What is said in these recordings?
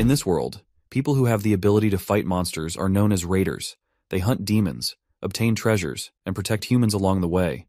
In this world, people who have the ability to fight monsters are known as raiders. They hunt demons, obtain treasures, and protect humans along the way.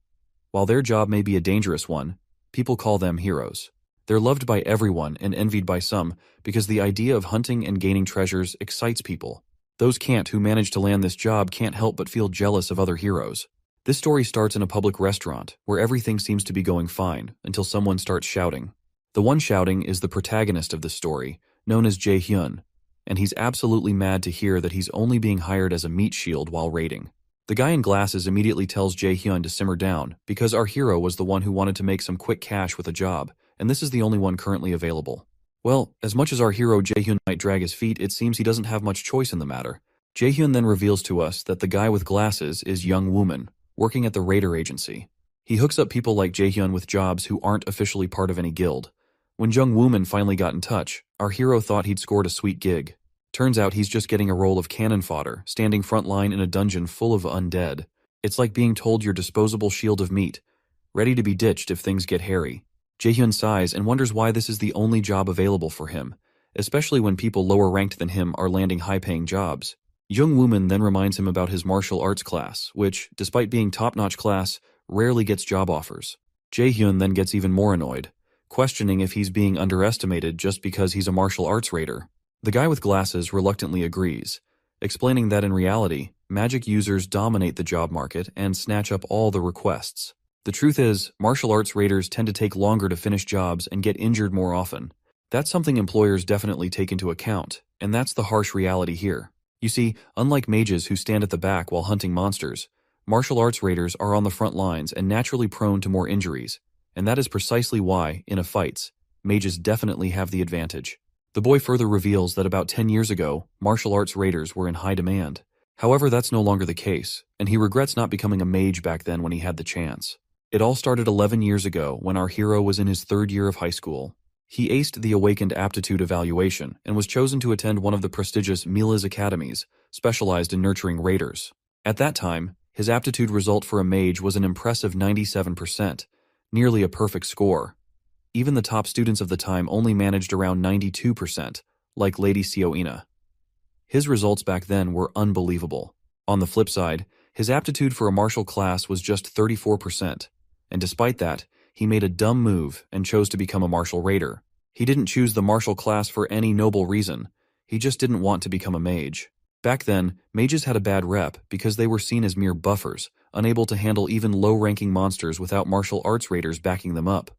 While their job may be a dangerous one, people call them heroes. They're loved by everyone and envied by some because the idea of hunting and gaining treasures excites people. Those who manage to land this job can't help but feel jealous of other heroes. This story starts in a public restaurant where everything seems to be going fine until someone starts shouting. The one shouting is the protagonist of the story, known as Jae-hyun, and he's absolutely mad to hear that he's only being hired as a meat shield while raiding. The guy in glasses immediately tells Jae-hyun to simmer down because our hero was the one who wanted to make some quick cash with a job, and this is the only one currently available. Well, as much as our hero Jae-hyun might drag his feet, it seems he doesn't have much choice in the matter. Jae-hyun then reveals to us that the guy with glasses is Young Wooman, working at the raider agency. He hooks up people like Jae-hyun with jobs who aren't officially part of any guild. When Young Wooman finally got in touch, our hero thought he'd scored a sweet gig. Turns out he's just getting a role of cannon fodder, standing front line in a dungeon full of undead. It's like being told you're disposable shield of meat, ready to be ditched if things get hairy. Jae-hyun sighs and wonders why this is the only job available for him, especially when people lower ranked than him are landing high-paying jobs. Young Wooman then reminds him about his martial arts class, which, despite being top-notch class, rarely gets job offers. Jae-hyun then gets even more annoyed, questioning if he's being underestimated just because he's a martial arts raider. The guy with glasses reluctantly agrees, explaining that in reality, magic users dominate the job market and snatch up all the requests. The truth is, martial arts raiders tend to take longer to finish jobs and get injured more often. That's something employers definitely take into account, and that's the harsh reality here. You see, unlike mages who stand at the back while hunting monsters, martial arts raiders are on the front lines and naturally prone to more injuries, and that is precisely why, in a fights, mages definitely have the advantage. The boy further reveals that about 10 years ago, martial arts raiders were in high demand. However, that's no longer the case, and he regrets not becoming a mage back then when he had the chance. It all started 11 years ago when our hero was in his third year of high school. He aced the Awakened Aptitude evaluation and was chosen to attend one of the prestigious Mila's academies, specialized in nurturing raiders. At that time, his aptitude result for a mage was an impressive 97%, nearly a perfect score. Even the top students of the time only managed around 92%, like Lady Sioina. His results back then were unbelievable. On the flip side, his aptitude for a martial class was just 34%, and despite that, he made a dumb move and chose to become a martial raider. He didn't choose the martial class for any noble reason, he just didn't want to become a mage. Back then, mages had a bad rep because they were seen as mere buffers, unable to handle even low-ranking monsters without martial arts raiders backing them up.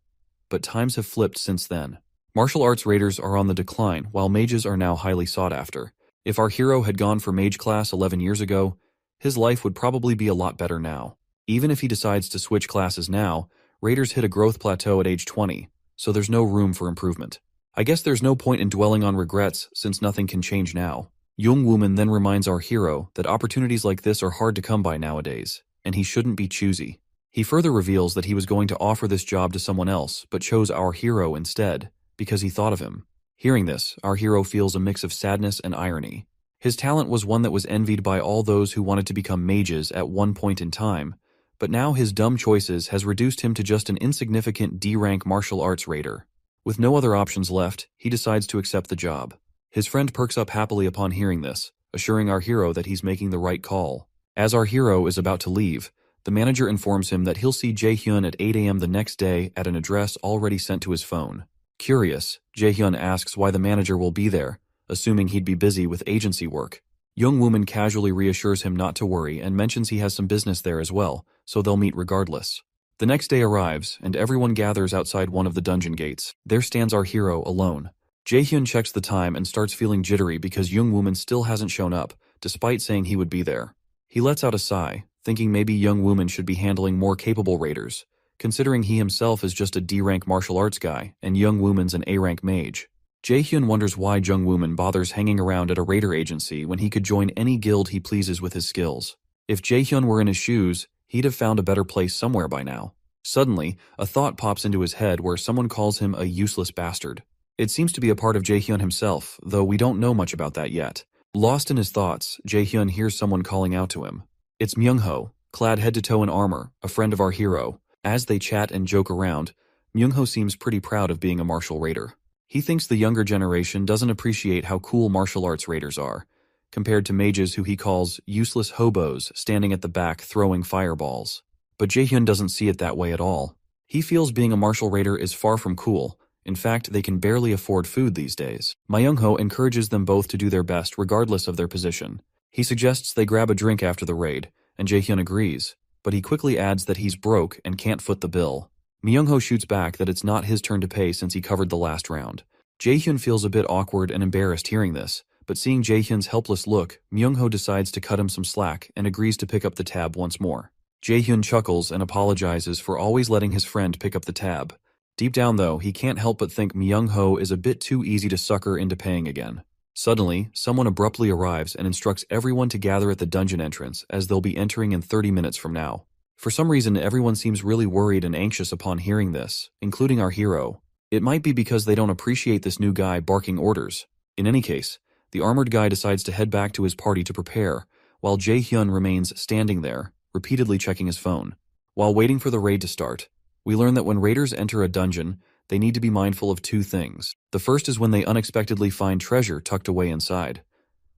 But times have flipped since then. Martial arts raiders are on the decline, while mages are now highly sought after. If our hero had gone for mage class 11 years ago, his life would probably be a lot better now. Even if he decides to switch classes now, raiders hit a growth plateau at age 20, so there's no room for improvement. I guess there's no point in dwelling on regrets since nothing can change now. Young Wooman then reminds our hero that opportunities like this are hard to come by nowadays, and he shouldn't be choosy. He further reveals that he was going to offer this job to someone else, but chose our hero instead, because he thought of him. Hearing this, our hero feels a mix of sadness and irony. His talent was one that was envied by all those who wanted to become mages at one point in time, but now his dumb choices has reduced him to just an insignificant D-rank martial arts raider. With no other options left, he decides to accept the job. His friend perks up happily upon hearing this, assuring our hero that he's making the right call. As our hero is about to leave, the manager informs him that he'll see Jae-hyun at 8 a.m. the next day at an address already sent to his phone. Curious, Jae-hyun asks why the manager will be there, assuming he'd be busy with agency work. Young Wooman casually reassures him not to worry and mentions he has some business there as well, so they'll meet regardless. The next day arrives, and everyone gathers outside one of the dungeon gates. There stands our hero alone. Jae-hyun checks the time and starts feeling jittery because Young Wooman still hasn't shown up, despite saying he would be there. He lets out a sigh, thinking maybe Young Wooman should be handling more capable raiders, considering he himself is just a D-rank martial arts guy and Young Wooman's an A-rank mage. Jae-hyun wonders why Young Wooman bothers hanging around at a raider agency when he could join any guild he pleases with his skills. If Jae-hyun were in his shoes, he'd have found a better place somewhere by now. Suddenly, a thought pops into his head where someone calls him a useless bastard. It seems to be a part of Jae-hyun himself, though we don't know much about that yet. Lost in his thoughts, Jae-hyun hears someone calling out to him. It's Myung-ho, clad head to toe in armor, a friend of our hero. As they chat and joke around, Myung-ho seems pretty proud of being a martial raider. He thinks the younger generation doesn't appreciate how cool martial arts raiders are, compared to mages who he calls useless hobos standing at the back throwing fireballs. But Jaehyun doesn't see it that way at all. He feels being a martial raider is far from cool. In fact, they can barely afford food these days. Myung-ho encourages them both to do their best regardless of their position. He suggests they grab a drink after the raid, and Jaehyun agrees, but he quickly adds that he's broke and can't foot the bill. Myung-ho shoots back that it's not his turn to pay since he covered the last round. Jaehyun feels a bit awkward and embarrassed hearing this, but seeing Jaehyun's helpless look, Myung-ho decides to cut him some slack and agrees to pick up the tab once more. Jaehyun chuckles and apologizes for always letting his friend pick up the tab. Deep down though, he can't help but think Myung-ho is a bit too easy to sucker into paying again. Suddenly, someone abruptly arrives and instructs everyone to gather at the dungeon entrance as they'll be entering in 30 minutes from now. For some reason, everyone seems really worried and anxious upon hearing this, including our hero. It might be because they don't appreciate this new guy barking orders. In any case, the armored guy decides to head back to his party to prepare, while Jaehyun remains standing there, repeatedly checking his phone. While waiting for the raid to start, we learn that when raiders enter a dungeon, they need to be mindful of two things. The first is when they unexpectedly find treasure tucked away inside.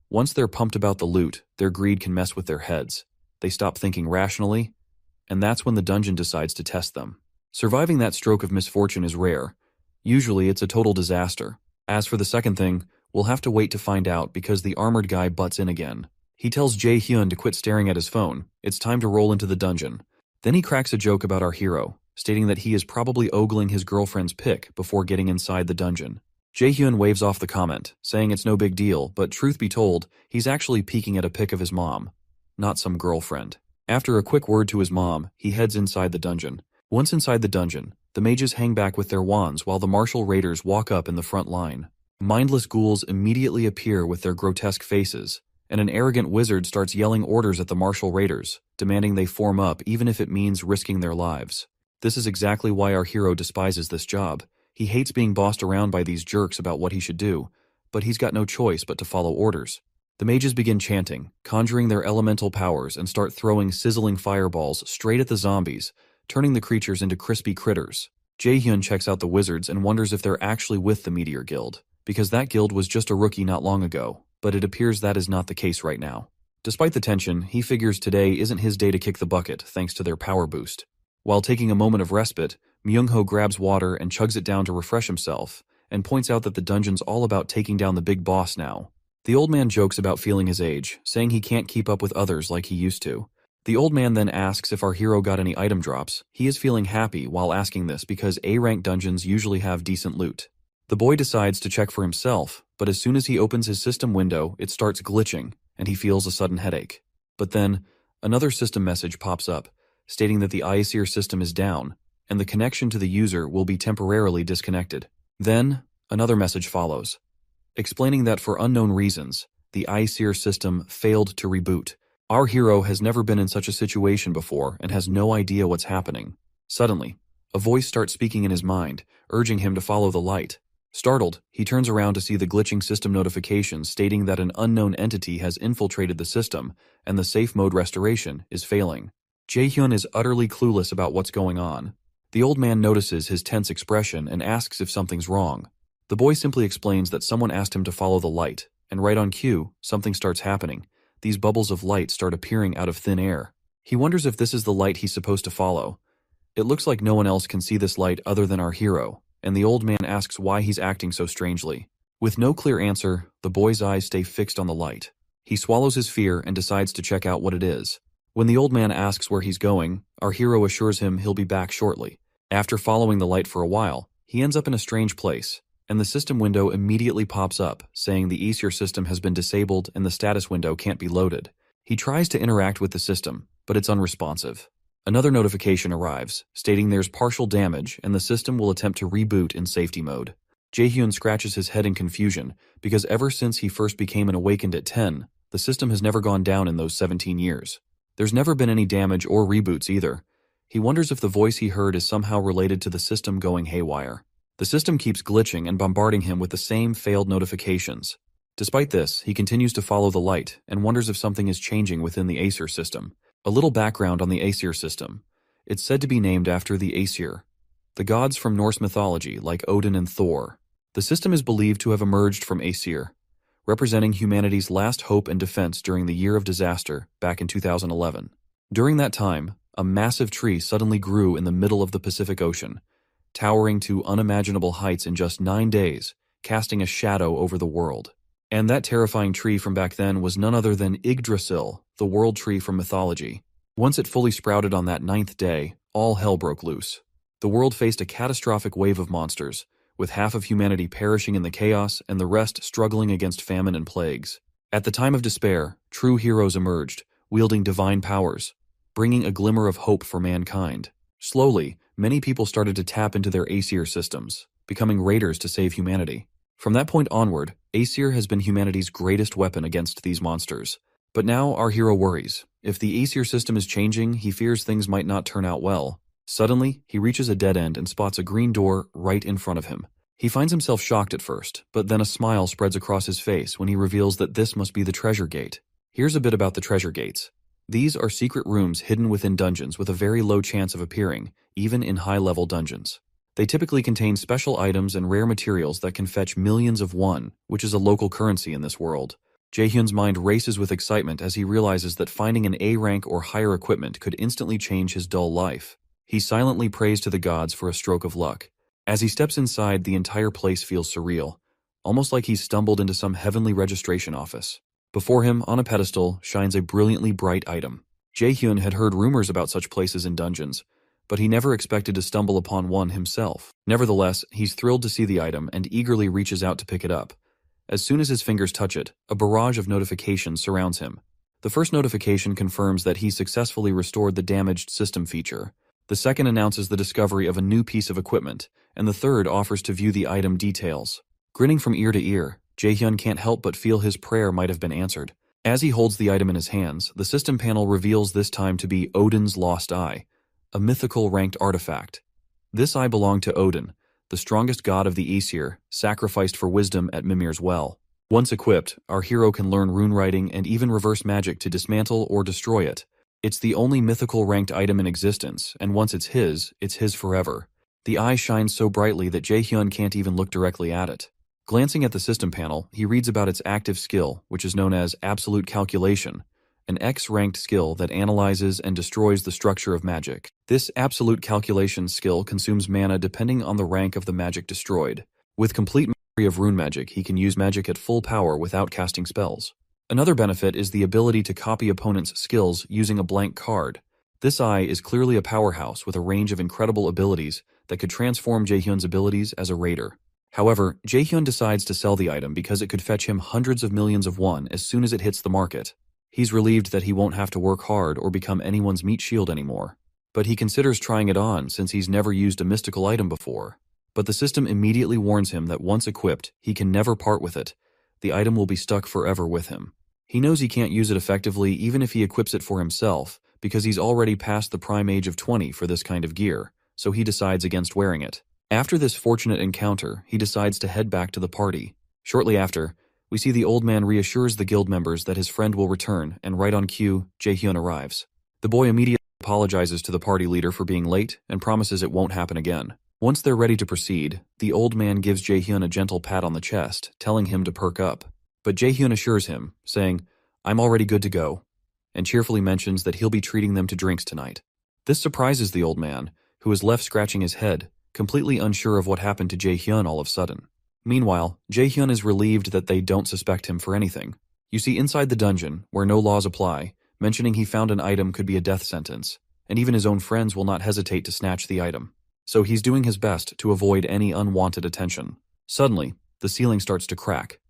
Once they're pumped about the loot, their greed can mess with their heads. They stop thinking rationally, and that's when the dungeon decides to test them. Surviving that stroke of misfortune is rare. Usually it's a total disaster. As for the second thing, we'll have to wait to find out because the armored guy butts in again. He tells Jaehyun to quit staring at his phone. It's time to roll into the dungeon. Then he cracks a joke about our hero, stating that he is probably ogling his girlfriend's pic before getting inside the dungeon. Jaehyun waves off the comment, saying it's no big deal, but truth be told, he's actually peeking at a pic of his mom, not some girlfriend. After a quick word to his mom, he heads inside the dungeon. Once inside the dungeon, the mages hang back with their wands while the martial raiders walk up in the front line. Mindless ghouls immediately appear with their grotesque faces, and an arrogant wizard starts yelling orders at the martial raiders, demanding they form up even if it means risking their lives. This is exactly why our hero despises this job. He hates being bossed around by these jerks about what he should do, but he's got no choice but to follow orders. The mages begin chanting, conjuring their elemental powers, and start throwing sizzling fireballs straight at the zombies, turning the creatures into crispy critters. Jaehyun checks out the wizards and wonders if they're actually with the Meteor Guild, because that guild was just a rookie not long ago, but it appears that is not the case right now. Despite the tension, he figures today isn't his day to kick the bucket thanks to their power boost. While taking a moment of respite, Myung-ho grabs water and chugs it down to refresh himself, and points out that the dungeon's all about taking down the big boss now. The old man jokes about feeling his age, saying he can't keep up with others like he used to. The old man then asks if our hero got any item drops. He is feeling happy while asking this because A-rank dungeons usually have decent loot. The boy decides to check for himself, but as soon as he opens his system window, it starts glitching, and he feels a sudden headache. But then, another system message pops up, stating that the Aesir system is down, and the connection to the user will be temporarily disconnected. Then, another message follows, explaining that for unknown reasons, the Aesir system failed to reboot. Our hero has never been in such a situation before and has no idea what's happening. Suddenly, a voice starts speaking in his mind, urging him to follow the light. Startled, he turns around to see the glitching system notification stating that an unknown entity has infiltrated the system and the safe mode restoration is failing. Jaehyun is utterly clueless about what's going on. The old man notices his tense expression and asks if something's wrong. The boy simply explains that someone asked him to follow the light, and right on cue, something starts happening. These bubbles of light start appearing out of thin air. He wonders if this is the light he's supposed to follow. It looks like no one else can see this light other than our hero, and the old man asks why he's acting so strangely. With no clear answer, the boy's eyes stay fixed on the light. He swallows his fear and decides to check out what it is. When the old man asks where he's going, our hero assures him he'll be back shortly. After following the light for a while, he ends up in a strange place, and the system window immediately pops up, saying the Aesir system has been disabled and the status window can't be loaded. He tries to interact with the system, but it's unresponsive. Another notification arrives, stating there's partial damage and the system will attempt to reboot in safety mode. Jaehyun scratches his head in confusion, because ever since he first became an awakened at 10, the system has never gone down in those 17 years. There's never been any damage or reboots either. He wonders if the voice he heard is somehow related to the system going haywire. The system keeps glitching and bombarding him with the same failed notifications. Despite this, he continues to follow the light and wonders if something is changing within the Aesir system. A little background on the Aesir system. It's said to be named after the Aesir, the gods from Norse mythology like Odin and Thor. The system is believed to have emerged from Aesir, representing humanity's last hope and defense during the year of disaster back in 2011. During that time, a massive tree suddenly grew in the middle of the Pacific Ocean, towering to unimaginable heights in just 9 days, casting a shadow over the world. And that terrifying tree from back then was none other than Yggdrasil, the world tree from mythology. Once it fully sprouted on that 9th day, all hell broke loose. The world faced a catastrophic wave of monsters, with half of humanity perishing in the chaos and the rest struggling against famine and plagues. At the time of despair, true heroes emerged, wielding divine powers, bringing a glimmer of hope for mankind. Slowly, many people started to tap into their Aesir systems, becoming raiders to save humanity. From that point onward, Aesir has been humanity's greatest weapon against these monsters. But now our hero worries. If the Aesir system is changing, he fears things might not turn out well. Suddenly, he reaches a dead end and spots a green door right in front of him. He finds himself shocked at first, but then a smile spreads across his face when he reveals that this must be the treasure gate. Here's a bit about the treasure gates. These are secret rooms hidden within dungeons with a very low chance of appearing, even in high-level dungeons. They typically contain special items and rare materials that can fetch millions of won, which is a local currency in this world. Jaehyun's mind races with excitement as he realizes that finding an A rank or higher equipment could instantly change his dull life. He silently prays to the gods for a stroke of luck. As he steps inside, the entire place feels surreal, almost like he's stumbled into some heavenly registration office. Before him, on a pedestal, shines a brilliantly bright item. Jaehyun had heard rumors about such places in dungeons, but he never expected to stumble upon one himself. Nevertheless, he's thrilled to see the item and eagerly reaches out to pick it up. As soon as his fingers touch it, a barrage of notifications surrounds him. The first notification confirms that he successfully restored the damaged system feature. The second announces the discovery of a new piece of equipment, and the third offers to view the item details. Grinning from ear to ear, Jaehyun can't help but feel his prayer might have been answered. As he holds the item in his hands, the system panel reveals this time to be Odin's Lost Eye, a mythical ranked artifact. This eye belonged to Odin, the strongest god of the Aesir, sacrificed for wisdom at Mimir's well. Once equipped, our hero can learn rune writing and even reverse magic to dismantle or destroy it. It's the only mythical ranked item in existence, and once it's his forever. The eye shines so brightly that Jaehyun can't even look directly at it. Glancing at the system panel, he reads about its active skill, which is known as Absolute Calculation, an X-ranked skill that analyzes and destroys the structure of magic. This Absolute Calculation skill consumes mana depending on the rank of the magic destroyed. With complete mastery of rune magic, he can use magic at full power without casting spells. Another benefit is the ability to copy opponents' skills using a blank card. This eye is clearly a powerhouse with a range of incredible abilities that could transform Jaehyun's abilities as a raider. However, Jaehyun decides to sell the item because it could fetch him hundreds of millions of won as soon as it hits the market. He's relieved that he won't have to work hard or become anyone's meat shield anymore. But he considers trying it on since he's never used a mystical item before. But the system immediately warns him that once equipped, he can never part with it. The item will be stuck forever with him. He knows he can't use it effectively even if he equips it for himself, because he's already past the prime age of 20 for this kind of gear, so he decides against wearing it. After this fortunate encounter, he decides to head back to the party. Shortly after, we see the old man reassures the guild members that his friend will return, and right on cue, Jaehyun arrives. The boy immediately apologizes to the party leader for being late and promises it won't happen again. Once they're ready to proceed, the old man gives Jaehyun a gentle pat on the chest, telling him to perk up. But Jaehyun assures him, saying, "I'm already good to go," and cheerfully mentions that he'll be treating them to drinks tonight. This surprises the old man, who is left scratching his head, completely unsure of what happened to Jaehyun all of a sudden. Meanwhile, Jaehyun is relieved that they don't suspect him for anything. You see, inside the dungeon, where no laws apply, mentioning he found an item could be a death sentence, and even his own friends will not hesitate to snatch the item. So he's doing his best to avoid any unwanted attention. Suddenly, the ceiling starts to crack.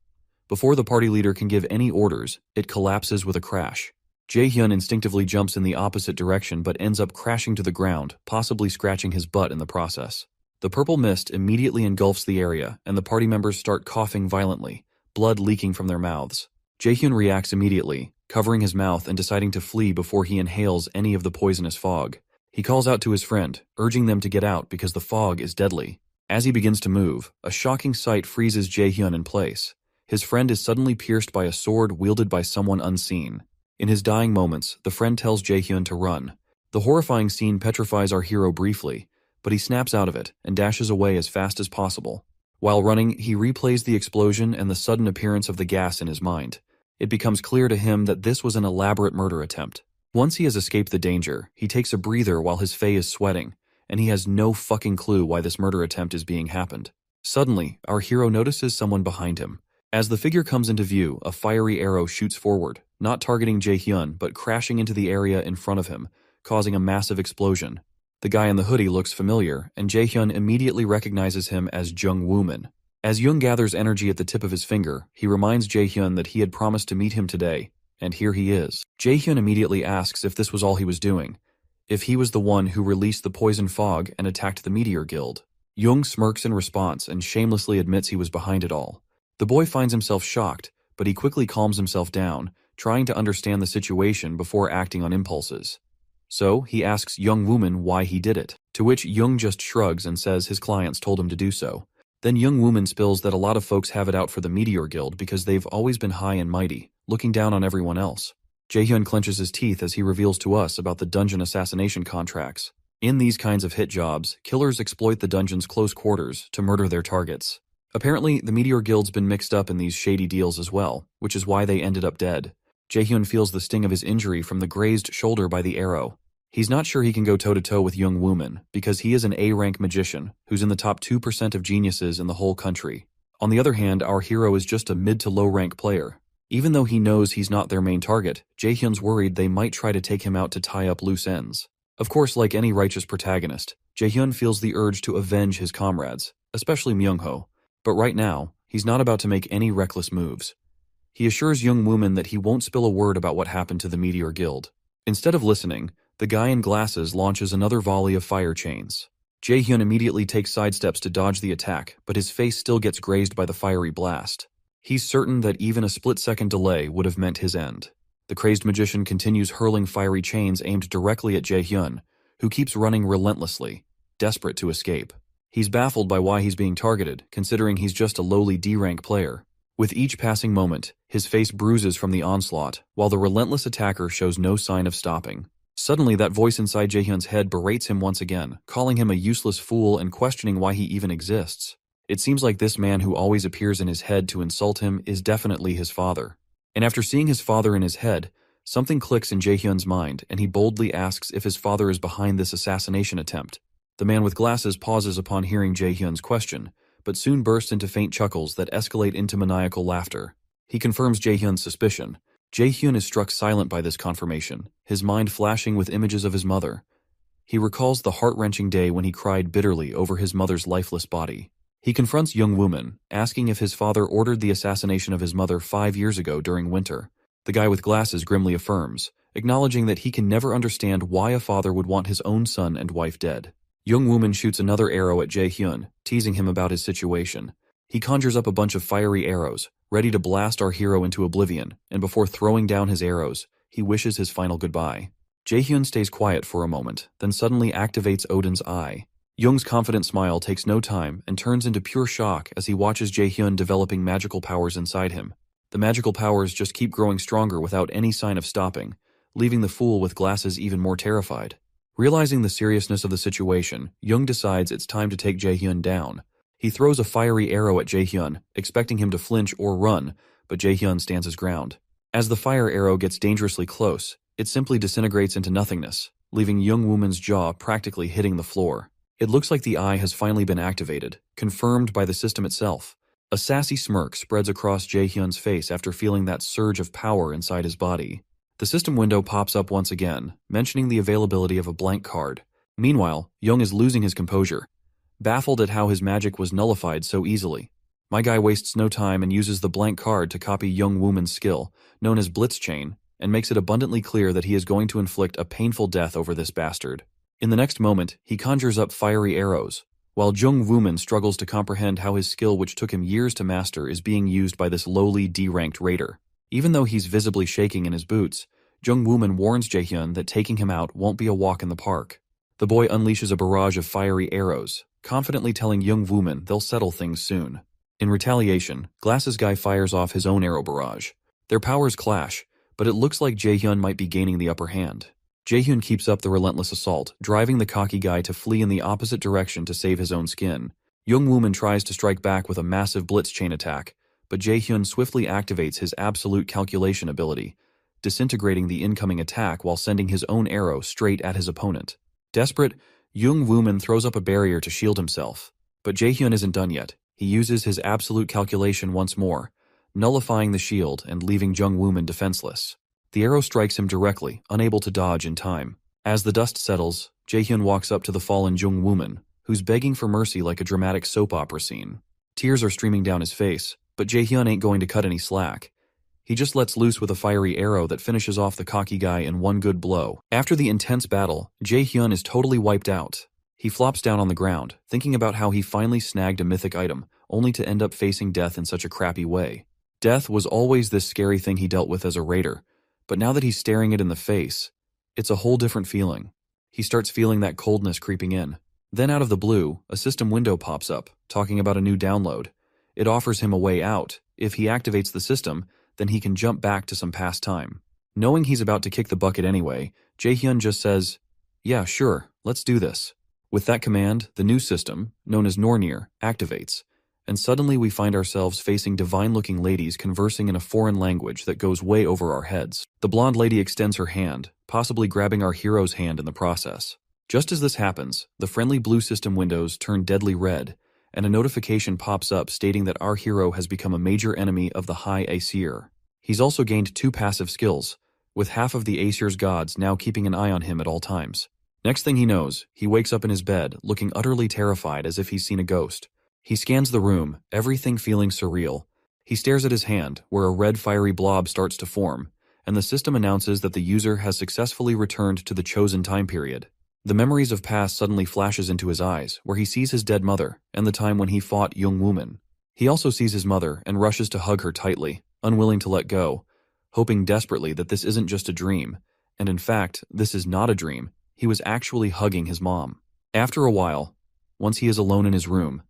Before the party leader can give any orders, it collapses with a crash. Jaehyun instinctively jumps in the opposite direction but ends up crashing to the ground, possibly scratching his butt in the process. The purple mist immediately engulfs the area, and the party members start coughing violently, blood leaking from their mouths. Jaehyun reacts immediately, covering his mouth and deciding to flee before he inhales any of the poisonous fog. He calls out to his friend, urging them to get out because the fog is deadly. As he begins to move, a shocking sight freezes Jaehyun in place. His friend is suddenly pierced by a sword wielded by someone unseen. In his dying moments, the friend tells Jaehyun to run. The horrifying scene petrifies our hero briefly, but he snaps out of it and dashes away as fast as possible. While running, he replays the explosion and the sudden appearance of the gas in his mind. It becomes clear to him that this was an elaborate murder attempt. Once he has escaped the danger, he takes a breather while his face is sweating, and he has no fucking clue why this murder attempt is being happened. Suddenly, our hero notices someone behind him. As the figure comes into view, a fiery arrow shoots forward, not targeting Jae-hyun, but crashing into the area in front of him, causing a massive explosion. The guy in the hoodie looks familiar, and Jae-hyun immediately recognizes him as Jung Woo-min. As Jung gathers energy at the tip of his finger, he reminds Jae-hyun that he had promised to meet him today, and here he is. Jae-hyun immediately asks if this was all he was doing, if he was the one who released the poison fog and attacked the Meteor Guild. Jung smirks in response and shamelessly admits he was behind it all. The boy finds himself shocked, but he quickly calms himself down, trying to understand the situation before acting on impulses. So, he asks Jung Woo-min why he did it, to which Jung just shrugs and says his clients told him to do so. Then Jung Woo-min spills that a lot of folks have it out for the Meteor Guild because they've always been high and mighty, looking down on everyone else. Jae-hyun clenches his teeth as he reveals to us about the dungeon assassination contracts. In these kinds of hit jobs, killers exploit the dungeon's close quarters to murder their targets. Apparently, the Meteor Guild's been mixed up in these shady deals as well, which is why they ended up dead. Jae-hyun feels the sting of his injury from the grazed shoulder by the arrow. He's not sure he can go toe-to-toe with Jung Woo-min, because he is an A-rank magician who's in the top 2% of geniuses in the whole country. On the other hand, our hero is just a mid to low-rank player. Even though he knows he's not their main target, Jae-hyun's worried they might try to take him out to tie up loose ends. Of course, like any righteous protagonist, Jae-hyun feels the urge to avenge his comrades, especially Myung-ho. But right now, he's not about to make any reckless moves. He assures Jung Woo-min that he won't spill a word about what happened to the Meteor Guild. Instead of listening, the guy in glasses launches another volley of fire chains. Jae-hyun immediately takes sidesteps to dodge the attack, but his face still gets grazed by the fiery blast. He's certain that even a split-second delay would have meant his end. The crazed magician continues hurling fiery chains aimed directly at Jae-hyun, who keeps running relentlessly, desperate to escape. He's baffled by why he's being targeted, considering he's just a lowly D-rank player. With each passing moment, his face bruises from the onslaught, while the relentless attacker shows no sign of stopping. Suddenly, that voice inside Jae-hyun's head berates him once again, calling him a useless fool and questioning why he even exists. It seems like this man who always appears in his head to insult him is definitely his father. And after seeing his father in his head, something clicks in Jae-hyun's mind, and he boldly asks if his father is behind this assassination attempt. The man with glasses pauses upon hearing Jae-hyun's question, but soon bursts into faint chuckles that escalate into maniacal laughter. He confirms Jae-hyun's suspicion. Jae-hyun is struck silent by this confirmation, his mind flashing with images of his mother. He recalls the heart-wrenching day when he cried bitterly over his mother's lifeless body. He confronts Jung Woo-min, asking if his father ordered the assassination of his mother 5 years ago during winter. The guy with glasses grimly affirms, acknowledging that he can never understand why a father would want his own son and wife dead. Jung Woo-min shoots another arrow at Jae-hyun, teasing him about his situation. He conjures up a bunch of fiery arrows, ready to blast our hero into oblivion, and before throwing down his arrows, he wishes his final goodbye. Jae-hyun stays quiet for a moment, then suddenly activates Odin's eye. Jung's confident smile takes no time and turns into pure shock as he watches Jae-hyun developing magical powers inside him. The magical powers just keep growing stronger without any sign of stopping, leaving the fool with glasses even more terrified. Realizing the seriousness of the situation, Jung decides it's time to take Jae-hyun down. He throws a fiery arrow at Jae-hyun, expecting him to flinch or run, but Jae-hyun stands his ground. As the fire arrow gets dangerously close, it simply disintegrates into nothingness, leaving Jung Woo-min's jaw practically hitting the floor. It looks like the eye has finally been activated, confirmed by the system itself. A sassy smirk spreads across Jae-hyun's face after feeling that surge of power inside his body. The system window pops up once again, mentioning the availability of a blank card. Meanwhile, Jung is losing his composure, baffled at how his magic was nullified so easily. My guy wastes no time and uses the blank card to copy Jung Woo-min's skill, known as Blitz Chain, and makes it abundantly clear that he is going to inflict a painful death over this bastard. In the next moment, he conjures up fiery arrows, while Jung Woo-min struggles to comprehend how his skill, which took him years to master, is being used by this lowly D-ranked raider. Even though he's visibly shaking in his boots, Jung Woo-min warns Jae-hyun that taking him out won't be a walk in the park. The boy unleashes a barrage of fiery arrows, confidently telling Jung Woo-min they'll settle things soon. In retaliation, Glasses Guy fires off his own arrow barrage. Their powers clash, but it looks like Jae-hyun might be gaining the upper hand. Jae-hyun keeps up the relentless assault, driving the cocky guy to flee in the opposite direction to save his own skin. Young Wooman tries to strike back with a massive blitz chain attack, but Jae-hyun swiftly activates his absolute calculation ability, disintegrating the incoming attack while sending his own arrow straight at his opponent. Desperate, Young Wooman throws up a barrier to shield himself, but Jae-hyun isn't done yet. He uses his absolute calculation once more, nullifying the shield and leaving Jung Wooman defenseless. The arrow strikes him directly, unable to dodge in time. As the dust settles, Jae-hyun walks up to the fallen Jung Wooman, who's begging for mercy like a dramatic soap opera scene. Tears are streaming down his face, but Jae-hyun ain't going to cut any slack. He just lets loose with a fiery arrow that finishes off the cocky guy in one good blow. After the intense battle, Jae-hyun is totally wiped out. He flops down on the ground, thinking about how he finally snagged a mythic item, only to end up facing death in such a crappy way. Death was always this scary thing he dealt with as a raider, but now that he's staring it in the face, it's a whole different feeling. He starts feeling that coldness creeping in. Then out of the blue, a system window pops up, talking about a new download. It offers him a way out. If he activates the system, then he can jump back to some past time. Knowing he's about to kick the bucket anyway, Jae-hyun just says, "Yeah, sure, let's do this." With that command, the new system, known as Nornir, activates, and suddenly we find ourselves facing divine-looking ladies conversing in a foreign language that goes way over our heads. The blonde lady extends her hand, possibly grabbing our hero's hand in the process. Just as this happens, the friendly blue system windows turn deadly red, and a notification pops up stating that our hero has become a major enemy of the High Aesir. He's also gained 2 passive skills, with half of the Aesir's gods now keeping an eye on him at all times. Next thing he knows, he wakes up in his bed, looking utterly terrified as if he's seen a ghost. He scans the room, everything feeling surreal. He stares at his hand, where a red fiery blob starts to form, and the system announces that the user has successfully returned to the chosen time period. The memories of past suddenly flashes into his eyes, where he sees his dead mother and the time when he fought Jung Wooman. He also sees his mother and rushes to hug her tightly, unwilling to let go, hoping desperately that this isn't just a dream, and in fact, this is not a dream. He was actually hugging his mom. After a while, once he is alone in his room,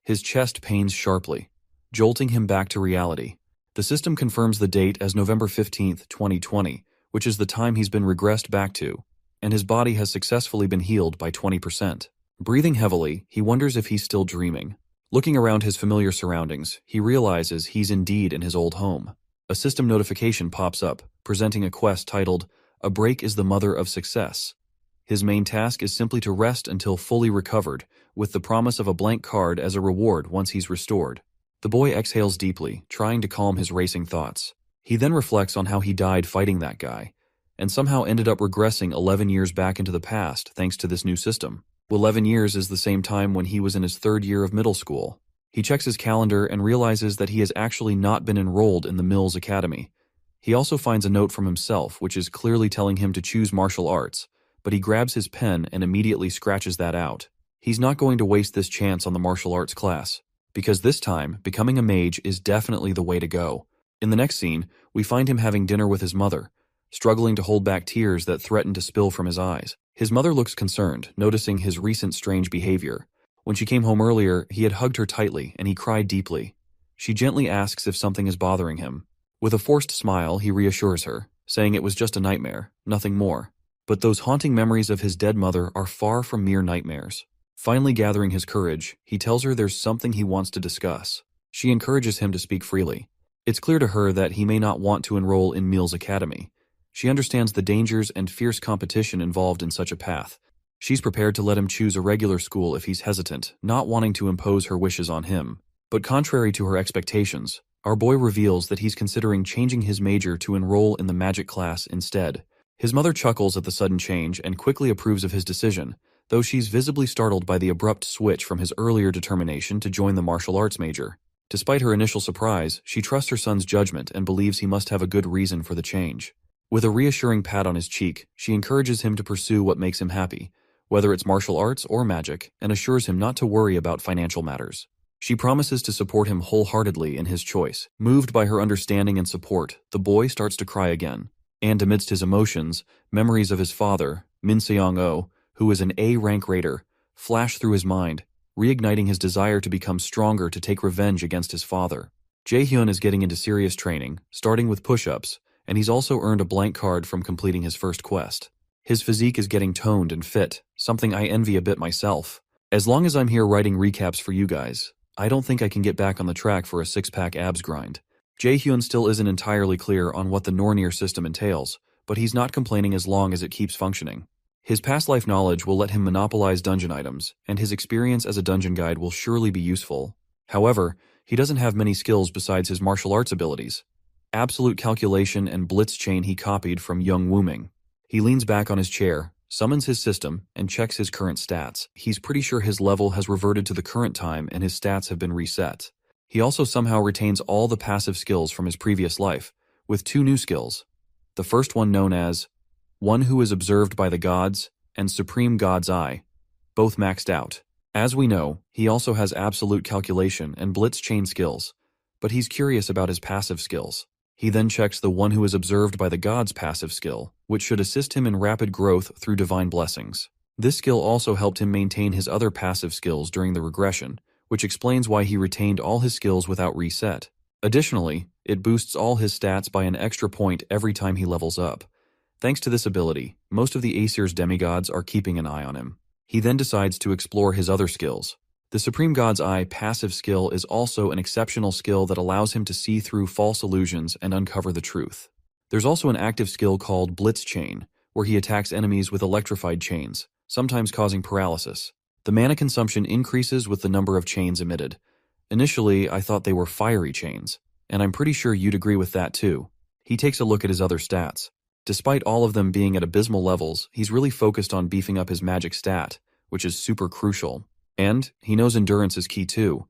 his chest pains sharply, jolting him back to reality. The system confirms the date as November 15th, 2020, which is the time he's been regressed back to, and his body has successfully been healed by 20%. Breathing heavily, he wonders if he's still dreaming. Looking around his familiar surroundings, he realizes he's indeed in his old home. A system notification pops up, presenting a quest titled, "A Break is the Mother of Success." His main task is simply to rest until fully recovered, with the promise of a blank card as a reward once he's restored. The boy exhales deeply, trying to calm his racing thoughts. He then reflects on how he died fighting that guy, and somehow ended up regressing 11 years back into the past thanks to this new system. 11 years is the same time when he was in his 3rd year of middle school. He checks his calendar and realizes that he has actually not been enrolled in the Mills Academy. He also finds a note from himself, which is clearly telling him to choose martial arts, but he grabs his pen and immediately scratches that out. He's not going to waste this chance on the martial arts class, because this time, becoming a mage is definitely the way to go. In the next scene, we find him having dinner with his mother, struggling to hold back tears that threaten to spill from his eyes. His mother looks concerned, noticing his recent strange behavior. When she came home earlier, he had hugged her tightly and he cried deeply. She gently asks if something is bothering him. With a forced smile, he reassures her, saying it was just a nightmare, nothing more. But those haunting memories of his dead mother are far from mere nightmares. Finally gathering his courage, he tells her there's something he wants to discuss. She encourages him to speak freely. It's clear to her that he may not want to enroll in Mills Academy. She understands the dangers and fierce competition involved in such a path. She's prepared to let him choose a regular school if he's hesitant, not wanting to impose her wishes on him. But contrary to her expectations, our boy reveals that he's considering changing his major to enroll in the magic class instead. His mother chuckles at the sudden change and quickly approves of his decision, though she's visibly startled by the abrupt switch from his earlier determination to join the martial arts major. Despite her initial surprise, she trusts her son's judgment and believes he must have a good reason for the change. With a reassuring pat on his cheek, she encourages him to pursue what makes him happy, whether it's martial arts or magic, and assures him not to worry about financial matters. She promises to support him wholeheartedly in his choice. Moved by her understanding and support, the boy starts to cry again. And amidst his emotions, memories of his father, Min Seong-oh, who is an A-rank raider, flash through his mind, reigniting his desire to become stronger to take revenge against his father. Jae-hyun is getting into serious training, starting with push-ups, and he's also earned a blank card from completing his first quest. His physique is getting toned and fit, something I envy a bit myself. As long as I'm here writing recaps for you guys, I don't think I can get back on the track for a six-pack abs grind. Jae-hyun still isn't entirely clear on what the Nornir system entails, but he's not complaining as long as it keeps functioning. His past life knowledge will let him monopolize dungeon items, and his experience as a dungeon guide will surely be useful. However, he doesn't have many skills besides his martial arts abilities. Absolute calculation and blitz chain he copied from Young Woo-ming. He leans back on his chair, summons his system, and checks his current stats. He's pretty sure his level has reverted to the current time and his stats have been reset. He also somehow retains all the passive skills from his previous life, with 2 new skills. The first one known as One Who is Observed by the Gods and Supreme God's Eye, both maxed out. As we know, he also has absolute calculation and blitz chain skills, but he's curious about his passive skills. He then checks the One Who is Observed by the Gods passive skill, which should assist him in rapid growth through divine blessings. This skill also helped him maintain his other passive skills during the regression, which explains why he retained all his skills without reset. Additionally, it boosts all his stats by an extra point every time he levels up. Thanks to this ability, most of the Aesir's demigods are keeping an eye on him. He then decides to explore his other skills. The Supreme God's Eye passive skill is also an exceptional skill that allows him to see through false illusions and uncover the truth. There's also an active skill called Blitz Chain, where he attacks enemies with electrified chains, sometimes causing paralysis. The mana consumption increases with the number of chains emitted. Initially, I thought they were fiery chains, and I'm pretty sure you'd agree with that too. He takes a look at his other stats. Despite all of them being at abysmal levels, he's really focused on beefing up his magic stat, which is super crucial. And he knows endurance is key too.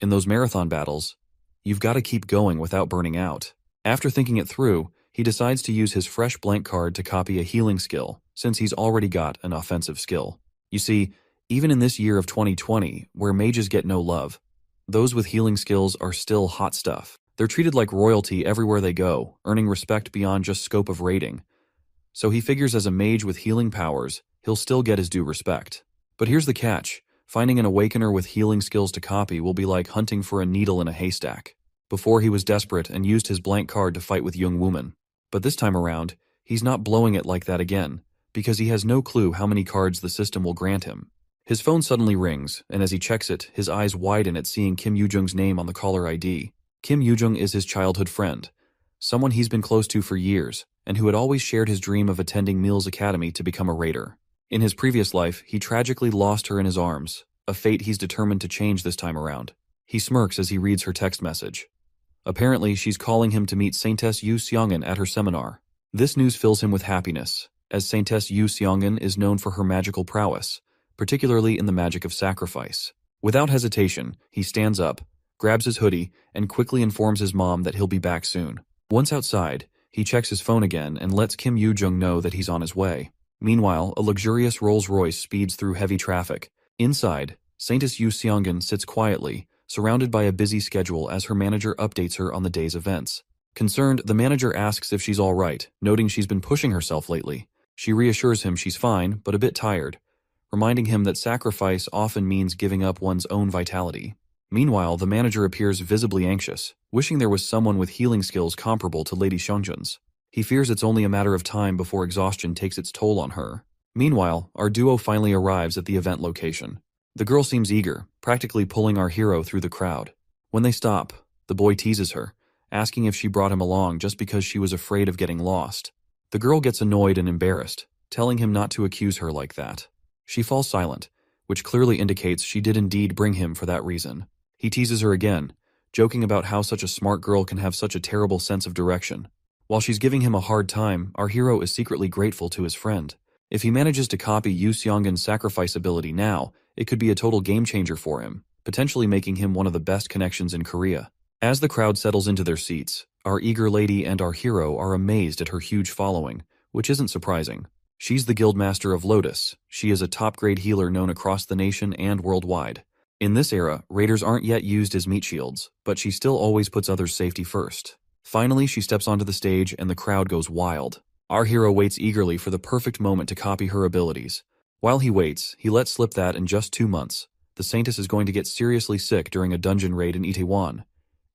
In those marathon battles, you've got to keep going without burning out. After thinking it through, he decides to use his fresh blank card to copy a healing skill, since he's already got an offensive skill. You see, even in this year of 2020, where mages get no love, those with healing skills are still hot stuff. They're treated like royalty everywhere they go, earning respect beyond just scope of rating. So he figures as a mage with healing powers, he'll still get his due respect. But here's the catch. Finding an awakener with healing skills to copy will be like hunting for a needle in a haystack. Before he was desperate and used his blank card to fight with Young Woo-man. But this time around, he's not blowing it like that again, because he has no clue how many cards the system will grant him. His phone suddenly rings, and as he checks it, his eyes widen at seeing Kim Yoo-jung's name on the caller ID. Kim Yoo-jung is his childhood friend, someone he's been close to for years, and who had always shared his dream of attending Mills Academy to become a raider. In his previous life, he tragically lost her in his arms, a fate he's determined to change this time around. He smirks as he reads her text message. Apparently, she's calling him to meet Saintess Yu Seongan at her seminar. This news fills him with happiness, as Saintess Yu Seongan is known for her magical prowess, particularly in the magic of sacrifice. Without hesitation, he stands up, grabs his hoodie, and quickly informs his mom that he'll be back soon. Once outside, he checks his phone again and lets Kim Yoo-jung know that he's on his way. Meanwhile, a luxurious Rolls-Royce speeds through heavy traffic. Inside, Saintess Yu Seongan sits quietly, surrounded by a busy schedule as her manager updates her on the day's events. Concerned, the manager asks if she's all right, noting she's been pushing herself lately. She reassures him she's fine, but a bit tired, reminding him that sacrifice often means giving up one's own vitality. Meanwhile, the manager appears visibly anxious, wishing there was someone with healing skills comparable to Lady Seongjun's. He fears it's only a matter of time before exhaustion takes its toll on her. Meanwhile, our duo finally arrives at the event location. The girl seems eager, practically pulling our hero through the crowd. When they stop, the boy teases her, asking if she brought him along just because she was afraid of getting lost. The girl gets annoyed and embarrassed, telling him not to accuse her like that. She falls silent, which clearly indicates she did indeed bring him for that reason. He teases her again, joking about how such a smart girl can have such a terrible sense of direction. While she's giving him a hard time, our hero is secretly grateful to his friend. If he manages to copy Yu Seongan's sacrifice ability now, it could be a total game changer for him, potentially making him one of the best connections in Korea. As the crowd settles into their seats, our eager lady and our hero are amazed at her huge following, which isn't surprising. She's the Guildmaster of Lotus. She is a top-grade healer known across the nation and worldwide. In this era, raiders aren't yet used as meat shields, but she still always puts others' safety first. Finally, she steps onto the stage and the crowd goes wild. Our hero waits eagerly for the perfect moment to copy her abilities. While he waits, he lets slip that in just 2 months, the Saintess is going to get seriously sick during a dungeon raid in Itaewon,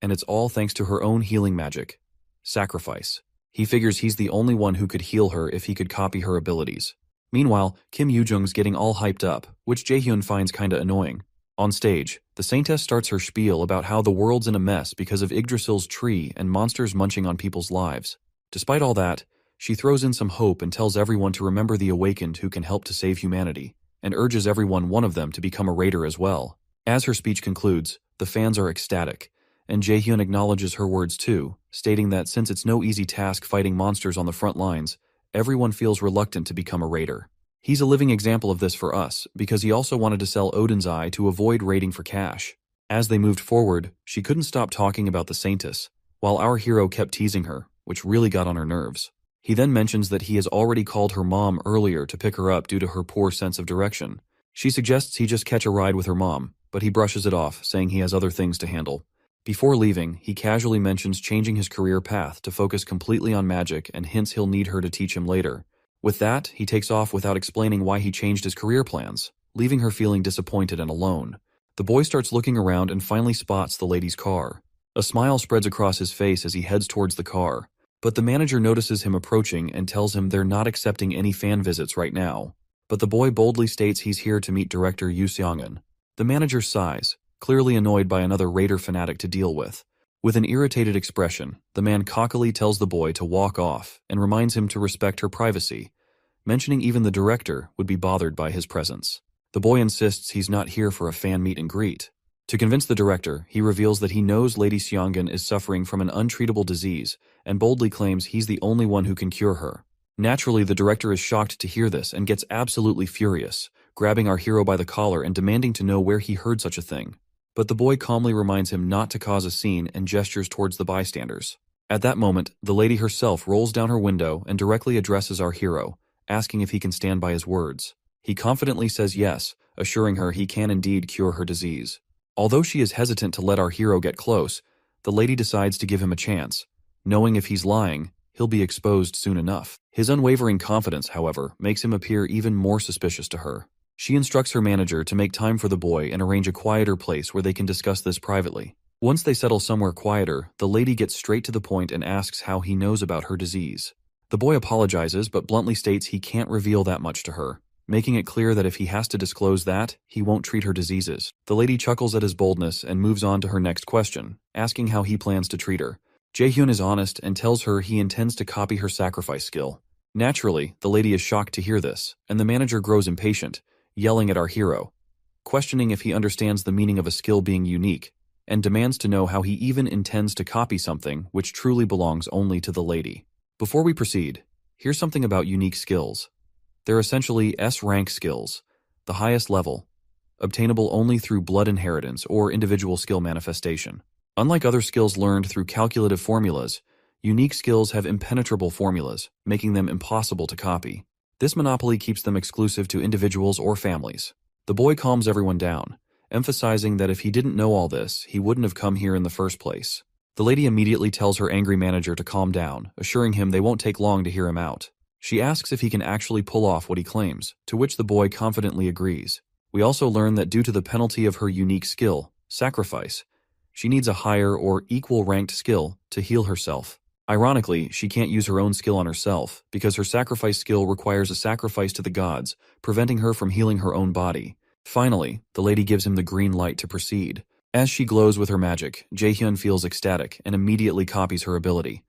and it's all thanks to her own healing magic. Sacrifice. He figures he's the only one who could heal her if he could copy her abilities. Meanwhile, Kim Yoo-jung's getting all hyped up, which Jaehyun finds kinda annoying. On stage, the Saintess starts her spiel about how the world's in a mess because of Yggdrasil's tree and monsters munching on people's lives. Despite all that, she throws in some hope and tells everyone to remember the awakened who can help to save humanity, and urges one of them to become a raider as well. As her speech concludes, the fans are ecstatic, and Jaehyun acknowledges her words too, stating that since it's no easy task fighting monsters on the front lines, everyone feels reluctant to become a raider. He's a living example of this for us, because he also wanted to sell Odin's Eye to avoid raiding for cash. As they moved forward, she couldn't stop talking about the Saintess, while our hero kept teasing her, which really got on her nerves. He then mentions that he has already called her mom earlier to pick her up due to her poor sense of direction. She suggests he just catch a ride with her mom, but he brushes it off, saying he has other things to handle. Before leaving, he casually mentions changing his career path to focus completely on magic and hints he'll need her to teach him later. With that, he takes off without explaining why he changed his career plans, leaving her feeling disappointed and alone. The boy starts looking around and finally spots the lady's car. A smile spreads across his face as he heads towards the car, but the manager notices him approaching and tells him they're not accepting any fan visits right now. But the boy boldly states he's here to meet director Yoo Seong-eun. The manager sighs, clearly annoyed by another raider fanatic to deal with. With an irritated expression, the man cockily tells the boy to walk off and reminds him to respect her privacy, mentioning even the director would be bothered by his presence. The boy insists he's not here for a fan meet and greet. To convince the director, he reveals that he knows Lady Seong-eun is suffering from an untreatable disease and boldly claims he's the only one who can cure her. Naturally, the director is shocked to hear this and gets absolutely furious, grabbing our hero by the collar and demanding to know where he heard such a thing. But the boy calmly reminds him not to cause a scene and gestures towards the bystanders. At that moment, the lady herself rolls down her window and directly addresses our hero, asking if he can stand by his words. He confidently says yes, assuring her he can indeed cure her disease. Although she is hesitant to let our hero get close, the lady decides to give him a chance, knowing if he's lying, he'll be exposed soon enough. His unwavering confidence, however, makes him appear even more suspicious to her. She instructs her manager to make time for the boy and arrange a quieter place where they can discuss this privately. Once they settle somewhere quieter, the lady gets straight to the point and asks how he knows about her disease. The boy apologizes but bluntly states he can't reveal that much to her, making it clear that if he has to disclose that, he won't treat her diseases. The lady chuckles at his boldness and moves on to her next question, asking how he plans to treat her. Jaehyun is honest and tells her he intends to copy her sacrifice skill. Naturally, the lady is shocked to hear this, and the manager grows impatient, yelling at our hero, questioning if he understands the meaning of a skill being unique, and demands to know how he even intends to copy something which truly belongs only to the lady. Before we proceed, here's something about unique skills. They're essentially S-rank skills, the highest level, obtainable only through blood inheritance or individual skill manifestation. Unlike other skills learned through calculative formulas, unique skills have impenetrable formulas, making them impossible to copy. This monopoly keeps them exclusive to individuals or families. The boy calms everyone down, emphasizing that if he didn't know all this, he wouldn't have come here in the first place. The lady immediately tells her angry manager to calm down, assuring him they won't take long to hear him out. She asks if he can actually pull off what he claims, to which the boy confidently agrees. We also learn that due to the penalty of her unique skill, sacrifice, she needs a higher or equal-ranked skill to heal herself. Ironically, she can't use her own skill on herself, because her sacrifice skill requires a sacrifice to the gods, preventing her from healing her own body. Finally, the lady gives him the green light to proceed. As she glows with her magic, Jaehyun feels ecstatic and immediately copies her ability.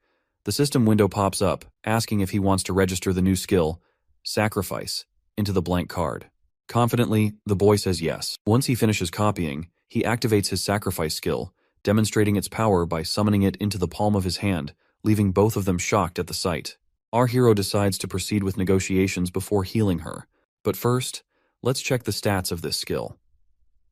The system window pops up, asking if he wants to register the new skill, Sacrifice, into the blank card. Confidently, the boy says yes. Once he finishes copying, he activates his sacrifice skill, demonstrating its power by summoning it into the palm of his hand, leaving both of them shocked at the sight. Our hero decides to proceed with negotiations before healing her. But first, let's check the stats of this skill.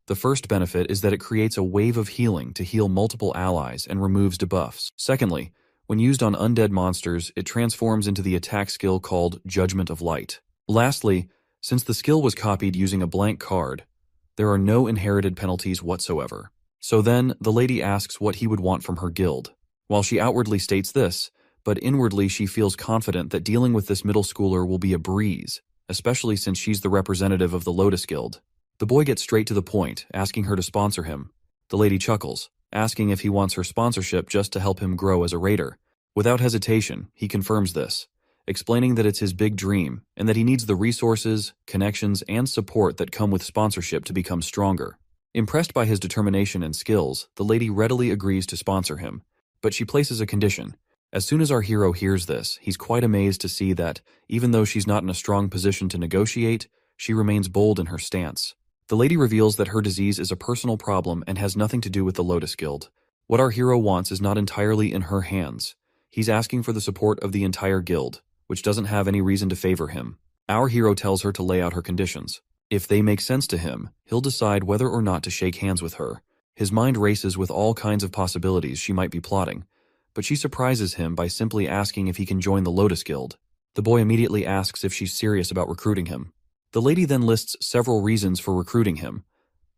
The first benefit is that it creates a wave of healing to heal multiple allies and removes debuffs. Secondly, when used on undead monsters, it transforms into the attack skill called Judgment of Light. Lastly, since the skill was copied using a blank card, there are no inherited penalties whatsoever. So then, the lady asks what he would want from her guild. While she outwardly states this, but inwardly she feels confident that dealing with this middle schooler will be a breeze, especially since she's the representative of the Lotus Guild. The boy gets straight to the point, asking her to sponsor him. The lady chuckles, asking if he wants her sponsorship just to help him grow as a raider. Without hesitation, he confirms this, explaining that it's his big dream and that he needs the resources, connections, and support that come with sponsorship to become stronger. Impressed by his determination and skills, the lady readily agrees to sponsor him, but she places a condition. As soon as our hero hears this, he's quite amazed to see that, even though she's not in a strong position to negotiate, she remains bold in her stance. The lady reveals that her disease is a personal problem and has nothing to do with the Lotus Guild. What our hero wants is not entirely in her hands. He's asking for the support of the entire guild, which doesn't have any reason to favor him. Our hero tells her to lay out her conditions. If they make sense to him, he'll decide whether or not to shake hands with her. His mind races with all kinds of possibilities she might be plotting, but she surprises him by simply asking if he can join the Lotus Guild. The boy immediately asks if she's serious about recruiting him. The lady then lists several reasons for recruiting him.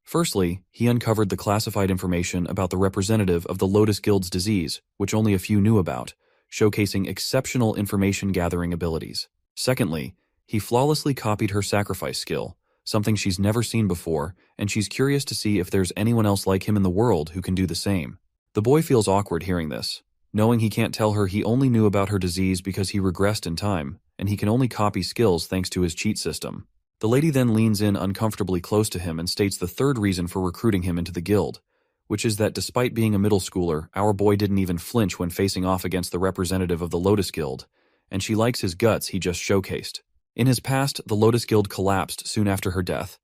Firstly, he uncovered the classified information about the representative of the Lotus Guild's disease, which only a few knew about, showcasing exceptional information-gathering abilities. Secondly, he flawlessly copied her sacrifice skill, something she's never seen before, and she's curious to see if there's anyone else like him in the world who can do the same. The boy feels awkward hearing this, knowing he can't tell her he only knew about her disease because he regressed in time, and he can only copy skills thanks to his cheat system. The lady then leans in uncomfortably close to him and states the third reason for recruiting him into the guild, which is that despite being a middle schooler, our boy didn't even flinch when facing off against the representative of the Lotus Guild, and she likes his guts he just showcased. In his past, the Lotus Guild collapsed soon after her death.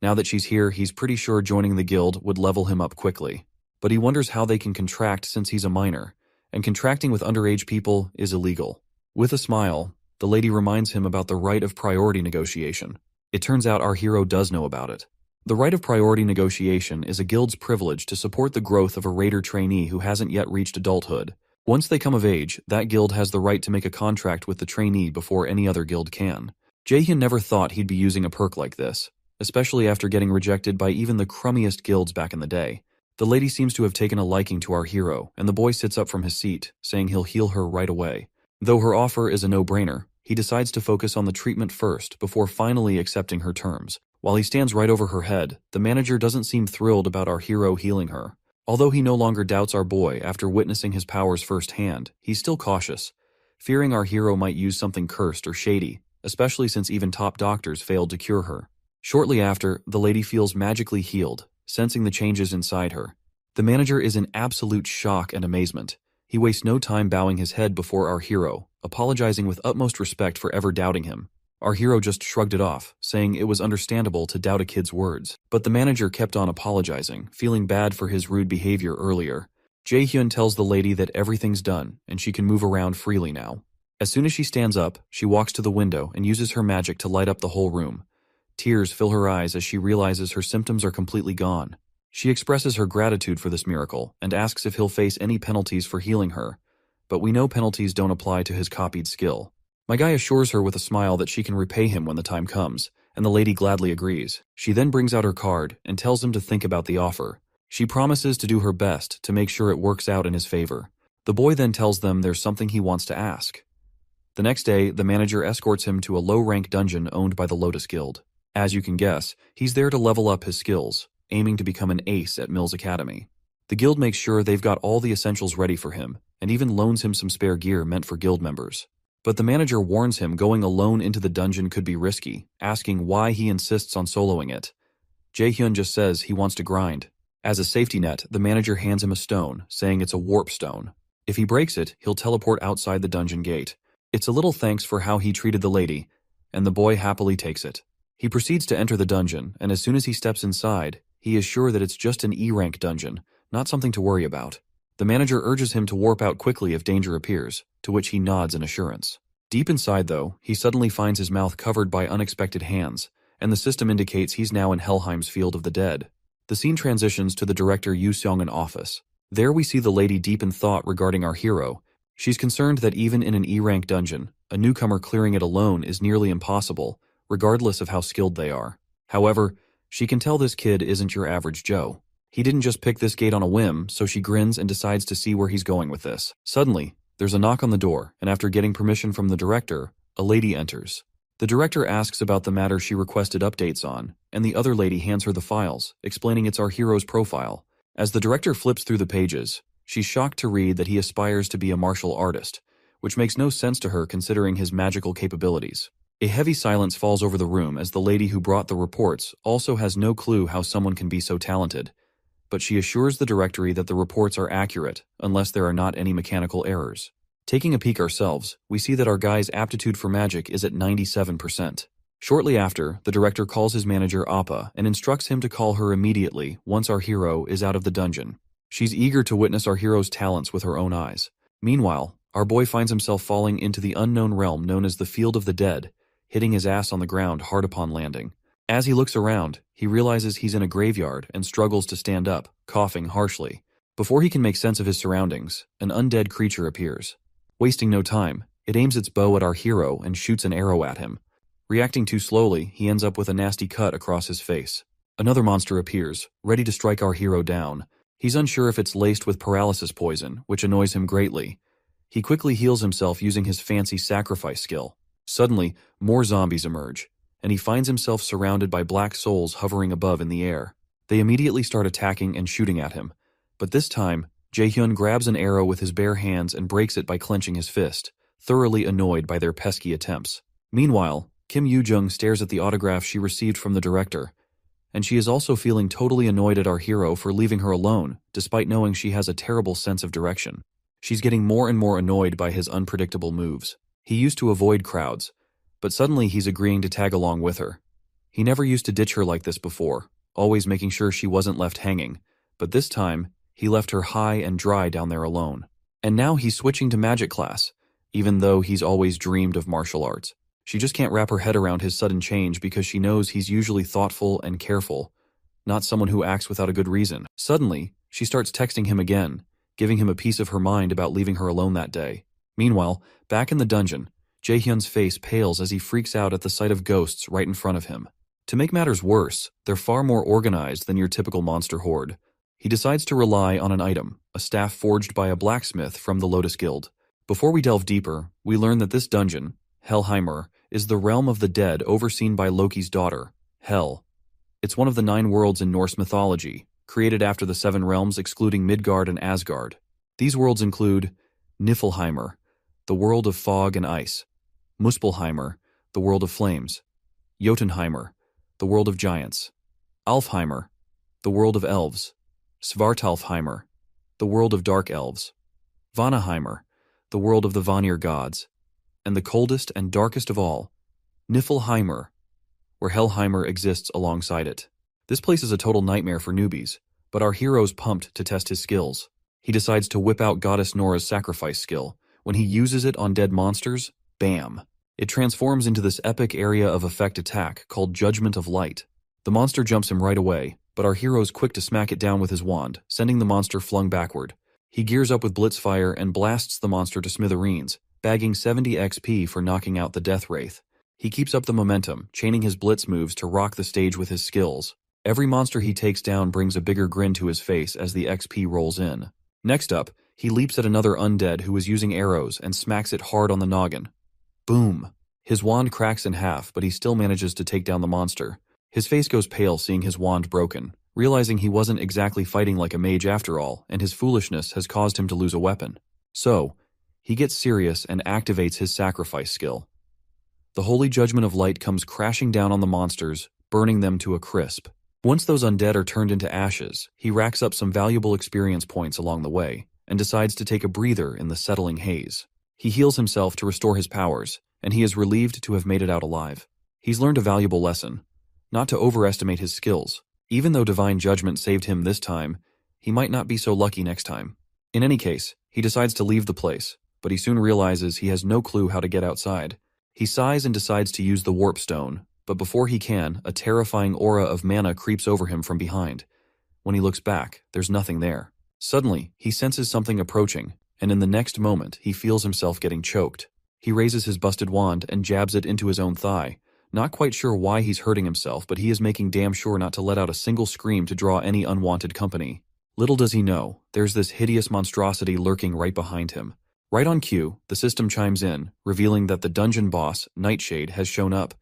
Now that she's here, he's pretty sure joining the guild would level him up quickly. But he wonders how they can contract since he's a minor, and contracting with underage people is illegal. With a smile, the lady reminds him about the right of priority negotiation. It turns out our hero does know about it. The right of priority negotiation is a guild's privilege to support the growth of a raider trainee who hasn't yet reached adulthood. Once they come of age, that guild has the right to make a contract with the trainee before any other guild can. Jaehyun never thought he'd be using a perk like this, especially after getting rejected by even the crummiest guilds back in the day. The lady seems to have taken a liking to our hero, and the boy sits up from his seat, saying he'll heal her right away. Though her offer is a no-brainer, he decides to focus on the treatment first before finally accepting her terms. While he stands right over her head, the manager doesn't seem thrilled about our hero healing her. Although he no longer doubts our boy after witnessing his powers firsthand, he's still cautious, fearing our hero might use something cursed or shady, especially since even top doctors failed to cure her. Shortly after, the lady feels magically healed, sensing the changes inside her. The manager is in absolute shock and amazement. He wastes no time bowing his head before our hero, apologizing with utmost respect for ever doubting him. Our hero just shrugged it off, saying it was understandable to doubt a kid's words. But the manager kept on apologizing, feeling bad for his rude behavior earlier. Jaehyun tells the lady that everything's done, and she can move around freely now. As soon as she stands up, she walks to the window and uses her magic to light up the whole room. Tears fill her eyes as she realizes her symptoms are completely gone. She expresses her gratitude for this miracle and asks if he'll face any penalties for healing her, but we know penalties don't apply to his copied skill. My guy assures her with a smile that she can repay him when the time comes, and the lady gladly agrees. She then brings out her card and tells him to think about the offer. She promises to do her best to make sure it works out in his favor. The boy then tells them there's something he wants to ask. The next day, the manager escorts him to a low-rank dungeon owned by the Lotus Guild. As you can guess, he's there to level up his skills, aiming to become an ace at Mills Academy. The guild makes sure they've got all the essentials ready for him, and even loans him some spare gear meant for guild members. But the manager warns him going alone into the dungeon could be risky, asking why he insists on soloing it. Jaehyun just says he wants to grind. As a safety net, the manager hands him a stone, saying it's a warp stone. If he breaks it, he'll teleport outside the dungeon gate. It's a little thanks for how he treated the lady, and the boy happily takes it. He proceeds to enter the dungeon, and as soon as he steps inside, he is sure that it's just an E-rank dungeon, not something to worry about. The manager urges him to warp out quickly if danger appears, to which he nods in assurance. Deep inside, though, he suddenly finds his mouth covered by unexpected hands, and the system indicates he's now in Helheim's Field of the Dead. The scene transitions to the director Yu Seong-in office. There we see the lady deep in thought regarding our hero. She's concerned that even in an E-rank dungeon, a newcomer clearing it alone is nearly impossible, regardless of how skilled they are. However, she can tell this kid isn't your average Joe. He didn't just pick this gate on a whim, so she grins and decides to see where he's going with this. Suddenly, there's a knock on the door, and after getting permission from the director, a lady enters. The director asks about the matter she requested updates on, and the other lady hands her the files, explaining it's our hero's profile. As the director flips through the pages, she's shocked to read that he aspires to be a martial artist, which makes no sense to her considering his magical capabilities. A heavy silence falls over the room as the lady who brought the reports also has no clue how someone can be so talented, but she assures the directory that the reports are accurate unless there are not any mechanical errors. Taking a peek ourselves, we see that our guy's aptitude for magic is at 97%. Shortly after, the director calls his manager Appa and instructs him to call her immediately once our hero is out of the dungeon. She's eager to witness our hero's talents with her own eyes. Meanwhile, our boy finds himself falling into the unknown realm known as the Field of the Dead, hitting his ass on the ground hard upon landing. As he looks around, he realizes he's in a graveyard and struggles to stand up, coughing harshly. Before he can make sense of his surroundings, an undead creature appears. Wasting no time, it aims its bow at our hero and shoots an arrow at him. Reacting too slowly, he ends up with a nasty cut across his face. Another monster appears, ready to strike our hero down. He's unsure if it's laced with paralysis poison, which annoys him greatly. He quickly heals himself using his fancy sacrifice skill. Suddenly, more zombies emerge, and he finds himself surrounded by black souls hovering above in the air. They immediately start attacking and shooting at him, but this time, Jaehyun grabs an arrow with his bare hands and breaks it by clenching his fist, thoroughly annoyed by their pesky attempts. Meanwhile, Kim Yoo-jung stares at the autograph she received from the director, and she is also feeling totally annoyed at our hero for leaving her alone, despite knowing she has a terrible sense of direction. She's getting more and more annoyed by his unpredictable moves. He used to avoid crowds, but suddenly he's agreeing to tag along with her. He never used to ditch her like this before, always making sure she wasn't left hanging, but this time, he left her high and dry down there alone. And now he's switching to magic class, even though he's always dreamed of martial arts. She just can't wrap her head around his sudden change because she knows he's usually thoughtful and careful, not someone who acts without a good reason. Suddenly, she starts texting him again, giving him a piece of her mind about leaving her alone that day. Meanwhile, back in the dungeon, Jaehyun's face pales as he freaks out at the sight of ghosts right in front of him. To make matters worse, they're far more organized than your typical monster horde. He decides to rely on an item, a staff forged by a blacksmith from the Lotus Guild. Before we delve deeper, we learn that this dungeon, Helheimr, is the realm of the dead overseen by Loki's daughter, Hel. It's one of the 9 worlds in Norse mythology, created after the 7 realms excluding Midgard and Asgard. These worlds include Niflheimr, the world of fog and ice; Muspelheimr, the world of flames; Jotunheimr, the world of giants; Alfheimr, the world of elves; Svartalfheimr, the world of dark elves; Vanaheimr, the world of the Vanir gods; and the coldest and darkest of all, Niflheimr, where Helheimr exists alongside it. This place is a total nightmare for newbies, but our hero's pumped to test his skills. He decides to whip out Goddess Nora's sacrifice skill. When he uses it on dead monsters, bam! It transforms into this epic area of effect attack called Judgment of Light. The monster jumps him right away, but our hero's quick to smack it down with his wand, sending the monster flung backward. He gears up with Blitzfire and blasts the monster to smithereens, bagging 70 XP for knocking out the Death Wraith. He keeps up the momentum, chaining his blitz moves to rock the stage with his skills. Every monster he takes down brings a bigger grin to his face as the XP rolls in. Next up, he leaps at another undead who is using arrows and smacks it hard on the noggin. Boom! His wand cracks in half, but he still manages to take down the monster. His face goes pale seeing his wand broken, realizing he wasn't exactly fighting like a mage after all, and his foolishness has caused him to lose a weapon. So, he gets serious and activates his sacrifice skill. The holy judgment of light comes crashing down on the monsters, burning them to a crisp. Once those undead are turned into ashes, he racks up some valuable experience points along the way, and decides to take a breather in the settling haze. He heals himself to restore his powers, and he is relieved to have made it out alive. He's learned a valuable lesson, not to overestimate his skills. Even though divine judgment saved him this time, he might not be so lucky next time. In any case, he decides to leave the place, but he soon realizes he has no clue how to get outside. He sighs and decides to use the warp stone, but before he can, a terrifying aura of mana creeps over him from behind. When he looks back, there's nothing there. Suddenly, he senses something approaching, and in the next moment, he feels himself getting choked. He raises his busted wand and jabs it into his own thigh. Not quite sure why he's hurting himself, but he is making damn sure not to let out a single scream to draw any unwanted company. Little does he know, there's this hideous monstrosity lurking right behind him. Right on cue, the system chimes in, revealing that the dungeon boss, Nightshade, has shown up,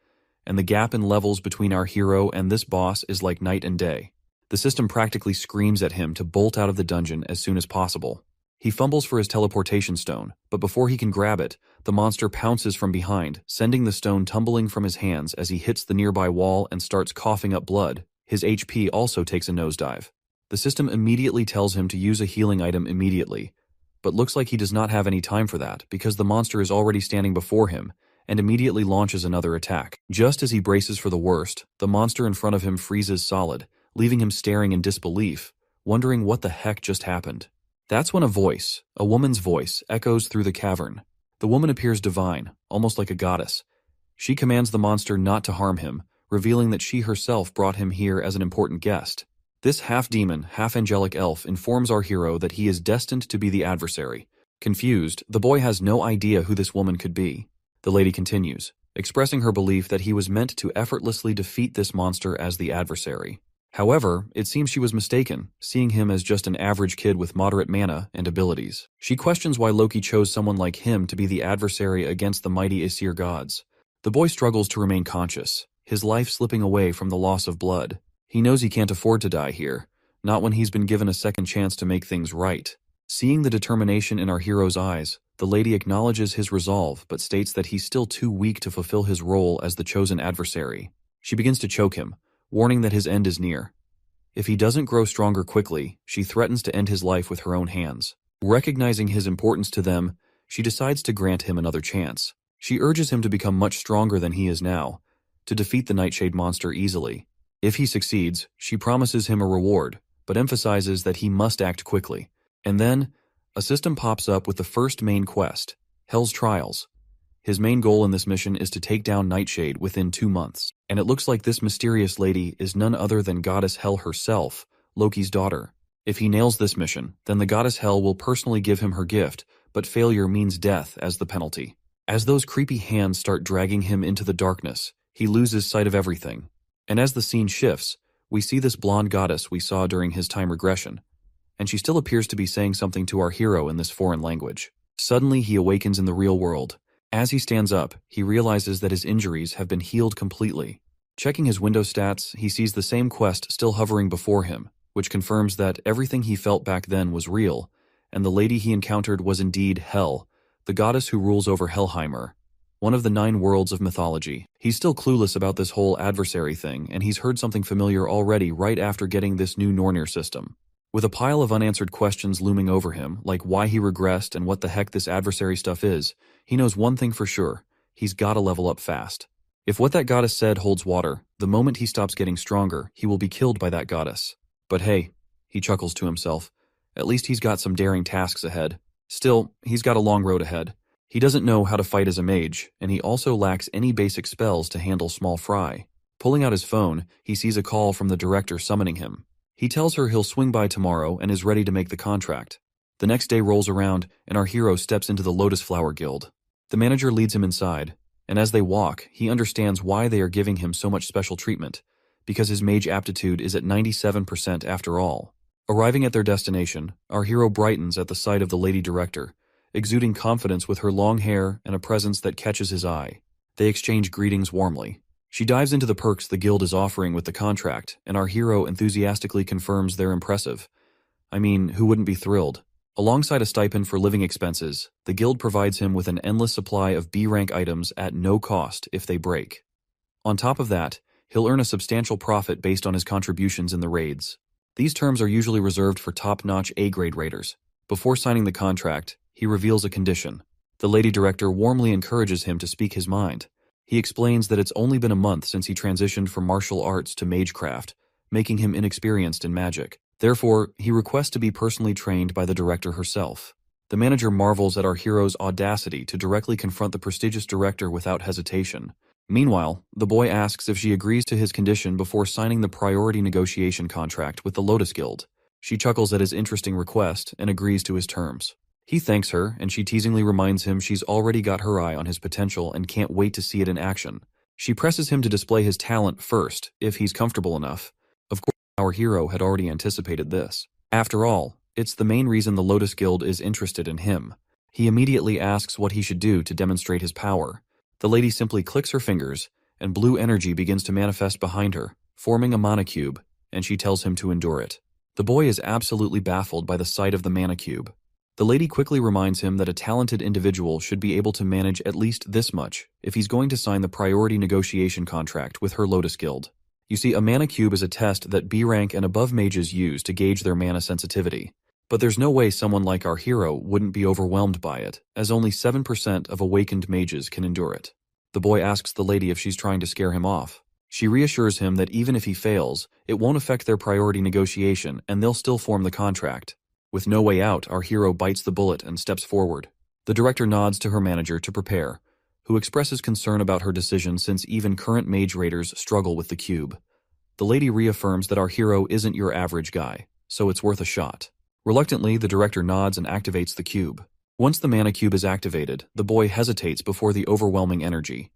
and the gap in levels between our hero and this boss is like night and day. The system practically screams at him to bolt out of the dungeon as soon as possible. He fumbles for his teleportation stone, but before he can grab it, the monster pounces from behind, sending the stone tumbling from his hands as he hits the nearby wall and starts coughing up blood. His HP also takes a nosedive. The system immediately tells him to use a healing item immediately, but looks like he does not have any time for that because the monster is already standing before him and immediately launches another attack. Just as he braces for the worst, the monster in front of him freezes solid, leaving him staring in disbelief, wondering what the heck just happened. That's when a woman's voice, echoes through the cavern. The woman appears divine, almost like a goddess. She commands the monster not to harm him, revealing that she herself brought him here as an important guest. This half-demon, half-angelic elf informs our hero that he is destined to be the adversary. Confused, the boy has no idea who this woman could be. The lady continues, expressing her belief that he was meant to effortlessly defeat this monster as the adversary. However, it seems she was mistaken, seeing him as just an average kid with moderate mana and abilities. She questions why Loki chose someone like him to be the adversary against the mighty Aesir gods. The boy struggles to remain conscious, his life slipping away from the loss of blood. He knows he can't afford to die here, not when he's been given a second chance to make things right. Seeing the determination in our hero's eyes, the lady acknowledges his resolve but states that he's still too weak to fulfill his role as the chosen adversary. She begins to choke him, warning that his end is near. If he doesn't grow stronger quickly, she threatens to end his life with her own hands. Recognizing his importance to them, she decides to grant him another chance. She urges him to become much stronger than he is now, to defeat the Nightshade monster easily. If he succeeds, she promises him a reward, but emphasizes that he must act quickly. And then, a system pops up with the first main quest, Hell's Trials. His main goal in this mission is to take down Nightshade within 2 months, and it looks like this mysterious lady is none other than Goddess Hel herself, Loki's daughter. If he nails this mission, then the Goddess Hel will personally give him her gift, but failure means death as the penalty. As those creepy hands start dragging him into the darkness, he loses sight of everything. And as the scene shifts, we see this blonde goddess we saw during his time regression, and she still appears to be saying something to our hero in this foreign language. Suddenly he awakens in the real world. As he stands up, he realizes that his injuries have been healed completely. Checking his window stats, he sees the same quest still hovering before him, which confirms that everything he felt back then was real, and the lady he encountered was indeed Hel, the goddess who rules over Helheimer, one of the 9 worlds of mythology. He's still clueless about this whole adversary thing, and he's heard something familiar already right after getting this new Nornir system. With a pile of unanswered questions looming over him, like why he regressed and what the heck this adversary stuff is, he knows one thing for sure: he's gotta level up fast. If what that goddess said holds water, the moment he stops getting stronger, he will be killed by that goddess. But hey, he chuckles to himself, at least he's got some daring tasks ahead. Still, he's got a long road ahead. He doesn't know how to fight as a mage, and he also lacks any basic spells to handle small fry. Pulling out his phone, he sees a call from the director summoning him. He tells her he'll swing by tomorrow and is ready to make the contract. The next day rolls around, and our hero steps into the Lotus Flower Guild. The manager leads him inside, and as they walk, he understands why they are giving him so much special treatment, because his mage aptitude is at 97% after all. Arriving at their destination, our hero brightens at the sight of the lady director, exuding confidence with her long hair and a presence that catches his eye. They exchange greetings warmly. She dives into the perks the guild is offering with the contract, and our hero enthusiastically confirms they're impressive. I mean, who wouldn't be thrilled? Alongside a stipend for living expenses, the guild provides him with an endless supply of B-rank items at no cost if they break. On top of that, he'll earn a substantial profit based on his contributions in the raids. These terms are usually reserved for top-notch A-grade raiders. Before signing the contract, he reveals a condition. The lady director warmly encourages him to speak his mind. He explains that it's only been a month since he transitioned from martial arts to magecraft, making him inexperienced in magic. Therefore, he requests to be personally trained by the director herself. The manager marvels at our hero's audacity to directly confront the prestigious director without hesitation. Meanwhile, the boy asks if she agrees to his condition before signing the priority negotiation contract with the Lotus Guild. She chuckles at his interesting request and agrees to his terms. He thanks her, and she teasingly reminds him she's already got her eye on his potential and can't wait to see it in action. She presses him to display his talent first, if he's comfortable enough. Of course, our hero had already anticipated this. After all, it's the main reason the Lotus Guild is interested in him. He immediately asks what he should do to demonstrate his power. The lady simply clicks her fingers, and blue energy begins to manifest behind her, forming a mana cube, and she tells him to endure it. The boy is absolutely baffled by the sight of the mana cube. The lady quickly reminds him that a talented individual should be able to manage at least this much if he's going to sign the priority negotiation contract with her Lotus Guild. You see, a mana cube is a test that B rank and above mages use to gauge their mana sensitivity. But there's no way someone like our hero wouldn't be overwhelmed by it, as only 7% of awakened mages can endure it. The boy asks the lady if she's trying to scare him off. She reassures him that even if he fails, it won't affect their priority negotiation and they'll still form the contract. With no way out, our hero bites the bullet and steps forward. The director nods to her manager to prepare, who expresses concern about her decision since even current mage raiders struggle with the cube. The lady reaffirms that our hero isn't your average guy, so it's worth a shot. Reluctantly, the director nods and activates the cube. Once the mana cube is activated, the boy hesitates before the overwhelming energy.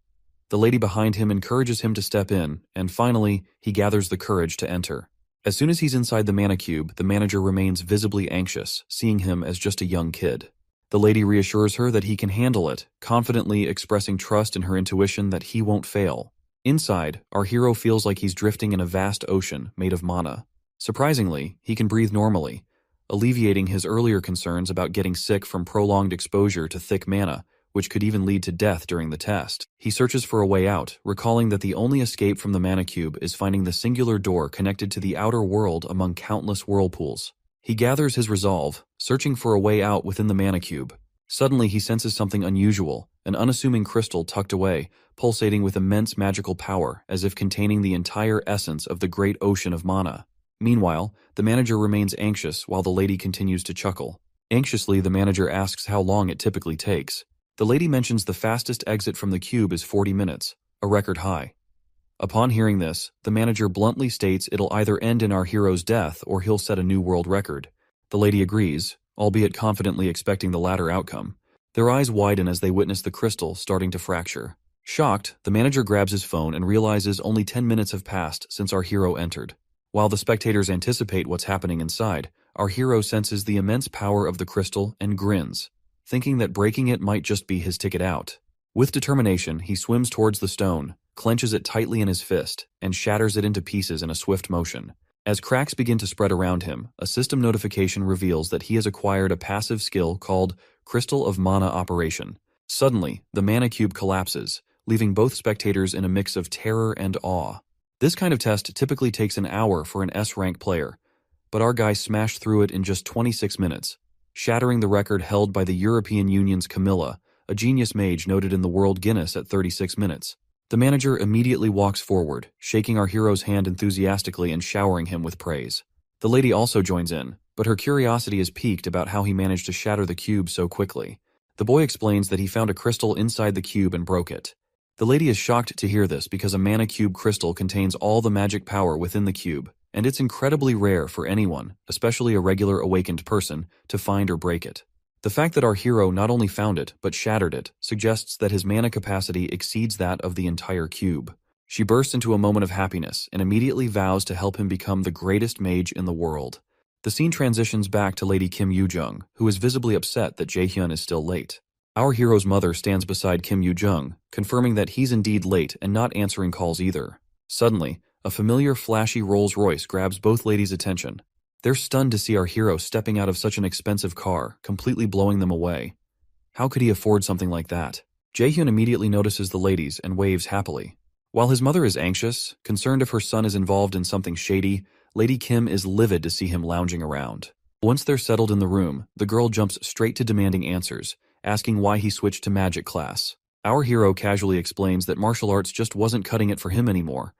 The lady behind him encourages him to step in, and finally, he gathers the courage to enter. As soon as he's inside the mana cube, the manager remains visibly anxious, seeing him as just a young kid. The lady reassures her that he can handle it, confidently expressing trust in her intuition that he won't fail. Inside, our hero feels like he's drifting in a vast ocean made of mana. Surprisingly, he can breathe normally, alleviating his earlier concerns about getting sick from prolonged exposure to thick mana, which could even lead to death during the test. He searches for a way out, recalling that the only escape from the mana cube is finding the singular door connected to the outer world among countless whirlpools. He gathers his resolve, searching for a way out within the mana cube. Suddenly he senses something unusual, an unassuming crystal tucked away, pulsating with immense magical power, as if containing the entire essence of the great ocean of mana. Meanwhile, the manager remains anxious while the lady continues to chuckle. Anxiously, the manager asks how long it typically takes. The lady mentions the fastest exit from the cube is 40 minutes, a record high. Upon hearing this, the manager bluntly states it'll either end in our hero's death or he'll set a new world record. The lady agrees, albeit confidently expecting the latter outcome. Their eyes widen as they witness the crystal starting to fracture. Shocked, the manager grabs his phone and realizes only 10 minutes have passed since our hero entered. While the spectators anticipate what's happening inside, our hero senses the immense power of the crystal and grins, thinking that breaking it might just be his ticket out. With determination, he swims towards the stone, clenches it tightly in his fist, and shatters it into pieces in a swift motion. As cracks begin to spread around him, a system notification reveals that he has acquired a passive skill called Crystal of Mana Operation. Suddenly, the mana cube collapses, leaving both spectators in a mix of terror and awe. This kind of test typically takes an hour for an S-rank player, but our guy smashed through it in just 26 minutes, shattering the record held by the European Union's Camilla, a genius mage noted in the World Guinness at 36 minutes. The manager immediately walks forward, shaking our hero's hand enthusiastically and showering him with praise. The lady also joins in, but her curiosity is piqued about how he managed to shatter the cube so quickly. The boy explains that he found a crystal inside the cube and broke it. The lady is shocked to hear this because a mana cube crystal contains all the magic power within the cube, and it's incredibly rare for anyone, especially a regular awakened person, to find or break it. The fact that our hero not only found it, but shattered it, suggests that his mana capacity exceeds that of the entire cube. She bursts into a moment of happiness and immediately vows to help him become the greatest mage in the world. The scene transitions back to Lady Kim Yoo-jung, who is visibly upset that Jae-hyun is still late. Our hero's mother stands beside Kim Yoo-jung, confirming that he's indeed late and not answering calls either. Suddenly, a familiar flashy Rolls-Royce grabs both ladies' attention. They're stunned to see our hero stepping out of such an expensive car, completely blowing them away. How could he afford something like that? Jae-hyun immediately notices the ladies and waves happily. While his mother is anxious, concerned if her son is involved in something shady, Lady Kim is livid to see him lounging around. Once they're settled in the room, the girl jumps straight to demanding answers, asking why he switched to magic class. Our hero casually explains that martial arts just wasn't cutting it for him anymore,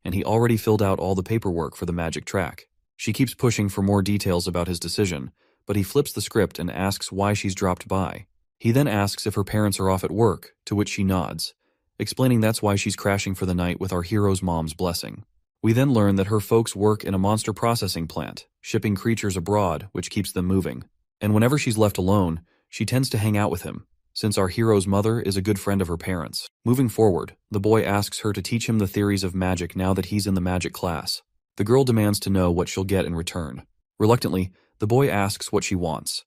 and he already filled out all the paperwork for the magic track. She keeps pushing for more details about his decision, but he flips the script and asks why she's dropped by. He then asks if her parents are off at work, to which she nods, explaining that's why she's crashing for the night with our hero's mom's blessing. We then learn that her folks work in a monster processing plant, shipping creatures abroad, which keeps them moving. And whenever she's left alone, she tends to hang out with him, since our hero's mother is a good friend of her parents. Moving forward, the boy asks her to teach him the theories of magic now that he's in the magic class. The girl demands to know what she'll get in return. Reluctantly, the boy asks what she wants.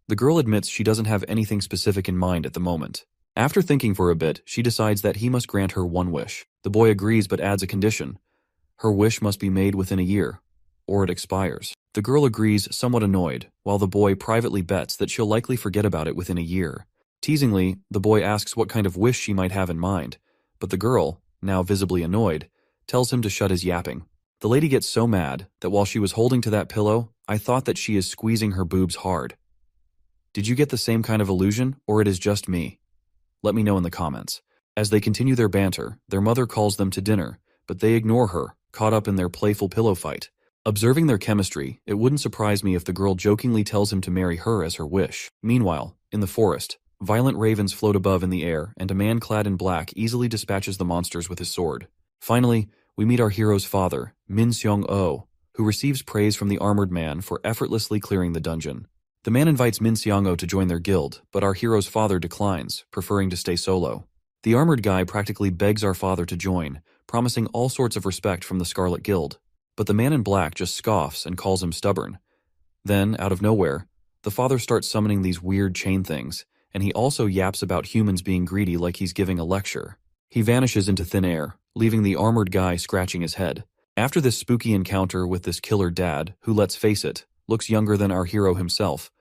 The girl admits she doesn't have anything specific in mind at the moment. After thinking for a bit, she decides that he must grant her one wish. The boy agrees but adds a condition. Her wish must be made within a year. or it expires. The girl agrees, somewhat annoyed, while the boy privately bets that she'll likely forget about it within a year. Teasingly, the boy asks what kind of wish she might have in mind, but the girl, now visibly annoyed, tells him to shut his yapping. The lady gets so mad that while she was holding to that pillow, I thought that she is squeezing her boobs hard. Did you get the same kind of illusion, or it is just me? Let me know in the comments. As they continue their banter, their mother calls them to dinner, but they ignore her, caught up in their playful pillow fight. Observing their chemistry, it wouldn't surprise me if the girl jokingly tells him to marry her as her wish. Meanwhile, in the forest, violent ravens float above in the air, and a man clad in black easily dispatches the monsters with his sword. Finally, we meet our hero's father, Min Seong-oh, who receives praise from the armored man for effortlessly clearing the dungeon. The man invites Min Seong-oh to join their guild, but our hero's father declines, preferring to stay solo. The armored guy practically begs our father to join, promising all sorts of respect from the Scarlet Guild. But the man in black just scoffs and calls him stubborn. Then, out of nowhere, the father starts summoning these weird chain things, and he also yaps about humans being greedy like he's giving a lecture. He vanishes into thin air, leaving the armored guy scratching his head. After this spooky encounter with this killer dad, who, let's face it, looks younger than our hero himself,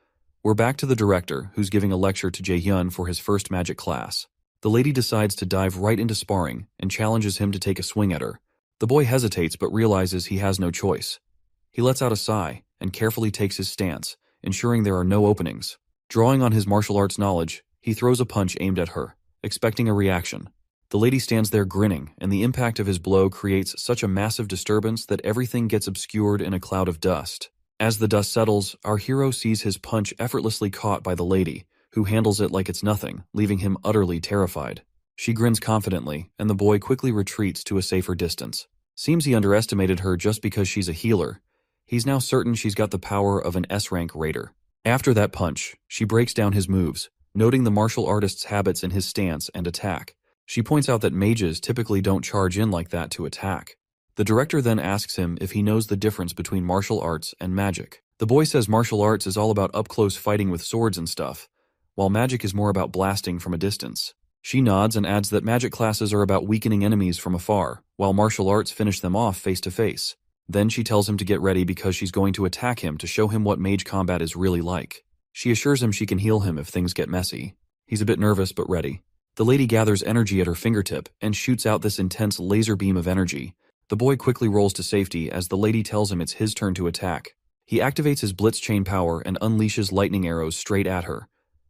we're back to the director, who's giving a lecture to Jae-hyun for his first magic class. The lady decides to dive right into sparring and challenges him to take a swing at her. The boy hesitates but realizes he has no choice. He lets out a sigh and carefully takes his stance, ensuring there are no openings. Drawing on his martial arts knowledge, he throws a punch aimed at her, expecting a reaction. The lady stands there grinning, and the impact of his blow creates such a massive disturbance that everything gets obscured in a cloud of dust. As the dust settles, our hero sees his punch effortlessly caught by the lady, who handles it like it's nothing, leaving him utterly terrified. She grins confidently, and the boy quickly retreats to a safer distance. Seems he underestimated her just because she's a healer. He's now certain she's got the power of an S-rank raider. After that punch, she breaks down his moves, noting the martial artist's habits in his stance and attack. She points out that mages typically don't charge in like that to attack. The director then asks him if he knows the difference between martial arts and magic. The boy says martial arts is all about up-close fighting with swords and stuff, while magic is more about blasting from a distance. She nods and adds that magic classes are about weakening enemies from afar, while martial arts finish them off face to face. Then she tells him to get ready because she's going to attack him to show him what mage combat is really like. She assures him she can heal him if things get messy. He's a bit nervous but ready. The lady gathers energy at her fingertip and shoots out this intense laser beam of energy. The boy quickly rolls to safety as the lady tells him it's his turn to attack. He activates his blitz chain power and unleashes lightning arrows straight at her.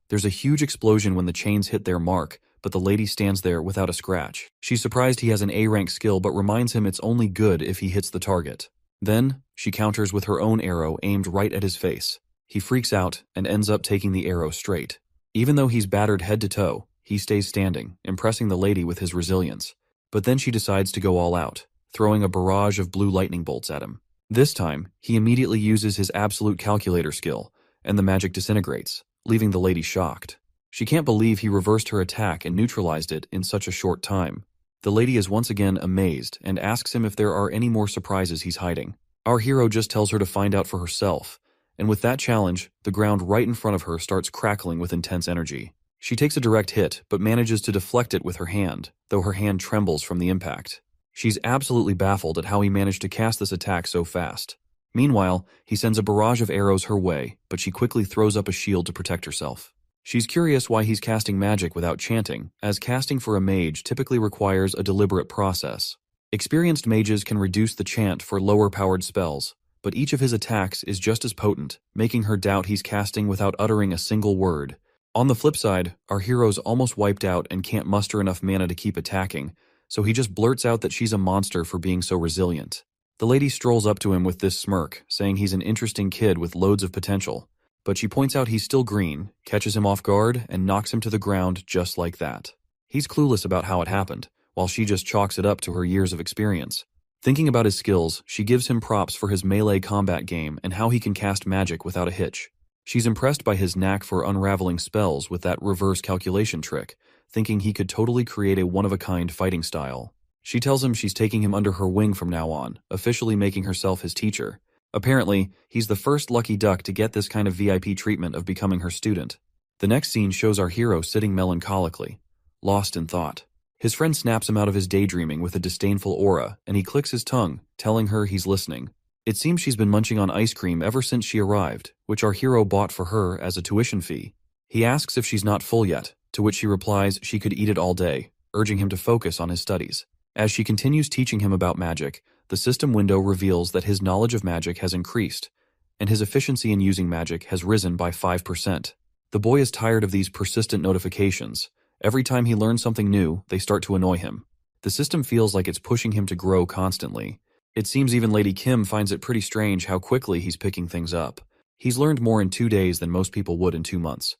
There's a huge explosion when the chains hit their mark, but the lady stands there without a scratch. She's surprised he has an A-rank skill but reminds him it's only good if he hits the target. Then, she counters with her own arrow aimed right at his face. He freaks out and ends up taking the arrow straight. Even though he's battered head to toe, he stays standing, impressing the lady with his resilience. But then she decides to go all out, throwing a barrage of blue lightning bolts at him. This time, he immediately uses his absolute calculator skill, and the magic disintegrates, leaving the lady shocked. She can't believe he reversed her attack and neutralized it in such a short time. The lady is once again amazed and asks him if there are any more surprises he's hiding. Our hero just tells her to find out for herself, and with that challenge, the ground right in front of her starts crackling with intense energy. She takes a direct hit, but manages to deflect it with her hand, though her hand trembles from the impact. She's absolutely baffled at how he managed to cast this attack so fast. Meanwhile, he sends a barrage of arrows her way, but she quickly throws up a shield to protect herself. She's curious why he's casting magic without chanting, as casting for a mage typically requires a deliberate process. Experienced mages can reduce the chant for lower-powered spells, but each of his attacks is just as potent, making her doubt he's casting without uttering a single word. On the flip side, our hero's almost wiped out and can't muster enough mana to keep attacking, so he just blurts out that she's a monster for being so resilient. The lady strolls up to him with this smirk, saying he's an interesting kid with loads of potential. But she points out he's still green, catches him off guard, and knocks him to the ground just like that. He's clueless about how it happened, while she just chalks it up to her years of experience. Thinking about his skills, she gives him props for his melee combat game and how he can cast magic without a hitch. She's impressed by his knack for unraveling spells with that reverse calculation trick, thinking he could totally create a one-of-a-kind fighting style. She tells him she's taking him under her wing from now on, officially making herself his teacher. Apparently, he's the first lucky duck to get this kind of VIP treatment of becoming her student. The next scene shows our hero sitting melancholically, lost in thought. His friend snaps him out of his daydreaming with a disdainful aura, and he clicks his tongue, telling her he's listening. It seems she's been munching on ice cream ever since she arrived, which our hero bought for her as a tuition fee. He asks if she's not full yet, to which she replies she could eat it all day, urging him to focus on his studies. As she continues teaching him about magic, the system window reveals that his knowledge of magic has increased, and his efficiency in using magic has risen by 5%. The boy is tired of these persistent notifications. Every time he learns something new, they start to annoy him. The system feels like it's pushing him to grow constantly. It seems even Lady Kim finds it pretty strange how quickly he's picking things up. He's learned more in 2 days than most people would in 2 months.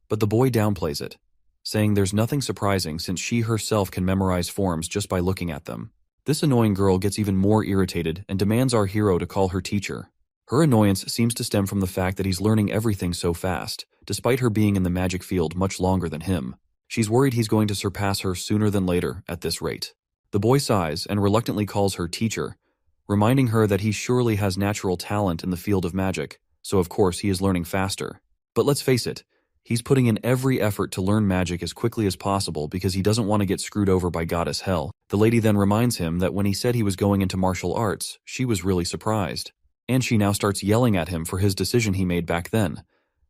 But the boy downplays it, saying there's nothing surprising since she herself can memorize forms just by looking at them. This annoying girl gets even more irritated and demands our hero to call her teacher. Her annoyance seems to stem from the fact that he's learning everything so fast, despite her being in the magic field much longer than him. She's worried he's going to surpass her sooner than later at this rate. The boy sighs and reluctantly calls her teacher, reminding her that he surely has natural talent in the field of magic, so of course he is learning faster. But let's face it, he's putting in every effort to learn magic as quickly as possible because he doesn't want to get screwed over by Goddess Hell. The lady then reminds him that when he said he was going into martial arts, she was really surprised. And she now starts yelling at him for his decision he made back then,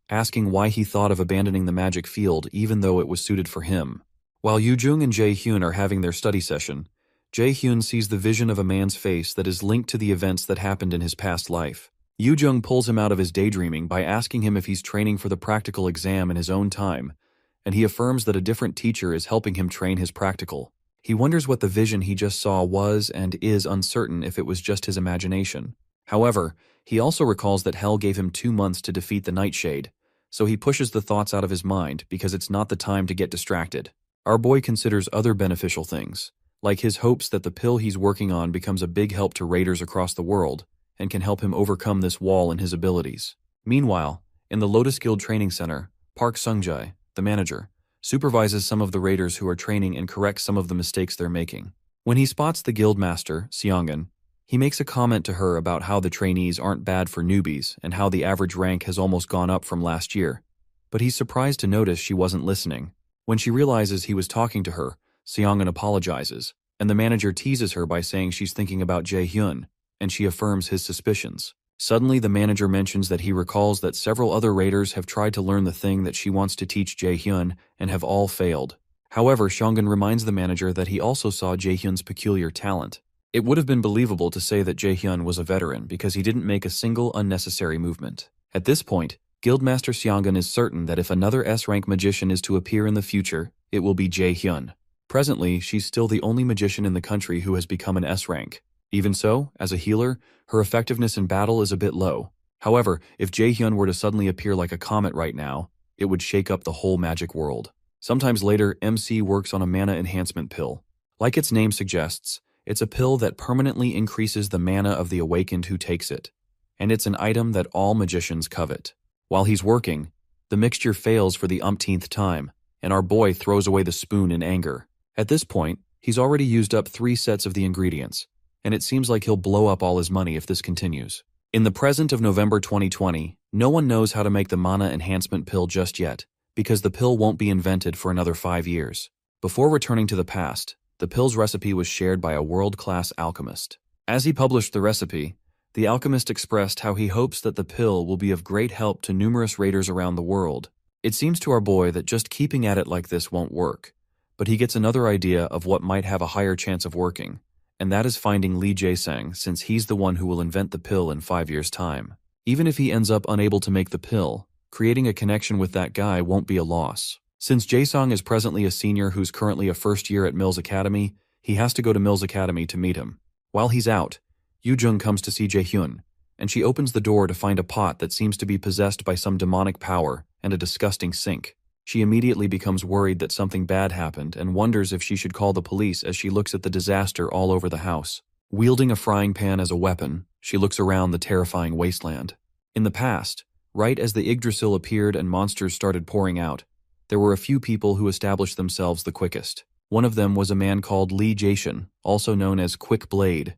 asking why he thought of abandoning the magic field even though it was suited for him. While Yoo-jung and Jae-hyun are having their study session, Jae-hyun sees the vision of a man's face that is linked to the events that happened in his past life. Yoo-jung pulls him out of his daydreaming by asking him if he's training for the practical exam in his own time, and he affirms that a different teacher is helping him train his practical. He wonders what the vision he just saw was and is uncertain if it was just his imagination. However, he also recalls that Hell gave him 2 months to defeat the Nightshade, so he pushes the thoughts out of his mind because it's not the time to get distracted. Our boy considers other beneficial things, like his hopes that the pill he's working on becomes a big help to raiders across the world and can help him overcome this wall in his abilities. Meanwhile, in the Lotus Guild Training Center, Park Sung-jae, the manager, supervises some of the raiders who are training and corrects some of the mistakes they're making. When he spots the guild master, Seongun, he makes a comment to her about how the trainees aren't bad for newbies and how the average rank has almost gone up from last year. But he's surprised to notice she wasn't listening. When she realizes he was talking to her, Seongun apologizes, and the manager teases her by saying she's thinking about Jae-hyun, and she affirms his suspicions. Suddenly, the manager mentions that he recalls that several other raiders have tried to learn the thing that she wants to teach Jae-hyun and have all failed. However, Seongun reminds the manager that he also saw Jae-hyun's peculiar talent. It would have been believable to say that Jae-hyun was a veteran because he didn't make a single unnecessary movement. At this point, Guildmaster Seongun is certain that if another S-rank magician is to appear in the future, it will be Jae-hyun. Presently, she's still the only magician in the country who has become an S-rank. Even so, as a healer, her effectiveness in battle is a bit low. However, if Jae-hyun were to suddenly appear like a comet right now, it would shake up the whole magic world. Sometimes later, MC works on a mana enhancement pill. Like its name suggests, it's a pill that permanently increases the mana of the awakened who takes it, and it's an item that all magicians covet. While he's working, the mixture fails for the umpteenth time, and our boy throws away the spoon in anger. At this point, he's already used up 3 sets of the ingredients, and it seems like he'll blow up all his money if this continues. In the present of November 2020, no one knows how to make the mana enhancement pill just yet, because the pill won't be invented for another 5 years. Before returning to the past, the pill's recipe was shared by a world-class alchemist. As he published the recipe, the alchemist expressed how he hopes that the pill will be of great help to numerous raiders around the world. It seems to our boy that just keeping at it like this won't work, but he gets another idea of what might have a higher chance of working, and that is finding Lee Jae-sang, since he's the one who will invent the pill in 5 years' time. Even if he ends up unable to make the pill, creating a connection with that guy won't be a loss. Since Jae-sung is presently a senior who's currently a first year at Mills Academy, he has to go to Mills Academy to meet him. While he's out, Yoo-jung comes to see Jae-hyun, and she opens the door to find a pot that seems to be possessed by some demonic power and a disgusting sink. She immediately becomes worried that something bad happened and wonders if she should call the police as she looks at the disaster all over the house. Wielding a frying pan as a weapon, she looks around the terrifying wasteland. In the past, right as the Yggdrasil appeared and monsters started pouring out, there were a few people who established themselves the quickest. One of them was a man called Lee Jae-shin, also known as Quick Blade.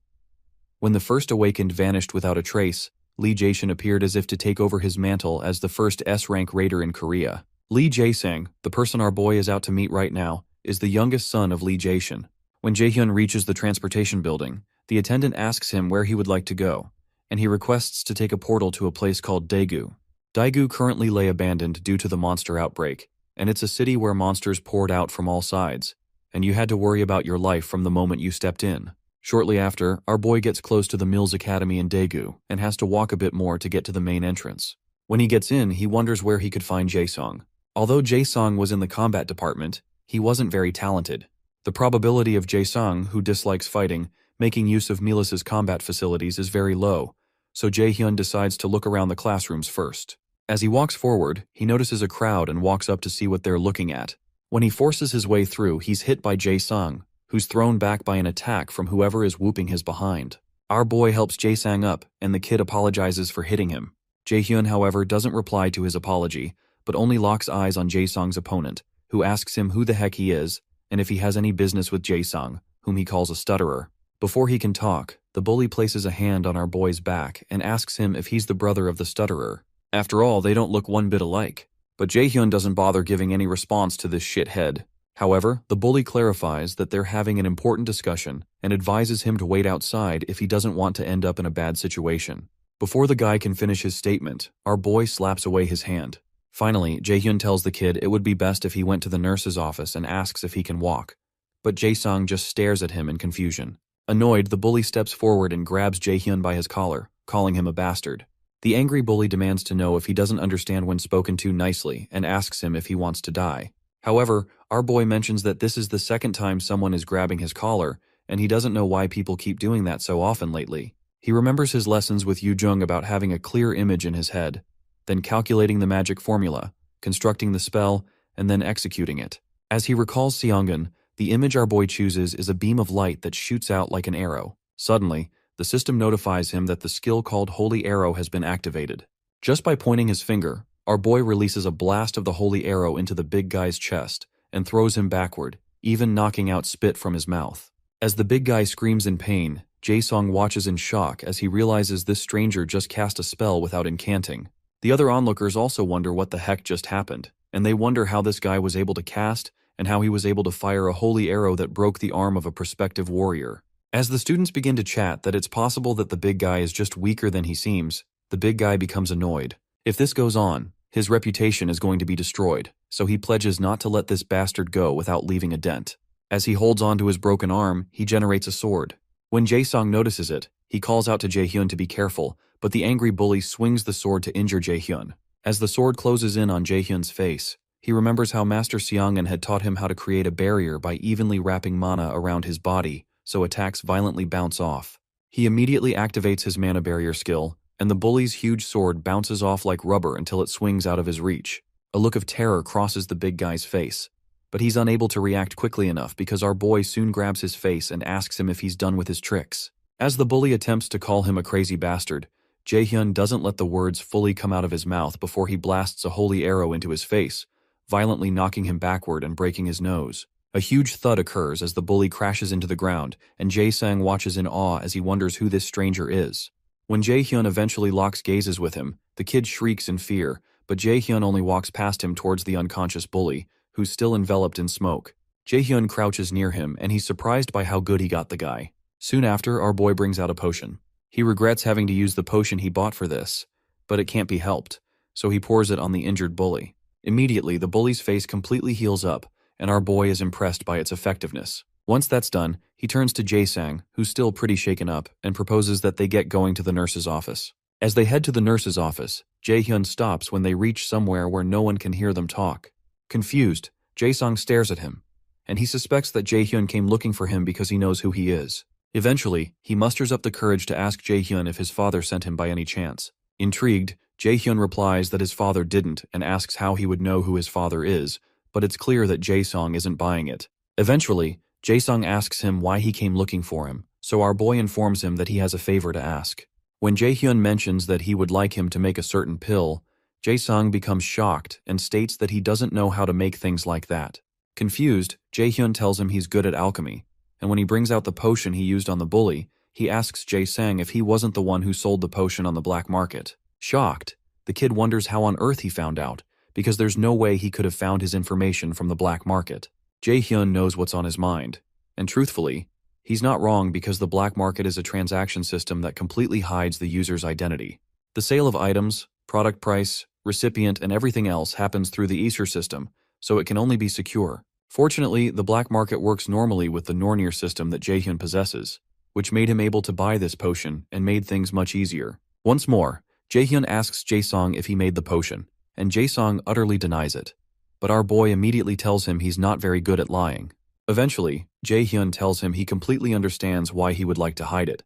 When the first awakened vanished without a trace, Lee Jae-shin appeared as if to take over his mantle as the first S-rank raider in Korea. Lee Jae-sang, the person our boy is out to meet right now, is the youngest son of Lee Jae-shin. When Jae-hyun reaches the transportation building, the attendant asks him where he would like to go, and he requests to take a portal to a place called Daegu. Daegu currently lay abandoned due to the monster outbreak, and it's a city where monsters poured out from all sides, and you had to worry about your life from the moment you stepped in. Shortly after, our boy gets close to the Mills Academy in Daegu and has to walk a bit more to get to the main entrance. When he gets in, he wonders where he could find Jae-sung. Although Jae-sung was in the combat department, he wasn't very talented. The probability of Jae-sung, who dislikes fighting, making use of Milas's combat facilities is very low, so Jae-hyun decides to look around the classrooms first. As he walks forward, he notices a crowd and walks up to see what they're looking at. When he forces his way through, he's hit by Jae-sung, who's thrown back by an attack from whoever is whooping his behind. Our boy helps Jae-sung up, and the kid apologizes for hitting him. Jae-hyun, however, doesn't reply to his apology, but only locks eyes on Jae-sung's opponent, who asks him who the heck he is, and if he has any business with Jae-sung, whom he calls a stutterer. Before he can talk, the bully places a hand on our boy's back and asks him if he's the brother of the stutterer. After all, they don't look one bit alike. But Jae-hyun doesn't bother giving any response to this shithead. However, the bully clarifies that they're having an important discussion and advises him to wait outside if he doesn't want to end up in a bad situation. Before the guy can finish his statement, our boy slaps away his hand. Finally, Jae-hyun tells the kid it would be best if he went to the nurse's office and asks if he can walk. But Jae-sung just stares at him in confusion. Annoyed, the bully steps forward and grabs Jae-hyun by his collar, calling him a bastard. The angry bully demands to know if he doesn't understand when spoken to nicely and asks him if he wants to die. However, our boy mentions that this is the second time someone is grabbing his collar, and he doesn't know why people keep doing that so often lately. He remembers his lessons with Yu-jung about having a clear image in his head, then calculating the magic formula, constructing the spell, and then executing it. As he recalls Seongun, the image our boy chooses is a beam of light that shoots out like an arrow. Suddenly, the system notifies him that the skill called Holy Arrow has been activated. Just by pointing his finger, our boy releases a blast of the Holy Arrow into the big guy's chest and throws him backward, even knocking out spit from his mouth. As the big guy screams in pain, Jae-sung watches in shock as he realizes this stranger just cast a spell without incanting. The other onlookers also wonder what the heck just happened, and they wonder how this guy was able to cast and how he was able to fire a holy arrow that broke the arm of a prospective warrior. As the students begin to chat that it's possible that the big guy is just weaker than he seems, the big guy becomes annoyed. If this goes on, his reputation is going to be destroyed, so he pledges not to let this bastard go without leaving a dent. As he holds on to his broken arm, he generates a sword. When Jae-sung notices it, he calls out to Jae-hyun to be careful, but the angry bully swings the sword to injure Jae-hyun. As the sword closes in on Jae-hyun's face, he remembers how Master Seongun had taught him how to create a barrier by evenly wrapping mana around his body, so attacks violently bounce off. He immediately activates his mana barrier skill, and the bully's huge sword bounces off like rubber until it swings out of his reach. A look of terror crosses the big guy's face, but he's unable to react quickly enough because our boy soon grabs his face and asks him if he's done with his tricks. As the bully attempts to call him a crazy bastard, Jae-hyun doesn't let the words fully come out of his mouth before he blasts a holy arrow into his face, violently knocking him backward and breaking his nose. A huge thud occurs as the bully crashes into the ground, and Jae-sung watches in awe as he wonders who this stranger is. When Jae-hyun eventually locks gazes with him, the kid shrieks in fear, but Jae-hyun only walks past him towards the unconscious bully, who's still enveloped in smoke. Jae-hyun crouches near him, and he's surprised by how good he got the guy. Soon after, our boy brings out a potion. He regrets having to use the potion he bought for this, but it can't be helped, so he pours it on the injured bully. Immediately, the bully's face completely heals up, and our boy is impressed by its effectiveness. Once that's done, he turns to Jae-sung, who's still pretty shaken up, and proposes that they get going to the nurse's office. As they head to the nurse's office, Jae-hyun stops when they reach somewhere where no one can hear them talk. Confused, Jae-sung stares at him, and he suspects that Jae-hyun came looking for him because he knows who he is. Eventually, he musters up the courage to ask Jae-hyun if his father sent him by any chance. Intrigued, Jae-hyun replies that his father didn't and asks how he would know who his father is, but it's clear that Jae-sung isn't buying it. Eventually, Jae-sung asks him why he came looking for him, so our boy informs him that he has a favor to ask. When Jae-hyun mentions that he would like him to make a certain pill, Jae-sung becomes shocked and states that he doesn't know how to make things like that. Confused, Jae-hyun tells him he's good at alchemy, and when he brings out the potion he used on the bully, he asks Jae-sung if he wasn't the one who sold the potion on the black market. Shocked, the kid wonders how on earth he found out, because there's no way he could have found his information from the black market. Jae-hyun knows what's on his mind, and truthfully, He's not wrong because the black market is a transaction system that completely hides the user's identity. The sale of items, product price, recipient, and everything else happens through the Ether system, so it can only be secure. Fortunately, the black market works normally with the Nornir system that Jaehyun possesses, which made him able to buy this potion and made things much easier. Once more, Jaehyun asks Jaesong if he made the potion, and Jaesong utterly denies it. But our boy immediately tells him he's not very good at lying. Eventually, Jaehyun tells him he completely understands why he would like to hide it,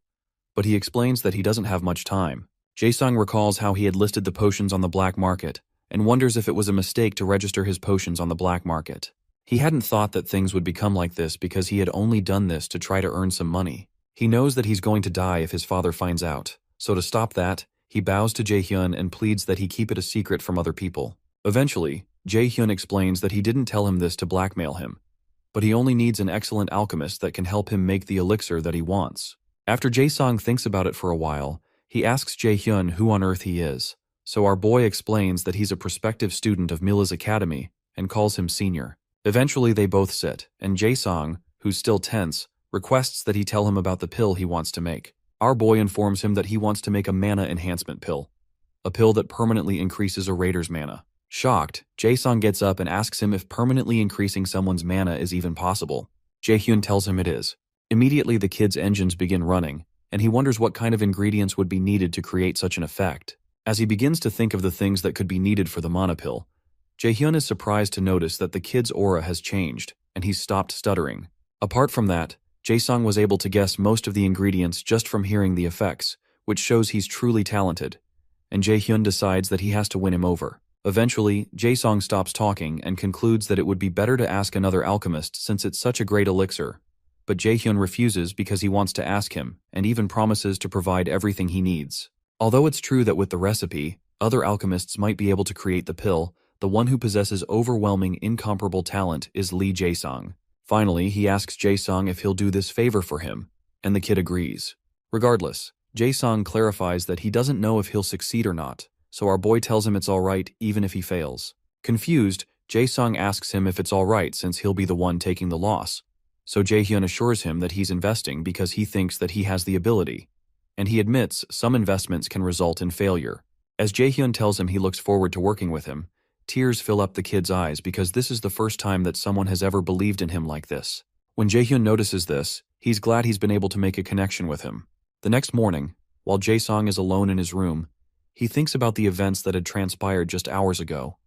but he explains that he doesn't have much time. Jaesong recalls how he had listed the potions on the black market and wonders if it was a mistake to register his potions on the black market. He hadn't thought that things would become like this because he had only done this to try to earn some money. He knows that he's going to die if his father finds out, so to stop that, he bows to Jaehyun and pleads that he keep it a secret from other people. Eventually, Jaehyun explains that he didn't tell him this to blackmail him, but he only needs an excellent alchemist that can help him make the elixir that he wants. After Jaesong thinks about it for a while, he asks Jaehyun who on earth he is, so our boy explains that he's a prospective student of Mila's academy and calls him senior. Eventually they both sit, and Jaesong, who's still tense, requests that he tell him about the pill he wants to make. Our boy informs him that he wants to make a mana enhancement pill, a pill that permanently increases a raider's mana. Shocked, Jaesong gets up and asks him if permanently increasing someone's mana is even possible. Jaehyun tells him it is. Immediately the kid's engines begin running, and he wonders what kind of ingredients would be needed to create such an effect. As he begins to think of the things that could be needed for the mana pill, Jaehyun is surprised to notice that the kid's aura has changed, and he's stopped stuttering. Apart from that, Jaesong was able to guess most of the ingredients just from hearing the effects, which shows he's truly talented, and Jaehyun decides that he has to win him over. Eventually, Jaesong stops talking and concludes that it would be better to ask another alchemist since it's such a great elixir, but Jaehyun refuses because he wants to ask him and even promises to provide everything he needs. Although it's true that with the recipe, other alchemists might be able to create the pill, the one who possesses overwhelming, incomparable talent is Lee Jaesong. Finally, he asks Jaesong if he'll do this favor for him, and the kid agrees. Regardless, Jaesong clarifies that he doesn't know if he'll succeed or not, so our boy tells him it's alright even if he fails. Confused, Jaesong asks him if it's alright since he'll be the one taking the loss, so Jaehyun assures him that he's investing because he thinks that he has the ability, and he admits some investments can result in failure. As Jaehyun tells him he looks forward to working with him, tears fill up the kid's eyes because this is the first time that someone has ever believed in him like this. When Jaehyun notices this, he's glad he's been able to make a connection with him. The next morning, while Jaesong is alone in his room, he thinks about the events that had transpired just hours ago,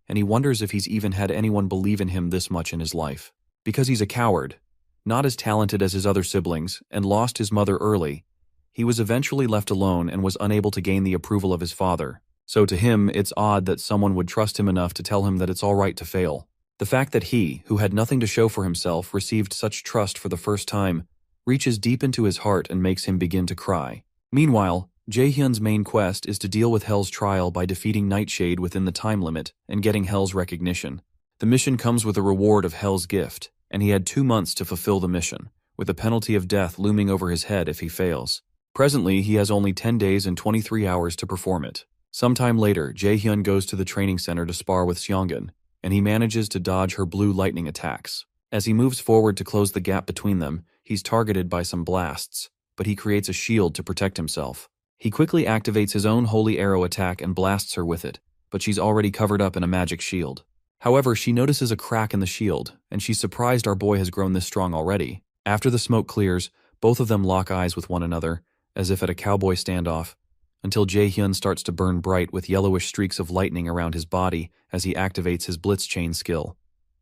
and he wonders if he's even had anyone believe in him this much in his life. Because he's a coward, not as talented as his other siblings, and lost his mother early, he was eventually left alone and was unable to gain the approval of his father. So to him, it's odd that someone would trust him enough to tell him that it's alright to fail. The fact that he, who had nothing to show for himself, received such trust for the first time, reaches deep into his heart and makes him begin to cry. Meanwhile, Jaehyun's main quest is to deal with Hell's trial by defeating Nightshade within the time limit and getting Hell's recognition. The mission comes with a reward of Hell's gift, and he had 2 months to fulfill the mission, with a penalty of death looming over his head if he fails. Presently, he has only 10 days and 23 hours to perform it. Sometime later, Jaehyun goes to the training center to spar with Seongun, and he manages to dodge her blue lightning attacks. As he moves forward to close the gap between them, he's targeted by some blasts, but he creates a shield to protect himself. He quickly activates his own holy arrow attack and blasts her with it, but she's already covered up in a magic shield. However, she notices a crack in the shield, and she's surprised our boy has grown this strong already. After the smoke clears, both of them lock eyes with one another, as if at a cowboy standoff, until Jaehyun starts to burn bright with yellowish streaks of lightning around his body as he activates his blitz chain skill.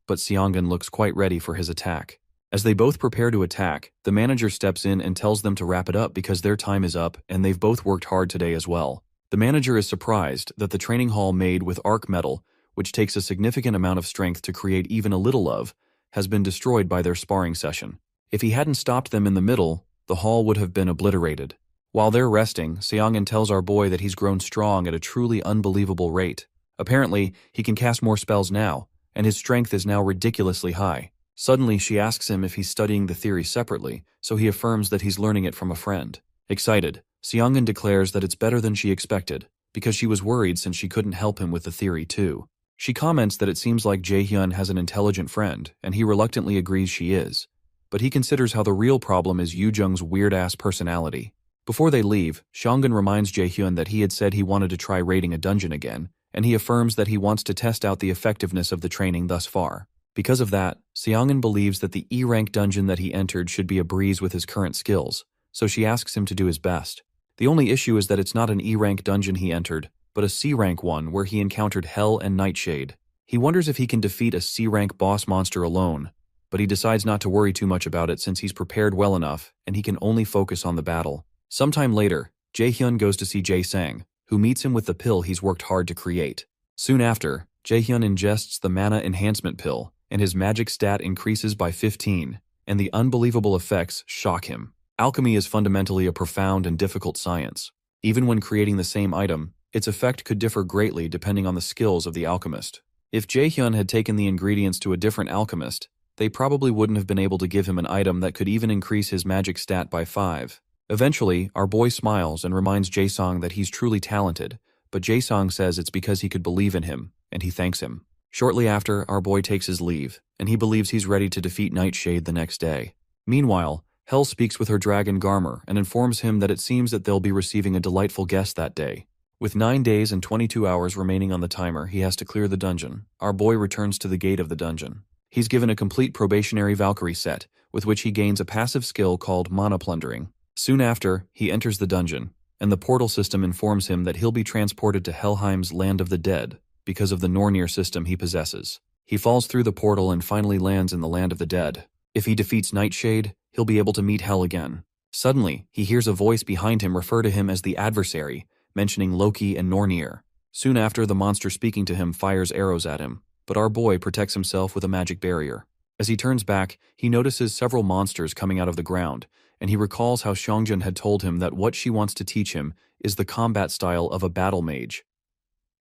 But Seongun looks quite ready for his attack. As they both prepare to attack, the manager steps in and tells them to wrap it up because their time is up and they've both worked hard today as well. The manager is surprised that the training hall made with arc metal, which takes a significant amount of strength to create even a little of, has been destroyed by their sparring session. If he hadn't stopped them in the middle, the hall would have been obliterated. While they're resting, Seongun tells our boy that he's grown strong at a truly unbelievable rate. Apparently, he can cast more spells now, and his strength is now ridiculously high. Suddenly, she asks him if he's studying the theory separately, so he affirms that he's learning it from a friend. Excited, Seongun declares that it's better than she expected, because she was worried since she couldn't help him with the theory too. She comments that it seems like Jaehyun has an intelligent friend, and he reluctantly agrees she is. but he considers how the real problem is Yu Jung's weird-ass personality. Before they leave, Xiong'an reminds Jae-hyun that he had said he wanted to try raiding a dungeon again, and he affirms that he wants to test out the effectiveness of the training thus far. Because of that, Xiong'an believes that the E-rank dungeon that he entered should be a breeze with his current skills, so she asks him to do his best. The only issue is that it's not an E-rank dungeon he entered, but a C-rank one where he encountered Hell and Nightshade. He wonders if he can defeat a C-rank boss monster alone, but he decides not to worry too much about it since he's prepared well enough and he can only focus on the battle. Sometime later, Jae-hyun goes to see Jae-sang, who meets him with the pill he's worked hard to create. Soon after, Jae-hyun ingests the mana enhancement pill, and his magic stat increases by 15, and the unbelievable effects shock him. Alchemy is fundamentally a profound and difficult science. Even when creating the same item, its effect could differ greatly depending on the skills of the alchemist. If Jae-hyun had taken the ingredients to a different alchemist, they probably wouldn't have been able to give him an item that could even increase his magic stat by 5. Eventually, our boy smiles and reminds Jae-sang that he's truly talented, but Jae-sang says it's because he could believe in him, and he thanks him. Shortly after, our boy takes his leave, and he believes he's ready to defeat Nightshade the next day. Meanwhile, Hell speaks with her dragon Garmer and informs him that it seems that they'll be receiving a delightful guest that day. With 9 days and 22 hours remaining on the timer, he has to clear the dungeon. Our boy returns to the gate of the dungeon. He's given a complete probationary Valkyrie set, with which he gains a passive skill called Mana Plundering. Soon after, he enters the dungeon, and the portal system informs him that he'll be transported to Helheim's Land of the Dead because of the Nornir system he possesses. He falls through the portal and finally lands in the Land of the Dead. If he defeats Nightshade, he'll be able to meet Hell again. Suddenly, he hears a voice behind him refer to him as the adversary, mentioning Loki and Nornir. Soon after, the monster speaking to him fires arrows at him, but our boy protects himself with a magic barrier. As he turns back, he notices several monsters coming out of the ground, and he recalls how Xiong'an had told him that what she wants to teach him is the combat style of a battle mage.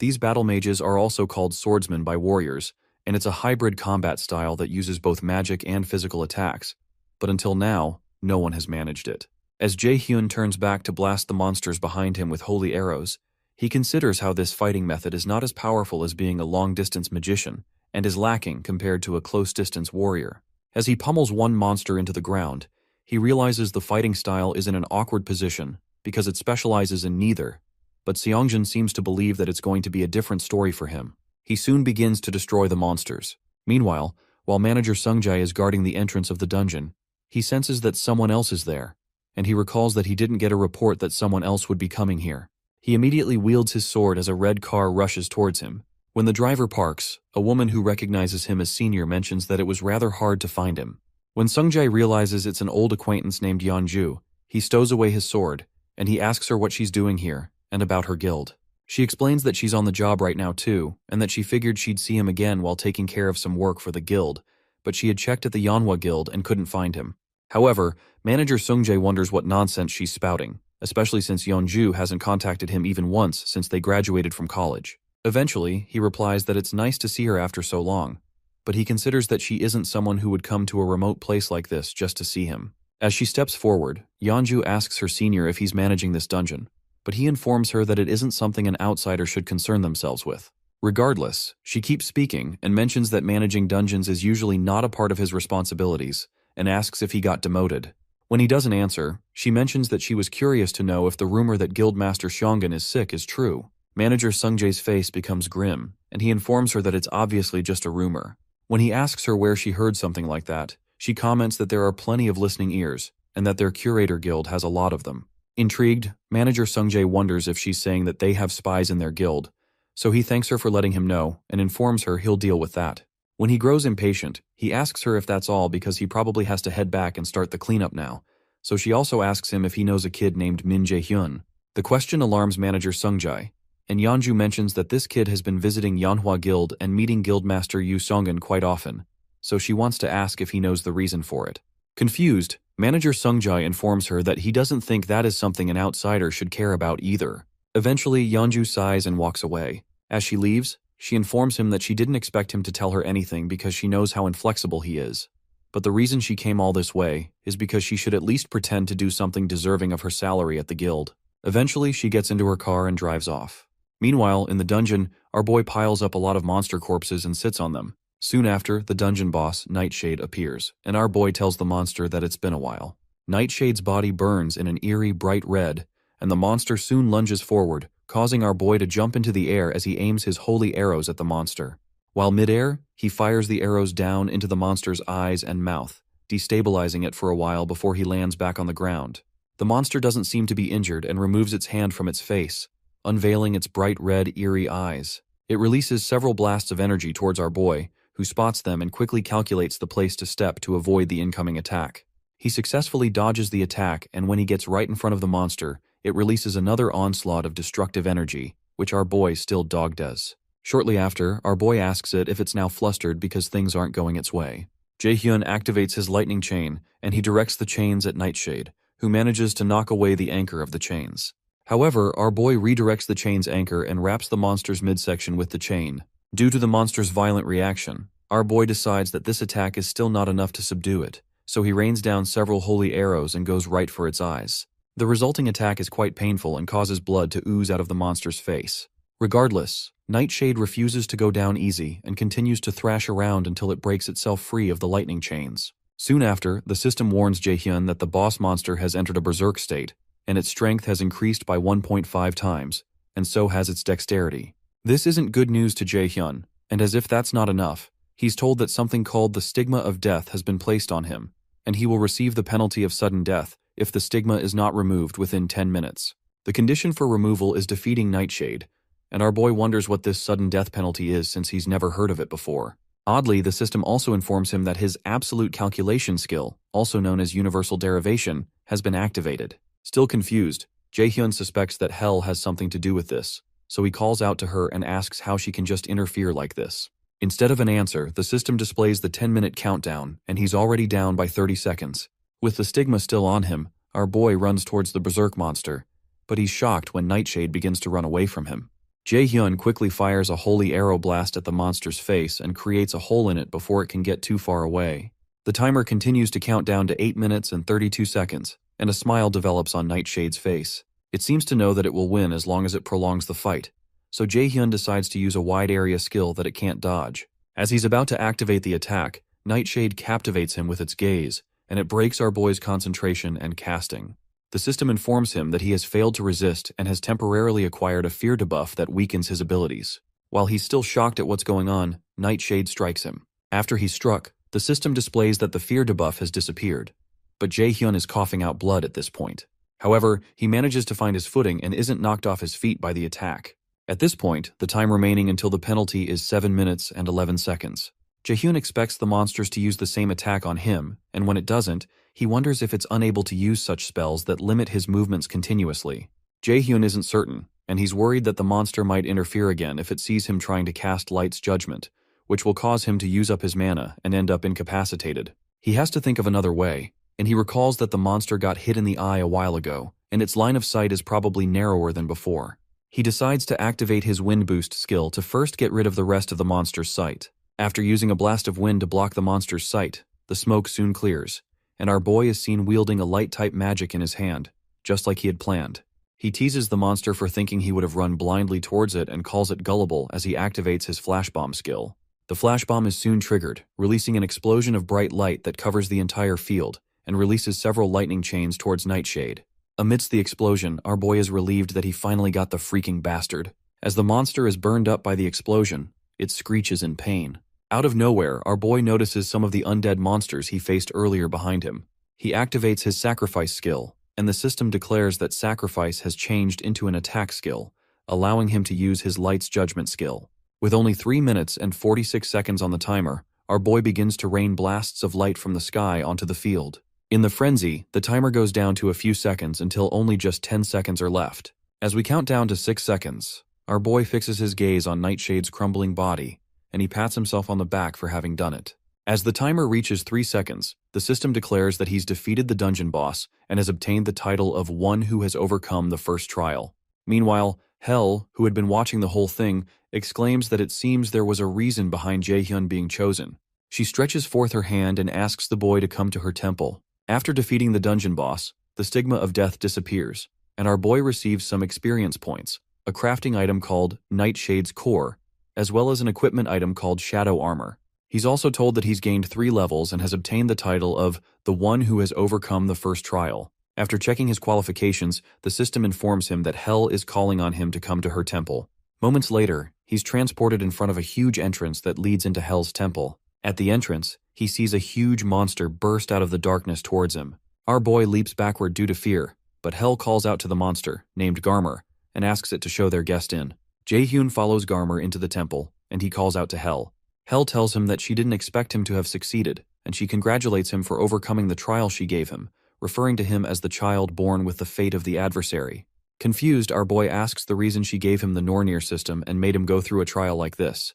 These battle mages are also called swordsmen by warriors, and it's a hybrid combat style that uses both magic and physical attacks. But until now, no one has managed it. As Jae-hyun turns back to blast the monsters behind him with holy arrows, he considers how this fighting method is not as powerful as being a long-distance magician, and is lacking compared to a close-distance warrior. As he pummels one monster into the ground, he realizes the fighting style is in an awkward position because it specializes in neither, but Xiong'an seems to believe that it's going to be a different story for him. He soon begins to destroy the monsters. Meanwhile, while manager Sungjae is guarding the entrance of the dungeon, he senses that someone else is there, and he recalls that he didn't get a report that someone else would be coming here. He immediately wields his sword as a red car rushes towards him. When the driver parks, a woman who recognizes him as senior mentions that it was rather hard to find him. When Sungjae realizes it's an old acquaintance named Yeonju, he stows away his sword, and he asks her what she's doing here, and about her guild. She explains that she's on the job right now too, and that she figured she'd see him again while taking care of some work for the guild, but she had checked at the Manhwa guild and couldn't find him. However, manager Sungjae wonders what nonsense she's spouting, especially since Yeonju hasn't contacted him even once since they graduated from college. Eventually, he replies that it's nice to see her after so long, but he considers that she isn't someone who would come to a remote place like this just to see him. As she steps forward, Yeonju asks her senior if he's managing this dungeon, but he informs her that it isn't something an outsider should concern themselves with. Regardless, she keeps speaking and mentions that managing dungeons is usually not a part of his responsibilities, and asks if he got demoted. When he doesn't answer, she mentions that she was curious to know if the rumor that Guildmaster Xiong'an is sick is true. Manager Sungjae's face becomes grim, and he informs her that it's obviously just a rumor. When he asks her where she heard something like that, she comments that there are plenty of listening ears, and that their curator guild has a lot of them. Intrigued, Manager Sungjae wonders if she's saying that they have spies in their guild, so he thanks her for letting him know, and informs her he'll deal with that. When he grows impatient, he asks her if that's all because he probably has to head back and start the cleanup now, so she also asks him if he knows a kid named Min Jae-hyun. The question alarms Manager Sungjae, and Yeonju mentions that this kid has been visiting Manhwa Guild and meeting Guildmaster Yu Song'an quite often, so she wants to ask if he knows the reason for it. Confused, Manager Sungjae informs her that he doesn't think that is something an outsider should care about either. Eventually, Yeonju sighs and walks away. As she leaves, she informs him that she didn't expect him to tell her anything because she knows how inflexible he is. But the reason she came all this way is because she should at least pretend to do something deserving of her salary at the guild. Eventually, she gets into her car and drives off. Meanwhile, in the dungeon, our boy piles up a lot of monster corpses and sits on them. Soon after, the dungeon boss, Nightshade, appears, and our boy tells the monster that it's been a while. Nightshade's body burns in an eerie, bright red, and the monster soon lunges forward, causing our boy to jump into the air as he aims his holy arrows at the monster. While midair, he fires the arrows down into the monster's eyes and mouth, destabilizing it for a while before he lands back on the ground. The monster doesn't seem to be injured and removes its hand from its face, unveiling its bright red, eerie eyes. It releases several blasts of energy towards our boy, who spots them and quickly calculates the place to step to avoid the incoming attack. He successfully dodges the attack, and when he gets right in front of the monster, it releases another onslaught of destructive energy, which our boy still does. Shortly after, our boy asks it if it's now flustered because things aren't going its way. Jaehyun activates his lightning chain, and he directs the chains at Nightshade, who manages to knock away the anchor of the chains. However, our boy redirects the chain's anchor and wraps the monster's midsection with the chain. Due to the monster's violent reaction, our boy decides that this attack is still not enough to subdue it, so he rains down several holy arrows and goes right for its eyes. The resulting attack is quite painful and causes blood to ooze out of the monster's face. Regardless, Nightshade refuses to go down easy and continues to thrash around until it breaks itself free of the lightning chains. Soon after, the system warns Jaehyun that the boss monster has entered a berserk state, and its strength has increased by 1.5 times, and so has its dexterity. This isn't good news to Jaehyun, and as if that's not enough, he's told that something called the stigma of death has been placed on him, and he will receive the penalty of sudden death if the stigma is not removed within 10 minutes. The condition for removal is defeating Nightshade, and our boy wonders what this sudden death penalty is since he's never heard of it before. Oddly, the system also informs him that his absolute calculation skill, also known as universal derivation, has been activated. Still confused, Jaehyun suspects that Hell has something to do with this, so he calls out to her and asks how she can just interfere like this. Instead of an answer, the system displays the 10-minute countdown, and he's already down by 30 seconds. With the stigma still on him, our boy runs towards the berserk monster, but he's shocked when Nightshade begins to run away from him. Jaehyun quickly fires a holy arrow blast at the monster's face and creates a hole in it before it can get too far away. The timer continues to count down to 8 minutes and 32 seconds, and a smile develops on Nightshade's face. It seems to know that it will win as long as it prolongs the fight, so Jaehyun decides to use a wide area skill that it can't dodge. As he's about to activate the attack, Nightshade captivates him with its gaze, and it breaks our boy's concentration and casting. The system informs him that he has failed to resist and has temporarily acquired a fear debuff that weakens his abilities. While he's still shocked at what's going on, Nightshade strikes him. After he's struck, the system displays that the fear debuff has disappeared, but Jaehyun is coughing out blood at this point. However, he manages to find his footing and isn't knocked off his feet by the attack. At this point, the time remaining until the penalty is 7 minutes and 11 seconds. Jaehyun expects the monsters to use the same attack on him, and when it doesn't, he wonders if it's unable to use such spells that limit his movements continuously. Jaehyun isn't certain, and he's worried that the monster might interfere again if it sees him trying to cast Light's Judgment, which will cause him to use up his mana and end up incapacitated. He has to think of another way, and he recalls that the monster got hit in the eye a while ago, and its line of sight is probably narrower than before. He decides to activate his Wind Boost skill to first get rid of the rest of the monster's sight. After using a blast of wind to block the monster's sight, the smoke soon clears, and our boy is seen wielding a light-type magic in his hand, just like he had planned. He teases the monster for thinking he would have run blindly towards it and calls it gullible as he activates his Flash Bomb skill. The Flash Bomb is soon triggered, releasing an explosion of bright light that covers the entire field, and releases several lightning chains towards Nightshade. Amidst the explosion, our boy is relieved that he finally got the freaking bastard. As the monster is burned up by the explosion, it screeches in pain. Out of nowhere, our boy notices some of the undead monsters he faced earlier behind him. He activates his Sacrifice skill, and the system declares that Sacrifice has changed into an attack skill, allowing him to use his Light's Judgment skill. With only 3 minutes and 46 seconds on the timer, our boy begins to rain blasts of light from the sky onto the field. In the frenzy, the timer goes down to a few seconds until only just 10 seconds are left. As we count down to 6 seconds, our boy fixes his gaze on Nightshade's crumbling body, and he pats himself on the back for having done it. As the timer reaches 3 seconds, the system declares that he's defeated the dungeon boss and has obtained the title of one who has overcome the first trial. Meanwhile, Hell, who had been watching the whole thing, exclaims that it seems there was a reason behind Jaehyun being chosen. She stretches forth her hand and asks the boy to come to her temple. After defeating the dungeon boss, the stigma of death disappears, and our boy receives some experience points, a crafting item called Nightshade's Core, as well as an equipment item called Shadow Armor. He's also told that he's gained 3 levels and has obtained the title of the one who has overcome the first trial. After checking his qualifications, the system informs him that Hell is calling on him to come to her temple. Moments later, he's transported in front of a huge entrance that leads into Hell's temple. At the entrance, he sees a huge monster burst out of the darkness towards him. Our boy leaps backward due to fear, but Hell calls out to the monster, named Garmer, and asks it to show their guest in. Jae-hyun follows Garmer into the temple, and he calls out to Hell. Hell tells him that she didn't expect him to have succeeded, and she congratulates him for overcoming the trial she gave him, referring to him as the child born with the fate of the adversary. Confused, our boy asks the reason she gave him the Nornir system and made him go through a trial like this.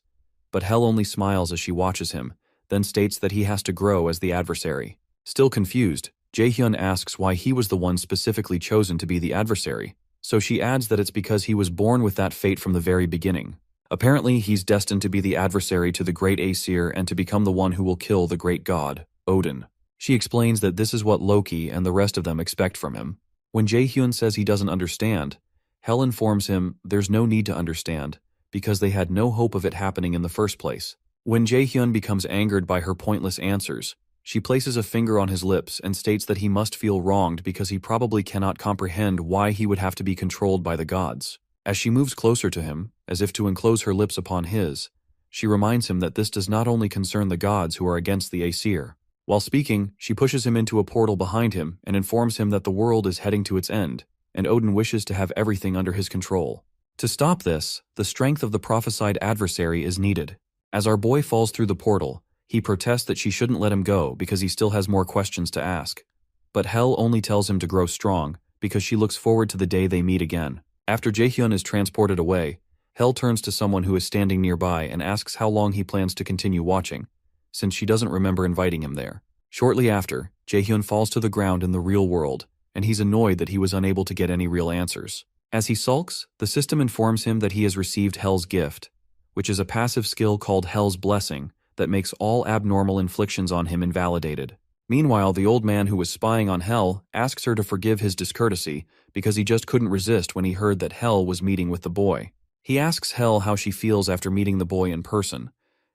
But Hell only smiles as she watches him, then states that he has to grow as the adversary. Still confused, Jae-hyun asks why he was the one specifically chosen to be the adversary, so she adds that it's because he was born with that fate from the very beginning. Apparently, he's destined to be the adversary to the great Aesir and to become the one who will kill the great god, Odin. She explains that this is what Loki and the rest of them expect from him. When Jae-hyun says he doesn't understand, Hell informs him there's no need to understand, because they had no hope of it happening in the first place. When Jae-hyun becomes angered by her pointless answers, she places a finger on his lips and states that he must feel wronged because he probably cannot comprehend why he would have to be controlled by the gods. As she moves closer to him, as if to enclose her lips upon his, she reminds him that this does not only concern the gods who are against the Aesir. While speaking, she pushes him into a portal behind him and informs him that the world is heading to its end, and Odin wishes to have everything under his control. To stop this, the strength of the prophesied adversary is needed. As our boy falls through the portal, he protests that she shouldn't let him go because he still has more questions to ask. But Hell only tells him to grow strong because she looks forward to the day they meet again. After Jae-hyun is transported away, Hell turns to someone who is standing nearby and asks how long he plans to continue watching, since she doesn't remember inviting him there. Shortly after, Jae-hyun falls to the ground in the real world, and he's annoyed that he was unable to get any real answers. As he sulks, the system informs him that he has received Hell's gift, which is a passive skill called Hell's Blessing that makes all abnormal inflictions on him invalidated. Meanwhile, the old man who was spying on Hell asks her to forgive his discourtesy because he just couldn't resist when he heard that Hell was meeting with the boy. He asks Hell how she feels after meeting the boy in person,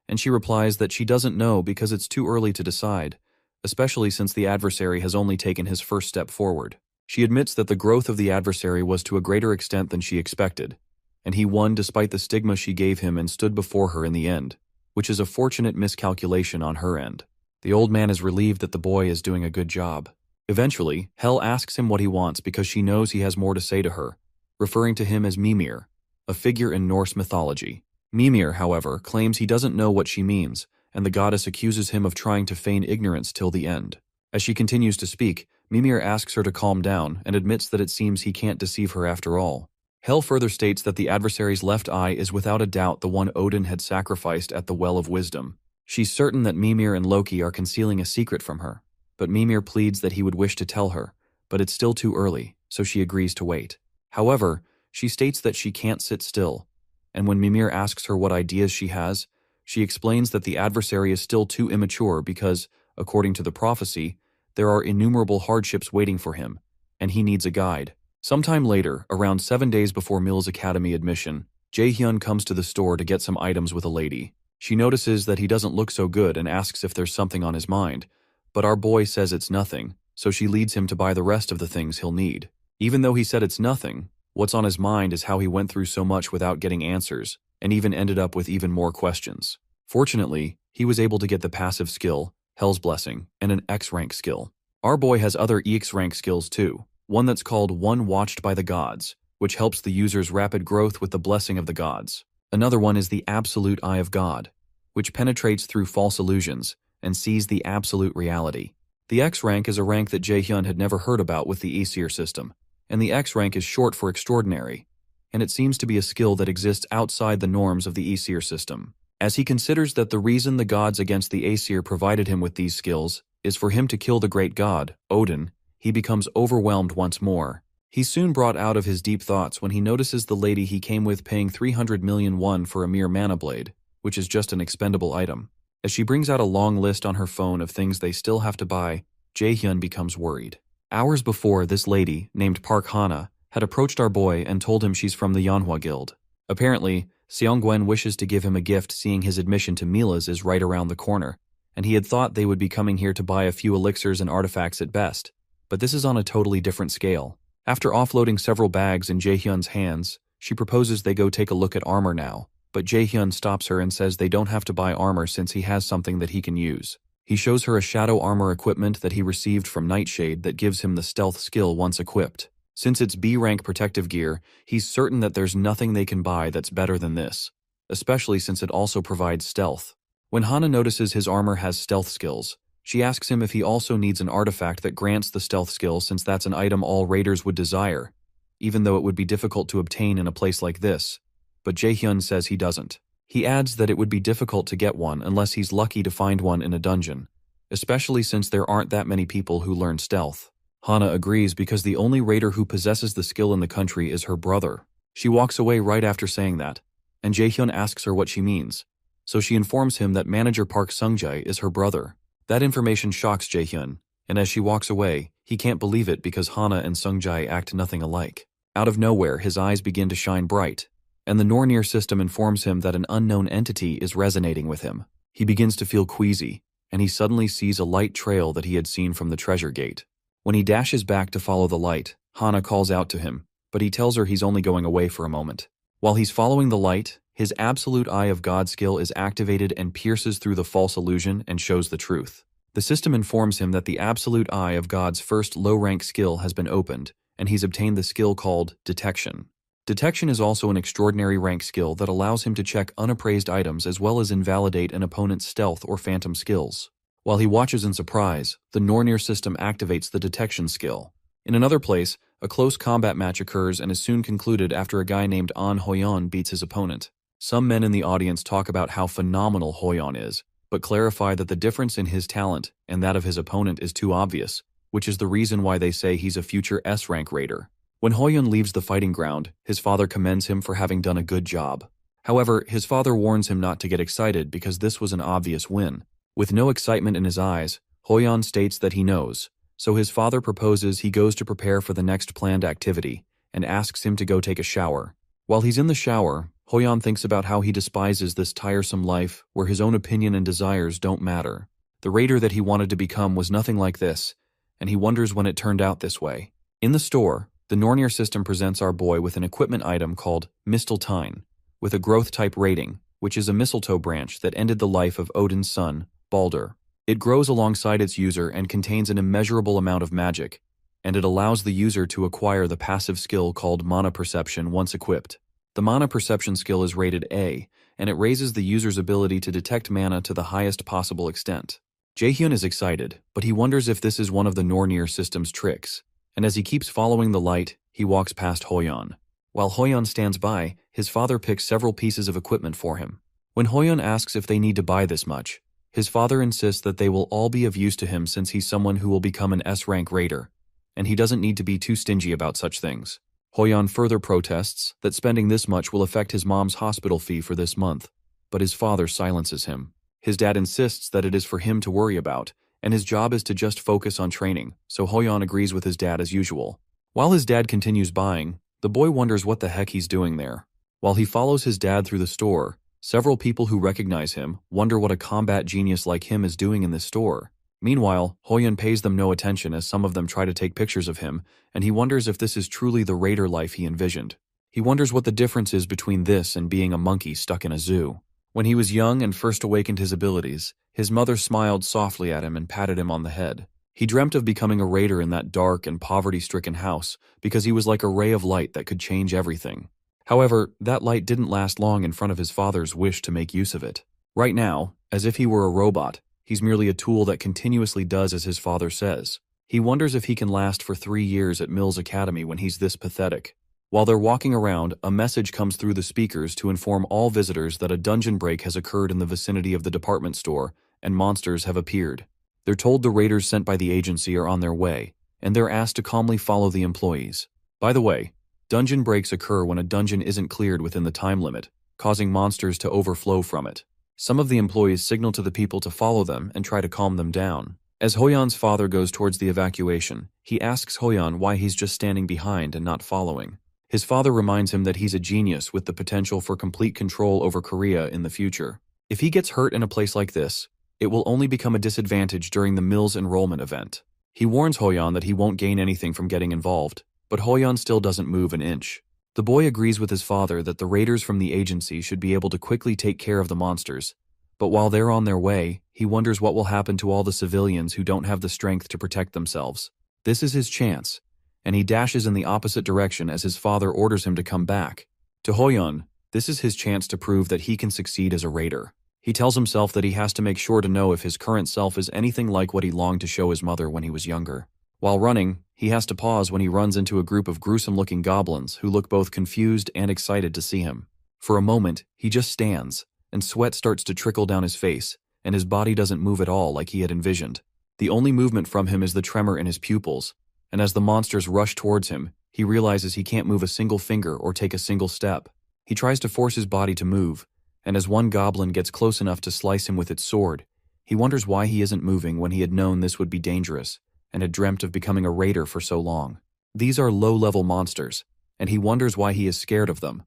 and she replies that she doesn't know because it's too early to decide, especially since the adversary has only taken his first step forward. She admits that the growth of the adversary was to a greater extent than she expected, and he won despite the stigma she gave him and stood before her in the end, which is a fortunate miscalculation on her end. The old man is relieved that the boy is doing a good job. Eventually, Hell asks him what he wants because she knows he has more to say to her, referring to him as Mimir, a figure in Norse mythology. Mimir, however, claims he doesn't know what she means, and the goddess accuses him of trying to feign ignorance till the end. As she continues to speak, Mimir asks her to calm down and admits that it seems he can't deceive her after all. Hell further states that the adversary's left eye is without a doubt the one Odin had sacrificed at the Well of Wisdom. She's certain that Mimir and Loki are concealing a secret from her, but Mimir pleads that he would wish to tell her, but it's still too early, so she agrees to wait. However, she states that she can't sit still, and when Mimir asks her what ideas she has, she explains that the adversary is still too immature because, according to the prophecy, there are innumerable hardships waiting for him, and he needs a guide. Sometime later, around 7 days before Mil's academy admission, Jae-hyun comes to the store to get some items with a lady. She notices that he doesn't look so good and asks if there's something on his mind, but our boy says it's nothing, so she leads him to buy the rest of the things he'll need. Even though he said it's nothing, what's on his mind is how he went through so much without getting answers, and even ended up with even more questions. Fortunately, he was able to get the passive skill, Hell's Blessing, and an X-rank skill. Our boy has other EX-rank skills too, one that's called One Watched by the Gods, which helps the user's rapid growth with the blessing of the gods. Another one is the Absolute Eye of God, which penetrates through false illusions and sees the absolute reality. The X rank is a rank that Jae-hyun had never heard about with the Aesir system, and the X rank is short for extraordinary, and it seems to be a skill that exists outside the norms of the Aesir system. As he considers that the reason the gods against the Aesir provided him with these skills is for him to kill the great god, Odin, he becomes overwhelmed once more. He's soon brought out of his deep thoughts when he notices the lady he came with paying 300 million won for a mere mana blade, which is just an expendable item. As she brings out a long list on her phone of things they still have to buy, Jae-hyun becomes worried. Hours before, this lady, named Park Hana, had approached our boy and told him she's from the Manhwa Guild. Apparently, Seonggwen wishes to give him a gift, seeing his admission to Mila's is right around the corner, and he had thought they would be coming here to buy a few elixirs and artifacts at best, but this is on a totally different scale. After offloading several bags in Jaehyun's hands, she proposes they go take a look at armor now, but Jaehyun stops her and says they don't have to buy armor since he has something that he can use. He shows her a shadow armor equipment that he received from Nightshade that gives him the stealth skill once equipped. Since it's B-rank protective gear, he's certain that there's nothing they can buy that's better than this, especially since it also provides stealth. When Hana notices his armor has stealth skills, she asks him if he also needs an artifact that grants the stealth skill, since that's an item all raiders would desire, even though it would be difficult to obtain in a place like this, but Jaehyun says he doesn't. He adds that it would be difficult to get one unless he's lucky to find one in a dungeon, especially since there aren't that many people who learn stealth. Hana agrees because the only raider who possesses the skill in the country is her brother. She walks away right after saying that, and Jaehyun asks her what she means, so she informs him that manager Park Sungjae is her brother. That information shocks Jaehyun, and as she walks away, he can't believe it because Hana and Sungjae act nothing alike. Out of nowhere, his eyes begin to shine bright, and the Nornir system informs him that an unknown entity is resonating with him. He begins to feel queasy, and he suddenly sees a light trail that he had seen from the treasure gate. When he dashes back to follow the light, Hana calls out to him, but he tells her he's only going away for a moment. While he's following the light, his Absolute Eye of God skill is activated and pierces through the false illusion and shows the truth. The system informs him that the Absolute Eye of God's first low-rank skill has been opened, and he's obtained the skill called Detection. Detection is also an extraordinary rank skill that allows him to check unappraised items as well as invalidate an opponent's stealth or phantom skills. While he watches in surprise, the Nornir system activates the detection skill. In another place, a close combat match occurs and is soon concluded after a guy named An Hoyeon beats his opponent. Some men in the audience talk about how phenomenal Hoyeon is, but clarify that the difference in his talent and that of his opponent is too obvious, which is the reason why they say he's a future S-rank raider. When Hoyeon leaves the fighting ground, his father commends him for having done a good job. However, his father warns him not to get excited because this was an obvious win. With no excitement in his eyes, Hoyeon states that he knows, so his father proposes he goes to prepare for the next planned activity and asks him to go take a shower. While he's in the shower, Hoyeon thinks about how he despises this tiresome life where his own opinion and desires don't matter. The raider that he wanted to become was nothing like this, and he wonders when it turned out this way. In the store, the Nornir system presents our boy with an equipment item called Mistletoe, with a growth-type rating, which is a mistletoe branch that ended the life of Odin's son, Balder. It grows alongside its user and contains an immeasurable amount of magic, and it allows the user to acquire the passive skill called Mana Perception once equipped. The Mana Perception skill is rated A, and it raises the user's ability to detect mana to the highest possible extent. Jaehyun is excited, but he wonders if this is one of the Nornir system's tricks, and as he keeps following the light, he walks past Hoyeon. While Hoyeon stands by, his father picks several pieces of equipment for him. When Hoyeon asks if they need to buy this much, his father insists that they will all be of use to him since he's someone who will become an S-rank raider, and he doesn't need to be too stingy about such things. Hoyeon further protests that spending this much will affect his mom's hospital fee for this month, but his father silences him. His dad insists that it is for him to worry about, and his job is to just focus on training, so Hoyeon agrees with his dad as usual. While his dad continues buying, the boy wonders what the heck he's doing there. While he follows his dad through the store, several people who recognize him wonder what a combat genius like him is doing in this store. Meanwhile, Hoyeon pays them no attention as some of them try to take pictures of him, and he wonders if this is truly the raider life he envisioned. He wonders what the difference is between this and being a monkey stuck in a zoo. When he was young and first awakened his abilities, his mother smiled softly at him and patted him on the head. He dreamt of becoming a raider in that dark and poverty-stricken house because he was like a ray of light that could change everything. However, that light didn't last long in front of his father's wish to make use of it. Right now, as if he were a robot, he's merely a tool that continuously does as his father says. He wonders if he can last for 3 years at Mills Academy when he's this pathetic. While they're walking around, a message comes through the speakers to inform all visitors that a dungeon break has occurred in the vicinity of the department store, and monsters have appeared. They're told the raiders sent by the agency are on their way, and they're asked to calmly follow the employees. By the way, dungeon breaks occur when a dungeon isn't cleared within the time limit, causing monsters to overflow from it. Some of the employees signal to the people to follow them and try to calm them down. As Hoyeon's father goes towards the evacuation, he asks Hoyeon why he's just standing behind and not following. His father reminds him that he's a genius with the potential for complete control over Korea in the future. If he gets hurt in a place like this, it will only become a disadvantage during the Mills enrollment event. He warns Hoyeon that he won't gain anything from getting involved, but Hoyeon still doesn't move an inch. The boy agrees with his father that the raiders from the agency should be able to quickly take care of the monsters, but while they're on their way, he wonders what will happen to all the civilians who don't have the strength to protect themselves. This is his chance, and he dashes in the opposite direction as his father orders him to come back. To Hoyeon, this is his chance to prove that he can succeed as a raider. He tells himself that he has to make sure to know if his current self is anything like what he longed to show his mother when he was younger. While running, he has to pause when he runs into a group of gruesome-looking goblins who look both confused and excited to see him. For a moment, he just stands, and sweat starts to trickle down his face, and his body doesn't move at all like he had envisioned. The only movement from him is the tremor in his pupils, and as the monsters rush towards him, he realizes he can't move a single finger or take a single step. He tries to force his body to move, and as one goblin gets close enough to slice him with its sword, he wonders why he isn't moving when he had known this would be dangerous, and had dreamt of becoming a raider for so long. These are low-level monsters, and he wonders why he is scared of them.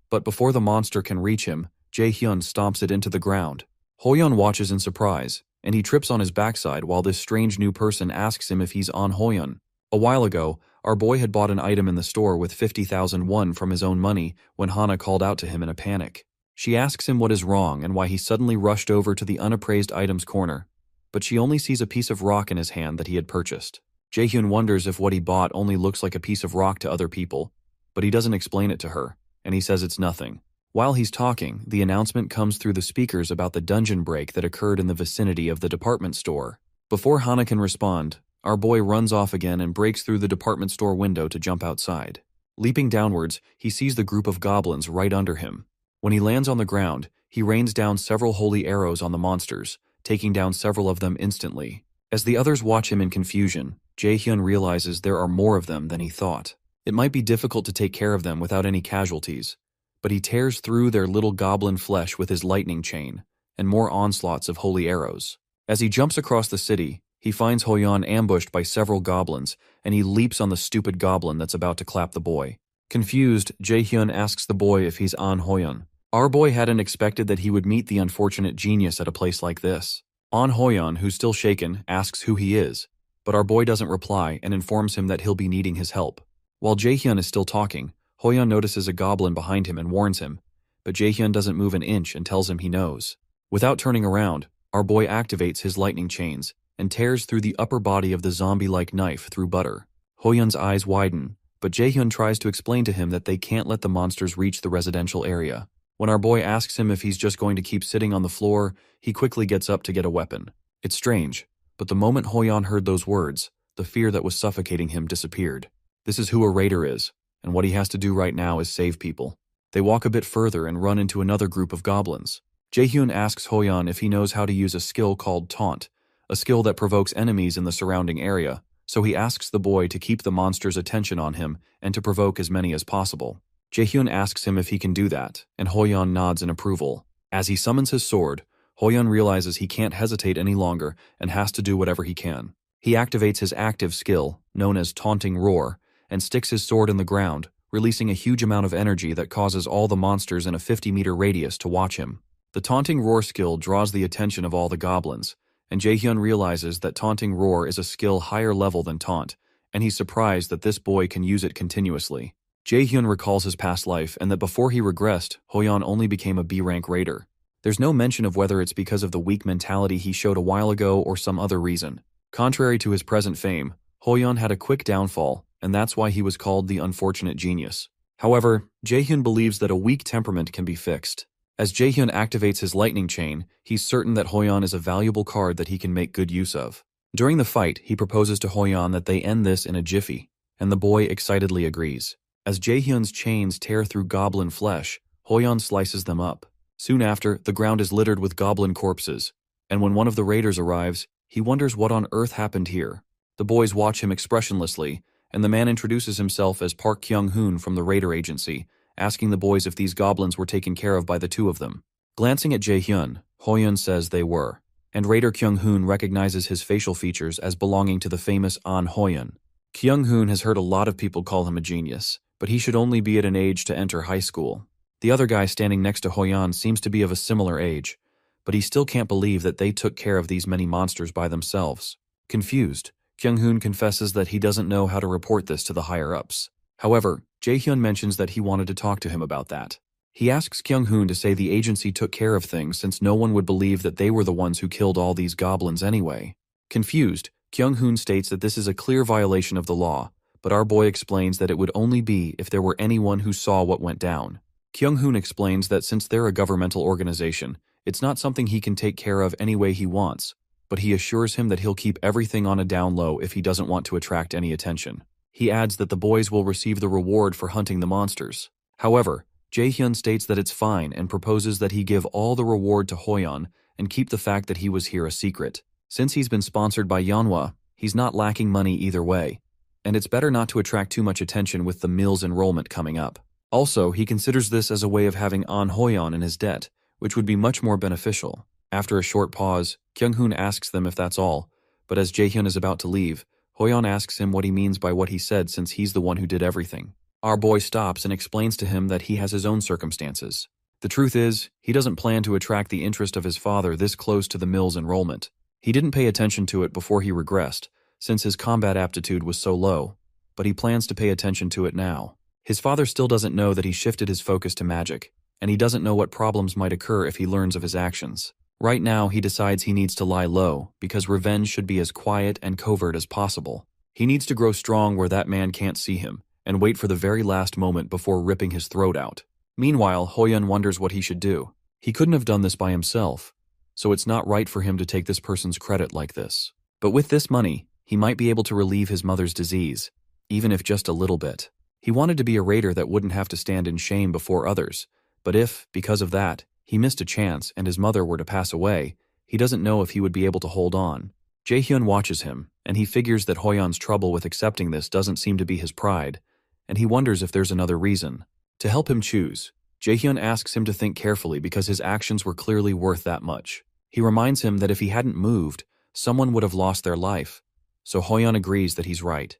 But before the monster can reach him, Jae-hyun stomps it into the ground. Hoyeon watches in surprise, and he trips on his backside while this strange new person asks him if he's on Hoyeon. A while ago, our boy had bought an item in the store with 50,000 won from his own money when Hana called out to him in a panic. She asks him what is wrong and why he suddenly rushed over to the unappraised items corner, but she only sees a piece of rock in his hand that he had purchased. Jae-hyun wonders if what he bought only looks like a piece of rock to other people, but he doesn't explain it to her, and he says it's nothing. While he's talking, the announcement comes through the speakers about the dungeon break that occurred in the vicinity of the department store. Before Hana can respond, our boy runs off again and breaks through the department store window to jump outside. Leaping downwards, he sees the group of goblins right under him. When he lands on the ground, he rains down several holy arrows on the monsters, taking down several of them instantly. As the others watch him in confusion, Jae-hyun realizes there are more of them than he thought. It might be difficult to take care of them without any casualties, but he tears through their little goblin flesh with his lightning chain, and more onslaughts of holy arrows. As he jumps across the city, he finds Hoyeon ambushed by several goblins, and he leaps on the stupid goblin that's about to clap the boy. Confused, Jae-hyun asks the boy if he's on Hoyeon. Our boy hadn't expected that he would meet the unfortunate genius at a place like this. On Hoyeon, who's still shaken, asks who he is, but our boy doesn't reply and informs him that he'll be needing his help. While Jae-hyun is still talking, Hoyeon notices a goblin behind him and warns him, but Jae-hyun doesn't move an inch and tells him he knows. Without turning around, our boy activates his lightning chains and tears through the upper body of the zombie-like knife through butter. Hoyeon's eyes widen, but Jae-hyun tries to explain to him that they can't let the monsters reach the residential area. When our boy asks him if he's just going to keep sitting on the floor, he quickly gets up to get a weapon. It's strange, but the moment Hoyeon heard those words, the fear that was suffocating him disappeared. This is who a raider is, and what he has to do right now is save people. They walk a bit further and run into another group of goblins. Jae-hyun asks Hoyeon if he knows how to use a skill called Taunt, a skill that provokes enemies in the surrounding area, so he asks the boy to keep the monster's attention on him and to provoke as many as possible. Jae-hyun asks him if he can do that, and Hoyeon nods in approval. As he summons his sword, Hoyeon realizes he can't hesitate any longer and has to do whatever he can. He activates his active skill, known as Taunting Roar, and sticks his sword in the ground, releasing a huge amount of energy that causes all the monsters in a 50-meter radius to watch him. The Taunting Roar skill draws the attention of all the goblins, and Jae-hyun realizes that Taunting Roar is a skill higher level than Taunt, and he's surprised that this boy can use it continuously. Jae-hyun recalls his past life and that before he regressed, Hoyeon only became a B-rank raider. There's no mention of whether it's because of the weak mentality he showed a while ago or some other reason. Contrary to his present fame, Hoyeon had a quick downfall, and that's why he was called the unfortunate genius. However, Jae-hyun believes that a weak temperament can be fixed. As Jae-hyun activates his lightning chain, he's certain that Hoyeon is a valuable card that he can make good use of. During the fight, he proposes to Hoyeon that they end this in a jiffy, and the boy excitedly agrees. As Jae-hyun's chains tear through goblin flesh, Hoyeon slices them up. Soon after, the ground is littered with goblin corpses, and when one of the raiders arrives, he wonders what on earth happened here. The boys watch him expressionlessly, and the man introduces himself as Park Kyung-hoon from the raider agency, asking the boys if these goblins were taken care of by the two of them. Glancing at Jae-hyun, Hoyeon says they were, and Raider Kyung-hoon recognizes his facial features as belonging to the famous An Hoyeon. Kyung-hoon has heard a lot of people call him a genius, but he should only be at an age to enter high school. The other guy standing next to Hoyan seems to be of a similar age, but he still can't believe that they took care of these many monsters by themselves. Confused, Kyung-hoon confesses that he doesn't know how to report this to the higher-ups. However, Jae-hyun mentions that he wanted to talk to him about that. He asks Kyung-hoon to say the agency took care of things since no one would believe that they were the ones who killed all these goblins anyway. Confused, Kyung-hoon states that this is a clear violation of the law, but our boy explains that it would only be if there were anyone who saw what went down. Kyung-hoon explains that since they're a governmental organization, it's not something he can take care of any way he wants, but he assures him that he'll keep everything on a down low if he doesn't want to attract any attention. He adds that the boys will receive the reward for hunting the monsters. However, Jae-hyun states that it's fine and proposes that he give all the reward to Hoyan and keep the fact that he was here a secret. Since he's been sponsored by Manhwa, he's not lacking money either way, and it's better not to attract too much attention with the Mills enrollment coming up. Also, he considers this as a way of having An Hoyan in his debt, which would be much more beneficial. After a short pause, Kyung-hoon asks them if that's all, but as Jae-hyun is about to leave, Hoyan asks him what he means by what he said since he's the one who did everything. Our boy stops and explains to him that he has his own circumstances. The truth is, he doesn't plan to attract the interest of his father this close to the Mills enrollment. He didn't pay attention to it before he regressed, since his combat aptitude was so low, but he plans to pay attention to it now. His father still doesn't know that he shifted his focus to magic, and he doesn't know what problems might occur if he learns of his actions. Right now, he decides he needs to lie low, because revenge should be as quiet and covert as possible. He needs to grow strong where that man can't see him, and wait for the very last moment before ripping his throat out. Meanwhile, Hoyan wonders what he should do. He couldn't have done this by himself, so it's not right for him to take this person's credit like this. But with this money, he might be able to relieve his mother's disease, even if just a little bit. He wanted to be a raider that wouldn't have to stand in shame before others, but if, because of that, he missed a chance and his mother were to pass away, he doesn't know if he would be able to hold on. Jae-hyun watches him, and he figures that Hoyan's trouble with accepting this doesn't seem to be his pride, and he wonders if there's another reason. To help him choose, Jae-hyun asks him to think carefully because his actions were clearly worth that much. He reminds him that if he hadn't moved, someone would have lost their life, so Hoyan agrees that he's right,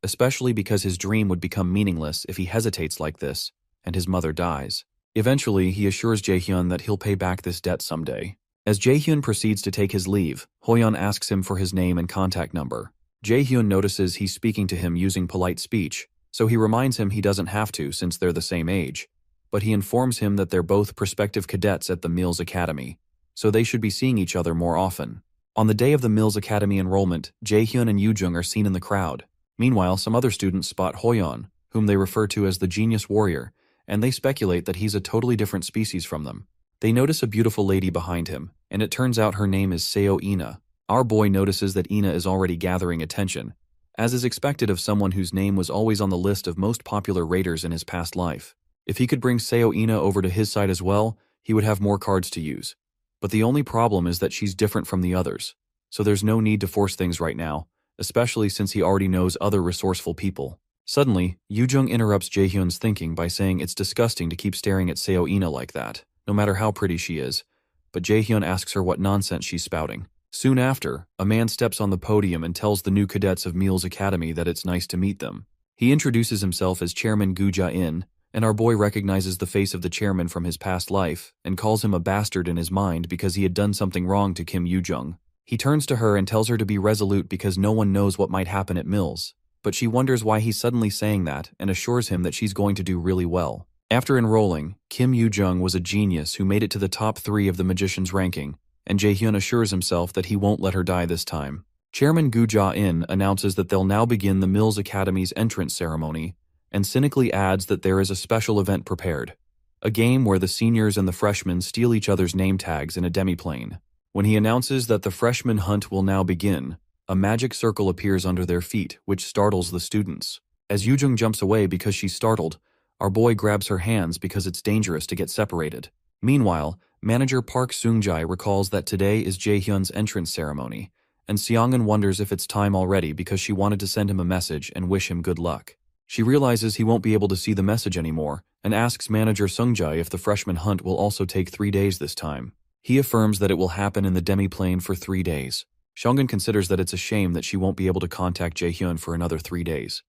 especially because his dream would become meaningless if he hesitates like this, and his mother dies. Eventually, he assures Jae-hyun that he'll pay back this debt someday. As Jae-hyun proceeds to take his leave, Hoyan asks him for his name and contact number. Jae-hyun notices he's speaking to him using polite speech, so he reminds him he doesn't have to since they're the same age. But he informs him that they're both prospective cadets at the Mills Academy, so they should be seeing each other more often. On the day of the Mills Academy enrollment, Jae-hyun and Yoo-jung are seen in the crowd. Meanwhile, some other students spot Hoyan, whom they refer to as the Genius Warrior, and they speculate that he's a totally different species from them. They notice a beautiful lady behind him, and it turns out her name is Seo Ina. Our boy notices that Ina is already gathering attention, as is expected of someone whose name was always on the list of most popular raiders in his past life. If he could bring Seo Ina over to his side as well, he would have more cards to use. But the only problem is that she's different from the others, so there's no need to force things right now, especially since he already knows other resourceful people. Suddenly, Yoo-jung interrupts Jae-hyun's thinking by saying it's disgusting to keep staring at Seo Ina like that, no matter how pretty she is, but Jae-hyun asks her what nonsense she's spouting. Soon after, a man steps on the podium and tells the new cadets of Mills Academy that it's nice to meet them. He introduces himself as Chairman Gu Ja-in, and our boy recognizes the face of the chairman from his past life and calls him a bastard in his mind because he had done something wrong to Kim Yoo-jung. He turns to her and tells her to be resolute because no one knows what might happen at Mills, but she wonders why he's suddenly saying that and assures him that she's going to do really well. After enrolling, Kim Yoo-jung was a genius who made it to the top 3 of the magician's ranking, and Jae-hyun assures himself that he won't let her die this time. Chairman Gu Ja-in announces that they'll now begin the Mills Academy's entrance ceremony, and cynically adds that there is a special event prepared, a game where the seniors and the freshmen steal each other's name tags in a demiplane. When he announces that the freshman hunt will now begin, a magic circle appears under their feet, which startles the students. As Yoo-jung jumps away because she's startled, our boy grabs her hands because it's dangerous to get separated. Meanwhile, manager Park Seung-jae recalls that today is Jae-hyun's entrance ceremony, and Seong-eun wonders if it's time already because she wanted to send him a message and wish him good luck. She realizes he won't be able to see the message anymore, and asks manager Seung-jae if the freshman hunt will also take 3 days this time. He affirms that it will happen in the demiplane for 3 days. Seong-eun considers that it's a shame that she won't be able to contact Jae-hyun for another 3 days.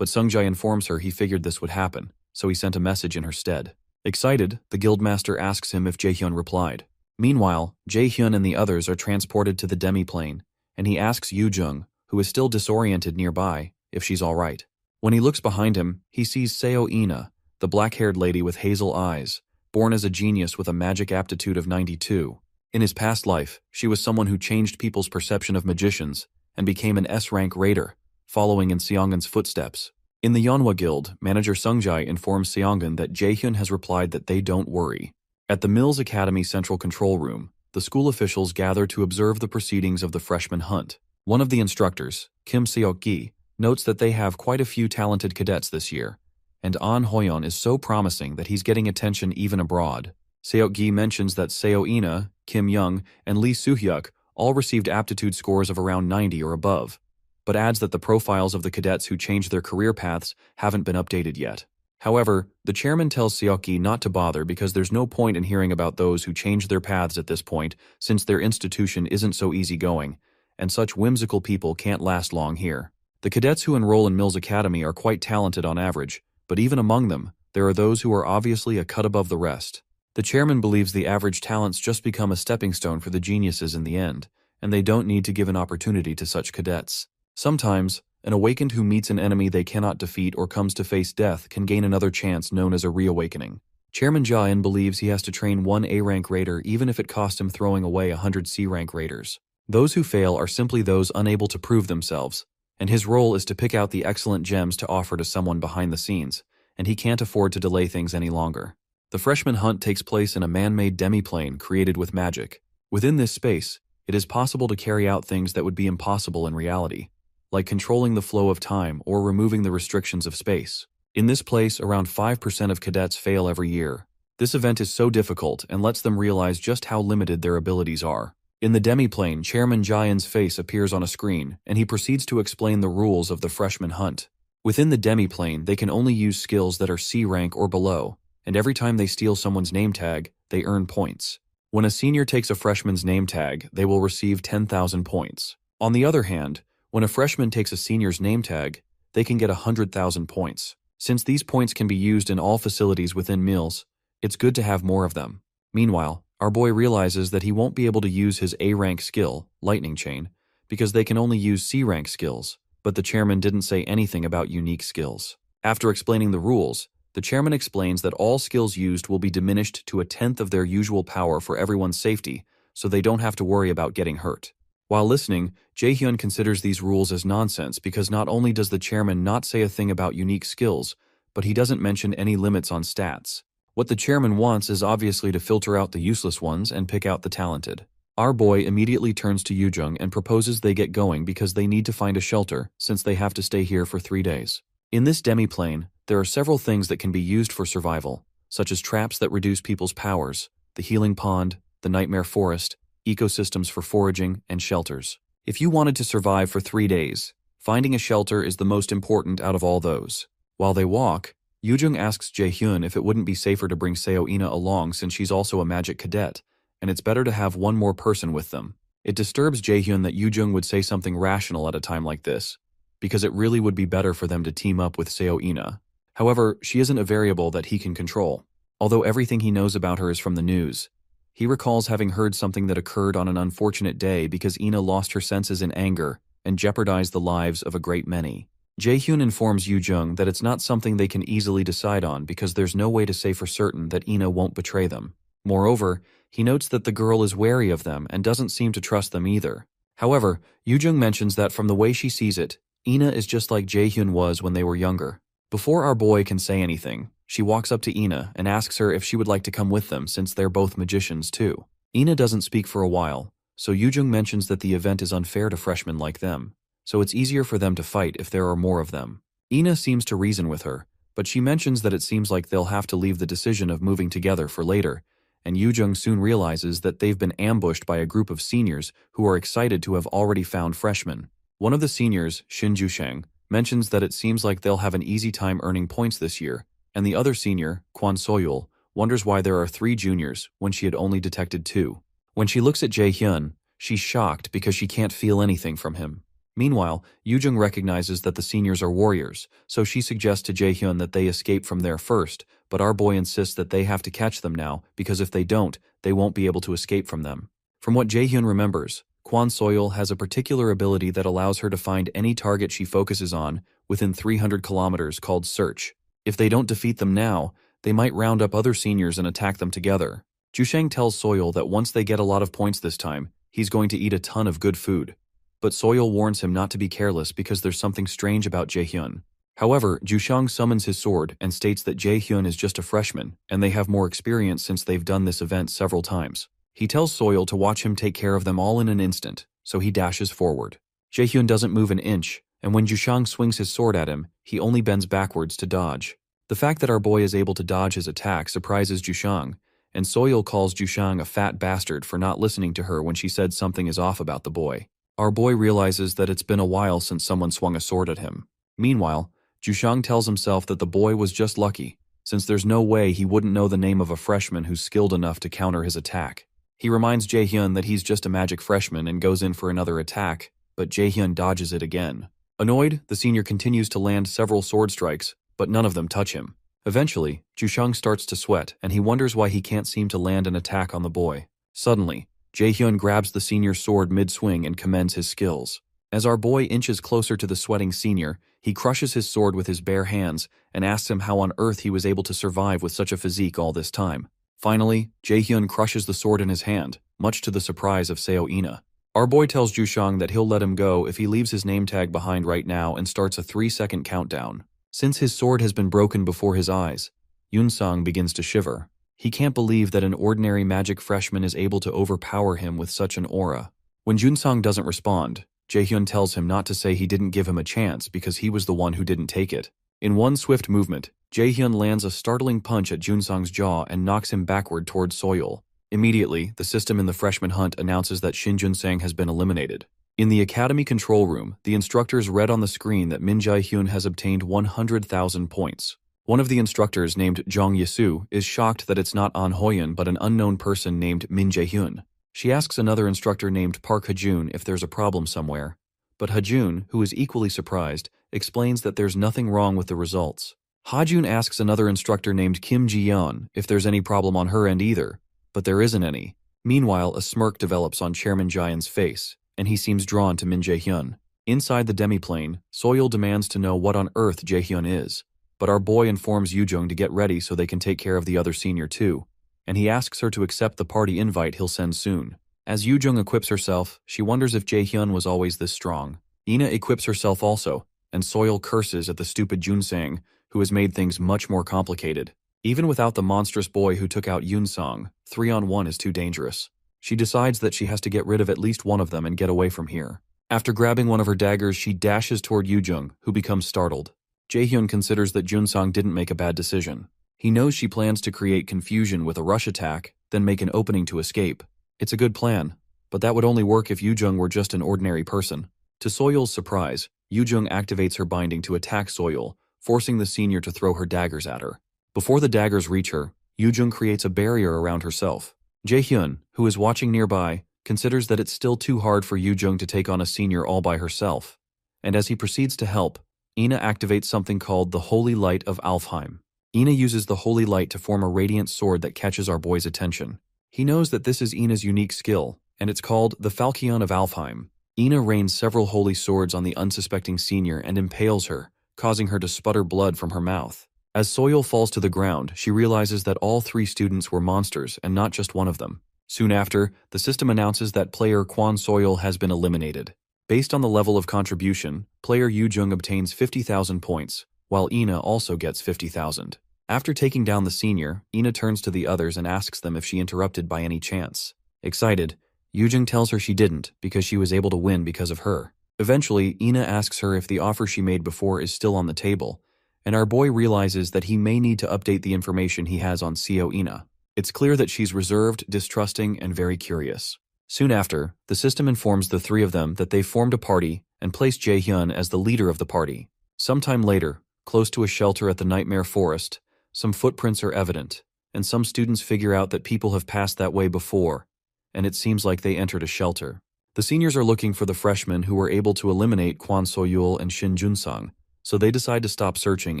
but Sungjai informs her he figured this would happen, so he sent a message in her stead. Excited, the guildmaster asks him if Jaehyun replied. Meanwhile, Jaehyun and the others are transported to the demi-plane, and he asks Yoo-jung, who is still disoriented nearby, if she's all right. When he looks behind him, he sees Seo Ina, the black-haired lady with hazel eyes, born as a genius with a magic aptitude of 92. In his past life, she was someone who changed people's perception of magicians and became an S-rank raider, following in Seongun's footsteps. In the Yeonhwa Guild, manager Sungjai informs Seongun that Jaehyun has replied that they don't worry. At the Mills Academy Central Control Room, the school officials gather to observe the proceedings of the freshman hunt. One of the instructors, Kim Seok-gi, notes that they have quite a few talented cadets this year, and An Hoyeon is so promising that he's getting attention even abroad. Seok-gi mentions that Seo Ina, Kim Young, and Lee Soo-hyuk all received aptitude scores of around 90 or above, but adds that the profiles of the cadets who changed their career paths haven't been updated yet. However, the chairman tells Seok-gi not to bother because there's no point in hearing about those who changed their paths at this point since their institution isn't so easygoing, and such whimsical people can't last long here. The cadets who enroll in Mills Academy are quite talented on average, but even among them, there are those who are obviously a cut above the rest. The chairman believes the average talents just become a stepping stone for the geniuses in the end, and they don't need to give an opportunity to such cadets. Sometimes, an awakened who meets an enemy they cannot defeat or comes to face death can gain another chance known as a reawakening. Chairman Ja-in believes he has to train one A-rank raider even if it costs him throwing away 100 C-rank raiders. Those who fail are simply those unable to prove themselves, and his role is to pick out the excellent gems to offer to someone behind the scenes, and he can't afford to delay things any longer. The freshman hunt takes place in a man-made demi-plane created with magic. Within this space, it is possible to carry out things that would be impossible in reality, like controlling the flow of time or removing the restrictions of space. In this place, around 5% of cadets fail every year. This event is so difficult and lets them realize just how limited their abilities are. In the demi-plane, Chairman Ja-in's face appears on a screen, and he proceeds to explain the rules of the freshman hunt. Within the demi-plane, they can only use skills that are C rank or below, and every time they steal someone's name tag, they earn points. When a senior takes a freshman's name tag, they will receive 10,000 points. On the other hand, when a freshman takes a senior's name tag, they can get 100,000 points. Since these points can be used in all facilities within Mills, it's good to have more of them. Meanwhile, our boy realizes that he won't be able to use his A-rank skill, Lightning Chain, because they can only use C-rank skills, but the chairman didn't say anything about unique skills. After explaining the rules, the chairman explains that all skills used will be diminished to 1/10 of their usual power for everyone's safety, so they don't have to worry about getting hurt. While listening, Jaehyun considers these rules as nonsense because not only does the chairman not say a thing about unique skills, but he doesn't mention any limits on stats. What the chairman wants is obviously to filter out the useless ones and pick out the talented. Our boy immediately turns to Yoo-jung and proposes they get going because they need to find a shelter since they have to stay here for 3 days. In this demi-plane, there are several things that can be used for survival, such as traps that reduce people's powers, the healing pond, the nightmare forest, ecosystems for foraging, and shelters. If you wanted to survive for 3 days, finding a shelter is the most important out of all those. While they walk, Yoo-jung asks Jaehyun if it wouldn't be safer to bring Seo Ina along since she's also a magic cadet, and it's better to have one more person with them. It disturbs Jaehyun that Yoo-jung would say something rational at a time like this, because it really would be better for them to team up with Seo Ina. However, she isn't a variable that he can control. Although everything he knows about her is from the news, he recalls having heard something that occurred on an unfortunate day because Ina lost her senses in anger and jeopardized the lives of a great many. Jaehyun informs Yoo-jung that it's not something they can easily decide on because there's no way to say for certain that Ina won't betray them. Moreover, he notes that the girl is wary of them and doesn't seem to trust them either. However, Yoo-jung mentions that from the way she sees it, Ina is just like Jaehyun was when they were younger. Before our boy can say anything, she walks up to Ina and asks her if she would like to come with them since they're both magicians too. Ina doesn't speak for a while, so Yoo-jung mentions that the event is unfair to freshmen like them, so it's easier for them to fight if there are more of them. Ina seems to reason with her, but she mentions that it seems like they'll have to leave the decision of moving together for later, and Yoo-jung soon realizes that they've been ambushed by a group of seniors who are excited to have already found freshmen. One of the seniors, Shin Ju-sheng, mentions that it seems like they'll have an easy time earning points this year, and the other senior, Kwon Soyul, wonders why there are 3 juniors when she had only detected 2. When she looks at Jaehyun, she's shocked because she can't feel anything from him. Meanwhile, Yoojung recognizes that the seniors are warriors, so she suggests to Jaehyun that they escape from there first, but our boy insists that they have to catch them now, because if they don't, they won't be able to escape from them. From what Jaehyun remembers, Kwon Soil has a particular ability that allows her to find any target she focuses on within 300 kilometers called Search. If they don't defeat them now, they might round up other seniors and attack them together. Jusheng tells Soil that once they get a lot of points this time, he's going to eat a ton of good food. But Soil warns him not to be careless because there's something strange about Jaehyun. However, Jusheng summons his sword and states that Jaehyun is just a freshman, and they have more experience since they've done this event several times. He tells Soil to watch him take care of them all in an instant, so he dashes forward. Jaehyun doesn't move an inch, and when Jusheng swings his sword at him, he only bends backwards to dodge. The fact that our boy is able to dodge his attack surprises Jusheng, and Soil calls Jusheng a fat bastard for not listening to her when she said something is off about the boy. Our boy realizes that it's been a while since someone swung a sword at him. Meanwhile, Jusheng tells himself that the boy was just lucky, since there's no way he wouldn't know the name of a freshman who's skilled enough to counter his attack. He reminds Jaehyun that he's just a magic freshman and goes in for another attack, but Jaehyun dodges it again. Annoyed, the senior continues to land several sword strikes, but none of them touch him. Eventually, Jusheng starts to sweat, and he wonders why he can't seem to land an attack on the boy. Suddenly, Jaehyun grabs the senior's sword mid-swing and commends his skills. As our boy inches closer to the sweating senior, he crushes his sword with his bare hands and asks him how on earth he was able to survive with such a physique all this time. Finally, Jaehyun crushes the sword in his hand, much to the surprise of Seo Ina. Our boy tells Jusheng that he'll let him go if he leaves his name tag behind right now and starts a 3-second countdown. Since his sword has been broken before his eyes, Yunsang begins to shiver. He can't believe that an ordinary magic freshman is able to overpower him with such an aura. When Junsang doesn't respond, Jaehyun tells him not to say he didn't give him a chance because he was the one who didn't take it. In one swift movement, Jaehyun lands a startling punch at Junsang's jaw and knocks him backward towards Soil. Immediately, the system in the freshman hunt announces that Shin Junsang has been eliminated. In the academy control room, the instructors read on the screen that Min Jae-hyun has obtained 100,000 points. One of the instructors, named Jong Yesu, is shocked that it's not An Hoyun but an unknown person named Min Jae-hyun. She asks another instructor named Park Hajun if there's a problem somewhere. But Hajun, who is equally surprised, explains that there's nothing wrong with the results. Hajun asks another instructor named Kim Ji-yeon if there's any problem on her end either, but there isn't any. Meanwhile, a smirk develops on Chairman Jaehyun's face, and he seems drawn to Min Jae-hyun. Inside the demiplane, Soil demands to know what on earth Jaehyun is, but our boy informs Yoojung to get ready so they can take care of the other senior too, and he asks her to accept the party invite he'll send soon. As Yoojung equips herself, she wonders if Jaehyun was always this strong. Ina equips herself also, and Soil curses at the stupid Junsang, who has made things much more complicated. Even without the monstrous boy who took out Yunsang, 3-on-1 is too dangerous. She decides that she has to get rid of at least one of them and get away from here. After grabbing one of her daggers, she dashes toward Yoojung, who becomes startled. Jaehyun considers that Junsang didn't make a bad decision. He knows she plans to create confusion with a rush attack, then make an opening to escape. It's a good plan, but that would only work if Yoojung were just an ordinary person. To Soil's surprise, Yoojung activates her binding to attack Soil, forcing the senior to throw her daggers at her. Before the daggers reach her, Yoojung creates a barrier around herself. Jaehyun, who is watching nearby, considers that it's still too hard for Yoojung to take on a senior all by herself, and as he proceeds to help, Ina activates something called the Holy Light of Alfheim. Ina uses the Holy Light to form a radiant sword that catches our boy's attention. He knows that this is Ina's unique skill, and it's called the Falchion of Alfheim. Ina rains several holy swords on the unsuspecting senior and impales her, causing her to sputter blood from her mouth. As Soil falls to the ground, she realizes that all 3 students were monsters and not just one of them. Soon after, the system announces that player Kwon Soil has been eliminated. Based on the level of contribution, player Yoojung obtains 50,000 points, while Ina also gets 50,000. After taking down the senior, Ina turns to the others and asks them if she interrupted by any chance. Excited, Yoojung tells her she didn't because she was able to win because of her. Eventually, Ina asks her if the offer she made before is still on the table, and our boy realizes that he may need to update the information he has on Seo Ina. It's clear that she's reserved, distrusting, and very curious. Soon after, the system informs the 3 of them that they've formed a party and placed Jaehyun as the leader of the party. Sometime later, close to a shelter at the Nightmare Forest, some footprints are evident, and some students figure out that people have passed that way before, and it seems like they entered a shelter. The seniors are looking for the freshmen who were able to eliminate Kwon So-yul and Shin Jun-sung, so they decide to stop searching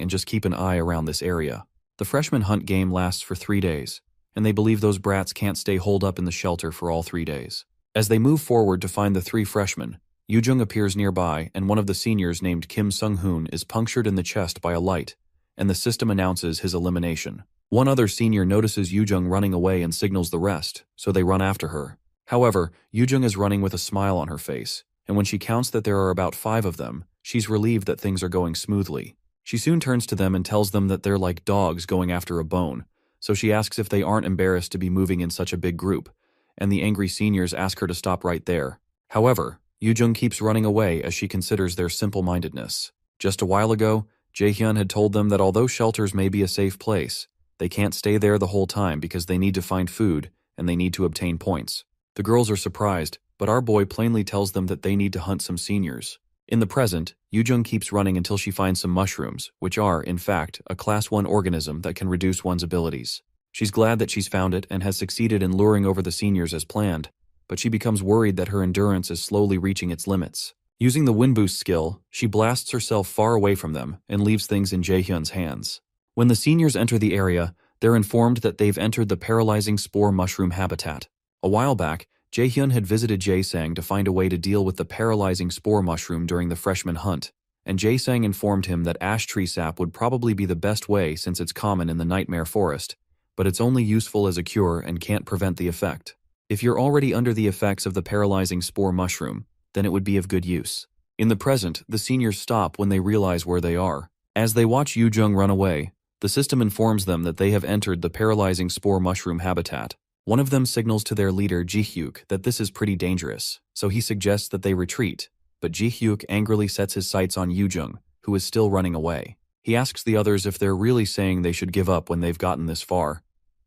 and just keep an eye around this area. The freshman hunt game lasts for 3 days, and they believe those brats can't stay holed up in the shelter for all 3 days. As they move forward to find the 3 freshmen, Yoo-jung appears nearby and one of the seniors named Kim Sung-hoon is punctured in the chest by a light, and the system announces his elimination. One other senior notices Yoo-jung running away and signals the rest, so they run after her. However, Yoo-jung is running with a smile on her face, and when she counts that there are about 5 of them, she's relieved that things are going smoothly. She soon turns to them and tells them that they're like dogs going after a bone, so she asks if they aren't embarrassed to be moving in such a big group, and the angry seniors ask her to stop right there. However, Yoo-jung keeps running away as she considers their simple-mindedness. Just a while ago, Jae-hyun had told them that although shelters may be a safe place, they can't stay there the whole time because they need to find food and they need to obtain points. The girls are surprised, but our boy plainly tells them that they need to hunt some seniors. In the present, Yoo-jung keeps running until she finds some mushrooms, which are, in fact, a Class 1 organism that can reduce one's abilities. She's glad that she's found it and has succeeded in luring over the seniors as planned, but she becomes worried that her endurance is slowly reaching its limits. Using the wind boost skill, she blasts herself far away from them and leaves things in Jae-hyun's hands. When the seniors enter the area, they're informed that they've entered the paralyzing spore mushroom habitat. A while back, Jae-hyun had visited Jae-sang to find a way to deal with the paralyzing spore mushroom during the freshman hunt, and Jae-sang informed him that ash tree sap would probably be the best way since it's common in the nightmare forest, but it's only useful as a cure and can't prevent the effect. If you're already under the effects of the paralyzing spore mushroom, then it would be of good use. In the present, the seniors stop when they realize where they are. As they watch Yoo-jung run away, the system informs them that they have entered the paralyzing spore mushroom habitat. One of them signals to their leader Ji-hyuk that this is pretty dangerous, so he suggests that they retreat, but Ji-hyuk angrily sets his sights on Yoo-jung, who is still running away. He asks the others if they're really saying they should give up when they've gotten this far,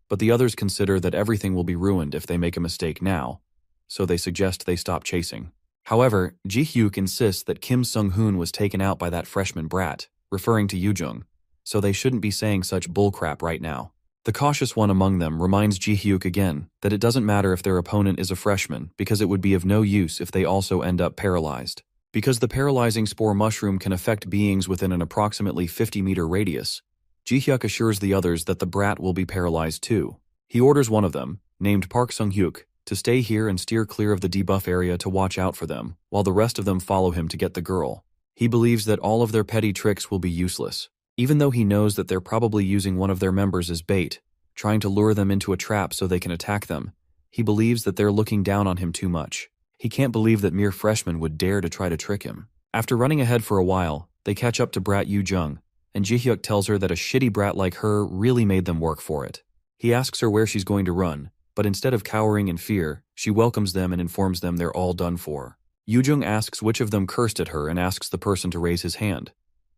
but the others consider that everything will be ruined if they make a mistake now, so they suggest they stop chasing. However, Ji-hyuk insists that Kim Sung-hoon was taken out by that freshman brat, referring to Yoo-jung, so they shouldn't be saying such bullcrap right now. The cautious one among them reminds Ji-hyuk again that it doesn't matter if their opponent is a freshman because it would be of no use if they also end up paralyzed. Because the paralyzing spore mushroom can affect beings within an approximately 50-meter radius, Ji-hyuk assures the others that the brat will be paralyzed too. He orders one of them, named Park Sung-hyuk, to stay here and steer clear of the debuff area to watch out for them, while the rest of them follow him to get the girl. He believes that all of their petty tricks will be useless, even though he knows that they're probably using one of their members as bait, trying to lure them into a trap so they can attack them. He believes that they're looking down on him too much. He can't believe that mere freshmen would dare to try to trick him. After running ahead for a while, they catch up to brat Yoo-jung, and Ji-hyuk tells her that a shitty brat like her really made them work for it. He asks her where she's going to run, but instead of cowering in fear, she welcomes them and informs them they're all done for. Yoo-jung asks which of them cursed at her and asks the person to raise his hand.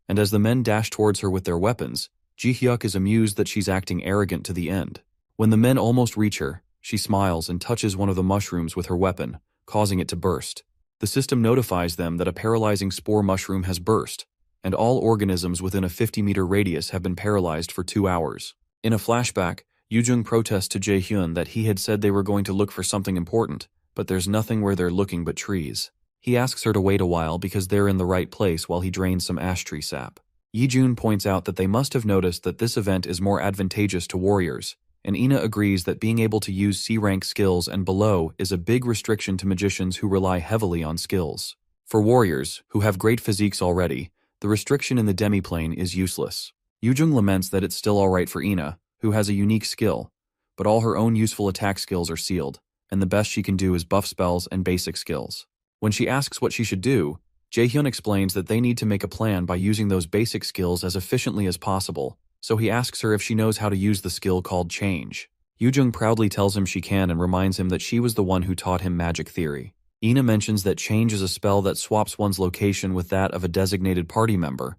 And as the men dash towards her with their weapons, Ji-hyuk is amused that she's acting arrogant to the end. When the men almost reach her, she smiles and touches one of the mushrooms with her weapon, causing it to burst. The system notifies them that a paralyzing spore mushroom has burst, and all organisms within a 50-meter radius have been paralyzed for 2 hours. In a flashback, Yoo-jung protests to Jae-hyun that he had said they were going to look for something important, but there's nothing where they're looking but trees. He asks her to wait a while because they're in the right place while he drains some ash tree sap. Yi-jun points out that they must have noticed that this event is more advantageous to warriors, and Ina agrees that being able to use C-rank skills and below is a big restriction to magicians who rely heavily on skills. For warriors, who have great physiques already, the restriction in the demiplane is useless. Yoo-jung laments that it's still alright for Ina, who has a unique skill, but all her own useful attack skills are sealed, and the best she can do is buff spells and basic skills. When she asks what she should do, Jae-hyun explains that they need to make a plan by using those basic skills as efficiently as possible, so he asks her if she knows how to use the skill called Change. Yoo-jung proudly tells him she can and reminds him that she was the one who taught him magic theory. Ina mentions that Change is a spell that swaps one's location with that of a designated party member,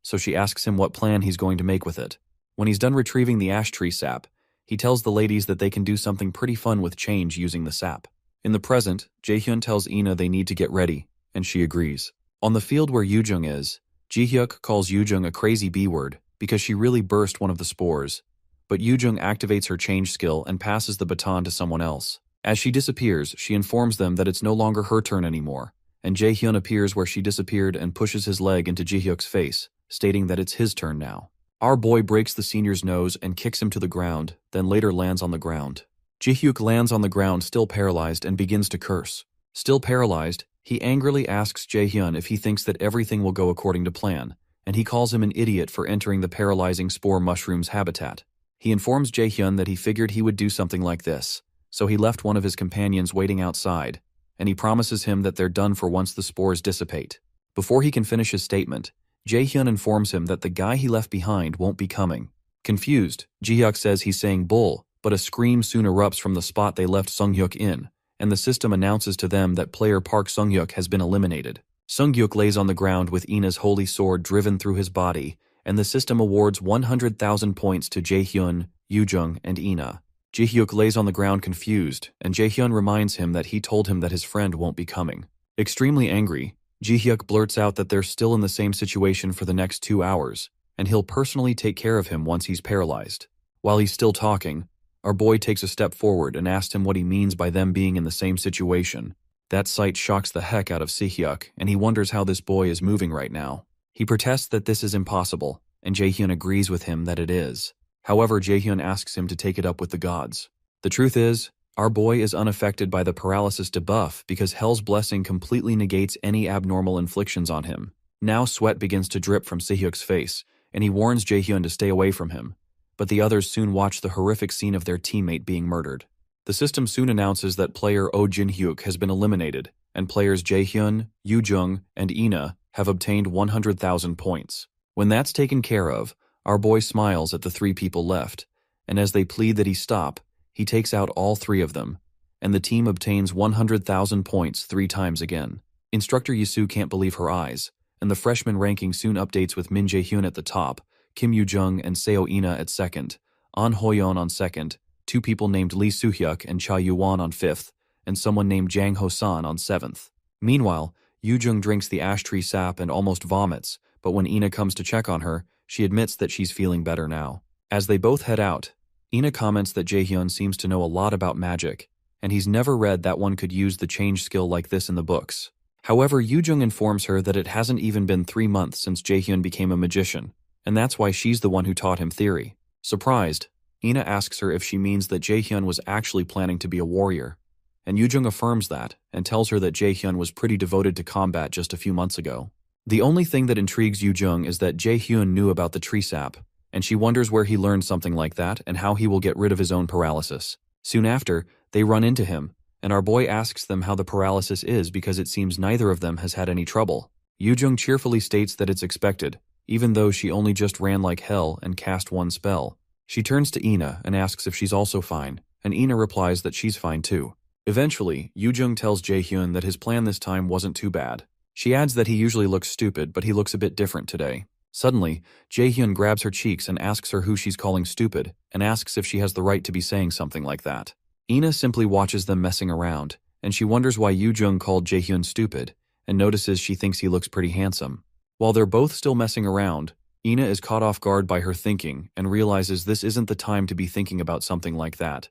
so she asks him what plan he's going to make with it. When he's done retrieving the ash tree sap, he tells the ladies that they can do something pretty fun with Change using the sap. In the present, Jae-hyun tells Ina they need to get ready, and she agrees. On the field where Yoo-jung is, Ji-hyuk calls Yoo-jung a crazy B-word because she really burst one of the spores, but Yoo-jung activates her Change skill and passes the baton to someone else. As she disappears, she informs them that it's no longer her turn anymore, and Jae-hyun appears where she disappeared and pushes his leg into Ji-hyuk's face, stating that it's his turn now. Our boy breaks the senior's nose and kicks him to the ground, then later lands on the ground. Ji-hyuk lands on the ground still paralyzed and begins to curse. Still paralyzed, he angrily asks Jae-hyun if he thinks that everything will go according to plan, and he calls him an idiot for entering the paralyzing spore mushroom's habitat. He informs Jae-hyun that he figured he would do something like this, so he left one of his companions waiting outside, and he promises him that they're done for once the spores dissipate. Before he can finish his statement, Jae-hyun informs him that the guy he left behind won't be coming. Confused, Ji-hyuk says he's saying bull, but a scream soon erupts from the spot they left Sung-hyuk in, and the system announces to them that player Park Sung-hyuk has been eliminated. Sung-hyuk lays on the ground with Ina's holy sword driven through his body, and the system awards 100,000 points to Jae-hyun, Yoo-jung, and Ina. Ji-hyuk lays on the ground confused, and Jae-hyun reminds him that he told him that his friend won't be coming. Extremely angry, Ji-hyuk blurts out that they're still in the same situation for the next 2 hours, and he'll personally take care of him once he's paralyzed. While he's still talking, our boy takes a step forward and asks him what he means by them being in the same situation. That sight shocks the heck out of Si-hyuk, and he wonders how this boy is moving right now. He protests that this is impossible, and Jae-hyun agrees with him that it is. However, Jae-hyun asks him to take it up with the gods. The truth is, our boy is unaffected by the paralysis debuff because Hell's Blessing completely negates any abnormal inflictions on him. Now sweat begins to drip from Si-hyuk's face, and he warns Jae-hyun to stay away from him. But the others soon watch the horrific scene of their teammate being murdered. The system soon announces that player Oh Jin-hyuk has been eliminated, and players Jae-hyun, Yoo-jung, and Ina have obtained 100,000 points. When that's taken care of, our boy smiles at the 3 people left, and as they plead that he stop, he takes out all 3 of them, and the team obtains 100,000 points 3 times again. Instructor Yisu can't believe her eyes, and the freshman ranking soon updates with Min Jae-hyun at the top, Kim Yoo-jung and Seo Ina at second, An Ho-yeon on second, 2 people named Lee Soo-hyuk and Cha Yu-won on 5th, and someone named Jang Ho-san on 7th. Meanwhile, Yoo-jung drinks the ash tree sap and almost vomits, but when Ina comes to check on her, she admits that she's feeling better now. As they both head out, Ina comments that Jae-hyun seems to know a lot about magic, and he's never read that one could use the change skill like this in the books. However, Yoo-jung informs her that it hasn't even been 3 months since Jae-hyun became a magician, and that's why she's the one who taught him theory. Surprised, Ina asks her if she means that Jae-hyun was actually planning to be a warrior, and Yoo-jung affirms that and tells her that Jae-hyun was pretty devoted to combat just a few months ago. The only thing that intrigues Yoo-jung is that Jae-hyun knew about the tree sap, and she wonders where he learned something like that and how he will get rid of his own paralysis. Soon after, they run into him, and our boy asks them how the paralysis is because it seems neither of them has had any trouble. Yoo-jung cheerfully states that it's expected, even though she only just ran like hell and cast 1 spell. She turns to Ina and asks if she's also fine, and Ina replies that she's fine too. Eventually, Yoo-jung tells Jae-hyun that his plan this time wasn't too bad. She adds that he usually looks stupid, but he looks a bit different today. Suddenly, Jae-hyun grabs her cheeks and asks her who she's calling stupid, and asks if she has the right to be saying something like that. Ina simply watches them messing around, and she wonders why Yoo-jung called Jae-hyun stupid, and notices she thinks he looks pretty handsome. While they're both still messing around, Ina is caught off guard by her thinking and realizes this isn't the time to be thinking about something like that.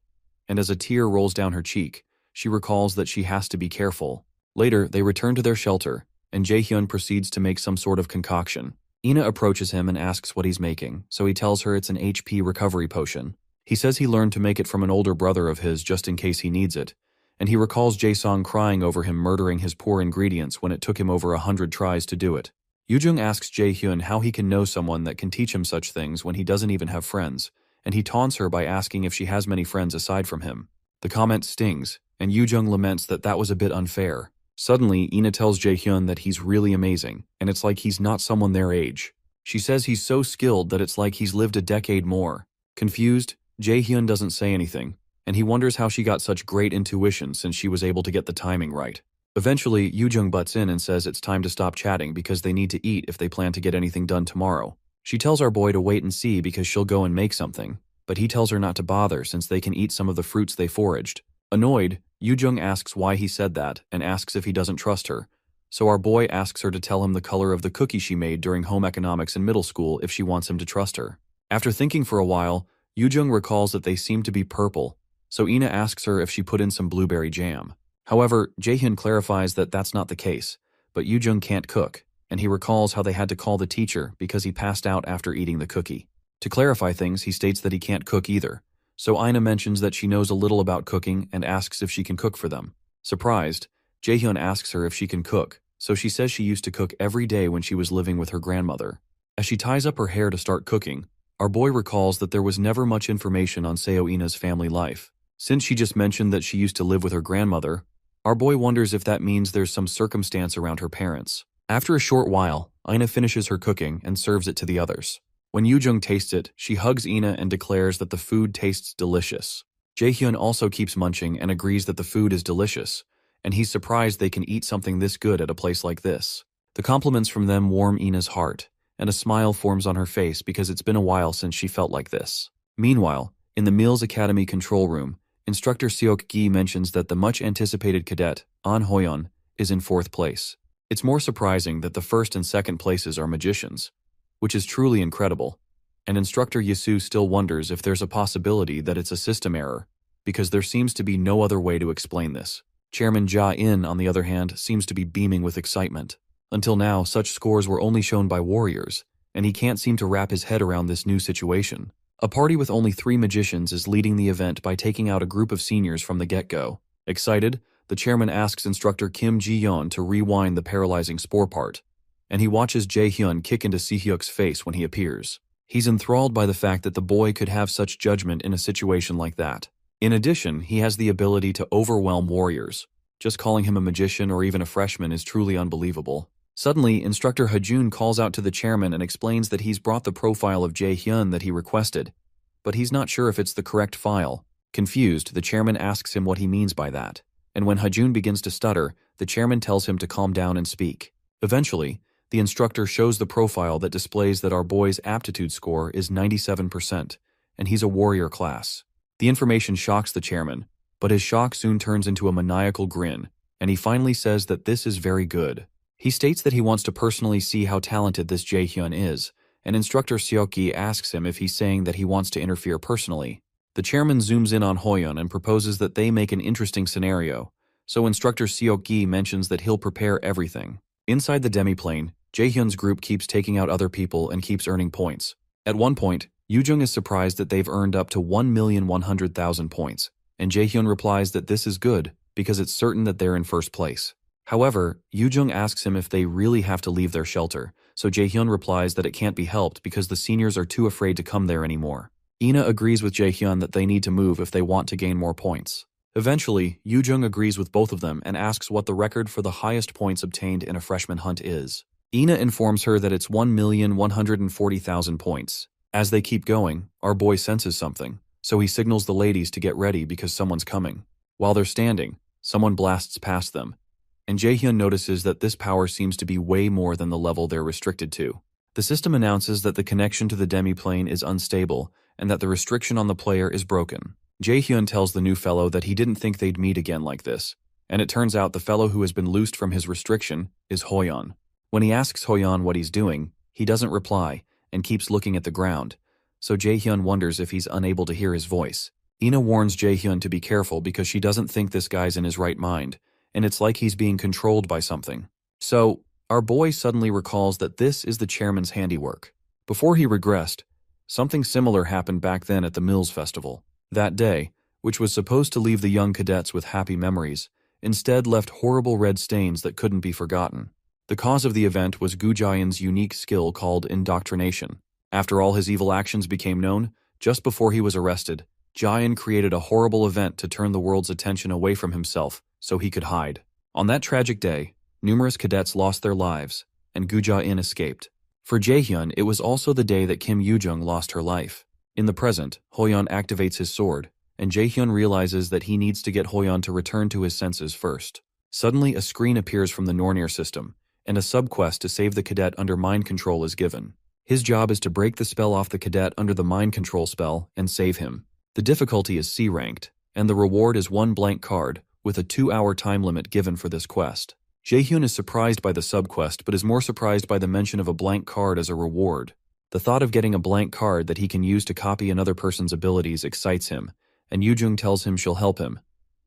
And as a tear rolls down her cheek, she recalls that she has to be careful. Later, they return to their shelter, and Jae-hyun proceeds to make some sort of concoction. Ina approaches him and asks what he's making, so he tells her it's an HP recovery potion. He says he learned to make it from an older brother of his just in case he needs it, and he recalls Jae-sung crying over him murdering his poor ingredients when it took him over 100 tries to do it. Yoo-jung asks Jae-hyun how he can know someone that can teach him such things when he doesn't even have friends, and he taunts her by asking if she has many friends aside from him. The comment stings, and Yoo-jung laments that that was a bit unfair. Suddenly, Ina tells Jae-hyun that he's really amazing, and it's like he's not someone their age. She says he's so skilled that it's like he's lived a decade more. Confused, Jae-hyun doesn't say anything, and he wonders how she got such great intuition since she was able to get the timing right. Eventually, Yoo-jung butts in and says it's time to stop chatting because they need to eat if they plan to get anything done tomorrow. She tells our boy to wait and see because she'll go and make something, but he tells her not to bother since they can eat some of the fruits they foraged. Annoyed, Yoo-jung asks why he said that and asks if he doesn't trust her, so our boy asks her to tell him the color of the cookie she made during home economics in middle school if she wants him to trust her. After thinking for a while, Yoo-jung recalls that they seem to be purple, so Ina asks her if she put in some blueberry jam. However, Jaehyun clarifies that that's not the case, but Yoo-jung can't cook, and he recalls how they had to call the teacher because he passed out after eating the cookie. To clarify things, he states that he can't cook either, so Ina mentions that she knows a little about cooking and asks if she can cook for them. Surprised, Jaehyun asks her if she can cook, so she says she used to cook every day when she was living with her grandmother. As she ties up her hair to start cooking, our boy recalls that there was never much information on Seo Ina's family life. Since she just mentioned that she used to live with her grandmother, our boy wonders if that means there's some circumstance around her parents. After a short while, Ina finishes her cooking and serves it to the others. When Yoo-jung tastes it, she hugs Ina and declares that the food tastes delicious. Jaehyun also keeps munching and agrees that the food is delicious, and he's surprised they can eat something this good at a place like this. The compliments from them warm Ina's heart, and a smile forms on her face because it's been a while since she felt like this. Meanwhile, in the Mills Academy control room, Instructor Seok-gi mentions that the much-anticipated cadet, An Hoyeon, is in 4th place. It's more surprising that the 1st and 2nd places are magicians, which is truly incredible, and Instructor Yasu still wonders if there's a possibility that it's a system error, because there seems to be no other way to explain this. Chairman Ja-in, on the other hand, seems to be beaming with excitement. Until now, such scores were only shown by warriors, and he can't seem to wrap his head around this new situation. A party with only 3 magicians is leading the event by taking out a group of seniors from the get-go. Excited, the chairman asks Instructor Kim Ji-yeon to rewind the paralyzing spore part, and he watches Jae-hyun kick into Si-hyuk's face when he appears. He's enthralled by the fact that the boy could have such judgment in a situation like that. In addition, he has the ability to overwhelm warriors. Just calling him a magician or even a freshman is truly unbelievable. Suddenly, Instructor Hajun calls out to the chairman and explains that he's brought the profile of Jae-hyun that he requested, but he's not sure if it's the correct file. Confused, the chairman asks him what he means by that, and when Hajun begins to stutter, the chairman tells him to calm down and speak. Eventually, the instructor shows the profile that displays that our boy's aptitude score is 97%, and he's a warrior class. The information shocks the chairman, but his shock soon turns into a maniacal grin, and he finally says that this is very good. He states that he wants to personally see how talented this Jae-hyun is, and Instructor Seok-gi asks him if he's saying that he wants to interfere personally. The chairman zooms in on Hoyeon and proposes that they make an interesting scenario, so Instructor Seok-gi mentions that he'll prepare everything. Inside the demiplane, Jae-hyun's group keeps taking out other people and keeps earning points. At one point, Yoo-jung is surprised that they've earned up to 1,100,000 points, and Jae-hyun replies that this is good because it's certain that they're in 1st place. However, Yoo-jung asks him if they really have to leave their shelter, so Jae-hyun replies that it can't be helped because the seniors are too afraid to come there anymore. Ina agrees with Jae-hyun that they need to move if they want to gain more points. Eventually, Yoo-jung agrees with both of them and asks what the record for the highest points obtained in a freshman hunt is. Ina informs her that it's 1,140,000 points. As they keep going, our boy senses something, so he signals the ladies to get ready because someone's coming. While they're standing, someone blasts past them, and Jae-hyun notices that this power seems to be way more than the level they're restricted to. The system announces that the connection to the demiplane is unstable and that the restriction on the player is broken. Jae-hyun tells the new fellow that he didn't think they'd meet again like this, and it turns out the fellow who has been loosed from his restriction is Hoyeon. When he asks Hoyeon what he's doing, he doesn't reply and keeps looking at the ground, so Jae-hyun wonders if he's unable to hear his voice. Ina warns Jae-hyun to be careful because she doesn't think this guy's in his right mind, and it's like he's being controlled by something. So, our boy suddenly recalls that this is the chairman's handiwork. Before he regressed, something similar happened back then at the Mills Festival. That day, which was supposed to leave the young cadets with happy memories, instead left horrible red stains that couldn't be forgotten. The cause of the event was Gu Jian's unique skill called indoctrination. After all his evil actions became known, just before he was arrested, Jian created a horrible event to turn the world's attention away from himself so he could hide. On that tragic day, numerous cadets lost their lives, and Gu Jian escaped. For Jae-hyun, it was also the day that Kim Yoo-jung lost her life. In the present, Hoyeon activates his sword, and Jae-hyun realizes that he needs to get Hoyeon to return to his senses first. Suddenly, a screen appears from the Nornir system, and a subquest to save the cadet under mind control is given. His job is to break the spell off the cadet under the mind control spell and save him. The difficulty is C-ranked, and the reward is 1 blank card, with a 2-hour time limit given for this quest. Jae-hyun is surprised by the subquest but is more surprised by the mention of a blank card as a reward. The thought of getting a blank card that he can use to copy another person's abilities excites him, and Yoo-jung tells him she'll help him.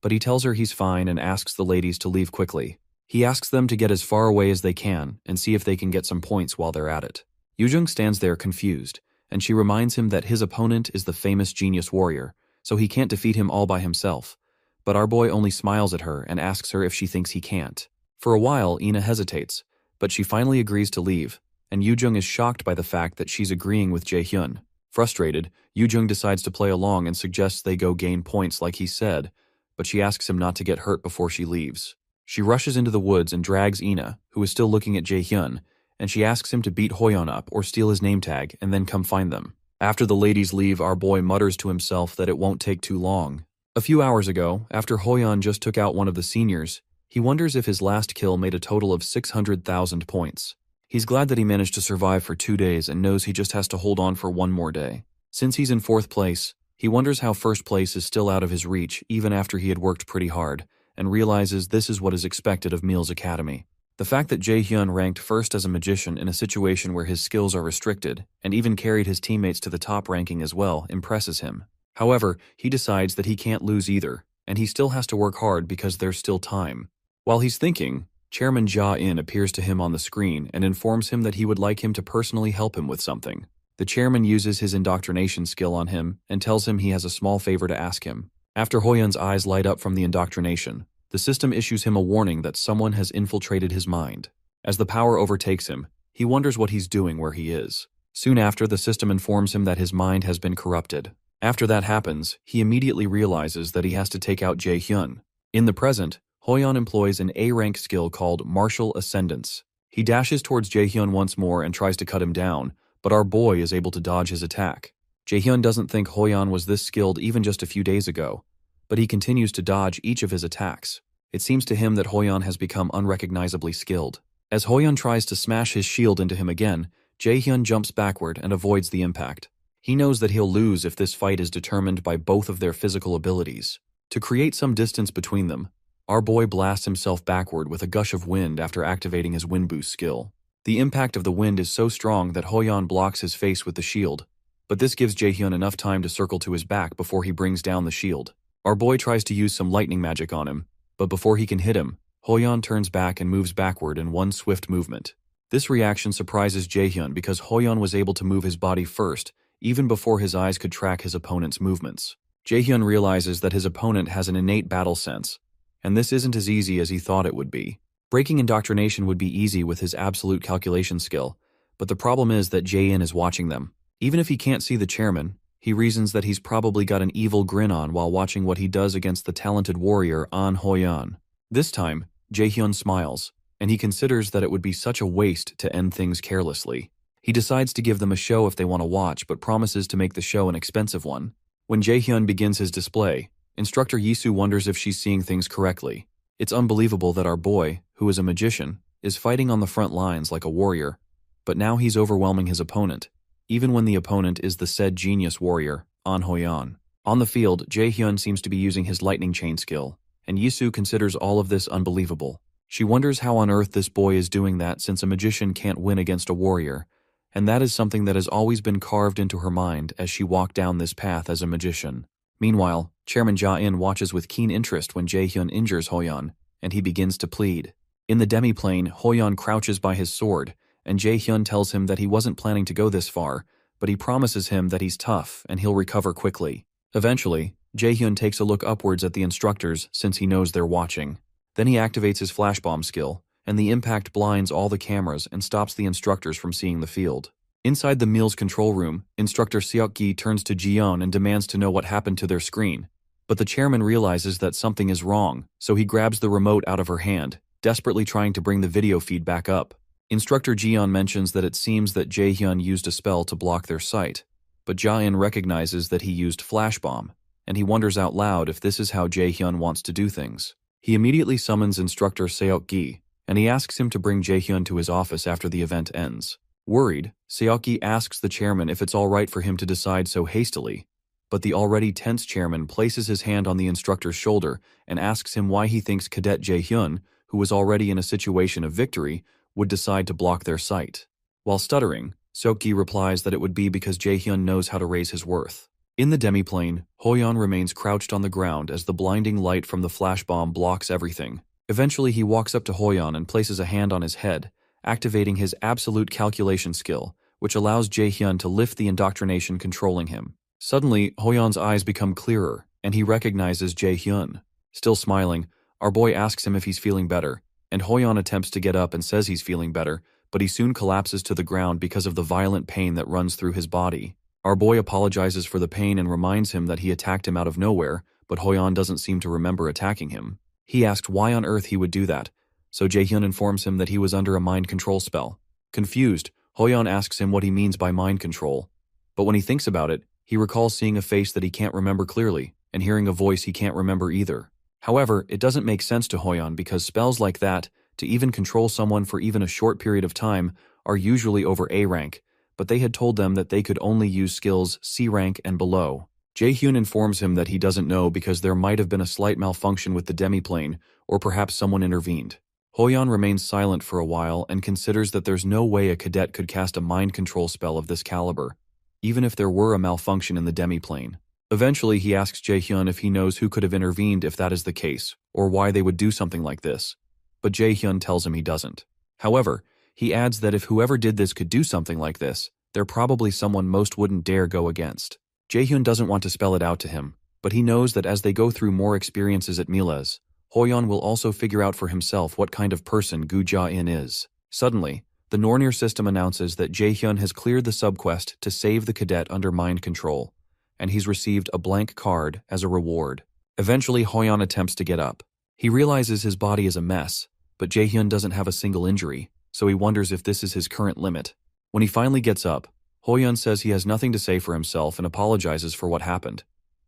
But he tells her he's fine and asks the ladies to leave quickly. He asks them to get as far away as they can and see if they can get some points while they're at it. Yoo-jung stands there confused, and she reminds him that his opponent is the famous genius warrior, so he can't defeat him all by himself. But our boy only smiles at her and asks her if she thinks he can't. For a while, Ina hesitates, but she finally agrees to leave, and Yoo-jung is shocked by the fact that she's agreeing with Jae-hyun. Frustrated, Yoo-jung decides to play along and suggests they go gain points like he said, but she asks him not to get hurt before she leaves. She rushes into the woods and drags Ina, who is still looking at Jae-hyun, and she asks him to beat Hoyeon up or steal his name tag and then come find them. After the ladies leave, our boy mutters to himself that it won't take too long. A few hours ago, after Hoyeon just took out one of the seniors, he wonders if his last kill made a total of 600,000 points. He's glad that he managed to survive for 2 days and knows he just has to hold on for one more day. Since he's in 4th place, he wonders how 1st place is still out of his reach even after he had worked pretty hard, and realizes this is what is expected of Meal's Academy. The fact that Jae-hyun ranked 1st as a magician in a situation where his skills are restricted, and even carried his teammates to the top ranking as well, impresses him. However, he decides that he can't lose either, and he still has to work hard because there's still time. While he's thinking, Chairman Ja-in appears to him on the screen and informs him that he would like him to personally help him with something. The chairman uses his indoctrination skill on him and tells him he has a small favor to ask him. After Hoyeon's eyes light up from the indoctrination, the system issues him a warning that someone has infiltrated his mind. As the power overtakes him, he wonders what he's doing where he is. Soon after, the system informs him that his mind has been corrupted. After that happens, he immediately realizes that he has to take out Jae-hyun. In the present, Hoyeon employs an A-rank skill called Martial Ascendance. He dashes towards Jae-hyun once more and tries to cut him down, but our boy is able to dodge his attack. Jae-hyun doesn't think Hoyeon was this skilled even just a few days ago, but he continues to dodge each of his attacks. It seems to him that Hoyeon has become unrecognizably skilled. As Hoyeon tries to smash his shield into him again, Jae-hyun jumps backward and avoids the impact. He knows that he'll lose if this fight is determined by both of their physical abilities. To create some distance between them, our boy blasts himself backward with a gush of wind after activating his wind boost skill. The impact of the wind is so strong that Hoyeon blocks his face with the shield, but this gives Jae-hyun enough time to circle to his back before he brings down the shield. Our boy tries to use some lightning magic on him, but before he can hit him, Hoyeon turns back and moves backward in one swift movement. This reaction surprises Jae-hyun because Hoyeon was able to move his body first, even before his eyes could track his opponent's movements. Jae-hyun realizes that his opponent has an innate battle sense, and this isn't as easy as he thought it would be. Breaking indoctrination would be easy with his absolute calculation skill, but the problem is that Jae-in is watching them. Even if he can't see the chairman, he reasons that he's probably got an evil grin on while watching what he does against the talented warrior An Hoyeon. This time, Jae-hyun smiles, and he considers that it would be such a waste to end things carelessly. He decides to give them a show if they want to watch, but promises to make the show an expensive one. When Jae-hyun begins his display, Instructor Yisu wonders if she's seeing things correctly. It's unbelievable that our boy, who is a magician, is fighting on the front lines like a warrior, but now he's overwhelming his opponent, even when the opponent is the said genius warrior, An Hoyeon. On the field, Jae-hyun seems to be using his lightning chain skill, and Yisu considers all of this unbelievable. She wonders how on earth this boy is doing that since a magician can't win against a warrior, and that is something that has always been carved into her mind as she walked down this path as a magician. Meanwhile, Chairman Ja-in watches with keen interest when Jae-hyun injures Hoyeon, and he begins to plead. In the demi-plane, Hoyeon crouches by his sword, and Jae-hyun tells him that he wasn't planning to go this far, but he promises him that he's tough and he'll recover quickly. Eventually, Jae-hyun takes a look upwards at the instructors since he knows they're watching. Then he activates his flash bomb skill, and the impact blinds all the cameras and stops the instructors from seeing the field. Inside the Meal's control room, Instructor Seok-gi turns to Ji-yeon and demands to know what happened to their screen. But the chairman realizes that something is wrong, so he grabs the remote out of her hand, desperately trying to bring the video feed back up. Instructor Ji-yeon mentions that it seems that Jae-hyun used a spell to block their sight, but Ja-in recognizes that he used flash bomb, and he wonders out loud if this is how Jae-hyun wants to do things. He immediately summons Instructor Seok-gi, and he asks him to bring Jae-hyun to his office after the event ends. Worried, Seok-gi asks the chairman if it's all right for him to decide so hastily, but the already tense chairman places his hand on the instructor's shoulder and asks him why he thinks Cadet Jae-hyun, who was already in a situation of victory, would decide to block their sight. While stuttering, Seok-gi replies that it would be because Jae-hyun knows how to raise his worth. In the demiplane, Hoyeon remains crouched on the ground as the blinding light from the flash bomb blocks everything. Eventually he walks up to Hoyeon and places a hand on his head, activating his absolute calculation skill, which allows Jae-hyun to lift the indoctrination controlling him. Suddenly, Hoyeon's eyes become clearer, and he recognizes Jae-hyun. Still smiling, our boy asks him if he's feeling better, and Hoyeon attempts to get up and says he's feeling better, but he soon collapses to the ground because of the violent pain that runs through his body. Our boy apologizes for the pain and reminds him that he attacked him out of nowhere, but Hoyeon doesn't seem to remember attacking him. He asked why on earth he would do that, so Jae-hyun informs him that he was under a mind control spell. Confused, Hoyeon asks him what he means by mind control. But when he thinks about it, he recalls seeing a face that he can't remember clearly, and hearing a voice he can't remember either. However, it doesn't make sense to Hoyeon because spells like that, to even control someone for even a short period of time, are usually over A rank, but they had told them that they could only use skills C rank and below. Jae-hyun informs him that he doesn't know because there might have been a slight malfunction with the demiplane, or perhaps someone intervened. Hoyeon remains silent for a while and considers that there's no way a cadet could cast a mind control spell of this caliber, even if there were a malfunction in the demiplane. Eventually, he asks Jae-hyun if he knows who could have intervened if that is the case, or why they would do something like this. But Jae-hyun tells him he doesn't. However, he adds that if whoever did this could do something like this, they're probably someone most wouldn't dare go against. Jae-hyun doesn't want to spell it out to him, but he knows that as they go through more experiences at Miles, Hoyeon will also figure out for himself what kind of person Gu Ja-in is. Suddenly, the Nornir system announces that Jae-hyun has cleared the subquest to save the cadet under mind control, and he's received a blank card as a reward. Eventually, Hoyeon attempts to get up. He realizes his body is a mess, but Jae-hyun doesn't have a single injury, so he wonders if this is his current limit. When he finally gets up, Hoyeon says he has nothing to say for himself and apologizes for what happened.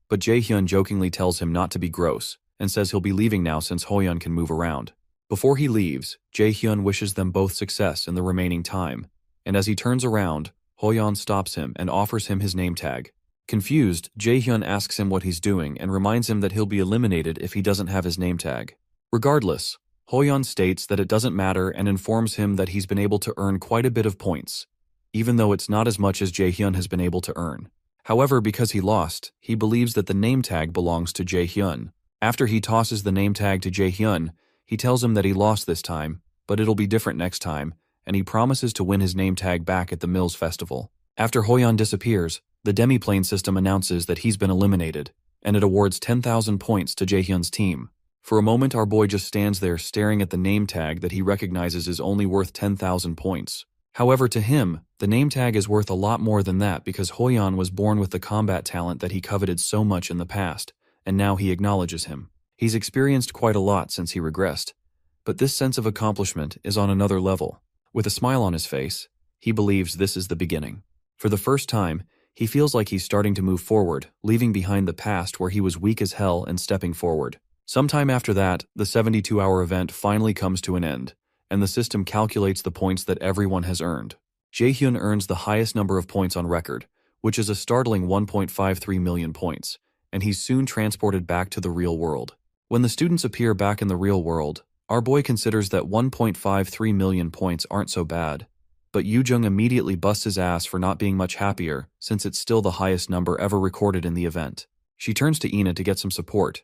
But Jae-hyun jokingly tells him not to be gross, and says he'll be leaving now since Hoyeon can move around. Before he leaves, Jae-hyun wishes them both success in the remaining time, and as he turns around, Hoyeon stops him and offers him his name tag. Confused, Jae-hyun asks him what he's doing and reminds him that he'll be eliminated if he doesn't have his name tag. Regardless, Hoyeon states that it doesn't matter and informs him that he's been able to earn quite a bit of points, even though it's not as much as Jae-hyun has been able to earn. However, because he lost, he believes that the name tag belongs to Jae-hyun. After he tosses the name tag to Jae-hyun, he tells him that he lost this time, but it'll be different next time, and he promises to win his name tag back at the Mills Festival. After Hoyeon disappears, the demiplane system announces that he's been eliminated, and it awards 10,000 points to Jae-hyun's team. For a moment, our boy just stands there staring at the name tag that he recognizes is only worth 10,000 points. However, to him, the name tag is worth a lot more than that because Hoyeon was born with the combat talent that he coveted so much in the past, and now he acknowledges him. He's experienced quite a lot since he regressed, but this sense of accomplishment is on another level. With a smile on his face, he believes this is the beginning. For the first time, he feels like he's starting to move forward, leaving behind the past where he was weak as hell and stepping forward. Sometime after that, the 72-hour event finally comes to an end, and the system calculates the points that everyone has earned. Jae-hyun earns the highest number of points on record, which is a startling 1.53 million points, and he's soon transported back to the real world. When the students appear back in the real world, our boy considers that 1.53 million points aren't so bad, but Yoo-jung immediately busts his ass for not being much happier since it's still the highest number ever recorded in the event. She turns to Ina to get some support,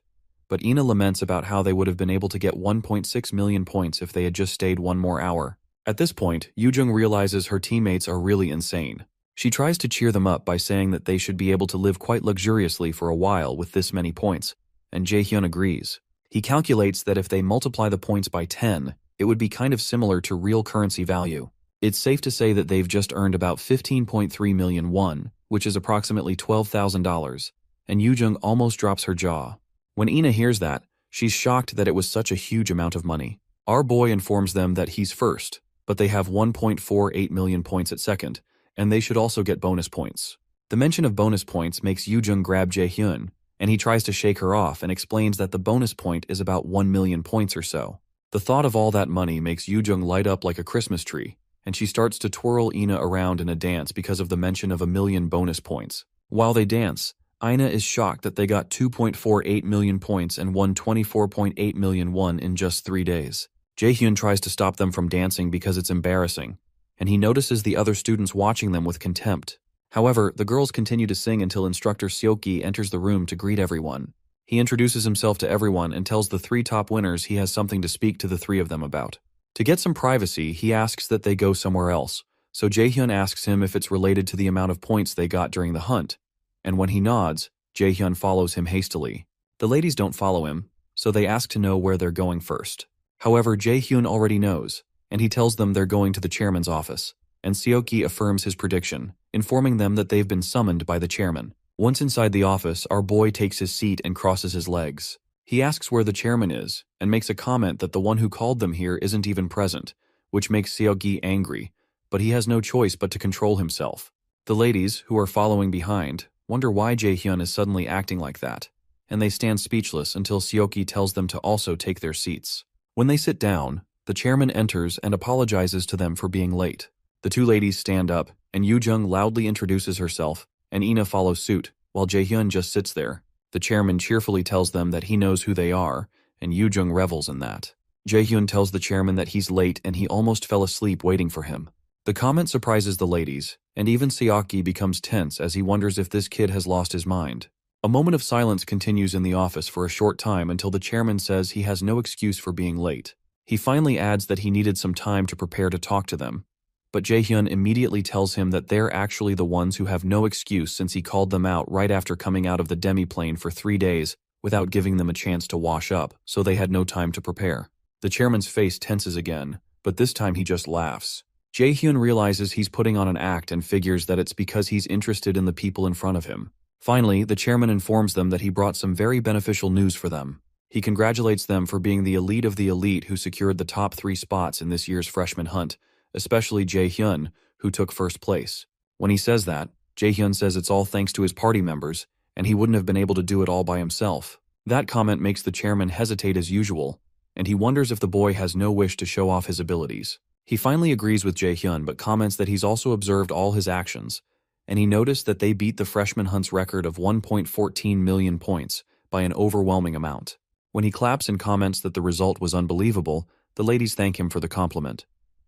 but Ina laments about how they would have been able to get 1.6 million points if they had just stayed one more hour. At this point, Yoo-jung realizes her teammates are really insane. She tries to cheer them up by saying that they should be able to live quite luxuriously for a while with this many points, and Jae-hyun agrees. He calculates that if they multiply the points by 10, it would be kind of similar to real currency value. It's safe to say that they've just earned about 15.3 million won, which is approximately $12,000, and Yoo-jung almost drops her jaw. When Ina hears that, she's shocked that it was such a huge amount of money. Our boy informs them that he's first, but they have 1.48 million points at second, and they should also get bonus points. The mention of bonus points makes Yoo-jung grab Jae-hyun, and he tries to shake her off and explains that the bonus point is about 1 million points or so. The thought of all that money makes Yoo-jung light up like a Christmas tree, and she starts to twirl Ina around in a dance because of the mention of 1 million bonus points. While they dance, Ina is shocked that they got 2.48 million points and won 24.8 million won in just 3 days. Jae-hyun tries to stop them from dancing because it's embarrassing, and he notices the other students watching them with contempt. However, the girls continue to sing until instructor Seoki enters the room to greet everyone. He introduces himself to everyone and tells the 3 top winners he has something to speak to the 3 of them about. To get some privacy, he asks that they go somewhere else, so Jaehyun asks him if it's related to the amount of points they got during the hunt, and when he nods, Jaehyun follows him hastily. The ladies don't follow him, so they ask to know where they're going first. However, Jaehyun already knows, and he tells them they're going to the chairman's office, and Seoki affirms his prediction, informing them that they've been summoned by the chairman. Once inside the office, our boy takes his seat and crosses his legs. He asks where the chairman is, and makes a comment that the one who called them here isn't even present, which makes Seoki angry, but he has no choice but to control himself. The ladies, who are following behind, wonder why Jaehyun is suddenly acting like that, and they stand speechless until Seoki tells them to also take their seats. When they sit down, the chairman enters and apologizes to them for being late. The 2 ladies stand up, and Yoo-jung loudly introduces herself, and Ina follows suit, while Jaehyun just sits there. The chairman cheerfully tells them that he knows who they are, and Yoo-jung revels in that. Jaehyun tells the chairman that he's late and he almost fell asleep waiting for him. The comment surprises the ladies, and even Seoki becomes tense as he wonders if this kid has lost his mind. A moment of silence continues in the office for a short time until the chairman says he has no excuse for being late. He finally adds that he needed some time to prepare to talk to them, but Jaehyun immediately tells him that they're actually the ones who have no excuse since he called them out right after coming out of the demiplane for 3 days without giving them a chance to wash up, so they had no time to prepare. The chairman's face tenses again, but this time he just laughs. Jaehyun realizes he's putting on an act and figures that it's because he's interested in the people in front of him. Finally, the chairman informs them that he brought some very beneficial news for them. He congratulates them for being the elite of the elite who secured the top 3 spots in this year's freshman hunt, especially Jaehyun, who took first place. When he says that, Jaehyun says it's all thanks to his party members, and he wouldn't have been able to do it all by himself. That comment makes the chairman hesitate as usual, and he wonders if the boy has no wish to show off his abilities. He finally agrees with Jaehyun but comments that he's also observed all his actions, and he noticed that they beat the freshman hunt's record of 1.14 million points by an overwhelming amount. When he claps and comments that the result was unbelievable, the ladies thank him for the compliment.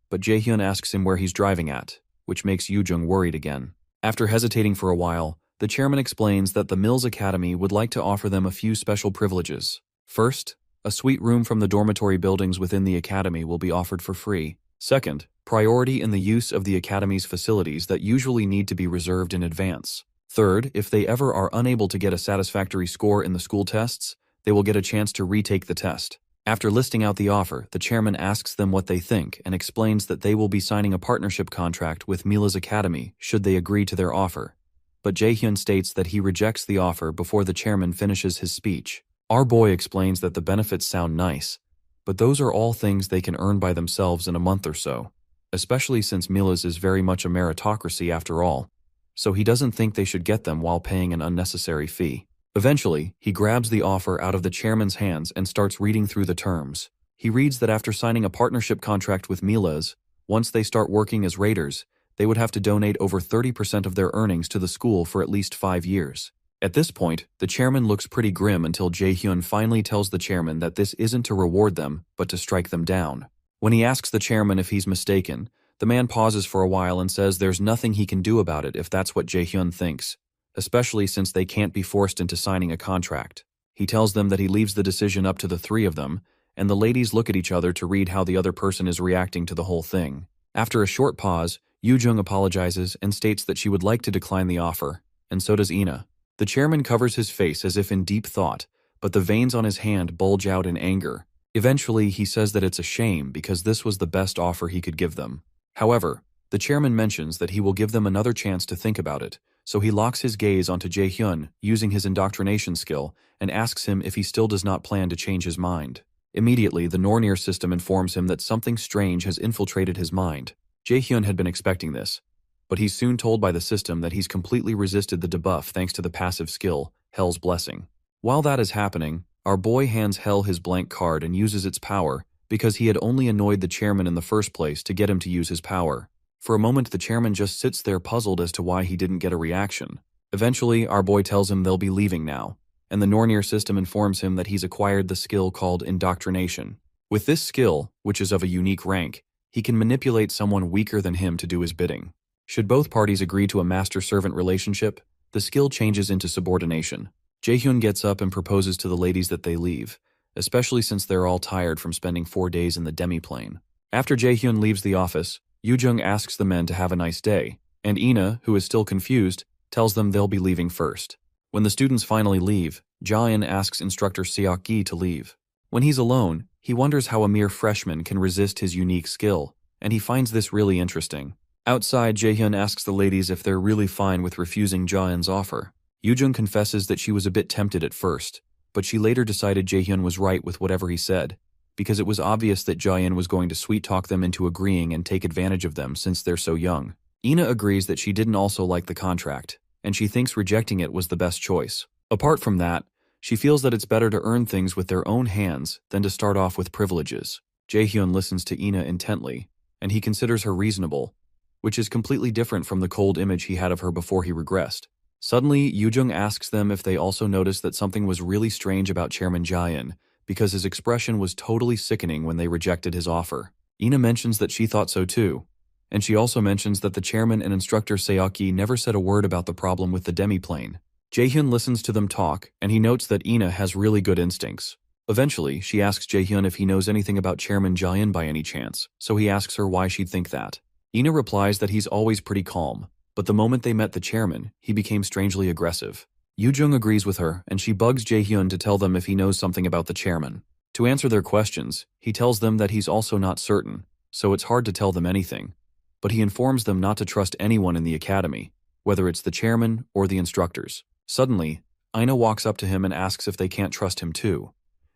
But Jaehyun asks him where he's driving at, which makes Yoo-jung worried again. After hesitating for a while, the chairman explains that the Mills Academy would like to offer them a few special privileges. First, a suite room from the dormitory buildings within the academy will be offered for free. Second, priority in the use of the academy's facilities that usually need to be reserved in advance. Third, if they ever are unable to get a satisfactory score in the school tests, they will get a chance to retake the test. After listing out the offer, the chairman asks them what they think and explains that they will be signing a partnership contract with Mila's Academy should they agree to their offer. But Jaehyun states that he rejects the offer before the chairman finishes his speech. Our boy explains that the benefits sound nice, but those are all things they can earn by themselves in a month or so, especially since Mila's is very much a meritocracy after all, so he doesn't think they should get them while paying an unnecessary fee. Eventually, he grabs the offer out of the chairman's hands and starts reading through the terms. He reads that after signing a partnership contract with Mila's, once they start working as raiders, they would have to donate over 30% of their earnings to the school for at least 5 years. At this point, the chairman looks pretty grim until Jaehyun finally tells the chairman that this isn't to reward them, but to strike them down. When he asks the chairman if he's mistaken, the man pauses for a while and says there's nothing he can do about it if that's what Jaehyun thinks, especially since they can't be forced into signing a contract. He tells them that he leaves the decision up to the 3 of them, and the ladies look at each other to read how the other person is reacting to the whole thing. After a short pause, Yoo-jung apologizes and states that she would like to decline the offer, and so does Ina. The chairman covers his face as if in deep thought, but the veins on his hand bulge out in anger. Eventually, he says that it's a shame because this was the best offer he could give them. However, the chairman mentions that he will give them another chance to think about it, so he locks his gaze onto Jaehyun using his indoctrination skill and asks him if he still does not plan to change his mind. Immediately, the Nornir system informs him that something strange has infiltrated his mind. Jaehyun had been expecting this, but he's soon told by the system that he's completely resisted the debuff thanks to the passive skill, Hell's Blessing. While that is happening, our boy hands Hell his blank card and uses its power because he had only annoyed the chairman in the first place to get him to use his power. For a moment, the chairman just sits there puzzled as to why he didn't get a reaction. Eventually, our boy tells him they'll be leaving now, and the Nornir system informs him that he's acquired the skill called Indoctrination. With this skill, which is of a unique rank, he can manipulate someone weaker than him to do his bidding. Should both parties agree to a master-servant relationship, the skill changes into subordination. Jaehyun gets up and proposes to the ladies that they leave, especially since they're all tired from spending 4 days in the demi-plane. After Jaehyun leaves the office, Yoo-jung asks the men to have a nice day, and Ina, who is still confused, tells them they'll be leaving first. When the students finally leave, Jaehyun asks instructor Seok-gi to leave. When he's alone, he wonders how a mere freshman can resist his unique skill, and he finds this really interesting. Outside, Jaehyun asks the ladies if they're really fine with refusing Jaehyun's offer. Yoo-jung confesses that she was a bit tempted at first, but she later decided Jaehyun was right with whatever he said, because it was obvious that Jaehyun was going to sweet-talk them into agreeing and take advantage of them since they're so young. Ina agrees that she didn't also like the contract, and she thinks rejecting it was the best choice. Apart from that, she feels that it's better to earn things with their own hands than to start off with privileges. Jaehyun listens to Ina intently, and he considers her reasonable, which is completely different from the cold image he had of her before he regressed. Suddenly, Yoo-jung asks them if they also noticed that something was really strange about Chairman Jaehyun, because his expression was totally sickening when they rejected his offer. Ina mentions that she thought so too, and she also mentions that the chairman and instructor Seok-gi never said a word about the problem with the demi-plane. Jaehyun listens to them talk, and he notes that Ina has really good instincts. Eventually, she asks Jaehyun if he knows anything about Chairman Jaehyun by any chance, so he asks her why she'd think that. Ina replies that he's always pretty calm, but the moment they met the chairman, he became strangely aggressive. Yoo-jung agrees with her, and she bugs Jaehyun to tell them if he knows something about the chairman. To answer their questions, he tells them that he's also not certain, so it's hard to tell them anything. But he informs them not to trust anyone in the academy, whether it's the chairman or the instructors. Suddenly, Ina walks up to him and asks if they can't trust him too.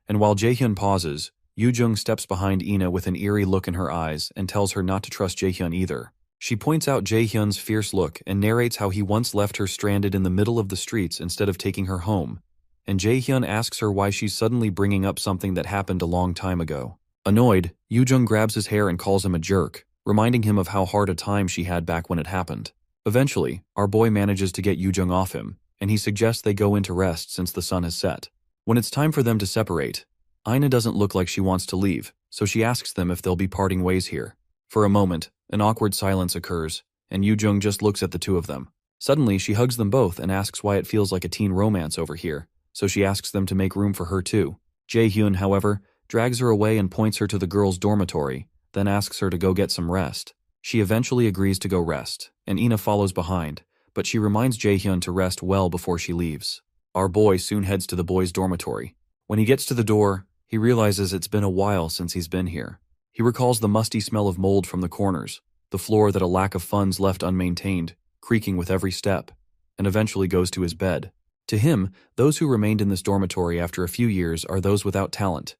And while Jaehyun pauses, Yoo-jung steps behind Ina with an eerie look in her eyes and tells her not to trust Jaehyun either. She points out Jaehyun's fierce look and narrates how he once left her stranded in the middle of the streets instead of taking her home, and Jaehyun asks her why she's suddenly bringing up something that happened a long time ago. Annoyed, Yoo-jung grabs his hair and calls him a jerk, reminding him of how hard a time she had back when it happened. Eventually, our boy manages to get Yoo-jung off him, and he suggests they go in to rest since the sun has set. When it's time for them to separate, Ina doesn't look like she wants to leave, so she asks them if they'll be parting ways here. For a moment, an awkward silence occurs, and Yoo-jung just looks at the two of them. Suddenly, she hugs them both and asks why it feels like a teen romance over here, so she asks them to make room for her too. Jaehyun, however, drags her away and points her to the girls' dormitory, then asks her to go get some rest. She eventually agrees to go rest, and Ina follows behind, but she reminds Jaehyun to rest well before she leaves. Our boy soon heads to the boys' dormitory. When he gets to the door, he realizes it's been a while since he's been here. He recalls the musty smell of mold from the corners, the floor that a lack of funds left unmaintained, creaking with every step, and eventually goes to his bed. To him, those who remained in this dormitory after a few years are those without talent,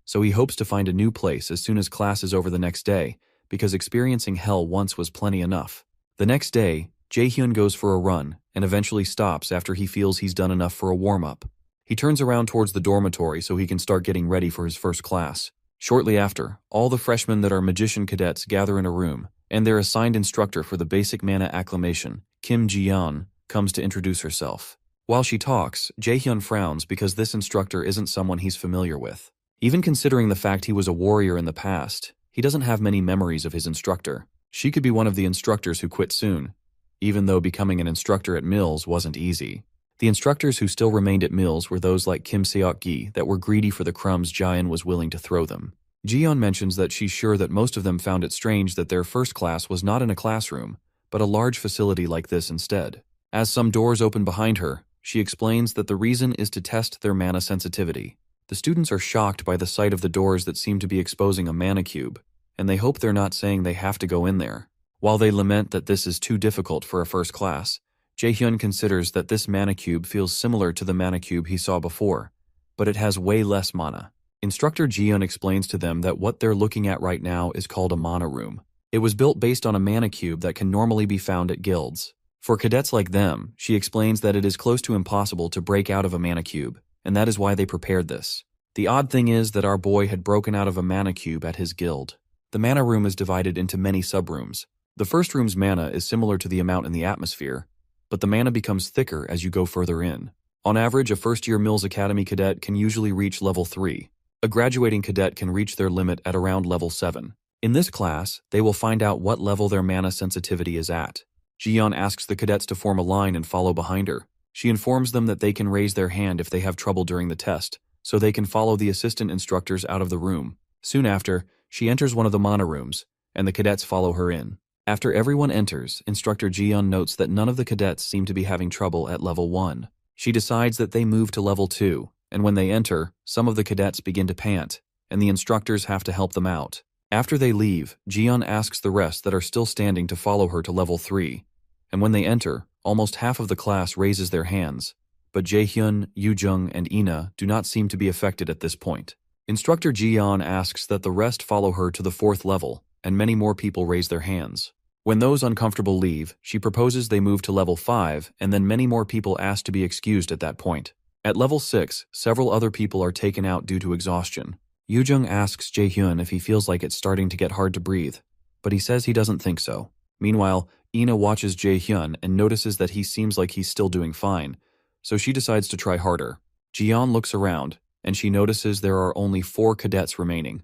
so he hopes to find a new place as soon as class is over the next day, because experiencing hell once was plenty enough. The next day, Jaehyun goes for a run and eventually stops after he feels he's done enough for a warm-up. He turns around towards the dormitory so he can start getting ready for his first class. Shortly after, all the freshmen that are magician cadets gather in a room, and their assigned instructor for the basic mana acclamation, Kim Ji-yeon, comes to introduce herself. While she talks, Jaehyun frowns because this instructor isn't someone he's familiar with. Even considering the fact he was a warrior in the past, he doesn't have many memories of his instructor. She could be one of the instructors who quit soon, even though becoming an instructor at Mills wasn't easy. The instructors who still remained at Mills were those like Kim Seok-gi that were greedy for the crumbs Jaehyun was willing to throw them. Ji-yeon mentions that she's sure that most of them found it strange that their first class was not in a classroom, but a large facility like this instead. As some doors open behind her, she explains that the reason is to test their mana sensitivity. The students are shocked by the sight of the doors that seem to be exposing a mana cube, and they hope they're not saying they have to go in there. While they lament that this is too difficult for a first class, Jaehyun considers that this mana cube feels similar to the mana cube he saw before, but it has way less mana. Instructor Ji-yeon explains to them that what they're looking at right now is called a mana room. It was built based on a mana cube that can normally be found at guilds. For cadets like them, she explains that it is close to impossible to break out of a mana cube, and that is why they prepared this. The odd thing is that our boy had broken out of a mana cube at his guild. The mana room is divided into many sub-rooms. The first room's mana is similar to the amount in the atmosphere, but the mana becomes thicker as you go further in. On average, a first-year Mills Academy cadet can usually reach level 3. A graduating cadet can reach their limit at around level 7. In this class, they will find out what level their mana sensitivity is at. Jiyeon asks the cadets to form a line and follow behind her. She informs them that they can raise their hand if they have trouble during the test, so they can follow the assistant instructors out of the room. Soon after, she enters one of the mana rooms, and the cadets follow her in. After everyone enters, Instructor Jiyeon notes that none of the cadets seem to be having trouble at level 1. She decides that they move to level 2, and when they enter, some of the cadets begin to pant, and the instructors have to help them out. After they leave, Jiyeon asks the rest that are still standing to follow her to level 3, and when they enter, almost half of the class raises their hands, but Jaehyun, Yoojung, and Ina do not seem to be affected at this point. Instructor Jiyeon asks that the rest follow her to the 4th level, and many more people raise their hands. When those uncomfortable leave, she proposes they move to level 5, and then many more people ask to be excused at that point. At level 6, several other people are taken out due to exhaustion. Yoojung asks Jaehyun if he feels like it's starting to get hard to breathe, but he says he doesn't think so. Meanwhile, Ina watches Jaehyun and notices that he seems like he's still doing fine, so she decides to try harder. Jiyeon looks around, and she notices there are only 4 cadets remaining.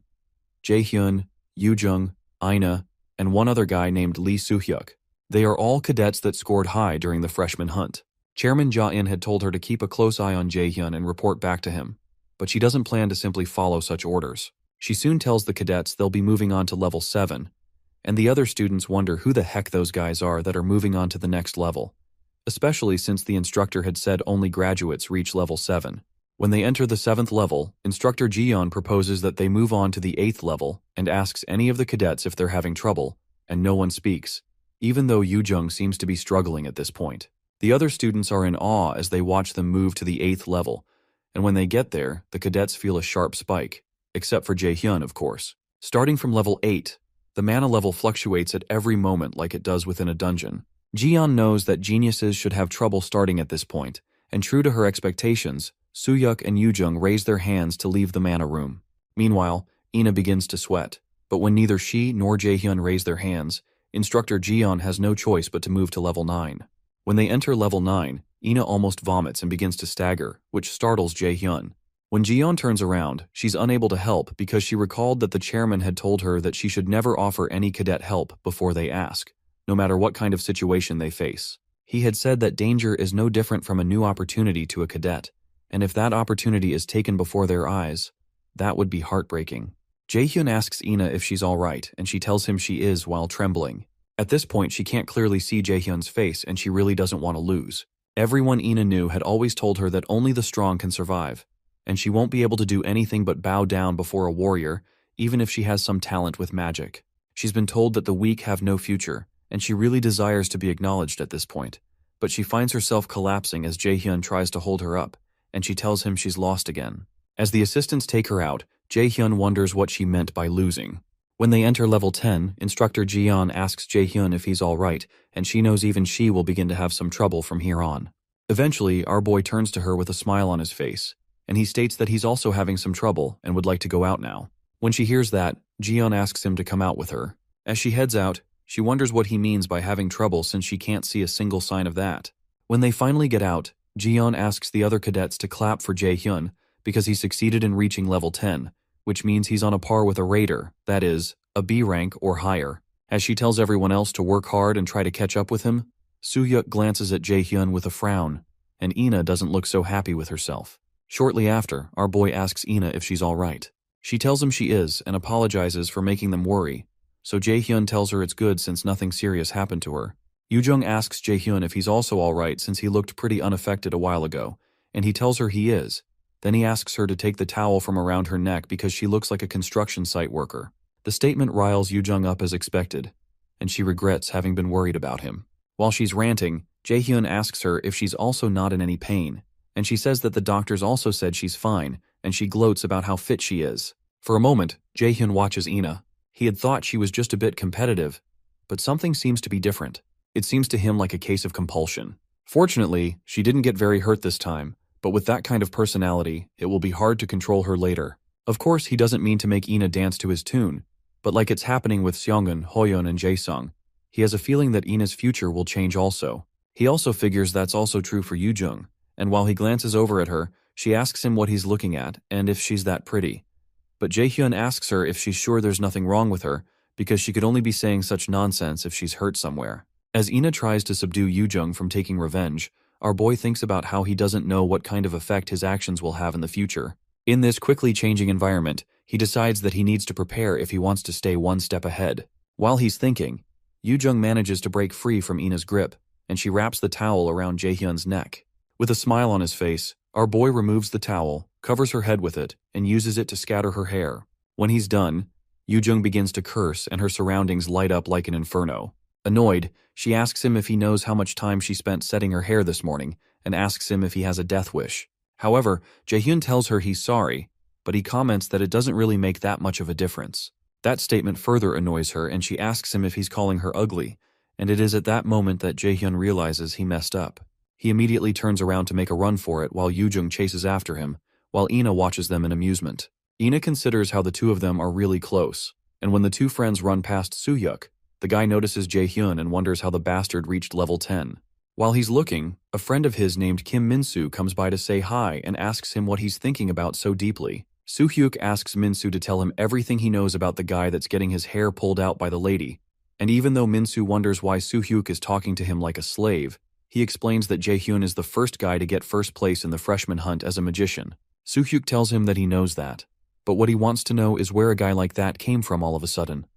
Jaehyun, Yoojung, Ina, and one other guy named Lee Soo-hyuk. They are all cadets that scored high during the freshman hunt. Chairman Ja-in had told her to keep a close eye on Jaehyun and report back to him, but she doesn't plan to simply follow such orders. She soon tells the cadets they'll be moving on to level 7, and the other students wonder who the heck those guys are that are moving on to the next level, especially since the instructor had said only graduates reach level 7. When they enter the 7th level, Instructor Jiyeon proposes that they move on to the 8th level and asks any of the cadets if they're having trouble, and no one speaks, even though Yoojung seems to be struggling at this point. The other students are in awe as they watch them move to the 8th level, and when they get there, the cadets feel a sharp spike, except for Jaehyun, of course. Starting from level 8, the mana level fluctuates at every moment like it does within a dungeon. Jiyeon knows that geniuses should have trouble starting at this point, and true to her expectations, Soo-hyuk and Yoojung raise their hands to leave the mana room. Meanwhile, Ina begins to sweat, but when neither she nor Jaehyun raise their hands, Instructor Jiyeon has no choice but to move to level 9. When they enter level 9, Ina almost vomits and begins to stagger, which startles Jaehyun. When Jiyeon turns around, she's unable to help because she recalled that the chairman had told her that she should never offer any cadet help before they ask, no matter what kind of situation they face. He had said that danger is no different from a new opportunity to a cadet, and if that opportunity is taken before their eyes, that would be heartbreaking. Jaehyun asks Ina if she's alright, and she tells him she is while trembling. At this point, she can't clearly see Jaehyun's face, and she really doesn't want to lose. Everyone Ina knew had always told her that only the strong can survive, and she won't be able to do anything but bow down before a warrior, even if she has some talent with magic. She's been told that the weak have no future, and she really desires to be acknowledged at this point, but she finds herself collapsing as Jaehyun tries to hold her up, and she tells him she's lost again. As the assistants take her out, Jaehyun wonders what she meant by losing. When they enter level 10, Instructor Jiyeon asks Jaehyun if he's alright, and she knows even she will begin to have some trouble from here on. Eventually, our boy turns to her with a smile on his face, and he states that he's also having some trouble and would like to go out now. When she hears that, Jiyeon asks him to come out with her. As she heads out, she wonders what he means by having trouble since she can't see a single sign of that. When they finally get out, Jiyeon asks the other cadets to clap for Jaehyun because he succeeded in reaching level 10, which means he's on a par with a raider, that is, a B rank or higher. As she tells everyone else to work hard and try to catch up with him, Soo-hyuk glances at Jaehyun with a frown, and Ina doesn't look so happy with herself. Shortly after, our boy asks Ina if she's alright. She tells him she is and apologizes for making them worry, so Jaehyun tells her it's good since nothing serious happened to her. Yoojung asks Jaehyun if he's also alright since he looked pretty unaffected a while ago, and he tells her he is. Then he asks her to take the towel from around her neck because she looks like a construction site worker. The statement riles Yoojung up as expected, and she regrets having been worried about him. While she's ranting, Jaehyun asks her if she's also not in any pain, and she says that the doctors also said she's fine, and she gloats about how fit she is. For a moment, Jaehyun watches Ina. He had thought she was just a bit competitive, but something seems to be different. It seems to him like a case of compulsion. Fortunately, she didn't get very hurt this time, but with that kind of personality, it will be hard to control her later. Of course, he doesn't mean to make Ina dance to his tune, but like it's happening with Seongun, Hoyeon, and Jaesung, he has a feeling that Ina's future will change also. He also figures that's also true for Yoojung, and while he glances over at her, she asks him what he's looking at and if she's that pretty. But Jaehyun asks her if she's sure there's nothing wrong with her, because she could only be saying such nonsense if she's hurt somewhere. As Ina tries to subdue Yoojung from taking revenge, our boy thinks about how he doesn't know what kind of effect his actions will have in the future. In this quickly changing environment, he decides that he needs to prepare if he wants to stay one step ahead. While he's thinking, Yoojung manages to break free from Ina's grip, and she wraps the towel around Jaehyun's neck. With a smile on his face, our boy removes the towel, covers her head with it, and uses it to scatter her hair. When he's done, Yoojung begins to curse and her surroundings light up like an inferno. Annoyed, she asks him if he knows how much time she spent setting her hair this morning and asks him if he has a death wish. However, Jaehyun tells her he's sorry, but he comments that it doesn't really make that much of a difference. That statement further annoys her and she asks him if he's calling her ugly, and it is at that moment that Jaehyun realizes he messed up. He immediately turns around to make a run for it while Yoojung chases after him, while Ina watches them in amusement. Ina considers how the two of them are really close, and when the two friends run past Soohyuk, the guy notices Jaehyun and wonders how the bastard reached level 10. While he's looking, a friend of his named Kim Min-soo comes by to say hi and asks him what he's thinking about so deeply. Soohyuk asks Min-soo to tell him everything he knows about the guy that's getting his hair pulled out by the lady, and even though Min-soo wonders why Soohyuk is talking to him like a slave, he explains that Jaehyun is the first guy to get first place in the freshman hunt as a magician. Soohyuk tells him that he knows that, but what he wants to know is where a guy like that came from all of a sudden.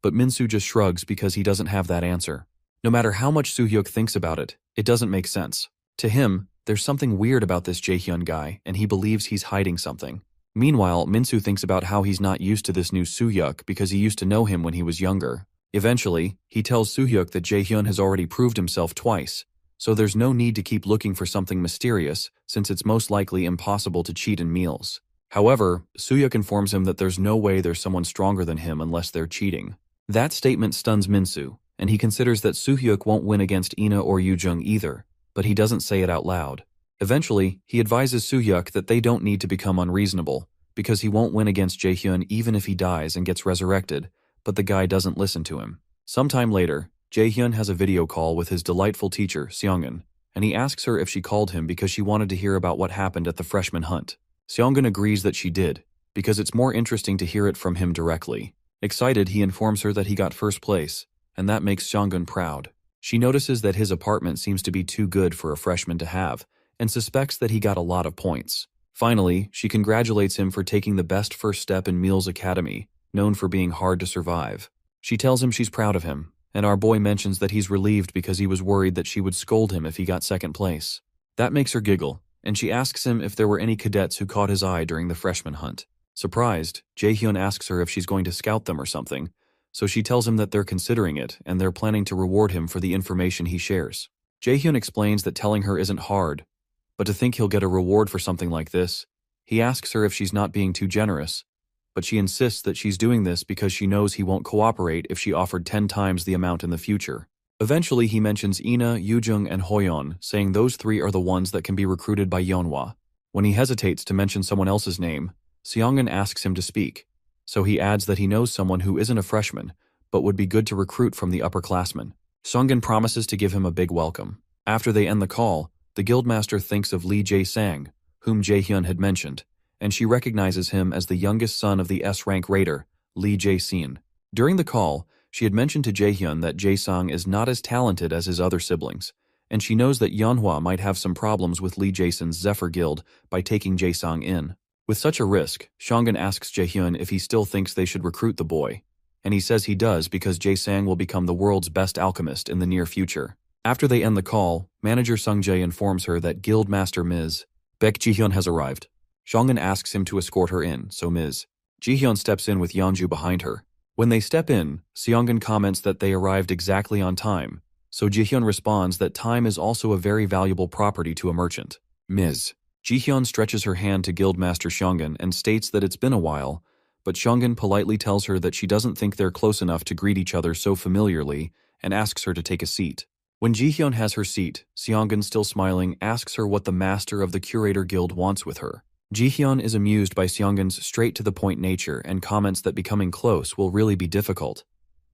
But Min-soo just shrugs because he doesn't have that answer. No matter how much Soohyuk thinks about it, it doesn't make sense. To him, there's something weird about this Jaehyun guy, and he believes he's hiding something. Meanwhile, Min-soo thinks about how he's not used to this new Soohyuk because he used to know him when he was younger. Eventually, he tells Soohyuk that Jaehyun has already proved himself twice, so there's no need to keep looking for something mysterious since it's most likely impossible to cheat in meals. However, Soohyuk informs him that there's no way there's someone stronger than him unless they're cheating. That statement stuns Min-soo, and he considers that Soohyuk won't win against Ina or Yoojung either, but he doesn't say it out loud. Eventually, he advises Soohyuk that they don't need to become unreasonable, because he won't win against Jaehyun even if he dies and gets resurrected, but the guy doesn't listen to him. Sometime later, Jaehyun has a video call with his delightful teacher, Seongun, and he asks her if she called him because she wanted to hear about what happened at the freshman hunt. Seongun agrees that she did, because it's more interesting to hear it from him directly. Excited, he informs her that he got first place, and that makes Seongun proud. She notices that his apartment seems to be too good for a freshman to have, and suspects that he got a lot of points. Finally, she congratulates him for taking the best first step in Meals Academy, known for being hard to survive. She tells him she's proud of him, and our boy mentions that he's relieved because he was worried that she would scold him if he got second place. That makes her giggle, and she asks him if there were any cadets who caught his eye during the freshman hunt. Surprised, Jaehyun asks her if she's going to scout them or something, so she tells him that they're considering it and they're planning to reward him for the information he shares. Jaehyun explains that telling her isn't hard, but to think he'll get a reward for something like this, he asks her if she's not being too generous, but she insists that she's doing this because she knows he won't cooperate if she offered 10 times the amount in the future. Eventually, he mentions Ina, Yoojung, and Hoyeon, saying those three are the ones that can be recruited by Yeonhwa. When he hesitates to mention someone else's name, Seongun asks him to speak, so he adds that he knows someone who isn't a freshman, but would be good to recruit from the upperclassmen. Seongun promises to give him a big welcome. After they end the call, the guildmaster thinks of Lee Jae-sang, whom Jaehyun had mentioned, and she recognizes him as the youngest son of the S-rank raider, Lee Jae-sin. During the call, she had mentioned to Jaehyun that Jae-sang is not as talented as his other siblings, and she knows that Yeonhwa might have some problems with Lee Jae-sin's Zephyr Guild by taking Jae-sang in. With such a risk, Seongun asks Jaehyun if he still thinks they should recruit the boy, and he says he does because Jae-sang will become the world's best alchemist in the near future. After they end the call, manager Sung-jae informs her that Guildmaster Ms. Baek Ji-hyun has arrived. Seongun asks him to escort her in, so Ms. Ji-hyun steps in with Yeonju behind her. When they step in, Seongun comments that they arrived exactly on time, so Ji-hyun responds that time is also a very valuable property to a merchant. Ms. Ji-hyun stretches her hand to Guildmaster Seongun and states that it's been a while, but Seongun politely tells her that she doesn't think they're close enough to greet each other so familiarly and asks her to take a seat. When Ji-hyun has her seat, Seongun, still smiling, asks her what the master of the Curator Guild wants with her. Ji-hyun is amused by Seongun's straight-to-the-point nature and comments that becoming close will really be difficult,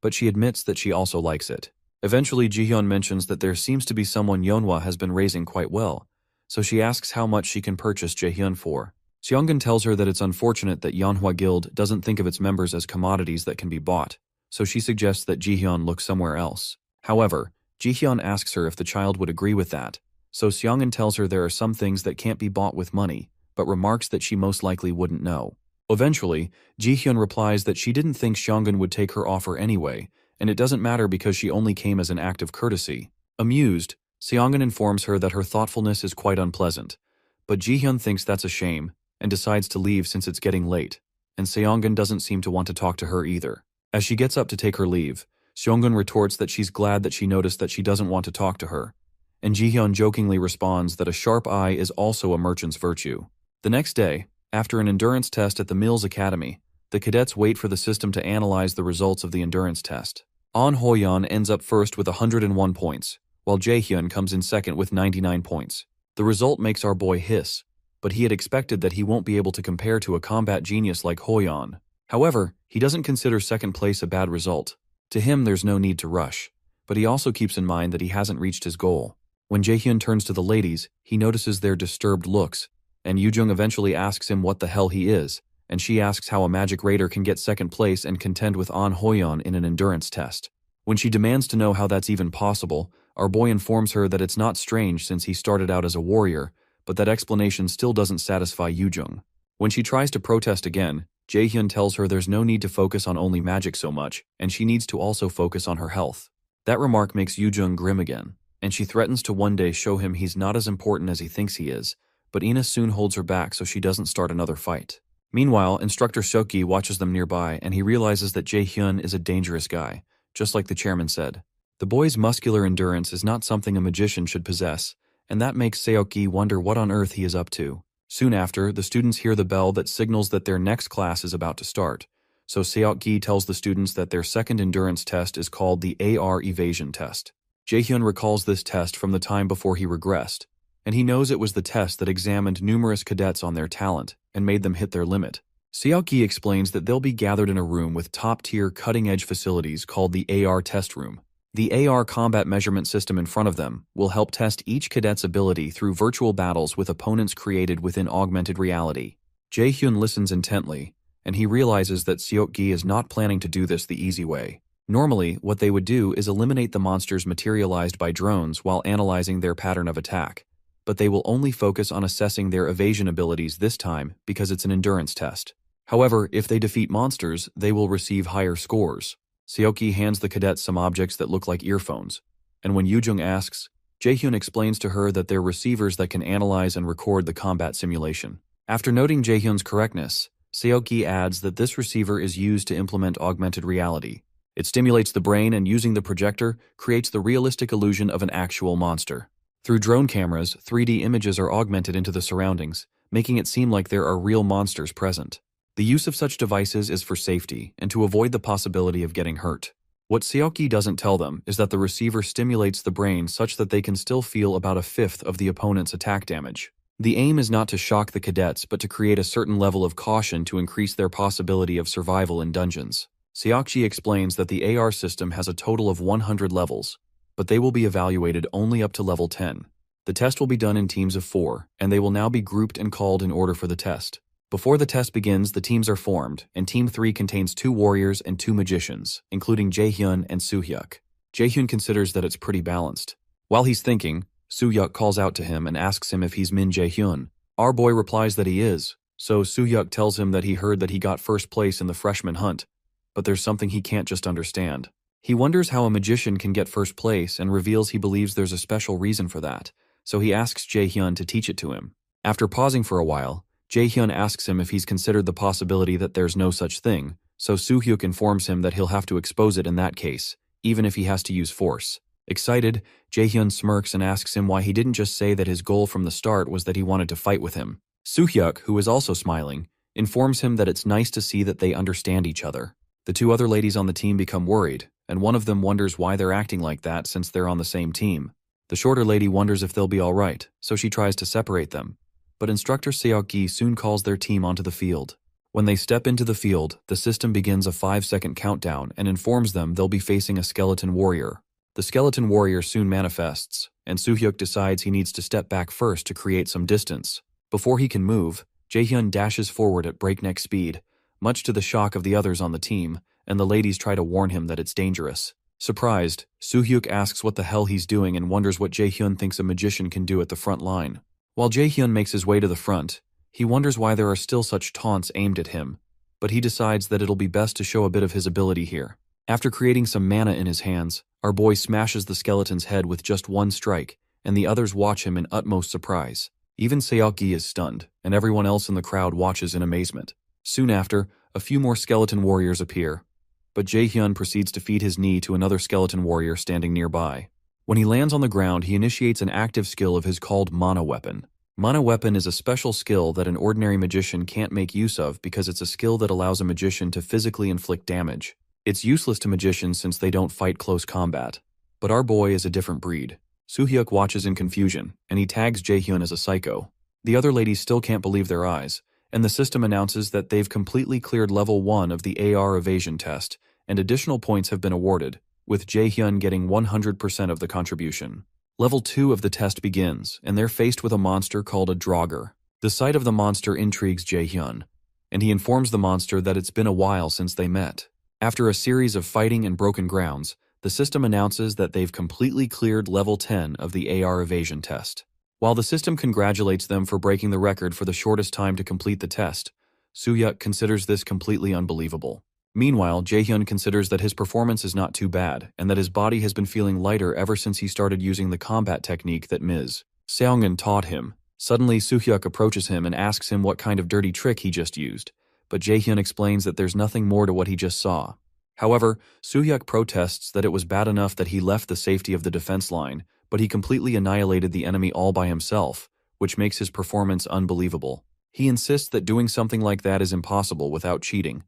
but she admits that she also likes it. Eventually, Ji-hyun mentions that there seems to be someone Yeonhwa has been raising quite well, so she asks how much she can purchase Jaehyun for. Seongun tells her that it's unfortunate that Yeonhwa Guild doesn't think of its members as commodities that can be bought, so she suggests that Ji-hyun look somewhere else. However, Jihyun asks her if the child would agree with that, so Seongun tells her there are some things that can't be bought with money, but remarks that she most likely wouldn't know. Eventually, Jihyun replies that she didn't think Seongun would take her offer anyway, and it doesn't matter because she only came as an act of courtesy. Amused, Seongun informs her that her thoughtfulness is quite unpleasant, but Jihyun thinks that's a shame and decides to leave since it's getting late, and Seongun doesn't seem to want to talk to her either. As she gets up to take her leave, Seongun retorts that she's glad that she noticed that she doesn't want to talk to her, and Jihyun jokingly responds that a sharp eye is also a merchant's virtue. The next day, after an endurance test at the Mills Academy, the cadets wait for the system to analyze the results of the endurance test. An Hoyeon ends up first with 101 points, while Jaehyun comes in second with 99 points. The result makes our boy hiss, but he had expected that he won't be able to compare to a combat genius like Hoyeon. However, he doesn't consider second place a bad result. To him, there's no need to rush, but he also keeps in mind that he hasn't reached his goal. When Jaehyun turns to the ladies, he notices their disturbed looks, and Yoojung eventually asks him what the hell he is, and she asks how a magic raider can get second place and contend with An Hoyeon in an endurance test. When she demands to know how that's even possible, our boy informs her that it's not strange since he started out as a warrior, but that explanation still doesn't satisfy Yoojung. When she tries to protest again, Jaehyun tells her there's no need to focus on only magic so much, and she needs to also focus on her health. That remark makes Yoojung grim again, and she threatens to one day show him he's not as important as he thinks he is, but Ina soon holds her back so she doesn't start another fight. Meanwhile, Instructor Seokgi watches them nearby and he realizes that Jaehyun is a dangerous guy, just like the chairman said. The boy's muscular endurance is not something a magician should possess, and that makes Seokgi wonder what on earth he is up to. Soon after, the students hear the bell that signals that their next class is about to start, so Seokgi tells the students that their second endurance test is called the AR evasion test. Jaehyun recalls this test from the time before he regressed, and he knows it was the test that examined numerous cadets on their talent and made them hit their limit. Seokgi explains that they'll be gathered in a room with top-tier cutting-edge facilities called the AR test room. The AR combat measurement system in front of them will help test each cadet's ability through virtual battles with opponents created within augmented reality. Jaehyun listens intently, and he realizes that Seokgi is not planning to do this the easy way. Normally, what they would do is eliminate the monsters materialized by drones while analyzing their pattern of attack, but they will only focus on assessing their evasion abilities this time because it's an endurance test. However, if they defeat monsters, they will receive higher scores. Seokgi hands the cadets some objects that look like earphones, and when Yoojung asks, Jaehyun explains to her that they're receivers that can analyze and record the combat simulation. After noting Jaehyun's correctness, Seokgi adds that this receiver is used to implement augmented reality. It stimulates the brain and using the projector creates the realistic illusion of an actual monster. Through drone cameras, 3D images are augmented into the surroundings, making it seem like there are real monsters present. The use of such devices is for safety and to avoid the possibility of getting hurt. What Seokgi doesn't tell them is that the receiver stimulates the brain such that they can still feel about a fifth of the opponent's attack damage. The aim is not to shock the cadets but to create a certain level of caution to increase their possibility of survival in dungeons. Seokgi explains that the AR system has a total of 100 levels, but they will be evaluated only up to level 10. The test will be done in teams of 4, and they will now be grouped and called in order for the test. Before the test begins, the teams are formed, and Team 3 contains 2 warriors and 2 magicians, including Jaehyun and Soohyuk. Jaehyun considers that it's pretty balanced. While he's thinking, Soohyuk calls out to him and asks him if he's Min Jaehyun. Our boy replies that he is, so Soohyuk tells him that he heard that he got first place in the freshman hunt, but there's something he can't just understand. He wonders how a magician can get first place and reveals he believes there's a special reason for that, so he asks Jaehyun to teach it to him. After pausing for a while, Jaehyun asks him if he's considered the possibility that there's no such thing, so Soohyuk informs him that he'll have to expose it in that case, even if he has to use force. Excited, Jaehyun smirks and asks him why he didn't just say that his goal from the start was that he wanted to fight with him. Soohyuk, who is also smiling, informs him that it's nice to see that they understand each other. The 2 other ladies on the team become worried, and one of them wonders why they're acting like that since they're on the same team. The shorter lady wonders if they'll be alright, so she tries to separate them. But Instructor Seokgi soon calls their team onto the field. When they step into the field, the system begins a 5-second countdown and informs them they'll be facing a skeleton warrior. The skeleton warrior soon manifests, and Soohyuk decides he needs to step back first to create some distance. Before he can move, Jaehyun dashes forward at breakneck speed, much to the shock of the others on the team, and the ladies try to warn him that it's dangerous. Surprised, Soo-hyuk asks what the hell he's doing and wonders what Jae-hyun thinks a magician can do at the front line. While Jae-hyun makes his way to the front, he wonders why there are still such taunts aimed at him, but he decides that it'll be best to show a bit of his ability here. After creating some mana in his hands, our boy smashes the skeleton's head with just one strike, and the others watch him in utmost surprise. Even Seok-gi is stunned, and everyone else in the crowd watches in amazement. Soon after, a few more skeleton warriors appear, but Jae-hyun proceeds to feed his knee to another skeleton warrior standing nearby. When he lands on the ground, he initiates an active skill of his called Mana Weapon. Mana Weapon is a special skill that an ordinary magician can't make use of because it's a skill that allows a magician to physically inflict damage. It's useless to magicians since they don't fight close combat. But our boy is a different breed. Soo-hyuk watches in confusion, and he tags Jae-hyun as a psycho. The other ladies still can't believe their eyes, and the system announces that they've completely cleared level 1 of the AR evasion test, and additional points have been awarded, with Jae-hyun getting 100% of the contribution. Level 2 of the test begins, and they're faced with a monster called a Draugr. The sight of the monster intrigues Jae-hyun, and he informs the monster that it's been a while since they met. After a series of fighting and broken grounds, the system announces that they've completely cleared level 10 of the AR evasion test. While the system congratulates them for breaking the record for the shortest time to complete the test, Soo-hyuk considers this completely unbelievable. Meanwhile, Jae-hyun considers that his performance is not too bad, and that his body has been feeling lighter ever since he started using the combat technique that Ms. Seongun taught him. Suddenly, Soo-hyuk approaches him and asks him what kind of dirty trick he just used, but Jae-hyun explains that there's nothing more to what he just saw. However, Soo-hyuk protests that it was bad enough that he left the safety of the defense line, but he completely annihilated the enemy all by himself, which makes his performance unbelievable. He insists that doing something like that is impossible without cheating,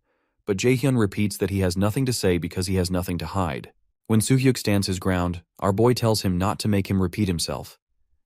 but Jae-hyun repeats that he has nothing to say because he has nothing to hide. When Soo-hyuk stands his ground, our boy tells him not to make him repeat himself,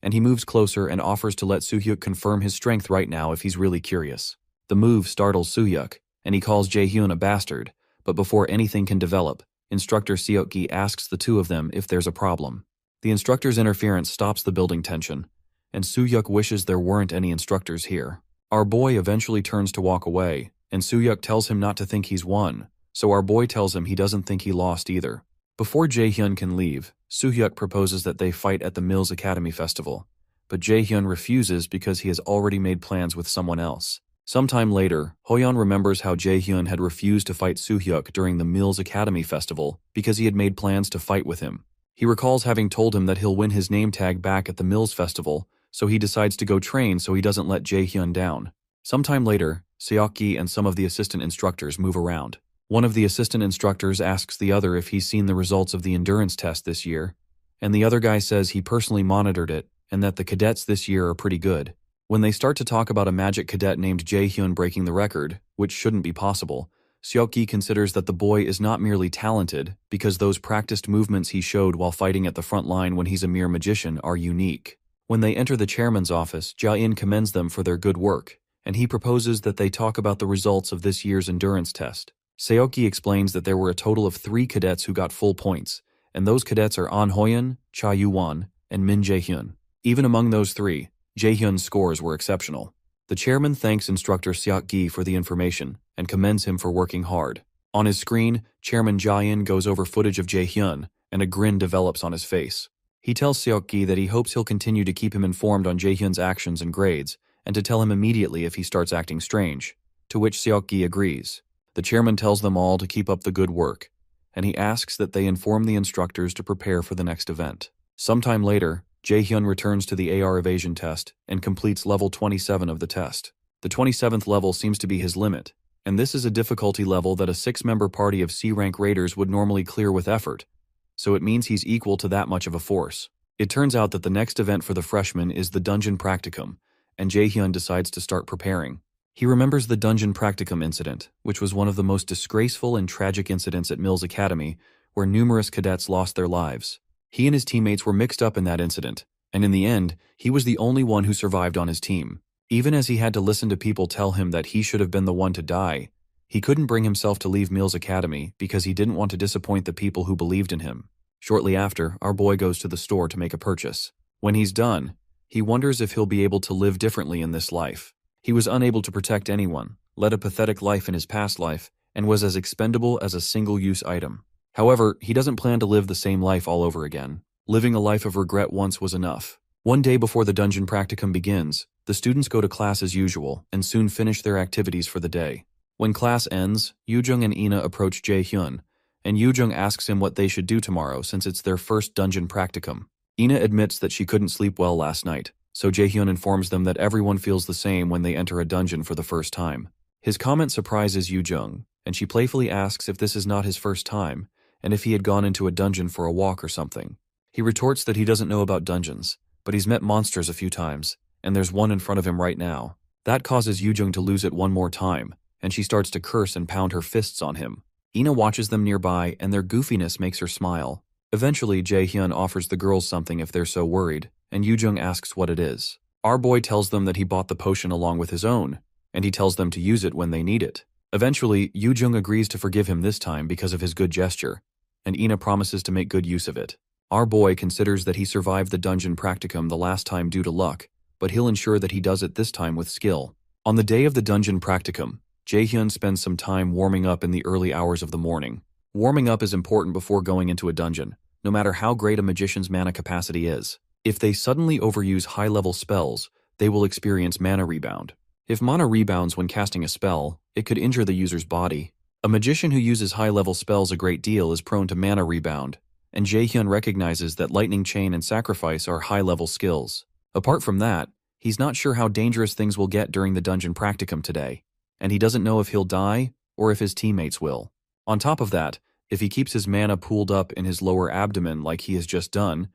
and he moves closer and offers to let Soo-hyuk confirm his strength right now if he's really curious. The move startles Soo-hyuk, and he calls Jae-hyun a bastard, but before anything can develop, Instructor Seok-gi asks the two of them if there's a problem. The instructor's interference stops the building tension, and Soo-hyuk wishes there weren't any instructors here. Our boy eventually turns to walk away, and Soo-hyuk tells him not to think he's won, so our boy tells him he doesn't think he lost either. Before Jae-hyun can leave, Soo-hyuk proposes that they fight at the Mills Academy Festival, but Jae-hyun refuses because he has already made plans with someone else. Sometime later, Hoyeon remembers how Jae-hyun had refused to fight Soo-hyuk during the Mills Academy Festival because he had made plans to fight with him. He recalls having told him that he'll win his name tag back at the Mills Festival, so he decides to go train so he doesn't let Jae-hyun down. Sometime later, Seok-gi and some of the assistant instructors move around. One of the assistant instructors asks the other if he's seen the results of the endurance test this year, and the other guy says he personally monitored it and that the cadets this year are pretty good. When they start to talk about a magic cadet named Jae-hyun breaking the record, which shouldn't be possible, Seok-gi considers that the boy is not merely talented because those practiced movements he showed while fighting at the front line when he's a mere magician are unique. When they enter the chairman's office, Ja-in commends them for their good work, and he proposes that they talk about the results of this year's endurance test. Seok-gi explains that there were a total of 3 cadets who got full points, and those cadets are An Hoyeon, Cha Yu-won, and Min Jae-hyun. Even among those 3, Jae-hyun's scores were exceptional. The chairman thanks instructor Seok-gi for the information and commends him for working hard. On his screen, Chairman Ja-in goes over footage of Jae-hyun, and a grin develops on his face. He tells Seok-gi that he hopes he'll continue to keep him informed on Jae-hyun's actions and grades, and to tell him immediately if he starts acting strange, to which Seok-gi agrees. The chairman tells them all to keep up the good work, and he asks that they inform the instructors to prepare for the next event. Sometime later, Jae-hyun returns to the AR evasion test and completes level 27 of the test. The 27th level seems to be his limit, and this is a difficulty level that a 6-member party of C-rank raiders would normally clear with effort, so it means he's equal to that much of a force. It turns out that the next event for the freshmen is the Dungeon Practicum, and Jae-hyun decides to start preparing. He remembers the Dungeon Practicum incident, which was one of the most disgraceful and tragic incidents at Mills Academy, where numerous cadets lost their lives. He and his teammates were mixed up in that incident, and in the end, he was the only one who survived on his team. Even as he had to listen to people tell him that he should have been the one to die, he couldn't bring himself to leave Mills Academy because he didn't want to disappoint the people who believed in him. Shortly after, our boy goes to the store to make a purchase. When he's done, he wonders if he'll be able to live differently in this life. He was unable to protect anyone, led a pathetic life in his past life, and was as expendable as a single-use item. However, he doesn't plan to live the same life all over again. Living a life of regret once was enough. One day before the dungeon practicum begins, the students go to class as usual and soon finish their activities for the day. When class ends, Yoojung and Ina approach Jae-hyun, and Yoojung asks him what they should do tomorrow since it's their first dungeon practicum. Ina admits that she couldn't sleep well last night, so Jae-hyun informs them that everyone feels the same when they enter a dungeon for the first time. His comment surprises Yoojung, and she playfully asks if this is not his first time, and if he had gone into a dungeon for a walk or something. He retorts that he doesn't know about dungeons, but he's met monsters a few times, and there's one in front of him right now. That causes Yoojung to lose it one more time, and she starts to curse and pound her fists on him. Ina watches them nearby, and their goofiness makes her smile. Eventually, Jae-hyun offers the girls something if they're so worried, and Yoojung asks what it is. Our boy tells them that he bought the potion along with his own, and he tells them to use it when they need it. Eventually, Yoojung agrees to forgive him this time because of his good gesture, and Ina promises to make good use of it. Our boy considers that he survived the dungeon practicum the last time due to luck, but he'll ensure that he does it this time with skill. On the day of the dungeon practicum, Jae-hyun spends some time warming up in the early hours of the morning. Warming up is important before going into a dungeon, no matter how great a magician's mana capacity is. If they suddenly overuse high-level spells, they will experience mana rebound. If mana rebounds when casting a spell, it could injure the user's body. A magician who uses high-level spells a great deal is prone to mana rebound, and Jae-hyun recognizes that Lightning Chain and Sacrifice are high-level skills. Apart from that, he's not sure how dangerous things will get during the dungeon practicum today, and he doesn't know if he'll die or if his teammates will. On top of that, if he keeps his mana pooled up in his lower abdomen like he has just done,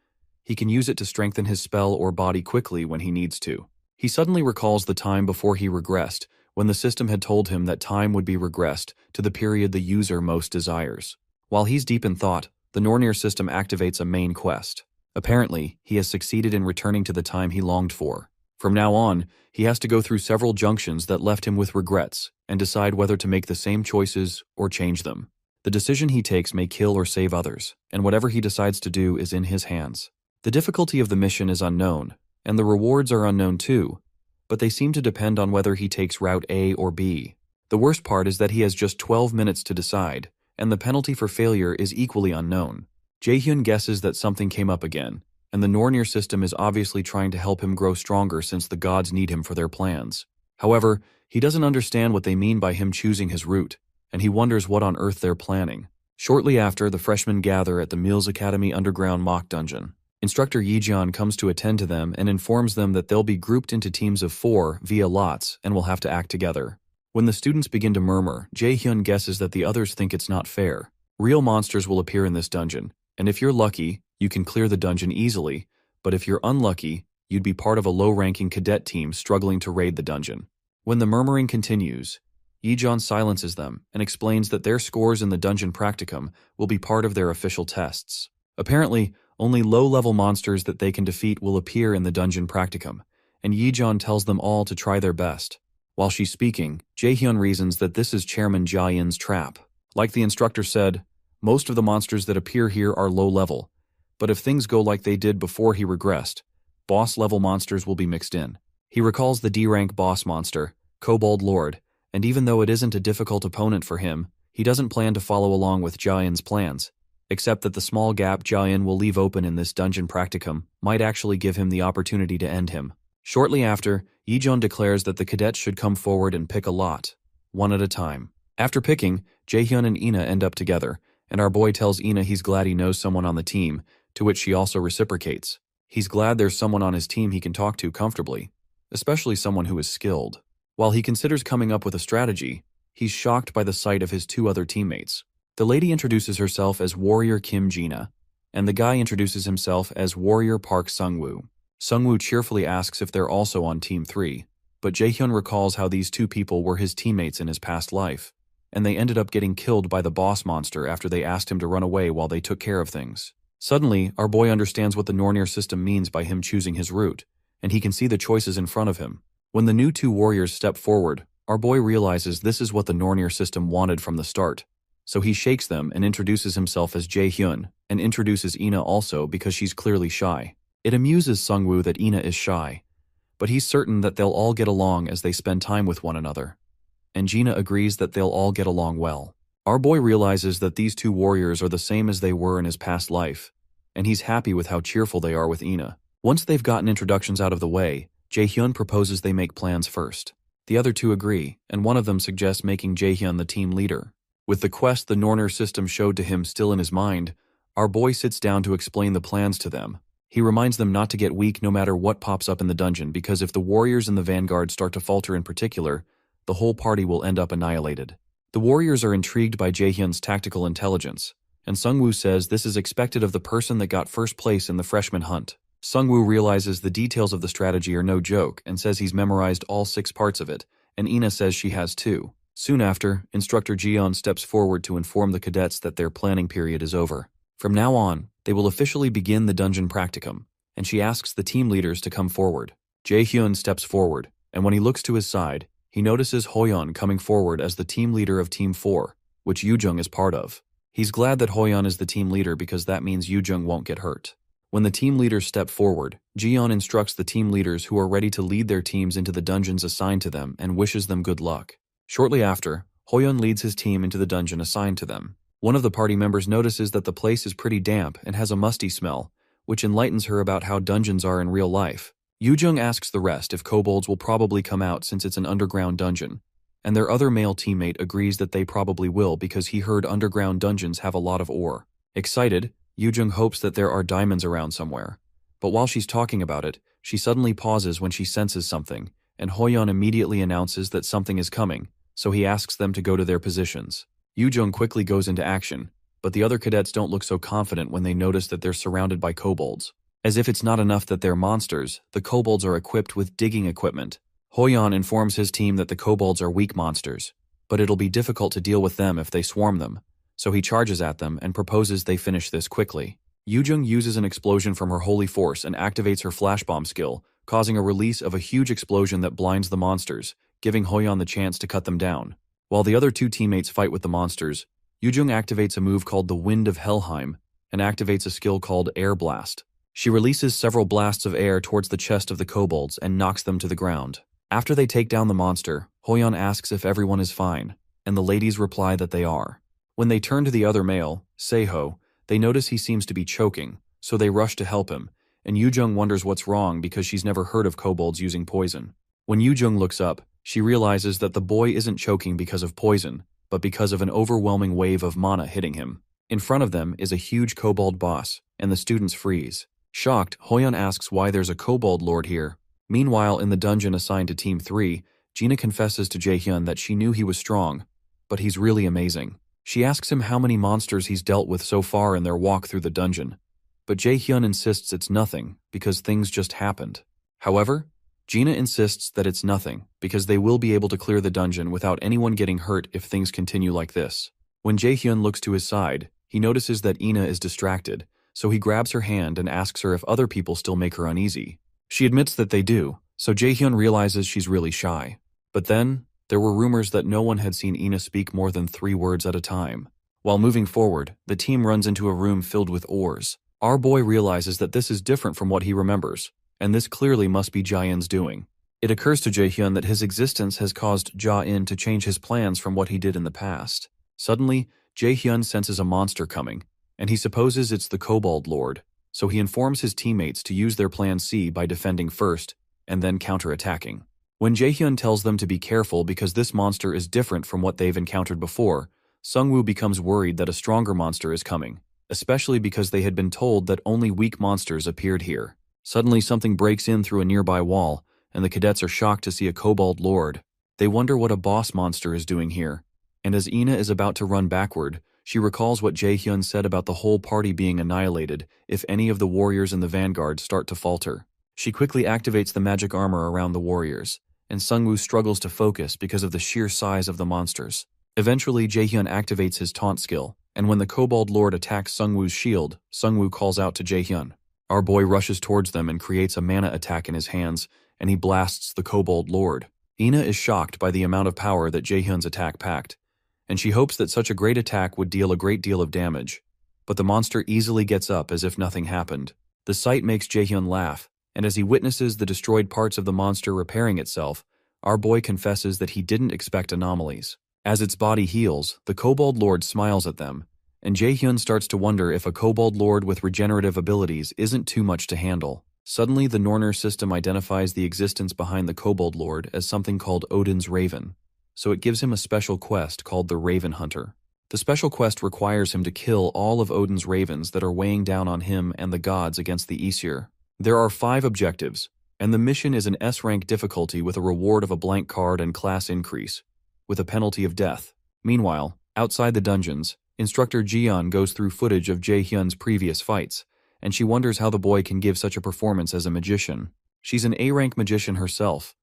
he can use it to strengthen his spell or body quickly when he needs to. He suddenly recalls the time before he regressed, when the system had told him that time would be regressed to the period the user most desires. While he's deep in thought, the Nornir system activates a main quest. Apparently, he has succeeded in returning to the time he longed for. From now on, he has to go through several junctions that left him with regrets and decide whether to make the same choices or change them. The decision he takes may kill or save others, and whatever he decides to do is in his hands. The difficulty of the mission is unknown, and the rewards are unknown too, but they seem to depend on whether he takes route A or B. The worst part is that he has just 12 minutes to decide, and the penalty for failure is equally unknown. Jae-hyun guesses that something came up again, and the Nornir system is obviously trying to help him grow stronger since the gods need him for their plans. However, he doesn't understand what they mean by him choosing his route, and he wonders what on earth they're planning. Shortly after, the freshmen gather at the Mills Academy underground mock dungeon. Instructor Yejeon comes to attend to them and informs them that they'll be grouped into teams of 4 via lots and will have to act together. When the students begin to murmur, Jae-hyun guesses that the others think it's not fair. Real monsters will appear in this dungeon, and if you're lucky, you can clear the dungeon easily, but if you're unlucky, you'd be part of a low-ranking cadet team struggling to raid the dungeon. When the murmuring continues, Yejeon silences them and explains that their scores in the dungeon practicum will be part of their official tests. Apparently, only low-level monsters that they can defeat will appear in the dungeon practicum, and Yejeon tells them all to try their best. While she's speaking, Jae-hyun reasons that this is Chairman Ja-in's trap. Like the instructor said, most of the monsters that appear here are low-level, but if things go like they did before he regressed, boss-level monsters will be mixed in. He recalls the D-rank boss monster, Kobold Lord, and even though it isn't a difficult opponent for him, he doesn't plan to follow along with Ja-in's plans, except that the small gap Ja-in will leave open in this dungeon practicum might actually give him the opportunity to end him. Shortly after, Yejeon declares that the cadets should come forward and pick a lot, one at a time. After picking, Jae-hyun and Ina end up together, and our boy tells Ina he's glad he knows someone on the team, to which she also reciprocates. He's glad there's someone on his team he can talk to comfortably, especially someone who is skilled. While he considers coming up with a strategy, he's shocked by the sight of his 2 other teammates. The lady introduces herself as Warrior Kim Jina, and the guy introduces himself as Warrior Park Sungwoo. Sungwoo cheerfully asks if they're also on Team 3, but Jae-hyun recalls how these 2 people were his teammates in his past life, and they ended up getting killed by the boss monster after they asked him to run away while they took care of things. Suddenly, our boy understands what the Nornir system means by him choosing his route, and he can see the choices in front of him. When the new 2 warriors step forward, our boy realizes this is what the Nornir system wanted from the start. So he shakes them and introduces himself as Jae-hyun, and introduces Ina also because she's clearly shy. It amuses Sungwoo that Ina is shy, but he's certain that they'll all get along as they spend time with one another. And Jina agrees that they'll all get along well. Our boy realizes that these two warriors are the same as they were in his past life, and he's happy with how cheerful they are with Ina. Once they've gotten introductions out of the way, Jaehyun proposes they make plans first. The other two agree, and one of them suggests making Jaehyun the team leader. With the quest the Norner system showed to him still in his mind, our boy sits down to explain the plans to them. He reminds them not to get weak no matter what pops up in the dungeon, because if the warriors in the vanguard start to falter in particular, the whole party will end up annihilated. The warriors are intrigued by Jaehyun's tactical intelligence, and Sungwoo says this is expected of the person that got first place in the freshman hunt. Sungwoo realizes the details of the strategy are no joke and says he's memorized all 6 parts of it, and Ina says she has too. Soon after, Instructor Jeon steps forward to inform the cadets that their planning period is over. From now on, they will officially begin the dungeon practicum, and she asks the team leaders to come forward. Jaehyun steps forward, and when he looks to his side, he notices Hoyeon coming forward as the team leader of Team 4, which Yoojung is part of. He's glad that Hoyeon is the team leader because that means Yoojung won't get hurt. When the team leaders step forward, Jeon instructs the team leaders who are ready to lead their teams into the dungeons assigned to them and wishes them good luck. Shortly after, Hoyeon leads his team into the dungeon assigned to them. One of the party members notices that the place is pretty damp and has a musty smell, which enlightens her about how dungeons are in real life. Yoojung asks the rest if kobolds will probably come out since it's an underground dungeon, and their other male teammate agrees that they probably will because he heard underground dungeons have a lot of ore. Excited, Yoojung hopes that there are diamonds around somewhere, but while she's talking about it, she suddenly pauses when she senses something, and Hoyeon immediately announces that something is coming, so he asks them to go to their positions. Yoojung quickly goes into action, but the other cadets don't look so confident when they notice that they're surrounded by kobolds. As if it's not enough that they're monsters, the kobolds are equipped with digging equipment. Hoyeon informs his team that the kobolds are weak monsters, but it'll be difficult to deal with them if they swarm them, so he charges at them and proposes they finish this quickly. Yoojung uses an explosion from her holy force and activates her flash bomb skill, causing a release of a huge explosion that blinds the monsters, giving Hoyeon the chance to cut them down. While the other two teammates fight with the monsters, Yoojung activates a move called the Wind of Helheim and activates a skill called Air Blast. She releases several blasts of air towards the chest of the kobolds and knocks them to the ground. After they take down the monster, Hoyeon asks if everyone is fine, and the ladies reply that they are. When they turn to the other male, Seho, they notice he seems to be choking, so they rush to help him, and Yoojung wonders what's wrong because she's never heard of kobolds using poison. When Yoojung looks up, she realizes that the boy isn't choking because of poison, but because of an overwhelming wave of mana hitting him. In front of them is a huge kobold boss, and the students freeze. Shocked, Hoyeon asks why there's a kobold lord here. Meanwhile, in the dungeon assigned to Team 3, Gina confesses to Jaehyun that she knew he was strong, but he's really amazing. She asks him how many monsters he's dealt with so far in their walk through the dungeon, but Jaehyun insists it's nothing because things just happened. However, Gina insists that it's nothing because they will be able to clear the dungeon without anyone getting hurt if things continue like this. When Jaehyun looks to his side, he notices that Ina is distracted, so he grabs her hand and asks her if other people still make her uneasy. She admits that they do, so Jaehyun realizes she's really shy. But then, there were rumors that no one had seen Ina speak more than 3 words at a time. While moving forward, the team runs into a room filled with ores. Our boy realizes that this is different from what he remembers, and this clearly must be Jaehyun's doing. It occurs to Jaehyun that his existence has caused Ja-in to change his plans from what he did in the past. Suddenly, Jaehyun senses a monster coming, and he supposes it's the Kobold Lord, so he informs his teammates to use their Plan C by defending first, and then counterattacking. When Jaehyun tells them to be careful because this monster is different from what they've encountered before, Sungwoo becomes worried that a stronger monster is coming, especially because they had been told that only weak monsters appeared here. Suddenly something breaks in through a nearby wall, and the cadets are shocked to see a Kobold Lord. They wonder what a boss monster is doing here, and as Ina is about to run backward, she recalls what Jaehyun said about the whole party being annihilated if any of the warriors in the vanguard start to falter. She quickly activates the magic armor around the warriors, and Sungwoo struggles to focus because of the sheer size of the monsters. Eventually, Jaehyun activates his taunt skill, and when the Kobold Lord attacks Sungwoo's shield, Sungwoo calls out to Jaehyun. Our boy rushes towards them and creates a mana attack in his hands, and he blasts the Kobold Lord. Ina is shocked by the amount of power that Jaehyun's attack packed, and she hopes that such a great attack would deal a great deal of damage. But the monster easily gets up as if nothing happened. The sight makes Jaehyun laugh, and as he witnesses the destroyed parts of the monster repairing itself, our boy confesses that he didn't expect anomalies. As its body heals, the Kobold Lord smiles at them, and Jae-hyun starts to wonder if a Kobold Lord with regenerative abilities isn't too much to handle. Suddenly, the Norner system identifies the existence behind the Kobold Lord as something called Odin's Raven, so it gives him a special quest called the Raven Hunter. The special quest requires him to kill all of Odin's ravens that are weighing down on him and the gods against the Aesir. There are 5 objectives, and the mission is an S-rank difficulty with a reward of a blank card and class increase, with a penalty of death. Meanwhile, outside the dungeons, Instructor Jiyeon goes through footage of Jae-hyun's previous fights, and she wonders how the boy can give such a performance as a magician. She's an A-rank magician herself,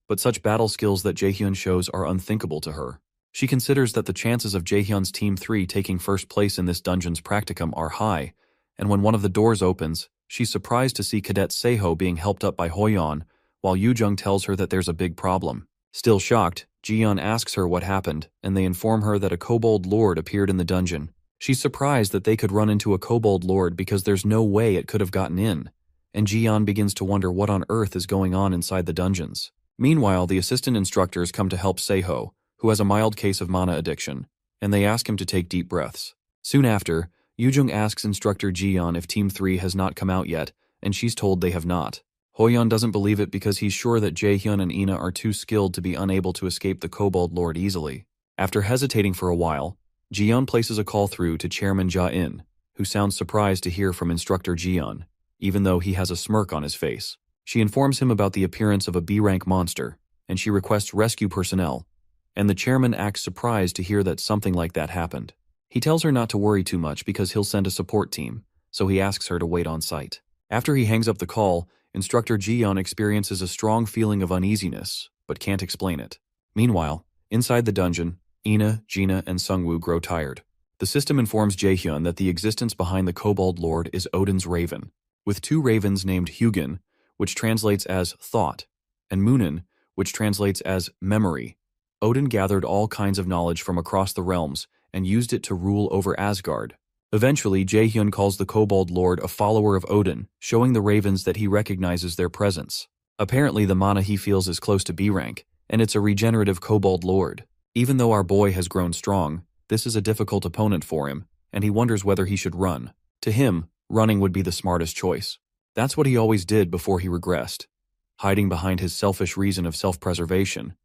but such battle skills that Jae-hyun shows are unthinkable to her. She considers that the chances of Jae-hyun's Team 3 taking first place in this dungeon's practicum are high, and when one of the doors opens, she's surprised to see Cadet Seho being helped up by Hoyeon, while Yoo-jung tells her that there's a big problem. Still shocked, Jiyeon asks her what happened, and they inform her that a Kobold Lord appeared in the dungeon. She's surprised that they could run into a Kobold Lord because there's no way it could have gotten in, and Jiyeon begins to wonder what on earth is going on inside the dungeons. Meanwhile, the assistant instructors come to help Seho, who has a mild case of mana addiction, and they ask him to take deep breaths. Soon after, Yoo-jung asks Instructor Jiyeon if Team 3 has not come out yet, and she's told they have not. Hoyeon doesn't believe it because he's sure that Jae-hyun and Ina are too skilled to be unable to escape the Kobold Lord easily. After hesitating for a while, Jiyeon places a call through to Chairman Ja-in, who sounds surprised to hear from Instructor Jiyeon, even though he has a smirk on his face. She informs him about the appearance of a B-rank monster, and she requests rescue personnel, and the chairman acts surprised to hear that something like that happened. He tells her not to worry too much because he'll send a support team, so he asks her to wait on site. After he hangs up the call, Instructor Jiyeon experiences a strong feeling of uneasiness, but can't explain it. Meanwhile, inside the dungeon, Ina, Gina, and Sungwoo grow tired. The system informs Jae-hyun that the existence behind the Kobold Lord is Odin's Raven, with 2 ravens named Hugin, which translates as thought, and Munin, which translates as memory. Odin gathered all kinds of knowledge from across the realms and used it to rule over Asgard. Eventually, Jae-hyun calls the Kobold Lord a follower of Odin, showing the ravens that he recognizes their presence. Apparently, the mana he feels is close to B rank, and it's a regenerative Kobold Lord. Even though our boy has grown strong, this is a difficult opponent for him, and he wonders whether he should run. To him, running would be the smartest choice. That's what he always did before he regressed, hiding behind his selfish reason of self-preservation.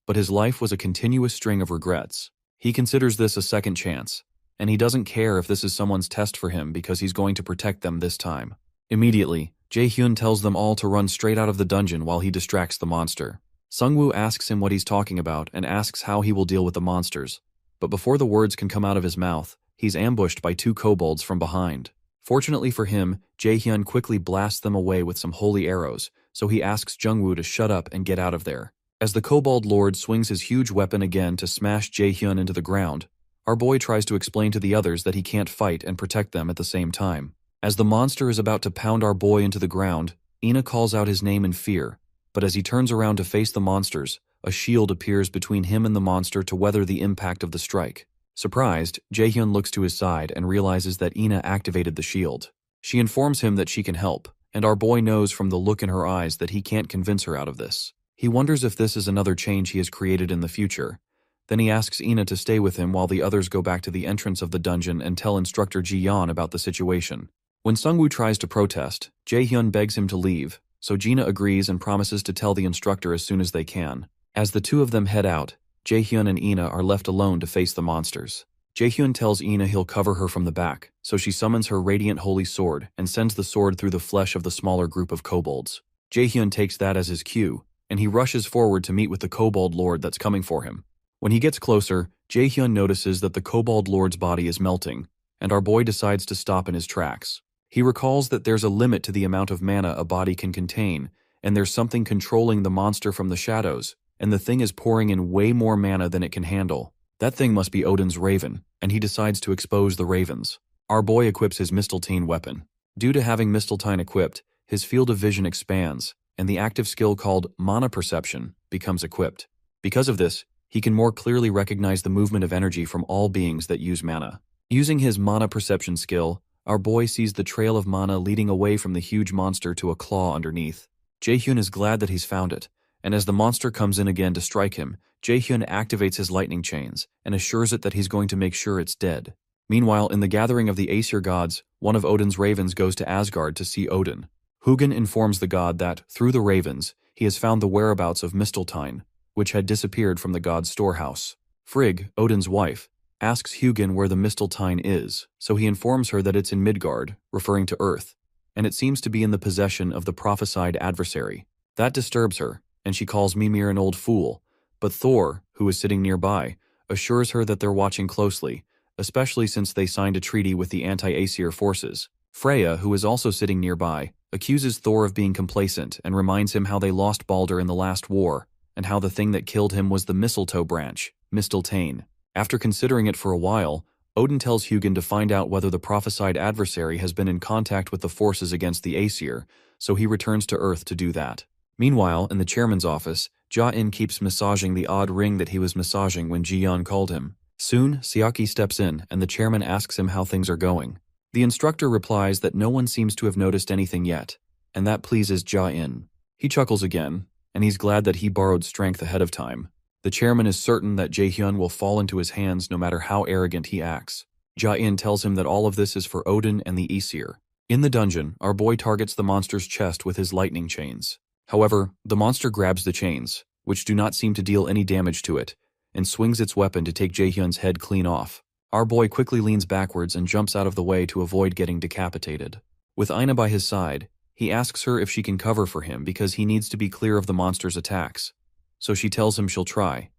But his life was a continuous string of regrets. He considers this a second chance, and he doesn't care if this is someone's test for him because he's going to protect them this time. Immediately, Jae-hyun tells them all to run straight out of the dungeon while he distracts the monster. Sungwoo asks him what he's talking about and asks how he will deal with the monsters, but before the words can come out of his mouth, he's ambushed by 2 kobolds from behind. Fortunately for him, Jae-hyun quickly blasts them away with some holy arrows, so he asks Jungwoo to shut up and get out of there. As the Kobold Lord swings his huge weapon again to smash Jae-hyun into the ground, our boy tries to explain to the others that he can't fight and protect them at the same time. As the monster is about to pound our boy into the ground, Ina calls out his name in fear, but as he turns around to face the monsters, a shield appears between him and the monster to weather the impact of the strike. Surprised, Jae-hyun looks to his side and realizes that Ina activated the shield. She informs him that she can help, and our boy knows from the look in her eyes that he can't convince her out of this. He wonders if this is another change he has created in the future. Then he asks Ina to stay with him while the others go back to the entrance of the dungeon and tell Instructor Jiyeon about the situation. When Sungwoo tries to protest, Jae-hyun begs him to leave, so Gina agrees and promises to tell the instructor as soon as they can. As the 2 of them head out, Jae-hyun and Ina are left alone to face the monsters. Jae-hyun tells Ina he'll cover her from the back, so she summons her radiant holy sword and sends the sword through the flesh of the smaller group of kobolds. Jae-hyun takes that as his cue, and he rushes forward to meet with the Kobold Lord that's coming for him. When he gets closer, Jae-hyun notices that the Kobold Lord's body is melting, and our boy decides to stop in his tracks. He recalls that there's a limit to the amount of mana a body can contain, and there's something controlling the monster from the shadows, and the thing is pouring in way more mana than it can handle. That thing must be Odin's Raven, and he decides to expose the ravens. Our boy equips his Mistletoe weapon. Due to having Mistletoe equipped, his field of vision expands, and the active skill called Mana Perception becomes equipped. Because of this, he can more clearly recognize the movement of energy from all beings that use mana. Using his Mana Perception skill, our boy sees the trail of mana leading away from the huge monster to a claw underneath. Jae-hyun is glad that he's found it, and as the monster comes in again to strike him, Jaehyun activates his lightning chains and assures it that he's going to make sure it's dead. Meanwhile, in the gathering of the Aesir gods, one of Odin's ravens goes to Asgard to see Odin. Hugin informs the god that, through the ravens, he has found the whereabouts of Misteltein, which had disappeared from the god's storehouse. Frigg, Odin's wife, asks Hugin where the Misteltein is, so he informs her that it's in Midgard, referring to Earth, and it seems to be in the possession of the prophesied adversary. That disturbs her, and she calls Mimir an old fool, but Thor, who is sitting nearby, assures her that they're watching closely, especially since they signed a treaty with the anti-Aesir forces. Freya, who is also sitting nearby, accuses Thor of being complacent and reminds him how they lost Balder in the last war, and how the thing that killed him was the mistletoe branch, Misteltein. After considering it for a while, Odin tells Hugin to find out whether the prophesied adversary has been in contact with the forces against the Aesir, so he returns to Earth to do that. Meanwhile, in the chairman's office, Ja-in keeps massaging the odd ring that he was massaging when Ji-yeon called him. Soon, Seaki steps in, and the chairman asks him how things are going. The instructor replies that no one seems to have noticed anything yet, and that pleases Ja-in. He chuckles again, and he's glad that he borrowed strength ahead of time. The chairman is certain that Jaehyun will fall into his hands no matter how arrogant he acts. Ja-in tells him that all of this is for Odin and the Aesir. In the dungeon, our boy targets the monster's chest with his lightning chains. However, the monster grabs the chains, which do not seem to deal any damage to it, and swings its weapon to take Jaehyun's head clean off. Our boy quickly leans backwards and jumps out of the way to avoid getting decapitated. With Aina by his side, he asks her if she can cover for him because he needs to be clear of the monster's attacks. So she tells him she'll try,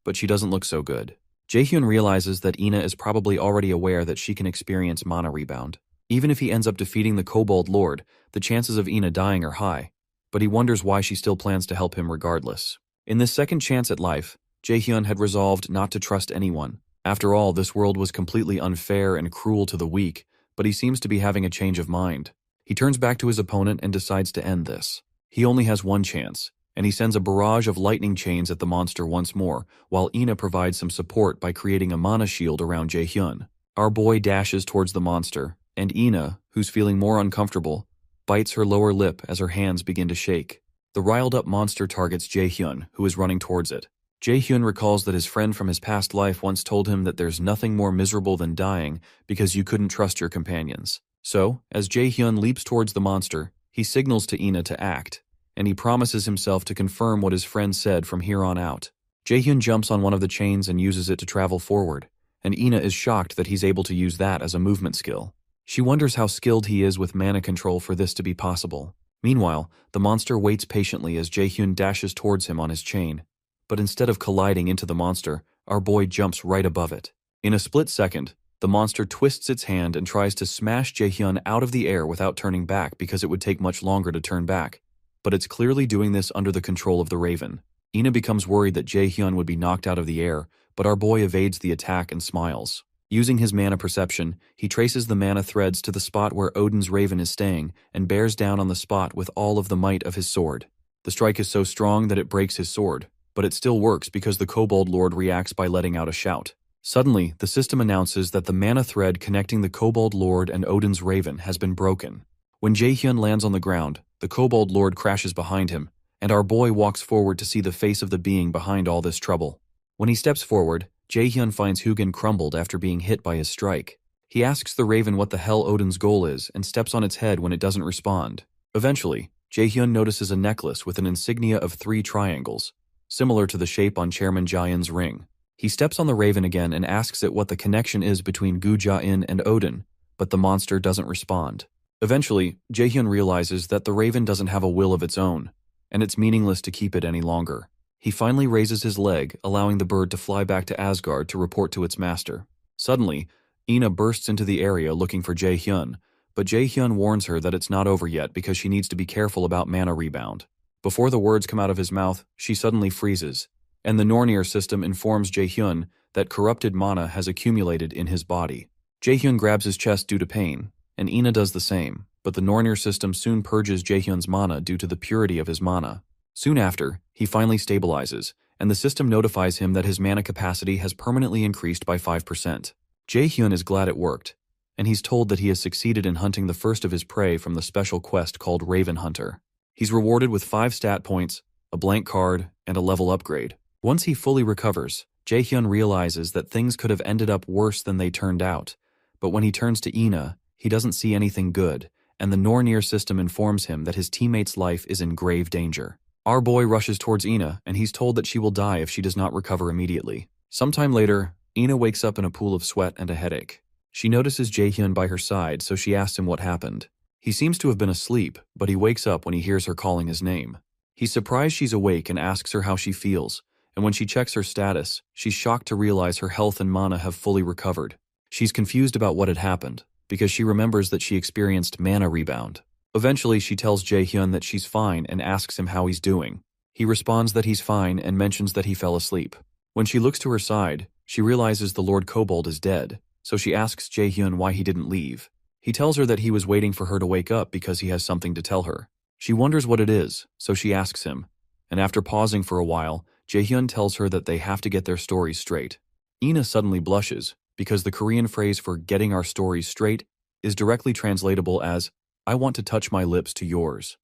but she doesn't look so good. Jaehyun realizes that Ina is probably already aware that she can experience mana rebound. Even if he ends up defeating the Kobold Lord, the chances of Ina dying are high, but he wonders why she still plans to help him regardless. In this second chance at life, Jaehyun had resolved not to trust anyone. After all, this world was completely unfair and cruel to the weak, but he seems to be having a change of mind. He turns back to his opponent and decides to end this. He only has one chance, and he sends a barrage of lightning chains at the monster once more, while Ina provides some support by creating a mana shield around Jaehyun. Our boy dashes towards the monster, and Ina, who's feeling more uncomfortable, bites her lower lip as her hands begin to shake. The riled-up monster targets Jaehyun, who is running towards it. Jaehyun recalls that his friend from his past life once told him that there's nothing more miserable than dying because you couldn't trust your companions. So, as Jaehyun leaps towards the monster, he signals to Ina to act, and he promises himself to confirm what his friend said from here on out. Jaehyun jumps on one of the chains and uses it to travel forward, and Ina is shocked that he's able to use that as a movement skill. She wonders how skilled he is with mana control for this to be possible. Meanwhile, the monster waits patiently as Jaehyun dashes towards him on his chain, but instead of colliding into the monster, our boy jumps right above it. In a split second, the monster twists its hand and tries to smash Jaehyun out of the air without turning back because it would take much longer to turn back, but it's clearly doing this under the control of the Raven. Ina becomes worried that Jaehyun would be knocked out of the air, but our boy evades the attack and smiles. Using his mana perception, he traces the mana threads to the spot where Odin's Raven is staying and bears down on the spot with all of the might of his sword. The strike is so strong that it breaks his sword, but it still works because the Kobold Lord reacts by letting out a shout. Suddenly, the system announces that the mana thread connecting the Kobold Lord and Odin's Raven has been broken. When Jaehyun lands on the ground, the Kobold Lord crashes behind him, and our boy walks forward to see the face of the being behind all this trouble. When he steps forward, Jaehyun finds Hugin crumbled after being hit by his strike. He asks the Raven what the hell Odin's goal is and steps on its head when it doesn't respond. Eventually, Jaehyun notices a necklace with an insignia of 3 triangles, similar to the shape on Chairman Ja-in's ring. He steps on the Raven again and asks it what the connection is between Gu Ja-in and Odin, but the monster doesn't respond. Eventually, Jaehyun realizes that the Raven doesn't have a will of its own, and it's meaningless to keep it any longer. He finally raises his leg, allowing the bird to fly back to Asgard to report to its master. Suddenly, Ina bursts into the area looking for Jaehyun, but Jaehyun warns her that it's not over yet because she needs to be careful about mana rebound. Before the words come out of his mouth, she suddenly freezes, and the Nornir system informs Jaehyun that corrupted mana has accumulated in his body. Jaehyun grabs his chest due to pain, and Ina does the same, but the Nornir system soon purges Jaehyun's mana due to the purity of his mana. Soon after, he finally stabilizes, and the system notifies him that his mana capacity has permanently increased by 5%. Jaehyun is glad it worked, and he's told that he has succeeded in hunting the first of his prey from the special quest called Raven Hunter. He's rewarded with 5 stat points, a blank card, and a level upgrade. Once he fully recovers, Jaehyun realizes that things could have ended up worse than they turned out. But when he turns to Ina, he doesn't see anything good, and the Nornir system informs him that his teammate's life is in grave danger. Our boy rushes towards Ina, and he's told that she will die if she does not recover immediately. Sometime later, Ina wakes up in a pool of sweat and a headache. She notices Jaehyun by her side, so she asks him what happened. He seems to have been asleep, but he wakes up when he hears her calling his name. He's surprised she's awake and asks her how she feels, and when she checks her status, she's shocked to realize her health and mana have fully recovered. She's confused about what had happened, because she remembers that she experienced mana rebound. Eventually, she tells Jaehyun that she's fine and asks him how he's doing. He responds that he's fine and mentions that he fell asleep. When she looks to her side, she realizes the Lord Kobold is dead, so she asks Jaehyun why he didn't leave. He tells her that he was waiting for her to wake up because he has something to tell her. She wonders what it is, so she asks him, and after pausing for a while, Jaehyun tells her that they have to get their stories straight. Ina suddenly blushes, because the Korean phrase for getting our stories straight is directly translatable as, I want to touch my lips to yours.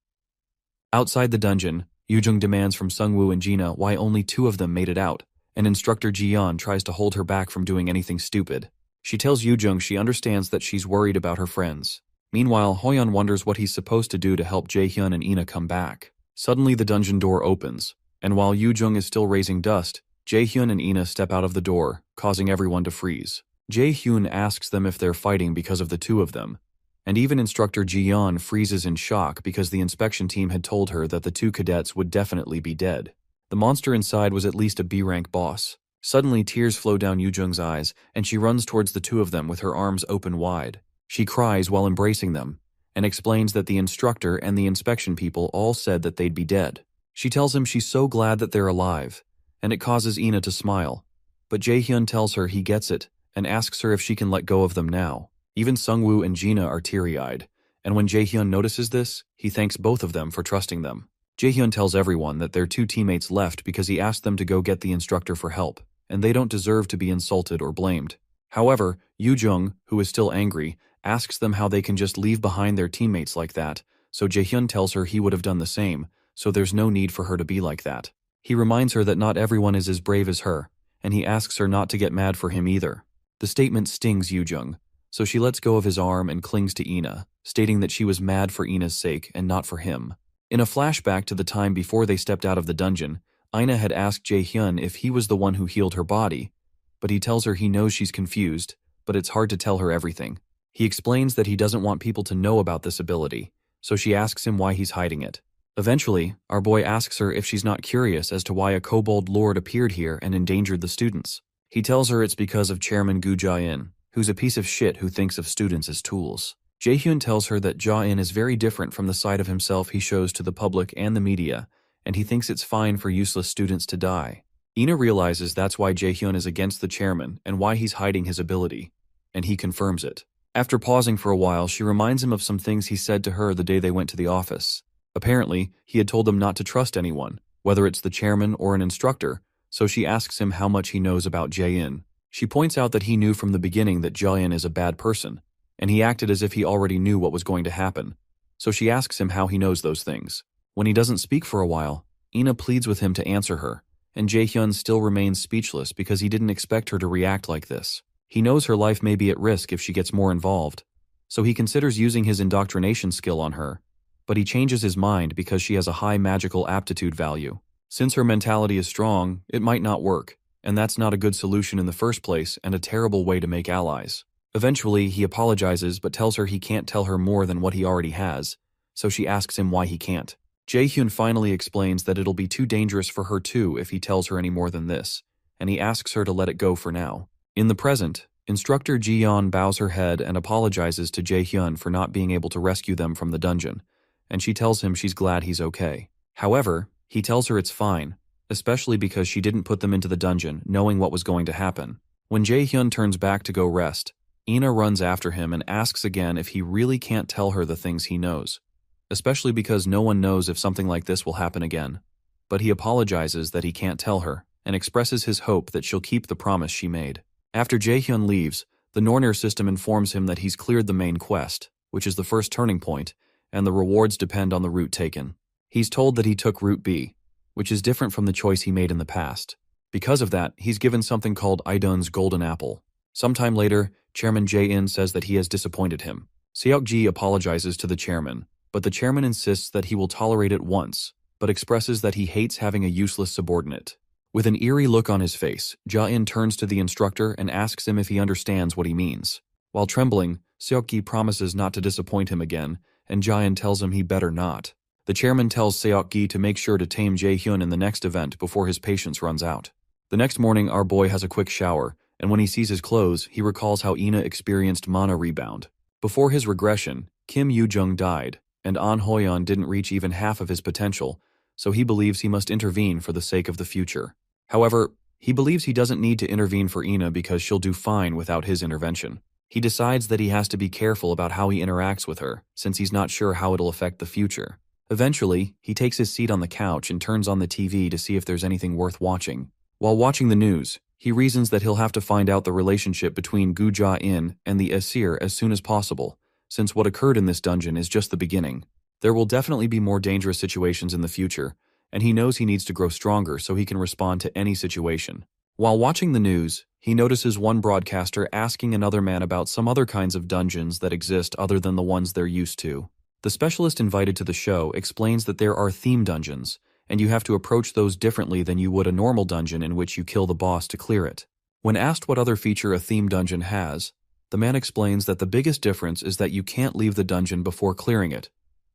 Outside the dungeon, Yoojung demands from Sungwoo and Jina why only 2 of them made it out, and Instructor Jiyeon tries to hold her back from doing anything stupid. She tells Yoojung she understands that she's worried about her friends. Meanwhile, Hoyeon wonders what he's supposed to do to help Jaehyun and Ina come back. Suddenly the dungeon door opens, and while Yoojung is still raising dust, Jaehyun and Ina step out of the door, causing everyone to freeze. Jaehyun asks them if they're fighting because of the 2 of them, and even Instructor Jiyeon freezes in shock because the inspection team had told her that the 2 cadets would definitely be dead. The monster inside was at least a B-rank boss. Suddenly tears flow down Yoojung's eyes, and she runs towards the 2 of them with her arms open wide. She cries while embracing them, and explains that the instructor and the inspection people all said that they'd be dead. She tells him she's so glad that they're alive, and it causes Ina to smile. But Jaehyun tells her he gets it, and asks her if she can let go of them now. Even Sungwoo and Jina are teary-eyed, and when Jaehyun notices this, he thanks both of them for trusting them. Jaehyun tells everyone that their 2 teammates left because he asked them to go get the instructor for help, and they don't deserve to be insulted or blamed. However, Yoojung, who is still angry, asks them how they can just leave behind their teammates like that, so Jaehyun tells her he would have done the same, so there's no need for her to be like that. He reminds her that not everyone is as brave as her, and he asks her not to get mad for him either. The statement stings Yoojung, so she lets go of his arm and clings to Ina, stating that she was mad for Ina's sake and not for him. In a flashback to the time before they stepped out of the dungeon, Ina had asked Jaehyun if he was the one who healed her body, but he tells her he knows she's confused, but it's hard to tell her everything. He explains that he doesn't want people to know about this ability, so she asks him why he's hiding it. Eventually, our boy asks her if she's not curious as to why a kobold lord appeared here and endangered the students. He tells her it's because of Chairman Gu Jia-in, who's a piece of shit who thinks of students as tools. Jaehyun tells her that Jia-in is very different from the side of himself he shows to the public and the media, and he thinks it's fine for useless students to die. Ina realizes that's why Jaehyun is against the chairman and why he's hiding his ability, and he confirms it. After pausing for a while, she reminds him of some things he said to her the day they went to the office. Apparently, he had told them not to trust anyone, whether it's the chairman or an instructor, so she asks him how much he knows about Jae-in. She points out that he knew from the beginning that Jae-in is a bad person, and he acted as if he already knew what was going to happen, so she asks him how he knows those things. When he doesn't speak for a while, Ina pleads with him to answer her, and Jaehyun still remains speechless because he didn't expect her to react like this. He knows her life may be at risk if she gets more involved, so he considers using his indoctrination skill on her, but he changes his mind because she has a high magical aptitude value. Since her mentality is strong, it might not work, and that's not a good solution in the first place and a terrible way to make allies. Eventually, he apologizes but tells her he can't tell her more than what he already has, so she asks him why he can't. Jaehyun finally explains that it'll be too dangerous for her too if he tells her any more than this, and he asks her to let it go for now. In the present, Instructor Ji-yeon bows her head and apologizes to Jaehyun for not being able to rescue them from the dungeon, and she tells him she's glad he's okay. However, he tells her it's fine, especially because she didn't put them into the dungeon knowing what was going to happen. When Jaehyun turns back to go rest, Ina runs after him and asks again if he really can't tell her the things he knows, especially because no one knows if something like this will happen again. But he apologizes that he can't tell her and expresses his hope that she'll keep the promise she made. After Jaehyun leaves, the Nornir system informs him that he's cleared the main quest, which is the first turning point, and the rewards depend on the route taken. He's told that he took Route B, which is different from the choice he made in the past. Because of that, he's given something called Idun's Golden Apple. Sometime later, Chairman Jae-in says that he has disappointed him. Seok-ji apologizes to the chairman, but the chairman insists that he will tolerate it once, but expresses that he hates having a useless subordinate. With an eerie look on his face, Ja-in turns to the instructor and asks him if he understands what he means. While trembling, Seok-gi promises not to disappoint him again, and Ja-in tells him he better not. The chairman tells Seok-gi to make sure to tame Jae-hyun in the next event before his patience runs out. The next morning, our boy has a quick shower, and when he sees his clothes, he recalls how Ina experienced mana rebound. Before his regression, Kim Yoo-jung died, and An Hoyeon didn't reach even half of his potential, so he believes he must intervene for the sake of the future. However, he believes he doesn't need to intervene for Ina because she'll do fine without his intervention. He decides that he has to be careful about how he interacts with her, since he's not sure how it'll affect the future. Eventually, he takes his seat on the couch and turns on the TV to see if there's anything worth watching. While watching the news, he reasons that he'll have to find out the relationship between Gu Ja-in and the Asir as soon as possible, since what occurred in this dungeon is just the beginning. There will definitely be more dangerous situations in the future, and he knows he needs to grow stronger so he can respond to any situation. While watching the news, he notices one broadcaster asking another man about some other kinds of dungeons that exist other than the ones they're used to. The specialist invited to the show explains that there are theme dungeons, and you have to approach those differently than you would a normal dungeon in which you kill the boss to clear it. When asked what other feature a theme dungeon has, the man explains that the biggest difference is that you can't leave the dungeon before clearing it,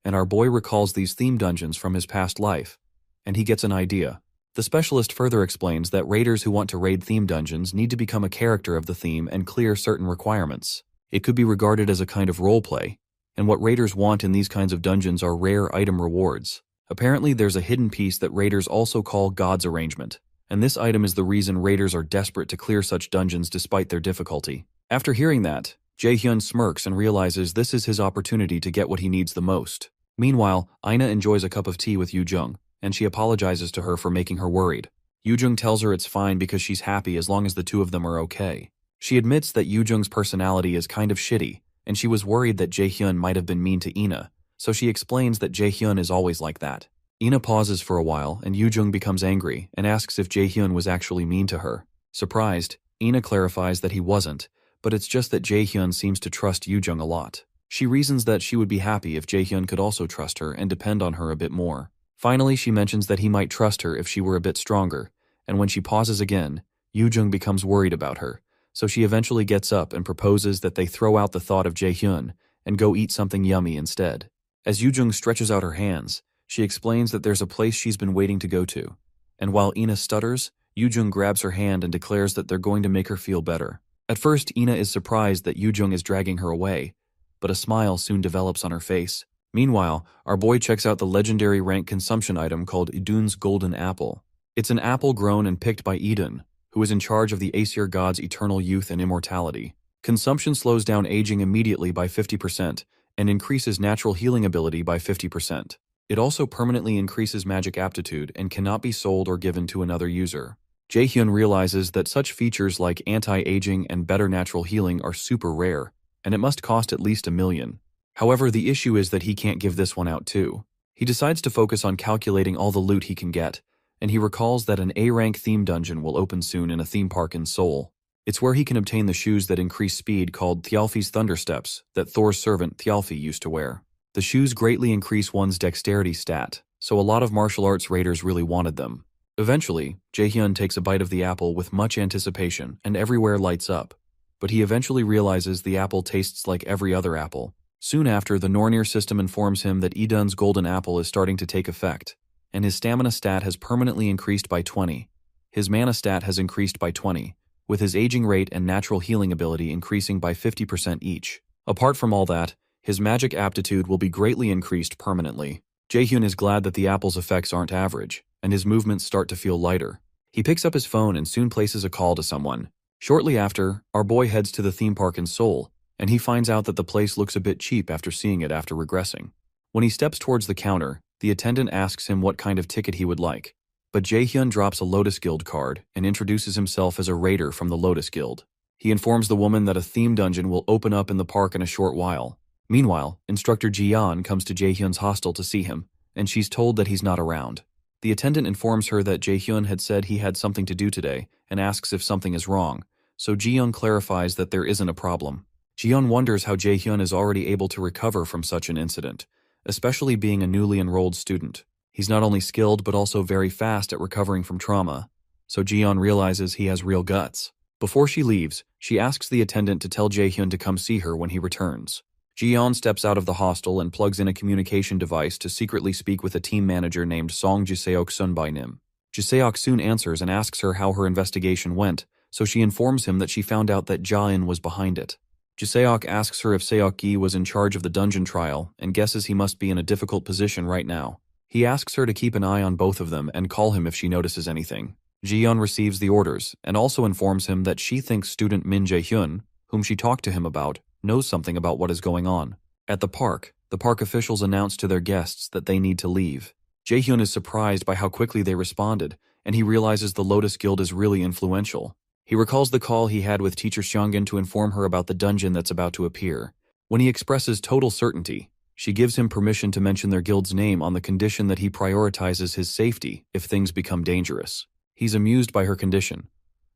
and our boy recalls these theme dungeons from his past life, and he gets an idea. The specialist further explains that raiders who want to raid theme dungeons need to become a character of the theme and clear certain requirements. It could be regarded as a kind of roleplay, and what raiders want in these kinds of dungeons are rare item rewards. Apparently, there's a hidden piece that raiders also call God's Arrangement, and this item is the reason raiders are desperate to clear such dungeons despite their difficulty. After hearing that, Jae-hyun smirks and realizes this is his opportunity to get what he needs the most. Meanwhile, Ina enjoys a cup of tea with Yoo-jung, and she apologizes to her for making her worried. Yoo-jung tells her it's fine because she's happy as long as the two of them are okay. She admits that Yoo-jung's personality is kind of shitty, and she was worried that Jae-hyun might have been mean to Ina, so she explains that Jae-hyun is always like that. Ina pauses for a while, and Yoo-jung becomes angry and asks if Jae-hyun was actually mean to her. Surprised, Ina clarifies that he wasn't, but it's just that Jae-hyun seems to trust Yoo-jung a lot. She reasons that she would be happy if Jae-hyun could also trust her and depend on her a bit more. Finally, she mentions that he might trust her if she were a bit stronger, and when she pauses again, Yoo-jung becomes worried about her, so she eventually gets up and proposes that they throw out the thought of Jae-hyun and go eat something yummy instead. As Yoo-jung stretches out her hands, she explains that there's a place she's been waiting to go to, and while Ina stutters, Yoo-jung grabs her hand and declares that they're going to make her feel better. At first, Ina is surprised that Yoo-jung is dragging her away, but a smile soon develops on her face. Meanwhile, our boy checks out the legendary rank consumption item called Idun's Golden Apple. It's an apple grown and picked by Idun, who is in charge of the Aesir god's eternal youth and immortality. Consumption slows down aging immediately by 50% and increases natural healing ability by 50%. It also permanently increases magic aptitude and cannot be sold or given to another user. Jae-hyun realizes that such features like anti-aging and better natural healing are super rare, and it must cost at least $1 million. However, the issue is that he can't give this one out too. He decides to focus on calculating all the loot he can get, and he recalls that an A-rank theme dungeon will open soon in a theme park in Seoul. It's where he can obtain the shoes that increase speed called Thialfi's Thundersteps that Thor's servant Thialfi used to wear. The shoes greatly increase one's dexterity stat, so a lot of martial arts raiders really wanted them. Eventually, Jae-hyun takes a bite of the apple with much anticipation and everywhere lights up, but he eventually realizes the apple tastes like every other apple. Soon after, the Nornir system informs him that Idun's Golden Apple is starting to take effect, and his stamina stat has permanently increased by 20. His mana stat has increased by 20, with his aging rate and natural healing ability increasing by 50% each. Apart from all that, his magic aptitude will be greatly increased permanently. Jae-hyun is glad that the apple's effects aren't average, and his movements start to feel lighter. He picks up his phone and soon places a call to someone. Shortly after, our boy heads to the theme park in Seoul, and he finds out that the place looks a bit cheap after seeing it after regressing. When he steps towards the counter, the attendant asks him what kind of ticket he would like, but Jae-hyun drops a Lotus Guild card and introduces himself as a raider from the Lotus Guild. He informs the woman that a theme dungeon will open up in the park in a short while. Meanwhile, Instructor Ji-yeon comes to Jae-hyun's hostel to see him, and she's told that he's not around. The attendant informs her that Jae-hyun had said he had something to do today and asks if something is wrong, so Ji-young clarifies that there isn't a problem. Ji-young wonders how Jae-hyun is already able to recover from such an incident, especially being a newly enrolled student. He's not only skilled but also very fast at recovering from trauma, so Ji-yeon realizes he has real guts. Before she leaves, she asks the attendant to tell Jae-hyun to come see her when he returns. Ji-yeon steps out of the hostel and plugs in a communication device to secretly speak with a team manager named Song Jiseok-sun by Nim. Jiseok soon answers and asks her how her investigation went, so she informs him that she found out that Ja-in was behind it. Jiseok asks her if Seok-gi was in charge of the dungeon trial and guesses he must be in a difficult position right now. He asks her to keep an eye on both of them and call him if she notices anything. Ji-yeon receives the orders and also informs him that she thinks student Min Jae-hyun, whom she talked to him about, knows something about what is going on. At the park officials announce to their guests that they need to leave. Jae-hyun is surprised by how quickly they responded, and he realizes the Lotus Guild is really influential. He recalls the call he had with teacher Seongun to inform her about the dungeon that's about to appear. When he expresses total certainty, she gives him permission to mention their guild's name on the condition that he prioritizes his safety if things become dangerous. He's amused by her condition,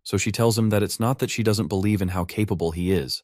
so she tells him that it's not that she doesn't believe in how capable he is,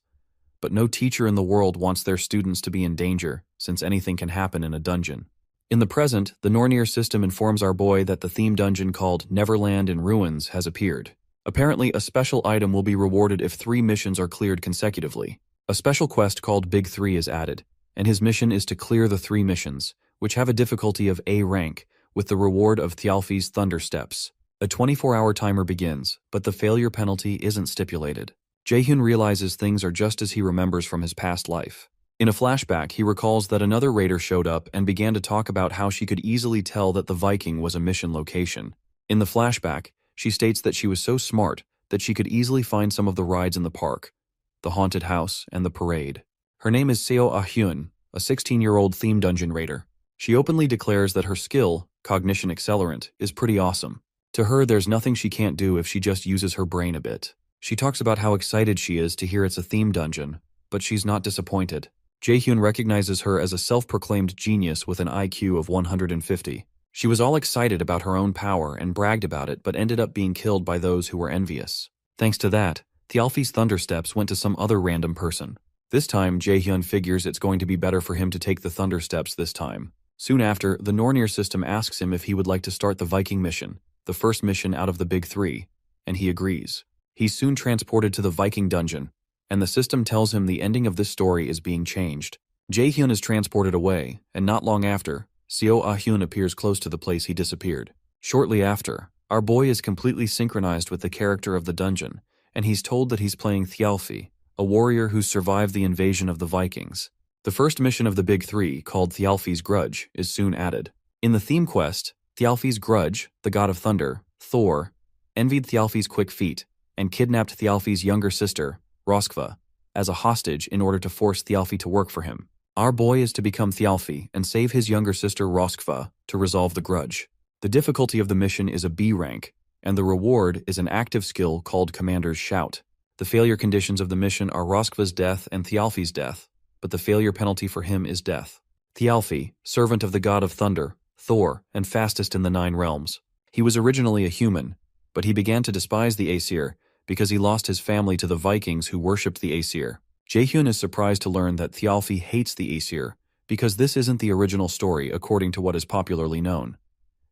but no teacher in the world wants their students to be in danger, since anything can happen in a dungeon. In the present, the Nornir system informs our boy that the theme dungeon called Neverland in Ruins has appeared. Apparently, a special item will be rewarded if 3 missions are cleared consecutively. A special quest called Big 3 is added, and his mission is to clear the 3 missions, which have a difficulty of A rank, with the reward of Thialfi's Thunder Steps. A 24-hour timer begins, but the failure penalty isn't stipulated. Jae-hyun realizes things are just as he remembers from his past life. In a flashback, he recalls that another raider showed up and began to talk about how she could easily tell that the Viking was a mission location. In the flashback, she states that she was so smart that she could easily find some of the rides in the park, the haunted house, and the parade. Her name is Seo Ah-hyun, a 16-year-old theme dungeon raider. She openly declares that her skill, Cognition Accelerant, is pretty awesome. To her, there's nothing she can't do if she just uses her brain a bit. She talks about how excited she is to hear it's a theme dungeon, but she's not disappointed. Jae-hyun recognizes her as a self-proclaimed genius with an IQ of 150. She was all excited about her own power and bragged about it, but ended up being killed by those who were envious. Thanks to that, Thialfi's Thunder Steps went to some other random person. This time, Jae-hyun figures it's going to be better for him to take the Thunder Steps this time. Soon after, the Nornir system asks him if he would like to start the Viking mission, the first mission out of the Big 3, and he agrees. He's soon transported to the Viking dungeon, and the system tells him the ending of this story is being changed. Jae-hyun is transported away, and not long after, Seo Ah-hyun appears close to the place he disappeared. Shortly after, our boy is completely synchronized with the character of the dungeon, and he's told that he's playing Thialfi, a warrior who survived the invasion of the Vikings. The first mission of the Big 3, called Thialfi's Grudge, is soon added. In the theme quest, Thialfi's Grudge, the god of thunder, Thor, envied Thialfi's quick feet, and kidnapped Thialfi's younger sister, Roskva, as a hostage in order to force Thialfi to work for him. Our boy is to become Thialfi and save his younger sister Roskva to resolve the grudge. The difficulty of the mission is a B rank, and the reward is an active skill called Commander's Shout. The failure conditions of the mission are Roskva's death and Thialfi's death, but the failure penalty for him is death. Thialfi, servant of the god of thunder, Thor, and fastest in the 9 realms. He was originally a human, but he began to despise the Aesir because he lost his family to the Vikings who worshipped the Aesir. Jae-hyun is surprised to learn that Thialfi hates the Aesir because this isn't the original story according to what is popularly known.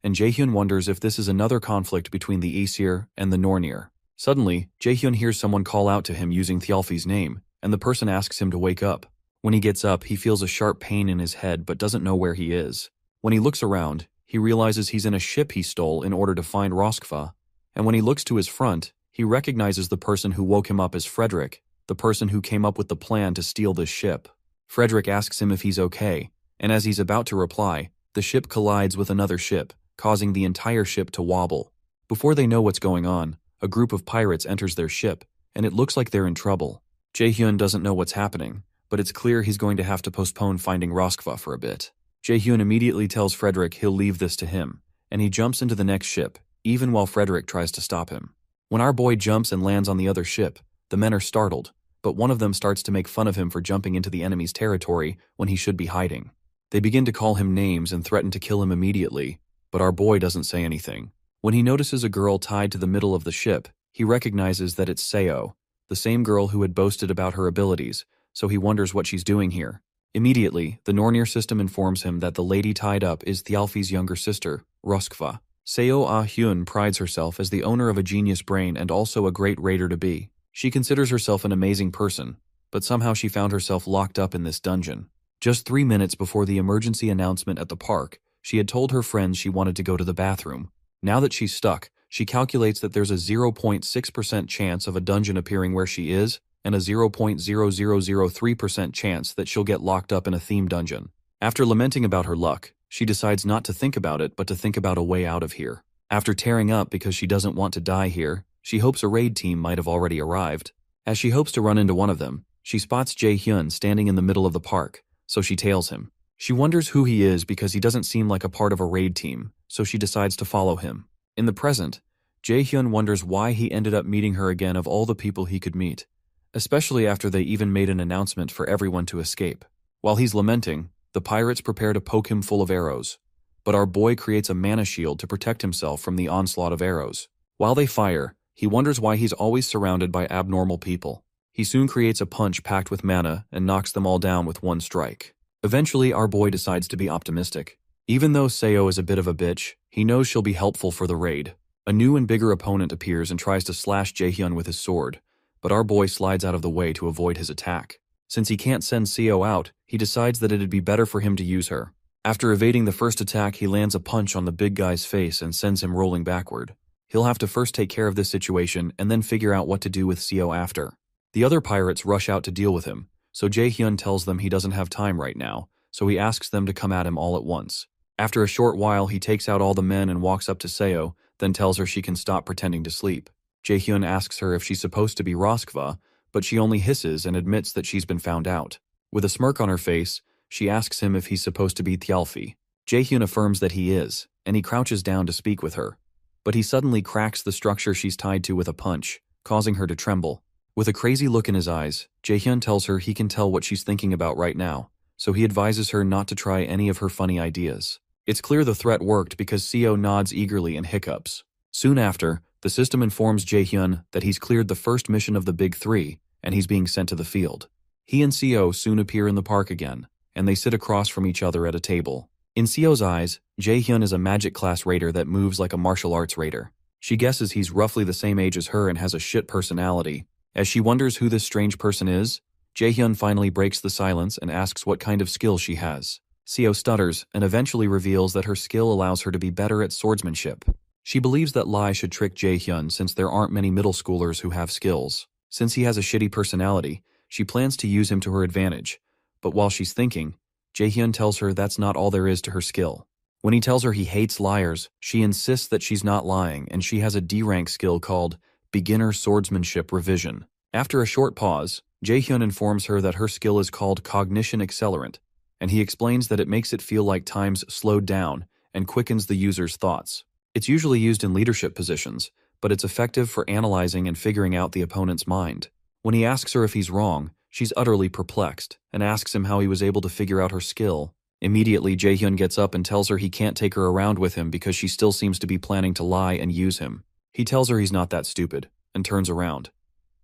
And Jae-hyun wonders if this is another conflict between the Aesir and the Nornir. Suddenly, Jae-hyun hears someone call out to him using Thialfi's name, and the person asks him to wake up. When he gets up, he feels a sharp pain in his head but doesn't know where he is. When he looks around, he realizes he's in a ship he stole in order to find Roskva, and when he looks to his front, he recognizes the person who woke him up as Frederick, the person who came up with the plan to steal this ship. Frederick asks him if he's okay, and as he's about to reply, the ship collides with another ship, causing the entire ship to wobble. Before they know what's going on, a group of pirates enters their ship, and it looks like they're in trouble. Jae-hyun doesn't know what's happening, but it's clear he's going to have to postpone finding Roskva for a bit. Jae-hyun immediately tells Frederick he'll leave this to him, and he jumps into the next ship, even while Frederick tries to stop him. When our boy jumps and lands on the other ship, the men are startled, but one of them starts to make fun of him for jumping into the enemy's territory when he should be hiding. They begin to call him names and threaten to kill him immediately, but our boy doesn't say anything. When he notices a girl tied to the middle of the ship, he recognizes that it's Seo, the same girl who had boasted about her abilities, so he wonders what she's doing here. Immediately, the Nornir system informs him that the lady tied up is Thialfi's younger sister, Roskva. Seo Ah-hyun prides herself as the owner of a genius brain and also a great raider-to-be. She considers herself an amazing person, but somehow she found herself locked up in this dungeon. Just 3 minutes before the emergency announcement at the park, she had told her friends she wanted to go to the bathroom. Now that she's stuck, she calculates that there's a 0.6% chance of a dungeon appearing where she is, and a 0.0003% chance that she'll get locked up in a theme dungeon. After lamenting about her luck, she decides not to think about it but to think about a way out of here. After tearing up because she doesn't want to die here, she hopes a raid team might have already arrived. As she hopes to run into one of them, she spots Jae-hyun standing in the middle of the park, so she tails him. She wonders who he is because he doesn't seem like a part of a raid team, so she decides to follow him. In the present, Jae-hyun wonders why he ended up meeting her again of all the people he could meet, especially after they even made an announcement for everyone to escape. While he's lamenting, the pirates prepare to poke him full of arrows, but our boy creates a mana shield to protect himself from the onslaught of arrows. While they fire, he wonders why he's always surrounded by abnormal people. He soon creates a punch packed with mana and knocks them all down with one strike. Eventually, our boy decides to be optimistic. Even though Seo is a bit of a bitch, he knows she'll be helpful for the raid. A new and bigger opponent appears and tries to slash Jae-hyun with his sword, but our boy slides out of the way to avoid his attack. Since he can't send Seo out, he decides that it'd be better for him to use her. After evading the first attack, he lands a punch on the big guy's face and sends him rolling backward. He'll have to first take care of this situation and then figure out what to do with Seo after. The other pirates rush out to deal with him, so Jae-hyun tells them he doesn't have time right now, so he asks them to come at him all at once. After a short while, he takes out all the men and walks up to Seo, then tells her she can stop pretending to sleep. Jae-hyun asks her if she's supposed to be Roskva, but she only hisses and admits that she's been found out. With a smirk on her face, she asks him if he's supposed to be Thialfi. Jae-hyun affirms that he is, and he crouches down to speak with her. But he suddenly cracks the structure she's tied to with a punch, causing her to tremble. With a crazy look in his eyes, Jae-hyun tells her he can tell what she's thinking about right now, so he advises her not to try any of her funny ideas. It's clear the threat worked because Seo nods eagerly and hiccups. Soon after, the system informs Jae-hyun that he's cleared the first mission of the Big Three, and he's being sent to the field. He and Seo soon appear in the park again, and they sit across from each other at a table. In Seo's eyes, Jae-hyun is a magic class raider that moves like a martial arts raider. She guesses he's roughly the same age as her and has a shit personality. As she wonders who this strange person is, Jae-hyun finally breaks the silence and asks what kind of skill she has. Seo stutters and eventually reveals that her skill allows her to be better at swordsmanship. She believes that Lai should trick Jae-hyun since there aren't many middle schoolers who have skills. Since he has a shitty personality, she plans to use him to her advantage, but while she's thinking, Jae-hyun tells her that's not all there is to her skill. When he tells her he hates liars, she insists that she's not lying and she has a D-rank skill called Beginner Swordsmanship Revision. After a short pause, Jae-hyun informs her that her skill is called Cognition Accelerant, and he explains that it makes it feel like time's slowed down and quickens the user's thoughts. It's usually used in leadership positions, but it's effective for analyzing and figuring out the opponent's mind. When he asks her if he's wrong, she's utterly perplexed and asks him how he was able to figure out her skill. Immediately, Jae-hyun gets up and tells her he can't take her around with him because she still seems to be planning to lie and use him. He tells her he's not that stupid and turns around.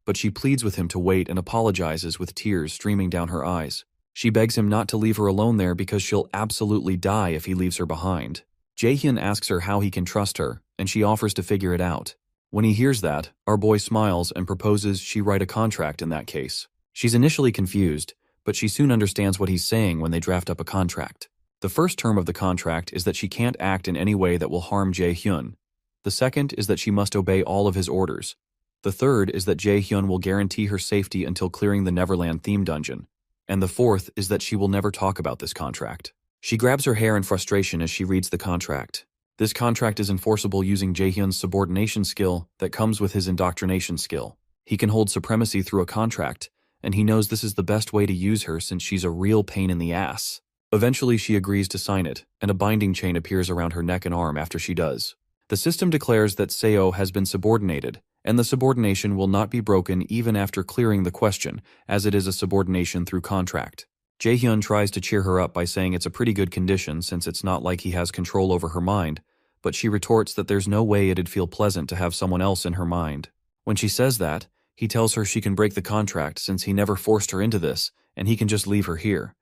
But she pleads with him to wait and apologizes with tears streaming down her eyes. She begs him not to leave her alone there because she'll absolutely die if he leaves her behind. Jae-hyun asks her how he can trust her, and she offers to figure it out. When he hears that, our boy smiles and proposes she write a contract in that case. She's initially confused, but she soon understands what he's saying when they draft up a contract. The first term of the contract is that she can't act in any way that will harm Jae-hyun. The second is that she must obey all of his orders. The third is that Jae-hyun will guarantee her safety until clearing the Neverland theme dungeon. And the fourth is that she will never talk about this contract. She grabs her hair in frustration as she reads the contract. This contract is enforceable using Jae-hyun's subordination skill that comes with his indoctrination skill. He can hold supremacy through a contract, and he knows this is the best way to use her since she's a real pain in the ass. Eventually she agrees to sign it, and a binding chain appears around her neck and arm after she does. The system declares that Seo has been subordinated, and the subordination will not be broken even after clearing the question, as it is a subordination through contract. Jae-hyun tries to cheer her up by saying it's a pretty good condition since it's not like he has control over her mind, but she retorts that there's no way it'd feel pleasant to have someone else in her mind. When she says that, he tells her she can break the contract since he never forced her into this, and he can just leave her here.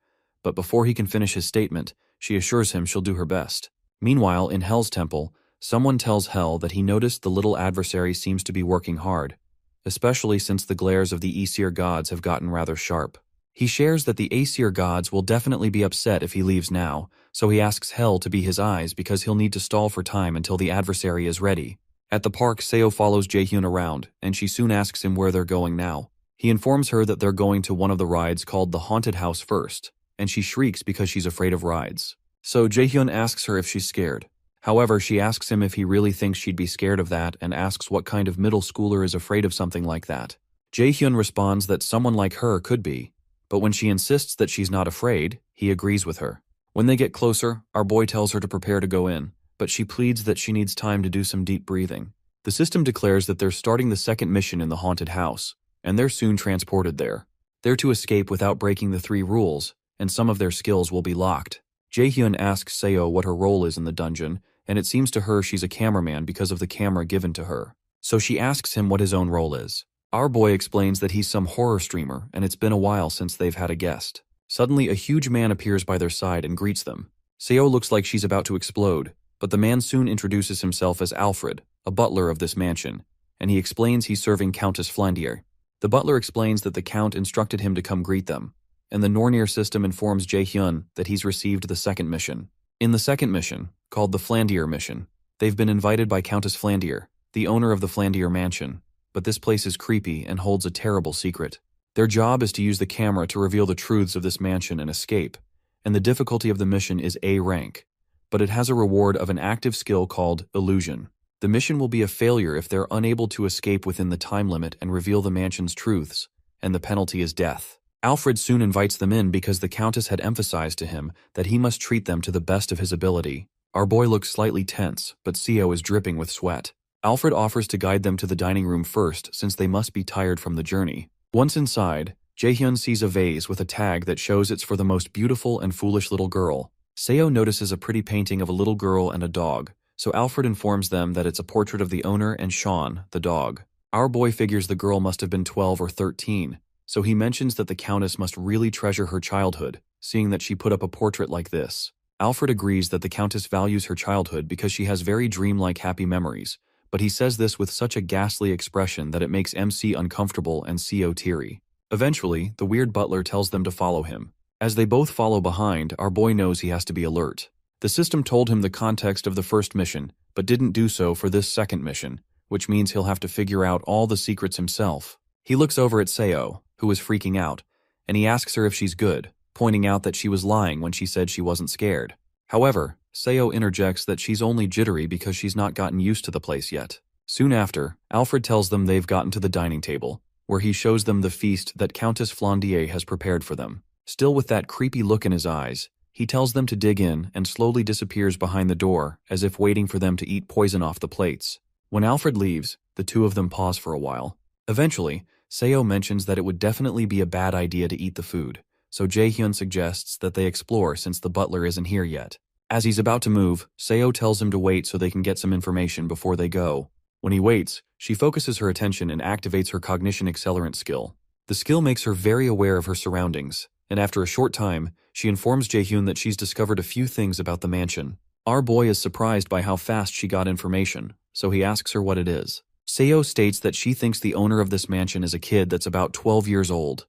But before he can finish his statement, she assures him she'll do her best. Meanwhile, in Hell's temple, someone tells Hell that he noticed the little adversary seems to be working hard, especially since the glares of the Aesir gods have gotten rather sharp. He shares that the Aesir gods will definitely be upset if he leaves now, so he asks Hell to be his eyes because he'll need to stall for time until the adversary is ready. At the park, Seo follows Jaehyun around, and she soon asks him where they're going now. He informs her that they're going to one of the rides called the Haunted House first, and she shrieks because she's afraid of rides. So Jaehyun asks her if she's scared. However, she asks him if he really thinks she'd be scared of that and asks what kind of middle schooler is afraid of something like that. Jaehyun responds that someone like her could be, but when she insists that she's not afraid, he agrees with her. When they get closer, our boy tells her to prepare to go in, but she pleads that she needs time to do some deep breathing. The system declares that they're starting the second mission in the haunted house, and they're soon transported there. They're to escape without breaking the 3 rules, and some of their skills will be locked. Jaehyun asks Seo what her role is in the dungeon, and it seems to her she's a cameraman because of the camera given to her. So she asks him what his own role is. Our boy explains that he's some horror streamer, and it's been a while since they've had a guest. Suddenly, a huge man appears by their side and greets them. Seo looks like she's about to explode, but the man soon introduces himself as Alfred, a butler of this mansion, and he explains he's serving Countess Flandier. The butler explains that the Count instructed him to come greet them, and the Nornir system informs Jaehyun that he's received the second mission. In the second mission, called the Flandier mission, they've been invited by Countess Flandier, the owner of the Flandier mansion, but this place is creepy and holds a terrible secret. Their job is to use the camera to reveal the truths of this mansion and escape, and the difficulty of the mission is A rank, but it has a reward of an active skill called illusion. The mission will be a failure if they're unable to escape within the time limit and reveal the mansion's truths, and the penalty is death. Alfred soon invites them in because the Countess had emphasized to him that he must treat them to the best of his ability. Our boy looks slightly tense, but Seo is dripping with sweat. Alfred offers to guide them to the dining room first since they must be tired from the journey. Once inside, Jaehyun sees a vase with a tag that shows it's for the most beautiful and foolish little girl. Seo notices a pretty painting of a little girl and a dog, so Alfred informs them that it's a portrait of the owner and Sean, the dog. Our boy figures the girl must have been 12 or 13, so he mentions that the Countess must really treasure her childhood, seeing that she put up a portrait like this. Alfred agrees that the Countess values her childhood because she has very dreamlike happy memories, but he says this with such a ghastly expression that it makes MC uncomfortable and Seo teary. Eventually, the weird butler tells them to follow him. As they both follow behind, our boy knows he has to be alert. The system told him the context of the first mission, but didn't do so for this second mission, which means he'll have to figure out all the secrets himself. He looks over at Seo, who is freaking out, and he asks her if she's good, pointing out that she was lying when she said she wasn't scared. However, Seo interjects that she's only jittery because she's not gotten used to the place yet. Soon after, Alfred tells them they've gotten to the dining table, where he shows them the feast that Countess Flandier has prepared for them. Still with that creepy look in his eyes, he tells them to dig in and slowly disappears behind the door as if waiting for them to eat poison off the plates. When Alfred leaves, the two of them pause for a while. Eventually, Seo mentions that it would definitely be a bad idea to eat the food, so Jaehyun suggests that they explore since the butler isn't here yet. As he's about to move, Seo tells him to wait so they can get some information before they go. When he waits, she focuses her attention and activates her cognition accelerant skill. The skill makes her very aware of her surroundings, and after a short time, she informs Jaehyun that she's discovered a few things about the mansion. Our boy is surprised by how fast she got information, so he asks her what it is. Seo states that she thinks the owner of this mansion is a kid that's about 12 years old,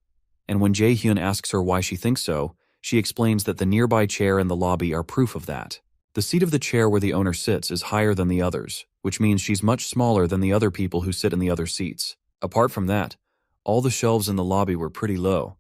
and when Jaehyun asks her why she thinks so, she explains that the nearby chair and the lobby are proof of that. The seat of the chair where the owner sits is higher than the others, which means she's much smaller than the other people who sit in the other seats. Apart from that, all the shelves in the lobby were pretty low,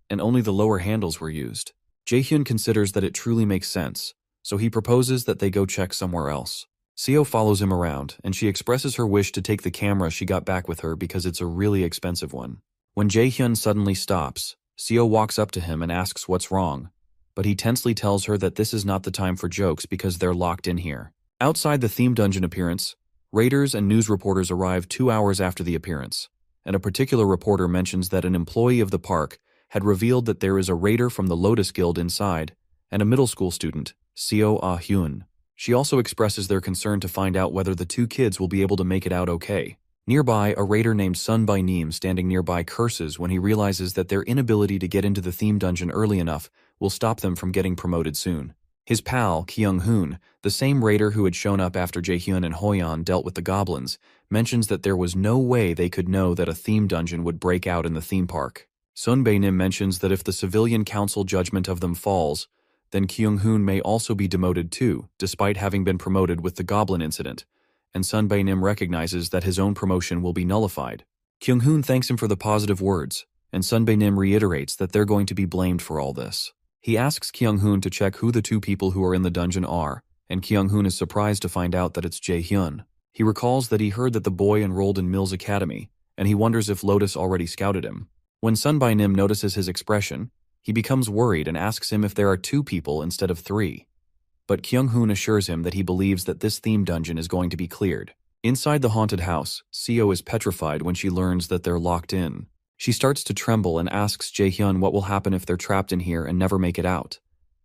and only the lower handles were used. Jaehyun considers that it truly makes sense, so he proposes that they go check somewhere else. Seo follows him around, and she expresses her wish to take the camera she got back with her because it's a really expensive one. When Jaehyun suddenly stops, Seo walks up to him and asks what's wrong, but he tensely tells her that this is not the time for jokes because they're locked in here. Outside the theme dungeon appearance, raiders and news reporters arrive 2 hours after the appearance, and a particular reporter mentions that an employee of the park had revealed that there is a raider from the Lotus Guild inside, and a middle school student, Seo Ah-hyun. She also expresses their concern to find out whether the two kids will be able to make it out okay. Nearby, a raider named Sun by Neem standing nearby curses when he realizes that their inability to get into the theme dungeon early enough will stop them from getting promoted soon. His pal, Kyung-hoon, the same raider who had shown up after Jaehyun and Hoyeon dealt with the goblins, mentions that there was no way they could know that a theme dungeon would break out in the theme park. Sun Bae-nim mentions that if the civilian council judgment of them falls, then Kyung-hoon may also be demoted too, despite having been promoted with the goblin incident, and Sun Bae-nim recognizes that his own promotion will be nullified. Kyung-hoon thanks him for the positive words, and Sun Bae-nim reiterates that they're going to be blamed for all this. He asks Kyung-hoon to check who the two people who are in the dungeon are, and Kyung-hoon is surprised to find out that it's Jaehyun. He recalls that he heard that the boy enrolled in Mill's academy, and he wonders if Lotus already scouted him. When Sun Bae-nim notices his expression, he becomes worried and asks him if there are two people instead of three. But Kyung-hoon assures him that he believes that this theme dungeon is going to be cleared. Inside the haunted house, Seo is petrified when she learns that they're locked in. She starts to tremble and asks Jaehyun what will happen if they're trapped in here and never make it out.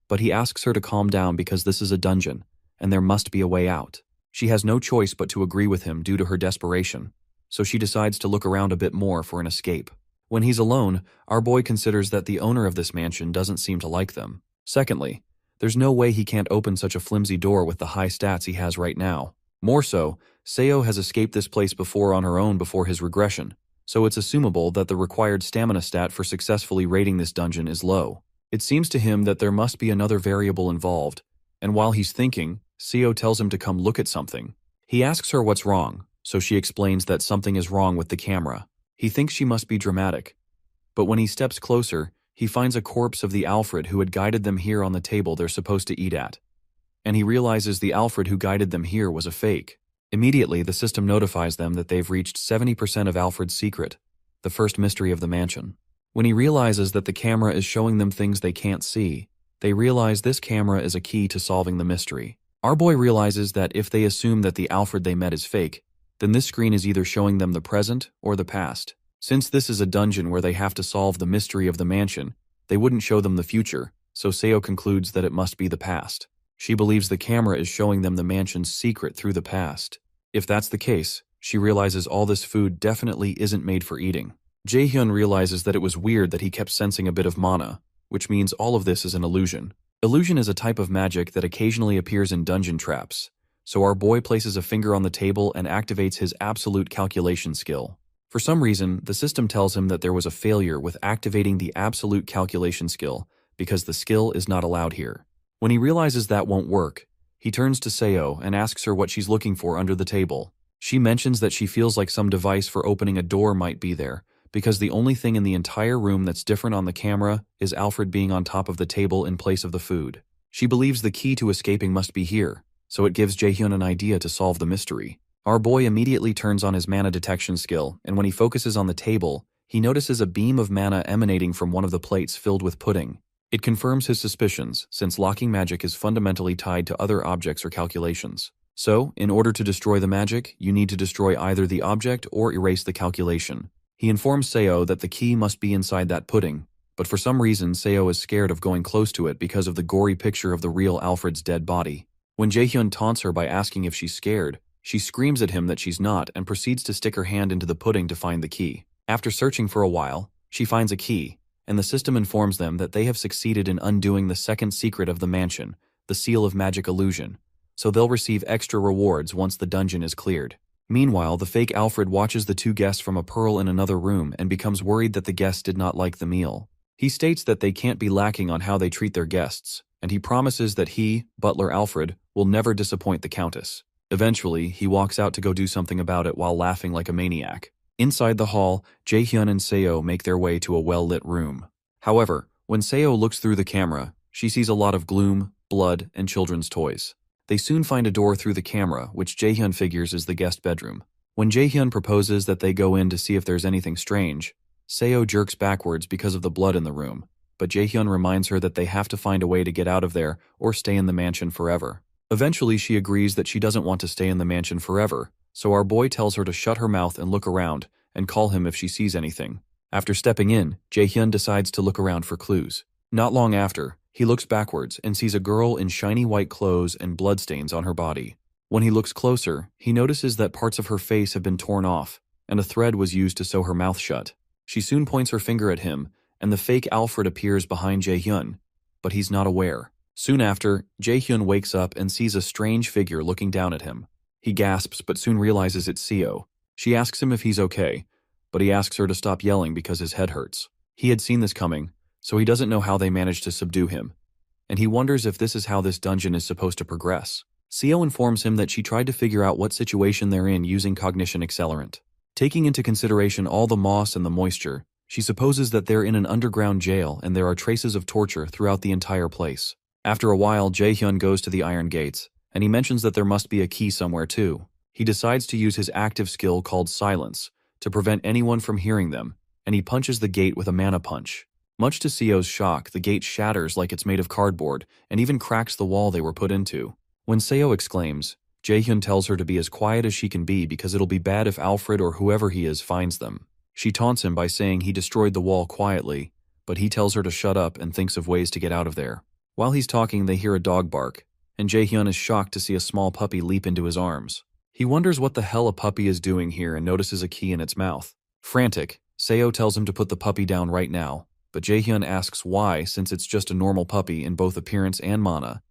But he asks her to calm down because this is a dungeon, and there must be a way out. She has no choice but to agree with him due to her desperation, so she decides to look around a bit more for an escape. When he's alone, our boy considers that the owner of this mansion doesn't seem to like them. Secondly, there's no way he can't open such a flimsy door with the high stats he has right now. More so, Seo has escaped this place before on her own before his regression, so it's assumable that the required stamina stat for successfully raiding this dungeon is low. It seems to him that there must be another variable involved, and while he's thinking, Seo tells him to come look at something. He asks her what's wrong, so she explains that something is wrong with the camera. He thinks she must be dramatic, but when he steps closer, he finds a corpse of the Alfred who had guided them here on the table they're supposed to eat at. And he realizes the Alfred who guided them here was a fake. Immediately, the system notifies them that they've reached 70% of Alfred's secret, the first mystery of the mansion. When he realizes that the camera is showing them things they can't see, they realize this camera is a key to solving the mystery. Our boy realizes that if they assume that the Alfred they met is fake, then this screen is either showing them the present or the past. Since this is a dungeon where they have to solve the mystery of the mansion, they wouldn't show them the future, so Seo concludes that it must be the past. She believes the camera is showing them the mansion's secret through the past. If that's the case, she realizes all this food definitely isn't made for eating. Jaehyun realizes that it was weird that he kept sensing a bit of mana, which means all of this is an illusion. Illusion is a type of magic that occasionally appears in dungeon traps, so our boy places a finger on the table and activates his absolute calculation skill. For some reason, the system tells him that there was a failure with activating the absolute calculation skill because the skill is not allowed here. When he realizes that won't work, he turns to Seo and asks her what she's looking for under the table. She mentions that she feels like some device for opening a door might be there, because the only thing in the entire room that's different on the camera is Alfred being on top of the table in place of the food. She believes the key to escaping must be here, so it gives Jaehyun an idea to solve the mystery. Our boy immediately turns on his mana detection skill, and when he focuses on the table, he notices a beam of mana emanating from one of the plates filled with pudding. It confirms his suspicions, since locking magic is fundamentally tied to other objects or calculations. So, in order to destroy the magic, you need to destroy either the object or erase the calculation. He informs Seo that the key must be inside that pudding, but for some reason Seo is scared of going close to it because of the gory picture of the real Alfred's dead body. When Jaehyun taunts her by asking if she's scared, she screams at him that she's not and proceeds to stick her hand into the pudding to find the key. After searching for a while, she finds a key, and the system informs them that they have succeeded in undoing the second secret of the mansion, the seal of magic illusion, so they'll receive extra rewards once the dungeon is cleared. Meanwhile, the fake Alfred watches the two guests from a pearl in another room and becomes worried that the guests did not like the meal. He states that they can't be lacking on how they treat their guests, and he promises that he, Butler Alfred, will never disappoint the Countess. Eventually, he walks out to go do something about it while laughing like a maniac. Inside the hall, Jaehyun and Seo make their way to a well-lit room. However, when Seo looks through the camera, she sees a lot of gloom, blood, and children's toys. They soon find a door through the camera, which Jaehyun figures is the guest bedroom. When Jaehyun proposes that they go in to see if there's anything strange, Seo jerks backwards because of the blood in the room, but Jaehyun reminds her that they have to find a way to get out of there or stay in the mansion forever. Eventually, she agrees that she doesn't want to stay in the mansion forever, so our boy tells her to shut her mouth and look around and call him if she sees anything. After stepping in, Jaehyun decides to look around for clues. Not long after, He looks backwards and sees a girl in shiny white clothes and bloodstains on her body. When he looks closer, he notices that parts of her face have been torn off, and a thread was used to sew her mouth shut. She soon points her finger at him, and the fake Alfred appears behind Jae-hyun, but he's not aware. Soon after, Jae-hyun wakes up and sees a strange figure looking down at him. He gasps but soon realizes it's Seo. She asks him if he's okay, but he asks her to stop yelling because his head hurts. He had seen this coming, so he doesn't know how they managed to subdue him, and he wonders if this is how this dungeon is supposed to progress. Seo informs him that she tried to figure out what situation they're in using cognition accelerant. Taking into consideration all the moss and the moisture, she supposes that they're in an underground jail and there are traces of torture throughout the entire place. After a while, Jae-hyun goes to the iron gates, and he mentions that there must be a key somewhere too. He decides to use his active skill called silence to prevent anyone from hearing them, and he punches the gate with a mana punch. Much to Seo's shock, the gate shatters like it's made of cardboard and even cracks the wall they were put into. When Seo exclaims, Jae-hyun tells her to be as quiet as she can be because it'll be bad if Alfred or whoever he is finds them. She taunts him by saying he destroyed the wall quietly, but he tells her to shut up and thinks of ways to get out of there. While he's talking, they hear a dog bark, and Jae-hyun is shocked to see a small puppy leap into his arms. He wonders what the hell a puppy is doing here and notices a key in its mouth. Frantic, Seo tells him to put the puppy down right now, but Jae-hyun asks why since it's just a normal puppy in both appearance and mana,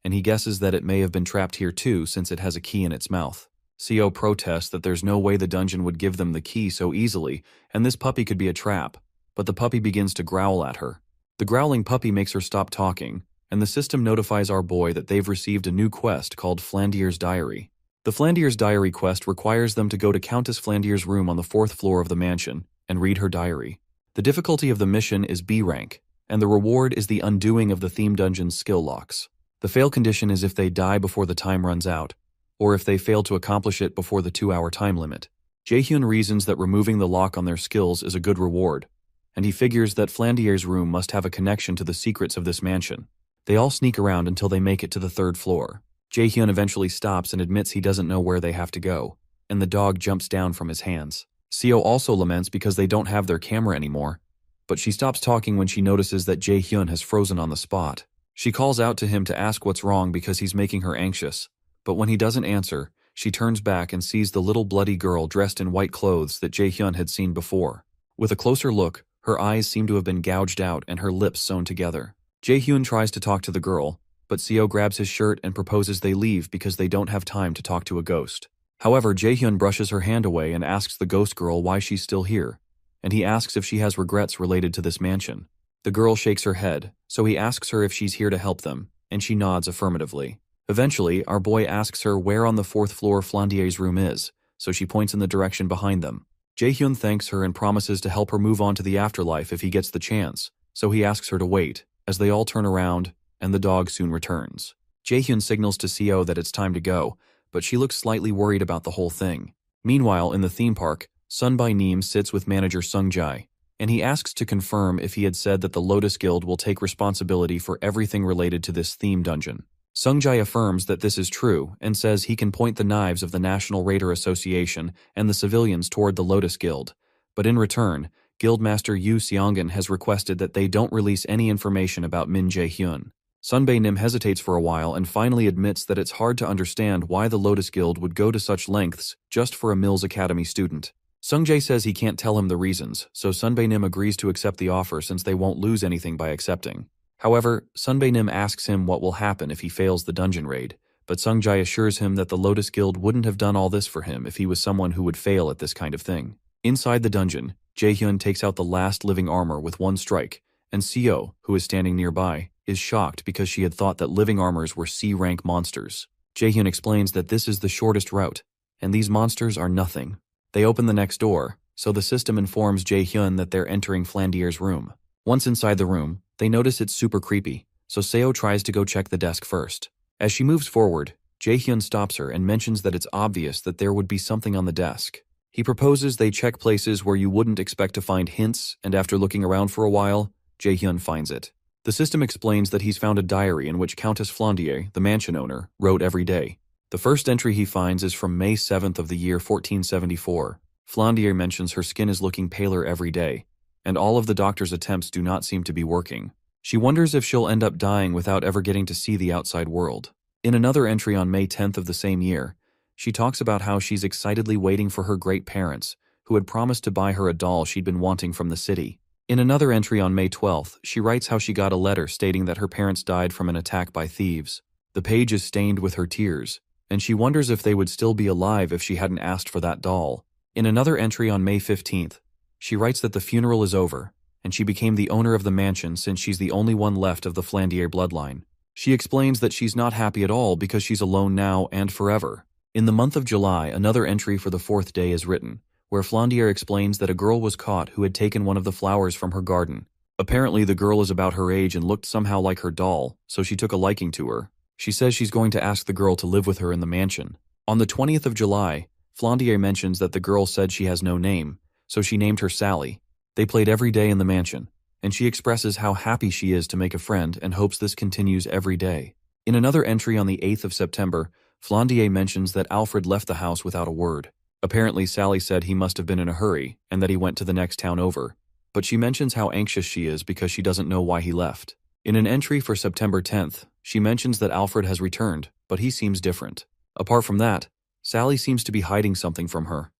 and he guesses that it may have been trapped here too since it has a key in its mouth. Seo protests that there's no way the dungeon would give them the key so easily, and this puppy could be a trap, but the puppy begins to growl at her. The growling puppy makes her stop talking, and the system notifies our boy that they've received a new quest called Flandier's Diary. The Flandier's Diary quest requires them to go to Countess Flandier's room on the 4th floor of the mansion and read her diary. The difficulty of the mission is B rank, and the reward is the undoing of the theme dungeon's skill locks. The fail condition is if they die before the time runs out, or if they fail to accomplish it before the 2-hour time limit. Jae-hyun reasons that removing the lock on their skills is a good reward, and he figures that Flandier's room must have a connection to the secrets of this mansion. They all sneak around until they make it to the 3rd floor. Jae-hyun eventually stops and admits he doesn't know where they have to go, and the dog jumps down from his hands. Seo also laments because they don't have their camera anymore, but she stops talking when she notices that Jae-hyun has frozen on the spot. She calls out to him to ask what's wrong because he's making her anxious, but when he doesn't answer, she turns back and sees the little bloody girl dressed in white clothes that Jae-hyun had seen before. With a closer look, her eyes seem to have been gouged out and her lips sewn together. Jae-hyun tries to talk to the girl, but Seo grabs his shirt and proposes they leave because they don't have time to talk to a ghost. However, Jae-hyun brushes her hand away and asks the ghost girl why she's still here, and he asks if she has regrets related to this mansion. The girl shakes her head, so he asks her if she's here to help them, and she nods affirmatively. Eventually, our boy asks her where on the 4th floor Flandier's room is, so she points in the direction behind them. Jae-hyun thanks her and promises to help her move on to the afterlife if he gets the chance, so he asks her to wait, as they all turn around, and the dog soon returns. Jae-hyun signals to Seo that it's time to go, but she looks slightly worried about the whole thing. Meanwhile, in the theme park, Sunbae-nim sits with manager Sung-jae, and he asks to confirm if he had said that the Lotus Guild will take responsibility for everything related to this theme dungeon. Sung-jae affirms that this is true and says he can point the knives of the National Raider Association and the civilians toward the Lotus Guild, but in return, Guildmaster Yu Seongan has requested that they don't release any information about Min Jae-hyun. Sunbae-nim hesitates for a while and finally admits that it's hard to understand why the Lotus Guild would go to such lengths just for a Mills Academy student. Sung-jae says he can't tell him the reasons, so Sunbae-nim agrees to accept the offer since they won't lose anything by accepting. However, Sunbae-nim asks him what will happen if he fails the dungeon raid, but Sung-jae assures him that the Lotus Guild wouldn't have done all this for him if he was someone who would fail at this kind of thing. Inside the dungeon, Jae-hyun takes out the last living armor with one strike, and Seo, who is standing nearby, is shocked because she had thought that living armors were C-rank monsters. Jae-hyun explains that this is the shortest route, and these monsters are nothing. They open the next door, so the system informs Jae-hyun that they're entering Flandier's room. Once inside the room, they notice it's super creepy, so Seo tries to go check the desk first. As she moves forward, Jae-hyun stops her and mentions that it's obvious that there would be something on the desk. He proposes they check places where you wouldn't expect to find hints, and after looking around for a while, Jae-hyun finds it. The system explains that he's found a diary in which Countess Flandier, the mansion owner, wrote every day. The first entry he finds is from May 7th of the year 1474. Flandier mentions her skin is looking paler every day, and all of the doctor's attempts do not seem to be working. She wonders if she'll end up dying without ever getting to see the outside world. In another entry on May 10th of the same year, she talks about how she's excitedly waiting for her great parents, who had promised to buy her a doll she'd been wanting from the city. In another entry on May 12th, she writes how she got a letter stating that her parents died from an attack by thieves. The page is stained with her tears, and she wonders if they would still be alive if she hadn't asked for that doll. In another entry on May 15th, she writes that the funeral is over, and she became the owner of the mansion since she's the only one left of the Flandier bloodline. She explains that she's not happy at all because she's alone now and forever. In the month of July, another entry for the 4th day is written, where Flandier explains that a girl was caught who had taken one of the flowers from her garden. Apparently the girl is about her age and looked somehow like her doll, so she took a liking to her. She says she's going to ask the girl to live with her in the mansion. On the 20th of July, Flandier mentions that the girl said she has no name, so she named her Sally. They played every day in the mansion, and she expresses how happy she is to make a friend and hopes this continues every day. In another entry on the 8th of September, Flandier mentions that Alfred left the house without a word. Apparently Sally said he must have been in a hurry and that he went to the next town over, but she mentions how anxious she is because she doesn't know why he left. In an entry for September 10th, she mentions that Alfred has returned, but he seems different. Apart from that, Sally seems to be hiding something from her,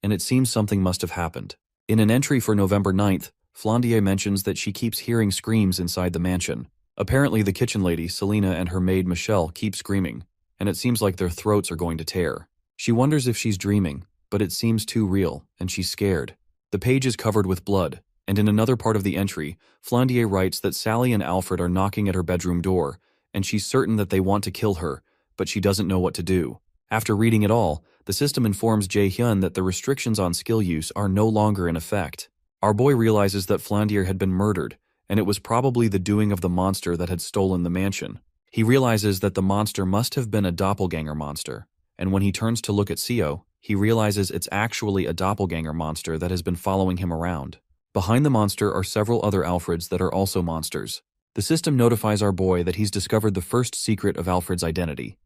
and it seems something must have happened. In an entry for November 9th, Flandier mentions that she keeps hearing screams inside the mansion. Apparently the kitchen lady, Selina, and her maid, Michelle, keep screaming, and it seems like their throats are going to tear. She wonders if she's dreaming, but it seems too real, and she's scared. The page is covered with blood, and in another part of the entry, Flandier writes that Sally and Alfred are knocking at her bedroom door, and she's certain that they want to kill her, but she doesn't know what to do. After reading it all, the system informs Jae-hyun that the restrictions on skill use are no longer in effect. Our boy realizes that Flandier had been murdered, and it was probably the doing of the monster that had stolen the mansion. He realizes that the monster must have been a doppelganger monster, and when he turns to look at Seo, he realizes it's actually a doppelganger monster that has been following him around. Behind the monster are several other Alfreds that are also monsters. The system notifies our boy that he's discovered the first secret of Alfred's identity,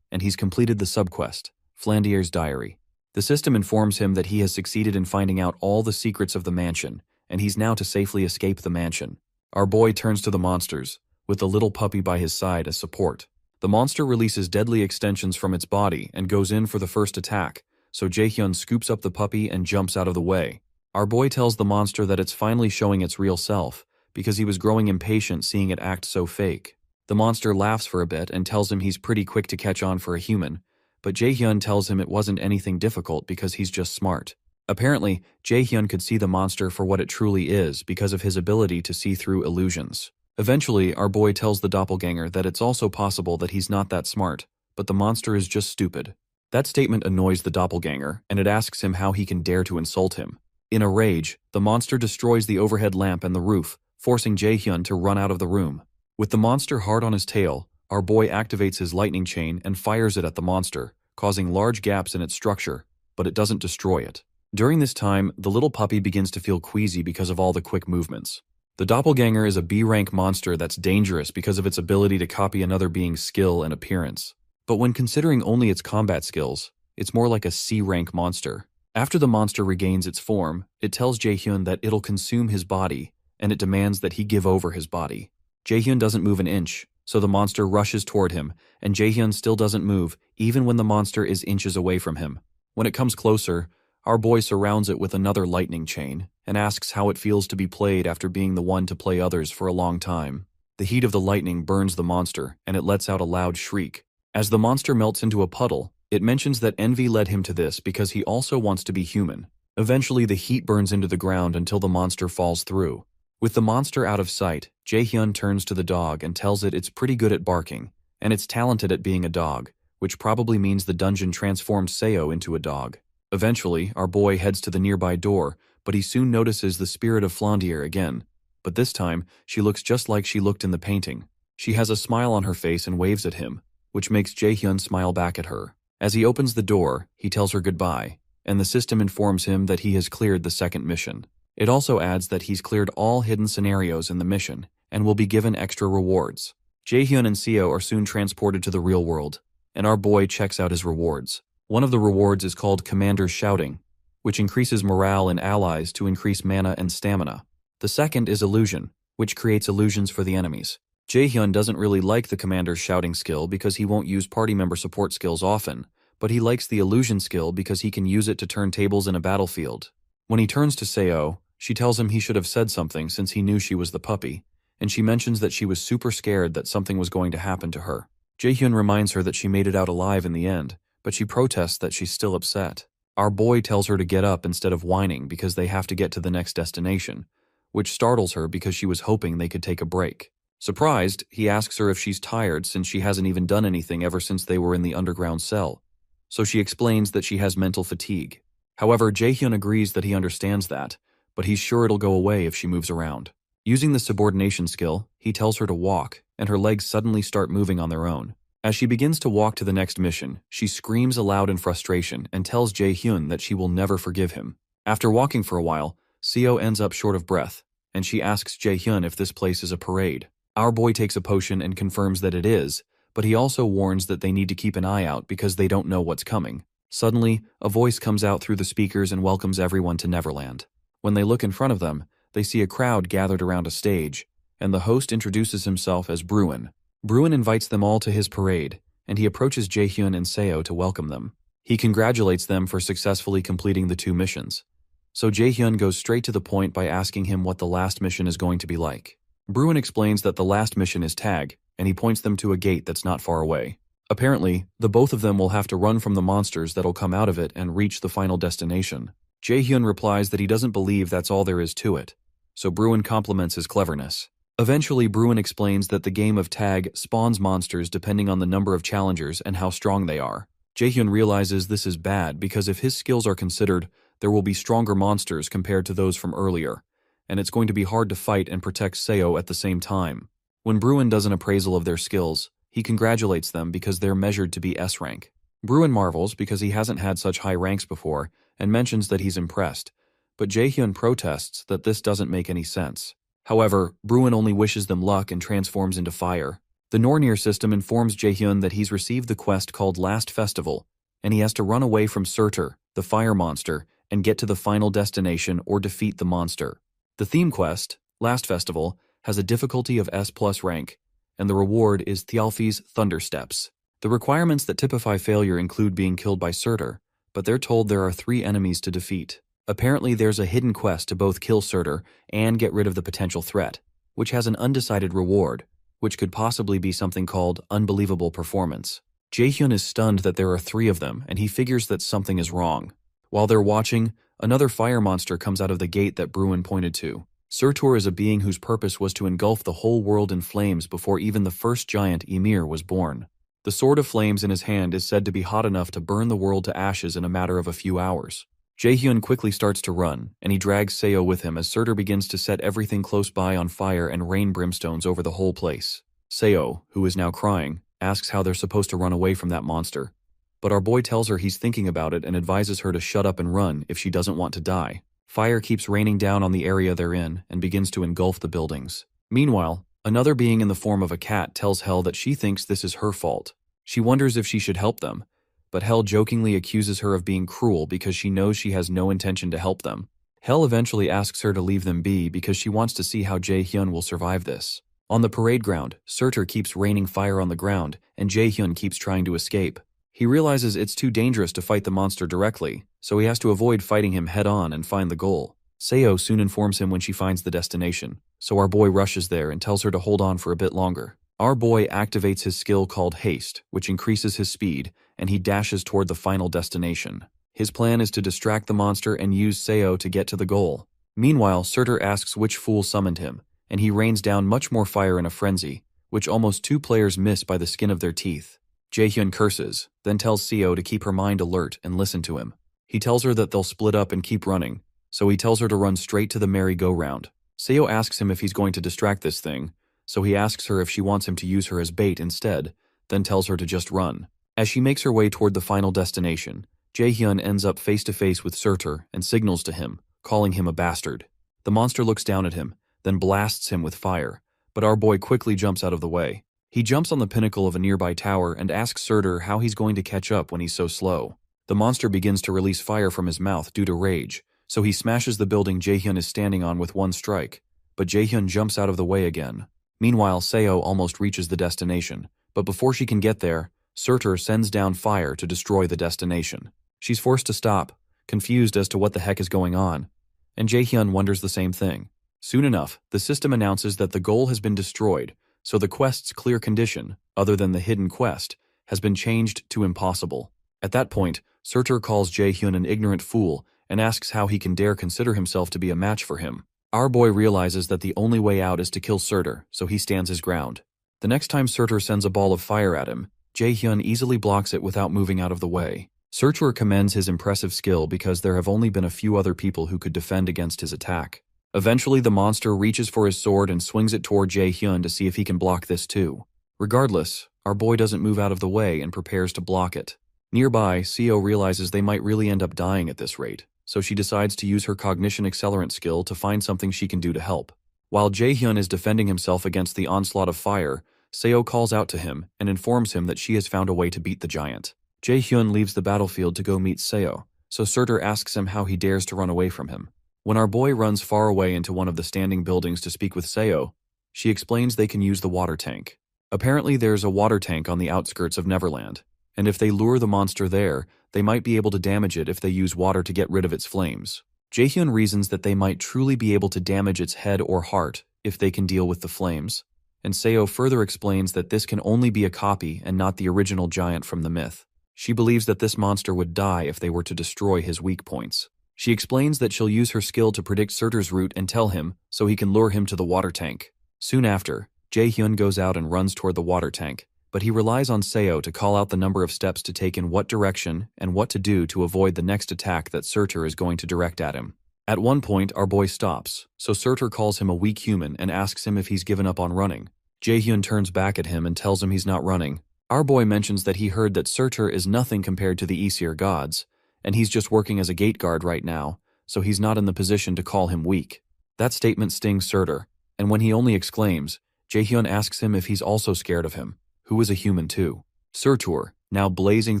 and he's completed the subquest, Flandier's Diary. The system informs him that he has succeeded in finding out all the secrets of the mansion, and he's now to safely escape the mansion. Our boy turns to the monsters, with the little puppy by his side as support. The monster releases deadly extensions from its body and goes in for the first attack, so Jae-hyun scoops up the puppy and jumps out of the way. Our boy tells the monster that it's finally showing its real self, because he was growing impatient seeing it act so fake. The monster laughs for a bit and tells him he's pretty quick to catch on for a human, but Jae-hyun tells him it wasn't anything difficult because he's just smart. Apparently, Jae-hyun could see the monster for what it truly is because of his ability to see through illusions. Eventually, our boy tells the doppelganger that it's also possible that he's not that smart, but the monster is just stupid. That statement annoys the doppelganger, and it asks him how he can dare to insult him. In a rage, the monster destroys the overhead lamp and the roof, forcing Jae-hyun to run out of the room. With the monster hard on his tail, our boy activates his lightning chain and fires it at the monster, causing large gaps in its structure, but it doesn't destroy it. During this time, the little puppy begins to feel queasy because of all the quick movements. The doppelganger is a B-rank monster that's dangerous because of its ability to copy another being's skill and appearance. But when considering only its combat skills, it's more like a C-rank monster. After the monster regains its form, it tells Jae-hyun that it'll consume his body, and it demands that he give over his body. Jae-hyun doesn't move an inch, so the monster rushes toward him, and Jae-hyun still doesn't move, even when the monster is inches away from him. When it comes closer, our boy surrounds it with another lightning chain, and asks how it feels to be played after being the one to play others for a long time. The heat of the lightning burns the monster, and it lets out a loud shriek. As the monster melts into a puddle, it mentions that envy led him to this because he also wants to be human. Eventually, the heat burns into the ground until the monster falls through. With the monster out of sight, Jae-hyun turns to the dog and tells it it's pretty good at barking, and it's talented at being a dog, which probably means the dungeon transformed Seo into a dog. Eventually, our boy heads to the nearby door, but he soon notices the spirit of Flandier again. But this time, she looks just like she looked in the painting. She has a smile on her face and waves at him, which makes Jae-hyun smile back at her. As he opens the door, he tells her goodbye, and the system informs him that he has cleared the second mission. It also adds that he's cleared all hidden scenarios in the mission, and will be given extra rewards. Jae-hyun and Seo are soon transported to the real world, and our boy checks out his rewards. One of the rewards is called Commander's Shouting, which increases morale in allies to increase mana and stamina. The second is Illusion, which creates illusions for the enemies. Jaehyun doesn't really like the commander's shouting skill because he won't use party member support skills often, but he likes the illusion skill because he can use it to turn tables in a battlefield. When he turns to Seo, she tells him he should have said something since he knew she was the puppy, and she mentions that she was super scared that something was going to happen to her. Jaehyun reminds her that she made it out alive in the end, but she protests that she's still upset. Our boy tells her to get up instead of whining because they have to get to the next destination, which startles her because she was hoping they could take a break. Surprised, he asks her if she's tired since she hasn't even done anything ever since they were in the underground cell. So she explains that she has mental fatigue. However, Jaehyun agrees that he understands that, but he's sure it'll go away if she moves around. Using the subordination skill, he tells her to walk, and her legs suddenly start moving on their own. As she begins to walk to the next mission, she screams aloud in frustration and tells Jaehyun that she will never forgive him. After walking for a while, Seo ends up short of breath, and she asks Jaehyun if this place is a parade. Our boy takes a potion and confirms that it is, but he also warns that they need to keep an eye out because they don't know what's coming. Suddenly, a voice comes out through the speakers and welcomes everyone to Neverland. When they look in front of them, they see a crowd gathered around a stage, and the host introduces himself as Bruin. Bruin invites them all to his parade, and he approaches Jaehyun and Seo to welcome them. He congratulates them for successfully completing the 2 missions. So Jaehyun goes straight to the point by asking him what the last mission is going to be like. Bruin explains that the last mission is tag, and he points them to a gate that's not far away. Apparently, the both of them will have to run from the monsters that'll come out of it and reach the final destination. Jaehyun replies that he doesn't believe that's all there is to it, so Bruin compliments his cleverness. Eventually, Bruin explains that the game of tag spawns monsters depending on the number of challengers and how strong they are. Jaehyun realizes this is bad because if his skills are considered, there will be stronger monsters compared to those from earlier, and it's going to be hard to fight and protect Seo at the same time. When Bruin does an appraisal of their skills, he congratulates them because they're measured to be S rank. Bruin marvels because he hasn't had such high ranks before and mentions that he's impressed, but Jaehyun protests that this doesn't make any sense. However, Bruin only wishes them luck and transforms into fire. The Nornir system informs Jaehyun that he's received the quest called Last Festival, and he has to run away from Surtur, the fire monster, and get to the final destination or defeat the monster. The theme quest, Last Festival, has a difficulty of S+ rank, and the reward is Thialfi's Thunder Steps. The requirements that typify failure include being killed by Surtur, but they're told there are 3 enemies to defeat. Apparently there's a hidden quest to both kill Surtur and get rid of the potential threat, which has an undecided reward, which could possibly be something called Unbelievable Performance. Jaehyun is stunned that there are 3 of them, and he figures that something is wrong. While they're watching, another fire monster comes out of the gate that Bruin pointed to. Surtur is a being whose purpose was to engulf the whole world in flames before even the first giant, Ymir, was born. The sword of flames in his hand is said to be hot enough to burn the world to ashes in a matter of a few hours. Jaehyun quickly starts to run, and he drags Seo with him as Surtur begins to set everything close by on fire and rain brimstones over the whole place. Seo, who is now crying, asks how they're supposed to run away from that monster. But our boy tells her he's thinking about it and advises her to shut up and run if she doesn't want to die. Fire keeps raining down on the area they're in and begins to engulf the buildings. Meanwhile, another being in the form of a cat tells Hel that she thinks this is her fault. She wonders if she should help them, but Hel jokingly accuses her of being cruel because she knows she has no intention to help them. Hel eventually asks her to leave them be because she wants to see how Jaehyun will survive this. On the parade ground, Surtur keeps raining fire on the ground, and Jaehyun keeps trying to escape. He realizes it's too dangerous to fight the monster directly, so he has to avoid fighting him head-on and find the goal. Seo soon informs him when she finds the destination, so our boy rushes there and tells her to hold on for a bit longer. Our boy activates his skill called Haste, which increases his speed, and he dashes toward the final destination. His plan is to distract the monster and use Seo to get to the goal. Meanwhile, Surtur asks which fool summoned him, and he rains down much more fire in a frenzy, which almost 2 players miss by the skin of their teeth. Jaehyun curses, then tells Seo to keep her mind alert and listen to him. He tells her that they'll split up and keep running, so he tells her to run straight to the merry-go-round. Seo asks him if he's going to distract this thing, so he asks her if she wants him to use her as bait instead, then tells her to just run. As she makes her way toward the final destination, Jaehyun ends up face-to-face with Surtur and signals to him, calling him a bastard. The monster looks down at him, then blasts him with fire, but our boy quickly jumps out of the way. He jumps on the pinnacle of a nearby tower and asks Surtur how he's going to catch up when he's so slow. The monster begins to release fire from his mouth due to rage, so he smashes the building Jaehyun is standing on with one strike, but Jaehyun jumps out of the way again. Meanwhile, Seo almost reaches the destination, but before she can get there, Surtur sends down fire to destroy the destination. She's forced to stop, confused as to what the heck is going on, and Jaehyun wonders the same thing. Soon enough, the system announces that the goal has been destroyed, so the quest's clear condition, other than the hidden quest, has been changed to impossible. At that point, Surtur calls Jaehyun an ignorant fool and asks how he can dare consider himself to be a match for him. Our boy realizes that the only way out is to kill Surtur, so he stands his ground. The next time Surtur sends a ball of fire at him, Jaehyun easily blocks it without moving out of the way. Surtur commends his impressive skill because there have only been a few other people who could defend against his attack. Eventually, the monster reaches for his sword and swings it toward Jaehyun to see if he can block this too. Regardless, our boy doesn't move out of the way and prepares to block it. Nearby, Seo realizes they might really end up dying at this rate, so she decides to use her cognition accelerant skill to find something she can do to help. While Jaehyun is defending himself against the onslaught of fire, Seo calls out to him and informs him that she has found a way to beat the giant. Jaehyun leaves the battlefield to go meet Seo, so Surtur asks him how he dares to run away from him. When our boy runs far away into one of the standing buildings to speak with Seo, she explains they can use the water tank. Apparently there's a water tank on the outskirts of Neverland, and if they lure the monster there, they might be able to damage it if they use water to get rid of its flames. Jaehyun reasons that they might truly be able to damage its head or heart if they can deal with the flames, and Seo further explains that this can only be a copy and not the original giant from the myth. She believes that this monster would die if they were to destroy his weak points. She explains that she'll use her skill to predict Surtur's route and tell him so he can lure him to the water tank. Soon after, Jaehyun goes out and runs toward the water tank, but he relies on Seo to call out the number of steps to take in what direction and what to do to avoid the next attack that Surtur is going to direct at him. At one point, our boy stops, so Surtur calls him a weak human and asks him if he's given up on running. Jaehyun turns back at him and tells him he's not running. Our boy mentions that he heard that Surtur is nothing compared to the Aesir gods, and he's just working as a gate guard right now, so he's not in the position to call him weak. That statement stings Surtur, and when he only exclaims, Jaehyun asks him if he's also scared of him, who is a human too. Surtur, now blazing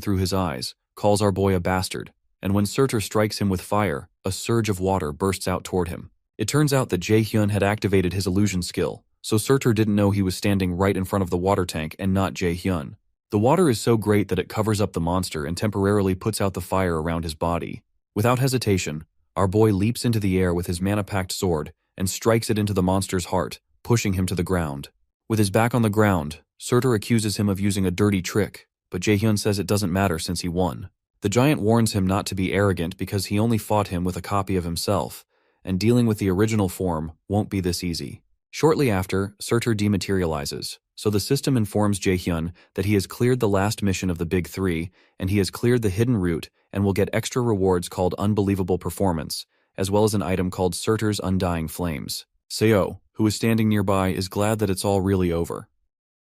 through his eyes, calls our boy a bastard, and when Surtur strikes him with fire, a surge of water bursts out toward him. It turns out that Jaehyun had activated his illusion skill, so Surtur didn't know he was standing right in front of the water tank and not Jaehyun. The water is so great that it covers up the monster and temporarily puts out the fire around his body. Without hesitation, our boy leaps into the air with his mana-packed sword and strikes it into the monster's heart, pushing him to the ground. With his back on the ground, Surtur accuses him of using a dirty trick, but Jaehyun says it doesn't matter since he won. The giant warns him not to be arrogant because he only fought him with a copy of himself, and dealing with the original form won't be this easy. Shortly after, Surtur dematerializes, so the system informs Jaehyun that he has cleared the last mission of the Big Three, and he has cleared the hidden route and will get extra rewards called Unbelievable Performance, as well as an item called Surtur's Undying Flames. Seo, who is standing nearby, is glad that it's all really over.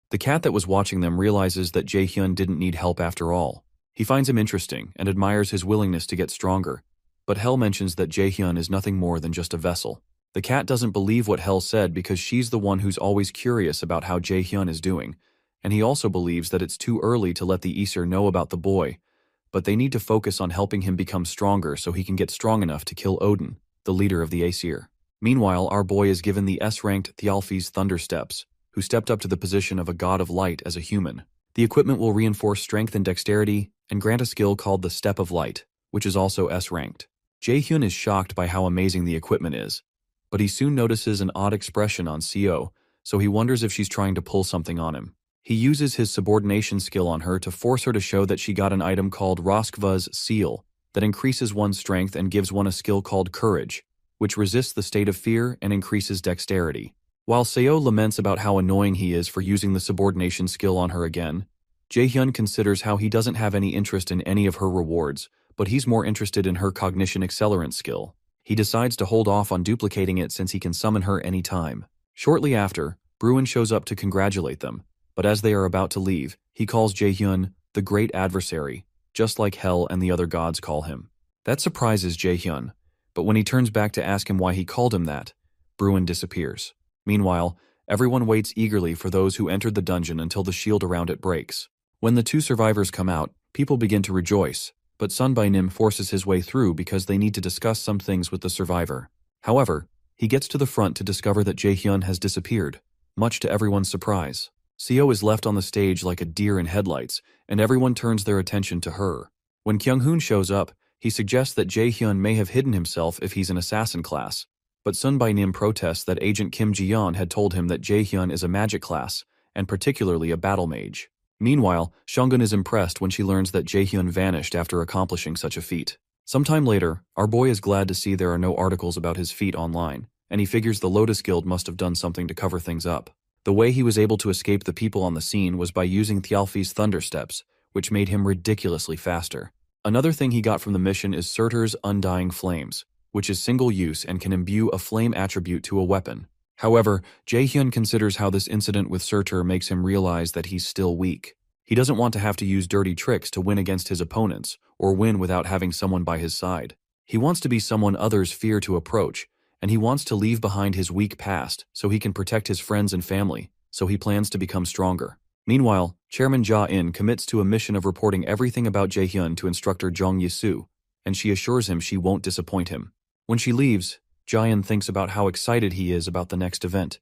The cat that was watching them realizes that Jaehyun didn't need help after all. He finds him interesting and admires his willingness to get stronger, but Hel mentions that Jaehyun is nothing more than just a vessel. The cat doesn't believe what Hel said because she's the one who's always curious about how Jaehyun is doing, and he also believes that it's too early to let the Aesir know about the boy, but they need to focus on helping him become stronger so he can get strong enough to kill Odin, the leader of the Aesir. Meanwhile, our boy is given the S-ranked Thialfi's Thunder Steps, who stepped up to the position of a god of light as a human. The equipment will reinforce strength and dexterity and grant a skill called the Step of Light, which is also S-ranked. Jaehyun is shocked by how amazing the equipment is, but he soon notices an odd expression on Seo, so he wonders if she's trying to pull something on him. He uses his subordination skill on her to force her to show that she got an item called Roskva's Seal that increases one's strength and gives one a skill called Courage, which resists the state of fear and increases dexterity. While Seo laments about how annoying he is for using the subordination skill on her again, Jaehyun considers how he doesn't have any interest in any of her rewards, but he's more interested in her cognition accelerant skill. He decides to hold off on duplicating it since he can summon her any time. Shortly after, Bruin shows up to congratulate them, but as they are about to leave, he calls Jaehyun the Great Adversary, just like Hel and the other gods call him. That surprises Jaehyun, but when he turns back to ask him why he called him that, Bruin disappears. Meanwhile, everyone waits eagerly for those who entered the dungeon until the shield around it breaks. When the two survivors come out, people begin to rejoice, but Sunbai Nim forces his way through because they need to discuss some things with the survivor. However, He gets to the front to discover that Jaehyun has disappeared, much to everyone's surprise. Seo is left on the stage like a deer in headlights, and everyone turns their attention to her. When Kyung-hoon shows up, he suggests that Jaehyun may have hidden himself if he's an assassin class, but Sun Bai-nim protests that Agent Kim Ji-yeon had told him that Jaehyun is a magic class, and particularly a battle mage. Meanwhile, Shungun is impressed when she learns that Jaehyun vanished after accomplishing such a feat. Sometime later, our boy is glad to see there are no articles about his feat online, and he figures the Lotus Guild must have done something to cover things up. The way he was able to escape the people on the scene was by using Thialfi's thunder steps, which made him ridiculously faster. Another thing he got from the mission is Surtur's Undying Flames, which is single use and can imbue a flame attribute to a weapon. However, Jaehyun considers how this incident with Surtur makes him realize that he's still weak. He doesn't want to have to use dirty tricks to win against his opponents, or win without having someone by his side. He wants to be someone others fear to approach, and he wants to leave behind his weak past so he can protect his friends and family, so he plans to become stronger. Meanwhile, Chairman Ja-in commits to a mission of reporting everything about Jaehyun to instructor Jong Yi-soo, and she assures him she won't disappoint him. When she leaves, Ja-in thinks about how excited he is about the next event,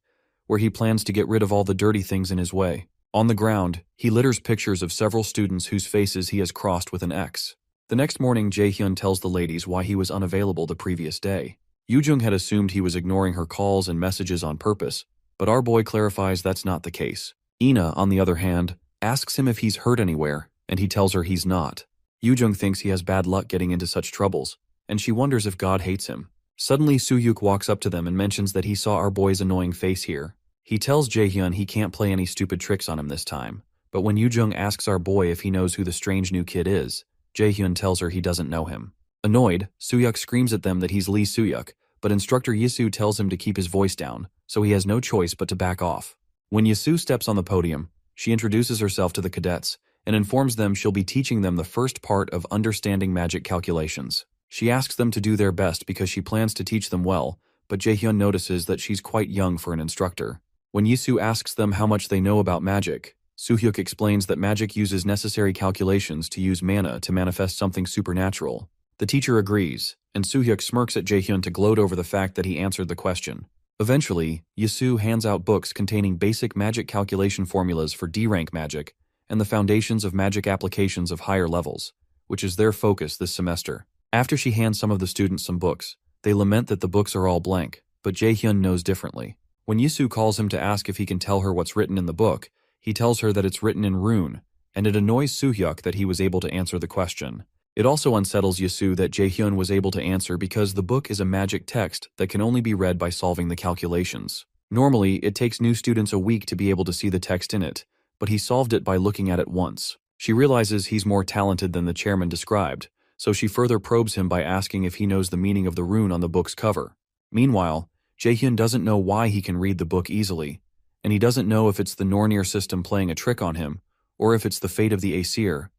where he plans to get rid of all the dirty things in his way. On the ground, he litters pictures of several students whose faces he has crossed with an X. The next morning, Jaehyun tells the ladies why he was unavailable the previous day. Yoo-jung had assumed he was ignoring her calls and messages on purpose, but our boy clarifies that's not the case. Ina, on the other hand, asks him if he's hurt anywhere, and he tells her he's not. Yoo-jung thinks he has bad luck getting into such troubles, and she wonders if God hates him. Suddenly, Soo-hyuk walks up to them and mentions that he saw our boy's annoying face here. He tells Jaehyun he can't play any stupid tricks on him this time, but when Yoo-jung asks our boy if he knows who the strange new kid is, Jaehyun tells her he doesn't know him. Annoyed, Soo-hyuk screams at them that he's Lee Soo-hyuk, but instructor Yi-soo tells him to keep his voice down, so he has no choice but to back off. When Yi-soo steps on the podium, she introduces herself to the cadets and informs them she'll be teaching them the first part of understanding magic calculations. She asks them to do their best because she plans to teach them well, but Jaehyun notices that she's quite young for an instructor. When Yi-soo asks them how much they know about magic, Soo-hyuk explains that magic uses necessary calculations to use mana to manifest something supernatural. The teacher agrees, and Soo-hyuk smirks at Jaehyun to gloat over the fact that he answered the question. Eventually, Yi-soo hands out books containing basic magic calculation formulas for D-rank magic and the foundations of magic applications of higher levels, which is their focus this semester. After she hands some of the students some books, they lament that the books are all blank, but Jaehyun knows differently. When Yi-soo calls him to ask if he can tell her what's written in the book, he tells her that it's written in rune, and it annoys Soo-hyuk that he was able to answer the question. It also unsettles Yi-soo that Jaehyun was able to answer because the book is a magic text that can only be read by solving the calculations. Normally, it takes new students a week to be able to see the text in it, but he solved it by looking at it once. She realizes he's more talented than the chairman described, so she further probes him by asking if he knows the meaning of the rune on the book's cover. Meanwhile, Jaehyun doesn't know why he can read the book easily, and he doesn't know if it's the Nornir system playing a trick on him, or if it's the fate of the Aesir.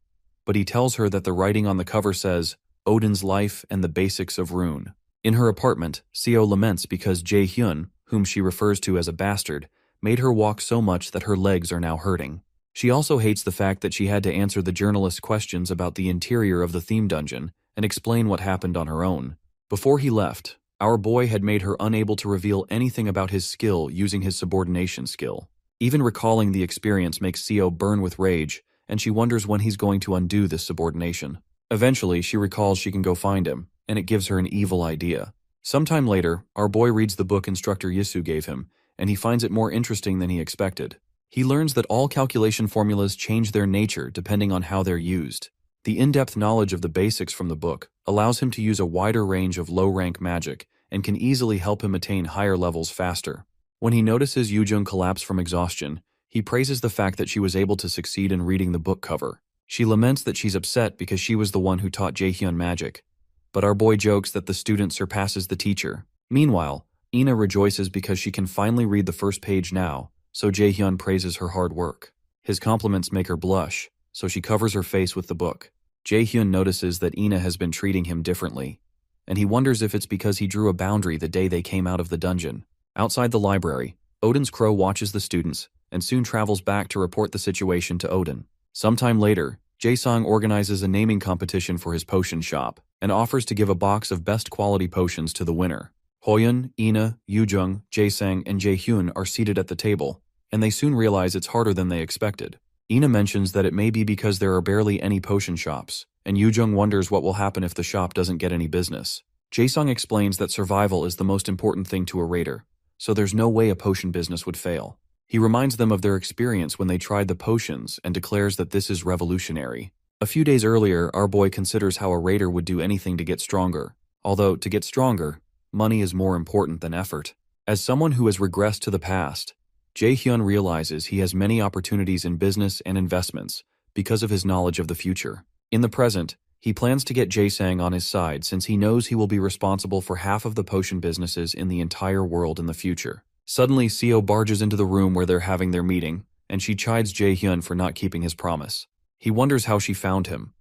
But he tells her that the writing on the cover says, Odin's life and the basics of rune. In her apartment, Seo laments because Jaehyun, whom she refers to as a bastard, made her walk so much that her legs are now hurting. She also hates the fact that she had to answer the journalist's questions about the interior of the theme dungeon and explain what happened on her own. Before he left, our boy had made her unable to reveal anything about his skill using his subordination skill. Even recalling the experience makes Seo burn with rage, and she wonders when he's going to undo this subordination. Eventually, she recalls she can go find him, and it gives her an evil idea. Sometime later, our boy reads the book instructor Yi-soo gave him, and he finds it more interesting than he expected. He learns that all calculation formulas change their nature depending on how they're used. The in-depth knowledge of the basics from the book allows him to use a wider range of low-rank magic and can easily help him attain higher levels faster. When he notices Yoo-jung collapse from exhaustion, he praises the fact that she was able to succeed in reading the book cover. She laments that she's upset because she was the one who taught Jaehyun magic. But our boy jokes that the student surpasses the teacher. Meanwhile, Ina rejoices because she can finally read the first page now, so Jaehyun praises her hard work. His compliments make her blush, so she covers her face with the book. Jaehyun notices that Ina has been treating him differently, and he wonders if it's because he drew a boundary the day they came out of the dungeon. Outside the library, Odin's crow watches the students and soon travels back to report the situation to Odin. Sometime later, Jae-sung organizes a naming competition for his potion shop and offers to give a box of best quality potions to the winner. Hoyun, Ina, Yoojung, Jae-sang, and Jae-hyun are seated at the table, and they soon realize it's harder than they expected. Ina mentions that it may be because there are barely any potion shops, and Yoojung wonders what will happen if the shop doesn't get any business. Jae-sung explains that survival is the most important thing to a raider, so there's no way a potion business would fail. He reminds them of their experience when they tried the potions and declares that this is revolutionary. A few days earlier, our boy considers how a raider would do anything to get stronger. Although, to get stronger, money is more important than effort. As someone who has regressed to the past, Jae-hyun realizes he has many opportunities in business and investments because of his knowledge of the future. In the present, he plans to get Jae-sang on his side since he knows he will be responsible for half of the potion businesses in the entire world in the future. Suddenly, Seo barges into the room where they're having their meeting, and she chides Jae-hyun for not keeping his promise. He wonders how she found him,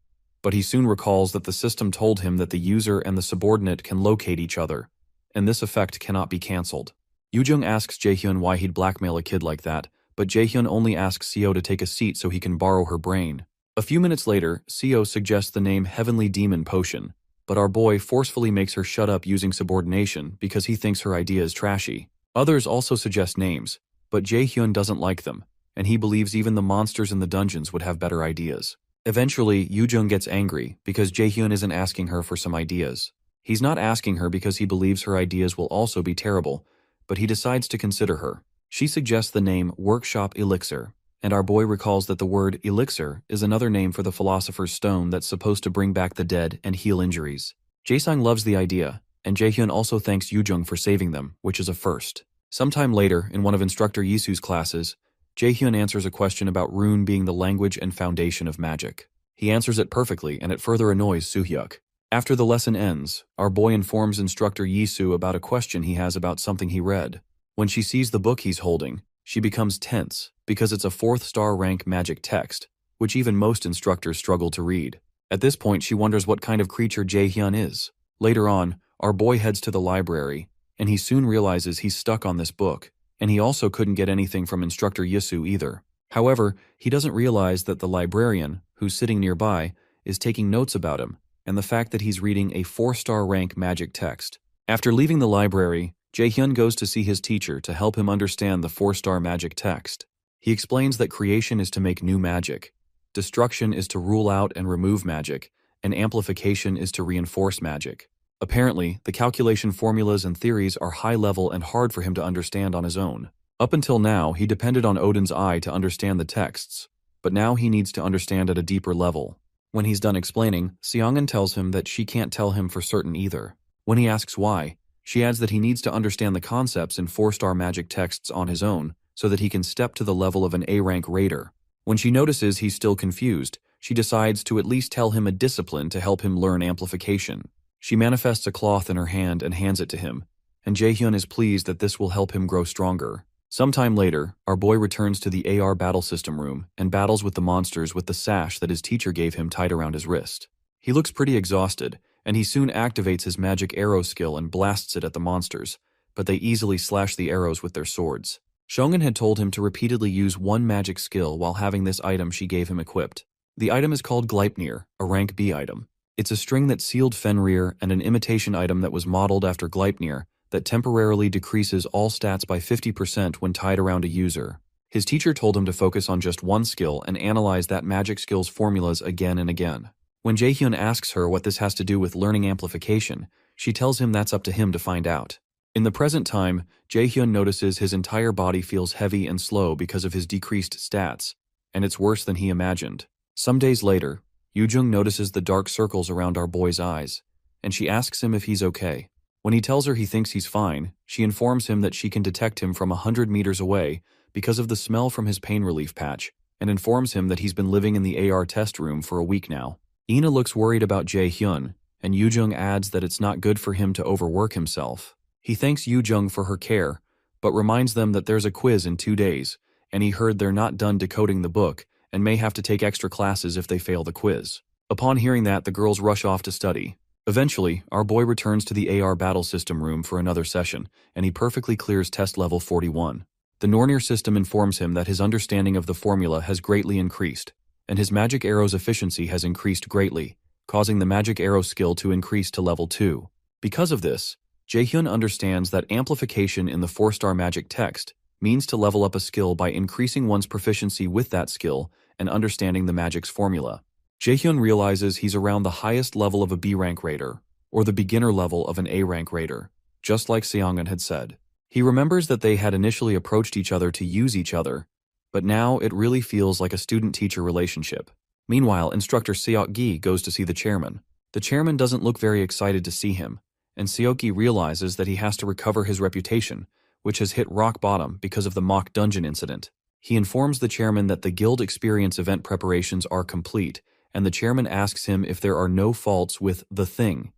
but he soon recalls that the system told him that the user and the subordinate can locate each other, and this effect cannot be cancelled. Yoojung asks Jae-hyun why he'd blackmail a kid like that, but Jae-hyun only asks Seo to take a seat so he can borrow her brain. A few minutes later, Seo suggests the name Heavenly Demon Potion, but our boy forcefully makes her shut up using subordination because he thinks her idea is trashy. Others also suggest names, but Jae-hyun doesn't like them, and he believes even the monsters in the dungeons would have better ideas. Eventually, Yoojung gets angry because Jae-hyun isn't asking her for some ideas. He's not asking her because he believes her ideas will also be terrible, but he decides to consider her. She suggests the name Workshop Elixir, and our boy recalls that the word elixir is another name for the Philosopher's Stone that's supposed to bring back the dead and heal injuries. Jae-sang loves the idea, and Jae-hyun also thanks Yoojung for saving them, which is a first. Sometime later, in one of Instructor Yisu's classes, Jae-hyun answers a question about rune being the language and foundation of magic. He answers it perfectly, and it further annoys Soo-hyuk. After the lesson ends, our boy informs Instructor Yisu about a question he has about something he read. When she sees the book he's holding, she becomes tense because it's a 4th-star rank magic text, which even most instructors struggle to read. At this point, she wonders what kind of creature Jae-hyun is. Later on, our boy heads to the library, and he soon realizes he's stuck on this book, and he also couldn't get anything from Instructor Yisu either. However, he doesn't realize that the librarian, who's sitting nearby, is taking notes about him, and the fact that he's reading a 4-star rank magic text. After leaving the library, Jae-hyun goes to see his teacher to help him understand the 4-star magic text. He explains that creation is to make new magic, destruction is to rule out and remove magic, and amplification is to reinforce magic. Apparently, the calculation formulas and theories are high-level and hard for him to understand on his own. Up until now, he depended on Odin's eye to understand the texts, but now he needs to understand at a deeper level. When he's done explaining, Seongun tells him that she can't tell him for certain either. When he asks why, she adds that he needs to understand the concepts in 4-star magic texts on his own so that he can step to the level of an A-rank raider. When she notices he's still confused, she decides to at least tell him a discipline to help him learn amplification. She manifests a cloth in her hand and hands it to him, and Jae-hyun is pleased that this will help him grow stronger. Sometime later, our boy returns to the AR battle system room and battles with the monsters with the sash that his teacher gave him tied around his wrist. He looks pretty exhausted, and he soon activates his magic arrow skill and blasts it at the monsters, but they easily slash the arrows with their swords. Shongun had told him to repeatedly use one magic skill while having this item she gave him equipped. The item is called Gleipnir, a rank B item. It's a string that sealed Fenrir and an imitation item that was modeled after Gleipnir that temporarily decreases all stats by 50% when tied around a user. His teacher told him to focus on just one skill and analyze that magic skill's formulas again and again. When Jae-hyun asks her what this has to do with learning amplification, she tells him that's up to him to find out. In the present time, Jae-hyun notices his entire body feels heavy and slow because of his decreased stats, and it's worse than he imagined. Some days later, Yoojung notices the dark circles around our boy's eyes, and she asks him if he's okay. When he tells her he thinks he's fine, she informs him that she can detect him from 100 meters away because of the smell from his pain relief patch, and informs him that he's been living in the AR test room for a week now. Ina looks worried about Jae-hyun, and Yoojung adds that it's not good for him to overwork himself. He thanks Yoojung for her care, but reminds them that there's a quiz in 2 days, and he heard they're not done decoding the book and may have to take extra classes if they fail the quiz. Upon hearing that, the girls rush off to study. Eventually, our boy returns to the AR battle system room for another session, and he perfectly clears test level 41. The Nornir system informs him that his understanding of the formula has greatly increased, and his magic arrow's efficiency has increased greatly, causing the magic arrow skill to increase to level 2. Because of this, Jaehyun understands that amplification in the 4-star magic text means to level up a skill by increasing one's proficiency with that skill and understanding the magic's formula. Jaehyun realizes he's around the highest level of a B-rank raider, or the beginner level of an A-rank raider, just like Seongun had said. He remembers that they had initially approached each other to use each other, but now it really feels like a student-teacher relationship. Meanwhile, instructor Seok-gi goes to see the chairman. The chairman doesn't look very excited to see him, and Seok-gi realizes that he has to recover his reputation, which has hit rock bottom because of the mock dungeon incident. He informs the chairman that the guild experience event preparations are complete, and the chairman asks him if there are no faults with the thing.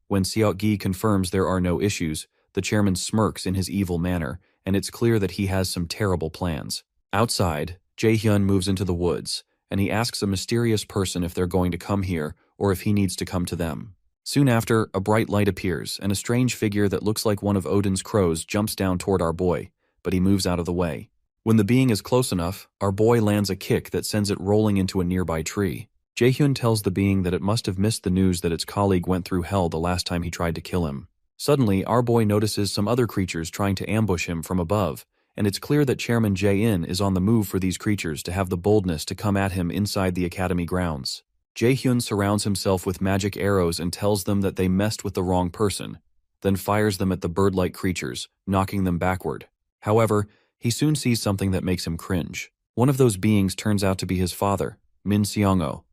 When Seok-gi confirms there are no issues, the chairman smirks in his evil manner, and it's clear that he has some terrible plans. Outside, Jaehyun moves into the woods, and he asks a mysterious person if they're going to come here or if he needs to come to them. Soon after, a bright light appears, and a strange figure that looks like one of Odin's crows jumps down toward our boy, but he moves out of the way. When the being is close enough, our boy lands a kick that sends it rolling into a nearby tree. Jaehyun tells the being that it must have missed the news that its colleague went through hell the last time he tried to kill him. Suddenly, our boy notices some other creatures trying to ambush him from above, and it's clear that Chairman Jae-in is on the move for these creatures to have the boldness to come at him inside the academy grounds. Jaehyun surrounds himself with magic arrows and tells them that they messed with the wrong person, then fires them at the bird-like creatures, knocking them backward. However, he soon sees something that makes him cringe. One of those beings turns out to be his father, Min Seong-oh,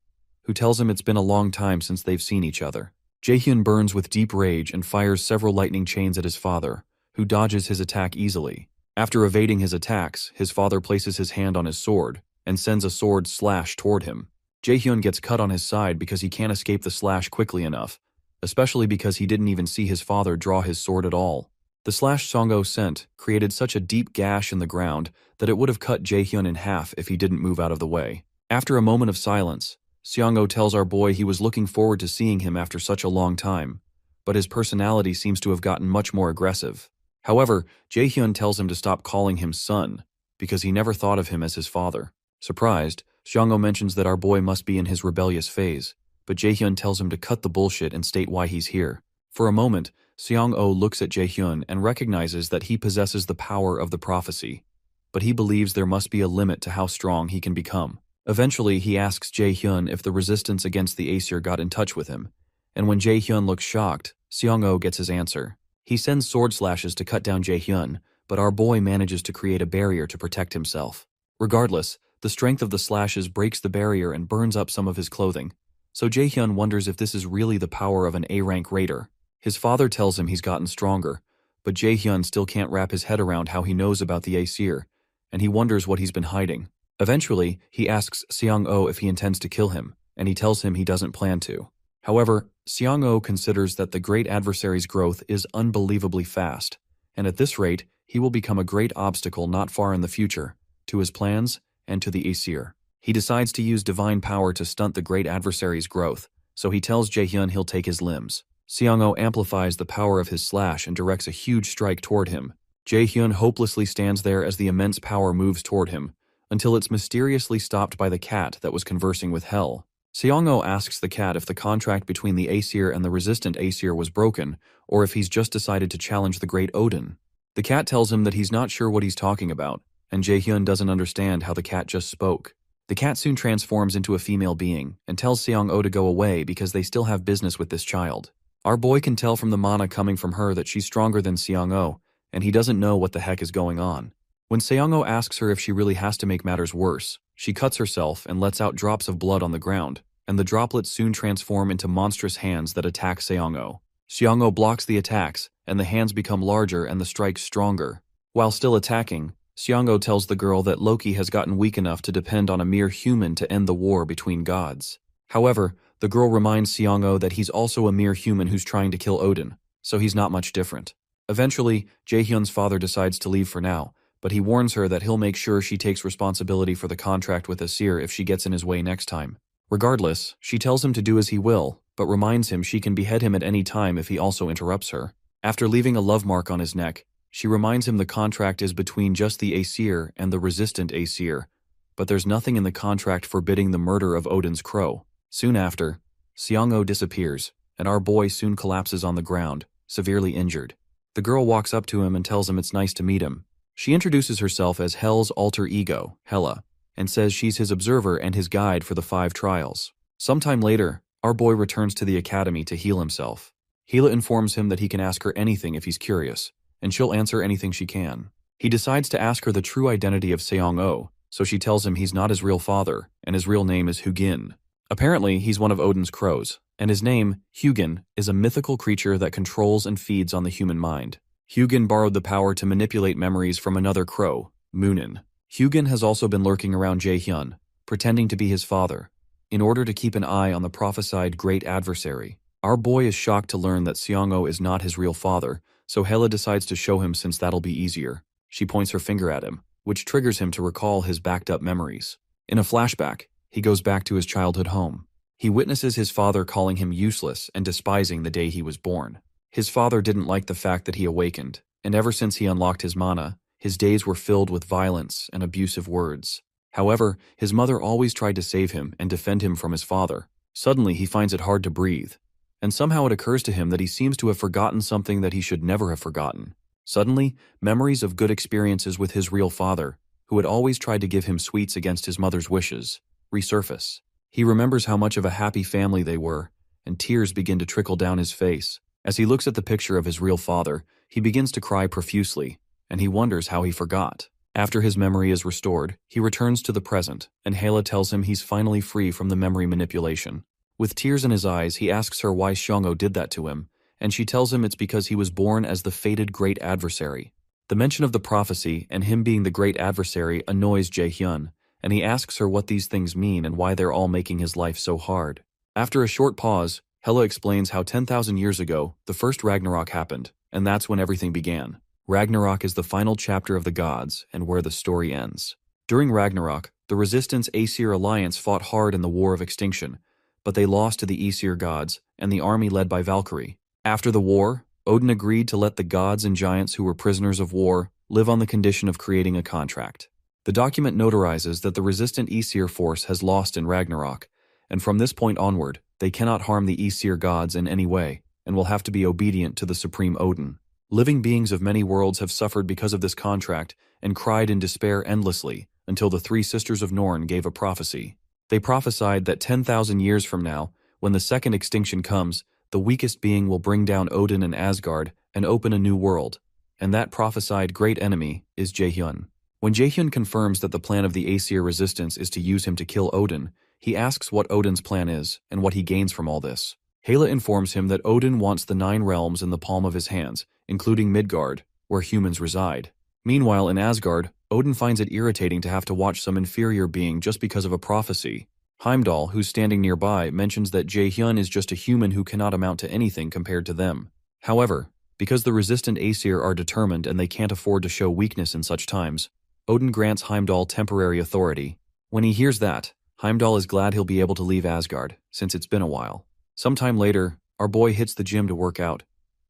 who tells him it's been a long time since they've seen each other. Jaehyun burns with deep rage and fires several lightning chains at his father, who dodges his attack easily. After evading his attacks, his father places his hand on his sword and sends a sword slash toward him. Jaehyun gets cut on his side because he can't escape the slash quickly enough, especially because he didn't even see his father draw his sword at all. The slash Seong-oh sent created such a deep gash in the ground that it would have cut Jaehyun in half if he didn't move out of the way. After a moment of silence, Seong-oh tells our boy he was looking forward to seeing him after such a long time, but his personality seems to have gotten much more aggressive. However, Jaehyun tells him to stop calling him son, because he never thought of him as his father. Surprised, Seong-oh mentions that our boy must be in his rebellious phase, but Jaehyun tells him to cut the bullshit and state why he's here. For a moment, Seong-oh looks at Jaehyun and recognizes that he possesses the power of the prophecy, but he believes there must be a limit to how strong he can become. Eventually, he asks Jaehyun if the resistance against the Aesir got in touch with him, and when Jaehyun looks shocked, Seong-oh gets his answer. He sends sword slashes to cut down Jaehyun, but our boy manages to create a barrier to protect himself. Regardless, the strength of the slashes breaks the barrier and burns up some of his clothing, so Jaehyun wonders if this is really the power of an A-rank raider. His father tells him he's gotten stronger, but Jaehyun still can't wrap his head around how he knows about the Aesir, and he wonders what he's been hiding. Eventually, he asks Seong-oh if he intends to kill him, and he tells him he doesn't plan to. However, Seong-oh considers that the great adversary's growth is unbelievably fast, and at this rate, he will become a great obstacle not far in the future, to his plans and to the Aesir. He decides to use divine power to stunt the great adversary's growth, so he tells Jaehyun he'll take his limbs. Seong-oh amplifies the power of his slash and directs a huge strike toward him. Jaehyun hopelessly stands there as the immense power moves toward him, until it's mysteriously stopped by the cat that was conversing with Hell. Seong-oh asks the cat if the contract between the Aesir and the resistant Aesir was broken, or if he's just decided to challenge the great Odin. The cat tells him that he's not sure what he's talking about, and Jaehyun doesn't understand how the cat just spoke. The cat soon transforms into a female being, and tells Seong-oh to go away because they still have business with this child. Our boy can tell from the mana coming from her that she's stronger than Seong-oh, and he doesn't know what the heck is going on. When Seong-oh asks her if she really has to make matters worse, she cuts herself and lets out drops of blood on the ground, and the droplets soon transform into monstrous hands that attack Seong-oh. Seong-oh blocks the attacks, and the hands become larger and the strikes stronger. While still attacking, Seong-oh tells the girl that Loki has gotten weak enough to depend on a mere human to end the war between gods. However, the girl reminds Seong-oh that he's also a mere human who's trying to kill Odin, so he's not much different. Eventually, Jaehyun's father decides to leave for now, but he warns her that he'll make sure she takes responsibility for the contract with Aesir if she gets in his way next time. Regardless, she tells him to do as he will, but reminds him she can behead him at any time if he also interrupts her. After leaving a love mark on his neck, she reminds him the contract is between just the Aesir and the resistant Aesir, but there's nothing in the contract forbidding the murder of Odin's crow. Soon after, Seong-oh disappears, and our boy soon collapses on the ground, severely injured. The girl walks up to him and tells him it's nice to meet him. She introduces herself as Hel's alter ego, Hela, and says she's his observer and his guide for the 5 trials. Sometime later, our boy returns to the academy to heal himself. Hela informs him that he can ask her anything if he's curious, and she'll answer anything she can. He decides to ask her the true identity of Seong-oh, so she tells him he's not his real father, and his real name is Hugin. Apparently, he's one of Odin's crows, and his name, Hugin, is a mythical creature that controls and feeds on the human mind. Hugin borrowed the power to manipulate memories from another crow, Moonin. Hugin has also been lurking around Jae-hyun, pretending to be his father, in order to keep an eye on the prophesied great adversary. Our boy is shocked to learn that Seong-oh is not his real father, so Hela decides to show him since that'll be easier. She points her finger at him, which triggers him to recall his backed-up memories. In a flashback, he goes back to his childhood home. He witnesses his father calling him useless and despising the day he was born. His father didn't like the fact that he awakened, and ever since he unlocked his mana, his days were filled with violence and abusive words. However, his mother always tried to save him and defend him from his father. Suddenly, he finds it hard to breathe, and somehow it occurs to him that he seems to have forgotten something that he should never have forgotten. Suddenly, memories of good experiences with his real father, who had always tried to give him sweets against his mother's wishes, resurface. He remembers how much of a happy family they were, and tears begin to trickle down his face. As he looks at the picture of his real father, he begins to cry profusely, and he wonders how he forgot. After his memory is restored, he returns to the present, and Hela tells him he's finally free from the memory manipulation. With tears in his eyes, he asks her why Seong-oh did that to him, and she tells him it's because he was born as the fated great adversary. The mention of the prophecy and him being the great adversary annoys Jae-hyun, and he asks her what these things mean and why they're all making his life so hard. After a short pause, Hela explains how 10,000 years ago, the first Ragnarok happened, and that's when everything began. Ragnarok is the final chapter of the gods and where the story ends. During Ragnarok, the Resistance Aesir alliance fought hard in the War of Extinction, but they lost to the Aesir gods and the army led by Valkyrie. After the war, Odin agreed to let the gods and giants who were prisoners of war live on the condition of creating a contract. The document notarizes that the resistant Aesir force has lost in Ragnarok, and from this point onward, they cannot harm the Aesir gods in any way, and will have to be obedient to the supreme Odin. Living beings of many worlds have suffered because of this contract and cried in despair endlessly until the 3 sisters of Norn gave a prophecy. They prophesied that 10,000 years from now, when the second extinction comes, the weakest being will bring down Odin and Asgard and open a new world, and that prophesied great enemy is Jae-hyun. When Jae-hyun confirms that the plan of the Aesir resistance is to use him to kill Odin, he asks what Odin's plan is and what he gains from all this. Hela informs him that Odin wants the 9 realms in the palm of his hands, including Midgard, where humans reside. Meanwhile, in Asgard, Odin finds it irritating to have to watch some inferior being just because of a prophecy. Heimdall, who's standing nearby, mentions that Jae-hyun is just a human who cannot amount to anything compared to them. However, because the resistant Aesir are determined and they can't afford to show weakness in such times, Odin grants Heimdall temporary authority. When he hears that, Heimdall is glad he'll be able to leave Asgard, since it's been a while. Sometime later, our boy hits the gym to work out,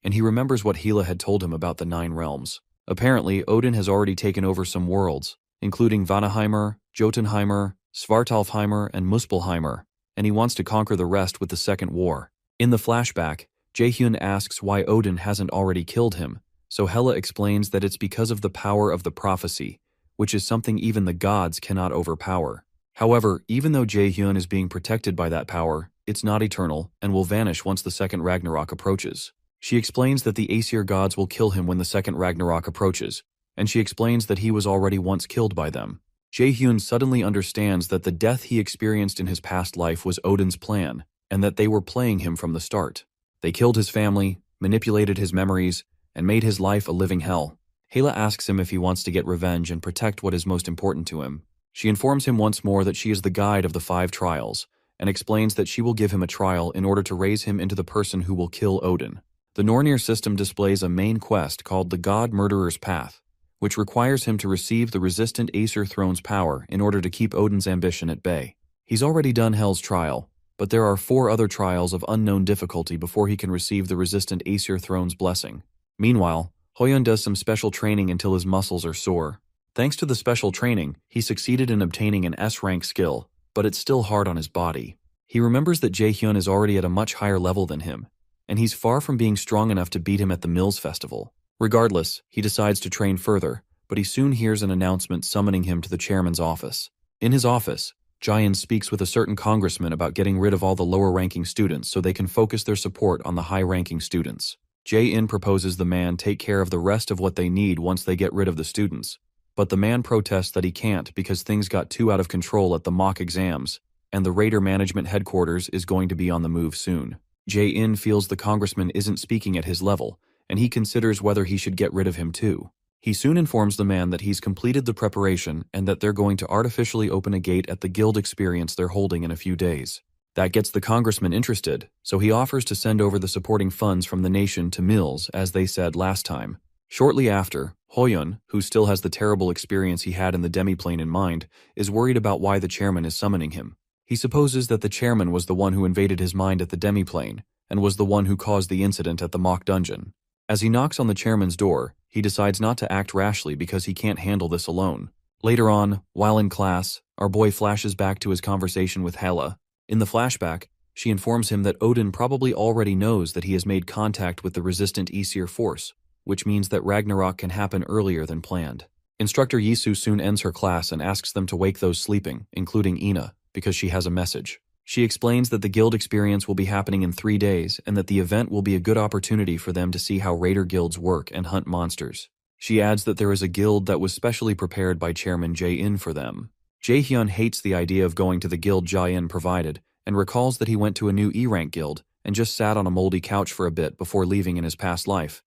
and he remembers what Hela had told him about the 9 realms. Apparently, Odin has already taken over some worlds, including Vanaheimr, Jotunheimr, Svartalfheimr, and Muspelheimr, and he wants to conquer the rest with the Second War. In the flashback, Jae-hyun asks why Odin hasn't already killed him, so Hela explains that it's because of the power of the prophecy, which is something even the gods cannot overpower. However, even though Jae-hyun is being protected by that power, it's not eternal and will vanish once the second Ragnarok approaches. She explains that the Aesir gods will kill him when the second Ragnarok approaches, and she explains that he was already once killed by them. Jae-hyun suddenly understands that the death he experienced in his past life was Odin's plan, and that they were playing him from the start. They killed his family, manipulated his memories, and made his life a living hell. Hela asks him if he wants to get revenge and protect what is most important to him. She informs him once more that she is the guide of the 5 trials, and explains that she will give him a trial in order to raise him into the person who will kill Odin. The Nornir system displays a main quest called the God Murderer's Path, which requires him to receive the resistant Aesir throne's power in order to keep Odin's ambition at bay. He's already done Hel's trial, but there are 4 other trials of unknown difficulty before he can receive the resistant Aesir throne's blessing. Meanwhile, Hoyeon does some special training until his muscles are sore. Thanks to the special training, he succeeded in obtaining an S-rank skill, but it's still hard on his body. He remembers that Jae-hyun is already at a much higher level than him, and he's far from being strong enough to beat him at the Mills Festival. Regardless, he decides to train further, but he soon hears an announcement summoning him to the chairman's office. In his office, Jae-in speaks with a certain congressman about getting rid of all the lower-ranking students so they can focus their support on the high-ranking students. Jae-in proposes the man take care of the rest of what they need once they get rid of the students, but the man protests that he can't because things got too out of control at the mock exams, and the Raider Management Headquarters is going to be on the move soon. Jae-in feels the congressman isn't speaking at his level, and he considers whether he should get rid of him too. He soon informs the man that he's completed the preparation and that they're going to artificially open a gate at the guild experience they're holding in a few days. That gets the congressman interested, so he offers to send over the supporting funds from the nation to Mills, as they said last time. Shortly after, Hoyun, who still has the terrible experience he had in the demiplane in mind, is worried about why the chairman is summoning him. He supposes that the chairman was the one who invaded his mind at the demiplane, and was the one who caused the incident at the mock dungeon. As he knocks on the chairman's door, he decides not to act rashly because he can't handle this alone. Later on, while in class, our boy flashes back to his conversation with Hela. In the flashback, she informs him that Odin probably already knows that he has made contact with the resistant Aesir force, which means that Ragnarok can happen earlier than planned. Instructor Yisu soon ends her class and asks them to wake those sleeping, including Ina, because she has a message. She explains that the guild experience will be happening in 3 days and that the event will be a good opportunity for them to see how raider guilds work and hunt monsters. She adds that there is a guild that was specially prepared by Chairman Jae-in for them. Jae-hyun hates the idea of going to the guild Jae-in provided and recalls that he went to a new E-rank guild and just sat on a moldy couch for a bit before leaving in his past life.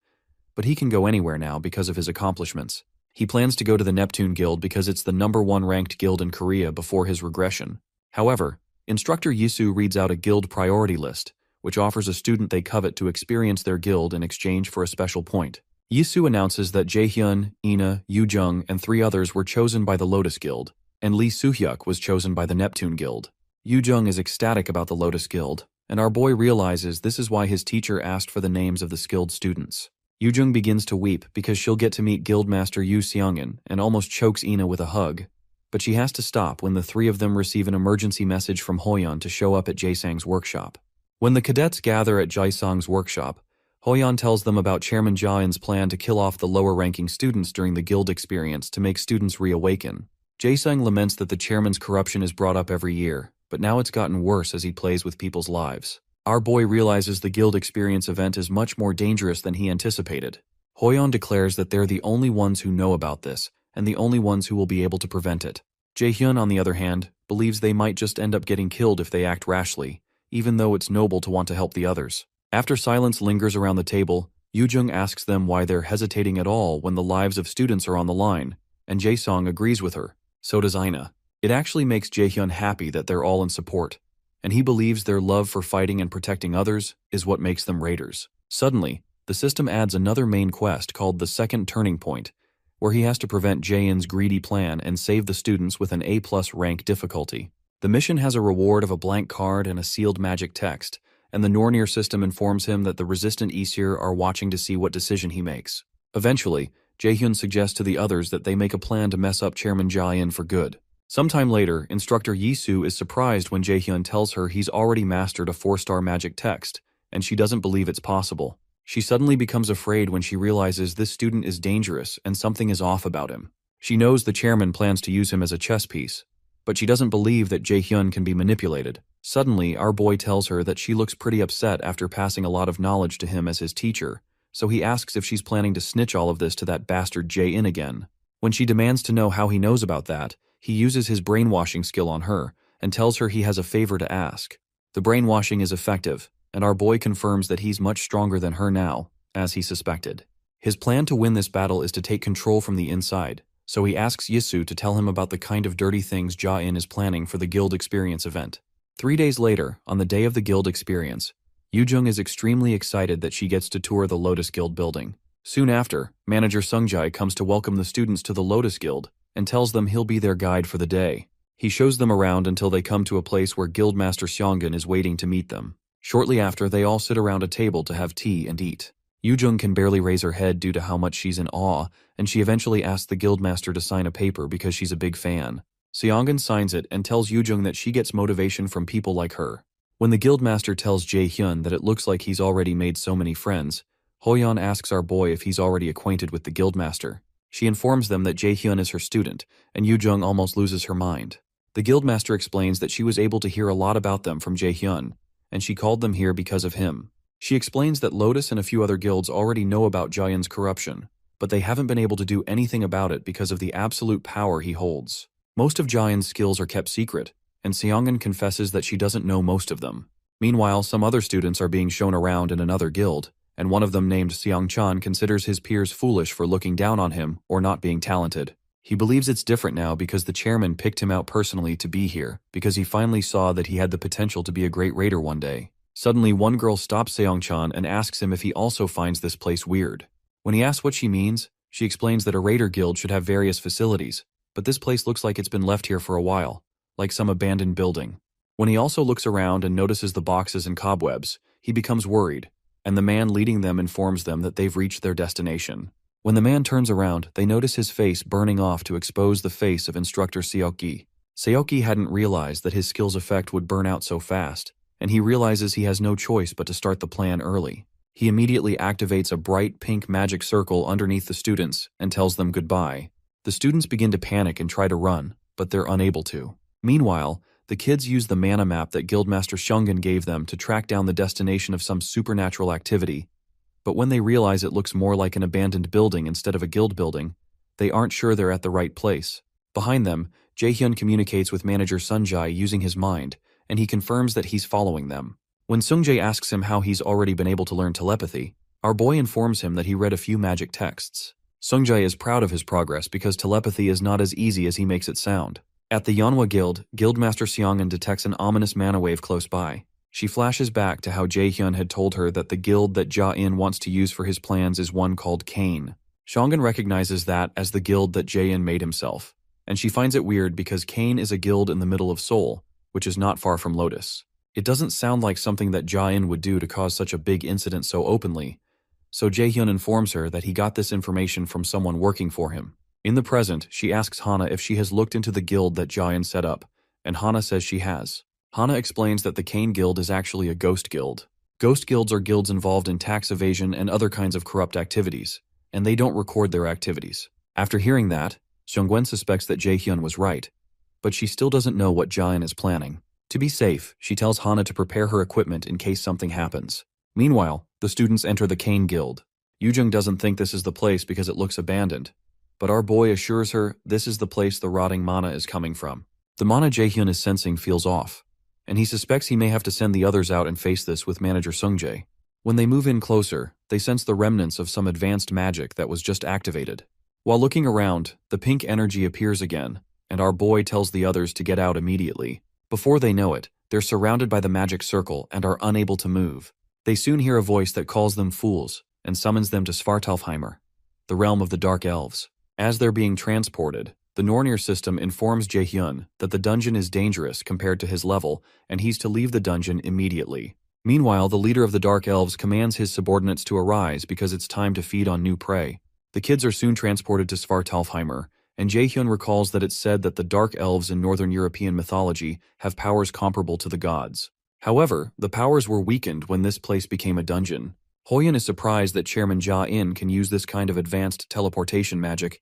But he can go anywhere now because of his accomplishments. He plans to go to the Neptune Guild because it's the #1 ranked guild in Korea before his regression. However, Instructor Yisu reads out a guild priority list, which offers a student they covet to experience their guild in exchange for a special point. Yisu announces that Jae-hyun, Ina, Yoo-jung, and 3 others were chosen by the Lotus Guild, and Lee Soo-hyuk was chosen by the Neptune Guild. Yoo-jung is ecstatic about the Lotus Guild, and our boy realizes this is why his teacher asked for the names of the skilled students. Yoo-jung begins to weep because she'll get to meet Guildmaster Yoo Seong-in and almost chokes Ina with a hug. But she has to stop when the 3 of them receive an emergency message from Hoyeon to show up at Jae-sang's workshop. When the cadets gather at Jae-sang's workshop, Hoyeon tells them about Chairman Jae-in's plan to kill off the lower-ranking students during the guild experience to make students reawaken. Jae-sang laments that the chairman's corruption is brought up every year, but now it's gotten worse as he plays with people's lives. Our boy realizes the guild experience event is much more dangerous than he anticipated. Hoyeon declares that they're the only ones who know about this, and the only ones who will be able to prevent it. Jae-hyun, on the other hand, believes they might just end up getting killed if they act rashly, even though it's noble to want to help the others. After silence lingers around the table, Yoo-jung asks them why they're hesitating at all when the lives of students are on the line, and Jae-song agrees with her. So does Ina. It actually makes Jae-hyun happy that they're all in support, and he believes their love for fighting and protecting others is what makes them raiders. Suddenly, the system adds another main quest called the Second Turning Point, where he has to prevent Jae-in's greedy plan and save the students with an A+ rank difficulty. The mission has a reward of a blank card and a sealed magic text, and the Nornir system informs him that the resistant Aesir are watching to see what decision he makes. Eventually, Jae-hyun suggests to the others that they make a plan to mess up Chairman Jae-in for good. Sometime later, Instructor Yisu is surprised when Jae-hyun tells her he's already mastered a 4-star magic text, and she doesn't believe it's possible. She suddenly becomes afraid when she realizes this student is dangerous and something is off about him. She knows the chairman plans to use him as a chess piece, but she doesn't believe that Jae-hyun can be manipulated. Suddenly, our boy tells her that she looks pretty upset after passing a lot of knowledge to him as his teacher, so he asks if she's planning to snitch all of this to that bastard Jae-in again. When she demands to know how he knows about that, he uses his brainwashing skill on her and tells her he has a favor to ask. The brainwashing is effective, and our boy confirms that he's much stronger than her now, as he suspected. His plan to win this battle is to take control from the inside, so he asks Yisu to tell him about the kind of dirty things Jae-in is planning for the guild experience event. 3 days later, on the day of the guild experience, Yoo-jung is extremely excited that she gets to tour the Lotus Guild building. Soon after, Manager Sungjae comes to welcome the students to the Lotus Guild and tells them he'll be their guide for the day. He shows them around until they come to a place where Guildmaster Seong-in is waiting to meet them. Shortly after, they all sit around a table to have tea and eat. Yoo-jung can barely raise her head due to how much she's in awe, and she eventually asks the guildmaster to sign a paper because she's a big fan. Seong-in signs it and tells Yoo-jung that she gets motivation from people like her. When the guildmaster tells Jae-hyun that it looks like he's already made so many friends, Hoyeon asks our boy if he's already acquainted with the guildmaster. She informs them that Jae-hyun is her student, and Yoo-jung almost loses her mind. The guildmaster explains that she was able to hear a lot about them from Jae-hyun, and she called them here because of him. She explains that Lotus and a few other guilds already know about Jae-hyun's corruption, but they haven't been able to do anything about it because of the absolute power he holds. Most of Jae-hyun's skills are kept secret, and Seongun confesses that she doesn't know most of them. Meanwhile, some other students are being shown around in another guild, and one of them named Seong-chan considers his peers foolish for looking down on him or not being talented. He believes it's different now because the chairman picked him out personally to be here, because he finally saw that he had the potential to be a great raider one day. Suddenly, one girl stops Seong-chan and asks him if he also finds this place weird. When he asks what she means, she explains that a raider guild should have various facilities, but this place looks like it's been left here for a while, like some abandoned building. When he also looks around and notices the boxes and cobwebs, he becomes worried, and the man leading them informs them that they've reached their destination. When the man turns around, they notice his face burning off to expose the face of instructor Seokgi. Seokgi hadn't realized that his skill's effect would burn out so fast, and he realizes he has no choice but to start the plan early. He immediately activates a bright pink magic circle underneath the students and tells them goodbye. The students begin to panic and try to run, but they're unable to. Meanwhile, the kids use the mana map that Guildmaster Seongun gave them to track down the destination of some supernatural activity, but when they realize it looks more like an abandoned building instead of a guild building, they aren't sure they're at the right place. Behind them, Jae-hyun communicates with manager Sunjae using his mind, and he confirms that he's following them. When Sungjae asks him how he's already been able to learn telepathy, our boy informs him that he read a few magic texts. Sungjae is proud of his progress because telepathy is not as easy as he makes it sound. At the Manhwa Guild, Guildmaster Seongun detects an ominous mana wave close by. She flashes back to how Jae-hyun had told her that the guild that Ja-in wants to use for his plans is one called Cain. Seongun recognizes that as the guild that Jae-in made himself, and she finds it weird because Cain is a guild in the middle of Seoul, which is not far from Lotus. It doesn't sound like something that Ja-in would do to cause such a big incident so openly, so Jae-hyun informs her that he got this information from someone working for him. In the present, she asks Hana if she has looked into the guild that Ja-in set up, and Hana says she has. Hana explains that the Cain Guild is actually a ghost guild. Ghost guilds are guilds involved in tax evasion and other kinds of corrupt activities, and they don't record their activities. After hearing that, Seongun suspects that Jae-hyun was right, but she still doesn't know what Ja-in is planning. To be safe, she tells Hana to prepare her equipment in case something happens. Meanwhile, the students enter the Cain Guild. Yoo-jung doesn't think this is the place because it looks abandoned, but our boy assures her this is the place the rotting mana is coming from. The mana Jae-hyun is sensing feels off, and he suspects he may have to send the others out and face this with manager Sungjae. When they move in closer, they sense the remnants of some advanced magic that was just activated. While looking around, the pink energy appears again, and our boy tells the others to get out immediately. Before they know it, they're surrounded by the magic circle and are unable to move. They soon hear a voice that calls them fools and summons them to Svartalfheimer, the realm of the Dark Elves. As they're being transported, the Nornir system informs Jae-hyun that the dungeon is dangerous compared to his level, and he's to leave the dungeon immediately. Meanwhile, the leader of the Dark Elves commands his subordinates to arise because it's time to feed on new prey. The kids are soon transported to Svartalfheimer, and Jae-hyun recalls that it's said that the Dark Elves in Northern European mythology have powers comparable to the gods. However, the powers were weakened when this place became a dungeon. Hoyeon is surprised that Chairman Ja-in can use this kind of advanced teleportation magic,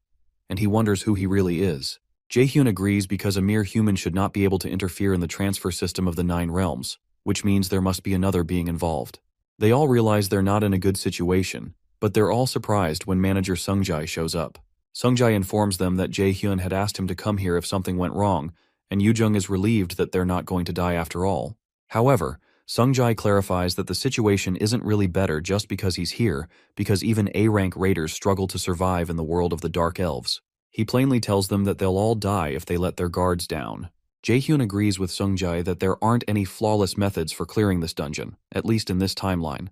and he wonders who he really is. Jae-hyun agrees because a mere human should not be able to interfere in the transfer system of the 9 realms, which means there must be another being involved. They all realize they're not in a good situation, but they're all surprised when manager Sungjae shows up. Sungjae informs them that Jae-hyun had asked him to come here if something went wrong, and Yoo-jung is relieved that they're not going to die after all. However, Sungjae clarifies that the situation isn't really better just because he's here, because even A-rank raiders struggle to survive in the world of the Dark Elves. He plainly tells them that they'll all die if they let their guards down. Jae-hyun agrees with Sungjae that there aren't any flawless methods for clearing this dungeon, at least in this timeline,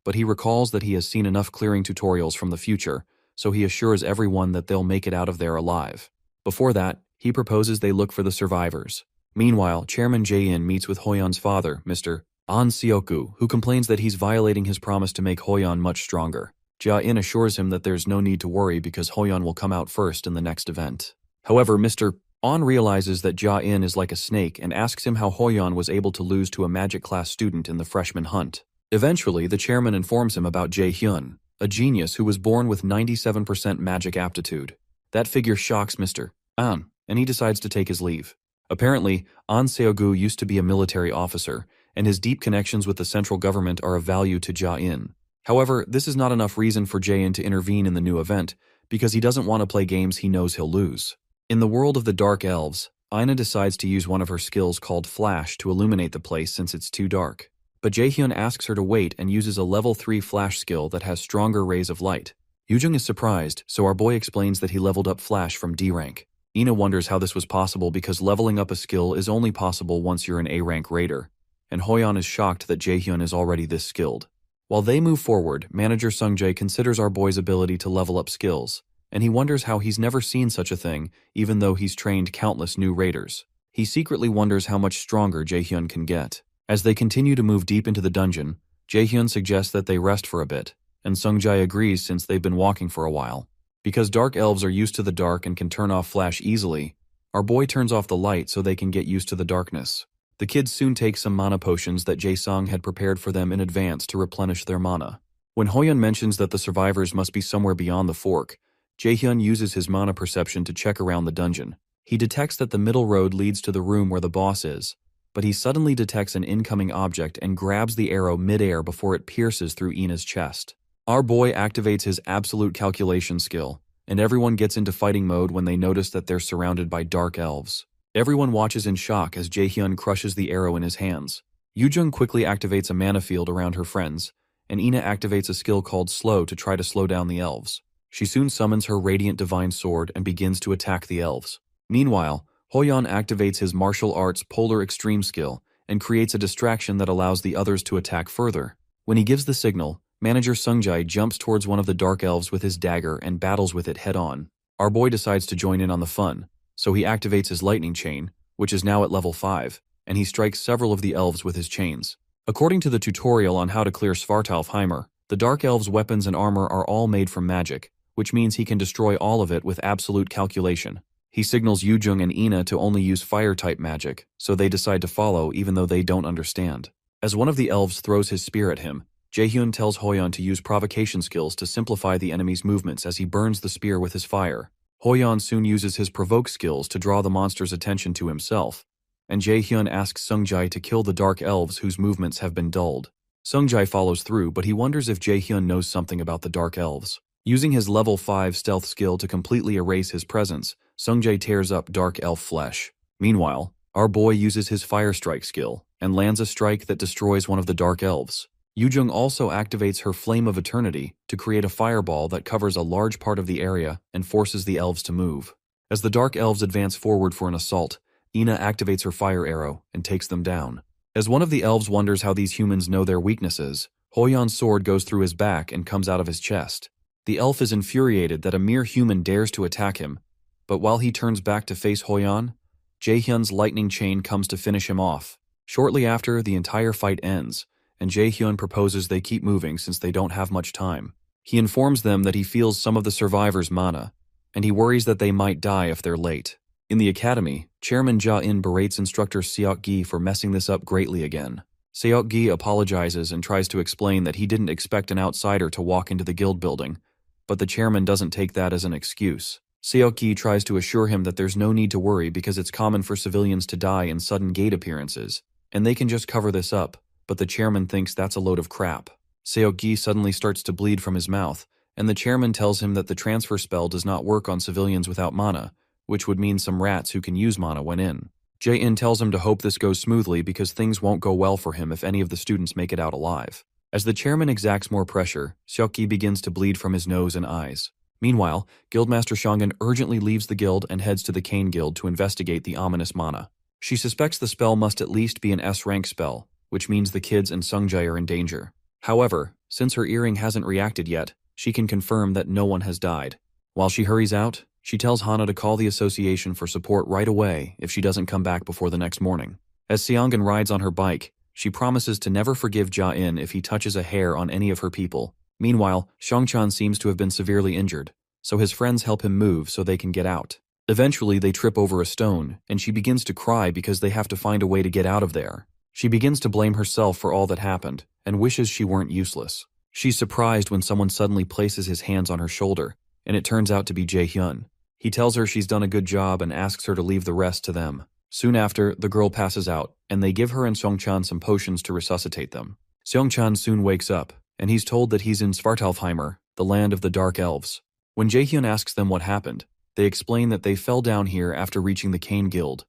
but he recalls that he has seen enough clearing tutorials from the future, so he assures everyone that they'll make it out of there alive. Before that, he proposes they look for the survivors. Meanwhile, Chairman Jae-in meets with Hoyeon's father, Mr. An Seoku, who complains that he's violating his promise to make Hoyeon much stronger. Ja-in assures him that there's no need to worry because Hoyeon will come out first in the next event. However, Mr. An realizes that Ja-in is like a snake and asks him how Hoyeon was able to lose to a magic class student in the freshman hunt. Eventually, the chairman informs him about Jae-hyun. a genius who was born with 97% magic aptitude. That figure shocks Mr. An, and he decides to take his leave. Apparently, An Seogu used to be a military officer, and his deep connections with the central government are of value to Ja-in. However, this is not enough reason for Jae-in to intervene in the new event, because he doesn't want to play games he knows he'll lose. In the world of the Dark Elves, Ina decides to use one of her skills called Flash to illuminate the place since it's too dark. But Jaehyun asks her to wait and uses a level 3 Flash skill that has stronger rays of light. Yoojung is surprised, so our boy explains that he leveled up Flash from D rank. Ina wonders how this was possible because leveling up a skill is only possible once you're an A rank raider, and Hoyeon is shocked that Jaehyun is already this skilled. While they move forward, manager Sungjae considers our boy's ability to level up skills, and he wonders how he's never seen such a thing even though he's trained countless new raiders. He secretly wonders how much stronger Jaehyun can get. As they continue to move deep into the dungeon, Jaehyun suggests that they rest for a bit, and Sungjae agrees since they've been walking for a while. Because dark elves are used to the dark and can turn off Flash easily, our boy turns off the light so they can get used to the darkness. The kids soon take some mana potions that Jae-sung had prepared for them in advance to replenish their mana. When Hoyeon mentions that the survivors must be somewhere beyond the fork, Jaehyun uses his mana perception to check around the dungeon. He detects that the middle road leads to the room where the boss is, but he suddenly detects an incoming object and grabs the arrow mid-air before it pierces through Ina's chest. Our boy activates his absolute calculation skill, and everyone gets into fighting mode when they notice that they're surrounded by dark elves. Everyone watches in shock as Jaehyun crushes the arrow in his hands. Yoojung quickly activates a mana field around her friends, and Ina activates a skill called Slow to try to slow down the elves. She soon summons her Radiant Divine Sword and begins to attack the elves. Meanwhile, Hoyeon activates his martial arts Polar Extreme skill and creates a distraction that allows the others to attack further. When he gives the signal, manager Sungjae jumps towards one of the dark elves with his dagger and battles with it head-on. Our boy decides to join in on the fun, so he activates his lightning chain, which is now at level 5, and he strikes several of the elves with his chains. According to the tutorial on how to clear Svartalfheimer, the dark elves' weapons and armor are all made from magic, which means he can destroy all of it with absolute calculation. He signals Yoojung and Ina to only use fire-type magic, so they decide to follow even though they don't understand. As one of the elves throws his spear at him, Jaehyun tells Hoyeon to use provocation skills to simplify the enemy's movements as he burns the spear with his fire. Hoyeon soon uses his provoke skills to draw the monster's attention to himself, and Jaehyun asks Sungjae to kill the dark elves whose movements have been dulled. Sungjae follows through, but he wonders if Jaehyun knows something about the dark elves. Using his level 5 stealth skill to completely erase his presence, Sungjae tears up dark elf flesh. Meanwhile, our boy uses his fire strike skill and lands a strike that destroys one of the dark elves. Yoojung also activates her Flame of Eternity to create a fireball that covers a large part of the area and forces the elves to move. As the dark elves advance forward for an assault, Ina activates her fire arrow and takes them down. As one of the elves wonders how these humans know their weaknesses, Hoyeon's sword goes through his back and comes out of his chest. The elf is infuriated that a mere human dares to attack him, but while he turns back to face Hoyeon, Jaehyun's lightning chain comes to finish him off. Shortly after, the entire fight ends, and Jaehyun proposes they keep moving since they don't have much time. He informs them that he feels some of the survivors' mana, and he worries that they might die if they're late. In the academy, Chairman Ja-in berates instructor Seok-gi for messing this up greatly again. Seok-gi apologizes and tries to explain that he didn't expect an outsider to walk into the guild building, but the chairman doesn't take that as an excuse. Seok-gi tries to assure him that there's no need to worry because it's common for civilians to die in sudden gate appearances, and they can just cover this up, but the chairman thinks that's a load of crap. Seok-gi suddenly starts to bleed from his mouth, and the chairman tells him that the transfer spell does not work on civilians without mana, which would mean some rats who can use mana when in. Jae-in tells him to hope this goes smoothly because things won't go well for him if any of the students make it out alive. As the chairman exacts more pressure, Seok-gi begins to bleed from his nose and eyes. Meanwhile, Guildmaster Shongan urgently leaves the guild and heads to the Cane Guild to investigate the ominous mana. She suspects the spell must at least be an S-rank spell, which means the kids and Sungjae are in danger. However, since her earring hasn't reacted yet, she can confirm that no one has died. While she hurries out, she tells Hana to call the association for support right away if she doesn't come back before the next morning. As Seongan rides on her bike, she promises to never forgive Ja-in if he touches a hair on any of her people. Meanwhile, Shangchan seems to have been severely injured, so his friends help him move so they can get out. Eventually, they trip over a stone, and she begins to cry because they have to find a way to get out of there. She begins to blame herself for all that happened, and wishes she weren't useless. She's surprised when someone suddenly places his hands on her shoulder, and it turns out to be Jae-hyun. He tells her she's done a good job and asks her to leave the rest to them. Soon after, the girl passes out, and they give her and Seong-chan some potions to resuscitate them. Seong-chan soon wakes up, and he's told that he's in Svartalfheimer, the land of the Dark Elves. When Jae-hyun asks them what happened, they explain that they fell down here after reaching the Cain Guild.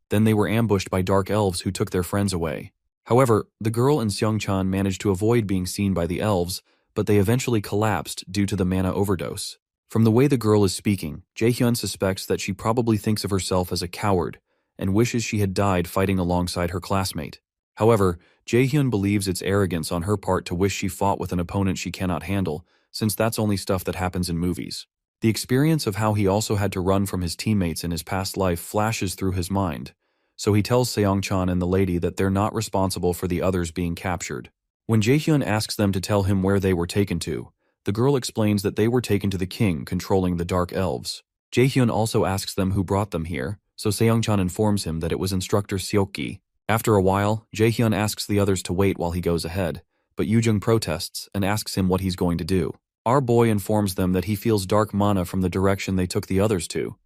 Then they were ambushed by Dark Elves who took their friends away. However, the girl and Seong-chan managed to avoid being seen by the elves, but they eventually collapsed due to the mana overdose. From the way the girl is speaking, Jae-hyun suspects that she probably thinks of herself as a coward and wishes she had died fighting alongside her classmate. However, Jae-hyun believes it's arrogance on her part to wish she fought with an opponent she cannot handle, since that's only stuff that happens in movies. The experience of how he also had to run from his teammates in his past life flashes through his mind, so he tells Seong-chan and the lady that they're not responsible for the others being captured. When Jae-hyun asks them to tell him where they were taken to, the girl explains that they were taken to the king controlling the Dark Elves. Jae-hyun also asks them who brought them here, so Seong-chan informs him that it was instructor Seok-gi. After a while, Jae-hyun asks the others to wait while he goes ahead, but Yoo-jung protests and asks him what he's going to do. Our boy informs them that he feels dark mana from the direction they took the others to,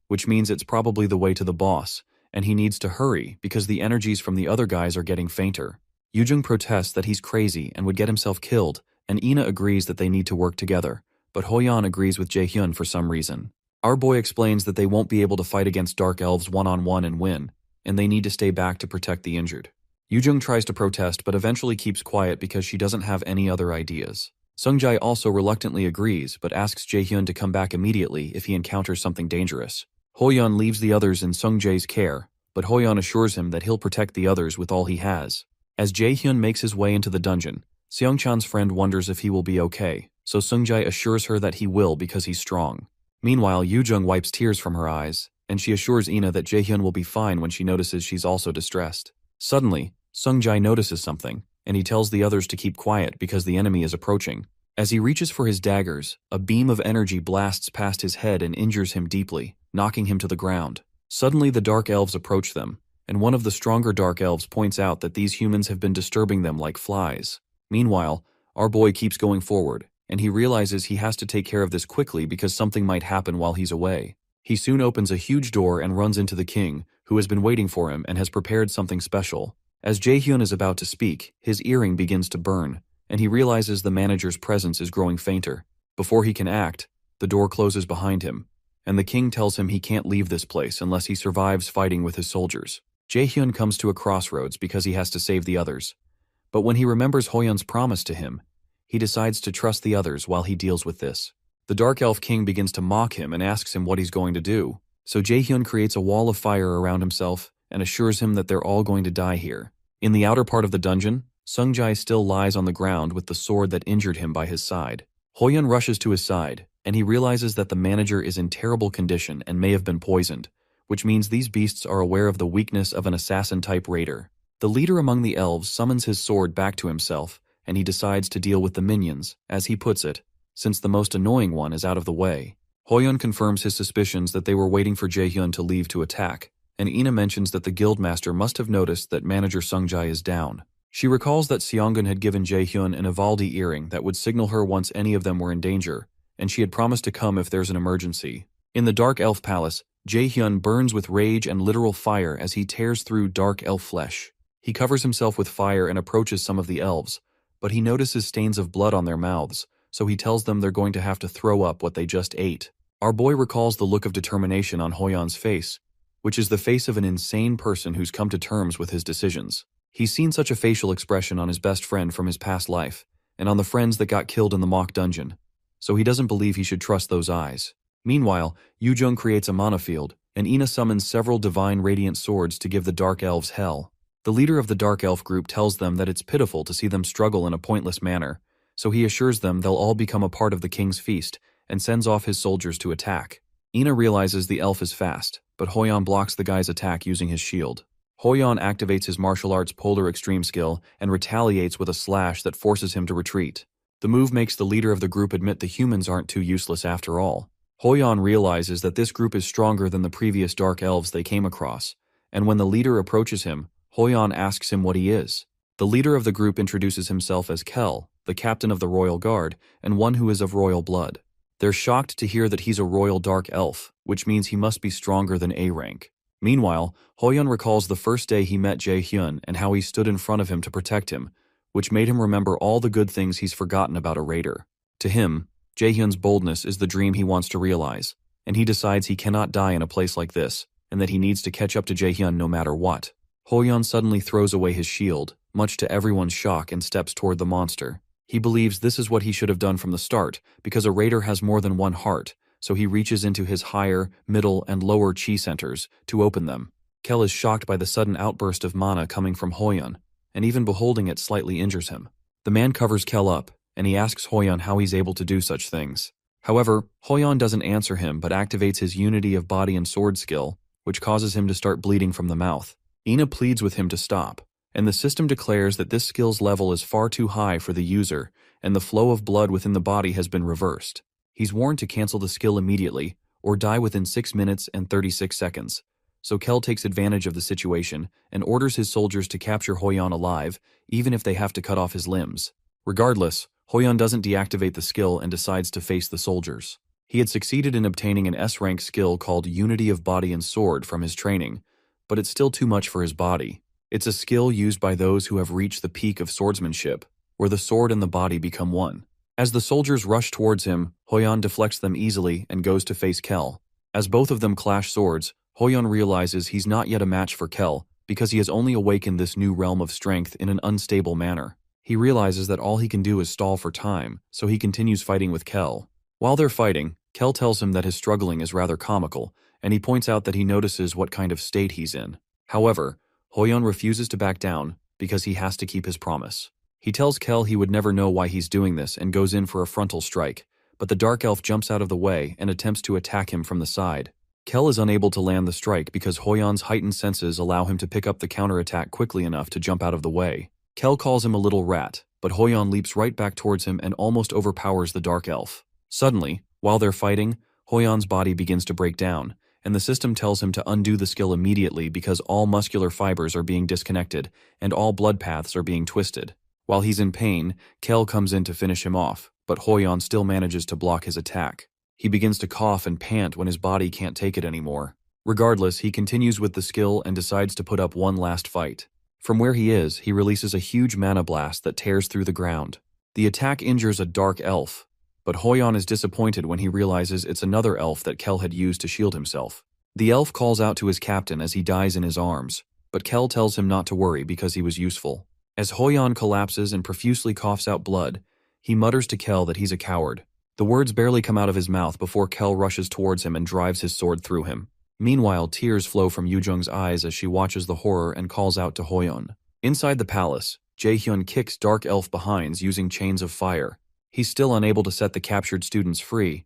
which means it's probably the way to the boss, and he needs to hurry because the energies from the other guys are getting fainter. Yoo-jung protests that he's crazy and would get himself killed, and Ina agrees that they need to work together, but Hoyeon agrees with Jae-hyun for some reason. Our boy explains that they won't be able to fight against Dark Elves one-on-one and win, and they need to stay back to protect the injured. Yoo-jung tries to protest but eventually keeps quiet because she doesn't have any other ideas. Sung-jae also reluctantly agrees but asks Jae-hyun to come back immediately if he encounters something dangerous. Hoyeon leaves the others in Sung-jae's care, but Hoyeon assures him that he'll protect the others with all he has. As Jae-hyun makes his way into the dungeon, Seong-chan's friend wonders if he will be okay, so Sung-jae assures her that he will because he's strong. Meanwhile, Yoo-jung wipes tears from her eyes, and she assures Ina that Jae-hyun will be fine when she notices she's also distressed. Suddenly, Sung-jae notices something, and he tells the others to keep quiet because the enemy is approaching. As he reaches for his daggers, a beam of energy blasts past his head and injures him deeply, knocking him to the ground. Suddenly the Dark Elves approach them, and one of the stronger Dark Elves points out that these humans have been disturbing them like flies. Meanwhile, our boy keeps going forward, and he realizes he has to take care of this quickly because something might happen while he's away. He soon opens a huge door and runs into the king, who has been waiting for him and has prepared something special. As Jae-hyun is about to speak, his earring begins to burn, and he realizes the manager's presence is growing fainter. Before he can act, the door closes behind him, and the king tells him he can't leave this place unless he survives fighting with his soldiers. Jae-hyun comes to a crossroads because he has to save the others. But when he remembers Hoyeon's promise to him, he decides to trust the others while he deals with this. The Dark Elf King begins to mock him and asks him what he's going to do, so Jae-hyun creates a wall of fire around himself and assures him that they're all going to die here. In the outer part of the dungeon, Sung-jae still lies on the ground with the sword that injured him by his side. Hoyeon rushes to his side, and he realizes that the manager is in terrible condition and may have been poisoned, which means these beasts are aware of the weakness of an assassin-type raider. The leader among the elves summons his sword back to himself, and he decides to deal with the minions, as he puts it, since the most annoying one is out of the way. Hoyeon confirms his suspicions that they were waiting for Jae-hyun to leave to attack, and Ina mentions that the guildmaster must have noticed that manager Sung-jae is down. She recalls that Seongun had given Jae-hyun an Ivaldi earring that would signal her once any of them were in danger, and she had promised to come if there's an emergency. In the Dark Elf Palace, Jae-hyun burns with rage and literal fire as he tears through Dark Elf flesh. He covers himself with fire and approaches some of the elves, but he notices stains of blood on their mouths, so he tells them they're going to have to throw up what they just ate. Our boy recalls the look of determination on Hoyeon's face, which is the face of an insane person who's come to terms with his decisions. He's seen such a facial expression on his best friend from his past life, and on the friends that got killed in the mock dungeon, so he doesn't believe he should trust those eyes. Meanwhile, Yoo-jung creates a mana field, and Ina summons several divine radiant swords to give the Dark Elves hell. The leader of the Dark Elf group tells them that it's pitiful to see them struggle in a pointless manner, so he assures them they'll all become a part of the king's feast, and sends off his soldiers to attack. Ina realizes the elf is fast, but Hoyeon blocks the guy's attack using his shield. Hoyeon activates his martial arts Polar Extreme skill and retaliates with a slash that forces him to retreat. The move makes the leader of the group admit the humans aren't too useless after all. Hoyeon realizes that this group is stronger than the previous Dark Elves they came across, and when the leader approaches him, Hoyeon asks him what he is. The leader of the group introduces himself as Kel, the captain of the royal guard, and one who is of royal blood. They're shocked to hear that he's a royal dark elf, which means he must be stronger than A rank. Meanwhile, Hoyeon recalls the first day he met Jae-hyun and how he stood in front of him to protect him, which made him remember all the good things he's forgotten about a raider. To him, Jae-hyun's boldness is the dream he wants to realize, and he decides he cannot die in a place like this, and that he needs to catch up to Jae-hyun no matter what. Hoyeon suddenly throws away his shield, much to everyone's shock, and steps toward the monster. He believes this is what he should have done from the start, because a raider has more than one heart, so he reaches into his higher, middle, and lower chi centers to open them. Kel is shocked by the sudden outburst of mana coming from Hoyeon, and even beholding it slightly injures him. The man covers Kel up, and he asks Hoyeon how he's able to do such things. However, Hoyeon doesn't answer him but activates his unity of body and sword skill, which causes him to start bleeding from the mouth. Ina pleads with him to stop, and the system declares that this skill's level is far too high for the user, and the flow of blood within the body has been reversed. He's warned to cancel the skill immediately, or die within 6 minutes and 36 seconds. So Kel takes advantage of the situation and orders his soldiers to capture Hoyeon alive, even if they have to cut off his limbs. Regardless, Hoyeon doesn't deactivate the skill and decides to face the soldiers. He had succeeded in obtaining an S-rank skill called Unity of Body and Sword from his training, but it's still too much for his body. It's a skill used by those who have reached the peak of swordsmanship, where the sword and the body become one. As the soldiers rush towards him, Hoyeon deflects them easily and goes to face Kel. As both of them clash swords, Hoyeon realizes he's not yet a match for Kel because he has only awakened this new realm of strength in an unstable manner. He realizes that all he can do is stall for time, so he continues fighting with Kel. While they're fighting, Kel tells him that his struggling is rather comical, and he points out that he notices what kind of state he's in. However, Hoyeon refuses to back down because he has to keep his promise. He tells Kel he would never know why he's doing this and goes in for a frontal strike, but the dark elf jumps out of the way and attempts to attack him from the side. Kel is unable to land the strike because Hoyeon's heightened senses allow him to pick up the counterattack quickly enough to jump out of the way. Kel calls him a little rat, but Hoyeon leaps right back towards him and almost overpowers the dark elf. Suddenly, while they're fighting, Hoyeon's body begins to break down, and the system tells him to undo the skill immediately because all muscular fibers are being disconnected and all blood paths are being twisted. While he's in pain, Kel comes in to finish him off, but Hoyeon still manages to block his attack. He begins to cough and pant when his body can't take it anymore. Regardless, he continues with the skill and decides to put up one last fight. From where he is, he releases a huge mana blast that tears through the ground. The attack injures a dark elf, but Hoyeon is disappointed when he realizes it's another elf that Kel had used to shield himself. The elf calls out to his captain as he dies in his arms, but Kel tells him not to worry because he was useful. As Hoyeon collapses and profusely coughs out blood, he mutters to Kel that he's a coward. The words barely come out of his mouth before Kel rushes towards him and drives his sword through him. Meanwhile, tears flow from Yujung's eyes as she watches the horror and calls out to Hoyeon. Inside the palace, Jae-hyun kicks Dark Elf behinds using chains of fire. He's still unable to set the captured students free,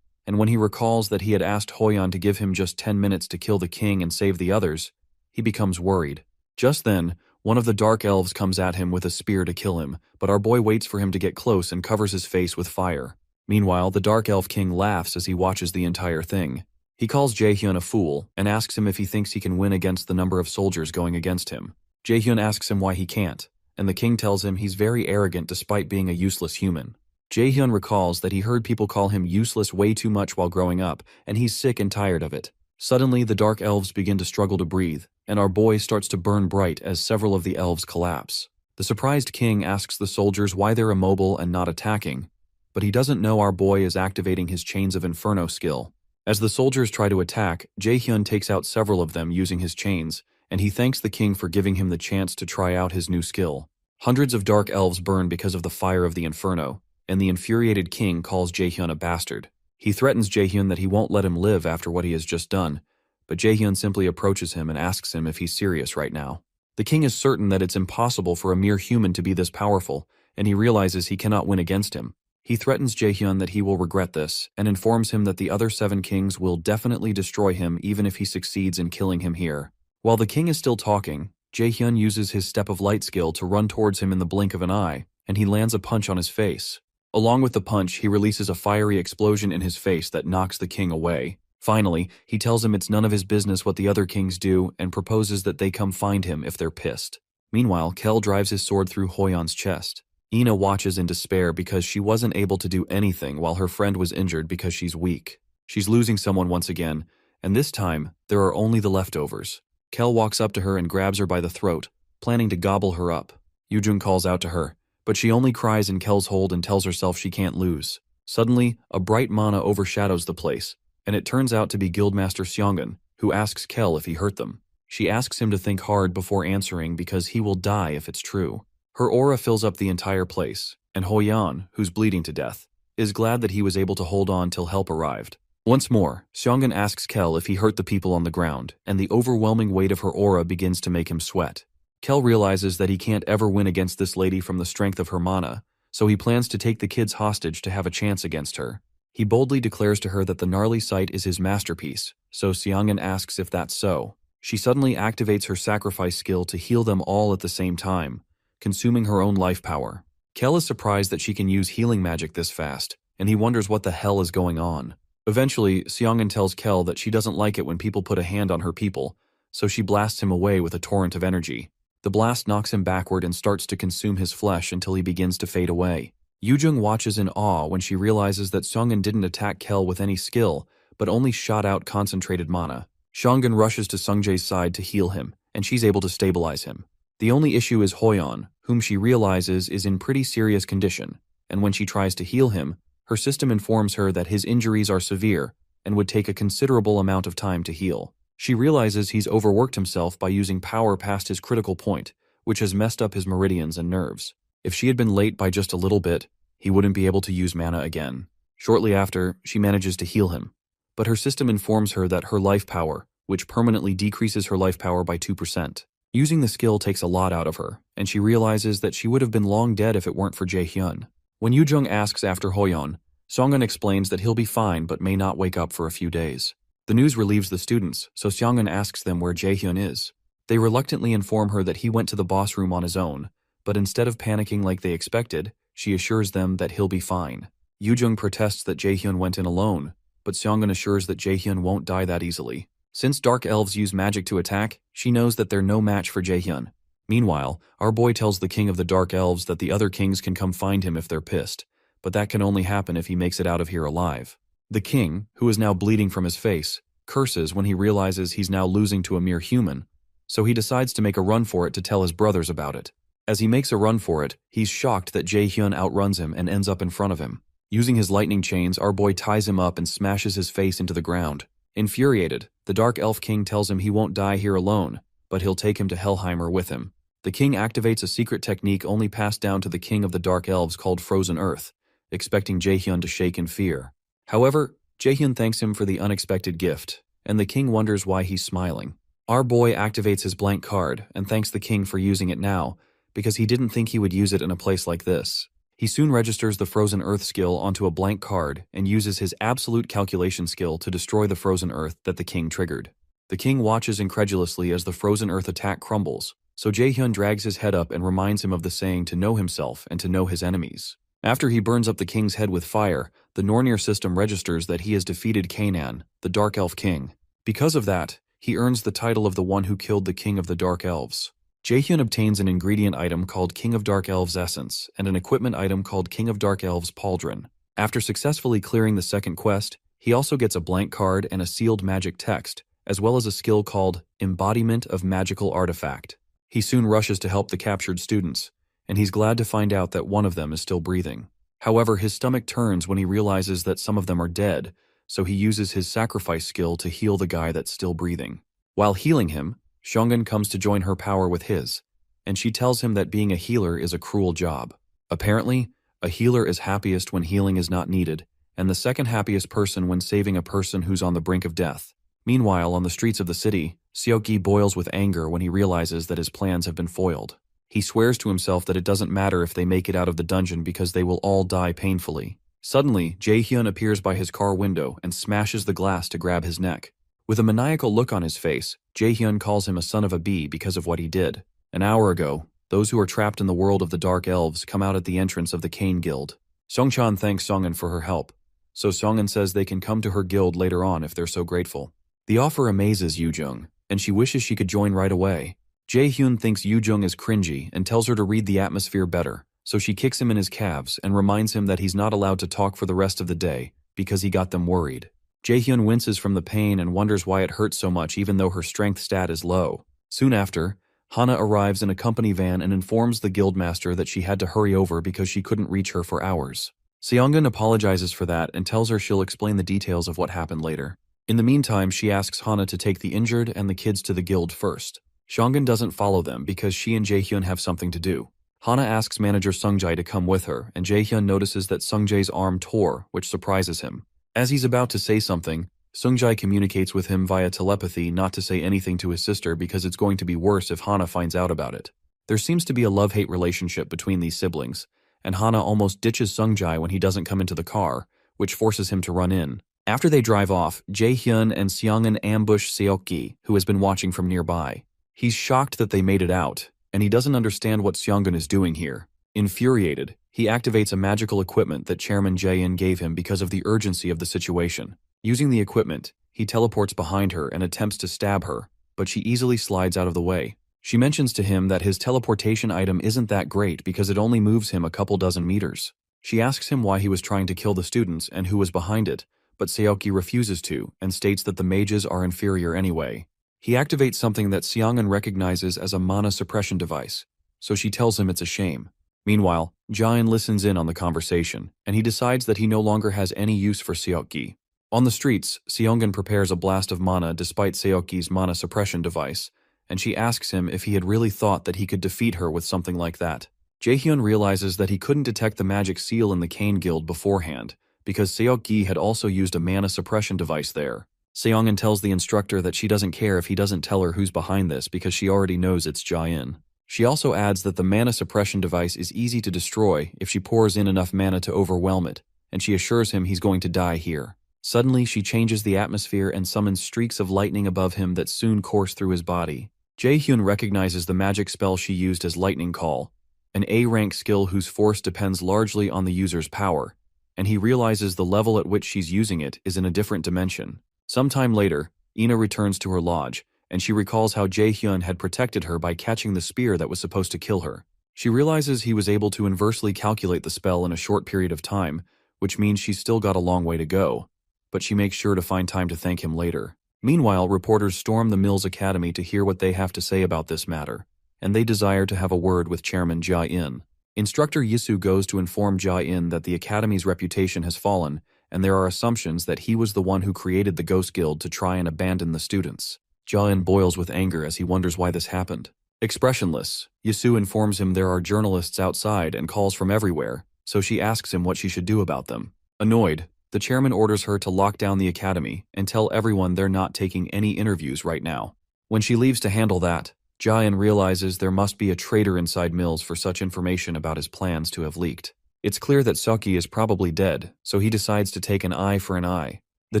and when he recalls that he had asked Hoyeon to give him just 10 minutes to kill the king and save the others, he becomes worried. Just then, one of the Dark Elves comes at him with a spear to kill him, but our boy waits for him to get close and covers his face with fire. Meanwhile, the Dark Elf King laughs as he watches the entire thing. He calls Jae-hyun a fool and asks him if he thinks he can win against the number of soldiers going against him. Jae-hyun asks him why he can't, and the king tells him he's very arrogant despite being a useless human. Jae-hyun recalls that he heard people call him useless way too much while growing up, and he's sick and tired of it. Suddenly, the Dark Elves begin to struggle to breathe, and our boy starts to burn bright as several of the elves collapse. The surprised king asks the soldiers why they're immobile and not attacking, but he doesn't know our boy is activating his Chains of Inferno skill. As the soldiers try to attack, Jae-hyun takes out several of them using his chains, and he thanks the king for giving him the chance to try out his new skill. Hundreds of dark elves burn because of the fire of the Inferno, and the infuriated king calls Jae-hyun a bastard. He threatens Jae-hyun that he won't let him live after what he has just done, but Jae-hyun simply approaches him and asks him if he's serious right now. The king is certain that it's impossible for a mere human to be this powerful, and he realizes he cannot win against him. He threatens Jae-hyun that he will regret this, and informs him that the other 7 kings will definitely destroy him even if he succeeds in killing him here. While the king is still talking, Jae-hyun uses his Step of Light skill to run towards him in the blink of an eye, and he lands a punch on his face. Along with the punch, he releases a fiery explosion in his face that knocks the king away. Finally, he tells him it's none of his business what the other kings do and proposes that they come find him if they're pissed. Meanwhile, Kel drives his sword through Hoyeon's chest. Ina watches in despair because she wasn't able to do anything while her friend was injured because she's weak. She's losing someone once again, and this time, there are only the leftovers. Kel walks up to her and grabs her by the throat, planning to gobble her up. Yujung calls out to her, but she only cries in Kel's hold and tells herself she can't lose. Suddenly, a bright mana overshadows the place, and it turns out to be Guildmaster Seongun, who asks Kel if he hurt them. She asks him to think hard before answering because he will die if it's true. Her aura fills up the entire place, and Hoyan, who's bleeding to death, is glad that he was able to hold on till help arrived. Once more, Seongun asks Kel if he hurt the people on the ground, and the overwhelming weight of her aura begins to make him sweat. Kel realizes that he can't ever win against this lady from the strength of her mana, so he plans to take the kids hostage to have a chance against her. He boldly declares to her that the gnarly sight is his masterpiece, so Seongun asks if that's so. She suddenly activates her sacrifice skill to heal them all at the same time, consuming her own life power. Kel is surprised that she can use healing magic this fast, and he wonders what the hell is going on. Eventually, Seongun tells Kel that she doesn't like it when people put a hand on her people, so she blasts him away with a torrent of energy. The blast knocks him backward and starts to consume his flesh until he begins to fade away. Yujung watches in awe when she realizes that Seongun didn't attack Kel with any skill, but only shot out concentrated mana. Seongun rushes to Sungjae's side to heal him, and she's able to stabilize him. The only issue is Hoyan, whom she realizes is in pretty serious condition, and when she tries to heal him, her system informs her that his injuries are severe and would take a considerable amount of time to heal. She realizes he's overworked himself by using power past his critical point, which has messed up his meridians and nerves. If she had been late by just a little bit, he wouldn't be able to use mana again. Shortly after, she manages to heal him, but her system informs her that her life power, which permanently decreases her life power by 2%. Using the skill takes a lot out of her, and she realizes that she would have been long dead if it weren't for Jaehyun. When Yujung asks after Hoyan, Seongun explains that he'll be fine but may not wake up for a few days. The news relieves the students, so Seongun asks them where Jaehyun is. They reluctantly inform her that he went to the boss room on his own, but instead of panicking like they expected, she assures them that he'll be fine. Yujung protests that Jaehyun went in alone, but Seongun assures that Jaehyun won't die that easily. Since dark elves use magic to attack, she knows that they're no match for Jaehyun. Meanwhile, our boy tells the king of the dark elves that the other kings can come find him if they're pissed, but that can only happen if he makes it out of here alive. The king, who is now bleeding from his face, curses when he realizes he's now losing to a mere human, so he decides to make a run for it to tell his brothers about it. As he makes a run for it, he's shocked that Jaehyun outruns him and ends up in front of him. Using his lightning chains, our boy ties him up and smashes his face into the ground. Infuriated, the Dark Elf King tells him he won't die here alone, but he'll take him to Helheimer with him. The king activates a secret technique only passed down to the king of the Dark Elves called Frozen Earth, expecting Jaehyun to shake in fear. However, Jaehyun thanks him for the unexpected gift, and the king wonders why he's smiling. Our boy activates his blank card and thanks the king for using it now, because he didn't think he would use it in a place like this. He soon registers the Frozen Earth skill onto a blank card and uses his absolute calculation skill to destroy the Frozen Earth that the king triggered. The king watches incredulously as the Frozen Earth attack crumbles, so Jaehyun drags his head up and reminds him of the saying to know himself and to know his enemies. After he burns up the king's head with fire, the Nornir system registers that he has defeated Canaan, the Dark Elf King. Because of that, he earns the title of the one who killed the king of the Dark Elves. Jaehyun obtains an ingredient item called King of Dark Elves Essence and an equipment item called King of Dark Elves Pauldron. After successfully clearing the second quest, he also gets a blank card and a sealed magic text, as well as a skill called Embodiment of Magical Artifact. He soon rushes to help the captured students, and he's glad to find out that one of them is still breathing. However, his stomach turns when he realizes that some of them are dead, so he uses his sacrifice skill to heal the guy that's still breathing. While healing him, Seongun comes to join her power with his, and she tells him that being a healer is a cruel job. Apparently, a healer is happiest when healing is not needed, and the second happiest person when saving a person who's on the brink of death. Meanwhile, on the streets of the city, Seokgi boils with anger when he realizes that his plans have been foiled. He swears to himself that it doesn't matter if they make it out of the dungeon because they will all die painfully. Suddenly, Jaehyun appears by his car window and smashes the glass to grab his neck. With a maniacal look on his face, Jaehyun calls him a son of a bee because of what he did. An hour ago, those who are trapped in the world of the Dark Elves come out at the entrance of the Cain Guild. Seongchan thanks Seongun for her help, so Seongun says they can come to her guild later on if they're so grateful. The offer amazes Yujung, and she wishes she could join right away. Jaehyun thinks Yujung is cringy and tells her to read the atmosphere better, so she kicks him in his calves and reminds him that he's not allowed to talk for the rest of the day because he got them worried. Jaehyun winces from the pain and wonders why it hurts so much even though her strength stat is low. Soon after, Hana arrives in a company van and informs the guildmaster that she had to hurry over because she couldn't reach her for hours. Seongun apologizes for that and tells her she'll explain the details of what happened later. In the meantime, she asks Hana to take the injured and the kids to the guild first. Seongun doesn't follow them because she and Jaehyun have something to do. Hana asks manager Sungjae to come with her, and Jaehyun notices that Sungjae's arm tore, which surprises him. As he's about to say something, Sungjae communicates with him via telepathy not to say anything to his sister because it's going to be worse if Hana finds out about it. There seems to be a love-hate relationship between these siblings, and Hana almost ditches Sungjae when he doesn't come into the car, which forces him to run in. After they drive off, Jaehyun and Seongun ambush Seokgi, who has been watching from nearby. He's shocked that they made it out, and he doesn't understand what Seongun is doing here. Infuriated, he activates a magical equipment that Chairman Jae-in gave him because of the urgency of the situation. Using the equipment, he teleports behind her and attempts to stab her, but she easily slides out of the way. She mentions to him that his teleportation item isn't that great because it only moves him a couple dozen meters. She asks him why he was trying to kill the students and who was behind it, but Seokgi refuses to and states that the mages are inferior anyway. He activates something that Seongun recognizes as a mana suppression device, so she tells him it's a shame. Meanwhile, Jae-in listens in on the conversation, and he decides that he no longer has any use for Seokgi. On the streets, Seongun prepares a blast of mana despite Seokgi's mana suppression device, and she asks him if he had really thought that he could defeat her with something like that. Jaehyun realizes that he couldn't detect the magic seal in the Kane Guild beforehand, because Seokgi had also used a mana suppression device there. Seongun tells the instructor that she doesn't care if he doesn't tell her who's behind this because she already knows it's Jae-in. She also adds that the mana suppression device is easy to destroy if she pours in enough mana to overwhelm it, and she assures him he's going to die here. Suddenly, she changes the atmosphere and summons streaks of lightning above him that soon course through his body. Jaehyun recognizes the magic spell she used as Lightning Call, an A-rank skill whose force depends largely on the user's power, and he realizes the level at which she's using it is in a different dimension. Sometime later, Ina returns to her lodge, and she recalls how Jaehyun had protected her by catching the spear that was supposed to kill her. She realizes he was able to inversely calculate the spell in a short period of time, which means she's still got a long way to go, but she makes sure to find time to thank him later. Meanwhile, reporters storm the Mills Academy to hear what they have to say about this matter, and they desire to have a word with Chairman Jae-in. Instructor Yisu goes to inform Jae-in that the Academy's reputation has fallen, and there are assumptions that he was the one who created the Ghost Guild to try and abandon the students. Jae-in boils with anger as he wonders why this happened. Expressionless, Yisu informs him there are journalists outside and calls from everywhere, so she asks him what she should do about them. Annoyed, the chairman orders her to lock down the academy and tell everyone they're not taking any interviews right now. When she leaves to handle that, Jae-in realizes there must be a traitor inside Mills for such information about his plans to have leaked. It's clear that Seokgi is probably dead, so he decides to take an eye for an eye. The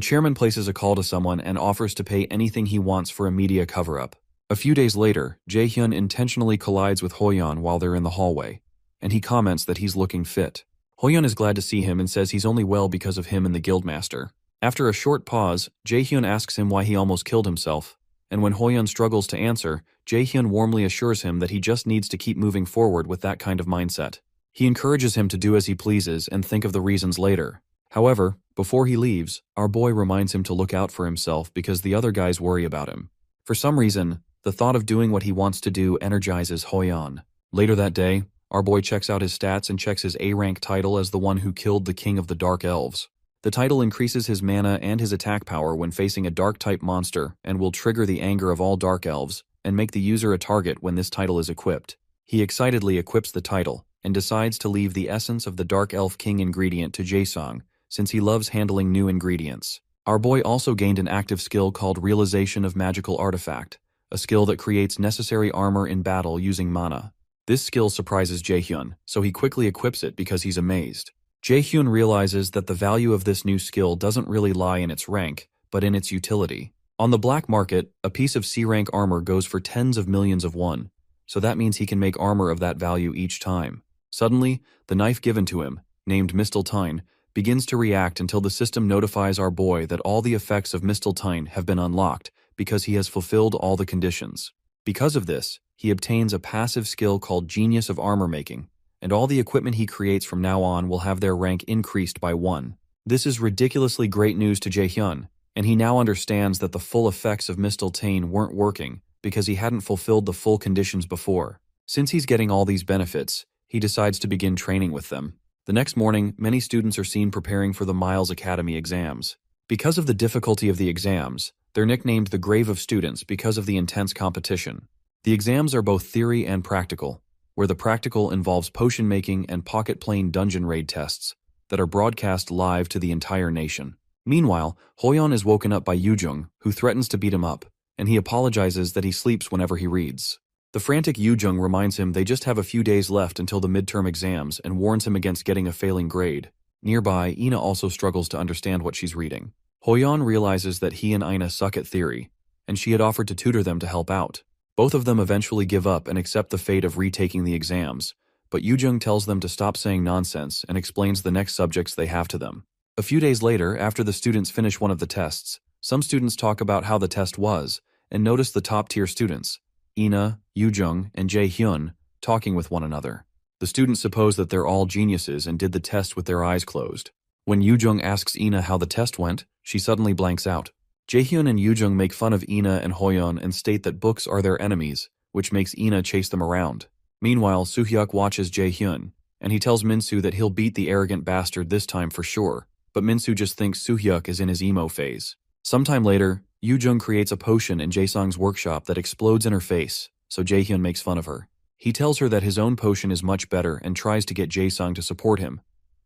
chairman places a call to someone and offers to pay anything he wants for a media cover-up. A few days later, Jaehyun intentionally collides with Hoyeon while they're in the hallway, and he comments that he's looking fit. Hoyeon is glad to see him and says he's only well because of him and the guildmaster. After a short pause, Jaehyun asks him why he almost killed himself, and when Hoyeon struggles to answer, Jaehyun warmly assures him that he just needs to keep moving forward with that kind of mindset. He encourages him to do as he pleases and think of the reasons later. However, before he leaves, our boy reminds him to look out for himself because the other guys worry about him. For some reason, the thought of doing what he wants to do energizes Hoyeon. Later that day, our boy checks out his stats and checks his A-rank title as the one who killed the king of the Dark Elves. The title increases his mana and his attack power when facing a dark-type monster and will trigger the anger of all Dark Elves and make the user a target when this title is equipped. He excitedly equips the title and decides to leave the essence of the Dark Elf King ingredient to Jaesong, since he loves handling new ingredients. Our boy also gained an active skill called Realization of Magical Artifact, a skill that creates necessary armor in battle using mana. This skill surprises Jaehyun, so he quickly equips it because he's amazed. Jaehyun realizes that the value of this new skill doesn't really lie in its rank, but in its utility. On the black market, a piece of C-rank armor goes for tens of millions of won, so that means he can make armor of that value each time. Suddenly, the knife given to him, named Misteltein, begins to react until the system notifies our boy that all the effects of Misteltein have been unlocked because he has fulfilled all the conditions. Because of this, he obtains a passive skill called Genius of Armor Making, and all the equipment he creates from now on will have their rank increased by 1. This is ridiculously great news to Jae-hyun, and he now understands that the full effects of Mistletoe weren't working because he hadn't fulfilled the full conditions before. Since he's getting all these benefits, he decides to begin training with them. The next morning, many students are seen preparing for the Miles Academy exams. Because of the difficulty of the exams, they're nicknamed the Grave of Students because of the intense competition. The exams are both theory and practical, where the practical involves potion making and pocket-plane dungeon raid tests that are broadcast live to the entire nation. Meanwhile, Hoyeon is woken up by Yoo-jung, who threatens to beat him up, and he apologizes that he sleeps whenever he reads. The frantic Yoo-jung reminds him they just have a few days left until the midterm exams and warns him against getting a failing grade. Nearby, Ina also struggles to understand what she's reading. Hoyeon realizes that he and Ina suck at theory, and she had offered to tutor them to help out. Both of them eventually give up and accept the fate of retaking the exams, but Yoo-jung tells them to stop saying nonsense and explains the next subjects they have to them. A few days later, after the students finish one of the tests, some students talk about how the test was, and notice the top-tier students, Ina, Yoo-jung, and Jae-hyun, talking with one another. The students suppose that they're all geniuses and did the test with their eyes closed. When Yoo-jung asks Ina how the test went, she suddenly blanks out. Jae-hyun and Yoo-jung make fun of Ina and Hoyeon and state that books are their enemies, which makes Ina chase them around. Meanwhile, Soo-hyuk watches Jae-hyun, and he tells Min-soo that he'll beat the arrogant bastard this time for sure, but Min-soo just thinks Soo-hyuk is in his emo phase. Sometime later, Yoo-jung creates a potion in Jae-sung's workshop that explodes in her face, so Jae-hyun makes fun of her. He tells her that his own potion is much better and tries to get Jae-sung to support him,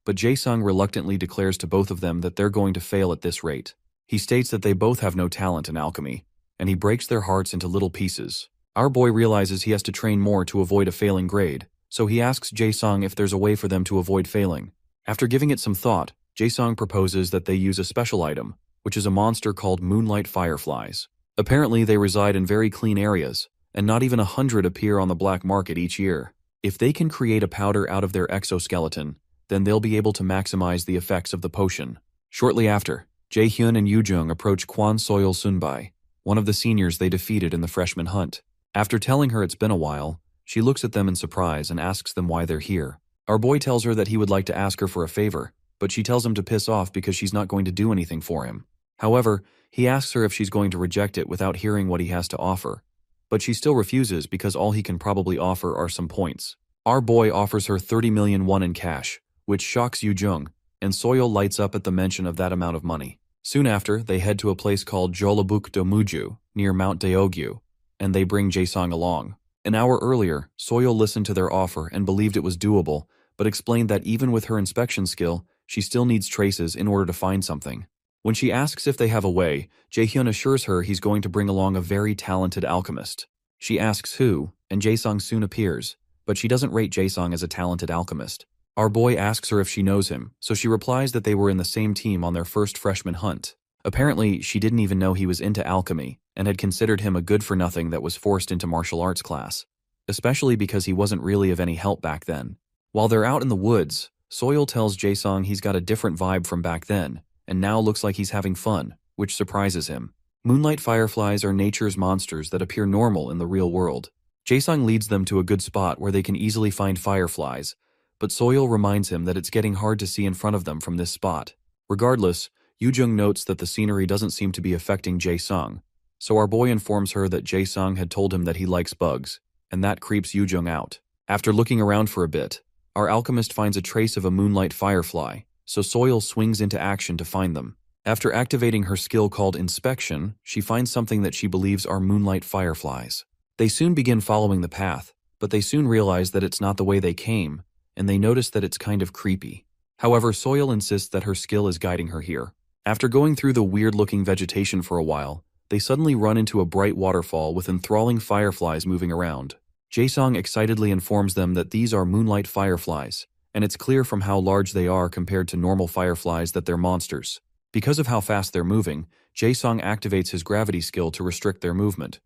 but Jae-sung reluctantly declares to both of them that they're going to fail at this rate. He states that they both have no talent in alchemy, and he breaks their hearts into little pieces. Our boy realizes he has to train more to avoid a failing grade, so he asks Jae-sung if there's a way for them to avoid failing. After giving it some thought, Jae-sung proposes that they use a special item, which is a monster called moonlight fireflies. Apparently they reside in very clean areas, and not even 100 appear on the black market each year. If they can create a powder out of their exoskeleton, then they'll be able to maximize the effects of the potion. Shortly after, Jae-hyun and Yoo-jung approach Kwon Soyeol-sunbae, one of the seniors they defeated in the freshman hunt. After telling her it's been a while, she looks at them in surprise and asks them why they're here. Our boy tells her that he would like to ask her for a favor, but she tells him to piss off because she's not going to do anything for him. However, he asks her if she's going to reject it without hearing what he has to offer, but she still refuses because all he can probably offer are some points. Our boy offers her 30 million won in cash, which shocks Yoo-jung, and Soyeol lights up at the mention of that amount of money. Soon after, they head to a place called Jeollabuk-do-muju, near Mount Daeogyu, and they bring Jae-sung along. An hour earlier, Soyeol listened to their offer and believed it was doable, but explained that even with her inspection skill, she still needs traces in order to find something. When she asks if they have a way, Jae-hyun assures her he's going to bring along a very talented alchemist. She asks who, and Jae-sung soon appears, but she doesn't rate Jae-sung as a talented alchemist. Our boy asks her if she knows him, so she replies that they were in the same team on their first freshman hunt. Apparently, she didn't even know he was into alchemy, and had considered him a good-for-nothing that was forced into martial arts class, especially because he wasn't really of any help back then. While they're out in the woods, Soyeol tells Jae-sung he's got a different vibe from back then, and now looks like he's having fun, which surprises him. Moonlight fireflies are nature's monsters that appear normal in the real world. Jae-sung leads them to a good spot where they can easily find fireflies, but Soyeol reminds him that it's getting hard to see in front of them from this spot. Regardless, Yoo-jung notes that the scenery doesn't seem to be affecting Jae-sung, so our boy informs her that Jae-sung had told him that he likes bugs, and that creeps Yoo-jung out. After looking around for a bit, our alchemist finds a trace of a moonlight firefly, so Soyeol swings into action to find them. After activating her skill called Inspection, she finds something that she believes are moonlight fireflies. They soon begin following the path, but they soon realize that it's not the way they came, and they notice that it's kind of creepy. However, Soyeol insists that her skill is guiding her here. After going through the weird-looking vegetation for a while, they suddenly run into a bright waterfall with enthralling fireflies moving around. Jae-sung excitedly informs them that these are moonlight fireflies, and it's clear from how large they are compared to normal fireflies that they're monsters. Because of how fast they're moving, Jae-sung activates his gravity skill to restrict their movement,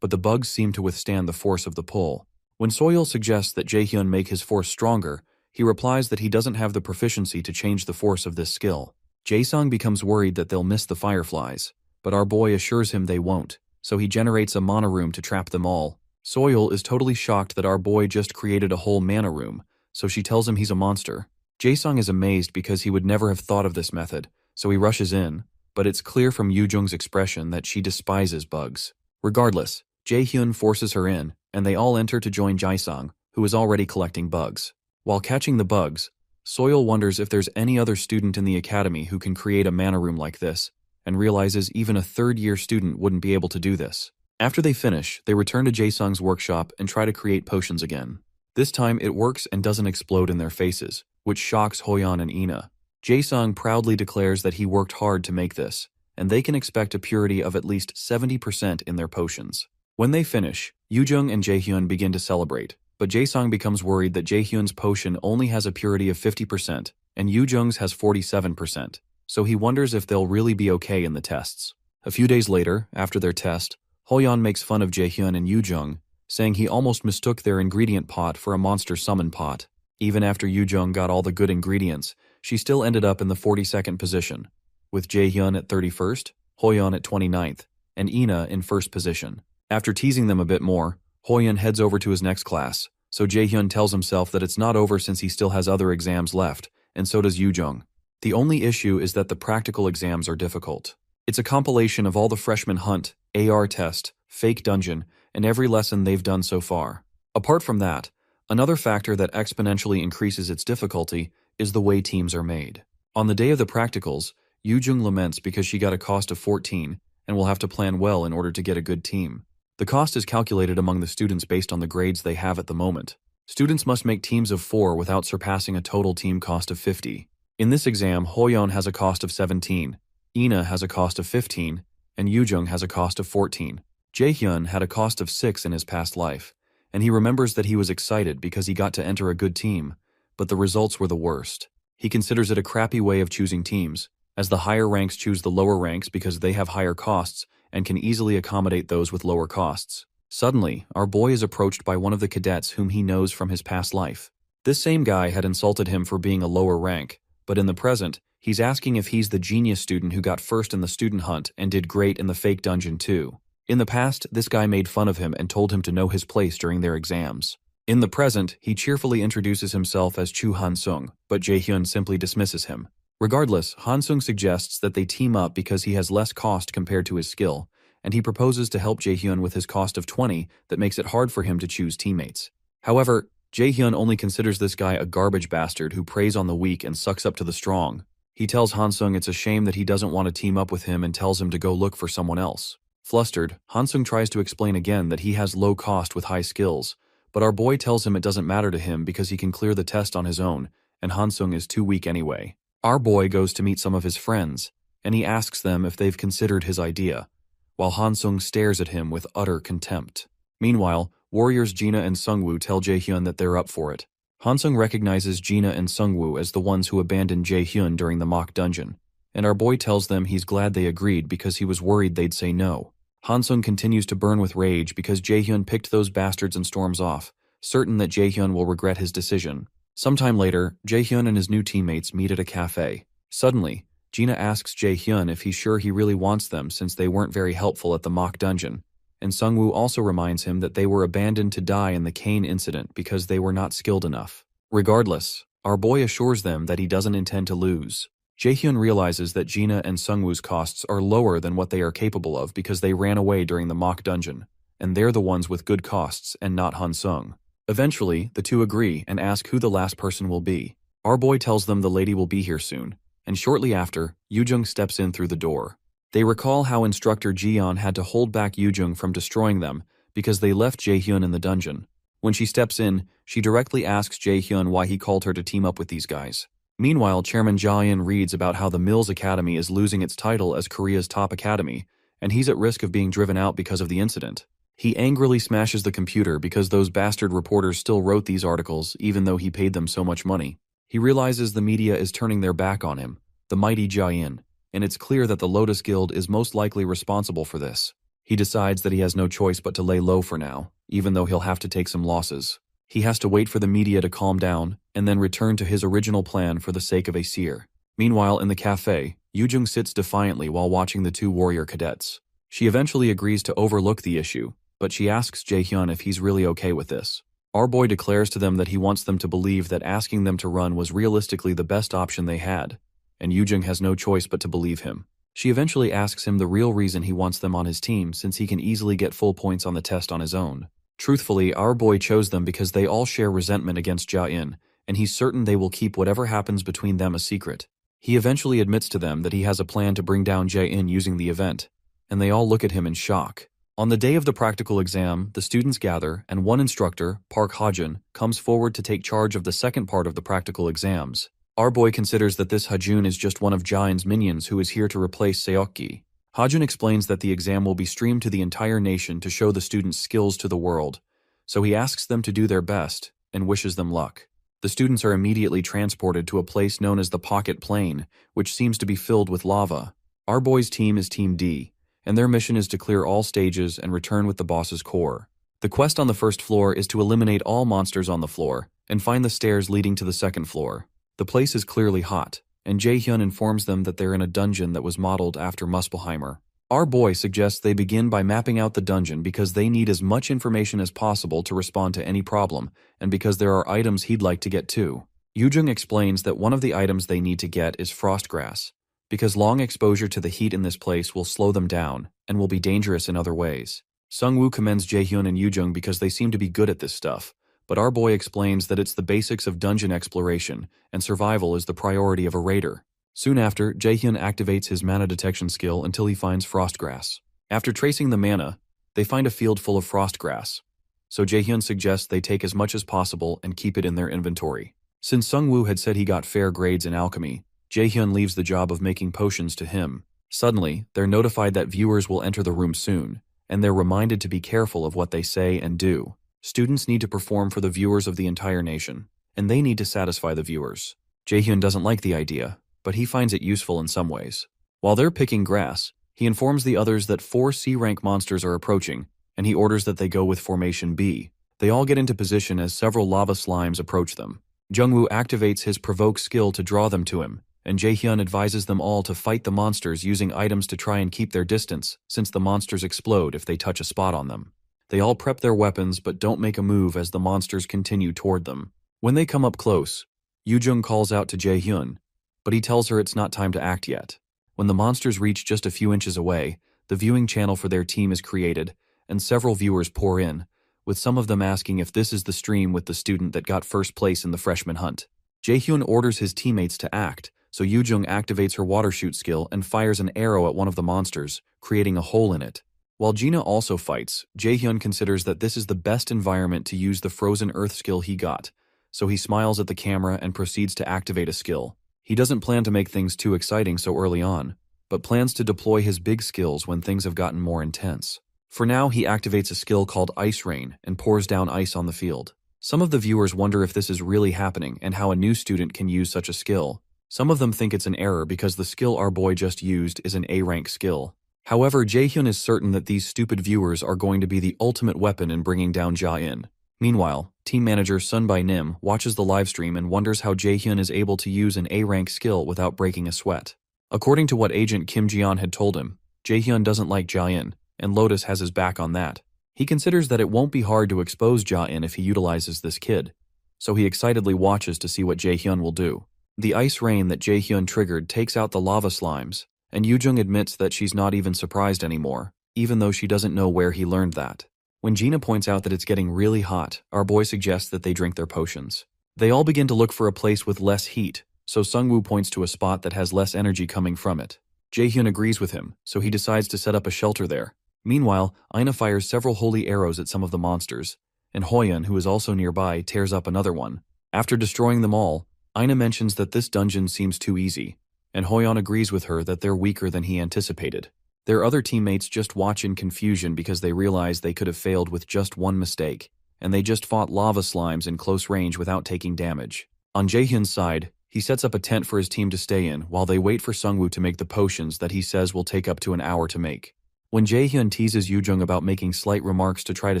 but the bugs seem to withstand the force of the pull. When Soyeol suggests that Jae-hyun make his force stronger, he replies that he doesn't have the proficiency to change the force of this skill. Jae-sung becomes worried that they'll miss the fireflies, but our boy assures him they won't, so he generates a mana room to trap them all. Soyeol is totally shocked that our boy just created a whole mana room, so she tells him he's a monster. Jae-sung is amazed because he would never have thought of this method, so he rushes in, but it's clear from Yoo-jung's expression that she despises bugs. Regardless, Jae-hyun forces her in, and they all enter to join Jae-sung, who is already collecting bugs. While catching the bugs, Soil wonders if there's any other student in the academy who can create a mana room like this, and realizes even a third-year student wouldn't be able to do this. After they finish, they return to Jae-sung's workshop and try to create potions again. This time it works and doesn't explode in their faces, which shocks Hoyeon and Ina. Jae-sung proudly declares that he worked hard to make this, and they can expect a purity of at least 70% in their potions. When they finish, Yoo-jung and Jae-hyun begin to celebrate, but Jae-sung becomes worried that Jae-hyun's potion only has a purity of 50% and Yoo-jung's has 47%, so he wonders if they'll really be okay in the tests. A few days later, after their test, Hoyeon makes fun of Jae-hyun and Yoo-jung, saying he almost mistook their ingredient pot for a monster summon pot. Even after Yoo-jung got all the good ingredients, she still ended up in the 42nd position, with Jae-hyun at 31st, Hoyeon at 29th, and Ina in first position. After teasing them a bit more, Hoyeon heads over to his next class, so Jae-hyun tells himself that it's not over since he still has other exams left, and so does Yoo-jung. The only issue is that the practical exams are difficult. It's a compilation of all the freshman hunt, AR test, fake dungeon, and every lesson they've done so far. Apart from that, another factor that exponentially increases its difficulty is the way teams are made. On the day of the practicals, Yoo-jung laments because she got a cost of 14 and will have to plan well in order to get a good team. The cost is calculated among the students based on the grades they have at the moment. Students must make teams of 4 without surpassing a total team cost of 50. In this exam, Hoyeon has a cost of 17, Ina has a cost of 15, and Yoo-jung has a cost of 14. Jae-hyun had a cost of 6 in his past life, and he remembers that he was excited because he got to enter a good team, but the results were the worst. He considers it a crappy way of choosing teams, as the higher ranks choose the lower ranks because they have higher costs and can easily accommodate those with lower costs. Suddenly, our boy is approached by one of the cadets whom he knows from his past life. This same guy had insulted him for being a lower rank, but in the present, he's asking if he's the genius student who got first in the student hunt and did great in the fake dungeon too. In the past, this guy made fun of him and told him to know his place during their exams. In the present, he cheerfully introduces himself as Chu Han-sung, but Jae-hyun simply dismisses him. Regardless, Han-sung suggests that they team up because he has less cost compared to his skill, and he proposes to help Jae-hyun with his cost of 20 that makes it hard for him to choose teammates. However, Jae-hyun only considers this guy a garbage bastard who preys on the weak and sucks up to the strong. He tells Han-sung it's a shame that he doesn't want to team up with him and tells him to go look for someone else. Flustered, Han-sung tries to explain again that he has low cost with high skills, but our boy tells him it doesn't matter to him because he can clear the test on his own, and Han-sung is too weak anyway. Our boy goes to meet some of his friends, and he asks them if they've considered his idea, while Han-sung stares at him with utter contempt. Meanwhile, warriors Jina and Sungwoo tell Jae-hyun that they're up for it. Han-sung recognizes Jina and Sungwoo as the ones who abandoned Jae-hyun during the mock dungeon, and our boy tells them he's glad they agreed because he was worried they'd say no. Han-sung continues to burn with rage because Jae-hyun picked those bastards and storms off, certain that Jae-hyun will regret his decision. Sometime later, Jae-hyun and his new teammates meet at a cafe. Suddenly, Jina asks Jae-hyun if he's sure he really wants them since they weren't very helpful at the mock dungeon, and Sungwoo also reminds him that they were abandoned to die in the Kane incident because they were not skilled enough. Regardless, our boy assures them that he doesn't intend to lose. Jae-hyun realizes that Jina and Sungwoo's costs are lower than what they are capable of because they ran away during the mock dungeon, and they're the ones with good costs and not Han-sung. Eventually, the two agree and ask who the last person will be. Our boy tells them the lady will be here soon, and shortly after, Yoo-jung steps in through the door. They recall how instructor Jiyeon had to hold back Yoo-jung from destroying them because they left Jae-hyun in the dungeon. When she steps in, she directly asks Jae-hyun why he called her to team up with these guys. Meanwhile, Chairman Jae-in reads about how the Mills Academy is losing its title as Korea's top academy, and he's at risk of being driven out because of the incident. He angrily smashes the computer because those bastard reporters still wrote these articles even though he paid them so much money. He realizes the media is turning their back on him, the mighty Jae-in, and it's clear that the Lotus Guild is most likely responsible for this. He decides that he has no choice but to lay low for now, even though he'll have to take some losses. He has to wait for the media to calm down and then return to his original plan for the sake of a seer. Meanwhile, in the cafe, Yoo-jung sits defiantly while watching the two warrior cadets. She eventually agrees to overlook the issue, but she asks Jae-hyun if he's really okay with this. Our boy declares to them that he wants them to believe that asking them to run was realistically the best option they had, and Yujing has no choice but to believe him. She eventually asks him the real reason he wants them on his team, since he can easily get full points on the test on his own. Truthfully, our boy chose them because they all share resentment against Jia-in, and he's certain they will keep whatever happens between them a secret. He eventually admits to them that he has a plan to bring down Jia-in using the event, and they all look at him in shock. On the day of the practical exam, the students gather, and one instructor, Park Hajun, comes forward to take charge of the second part of the practical exams. Our boy considers that this Hajun is just one of Jia-in's minions who is here to replace Seokgi. Hajun explains that the exam will be streamed to the entire nation to show the students' skills to the world, so he asks them to do their best and wishes them luck. The students are immediately transported to a place known as the Pocket Plain, which seems to be filled with lava. Our boy's team is Team D, and their mission is to clear all stages and return with the boss's core. The quest on the first floor is to eliminate all monsters on the floor and find the stairs leading to the second floor. The place is clearly hot, and Jae-hyun informs them that they're in a dungeon that was modeled after Muspelheimer. Our boy suggests they begin by mapping out the dungeon because they need as much information as possible to respond to any problem, and because there are items he'd like to get too. Yujung explains that one of the items they need to get is frost grass, because long exposure to the heat in this place will slow them down and will be dangerous in other ways. Sungwoo commends Jaehyun and Yujung because they seem to be good at this stuff, but our boy explains that it's the basics of dungeon exploration, and survival is the priority of a raider. Soon after, Jaehyun activates his mana detection skill until he finds frost grass. After tracing the mana, they find a field full of frost grass, so Jaehyun suggests they take as much as possible and keep it in their inventory. Since Sungwoo had said he got fair grades in alchemy, Jaehyun leaves the job of making potions to him. Suddenly, they're notified that viewers will enter the room soon, and they're reminded to be careful of what they say and do. Students need to perform for the viewers of the entire nation, and they need to satisfy the viewers. Jaehyun doesn't like the idea, but he finds it useful in some ways. While they're picking grass, he informs the others that 4 C-rank monsters are approaching, and he orders that they go with Formation B. They all get into position as several lava slimes approach them. Jungwoo activates his Provoke skill to draw them to him, and Jaehyun advises them all to fight the monsters using items to try and keep their distance, since the monsters explode if they touch a spot on them. They all prep their weapons but don't make a move as the monsters continue toward them. When they come up close, Yujung calls out to Jaehyun, but he tells her it's not time to act yet. When the monsters reach just a few inches away, the viewing channel for their team is created, and several viewers pour in, with some of them asking if this is the stream with the student that got first place in the freshman hunt. Jaehyun orders his teammates to act, so Yujung activates her water shoot skill and fires an arrow at one of the monsters, creating a hole in it. While Gina also fights, Jaehyun considers that this is the best environment to use the frozen earth skill he got, so he smiles at the camera and proceeds to activate a skill. He doesn't plan to make things too exciting so early on, but plans to deploy his big skills when things have gotten more intense. For now, he activates a skill called Ice Rain and pours down ice on the field. Some of the viewers wonder if this is really happening and how a new student can use such a skill. Some of them think it's an error because the skill our boy just used is an A-rank skill. However, Jaehyun is certain that these stupid viewers are going to be the ultimate weapon in bringing down Jia-in. Meanwhile, team manager Sunbai Nim watches the livestream and wonders how Jaehyun is able to use an A-rank skill without breaking a sweat. According to what agent Kim Ji-yeon had told him, Jaehyun doesn't like Jia-in, and Lotus has his back on that. He considers that it won't be hard to expose Jia-in if he utilizes this kid, so he excitedly watches to see what Jaehyun will do. The ice rain that Jaehyun triggered takes out the lava slimes, and Yujung admits that she's not even surprised anymore, even though she doesn't know where he learned that. When Gina points out that it's getting really hot, our boy suggests that they drink their potions. They all begin to look for a place with less heat, so Sungwoo points to a spot that has less energy coming from it. Jaehyun agrees with him, so he decides to set up a shelter there. Meanwhile, Aina fires several holy arrows at some of the monsters, and Hoyeon, who is also nearby, tears up another one. After destroying them all, Aina mentions that this dungeon seems too easy, and Hoyeon agrees with her that they're weaker than he anticipated. Their other teammates just watch in confusion because they realize they could have failed with just one mistake, and they just fought lava slimes in close range without taking damage. On Jaehyun's side, he sets up a tent for his team to stay in while they wait for Sungwoo to make the potions that he says will take up to an hour to make. When Jaehyun teases Yujung about making slight remarks to try to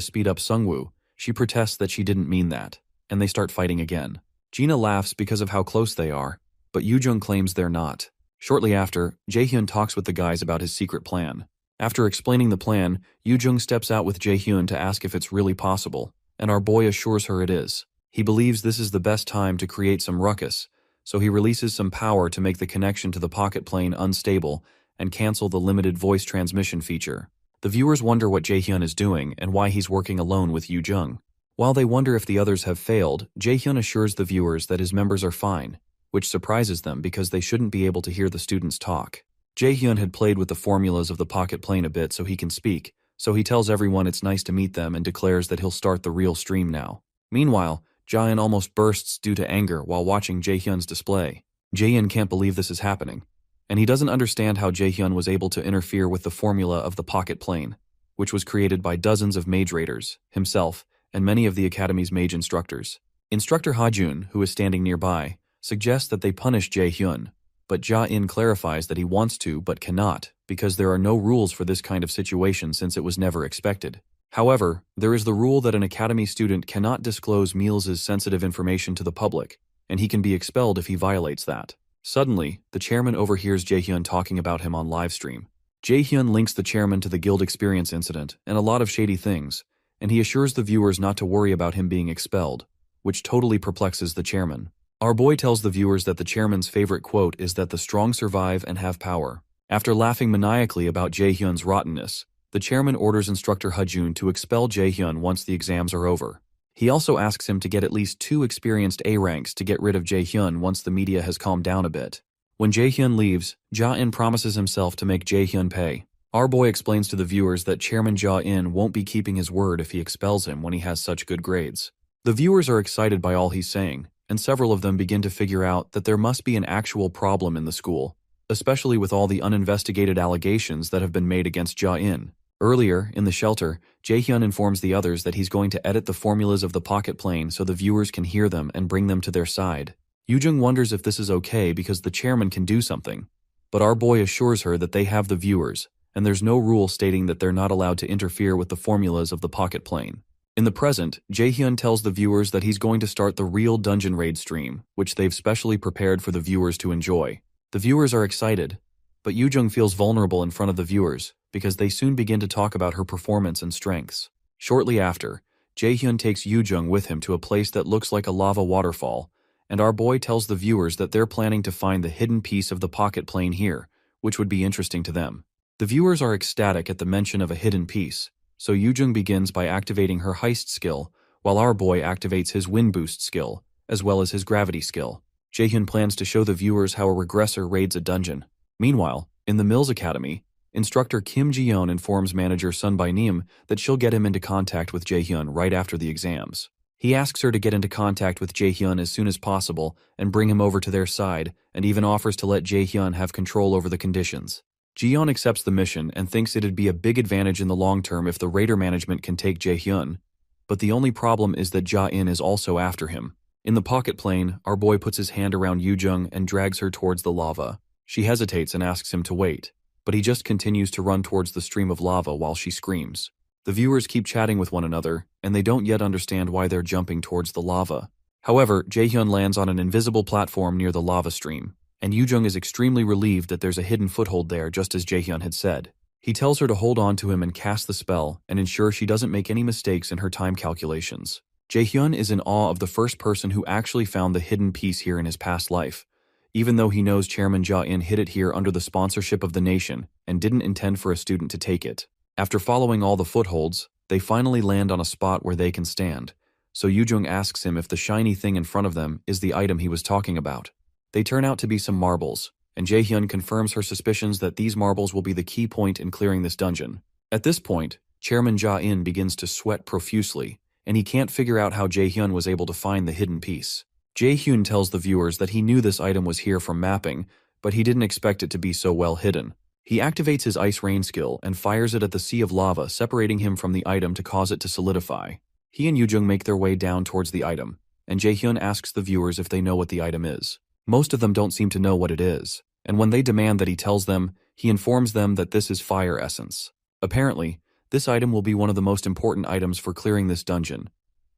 speed up Sungwoo, she protests that she didn't mean that, and they start fighting again. Gina laughs because of how close they are, but Yujung claims they're not. Shortly after, Jaehyun talks with the guys about his secret plan. After explaining the plan, Yujung steps out with Jaehyun to ask if it's really possible, and our boy assures her it is. He believes this is the best time to create some ruckus, so he releases some power to make the connection to the pocket plane unstable and cancel the limited voice transmission feature. The viewers wonder what Jaehyun is doing and why he's working alone with Yoo-jung. While they wonder if the others have failed, Jaehyun assures the viewers that his members are fine, which surprises them because they shouldn't be able to hear the students talk. Jaehyun had played with the formulas of the pocket plane a bit so he can speak, so he tells everyone it's nice to meet them and declares that he'll start the real stream now. Meanwhile, Jaehyun almost bursts due to anger while watching Jaehyun's display. Jaehyun can't believe this is happening, and he doesn't understand how Jaehyun was able to interfere with the formula of the pocket plane, which was created by dozens of mage raiders, himself, and many of the Academy's mage instructors. Instructor Ha-jun, who is standing nearby, suggests that they punish Jaehyun, but Ja-in clarifies that he wants to but cannot because there are no rules for this kind of situation since it was never expected. However, there is the rule that an Academy student cannot disclose Mills' sensitive information to the public, and he can be expelled if he violates that. Suddenly, the chairman overhears Jaehyun talking about him on livestream. Jaehyun links the chairman to the guild experience incident and a lot of shady things, and he assures the viewers not to worry about him being expelled, which totally perplexes the chairman. Our boy tells the viewers that the chairman's favorite quote is that the strong survive and have power. After laughing maniacally about Jaehyun's rottenness, the chairman orders instructor Ha-jun to expel Jaehyun once the exams are over. He also asks him to get at least 2 experienced A ranks to get rid of Jaehyun once the media has calmed down a bit. When Jaehyun leaves, Ja-in promises himself to make Jaehyun pay. Our boy explains to the viewers that Chairman Ja-in won't be keeping his word if he expels him when he has such good grades. The viewers are excited by all he's saying, and several of them begin to figure out that there must be an actual problem in the school, especially with all the uninvestigated allegations that have been made against Ja-in. Earlier, in the shelter, Jaehyun informs the others that he's going to edit the formulas of the pocket plane so the viewers can hear them and bring them to their side. Yoo-jung wonders if this is okay because the chairman can do something, but our boy assures her that they have the viewers, and there's no rule stating that they're not allowed to interfere with the formulas of the pocket plane. In the present, Jaehyun tells the viewers that he's going to start the real dungeon raid stream, which they've specially prepared for the viewers to enjoy. The viewers are excited, but Yoo-jung feels vulnerable in front of the viewers because they soon begin to talk about her performance and strengths. Shortly after, Jaehyun takes Yoo-jung with him to a place that looks like a lava waterfall, and our boy tells the viewers that they're planning to find the hidden piece of the pocket plane here, which would be interesting to them. The viewers are ecstatic at the mention of a hidden piece, so Yoo-jung begins by activating her heist skill, while our boy activates his wind boost skill, as well as his gravity skill. Jaehyun plans to show the viewers how a regressor raids a dungeon. Meanwhile, in the Mills Academy, instructor Kim Ji-yeon informs manager Sun By-nim that she'll get him into contact with Jaehyun right after the exams. He asks her to get into contact with Jaehyun as soon as possible and bring him over to their side, and even offers to let Jaehyun have control over the conditions. Ji-yeon accepts the mission and thinks it'd be a big advantage in the long term if the raider management can take Jaehyun, but the only problem is that Ja-in is also after him. In the pocket plane, our boy puts his hand around Yoo-jung and drags her towards the lava. She hesitates and asks him to wait, but he just continues to run towards the stream of lava while she screams. The viewers keep chatting with one another, and they don't yet understand why they're jumping towards the lava. However, Jaehyun lands on an invisible platform near the lava stream, and Yoo-jung is extremely relieved that there's a hidden foothold there just as Jaehyun had said. He tells her to hold on to him and cast the spell and ensure she doesn't make any mistakes in her time calculations. Jaehyun is in awe of the first person who actually found the hidden piece here in his past life, even though he knows Chairman Ja-in hid it here under the sponsorship of the nation and didn't intend for a student to take it. After following all the footholds, they finally land on a spot where they can stand, so Yoo-jung asks him if the shiny thing in front of them is the item he was talking about. They turn out to be some marbles, and Jaehyun confirms her suspicions that these marbles will be the key point in clearing this dungeon. At this point, Chairman Ja-in begins to sweat profusely, and he can't figure out how Jaehyun was able to find the hidden piece. Jaehyun tells the viewers that he knew this item was here from mapping, but he didn't expect it to be so well hidden. He activates his Ice Rain skill and fires it at the sea of lava, separating him from the item to cause it to solidify. He and Yoo-jung make their way down towards the item, and Jaehyun asks the viewers if they know what the item is. Most of them don't seem to know what it is, and when they demand that he tells them, he informs them that this is fire essence. Apparently, this item will be one of the most important items for clearing this dungeon,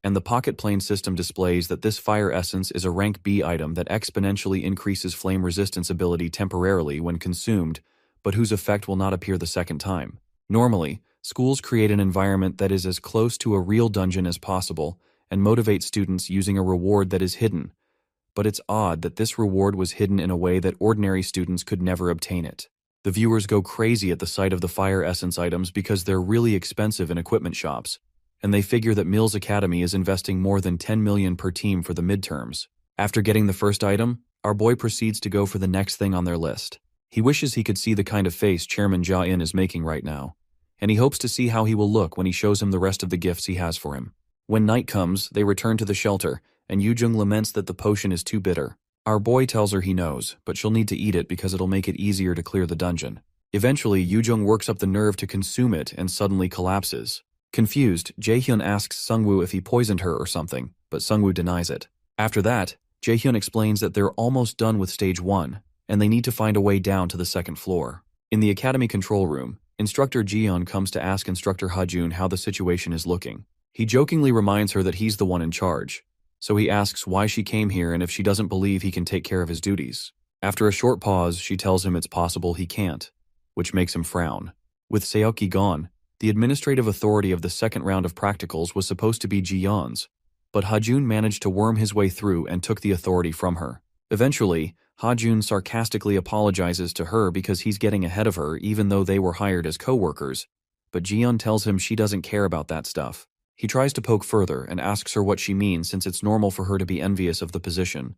and the pocket plane system displays that this fire essence is a rank B item that exponentially increases flame resistance ability temporarily when consumed, but whose effect will not appear the second time. Normally, Schools create an environment that is as close to a real dungeon as possible and motivate students using a reward that is hidden. But it's odd that this reward was hidden in a way that ordinary students could never obtain it. The viewers go crazy at the sight of the fire essence items because they're really expensive in equipment shops, and they figure that Mills Academy is investing more than 10 million per team for the midterms. After getting the first item, our boy proceeds to go for the next thing on their list. He wishes he could see the kind of face Chairman Ja-in is making right now, and he hopes to see how he will look when he shows him the rest of the gifts he has for him. When night comes, they return to the shelter, and Yoo-jung laments that the potion is too bitter. Our boy tells her he knows, but she'll need to eat it because it'll make it easier to clear the dungeon. Eventually, Yoo-jung works up the nerve to consume it and suddenly collapses. Confused, Jae-hyun asks Sungwoo if he poisoned her or something, but Sungwoo denies it. After that, Jae-hyun explains that they're almost done with stage 1, and they need to find a way down to the second floor. In the academy control room, Instructor Jiyeon comes to ask Instructor Ha-jun how the situation is looking. He jokingly reminds her that he's the one in charge, so he asks why she came here and if she doesn't believe he can take care of his duties. After a short pause, she tells him it's possible he can't, which makes him frown. With Seoki gone, the administrative authority of the second round of practicals was supposed to be Jiyeon's, but Ha-jun managed to worm his way through and took the authority from her. Eventually, Ha-jun sarcastically apologizes to her because he's getting ahead of her even though they were hired as co-workers, but Jiyeon tells him she doesn't care about that stuff. He tries to poke further and asks her what she means since it's normal for her to be envious of the position,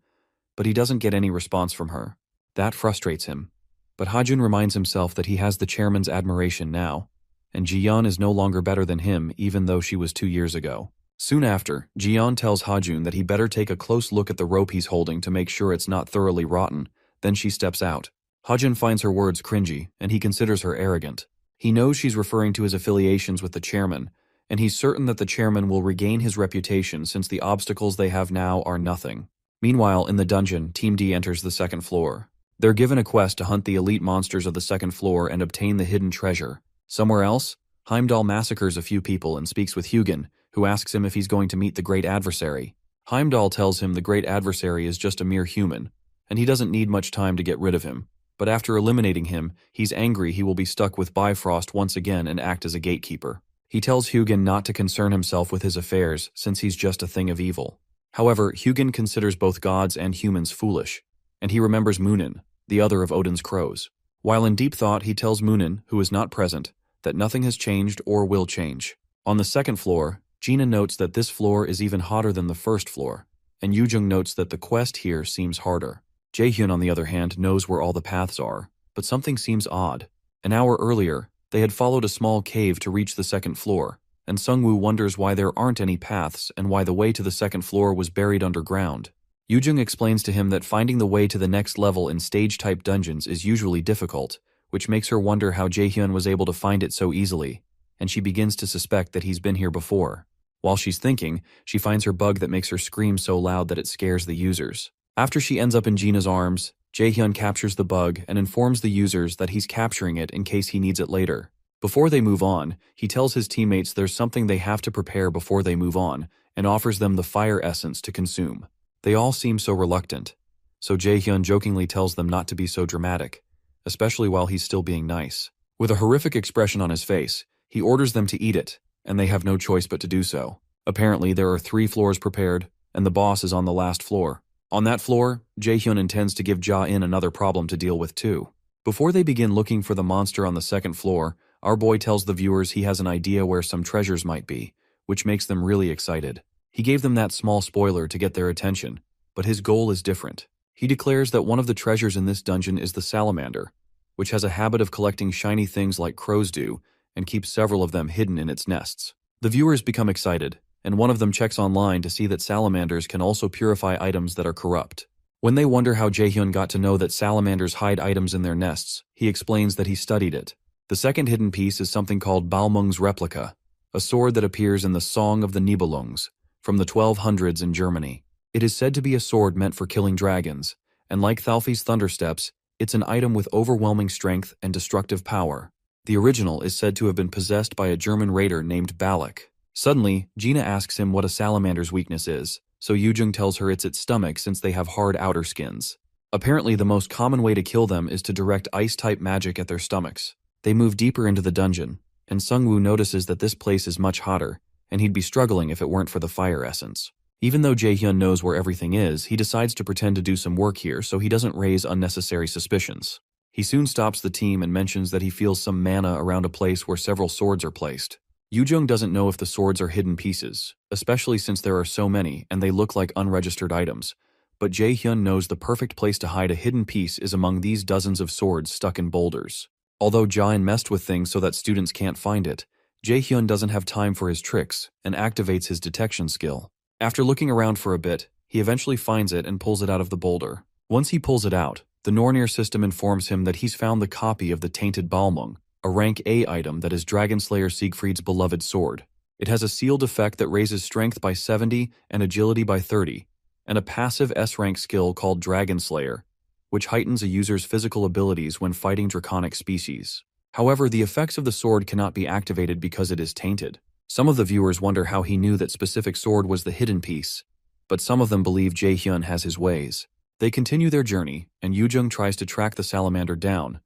but he doesn't get any response from her. That frustrates him, but Ha-jun reminds himself that he has the chairman's admiration now, and Jiyeon is no longer better than him even though she was 2 years ago. Soon after, Jiyeon tells Ha-jun that he better take a close look at the rope he's holding to make sure it's not thoroughly rotten, then she steps out. Ha-jun finds her words cringy, and he considers her arrogant. He knows she's referring to his affiliations with the chairman, and he's certain that the chairman will regain his reputation since the obstacles they have now are nothing. Meanwhile, in the dungeon, Team D enters the second floor. They're given a quest to hunt the elite monsters of the second floor and obtain the hidden treasure. Somewhere else, Heimdall massacres a few people and speaks with Hugin, who asks him if he's going to meet the great adversary. Heimdall tells him the great adversary is just a mere human, and he doesn't need much time to get rid of him. But after eliminating him, he's angry he will be stuck with Bifrost once again and act as a gatekeeper. He tells Hugin not to concern himself with his affairs since he's just a thing of evil. However, Hugin considers both gods and humans foolish, and he remembers Munin, the other of Odin's crows. While in deep thought, he tells Munin, who is not present, that nothing has changed or will change. On the second floor, Gina notes that this floor is even hotter than the first floor, and Yoo-jung notes that the quest here seems harder. Jae-hyun, on the other hand, knows where all the paths are, but something seems odd. An hour earlier, they had followed a small cave to reach the second floor, and Sungwoo wonders why there aren't any paths and why the way to the second floor was buried underground. Yoo-jung explains to him that finding the way to the next level in stage-type dungeons is usually difficult, which makes her wonder how Jae-hyun was able to find it so easily, and she begins to suspect that he's been here before. While she's thinking, she finds her bug that makes her scream so loud that it scares the users. After she ends up in Gina's arms, Jae-hyun captures the bug and informs the users that he's capturing it in case he needs it later. Before they move on, he tells his teammates there's something they have to prepare before they move on, and offers them the fire essence to consume. They all seem so reluctant, so Jae-hyun jokingly tells them not to be so dramatic, especially while he's still being nice. With a horrific expression on his face, he orders them to eat it, and they have no choice but to do so. Apparently, there are 3 floors prepared, and the boss is on the last floor. On that floor, Jae-hyun intends to give Ja-in another problem to deal with too. Before they begin looking for the monster on the second floor, our boy tells the viewers he has an idea where some treasures might be, which makes them really excited. He gave them that small spoiler to get their attention, but his goal is different. He declares that one of the treasures in this dungeon is the salamander, which has a habit of collecting shiny things like crows do, and keeps several of them hidden in its nests. The viewers become excited, and one of them checks online to see that salamanders can also purify items that are corrupt. When they wonder how Jae-hyun got to know that salamanders hide items in their nests, he explains that he studied it. The second hidden piece is something called Balmung's replica, a sword that appears in the Song of the Nibelungs, from the 1200s in Germany. It is said to be a sword meant for killing dragons, and like Thalfi's Thundersteps, it's an item with overwhelming strength and destructive power. The original is said to have been possessed by a German raider named Balak. Suddenly, Gina asks him what a salamander's weakness is, so Yoo-jung tells her it's its stomach since they have hard outer skins. Apparently, the most common way to kill them is to direct ice-type magic at their stomachs. They move deeper into the dungeon, and Sungwoo notices that this place is much hotter, and he'd be struggling if it weren't for the fire essence. Even though Jaehyun knows where everything is, he decides to pretend to do some work here so he doesn't raise unnecessary suspicions. He soon stops the team and mentions that he feels some mana around a place where several swords are placed. Yoo-jung doesn't know if the swords are hidden pieces, especially since there are so many and they look like unregistered items, but Jaehyun knows the perfect place to hide a hidden piece is among these dozens of swords stuck in boulders. Although Jain messed with things so that students can't find it, Jaehyun doesn't have time for his tricks and activates his detection skill. After looking around for a bit, he eventually finds it and pulls it out of the boulder. Once he pulls it out, the Nornir system informs him that he's found the copy of the Tainted Balmung, a rank A item that is Dragon Slayer Siegfried's beloved sword. It has a sealed effect that raises strength by 70 and agility by 30, and a passive S-rank skill called Dragon Slayer, which heightens a user's physical abilities when fighting draconic species. However, the effects of the sword cannot be activated because it is tainted. Some of the viewers wonder how he knew that specific sword was the hidden piece, but some of them believe Jaehyun has his ways. They continue their journey, and Yoo-jung tries to track the salamander down,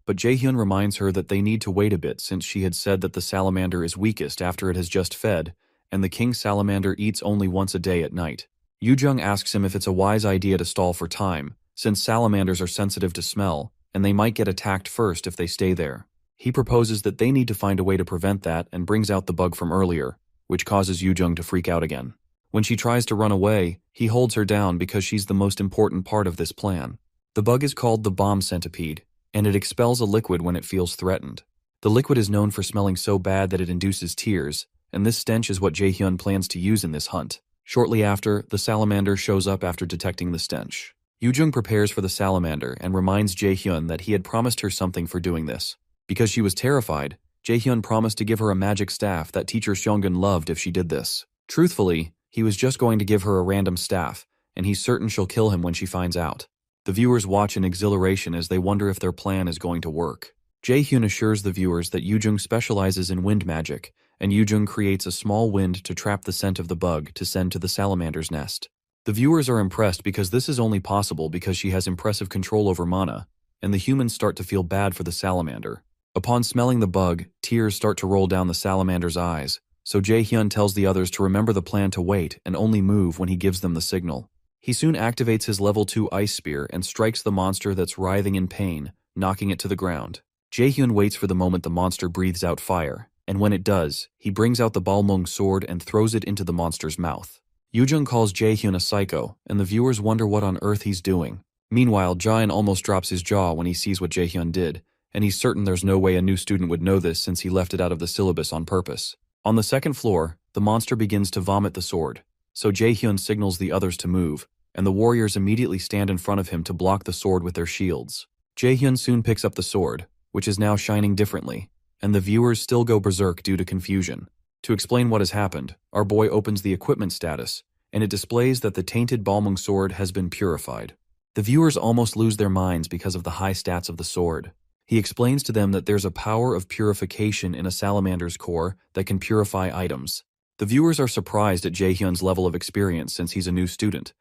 but Jaehyun reminds her that they need to wait a bit since she had said that the salamander is weakest after it has just fed, and the king salamander eats only once a day at night. Yoo-jung asks him if it's a wise idea to stall for time, since salamanders are sensitive to smell, and they might get attacked first if they stay there. He proposes that they need to find a way to prevent that and brings out the bug from earlier, which causes Yoo-jung to freak out again. When she tries to run away, he holds her down because she's the most important part of this plan. The bug is called the bomb centipede, and it expels a liquid when it feels threatened. The liquid is known for smelling so bad that it induces tears, and this stench is what Jaehyun plans to use in this hunt. Shortly after, the salamander shows up after detecting the stench. Yoo-jung prepares for the salamander and reminds Jaehyun that he had promised her something for doing this. Because she was terrified, Jaehyun promised to give her a magic staff that teacher Seonggun loved if she did this. Truthfully, he was just going to give her a random staff, and he's certain she'll kill him when she finds out. The viewers watch in exhilaration as they wonder if their plan is going to work. Jaehyun assures the viewers that Yoo-jung specializes in wind magic, and Yoo-jung creates a small wind to trap the scent of the bug to send to the salamander's nest. The viewers are impressed because this is only possible because she has impressive control over mana, and the humans start to feel bad for the salamander. Upon smelling the bug, tears start to roll down the salamander's eyes, so Jaehyun tells the others to remember the plan to wait and only move when he gives them the signal. He soon activates his level 2 ice spear and strikes the monster that's writhing in pain, knocking it to the ground. Jaehyun waits for the moment the monster breathes out fire, and when it does, he brings out the Balmung sword and throws it into the monster's mouth. Yoo-jung calls Jaehyun a psycho, and the viewers wonder what on earth he's doing. Meanwhile, Jain almost drops his jaw when he sees what Jaehyun did, and he's certain there's no way a new student would know this since he left it out of the syllabus on purpose. On the second floor, the monster begins to vomit the sword, so Jaehyun signals the others to move, and the warriors immediately stand in front of him to block the sword with their shields. Jaehyun soon picks up the sword, which is now shining differently, and the viewers still go berserk due to confusion. To explain what has happened, our boy opens the equipment status, and it displays that the tainted Balmung sword has been purified. The viewers almost lose their minds because of the high stats of the sword. He explains to them that there's a power of purification in a salamander's core that can purify items. The viewers are surprised at Jaehyun's level of experience since he's a new student,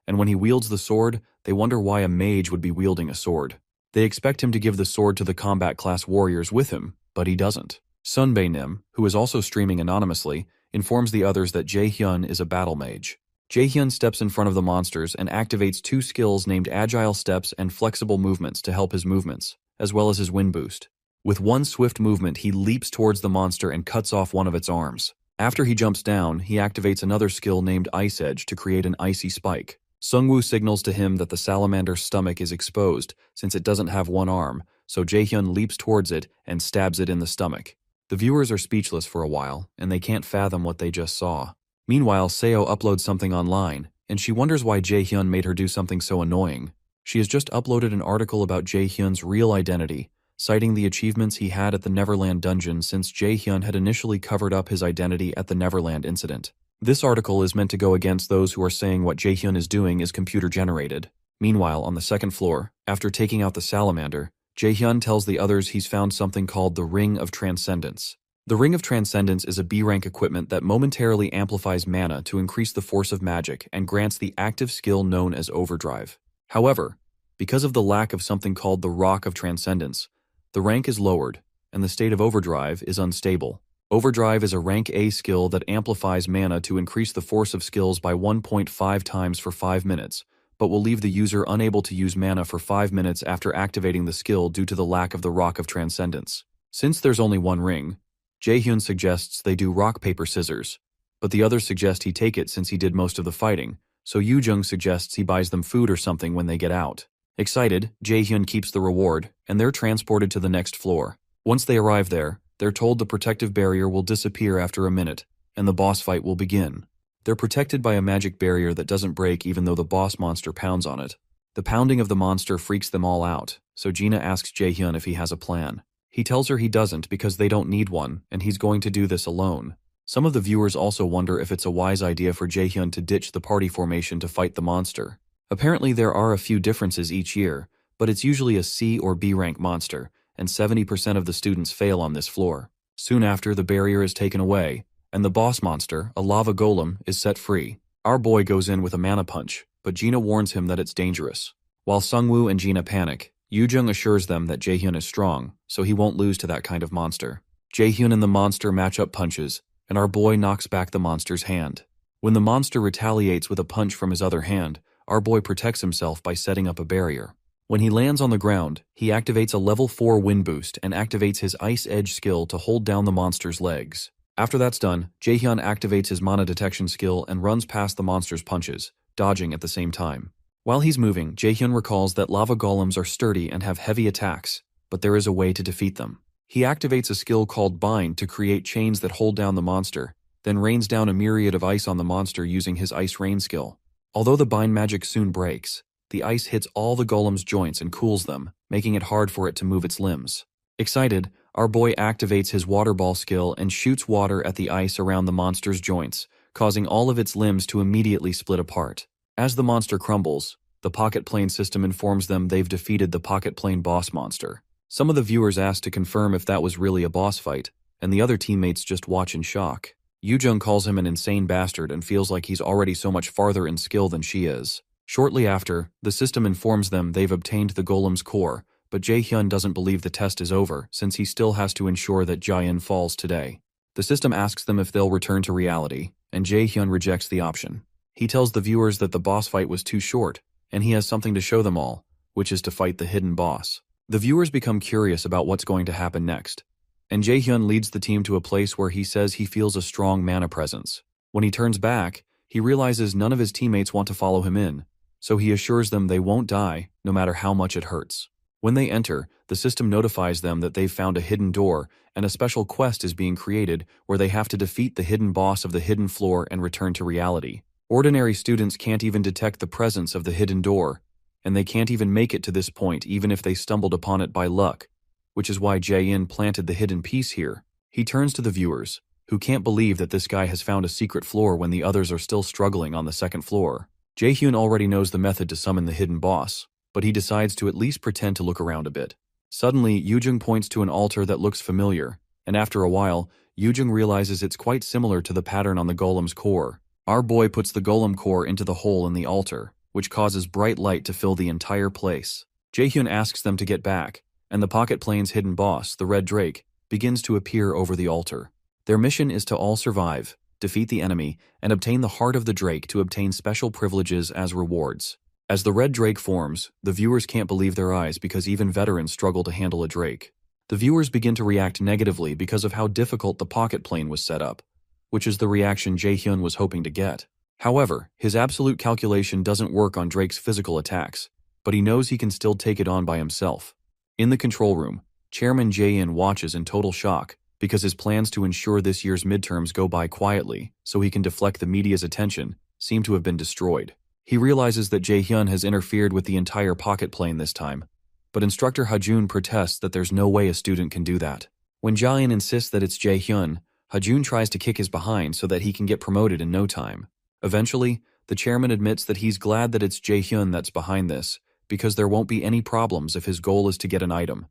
and when he wields the sword, they wonder why a mage would be wielding a sword. They expect him to give the sword to the combat class warriors with him, but he doesn't. Sunbae Nim, who is also streaming anonymously, informs the others that Jaehyun is a battle mage. Jaehyun steps in front of the monsters and activates 2 skills named Agile Steps and Flexible Movements to help his movements, as well as his wind boost. With one swift movement, he leaps towards the monster and cuts off one of its arms. After he jumps down, he activates another skill named Ice Edge to create an icy spike. Sungwoo signals to him that the salamander's stomach is exposed since it doesn't have one arm, so Jaehyun leaps towards it and stabs it in the stomach. The viewers are speechless for a while, and they can't fathom what they just saw. Meanwhile, Seo uploads something online, and she wonders why Jaehyun made her do something so annoying. She has just uploaded an article about Jaehyun's real identity, citing the achievements he had at the Neverland dungeon since Jaehyun had initially covered up his identity at the Neverland incident. This article is meant to go against those who are saying what Jaehyun is doing is computer-generated. Meanwhile, on the second floor, after taking out the salamander, Jaehyun tells the others he's found something called the Ring of Transcendence. The Ring of Transcendence is a B-rank equipment that momentarily amplifies mana to increase the force of magic and grants the active skill known as Overdrive. However, because of the lack of something called the Rock of Transcendence, the rank is lowered, and the state of overdrive is unstable. Overdrive is a rank A skill that amplifies mana to increase the force of skills by 1.5 times for 5 minutes, but will leave the user unable to use mana for 5 minutes after activating the skill due to the lack of the Rock of Transcendence. Since there's only one ring, Jaehyun suggests they do rock, paper, scissors, but the others suggest he take it since he did most of the fighting, so Yoo-jung suggests he buys them food or something when they get out. Excited, Jaehyun keeps the reward, and they're transported to the next floor. Once they arrive there, they're told the protective barrier will disappear after a minute, and the boss fight will begin. They're protected by a magic barrier that doesn't break even though the boss monster pounds on it. The pounding of the monster freaks them all out, so Gina asks Jaehyun if he has a plan. He tells her he doesn't because they don't need one, and he's going to do this alone. Some of the viewers also wonder if it's a wise idea for Jaehyun to ditch the party formation to fight the monster. Apparently there are a few differences each year, but it's usually a C or B rank monster, and 70% of the students fail on this floor. Soon after, the barrier is taken away, and the boss monster, a lava golem, is set free. Our boy goes in with a mana punch, but Gina warns him that it's dangerous. While Sungwoo and Gina panic, Yoo-jung assures them that Jaehyun is strong, so he won't lose to that kind of monster. Jaehyun and the monster match up punches, and our boy knocks back the monster's hand. When the monster retaliates with a punch from his other hand, our boy protects himself by setting up a barrier. When he lands on the ground, he activates a level 4 wind boost and activates his Ice Edge skill to hold down the monster's legs. After that's done, Jaehyun activates his mana detection skill and runs past the monster's punches, dodging at the same time. While he's moving, Jaehyun recalls that lava golems are sturdy and have heavy attacks, but there is a way to defeat them. He activates a skill called Bind to create chains that hold down the monster, then rains down a myriad of ice on the monster using his Ice Rain skill. Although the bind magic soon breaks, the ice hits all the golem's joints and cools them, making it hard for it to move its limbs. Excited, our boy activates his water ball skill and shoots water at the ice around the monster's joints, causing all of its limbs to immediately split apart. As the monster crumbles, the pocket plane system informs them they've defeated the pocket plane boss monster. Some of the viewers ask to confirm if that was really a boss fight, and the other teammates just watch in shock. Yoo-jung calls him an insane bastard and feels like he's already so much farther in skill than she is. Shortly after, the system informs them they've obtained the golem's core, but Jaehyun doesn't believe the test is over since he still has to ensure that Jaehyun falls today. The system asks them if they'll return to reality, and Jaehyun rejects the option. He tells the viewers that the boss fight was too short, and he has something to show them all, which is to fight the hidden boss. The viewers become curious about what's going to happen next, and Jaehyun leads the team to a place where he says he feels a strong mana presence. When he turns back, he realizes none of his teammates want to follow him in, so he assures them they won't die, no matter how much it hurts. When they enter, the system notifies them that they've found a hidden door, and a special quest is being created where they have to defeat the hidden boss of the hidden floor and return to reality. Ordinary students can't even detect the presence of the hidden door, and they can't even make it to this point even if they stumbled upon it by luck, which is why Jae-in planted the hidden piece here. He turns to the viewers, who can't believe that this guy has found a secret floor when the others are still struggling on the second floor. Jaehyun already knows the method to summon the hidden boss, but he decides to at least pretend to look around a bit. Suddenly, Yoo-jung points to an altar that looks familiar, and after a while, Yoo-jung realizes it's quite similar to the pattern on the golem's core. Our boy puts the golem core into the hole in the altar, which causes bright light to fill the entire place. Jaehyun asks them to get back, and the pocket plane's hidden boss, the Red Drake, begins to appear over the altar. Their mission is to all survive, defeat the enemy, and obtain the heart of the Drake to obtain special privileges as rewards. As the Red Drake forms, the viewers can't believe their eyes because even veterans struggle to handle a Drake. The viewers begin to react negatively because of how difficult the pocket plane was set up, which is the reaction Jaehyun was hoping to get. However, his absolute calculation doesn't work on Drake's physical attacks, but he knows he can still take it on by himself. In the control room, Chairman Jae-in watches in total shock because his plans to ensure this year's midterms go by quietly so he can deflect the media's attention seem to have been destroyed. He realizes that Jaehyun has interfered with the entire pocket plane this time, but Instructor Hajun protests that there's no way a student can do that. When Jae-in insists that it's Jaehyun, Hajun tries to kick his behind so that he can get promoted in no time. Eventually, the chairman admits that he's glad that it's Jaehyun that's behind this, because there won't be any problems if his goal is to get an item,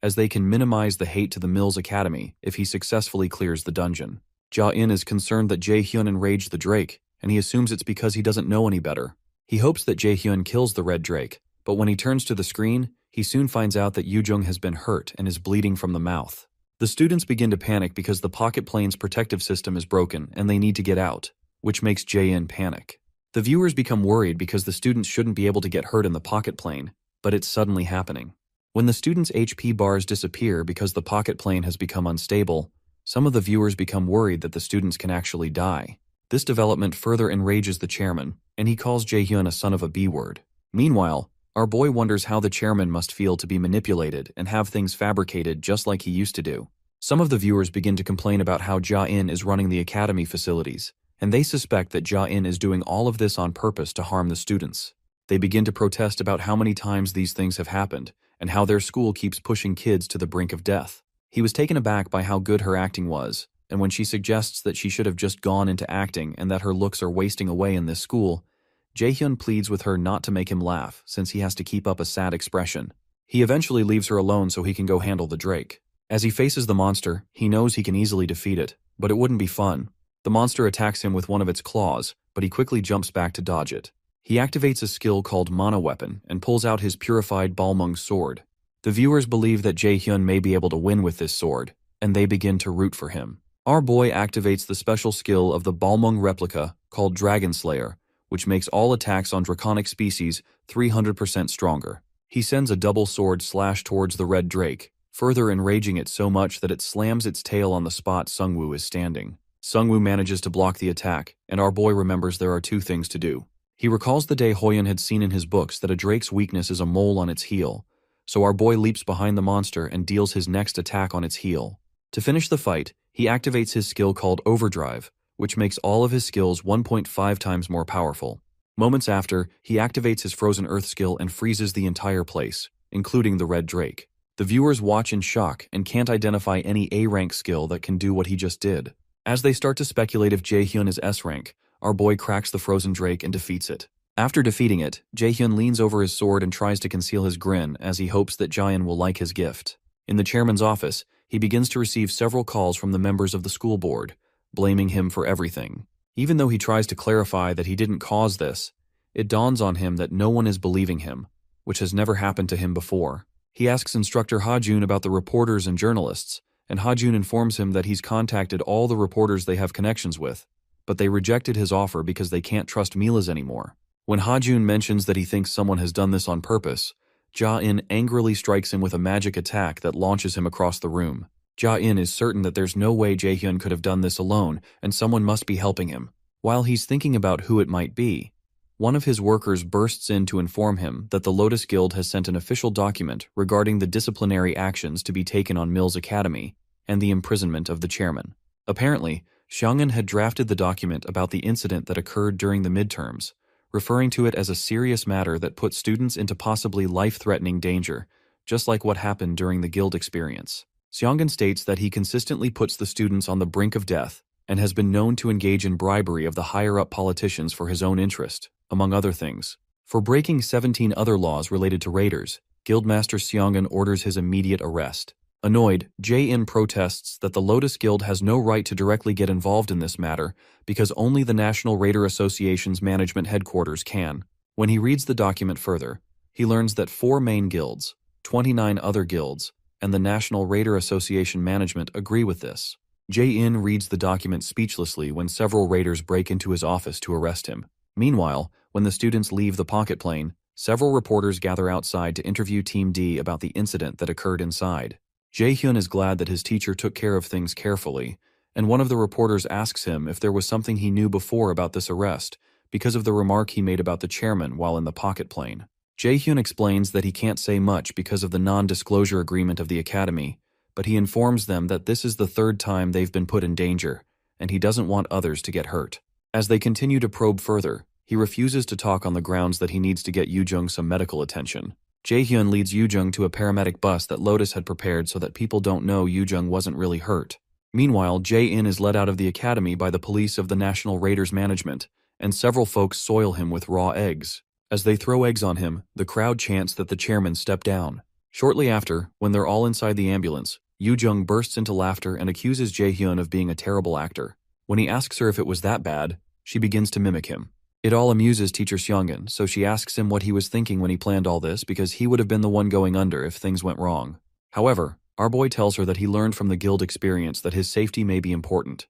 as they can minimize the hate to the Mills Academy if he successfully clears the dungeon. Ja-in is concerned that Jaehyun enraged the Drake, and he assumes it's because he doesn't know any better. He hopes that Jaehyun kills the Red Drake, but when he turns to the screen, he soon finds out that Yoo-jung has been hurt and is bleeding from the mouth. The students begin to panic because the pocket plane's protective system is broken and they need to get out, which makes Jae-in panic. The viewers become worried because the students shouldn't be able to get hurt in the pocket plane, but it's suddenly happening. When the students' HP bars disappear because the pocket plane has become unstable, some of the viewers become worried that the students can actually die. This development further enrages the chairman, and he calls Jae-hyun a son of a B-word. Meanwhile, our boy wonders how the chairman must feel to be manipulated and have things fabricated just like he used to do. Some of the viewers begin to complain about how Ja-in is running the academy facilities, and they suspect that Ja-in is doing all of this on purpose to harm the students. They begin to protest about how many times these things have happened, and how their school keeps pushing kids to the brink of death. He was taken aback by how good her acting was, and when she suggests that she should have just gone into acting and that her looks are wasting away in this school, Jae-hyun pleads with her not to make him laugh since he has to keep up a sad expression. He eventually leaves her alone so he can go handle the Drake. As he faces the monster, he knows he can easily defeat it, but it wouldn't be fun. The monster attacks him with one of its claws, but he quickly jumps back to dodge it. He activates a skill called Mana Weapon and pulls out his purified Balmung sword. The viewers believe that Jae-hyun may be able to win with this sword, and they begin to root for him. Our boy activates the special skill of the Balmung replica called Dragon Slayer, which makes all attacks on draconic species 300% stronger. He sends a double sword slash towards the red drake, further enraging it so much that it slams its tail on the spot Sungwoo is standing. Sungwoo manages to block the attack, and our boy remembers there are two things to do. He recalls the day Hoyun had seen in his books that a drake's weakness is a mole on its heel, so our boy leaps behind the monster and deals his next attack on its heel. To finish the fight, he activates his skill called Overdrive, which makes all of his skills 1.5 times more powerful. Moments after, he activates his Frozen Earth skill and freezes the entire place, including the red drake. The viewers watch in shock and can't identify any A-rank skill that can do what he just did. As they start to speculate if Jae-hyun is S-rank, our boy cracks the frozen drake and defeats it. After defeating it, Jae-hyun leans over his sword and tries to conceal his grin as he hopes that Jae-in will like his gift. In the chairman's office, he begins to receive several calls from the members of the school board, blaming him for everything. Even though he tries to clarify that he didn't cause this, it dawns on him that no one is believing him, which has never happened to him before. He asks instructor Ha-jun about the reporters and journalists, and Ha-jun informs him that he's contacted all the reporters they have connections with, but they rejected his offer because they can't trust Mila's anymore. When Ha-jun mentions that he thinks someone has done this on purpose, Ja-in angrily strikes him with a magic attack that launches him across the room. Ja-in is certain that there's no way Jae-hyun could have done this alone, and someone must be helping him. While he's thinking about who it might be, one of his workers bursts in to inform him that the Lotus Guild has sent an official document regarding the disciplinary actions to be taken on Mills Academy and the imprisonment of the chairman. Apparently, Xiang'an had drafted the document about the incident that occurred during the midterms, referring to it as a serious matter that put students into possibly life-threatening danger, just like what happened during the guild experience. Xiang'an states that he consistently puts the students on the brink of death and has been known to engage in bribery of the higher-up politicians for his own interest, among other things. For breaking 17 other laws related to raiders, Guildmaster Xiang'an orders his immediate arrest. Annoyed, Jae-in protests that the Lotus Guild has no right to directly get involved in this matter because only the National Raider Association's management headquarters can. When he reads the document further, he learns that 4 main guilds, 29 other guilds, and the National Raider Association management agree with this. Jae-in reads the document speechlessly when several raiders break into his office to arrest him. Meanwhile, when the students leave the pocket plane, several reporters gather outside to interview Team D about the incident that occurred inside. Jae-hyun is glad that his teacher took care of things carefully, and one of the reporters asks him if there was something he knew before about this arrest because of the remark he made about the chairman while in the pocket plane. Jae-hyun explains that he can't say much because of the non-disclosure agreement of the academy, but he informs them that this is the 3rd time they've been put in danger, and he doesn't want others to get hurt. As they continue to probe further, he refuses to talk on the grounds that he needs to get Yoo-jung some medical attention. Jae-hyun leads Yoo-jung to a paramedic bus that Lotus had prepared so that people don't know Yoo-jung wasn't really hurt. Meanwhile, Jae-in is led out of the academy by the police of the National Raiders management, and several folks soil him with raw eggs. As they throw eggs on him, the crowd chants that the chairman step down. Shortly after, when they're all inside the ambulance, Yoo-jung bursts into laughter and accuses Jae-hyun of being a terrible actor. When he asks her if it was that bad, she begins to mimic him. It all amuses teacher Xiang'an, so she asks him what he was thinking when he planned all this because he would have been the one going under if things went wrong. However, Our boy tells her that he learned from the guild experience that his safety may be important,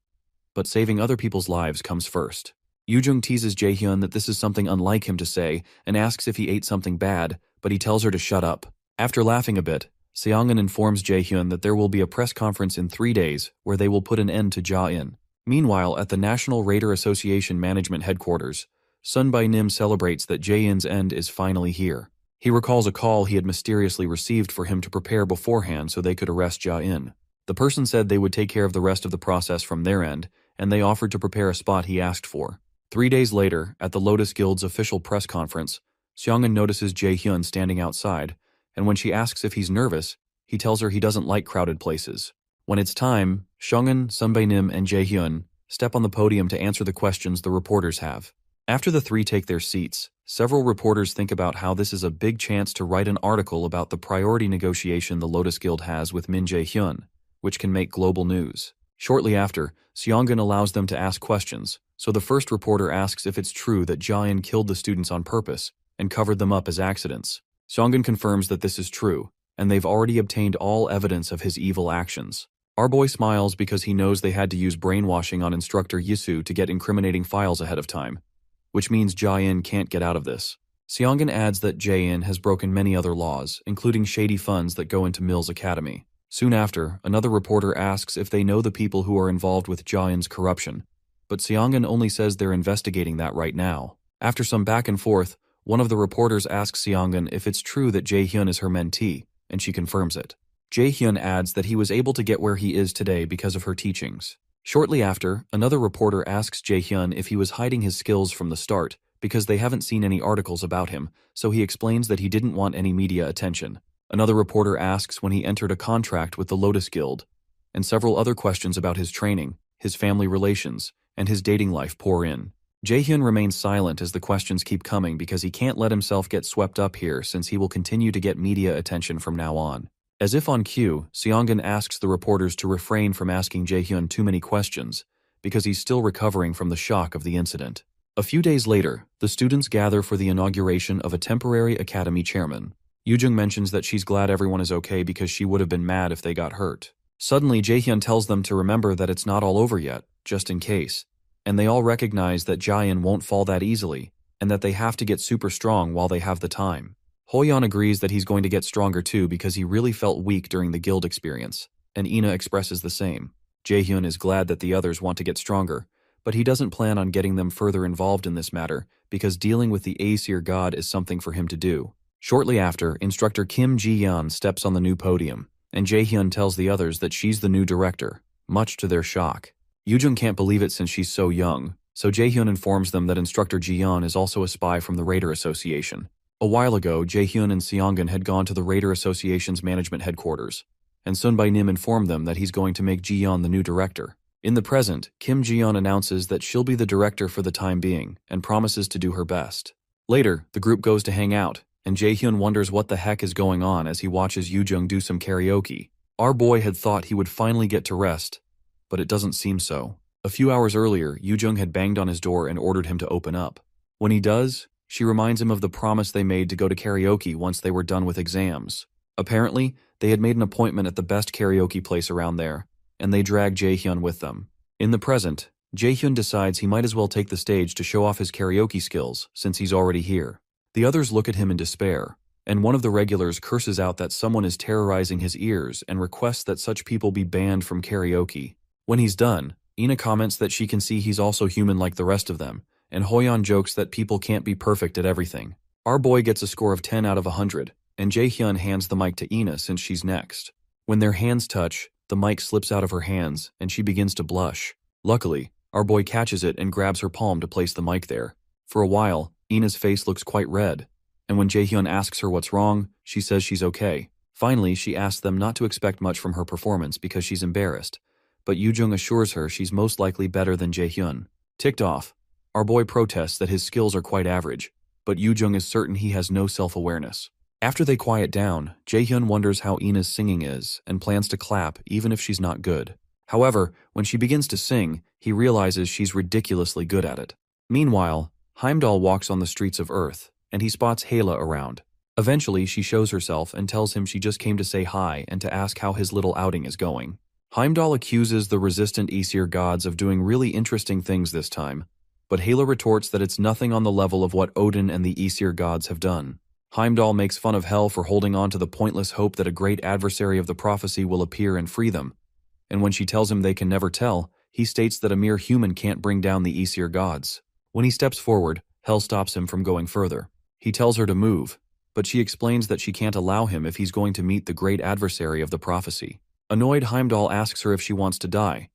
but saving other people's lives comes first. Yoo-jung teases Jae-hyun that this is something unlike him to say and asks if he ate something bad, but he tells her to shut up. After laughing a bit, Seongun informs Jae-hyun that there will be a press conference in 3 days where they will put an end to Ja-in. Meanwhile, at the National Raider Association Management Headquarters, Sun By-nim celebrates that Jae-in's end is finally here. He recalls a call he had mysteriously received for him to prepare beforehand so they could arrest Ja-in. The person said they would take care of the rest of the process from their end, and they offered to prepare a spot he asked for. 3 days later, at the Lotus Guild's official press conference, Seongun notices Jae-hyun standing outside, and when she asks if he's nervous, he tells her he doesn't like crowded places. When it's time, Seongun, Sun By-nim, and Jae-hyun step on the podium to answer the questions the reporters have. After the three take their seats, several reporters think about how this is a big chance to write an article about the priority negotiation the Lotus Guild has with Min Jae-hyun, which can make global news. Shortly after, Seongun allows them to ask questions, so the first reporter asks if it's true that Ja-in killed the students on purpose and covered them up as accidents. Seongun confirms that this is true, and they've already obtained all evidence of his evil actions. Our boy smiles because he knows they had to use brainwashing on instructor Yisu to get incriminating files ahead of time, which means Ja-in can't get out of this. Seongun adds that Jae-in has broken many other laws, including shady funds that go into Mill's academy. Soon after, another reporter asks if they know the people who are involved with Ja-in's corruption, but Seongun only says they're investigating that right now. After some back and forth, one of the reporters asks Seongun if it's true that Jae-hyun is her mentee, and she confirms it. Jae-hyun adds that he was able to get where he is today because of her teachings. Shortly after, another reporter asks Jae-hyun if he was hiding his skills from the start because they haven't seen any articles about him, so he explains that he didn't want any media attention. Another reporter asks when he entered a contract with the Lotus Guild, and several other questions about his training, his family relations, and his dating life pour in. Jae-hyun remains silent as the questions keep coming because he can't let himself get swept up here since he will continue to get media attention from now on. As if on cue, Seongun asks the reporters to refrain from asking Jae-hyun too many questions because he's still recovering from the shock of the incident. A few days later, the students gather for the inauguration of a temporary academy chairman. Yoo-jung mentions that she's glad everyone is okay because she would have been mad if they got hurt. Suddenly, Jae-hyun tells them to remember that it's not all over yet, just in case, and they all recognize that Ja-in won't fall that easily, and that they have to get super strong while they have the time. Hoyeon agrees that he's going to get stronger too because he really felt weak during the guild experience, and Ina expresses the same. Jae-hyun is glad that the others want to get stronger, but he doesn't plan on getting them further involved in this matter because dealing with the Aesir god is something for him to do. Shortly after, instructor Kim Ji-yeon steps on the new podium, and Jae-hyun tells the others that she's the new director, much to their shock. Yoo-jung can't believe it since she's so young, so Jae-hyun informs them that instructor Ji-yeon is also a spy from the Raider Association. A while ago, Jae-hyun and Seongun had gone to the Raider Association's management headquarters, and Sun By-nim informed them that he's going to make Ji-yeon the new director. In the present, Kim Ji-yeon announces that she'll be the director for the time being, and promises to do her best. Later, the group goes to hang out, and Jae-hyun wonders what the heck is going on as he watches Yoo-jung do some karaoke. Our boy had thought he would finally get to rest, but it doesn't seem so. A few hours earlier, Yoo-jung had banged on his door and ordered him to open up. When he does, she reminds him of the promise they made to go to karaoke once they were done with exams. Apparently, they had made an appointment at the best karaoke place around there, and they drag Jae-hyun with them. In the present, Jae-hyun decides he might as well take the stage to show off his karaoke skills since he's already here. The others look at him in despair, and one of the regulars curses out that someone is terrorizing his ears and requests that such people be banned from karaoke. When he's done, Ina comments that she can see he's also human like the rest of them, and Hoyeon jokes that people can't be perfect at everything. Our boy gets a score of 10 out of 100, and Jae-hyun hands the mic to Ina since she's next. When their hands touch, the mic slips out of her hands, and she begins to blush. Luckily, our boy catches it and grabs her palm to place the mic there. For a while, Ina's face looks quite red, and when Jae-hyun asks her what's wrong, she says she's okay. Finally, she asks them not to expect much from her performance because she's embarrassed, but Yoo-jung assures her she's most likely better than Jae-hyun. Ticked off, our boy protests that his skills are quite average, but Yoo-jung is certain he has no self-awareness. After they quiet down, Jae-hyun wonders how Ina's singing is and plans to clap even if she's not good. However, when she begins to sing, he realizes she's ridiculously good at it. Meanwhile, Heimdall walks on the streets of Earth, and he spots Hela around. Eventually, she shows herself and tells him she just came to say hi and to ask how his little outing is going. Heimdall accuses the resistant Aesir gods of doing really interesting things this time, but Hela retorts that it's nothing on the level of what Odin and the Aesir gods have done. Heimdall makes fun of Hel for holding on to the pointless hope that a great adversary of the prophecy will appear and free them, and when she tells him they can never tell, he states that a mere human can't bring down the Aesir gods. When he steps forward, Hel stops him from going further. He tells her to move, but she explains that she can't allow him if he's going to meet the great adversary of the prophecy. Annoyed, Heimdall asks her if she wants to die,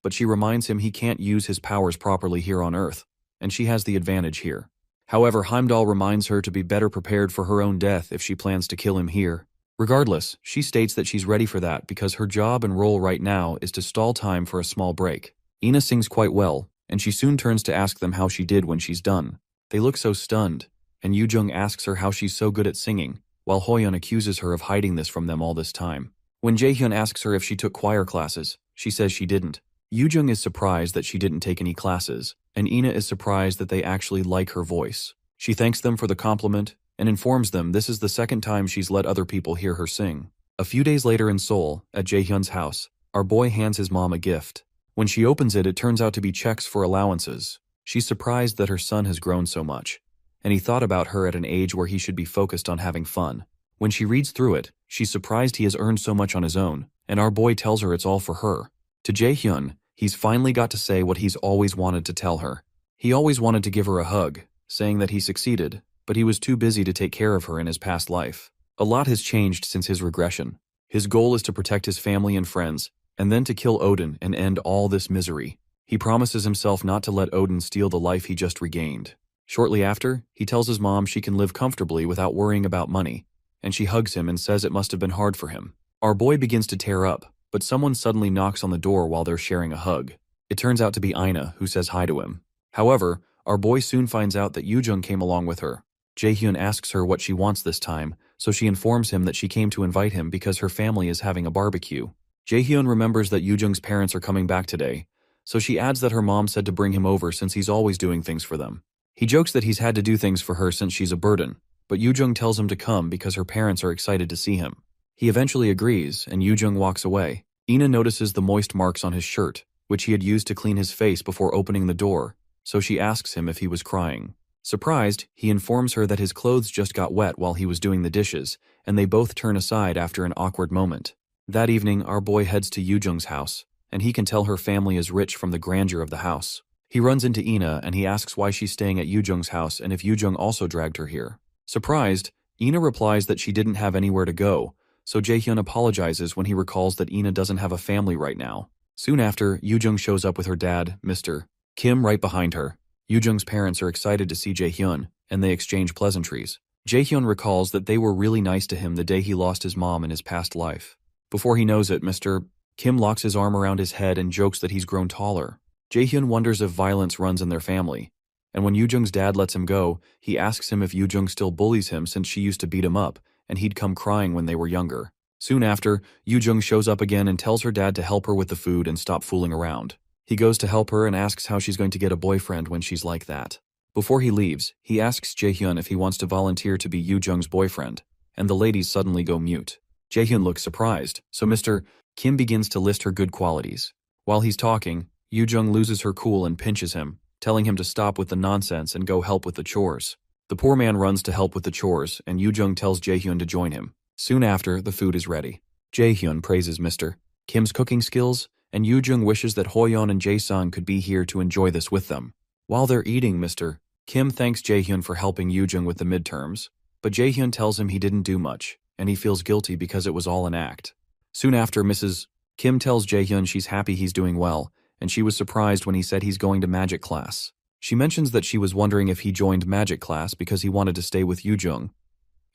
but she reminds him he can't use his powers properly here on Earth, and she has the advantage here. However, Heimdall reminds her to be better prepared for her own death if she plans to kill him here. Regardless, she states that she's ready for that because her job and role right now is to stall time for a small break. Ina sings quite well, and she soon turns to ask them how she did when she's done. They look so stunned, and Yoo-jung asks her how she's so good at singing, while Hoyeon accuses her of hiding this from them all this time. When Jaehyun asks her if she took choir classes, she says she didn't. Yoo-jung is surprised that she didn't take any classes, and Ina is surprised that they actually like her voice. She thanks them for the compliment, and informs them this is the second time she's let other people hear her sing. A few days later in Seoul, at Jaehyun's house, our boy hands his mom a gift. When she opens it, it turns out to be checks for allowances. She's surprised that her son has grown so much, and he thought about her at an age where he should be focused on having fun. When she reads through it, she's surprised he has earned so much on his own, and our boy tells her it's all for her. To Jaehyun, he's finally got to say what he's always wanted to tell her. He always wanted to give her a hug, saying that he succeeded, but he was too busy to take care of her in his past life. A lot has changed since his regression. His goal is to protect his family and friends, and then to kill Odin and end all this misery. He promises himself not to let Odin steal the life he just regained. Shortly after, he tells his mom she can live comfortably without worrying about money, and she hugs him and says it must have been hard for him. Our boy begins to tear up, but someone suddenly knocks on the door while they're sharing a hug. It turns out to be Ina, who says hi to him. However, our boy soon finds out that Yoo-jung came along with her. Jaehyun asks her what she wants this time, so she informs him that she came to invite him because her family is having a barbecue. Jaehyun remembers that Yoo-jung's parents are coming back today, so she adds that her mom said to bring him over since he's always doing things for them. He jokes that he's had to do things for her since she's a burden, but Yoo-jung tells him to come because her parents are excited to see him. He eventually agrees, and Yoo-jung walks away. Ina notices the moist marks on his shirt, which he had used to clean his face before opening the door, so she asks him if he was crying. Surprised, he informs her that his clothes just got wet while he was doing the dishes, and they both turn aside after an awkward moment. That evening, our boy heads to Yoo-jung's house, and he can tell her family is rich from the grandeur of the house. He runs into Ina and he asks why she's staying at Yoo-jung's house and if Yoo-jung also dragged her here. Surprised, Ina replies that she didn't have anywhere to go, so Jaehyun apologizes when he recalls that Ina doesn't have a family right now. Soon after, Yoo-jung shows up with her dad, Mr. Kim, right behind her. Yoo-jung's parents are excited to see Jaehyun, and they exchange pleasantries. Jaehyun recalls that they were really nice to him the day he lost his mom in his past life. Before he knows it, Mr. Kim locks his arm around his head and jokes that he's grown taller. Jaehyun wonders if violence runs in their family, and when Yoo-jung's dad lets him go, he asks him if Yoo-jung still bullies him since she used to beat him up, and he'd come crying when they were younger. Soon after, Yoo-jung shows up again and tells her dad to help her with the food and stop fooling around. He goes to help her and asks how she's going to get a boyfriend when she's like that. Before he leaves, he asks Jaehyun if he wants to volunteer to be Yoo-jung's boyfriend, and the ladies suddenly go mute. Jaehyun looks surprised, so Mr. Kim begins to list her good qualities. While he's talking, Yoo-jung loses her cool and pinches him, telling him to stop with the nonsense and go help with the chores. The poor man runs to help with the chores, and Yoo-jung tells Jaehyun to join him. Soon after, the food is ready. Jaehyun praises Mr. Kim's cooking skills, and Yoo-jung wishes that Hoyeon and Jae-sung could be here to enjoy this with them. While they're eating, Mr. Kim thanks Jaehyun for helping Yoo-jung with the midterms, but Jaehyun tells him he didn't do much, and he feels guilty because it was all an act. Soon after, Mrs. Kim tells Jaehyun she's happy he's doing well, and she was surprised when he said he's going to magic class. She mentions that she was wondering if he joined magic class because he wanted to stay with Yoo-jung,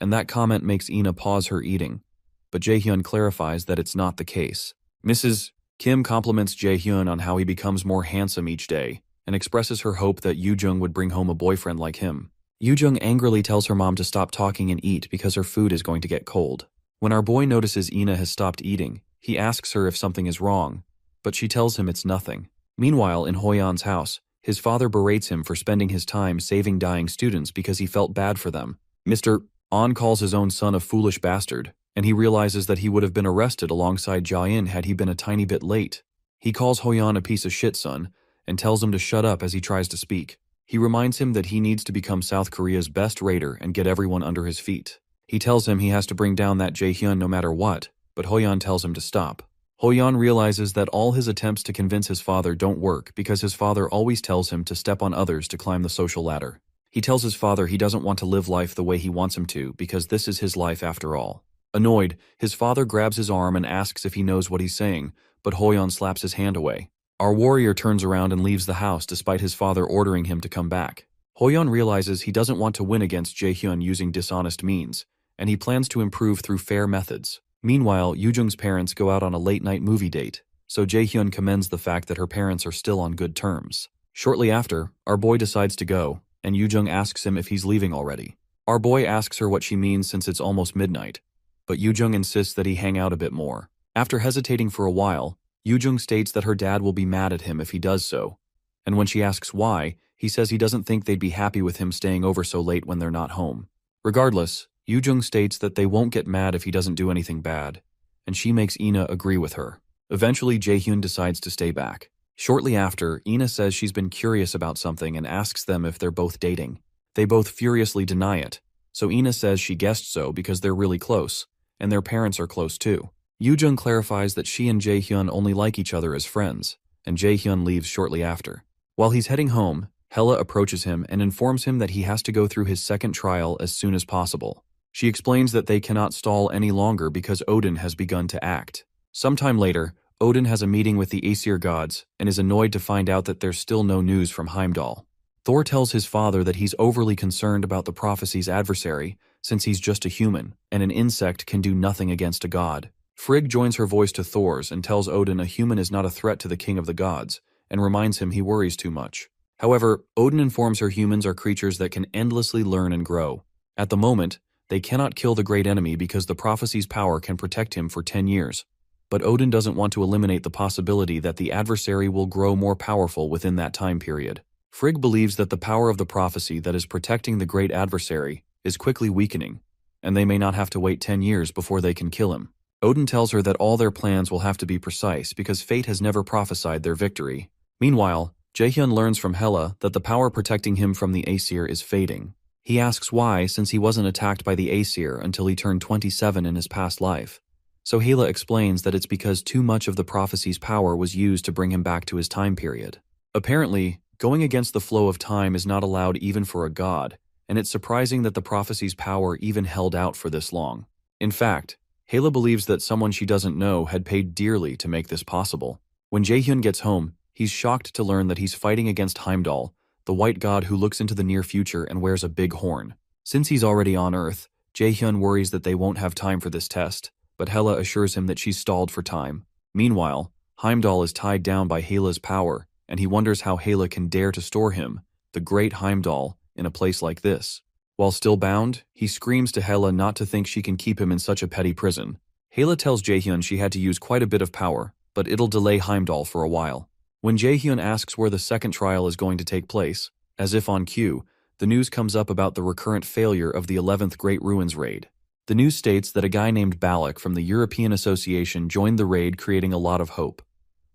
and that comment makes Ina pause her eating, but Jaehyun clarifies that it's not the case. Mrs. Kim compliments Jaehyun on how he becomes more handsome each day, and expresses her hope that Yoo-jung would bring home a boyfriend like him. Yoo-jung angrily tells her mom to stop talking and eat because her food is going to get cold. When our boy notices Ina has stopped eating, he asks her if something is wrong, but she tells him it's nothing. Meanwhile, in Hoyeon's house, his father berates him for spending his time saving dying students because he felt bad for them. Mr. An calls his own son a foolish bastard, and he realizes that he would have been arrested alongside Jia-in had he been a tiny bit late. He calls Hoyan a piece of shit son, and tells him to shut up as he tries to speak. He reminds him that he needs to become South Korea's best raider and get everyone under his feet. He tells him he has to bring down that Jae-hyun no matter what, but Hoyan tells him to stop. Hoyan realizes that all his attempts to convince his father don't work because his father always tells him to step on others to climb the social ladder. He tells his father he doesn't want to live life the way he wants him to because this is his life after all. Annoyed, his father grabs his arm and asks if he knows what he's saying, but Hoyan slaps his hand away. Our warrior turns around and leaves the house despite his father ordering him to come back. Hoyan realizes he doesn't want to win against Jae-hyun using dishonest means, and he plans to improve through fair methods. Meanwhile, Yoo-jung's parents go out on a late-night movie date, so Jae-hyun commends the fact that her parents are still on good terms. Shortly after, our boy decides to go, and Yoo-jung asks him if he's leaving already. Our boy asks her what she means since it's almost midnight, but Yoo-jung insists that he hang out a bit more. After hesitating for a while, Yoo-jung states that her dad will be mad at him if he does so, and when she asks why, he says he doesn't think they'd be happy with him staying over so late when they're not home. Regardless, Yoo-jung states that they won't get mad if he doesn't do anything bad, and she makes Ina agree with her. Eventually, Jae-hyun decides to stay back. Shortly after, Ina says she's been curious about something and asks them if they're both dating. They both furiously deny it, so Ina says she guessed so because they're really close, and their parents are close too. Yoo-jung clarifies that she and Jae-hyun only like each other as friends, and Jae-hyun leaves shortly after. While he's heading home, Hella approaches him and informs him that he has to go through his second trial as soon as possible. She explains that they cannot stall any longer because Odin has begun to act. Sometime later, Odin has a meeting with the Aesir gods and is annoyed to find out that there's still no news from Heimdall. Thor tells his father that he's overly concerned about the prophecy's adversary since he's just a human, and an insect can do nothing against a god. Frigg joins her voice to Thor's and tells Odin a human is not a threat to the king of the gods, and reminds him he worries too much. However, Odin informs her humans are creatures that can endlessly learn and grow. At the moment, they cannot kill the great enemy because the prophecy's power can protect him for 10 years. But Odin doesn't want to eliminate the possibility that the adversary will grow more powerful within that time period. Frigg believes that the power of the prophecy that is protecting the great adversary is quickly weakening, and they may not have to wait 10 years before they can kill him. Odin tells her that all their plans will have to be precise because fate has never prophesied their victory. Meanwhile, Jae-hyun learns from Hela that the power protecting him from the Aesir is fading. He asks why, since he wasn't attacked by the Aesir until he turned 27 in his past life. So Hela explains that it's because too much of the prophecy's power was used to bring him back to his time period. Apparently, going against the flow of time is not allowed even for a god, and it's surprising that the prophecy's power even held out for this long. In fact, Hela believes that someone she doesn't know had paid dearly to make this possible. When Jae-hyun gets home, he's shocked to learn that he's fighting against Heimdall, the white god who looks into the near future and wears a big horn. Since he's already on Earth, Jae-hyun worries that they won't have time for this test, but Hela assures him that she's stalled for time. Meanwhile, Heimdall is tied down by Hela's power, and he wonders how Hela can dare to store him, the great Heimdall, in a place like this. While still bound, he screams to Hela not to think she can keep him in such a petty prison. Hela tells Jae-hyun she had to use quite a bit of power, but it'll delay Heimdall for a while. When Jae-hyun asks where the second trial is going to take place, as if on cue, the news comes up about the recurrent failure of the 11th Great Ruins raid. The news states that a guy named Balak from the European Association joined the raid, creating a lot of hope.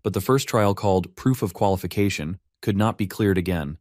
But the first trial, called Proof of Qualification, could not be cleared again,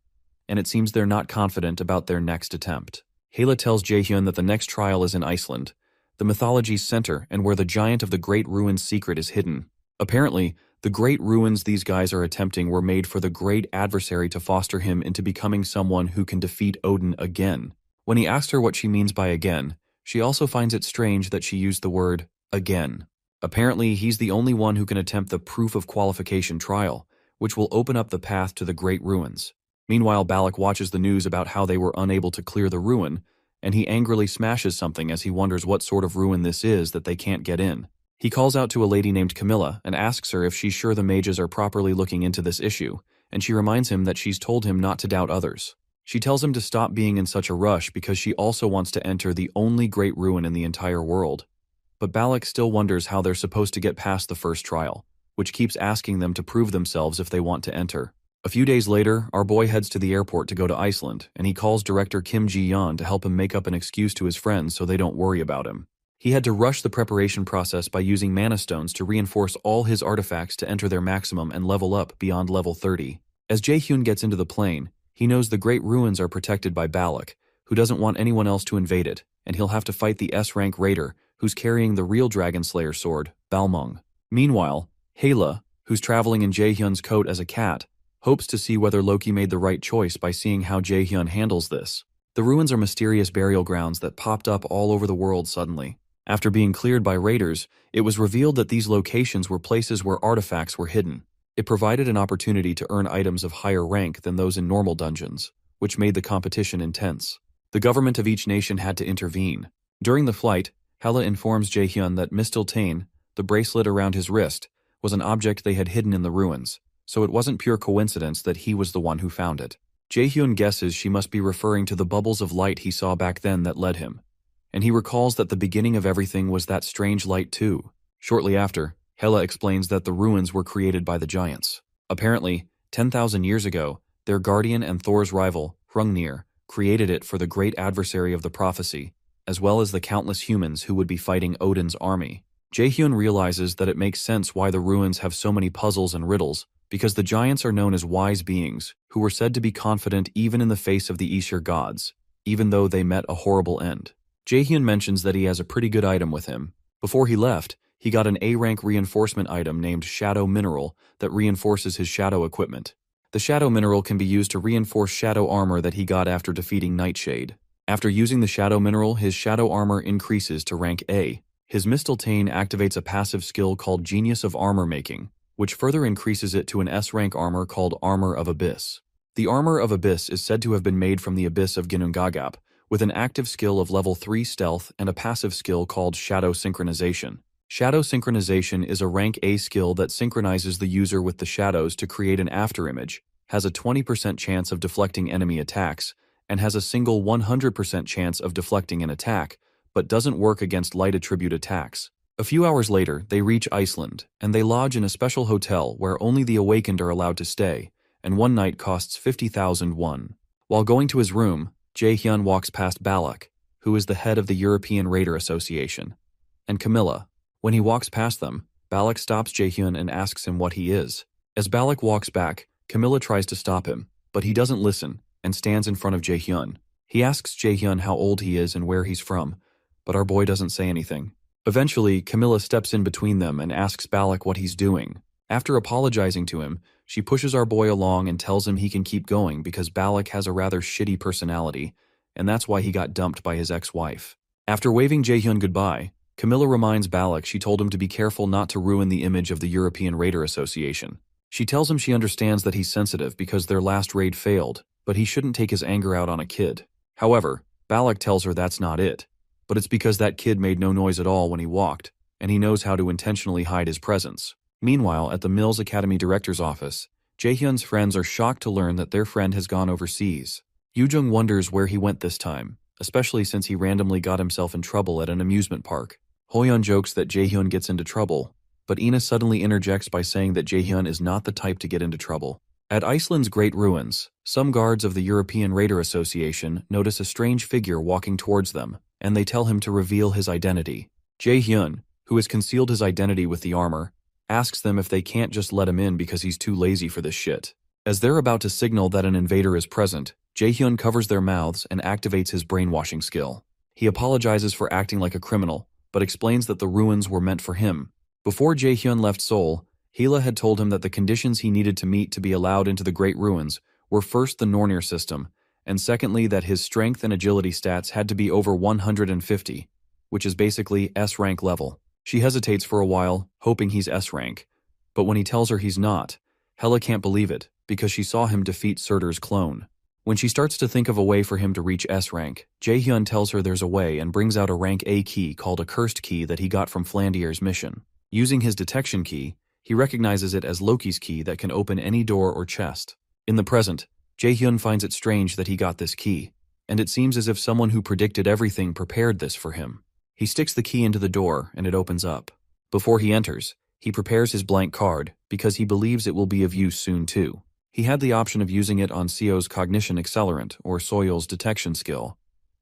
and it seems they're not confident about their next attempt. Hela tells Jae-hyun that the next trial is in Iceland, the mythology's center and where the giant of the Great Ruins secret is hidden. Apparently, the great ruins these guys are attempting were made for the great adversary to foster him into becoming someone who can defeat Odin again. When he asks her what she means by again, she also finds it strange that she used the word again. Apparently, he's the only one who can attempt the Proof of Qualification trial, which will open up the path to the great ruins. Meanwhile, Balak watches the news about how they were unable to clear the ruin, and he angrily smashes something as he wonders what sort of ruin this is that they can't get in. He calls out to a lady named Camilla and asks her if she's sure the mages are properly looking into this issue, and she reminds him that she's told him not to doubt others. She tells him to stop being in such a rush because she also wants to enter the only great ruin in the entire world. But Balak still wonders how they're supposed to get past the first trial, which keeps asking them to prove themselves if they want to enter. A few days later, our boy heads to the airport to go to Iceland, and he calls director Kim Ji-yeon to help him make up an excuse to his friends so they don't worry about him. He had to rush the preparation process by using mana stones to reinforce all his artifacts to enter their maximum and level up beyond level 30. As Jae-hyun gets into the plane, he knows the Great Ruins are protected by Balak, who doesn't want anyone else to invade it, and he'll have to fight the S-rank raider, who's carrying the real Dragon Slayer sword, Balmung. Meanwhile, Hela, who's traveling in Jae-hyun's coat as a cat, hopes to see whether Loki made the right choice by seeing how Jae-hyun handles this. The ruins are mysterious burial grounds that popped up all over the world suddenly. After being cleared by raiders, it was revealed that these locations were places where artifacts were hidden. It provided an opportunity to earn items of higher rank than those in normal dungeons, which made the competition intense. The government of each nation had to intervene. During the flight, Hela informs Jae-hyun that Mistletoe, the bracelet around his wrist, was an object they had hidden in the ruins, so it wasn't pure coincidence that he was the one who found it. Jae-hyun guesses she must be referring to the bubbles of light he saw back then that led him, and he recalls that the beginning of everything was that strange light too. Shortly after, Hela explains that the ruins were created by the giants. Apparently, 10,000 years ago, their guardian and Thor's rival, Hrungnir, created it for the great adversary of the prophecy, as well as the countless humans who would be fighting Odin's army. Jae-hyun realizes that it makes sense why the ruins have so many puzzles and riddles, because the giants are known as wise beings, who were said to be confident even in the face of the Aesir gods, even though they met a horrible end. Jae-hyun mentions that he has a pretty good item with him. Before he left, he got an A-rank reinforcement item named Shadow Mineral that reinforces his shadow equipment. The Shadow Mineral can be used to reinforce shadow armor that he got after defeating Nightshade. After using the Shadow Mineral, his shadow armor increases to rank A. His Mistletoe activates a passive skill called Genius of Armor Making, which further increases it to an S-rank armor called Armor of Abyss. The Armor of Abyss is said to have been made from the Abyss of Ginnungagap, with an active skill of level 3 Stealth and a passive skill called Shadow Synchronization. Shadow Synchronization is a rank A skill that synchronizes the user with the shadows to create an afterimage, has a 20% chance of deflecting enemy attacks, and has a single 100% chance of deflecting an attack, but doesn't work against light attribute attacks. A few hours later, they reach Iceland, and they lodge in a special hotel where only the awakened are allowed to stay, and one night costs 50,000 won. While going to his room, Jae-hyun walks past Balak, who is the head of the European Raider Association, and Camilla. When he walks past them, Balak stops Jae-hyun and asks him what he is. As Balak walks back, Camilla tries to stop him, but he doesn't listen and stands in front of Jae-hyun. He asks Jae-hyun how old he is and where he's from, but our boy doesn't say anything. Eventually, Camilla steps in between them and asks Balak what he's doing. After apologizing to him, she pushes our boy along and tells him he can keep going because Balak has a rather shitty personality, and that's why he got dumped by his ex-wife. After waving Jae-hyun goodbye, Camilla reminds Balak she told him to be careful not to ruin the image of the European Raider Association. She tells him she understands that he's sensitive because their last raid failed, but he shouldn't take his anger out on a kid. However, Balak tells her that's not it, but it's because that kid made no noise at all when he walked, and he knows how to intentionally hide his presence. Meanwhile, at the Mills Academy director's office, Jae-hyun's friends are shocked to learn that their friend has gone overseas. Yoo-jung wonders where he went this time, especially since he randomly got himself in trouble at an amusement park. Hoyeon jokes that Jae-hyun gets into trouble, but Ina suddenly interjects by saying that Jae-hyun is not the type to get into trouble. At Iceland's Great Ruins, some guards of the European Raider Association notice a strange figure walking towards them, and they tell him to reveal his identity. Jae-hyun, who has concealed his identity with the armor, asks them if they can't just let him in because he's too lazy for this shit. As they're about to signal that an invader is present, Jae-hyun covers their mouths and activates his brainwashing skill. He apologizes for acting like a criminal, but explains that the ruins were meant for him. Before Jae-hyun left Seoul, Hela had told him that the conditions he needed to meet to be allowed into the Great Ruins were first the Nornir system, and secondly that his strength and agility stats had to be over 150, which is basically S-rank level. She hesitates for a while, hoping he's S-rank, but when he tells her he's not, Hela can't believe it, because she saw him defeat Surtur's clone. When she starts to think of a way for him to reach S-rank, Jae-hyun tells her there's a way and brings out a rank A key called a cursed key that he got from Flandier's mission. Using his detection key, he recognizes it as Loki's key that can open any door or chest. In the present, Jae-hyun finds it strange that he got this key, and it seems as if someone who predicted everything prepared this for him. He sticks the key into the door and it opens up. Before he enters, he prepares his blank card because he believes it will be of use soon too. He had the option of using it on Seo's cognition accelerant or Soil's detection skill,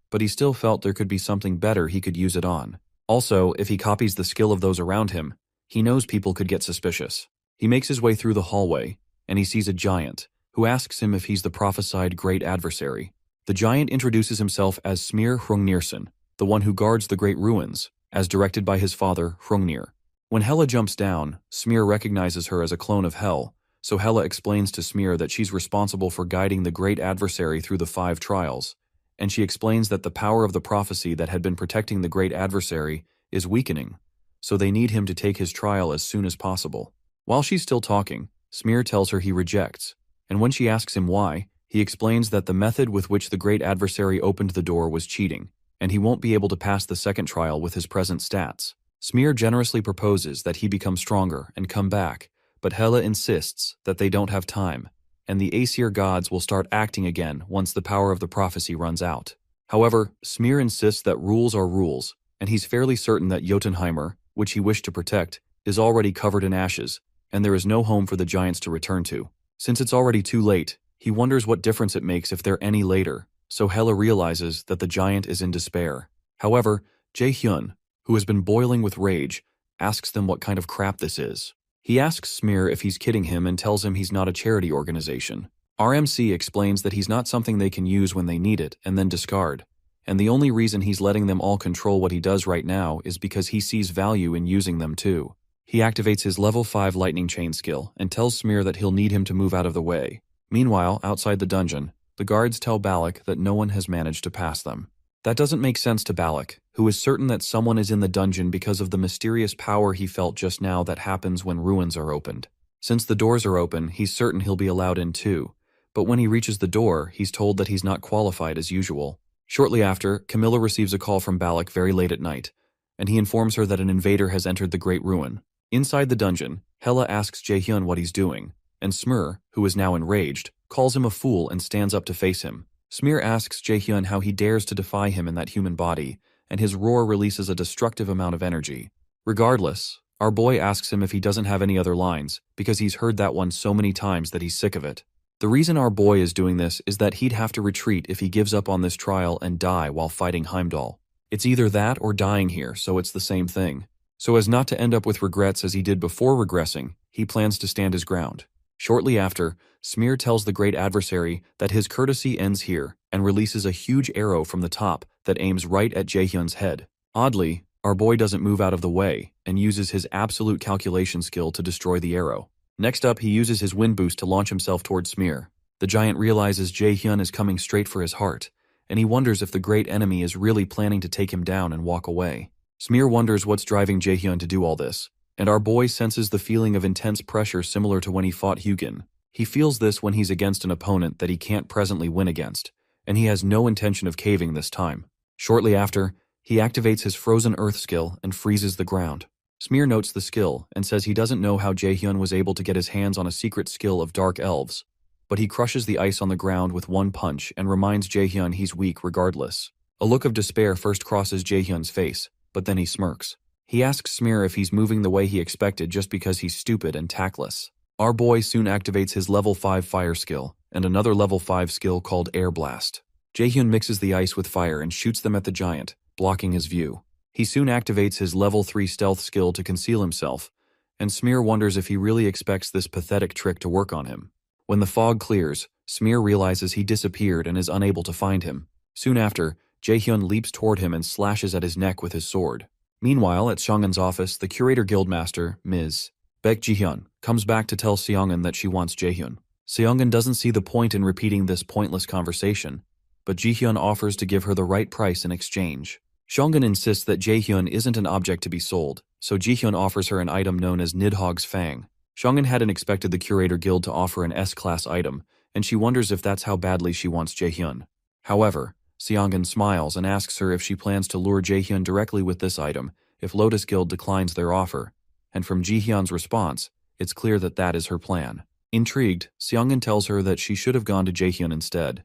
but he still felt there could be something better he could use it on. Also, if he copies the skill of those around him, he knows people could get suspicious. He makes his way through the hallway, and he sees a giant, who asks him if he's the prophesied great adversary. The giant introduces himself as Smir Hrungnirson, the one who guards the great ruins, as directed by his father, Hrungnir. When Hela jumps down, Smir recognizes her as a clone of Hel, so Hela explains to Smir that she's responsible for guiding the great adversary through the 5 trials, and she explains that the power of the prophecy that had been protecting the great adversary is weakening, so they need him to take his trial as soon as possible. While she's still talking, Smir tells her he rejects, and when she asks him why, he explains that the method with which the great adversary opened the door was cheating, and he won't be able to pass the second trial with his present stats. Smir generously proposes that he become stronger and come back, but Hela insists that they don't have time, and the Aesir gods will start acting again once the power of the prophecy runs out. However, Smir insists that rules are rules, and he's fairly certain that Jotunheimer, which he wished to protect, is already covered in ashes, and there is no home for the giants to return to. Since it's already too late, he wonders what difference it makes if they're any later, so Hela realizes that the giant is in despair. However, Jae-hyun, who has been boiling with rage, asks them what kind of crap this is. He asks Smir if he's kidding him and tells him he's not a charity organization. RMC explains that he's not something they can use when they need it and then discard, and the only reason he's letting them all control what he does right now is because he sees value in using them too. He activates his level 5 lightning chain skill and tells Smir that he'll need him to move out of the way. Meanwhile, outside the dungeon, the guards tell Balak that no one has managed to pass them. That doesn't make sense to Balak, who is certain that someone is in the dungeon because of the mysterious power he felt just now that happens when ruins are opened. Since the doors are open, he's certain he'll be allowed in too, but when he reaches the door, he's told that he's not qualified as usual. Shortly after, Camilla receives a call from Balak very late at night, and he informs her that an invader has entered the Great Ruin. Inside the dungeon, Hela asks Jae-hyun what he's doing, and Smir, who is now enraged, calls him a fool and stands up to face him. Smir asks Jae-hyun how he dares to defy him in that human body, and his roar releases a destructive amount of energy. Regardless, our boy asks him if he doesn't have any other lines, because he's heard that one so many times that he's sick of it. The reason our boy is doing this is that he'd have to retreat if he gives up on this trial and die while fighting Heimdall. It's either that or dying here, so it's the same thing. So as not to end up with regrets as he did before regressing, he plans to stand his ground. Shortly after, Smir tells the great adversary that his courtesy ends here and releases a huge arrow from the top that aims right at Jae-hyun's head. Oddly, our boy doesn't move out of the way and uses his absolute calculation skill to destroy the arrow. Next up, he uses his wind boost to launch himself towards Smir. The giant realizes Jae-hyun is coming straight for his heart, and he wonders if the great enemy is really planning to take him down and walk away. Smir wonders what's driving Jae-hyun to do all this, and our boy senses the feeling of intense pressure similar to when he fought Hugin. He feels this when he's against an opponent that he can't presently win against, and he has no intention of caving this time. Shortly after, he activates his Frozen Earth skill and freezes the ground. Smir notes the skill and says he doesn't know how Jae-hyun was able to get his hands on a secret skill of Dark Elves, but he crushes the ice on the ground with one punch and reminds Jae-hyun he's weak regardless. A look of despair first crosses Jae-hyun's face, but then he smirks. He asks Smir if he's moving the way he expected just because he's stupid and tactless. Our boy soon activates his level 5 fire skill and another level 5 skill called Air Blast. Jae-hyun mixes the ice with fire and shoots them at the giant, blocking his view. He soon activates his level 3 stealth skill to conceal himself, and Smir wonders if he really expects this pathetic trick to work on him. When the fog clears, Smir realizes he disappeared and is unable to find him. Soon after, Jae-hyun leaps toward him and slashes at his neck with his sword. Meanwhile, at Seongun's office, the curator guildmaster, Ms. Baek Ji-hyun, comes back to tell Seongun that she wants Jae-hyun. Seongun doesn't see the point in repeating this pointless conversation, but Ji-hyun offers to give her the right price in exchange. Seongun insists that Jae-hyun isn't an object to be sold, so Ji-hyun offers her an item known as Nidhogg's Fang. Seongun hadn't expected the curator guild to offer an S-class item, and she wonders if that's how badly she wants Jae-hyun. However, Seongun smiles and asks her if she plans to lure Jae-hyun directly with this item if Lotus Guild declines their offer, and from Ji-hyun's response, it's clear that that is her plan. Intrigued, Seongun tells her that she should have gone to Jae-hyun instead,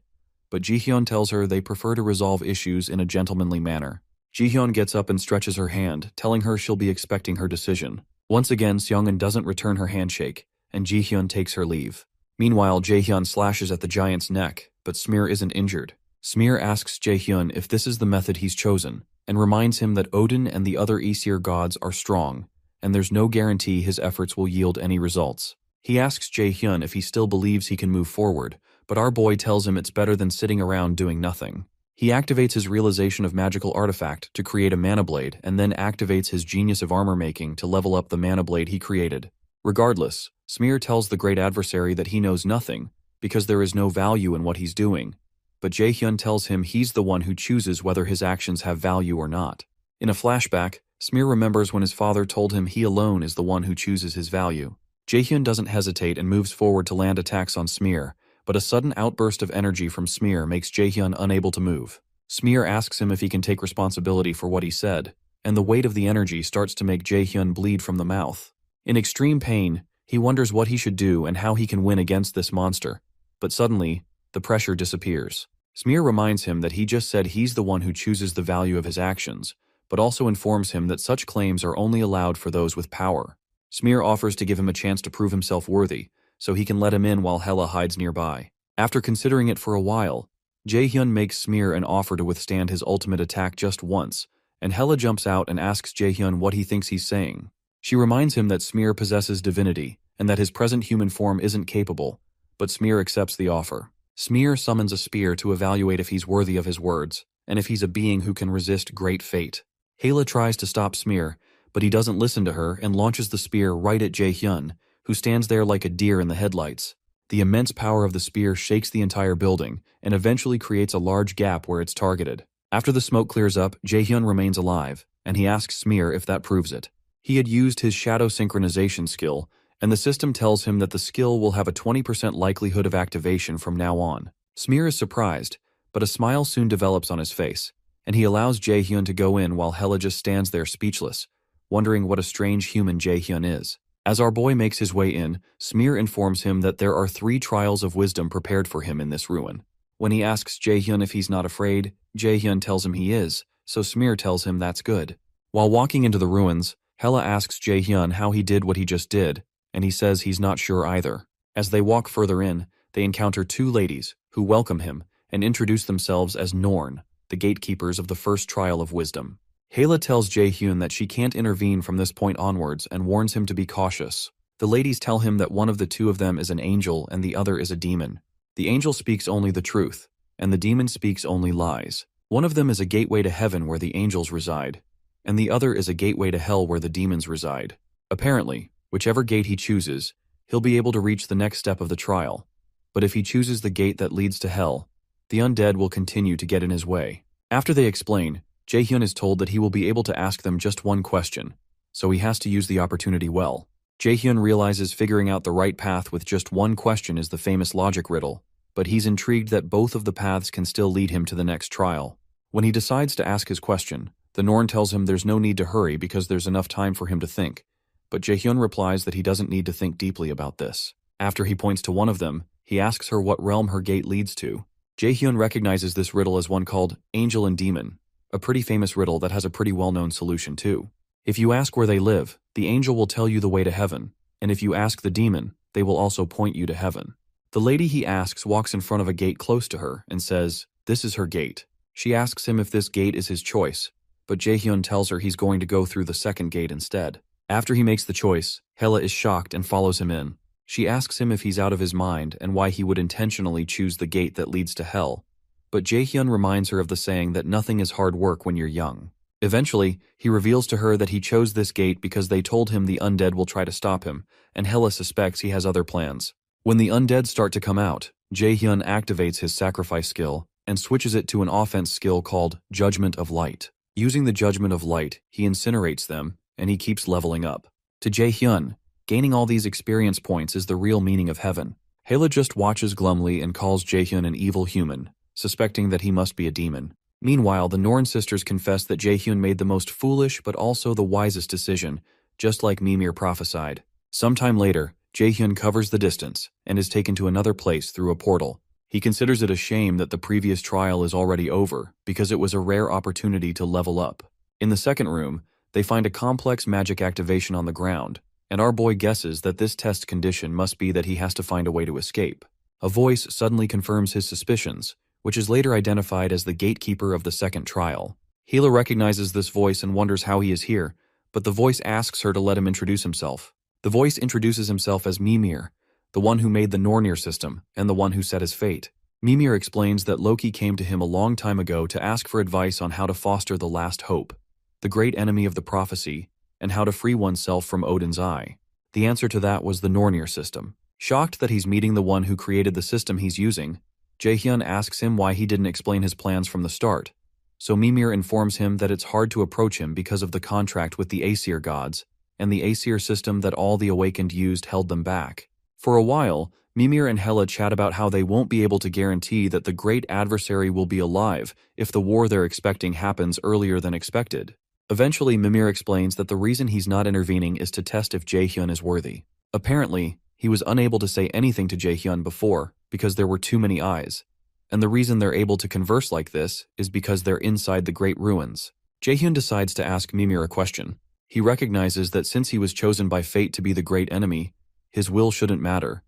but Ji-hyun tells her they prefer to resolve issues in a gentlemanly manner. Ji-hyun gets up and stretches her hand, telling her she'll be expecting her decision. Once again, Seongun doesn't return her handshake, and Ji-hyun takes her leave. Meanwhile, Jaehyun slashes at the giant's neck, but Smear isn't injured. Smear asks Jaehyun if this is the method he's chosen, and reminds him that Odin and the other Aesir gods are strong, and there's no guarantee his efforts will yield any results. He asks Jaehyun if he still believes he can move forward, but our boy tells him it's better than sitting around doing nothing. He activates his realization of magical artifact to create a mana blade and then activates his genius of armor making to level up the mana blade he created. Regardless, Smear tells the great adversary that he knows nothing because there is no value in what he's doing, but Jaehyun tells him he's the one who chooses whether his actions have value or not. In a flashback, Smear remembers when his father told him he alone is the one who chooses his value. Jaehyun doesn't hesitate and moves forward to land attacks on Smear, but a sudden outburst of energy from Smear makes Jaehyun unable to move. Smear asks him if he can take responsibility for what he said, and the weight of the energy starts to make Jaehyun bleed from the mouth. In extreme pain, he wonders what he should do and how he can win against this monster, but suddenly, the pressure disappears. Smear reminds him that he just said he's the one who chooses the value of his actions, but also informs him that such claims are only allowed for those with power. Smear offers to give him a chance to prove himself worthy, so he can let him in while Hela hides nearby. After considering it for a while, Jaehyun makes Smear an offer to withstand his ultimate attack just once, and Hela jumps out and asks Jaehyun what he thinks he's saying. She reminds him that Smear possesses divinity, and that his present human form isn't capable, but Smear accepts the offer. Smear summons a spear to evaluate if he's worthy of his words, and if he's a being who can resist great fate. Hela tries to stop Smear, but he doesn't listen to her and launches the spear right at Jaehyun, who stands there like a deer in the headlights. The immense power of the spear shakes the entire building and eventually creates a large gap where it's targeted. After the smoke clears up, Jaehyun remains alive, and he asks Smear if that proves it. He had used his shadow synchronization skill, and the system tells him that the skill will have a 20% likelihood of activation from now on. Smear is surprised, but a smile soon develops on his face, and he allows Jaehyun to go in while Hela just stands there speechless, wondering what a strange human Jaehyun is. As our boy makes his way in, Smear informs him that there are 3 trials of wisdom prepared for him in this ruin. When he asks Jaehyun if he's not afraid, Jaehyun tells him he is, so Smear tells him that's good. While walking into the ruins, Hela asks Jaehyun how he did what he just did, and he says he's not sure either. As they walk further in, they encounter 2 ladies, who welcome him and introduce themselves as Norn, the gatekeepers of the first trial of wisdom. Hela tells Jaehyun that she can't intervene from this point onwards and warns him to be cautious. The ladies tell him that one of the 2 of them is an angel and the other is a demon. The angel speaks only the truth, and the demon speaks only lies. One of them is a gateway to heaven where the angels reside, and the other is a gateway to hell where the demons reside. Apparently, whichever gate he chooses, he'll be able to reach the next step of the trial. But if he chooses the gate that leads to hell, the undead will continue to get in his way. After they explain, Jaehyun is told that he will be able to ask them just one question, so he has to use the opportunity well. Jaehyun realizes figuring out the right path with just one question is the famous logic riddle, but he's intrigued that both of the paths can still lead him to the next trial. When he decides to ask his question, the Norn tells him there's no need to hurry because there's enough time for him to think, but Jaehyun replies that he doesn't need to think deeply about this. After he points to one of them, he asks her what realm her gate leads to. Jaehyun recognizes this riddle as one called Angel and Demon, a pretty famous riddle that has a pretty well-known solution too. If you ask where they live, the angel will tell you the way to heaven, and if you ask the demon, they will also point you to heaven. The lady he asks walks in front of a gate close to her and says, "This is her gate." She asks him if this gate is his choice, but Jaehyun tells her he's going to go through the second gate instead. After he makes the choice, Hela is shocked and follows him in. She asks him if he's out of his mind and why he would intentionally choose the gate that leads to hell, but Jaehyun reminds her of the saying that nothing is hard work when you're young. Eventually, he reveals to her that he chose this gate because they told him the undead will try to stop him, and Hela suspects he has other plans. When the undead start to come out, Jaehyun activates his sacrifice skill and switches it to an offense skill called Judgment of Light. Using the Judgment of Light, he incinerates them, and he keeps leveling up. To Jaehyun, gaining all these experience points is the real meaning of heaven. Hela just watches glumly and calls Jaehyun an evil human, suspecting that he must be a demon. Meanwhile, the Norn sisters confess that Jaehyun made the most foolish but also the wisest decision, just like Mimir prophesied. Sometime later, Jaehyun covers the distance and is taken to another place through a portal. He considers it a shame that the previous trial is already over because it was a rare opportunity to level up. In the second room, they find a complex magic activation on the ground, and our boy guesses that this test condition must be that he has to find a way to escape. A voice suddenly confirms his suspicions, which is later identified as the gatekeeper of the second trial. Hela recognizes this voice and wonders how he is here, but the voice asks her to let him introduce himself. The voice introduces himself as Mimir, the one who made the Nornir system and the one who set his fate. Mimir explains that Loki came to him a long time ago to ask for advice on how to foster the last hope, the great enemy of the prophecy, and how to free oneself from Odin's eye. The answer to that was the Nornir system. Shocked that he's meeting the one who created the system he's using, Jaehyun asks him why he didn't explain his plans from the start. So Mimir informs him that it's hard to approach him because of the contract with the Aesir gods, and the Aesir system that all the Awakened used held them back. For a while, Mimir and Hela chat about how they won't be able to guarantee that the great adversary will be alive if the war they're expecting happens earlier than expected. Eventually, Mimir explains that the reason he's not intervening is to test if Jaehyun is worthy. Apparently, he was unable to say anything to Jaehyun before because there were too many eyes, and the reason they're able to converse like this is because they're inside the Great Ruins. Jaehyun decides to ask Mimir a question. He recognizes that since he was chosen by fate to be the great enemy, his will shouldn't matter.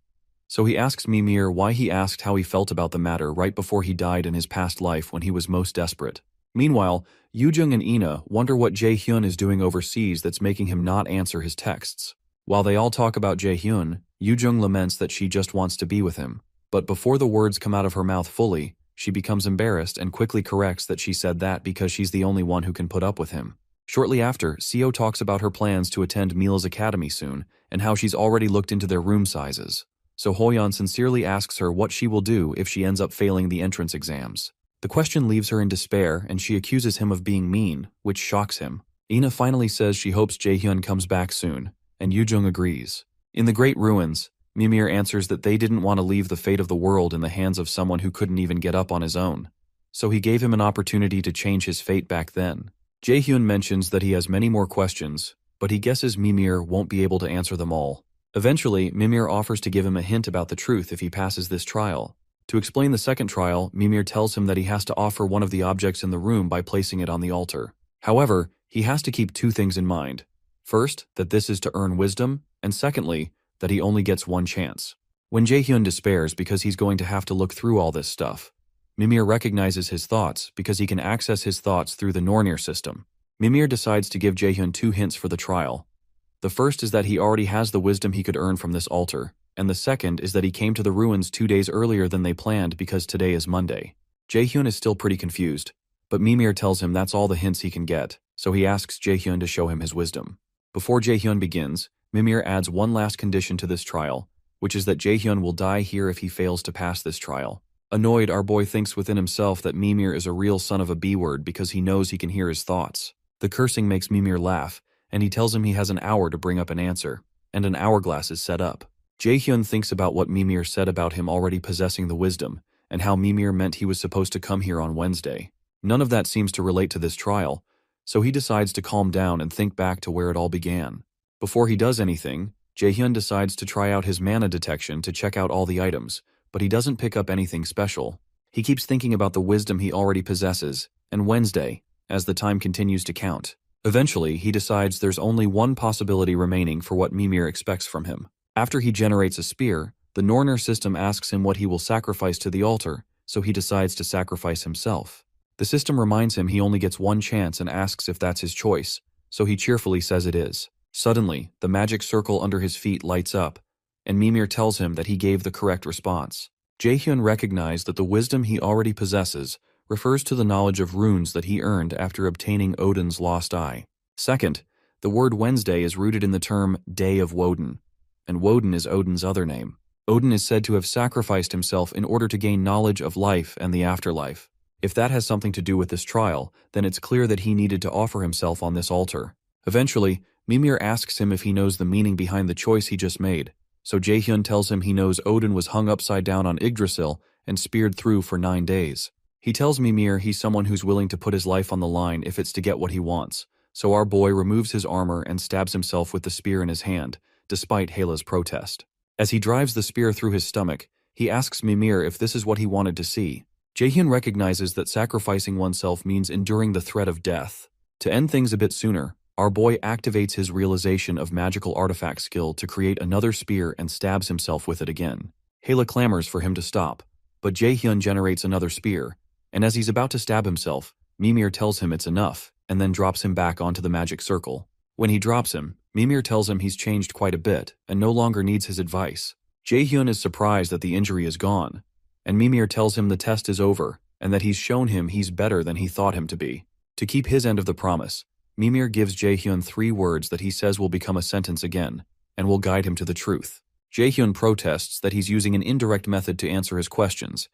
So he asks Mimir why he asked how he felt about the matter right before he died in his past life when he was most desperate. Meanwhile, Yoojung and Ina wonder what Jaehyun is doing overseas that's making him not answer his texts. While they all talk about Jaehyun, Yoojung laments that she just wants to be with him. But before the words come out of her mouth fully, she becomes embarrassed and quickly corrects that she said that because she's the only one who can put up with him. Shortly after, Seo talks about her plans to attend Mila's academy soon and how she's already looked into their room sizes. So Hoyeon sincerely asks her what she will do if she ends up failing the entrance exams. The question leaves her in despair and she accuses him of being mean, which shocks him. Ina finally says she hopes Jaehyun comes back soon, and Yoojung agrees. In the Great Ruins, Mimir answers that they didn't want to leave the fate of the world in the hands of someone who couldn't even get up on his own. So he gave him an opportunity to change his fate back then. Jaehyun mentions that he has many more questions, but he guesses Mimir won't be able to answer them all. Eventually, Mimir offers to give him a hint about the truth if he passes this trial. To explain the second trial, Mimir tells him that he has to offer one of the objects in the room by placing it on the altar. However, he has to keep two things in mind. First, that this is to earn wisdom, and secondly, that he only gets one chance. When Jaehyun despairs because he's going to have to look through all this stuff, Mimir recognizes his thoughts because he can access his thoughts through the Nornir system. Mimir decides to give Jaehyun two hints for the trial. The first is that he already has the wisdom he could earn from this altar, and the second is that he came to the ruins 2 days earlier than they planned because today is Monday. Jaehyun is still pretty confused, but Mimir tells him that's all the hints he can get, so he asks Jaehyun to show him his wisdom. Before Jaehyun begins, Mimir adds one last condition to this trial, which is that Jaehyun will die here if he fails to pass this trial. Annoyed, our boy thinks within himself that Mimir is a real son of a B-word because he knows he can hear his thoughts. The cursing makes Mimir laugh, and he tells him he has an hour to bring up an answer, and an hourglass is set up. Jaehyun thinks about what Mimir said about him already possessing the wisdom, and how Mimir meant he was supposed to come here on Wednesday. None of that seems to relate to this trial, so he decides to calm down and think back to where it all began. Before he does anything, Jaehyun decides to try out his mana detection to check out all the items, but he doesn't pick up anything special. He keeps thinking about the wisdom he already possesses, and Wednesday, as the time continues to count. Eventually, he decides there's only one possibility remaining for what Mimir expects from him. After he generates a spear, the Nornir system asks him what he will sacrifice to the altar, so he decides to sacrifice himself. The system reminds him he only gets one chance and asks if that's his choice, so he cheerfully says it is. Suddenly, the magic circle under his feet lights up, and Mimir tells him that he gave the correct response. Jaehyun recognized that the wisdom he already possesses refers to the knowledge of runes that he earned after obtaining Odin's lost eye. Second, the word Wednesday is rooted in the term Day of Woden, and Woden is Odin's other name. Odin is said to have sacrificed himself in order to gain knowledge of life and the afterlife. If that has something to do with this trial, then it's clear that he needed to offer himself on this altar. Eventually, Mimir asks him if he knows the meaning behind the choice he just made, so Jaehyun tells him he knows Odin was hung upside down on Yggdrasil and speared through for 9 days. He tells Mimir he's someone who's willing to put his life on the line if it's to get what he wants, so our boy removes his armor and stabs himself with the spear in his hand, despite Hela's protest. As he drives the spear through his stomach, he asks Mimir if this is what he wanted to see. Jaehyun recognizes that sacrificing oneself means enduring the threat of death. To end things a bit sooner, Our boy activates his realization of magical artifact skill to create another spear and stabs himself with it again. Hela clamors for him to stop, but Jaehyun generates another spear, and as he's about to stab himself, Mimir tells him it's enough, and then drops him back onto the magic circle. When he drops him, Mimir tells him he's changed quite a bit, and no longer needs his advice. Jaehyun is surprised that the injury is gone, and Mimir tells him the test is over, and that he's shown him he's better than he thought him to be. To keep his end of the promise, Mimir gives Jaehyun 3 words that he says will become a sentence again, and will guide him to the truth. Jaehyun protests that he's using an indirect method to answer his questions,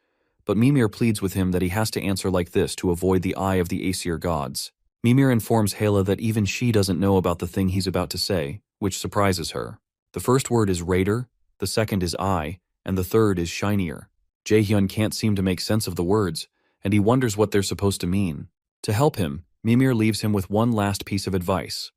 but Mimir pleads with him that he has to answer like this to avoid the eye of the Aesir gods. Mimir informs Hela that even she doesn't know about the thing he's about to say, which surprises her. The first word is raider, the second is eye, and the third is shinier. Jaehyun can't seem to make sense of the words, and he wonders what they're supposed to mean. To help him, Mimir leaves him with one last piece of advice: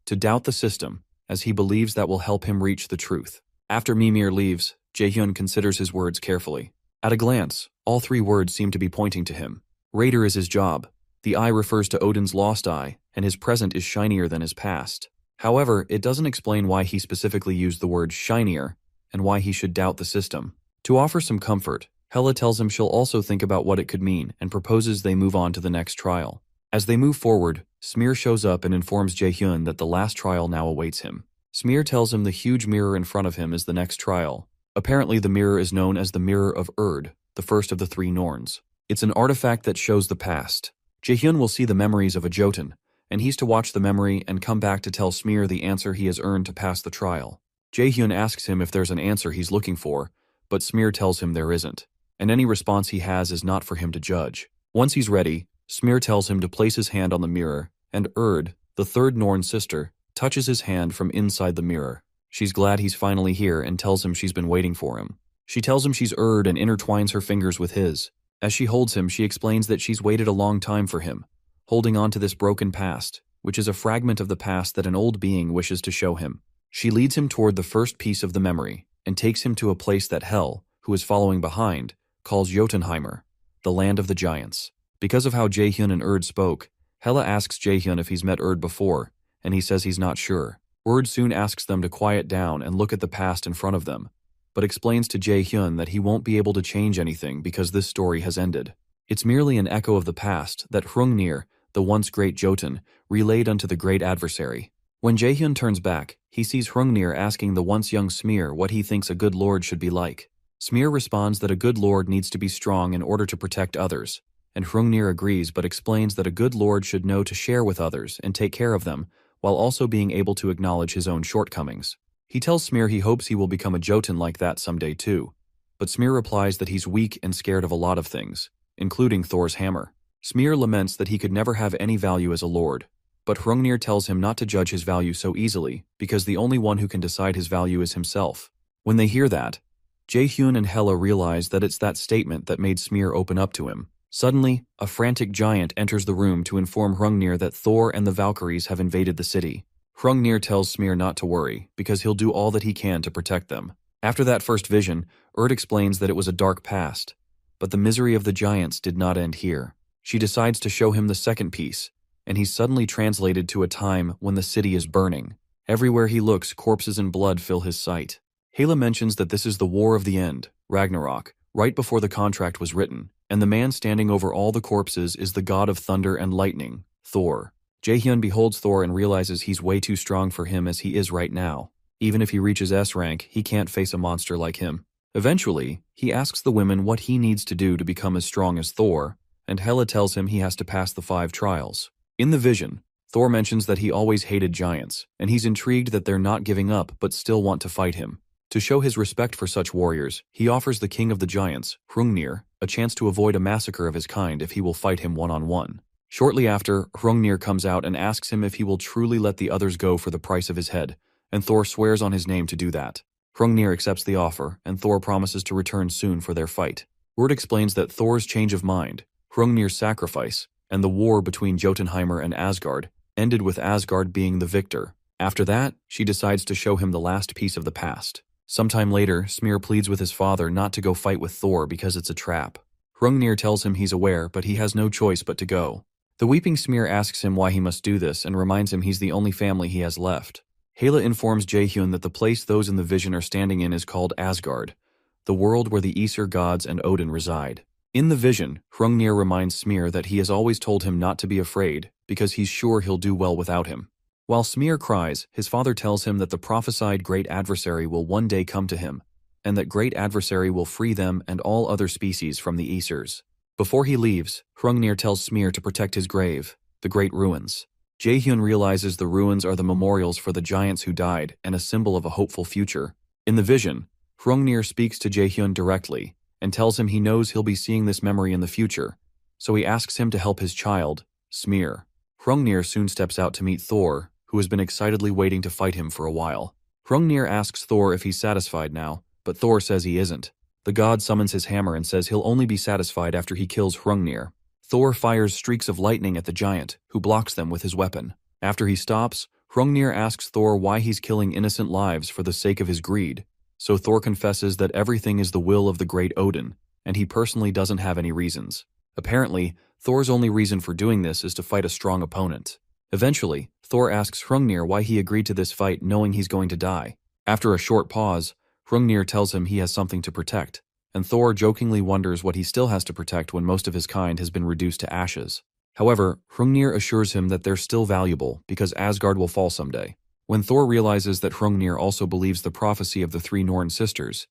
to doubt the system, as he believes that will help him reach the truth. After Mimir leaves, Jaehyun considers his words carefully. At a glance, all 3 words seem to be pointing to him. Raider is his job. The eye refers to Odin's lost eye, and his present is shinier than his past. However, it doesn't explain why he specifically used the word shinier, and why he should doubt the system. To offer some comfort, Hela tells him she'll also think about what it could mean and proposes they move on to the next trial. As they move forward, Smear shows up and informs Jaehyun that the last trial now awaits him. Smear tells him the huge mirror in front of him is the next trial. Apparently the mirror is known as the Mirror of Urd, the first of the 3 Norns. It's an artifact that shows the past. Jaehyun will see the memories of a Jotun, and he's to watch the memory and come back to tell Smear the answer he has earned to pass the trial. Jaehyun asks him if there's an answer he's looking for, but Smear tells him there isn't, and any response he has is not for him to judge. Once he's ready, Smear tells him to place his hand on the mirror, and Urd, the 3rd Norn sister, touches his hand from inside the mirror. She's glad he's finally here and tells him she's been waiting for him. She tells him she's Urd and intertwines her fingers with his. As she holds him, she explains that she's waited a long time for him, holding on to this broken past, which is a fragment of the past that an old being wishes to show him. She leads him toward the first piece of the memory, and takes him to a place that Hel, who is following behind, calls Jotunheimer, the land of the giants. Because of how Jaehyun and Urd spoke, Hela asks Jaehyun if he's met Urd before, and he says he's not sure. Urd soon asks them to quiet down and look at the past in front of them, but explains to Jaehyun that he won't be able to change anything because this story has ended. It's merely an echo of the past that Hrungnir, the once great Jotun, relayed unto the great adversary. When Jaehyun turns back, he sees Hrungnir asking the once young Smear what he thinks a good lord should be like. Smear responds that a good lord needs to be strong in order to protect others, and Hrungnir agrees but explains that a good lord should know to share with others and take care of them, while also being able to acknowledge his own shortcomings. He tells Smear he hopes he will become a Jotun like that someday too, but Smear replies that he's weak and scared of a lot of things, including Thor's hammer. Smear laments that he could never have any value as a lord, but Hrungnir tells him not to judge his value so easily, because the only one who can decide his value is himself. When they hear that, Jaehyun and Hela realize that it's that statement that made Smear open up to him. Suddenly, a frantic giant enters the room to inform Hrungnir that Thor and the Valkyries have invaded the city. Hrungnir tells Smear not to worry, because he'll do all that he can to protect them. After that first vision, Urd explains that it was a dark past, but the misery of the giants did not end here. She decides to show him the second piece, and he's suddenly translated to a time when the city is burning. Everywhere he looks, corpses and blood fill his sight. Hela mentions that this is the War of the End, Ragnarok, right before the contract was written, and the man standing over all the corpses is the god of thunder and lightning, Thor. Jaehyun beholds Thor and realizes he's way too strong for him as he is right now. Even if he reaches S rank, he can't face a monster like him. Eventually, he asks the women what he needs to do to become as strong as Thor, and Hela tells him he has to pass the 5 trials. In the vision, Thor mentions that he always hated giants, and he's intrigued that they're not giving up but still want to fight him. To show his respect for such warriors, he offers the king of the giants, Hrungnir, a chance to avoid a massacre of his kind if he will fight him one-on-one. Shortly after, Hrungnir comes out and asks him if he will truly let the others go for the price of his head, and Thor swears on his name to do that. Hrungnir accepts the offer, and Thor promises to return soon for their fight. Urd explains that Thor's change of mind, Hrungnir's sacrifice, and the war between Jotunheimer and Asgard ended with Asgard being the victor. After that, she decides to show him the last piece of the past. Sometime later, Smear pleads with his father not to go fight with Thor because it's a trap. Hrungnir tells him he's aware, but he has no choice but to go. The weeping Smear asks him why he must do this and reminds him he's the only family he has left. Hela informs Jaehyun that the place those in the vision are standing in is called Asgard, the world where the Aesir gods and Odin reside. In the vision, Hrungnir reminds Smear that he has always told him not to be afraid because he's sure he'll do well without him. While Smear cries, his father tells him that the prophesied great adversary will one day come to him, and that great adversary will free them and all other species from the Aesirs. Before he leaves, Hrungnir tells Smear to protect his grave, the Great Ruins. Jaehyun realizes the ruins are the memorials for the giants who died and a symbol of a hopeful future. In the vision, Hrungnir speaks to Jaehyun directly and tells him he knows he'll be seeing this memory in the future, so he asks him to help his child, Smear. Hrungnir soon steps out to meet Thor, who has been excitedly waiting to fight him for a while. Hrungnir asks Thor if he's satisfied now, but Thor says he isn't. The god summons his hammer and says he'll only be satisfied after he kills Hrungnir. Thor fires streaks of lightning at the giant, who blocks them with his weapon. After he stops, Hrungnir asks Thor why he's killing innocent lives for the sake of his greed. So Thor confesses that everything is the will of the great Odin, and he personally doesn't have any reasons. Apparently, Thor's only reason for doing this is to fight a strong opponent. Eventually, Thor asks Hrungnir why he agreed to this fight knowing he's going to die. After a short pause, Hrungnir tells him he has something to protect, and Thor jokingly wonders what he still has to protect when most of his kind has been reduced to ashes. However, Hrungnir assures him that they're still valuable because Asgard will fall someday. When Thor realizes that Hrungnir also believes the prophecy of the three Norn sisters,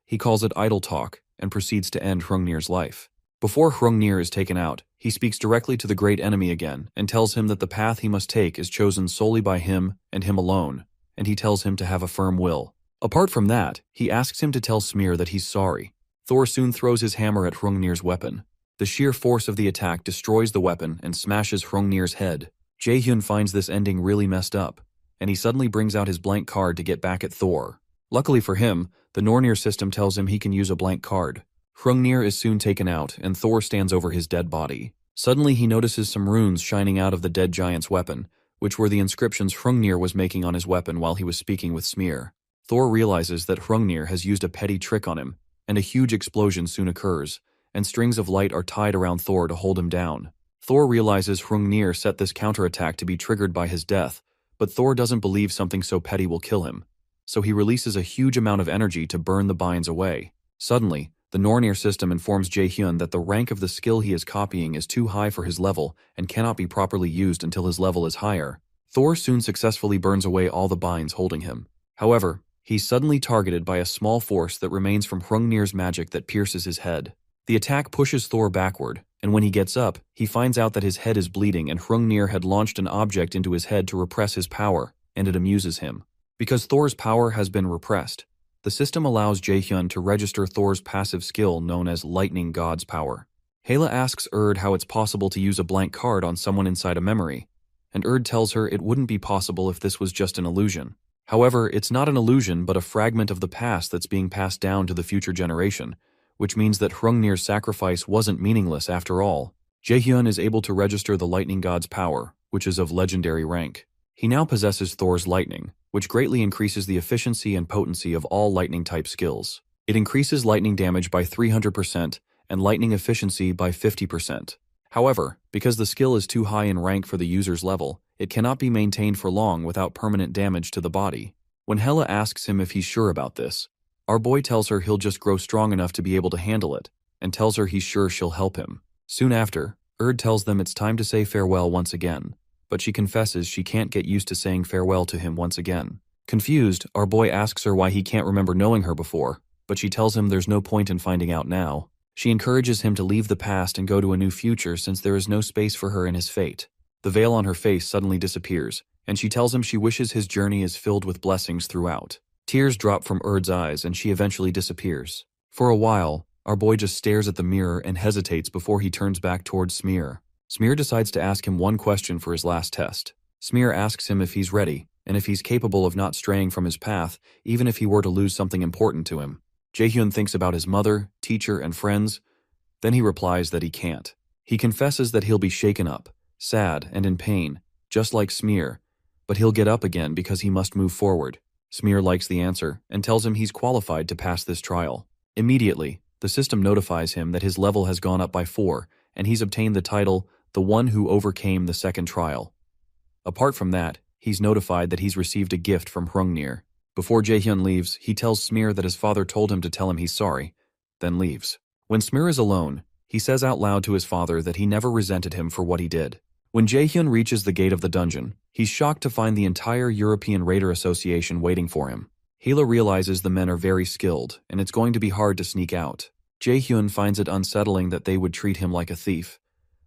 he calls it idle talk and proceeds to end Hrungnir's life. Before Hrungnir is taken out, he speaks directly to the great enemy again and tells him that the path he must take is chosen solely by him and him alone, and he tells him to have a firm will. Apart from that, he asks him to tell Smear that he's sorry. Thor soon throws his hammer at Hrungnir's weapon. The sheer force of the attack destroys the weapon and smashes Hrungnir's head. Jaehyun finds this ending really messed up, and he suddenly brings out his blank card to get back at Thor. Luckily for him, the Nornir system tells him he can use a blank card. Hrungnir is soon taken out, and Thor stands over his dead body. Suddenly he notices some runes shining out of the dead giant's weapon, which were the inscriptions Hrungnir was making on his weapon while he was speaking with Smear. Thor realizes that Hrungnir has used a petty trick on him, and a huge explosion soon occurs, and strings of light are tied around Thor to hold him down. Thor realizes Hrungnir set this counterattack to be triggered by his death, but Thor doesn't believe something so petty will kill him, so he releases a huge amount of energy to burn the binds away. Suddenly, the Nornir system informs Jaehyun that the rank of the skill he is copying is too high for his level and cannot be properly used until his level is higher. Thor soon successfully burns away all the binds holding him. However, he's suddenly targeted by a small force that remains from Hrungnir's magic that pierces his head. The attack pushes Thor backward, and when he gets up, he finds out that his head is bleeding and Hrungnir had launched an object into his head to repress his power, and it amuses him. Because Thor's power has been repressed, the system allows Jaehyun to register Thor's passive skill known as Lightning God's Power. Hela asks Urd how it's possible to use a blank card on someone inside a memory, and Urd tells her it wouldn't be possible if this was just an illusion. However, it's not an illusion but a fragment of the past that's being passed down to the future generation, which means that Hrungnir's sacrifice wasn't meaningless after all. Jaehyun is able to register the Lightning God's power, which is of legendary rank. He now possesses Thor's lightning, which greatly increases the efficiency and potency of all lightning-type skills. It increases lightning damage by 300% and lightning efficiency by 50%. However, because the skill is too high in rank for the user's level, it cannot be maintained for long without permanent damage to the body. When Hela asks him if he's sure about this, our boy tells her he'll just grow strong enough to be able to handle it, and tells her he's sure she'll help him. Soon after, Urd tells them it's time to say farewell once again, but she confesses she can't get used to saying farewell to him once again. Confused, our boy asks her why he can't remember knowing her before, but she tells him there's no point in finding out now. She encourages him to leave the past and go to a new future since there is no space for her in his fate. The veil on her face suddenly disappears, and she tells him she wishes his journey is filled with blessings throughout. Tears drop from Urd's eyes and she eventually disappears. For a while, our boy just stares at the mirror and hesitates before he turns back towards Smear. Smear decides to ask him one question for his last test. Smear asks him if he's ready, and if he's capable of not straying from his path, even if he were to lose something important to him. Jaehyun thinks about his mother, teacher, and friends. Then he replies that he can't. He confesses that he'll be shaken up, sad, and in pain, just like Smear, but he'll get up again because he must move forward. Smear likes the answer and tells him he's qualified to pass this trial. Immediately, the system notifies him that his level has gone up by 4, and he's obtained the title the one who overcame the second trial. Apart from that, he's notified that he's received a gift from Hrungnir. Before Jaehyun leaves, he tells Smear that his father told him to tell him he's sorry, then leaves. When Smear is alone, he says out loud to his father that he never resented him for what he did. When Jaehyun reaches the gate of the dungeon, he's shocked to find the entire European Raider Association waiting for him. Hela realizes the men are very skilled, and it's going to be hard to sneak out. Jaehyun finds it unsettling that they would treat him like a thief,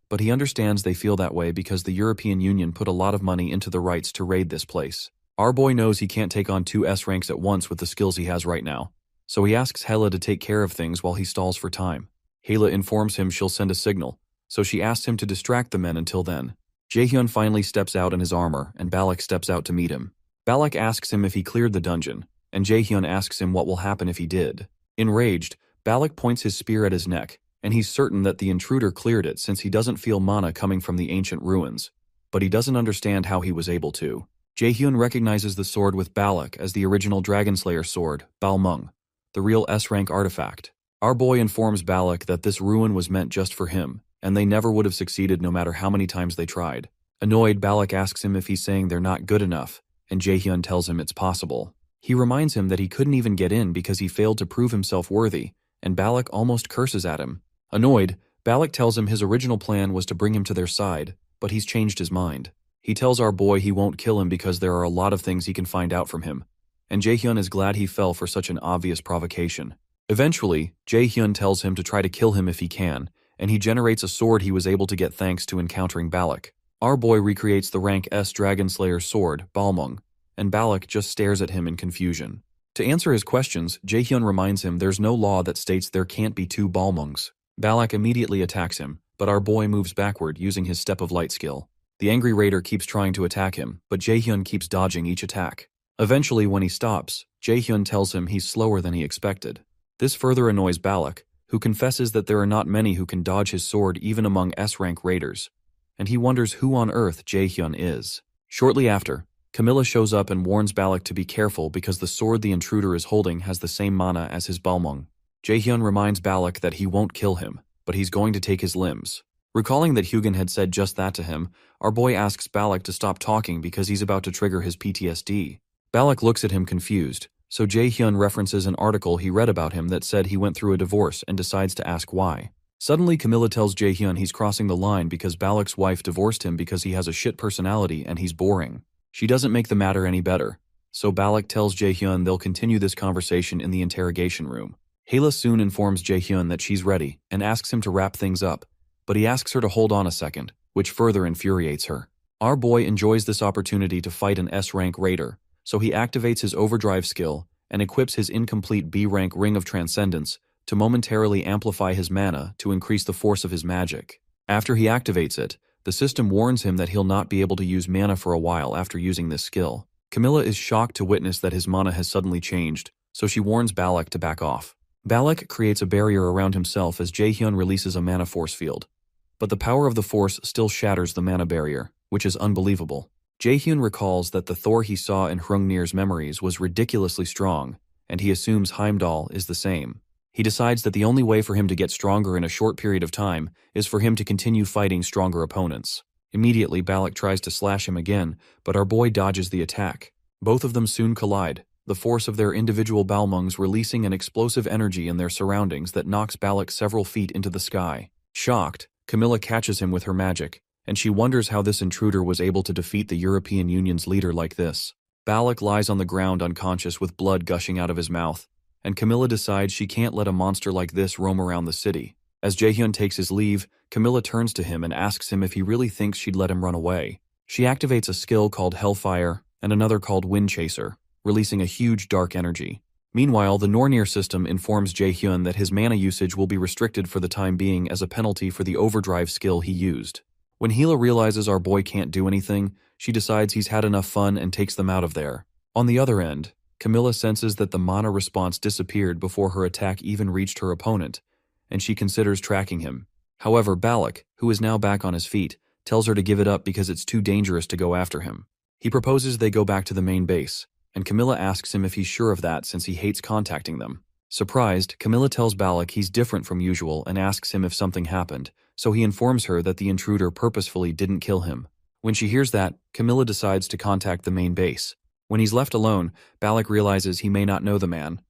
but he understands they feel that way because the European Union put a lot of money into the rights to raid this place. Our boy knows he can't take on 2 S ranks at once with the skills he has right now, so he asks Hela to take care of things while he stalls for time. Hela informs him she'll send a signal, so she asks him to distract the men until then. Jaehyun finally steps out in his armor, and Balak steps out to meet him. Balak asks him if he cleared the dungeon, and Jaehyun asks him what will happen if he did. Enraged, Balak points his spear at his neck, and he's certain that the intruder cleared it since he doesn't feel mana coming from the ancient ruins, but he doesn't understand how he was able to. Jaehyun recognizes the sword with Balak as the original Dragonslayer sword, Balmung, the real S-rank artifact. Our boy informs Balak that this ruin was meant just for him, and they never would have succeeded no matter how many times they tried. Annoyed, Balak asks him if he's saying they're not good enough, and Jaehyun tells him it's possible. He reminds him that he couldn't even get in because he failed to prove himself worthy, and Balak almost curses at him. Annoyed, Balak tells him his original plan was to bring him to their side, but he's changed his mind. He tells our boy he won't kill him because there are a lot of things he can find out from him, and Jaehyun is glad he fell for such an obvious provocation. Eventually, Jaehyun tells him to try to kill him if he can, and he generates a sword he was able to get thanks to encountering Balak. Our boy recreates the rank S Dragonslayer sword, Balmung, and Balak just stares at him in confusion. To answer his questions, Jaehyun reminds him there's no law that states there can't be 2 Balmungs. Balak immediately attacks him, but our boy moves backward using his Step of Light skill. The angry raider keeps trying to attack him, but Jaehyun keeps dodging each attack. Eventually, when he stops, Jaehyun tells him he's slower than he expected. This further annoys Balak, who confesses that there are not many who can dodge his sword even among S-rank raiders, and he wonders who on earth Jaehyun is. Shortly after, Camilla shows up and warns Balak to be careful because the sword the intruder is holding has the same mana as his Balmung. Jaehyun reminds Balak that he won't kill him, but he's going to take his limbs. Recalling that Hugin had said just that to him, our boy asks Balak to stop talking because he's about to trigger his PTSD. Balak looks at him confused, so Jaehyun references an article he read about him that said he went through a divorce and decides to ask why. Suddenly, Camilla tells Jaehyun he's crossing the line because Balak's wife divorced him because he has a shit personality and he's boring. She doesn't make the matter any better, so Balak tells Jaehyun they'll continue this conversation in the interrogation room. Hela soon informs Jaehyun that she's ready and asks him to wrap things up, but he asks her to hold on a second, which further infuriates her. Our boy enjoys this opportunity to fight an S-rank raider, so he activates his overdrive skill and equips his incomplete B-rank Ring of Transcendence to momentarily amplify his mana to increase the force of his magic. After he activates it, the system warns him that he'll not be able to use mana for a while after using this skill. Camilla is shocked to witness that his mana has suddenly changed, so she warns Balak to back off. Balak creates a barrier around himself as Jaehyun releases a mana force field, but the power of the force still shatters the mana barrier, which is unbelievable. Jaehyun recalls that the Thor he saw in Hrungnir's memories was ridiculously strong, and he assumes Heimdall is the same. He decides that the only way for him to get stronger in a short period of time is for him to continue fighting stronger opponents. Immediately, Balak tries to slash him again, but our boy dodges the attack. Both of them soon collide, the force of their individual Balmungs releasing an explosive energy in their surroundings that knocks Balak several feet into the sky. Shocked, Camilla catches him with her magic, and she wonders how this intruder was able to defeat the European Union's leader like this. Balak lies on the ground unconscious with blood gushing out of his mouth, and Camilla decides she can't let a monster like this roam around the city. As Jaehyun takes his leave, Camilla turns to him and asks him if he really thinks she'd let him run away. She activates a skill called Hellfire and another called Wind Chaser, releasing a huge dark energy. Meanwhile, the Nornir system informs Jaehyun that his mana usage will be restricted for the time being as a penalty for the overdrive skill he used. When Hela realizes our boy can't do anything, she decides he's had enough fun and takes them out of there. On the other end, Camilla senses that the mana response disappeared before her attack even reached her opponent, and she considers tracking him. However, Balak, who is now back on his feet, tells her to give it up because it's too dangerous to go after him. He proposes they go back to the main base, and Camilla asks him if he's sure of that since he hates contacting them. Surprised, Camilla tells Balak he's different from usual and asks him if something happened, so he informs her that the intruder purposefully didn't kill him. When she hears that, Camilla decides to contact the main base. When he's left alone, Balak realizes he may not know the man,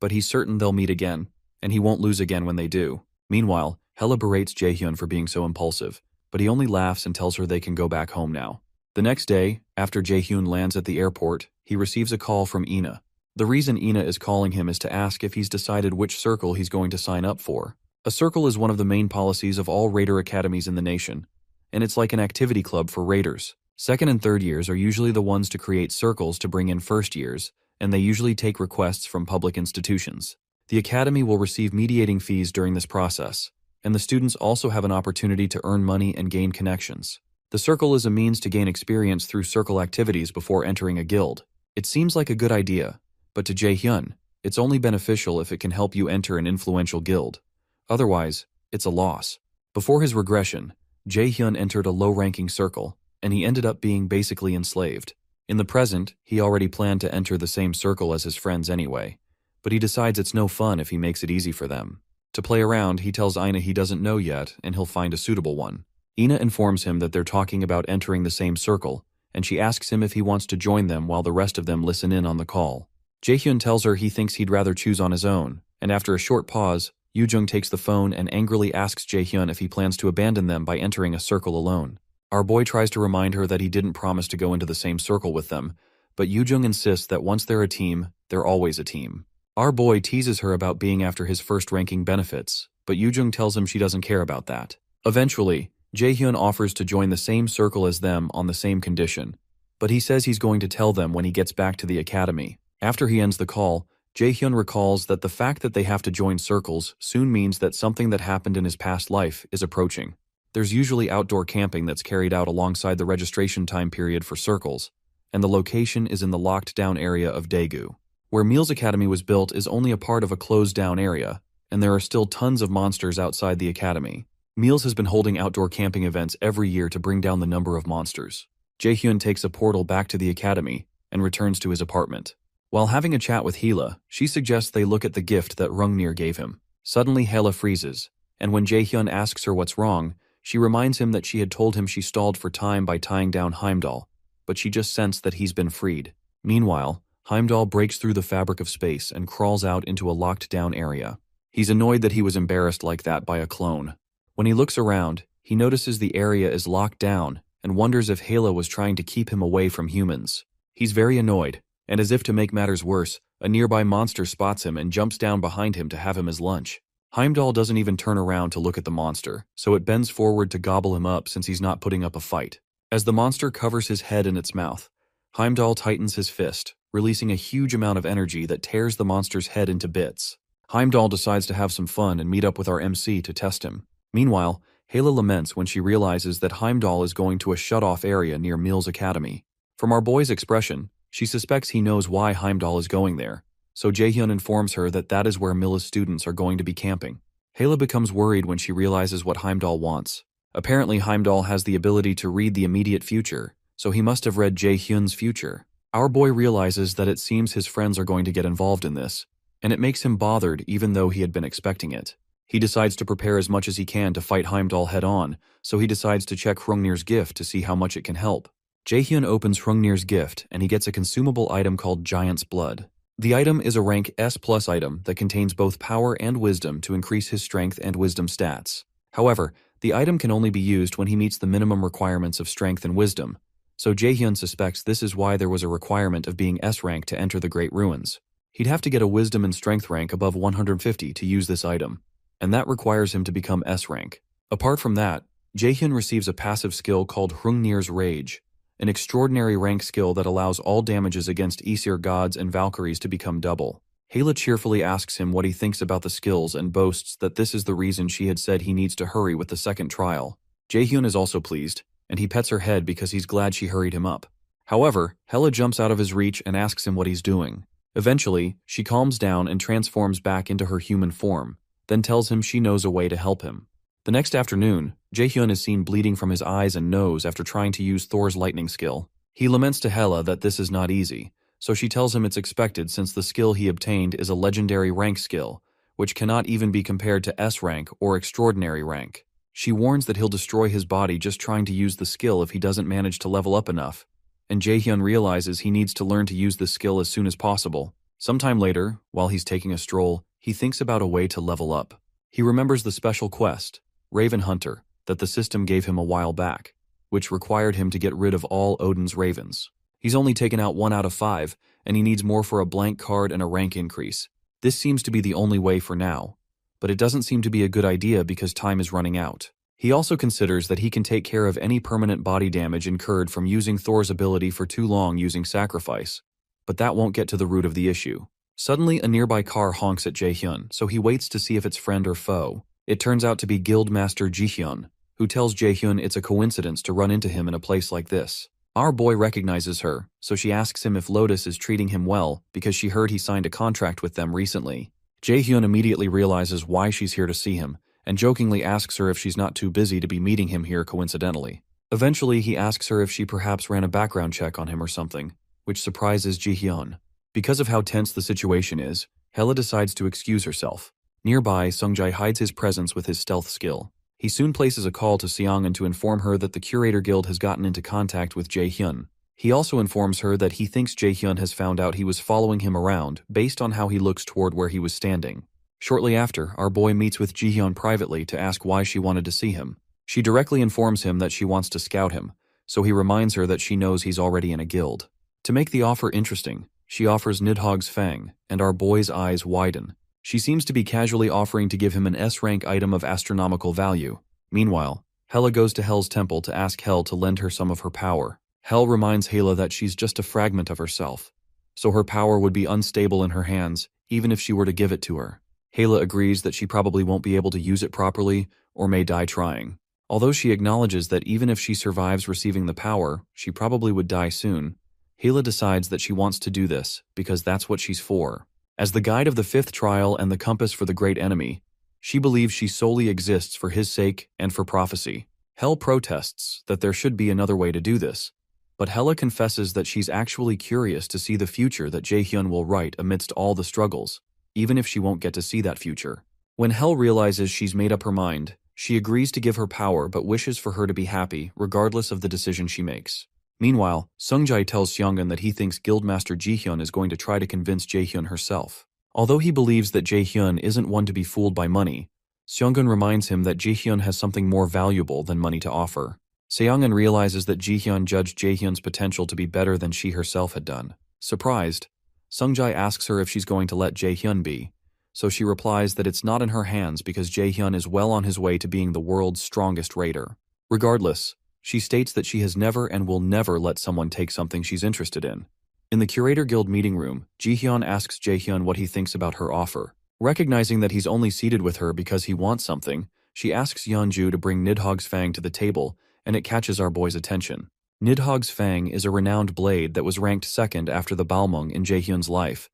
but he's certain they'll meet again, and he won't lose again when they do. Meanwhile, Hela berates Jaehyun for being so impulsive, but he only laughs and tells her they can go back home now. The next day, after Jaehyun lands at the airport, he receives a call from Ina. The reason Ina is calling him is to ask if he's decided which circle he's going to sign up for. A circle is one of the main policies of all Raider academies in the nation, and it's like an activity club for Raiders. Second and third years are usually the ones to create circles to bring in first years, and they usually take requests from public institutions. The academy will receive mediating fees during this process, and the students also have an opportunity to earn money and gain connections. The circle is a means to gain experience through circle activities before entering a guild. It seems like a good idea, but to Jaehyun, it's only beneficial if it can help you enter an influential guild. Otherwise, it's a loss. Before his regression, Jaehyun entered a low-ranking circle, and he ended up being basically enslaved. In the present, he already planned to enter the same circle as his friends anyway, but he decides it's no fun if he makes it easy for them. To play around, he tells Ina he doesn't know yet, and he'll find a suitable one. Ina informs him that they're talking about entering the same circle, and she asks him if he wants to join them while the rest of them listen in on the call. Jaehyun tells her he thinks he'd rather choose on his own, and after a short pause, Yoojung takes the phone and angrily asks Jaehyun if he plans to abandon them by entering a circle alone. Our boy tries to remind her that he didn't promise to go into the same circle with them, but Yoojung insists that once they're a team, they're always a team. Our boy teases her about being after his first-ranking benefits, but Yoojung tells him she doesn't care about that. Eventually, Jaehyun offers to join the same circle as them on the same condition, but he says he's going to tell them when he gets back to the academy. After he ends the call, Jaehyun recalls that the fact that they have to join circles soon means that something that happened in his past life is approaching. There's usually outdoor camping that's carried out alongside the registration time period for circles, and the location is in the locked-down area of Daegu. Where Meal's Academy was built is only a part of a closed-down area, and there are still tons of monsters outside the academy. Meals has been holding outdoor camping events every year to bring down the number of monsters. Jaehyun takes a portal back to the academy and returns to his apartment. While having a chat with Hela, she suggests they look at the gift that Rungnir gave him. Suddenly Hela freezes, and when Jaehyun asks her what's wrong, she reminds him that she had told him she stalled for time by tying down Heimdall, but she just sensed that he's been freed. Meanwhile, Heimdall breaks through the fabric of space and crawls out into a locked-down area. He's annoyed that he was embarrassed like that by a clone. When he looks around, he notices the area is locked down and wonders if Hela was trying to keep him away from humans. He's very annoyed, and as if to make matters worse, a nearby monster spots him and jumps down behind him to have him as lunch. Heimdall doesn't even turn around to look at the monster, so it bends forward to gobble him up since he's not putting up a fight. As the monster covers his head in its mouth, Heimdall tightens his fist, releasing a huge amount of energy that tears the monster's head into bits. Heimdall decides to have some fun and meet up with our MC to test him. Meanwhile, Hela laments when she realizes that Heimdall is going to a shut-off area near Meal's Academy. From our boy's expression, she suspects he knows why Heimdall is going there, so Jaehyun informs her that that is where Milla's students are going to be camping. Hela becomes worried when she realizes what Heimdall wants. Apparently Heimdall has the ability to read the immediate future, so he must have read Jaehyun's future. Our boy realizes that it seems his friends are going to get involved in this, and it makes him bothered even though he had been expecting it. He decides to prepare as much as he can to fight Heimdall head-on, so he decides to check Hrungnir's gift to see how much it can help. Jaehyun opens Hrungnir's gift, and he gets a consumable item called Giant's Blood. The item is a rank S+ item that contains both power and wisdom to increase his strength and wisdom stats. However, the item can only be used when he meets the minimum requirements of strength and wisdom, so Jaehyun suspects this is why there was a requirement of being S rank to enter the Great Ruins. He'd have to get a wisdom and strength rank above 150 to use this item, and that requires him to become S rank. Apart from that, Jaehyun receives a passive skill called Hrungnir's Rage, an extraordinary rank skill that allows all damages against Aesir gods and Valkyries to become double. Hela cheerfully asks him what he thinks about the skills and boasts that this is the reason she had said he needs to hurry with the second trial. Jaehyun is also pleased, and he pets her head because he's glad she hurried him up. However, Hela jumps out of his reach and asks him what he's doing. Eventually, she calms down and transforms back into her human form, then tells him she knows a way to help him. The next afternoon, Jaehyun is seen bleeding from his eyes and nose after trying to use Thor's lightning skill. He laments to Hela that this is not easy, so she tells him it's expected since the skill he obtained is a legendary rank skill, which cannot even be compared to S rank or extraordinary rank. She warns that he'll destroy his body just trying to use the skill if he doesn't manage to level up enough, and Jaehyun realizes he needs to learn to use the skill as soon as possible. Sometime later, while he's taking a stroll, he thinks about a way to level up. He remembers the special quest, Raven Hunter, that the system gave him a while back, which required him to get rid of all Odin's ravens. He's only taken out 1 out of 5, and he needs more for a blank card and a rank increase. This seems to be the only way for now, but it doesn't seem to be a good idea because time is running out. He also considers that he can take care of any permanent body damage incurred from using Thor's ability for too long using sacrifice, but that won't get to the root of the issue. Suddenly, a nearby car honks at Jaehyun, so he waits to see if it's friend or foe. It turns out to be Guildmaster Jihyun, who tells Jaehyun it's a coincidence to run into him in a place like this. Our boy recognizes her, so she asks him if Lotus is treating him well because she heard he signed a contract with them recently. Jaehyun immediately realizes why she's here to see him, and jokingly asks her if she's not too busy to be meeting him here coincidentally. Eventually, he asks her if she perhaps ran a background check on him or something, which surprises Jihyun. Because of how tense the situation is, Hela decides to excuse herself. Nearby, Sungjai hides his presence with his stealth skill. He soon places a call to Seongan to inform her that the Curator Guild has gotten into contact with Jaehyun. He also informs her that he thinks Jaehyun has found out he was following him around based on how he looks toward where he was standing. Shortly after, our boy meets with Jihyun privately to ask why she wanted to see him. She directly informs him that she wants to scout him, so he reminds her that she knows he's already in a guild. To make the offer interesting, she offers Nidhogg's Fang, and our boy's eyes widen. She seems to be casually offering to give him an S-rank item of astronomical value. Meanwhile, Hela goes to Hel's temple to ask Hel to lend her some of her power. Hel reminds Hela that she's just a fragment of herself, so her power would be unstable in her hands even if she were to give it to her. Hela agrees that she probably won't be able to use it properly or may die trying. Although she acknowledges that even if she survives receiving the power, she probably would die soon, Hela decides that she wants to do this because that's what she's for. As the guide of the fifth trial and the compass for the great enemy, she believes she solely exists for his sake and for prophecy. Hel protests that there should be another way to do this, but Hela confesses that she's actually curious to see the future that Jaehyun will write amidst all the struggles, even if she won't get to see that future. When Hel realizes she's made up her mind, she agrees to give her power but wishes for her to be happy regardless of the decision she makes. Meanwhile, Sungjai tells Seongan that he thinks Guildmaster Jihyun is going to try to convince Jaehyun herself. Although he believes that Jaehyun isn't one to be fooled by money, Seongan reminds him that Jihyun has something more valuable than money to offer. Seongan realizes that Jihyun judged Jaehyun's potential to be better than she herself had done. Surprised, Sungjai asks her if she's going to let Jaehyun be, so she replies that it's not in her hands because Jaehyun is well on his way to being the world's strongest raider. Regardless, she states that she has never and will never let someone take something she's interested in. In the Curator Guild meeting room, Jihyun asks Jaehyun what he thinks about her offer. Recognizing that he's only seated with her because he wants something, she asks Yeonju to bring Nidhogg's Fang to the table, and it catches our boy's attention. Nidhogg's Fang is a renowned blade that was ranked second after the Balmung in Jaehyun's life,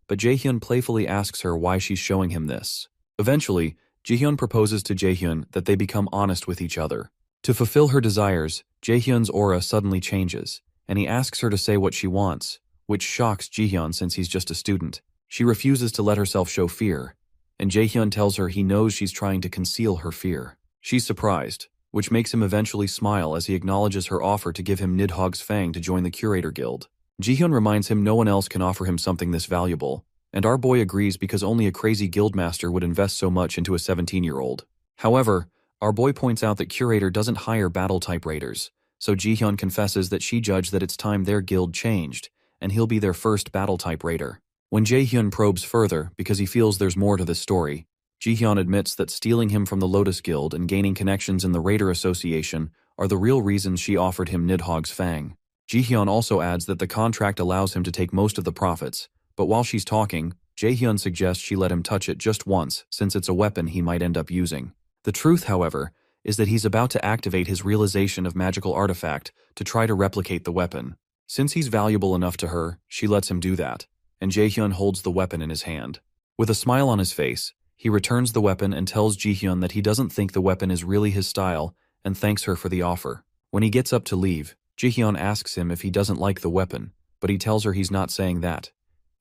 but Jaehyun playfully asks her why she's showing him this. Eventually, Jihyun proposes to Jaehyun that they become honest with each other. To fulfill her desires, Jaehyun's aura suddenly changes, and he asks her to say what she wants, which shocks Jihyun since he's just a student. She refuses to let herself show fear, and Jaehyun tells her he knows she's trying to conceal her fear. She's surprised, which makes him eventually smile as he acknowledges her offer to give him Nidhogg's Fang to join the Curator Guild. Jihyun reminds him no one else can offer him something this valuable, and our boy agrees because only a crazy guildmaster would invest so much into a 17-year-old. However, our boy points out that Curator doesn't hire battle-type raiders, so Jihyun confesses that she judged that it's time their guild changed, and he'll be their first battle-type raider. When Jaehyun probes further because he feels there's more to this story, Jihyun admits that stealing him from the Lotus Guild and gaining connections in the Raider Association are the real reasons she offered him Nidhogg's Fang. Jihyun also adds that the contract allows him to take most of the profits, but while she's talking, Jaehyun suggests she let him touch it just once since it's a weapon he might end up using. The truth, however, is that he's about to activate his realization of magical artifact to try to replicate the weapon. Since he's valuable enough to her, she lets him do that, and Jaehyun holds the weapon in his hand. With a smile on his face, he returns the weapon and tells Jihyun that he doesn't think the weapon is really his style and thanks her for the offer. When he gets up to leave, Jihyun asks him if he doesn't like the weapon, but he tells her he's not saying that.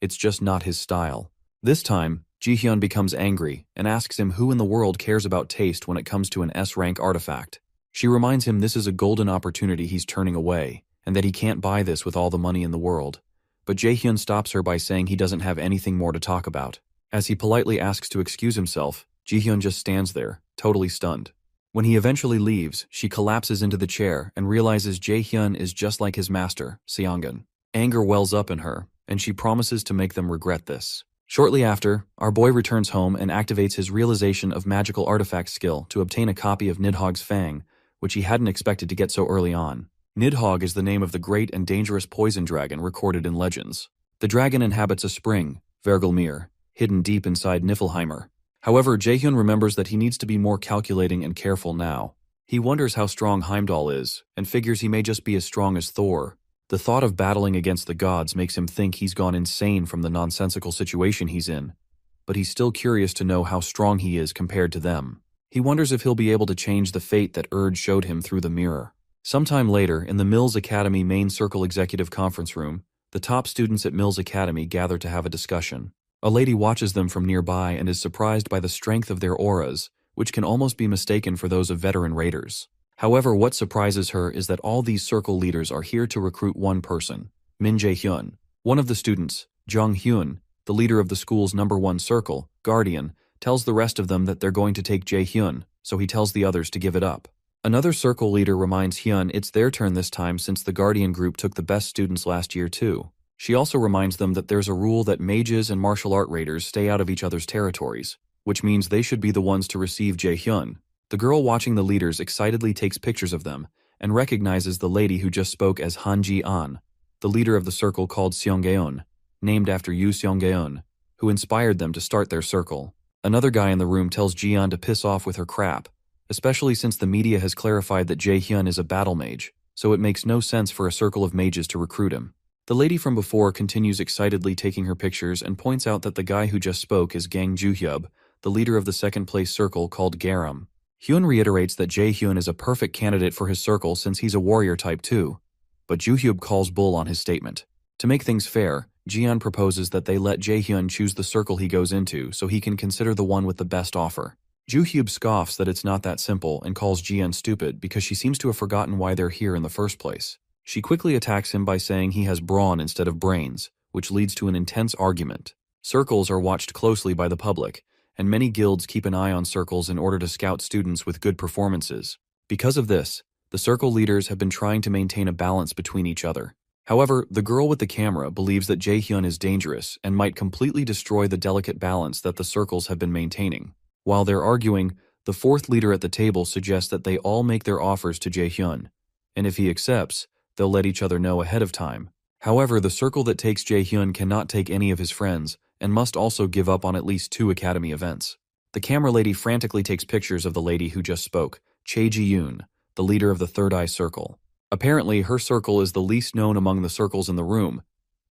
It's just not his style. This time, Ji-hyun becomes angry and asks him who in the world cares about taste when it comes to an S-rank artifact. She reminds him this is a golden opportunity he's turning away, and that he can't buy this with all the money in the world. But Jae-hyun stops her by saying he doesn't have anything more to talk about. As he politely asks to excuse himself, Ji-hyun just stands there, totally stunned. When he eventually leaves, she collapses into the chair and realizes Jae-hyun is just like his master, Seongun. Anger wells up in her, and she promises to make them regret this. Shortly after, our boy returns home and activates his realization of magical artifact skill to obtain a copy of Nidhogg's Fang, which he hadn't expected to get so early on. Nidhogg is the name of the great and dangerous poison dragon recorded in legends. The dragon inhabits a spring, Vergelmir, hidden deep inside Niflheimer. However, Jae-hyun remembers that he needs to be more calculating and careful now. He wonders how strong Heimdall is, and figures he may just be as strong as Thor. The thought of battling against the gods makes him think he's gone insane from the nonsensical situation he's in, but he's still curious to know how strong he is compared to them. He wonders if he'll be able to change the fate that Urge showed him through the mirror. Sometime later, in the Mills Academy main circle executive conference room, the top students at Mills Academy gather to have a discussion. A lady watches them from nearby and is surprised by the strength of their auras, which can almost be mistaken for those of veteran raiders. However, what surprises her is that all these circle leaders are here to recruit one person, Min Jae-hyun. One of the students, Jung Hyun, the leader of the school's #1 circle, Guardian, tells the rest of them that they're going to take Jae-hyun, so he tells the others to give it up. Another circle leader reminds Hyun it's their turn this time since the Guardian group took the best students last year too. She also reminds them that there's a rule that mages and martial art raiders stay out of each other's territories, which means they should be the ones to receive Jae-hyun. The girl watching the leaders excitedly takes pictures of them and recognizes the lady who just spoke as Han Ji-an, the leader of the circle called Seonggaeon, named after Yoo Seonggaeon, who inspired them to start their circle. Another guy in the room tells Ji-an to piss off with her crap, especially since the media has clarified that Jae-hyun is a battle mage, so it makes no sense for a circle of mages to recruit him. The lady from before continues excitedly taking her pictures and points out that the guy who just spoke is Gang Ju-hyub, the leader of the second-place circle called Garam. Hyun reiterates that Jae-hyun is a perfect candidate for his circle since he's a warrior type too, but Ju-hyub calls bull on his statement. To make things fair, Ji-an proposes that they let Jae-hyun choose the circle he goes into so he can consider the one with the best offer. Ju-hyub scoffs that it's not that simple and calls Ji-an stupid because she seems to have forgotten why they're here in the first place. She quickly attacks him by saying he has brawn instead of brains, which leads to an intense argument. Circles are watched closely by the public, and many guilds keep an eye on circles in order to scout students with good performances. Because of this, the circle leaders have been trying to maintain a balance between each other. However, the girl with the camera believes that Jae-hyun is dangerous and might completely destroy the delicate balance that the circles have been maintaining. While they're arguing, the fourth leader at the table suggests that they all make their offers to Jae-hyun, and if he accepts, they'll let each other know ahead of time. However, the circle that takes Jae-hyun cannot take any of his friends, and must also give up on at least 2 academy events. The camera lady frantically takes pictures of the lady who just spoke, Chae Ji-yoon, the leader of the Third Eye Circle. Apparently, her circle is the least known among the circles in the room,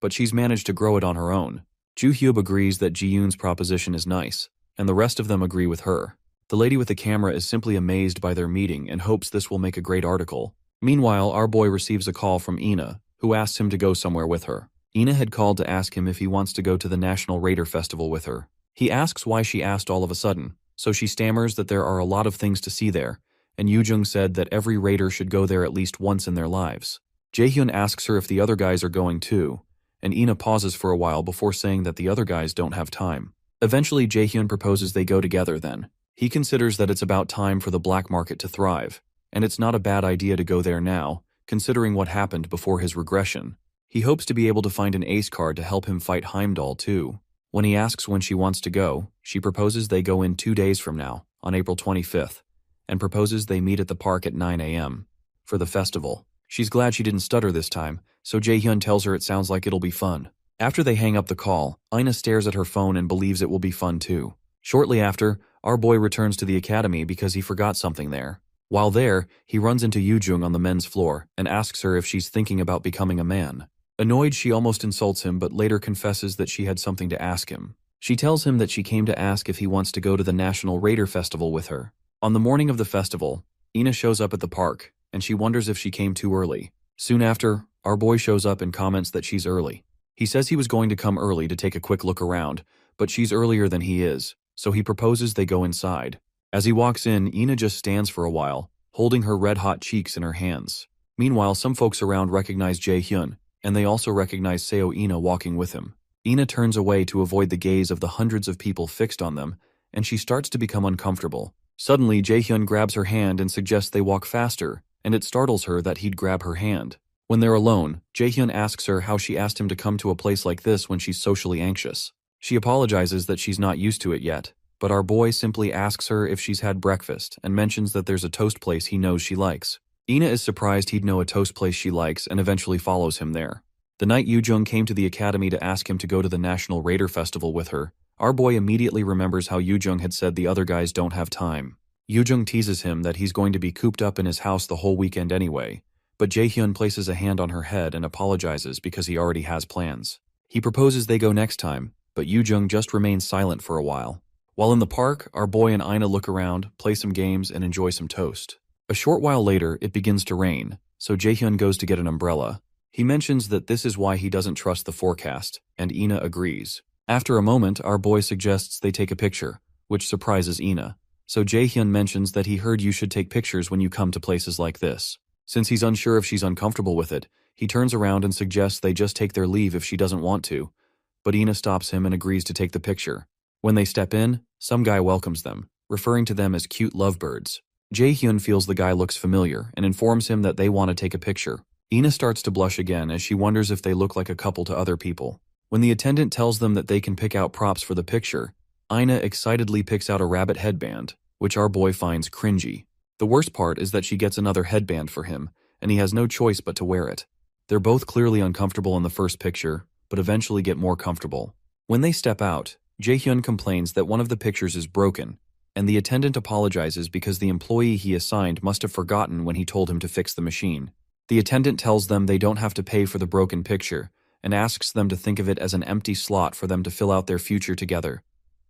but she's managed to grow it on her own. Ju-hyub agrees that Ji-yoon's proposition is nice, and the rest of them agree with her. The lady with the camera is simply amazed by their meeting and hopes this will make a great article. Meanwhile, our boy receives a call from Ina, who asks him to go somewhere with her. Ina had called to ask him if he wants to go to the National Raider Festival with her. He asks why she asked all of a sudden, so she stammers that there are a lot of things to see there, and Yoo-jung said that every raider should go there at least once in their lives. Jae-hyun asks her if the other guys are going too, and Ina pauses for a while before saying that the other guys don't have time. Eventually, Jae-hyun proposes they go together then. He considers that it's about time for the black market to thrive, and it's not a bad idea to go there now, considering what happened before his regression. He hopes to be able to find an ace card to help him fight Heimdall too. When he asks when she wants to go, she proposes they go in 2 days from now, on April 25th, and proposes they meet at the park at 9 a.m. for the festival. She's glad she didn't stutter this time, so Jae-hyun tells her it sounds like it'll be fun. After they hang up the call, Ina stares at her phone and believes it will be fun too. Shortly after, our boy returns to the academy because he forgot something there. While there, he runs into Yoo-jung on the men's floor and asks her if she's thinking about becoming a man. Annoyed, she almost insults him but later confesses that she had something to ask him. She tells him that she came to ask if he wants to go to the National Raider Festival with her. On the morning of the festival, Ina shows up at the park, and she wonders if she came too early. Soon after, Our boy shows up and comments that she's early. He says he was going to come early to take a quick look around, but she's earlier than he is, so he proposes they go inside. As he walks in, Ina just stands for a while, holding her red-hot cheeks in her hands. Meanwhile, some folks around recognize Jae-hyun, and they also recognize Seo Ina walking with him. Ina turns away to avoid the gaze of the hundreds of people fixed on them, and she starts to become uncomfortable. Suddenly, Jae-hyun grabs her hand and suggests they walk faster, and it startles her that he'd grab her hand. When they're alone, Jae-hyun asks her how she asked him to come to a place like this when she's socially anxious. She apologizes that she's not used to it yet, but our boy simply asks her if she's had breakfast and mentions that there's a toast place he knows she likes. Ina is surprised he'd know a toast place she likes and eventually follows him there. The night Yoo-jung came to the academy to ask him to go to the National Raider Festival with her, our boy immediately remembers how Yoo-jung had said the other guys don't have time. Yoo-jung teases him that he's going to be cooped up in his house the whole weekend anyway, but Jae-hyun places a hand on her head and apologizes because he already has plans. He proposes they go next time, but Yoo-jung just remains silent for a while. While in the park, our boy and Ina look around, play some games, and enjoy some toast. A short while later, it begins to rain, so Jae-hyun goes to get an umbrella. He mentions that this is why he doesn't trust the forecast, and Ina agrees. After a moment, our boy suggests they take a picture, which surprises Ina. So Jae-hyun mentions that he heard you should take pictures when you come to places like this. Since he's unsure if she's uncomfortable with it, he turns around and suggests they just take their leave if she doesn't want to, but Ina stops him and agrees to take the picture. When they step in, some guy welcomes them, referring to them as cute lovebirds. Jae-hyun feels the guy looks familiar and informs him that they want to take a picture. Ina starts to blush again as she wonders if they look like a couple to other people. When the attendant tells them that they can pick out props for the picture, Ina excitedly picks out a rabbit headband, which our boy finds cringy. The worst part is that she gets another headband for him, and he has no choice but to wear it. They're both clearly uncomfortable in the first picture, but eventually get more comfortable. When they step out, Jae-hyun complains that one of the pictures is broken, and the attendant apologizes because the employee he assigned must have forgotten when he told him to fix the machine. The attendant tells them they don't have to pay for the broken picture, and asks them to think of it as an empty slot for them to fill out their future together.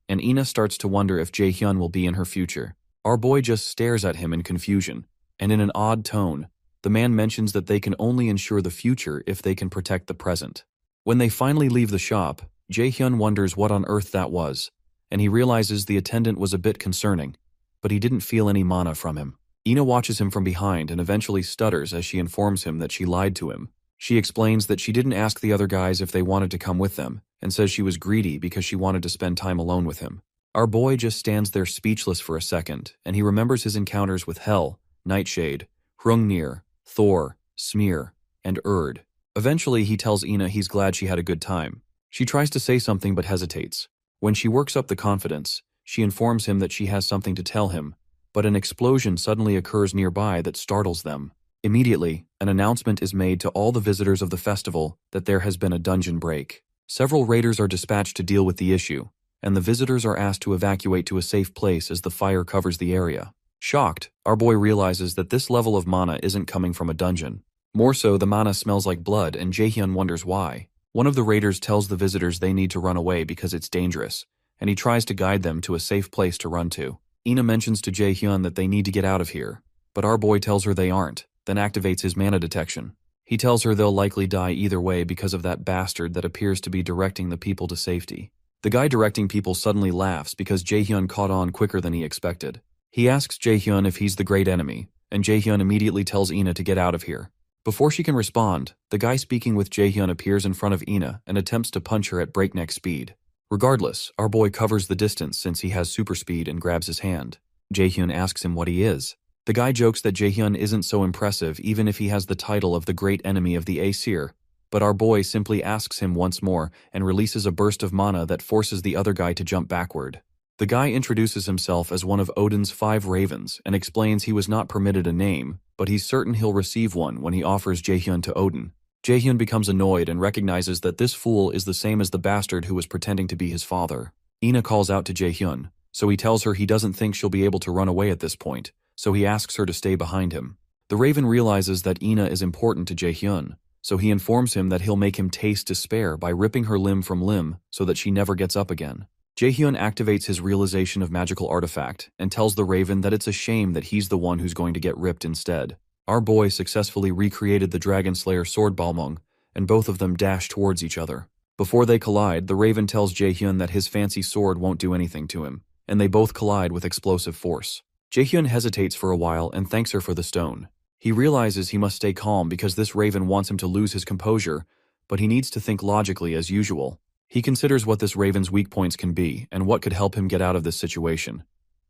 And Ina starts to wonder if Jae-hyun will be in her future. Our boy just stares at him in confusion, and in an odd tone, the man mentions that they can only ensure the future if they can protect the present. When they finally leave the shop, Jae-hyun wonders what on earth that was, and he realizes the attendant was a bit concerning, but he didn't feel any mana from him. Ina watches him from behind and eventually stutters as she informs him that she lied to him. She explains that she didn't ask the other guys if they wanted to come with them, and says she was greedy because she wanted to spend time alone with him. Our boy just stands there speechless for a second, and he remembers his encounters with Hel, Nightshade, Hrungnir, Thor, Smear, and Urd. Eventually, he tells Ina he's glad she had a good time. She tries to say something but hesitates. When she works up the confidence, she informs him that she has something to tell him, but an explosion suddenly occurs nearby that startles them. Immediately, an announcement is made to all the visitors of the festival that there has been a dungeon break. Several raiders are dispatched to deal with the issue, and the visitors are asked to evacuate to a safe place as the fire covers the area. Shocked, our boy realizes that this level of mana isn't coming from a dungeon. More so, the mana smells like blood, and Jae-hyun wonders why. One of the raiders tells the visitors they need to run away because it's dangerous, and he tries to guide them to a safe place to run to. Ina mentions to Jae-hyun that they need to get out of here, but our boy tells her they aren't, then activates his mana detection. He tells her they'll likely die either way because of that bastard that appears to be directing the people to safety. The guy directing people suddenly laughs because Jae-hyun caught on quicker than he expected. He asks Jae-hyun if he's the great enemy, and Jae-hyun immediately tells Ina to get out of here. Before she can respond, the guy speaking with Jae-hyun appears in front of Ina and attempts to punch her at breakneck speed. Regardless, our boy covers the distance since he has super speed and grabs his hand. Jae-hyun asks him what he is. The guy jokes that Jae-hyun isn't so impressive even if he has the title of the great enemy of the Aesir, but our boy simply asks him once more and releases a burst of mana that forces the other guy to jump backward. The guy introduces himself as one of Odin's 5 ravens and explains he was not permitted a name, but he's certain he'll receive one when he offers Jae-hyun to Odin. Jae-hyun becomes annoyed and recognizes that this fool is the same as the bastard who was pretending to be his father. Ina calls out to Jae-hyun, so he tells her he doesn't think she'll be able to run away at this point, so he asks her to stay behind him. The raven realizes that Ina is important to Jae-hyun, so he informs him that he'll make him taste despair by ripping her limb from limb so that she never gets up again. Jae-hyun activates his realization of magical artifact and tells the raven that it's a shame that he's the one who's going to get ripped instead. Our boy successfully recreated the Dragon Slayer sword Balmung, and both of them dash towards each other. Before they collide, the Raven tells Jaehyun that his fancy sword won't do anything to him, and they both collide with explosive force. Jaehyun hesitates for a while and thanks her for the stone. He realizes he must stay calm because this Raven wants him to lose his composure, but he needs to think logically as usual. He considers what this Raven's weak points can be and what could help him get out of this situation.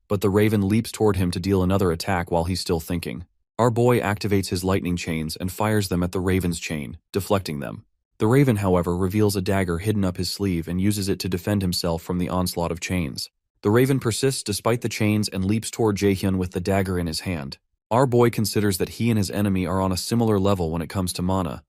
But the Raven leaps toward him to deal another attack while he's still thinking. Our boy activates his lightning chains and fires them at the Raven's chain, deflecting them. The Raven, however, reveals a dagger hidden up his sleeve and uses it to defend himself from the onslaught of chains. The Raven persists despite the chains and leaps toward Jaehyun with the dagger in his hand. Our boy considers that he and his enemy are on a similar level when it comes to mana,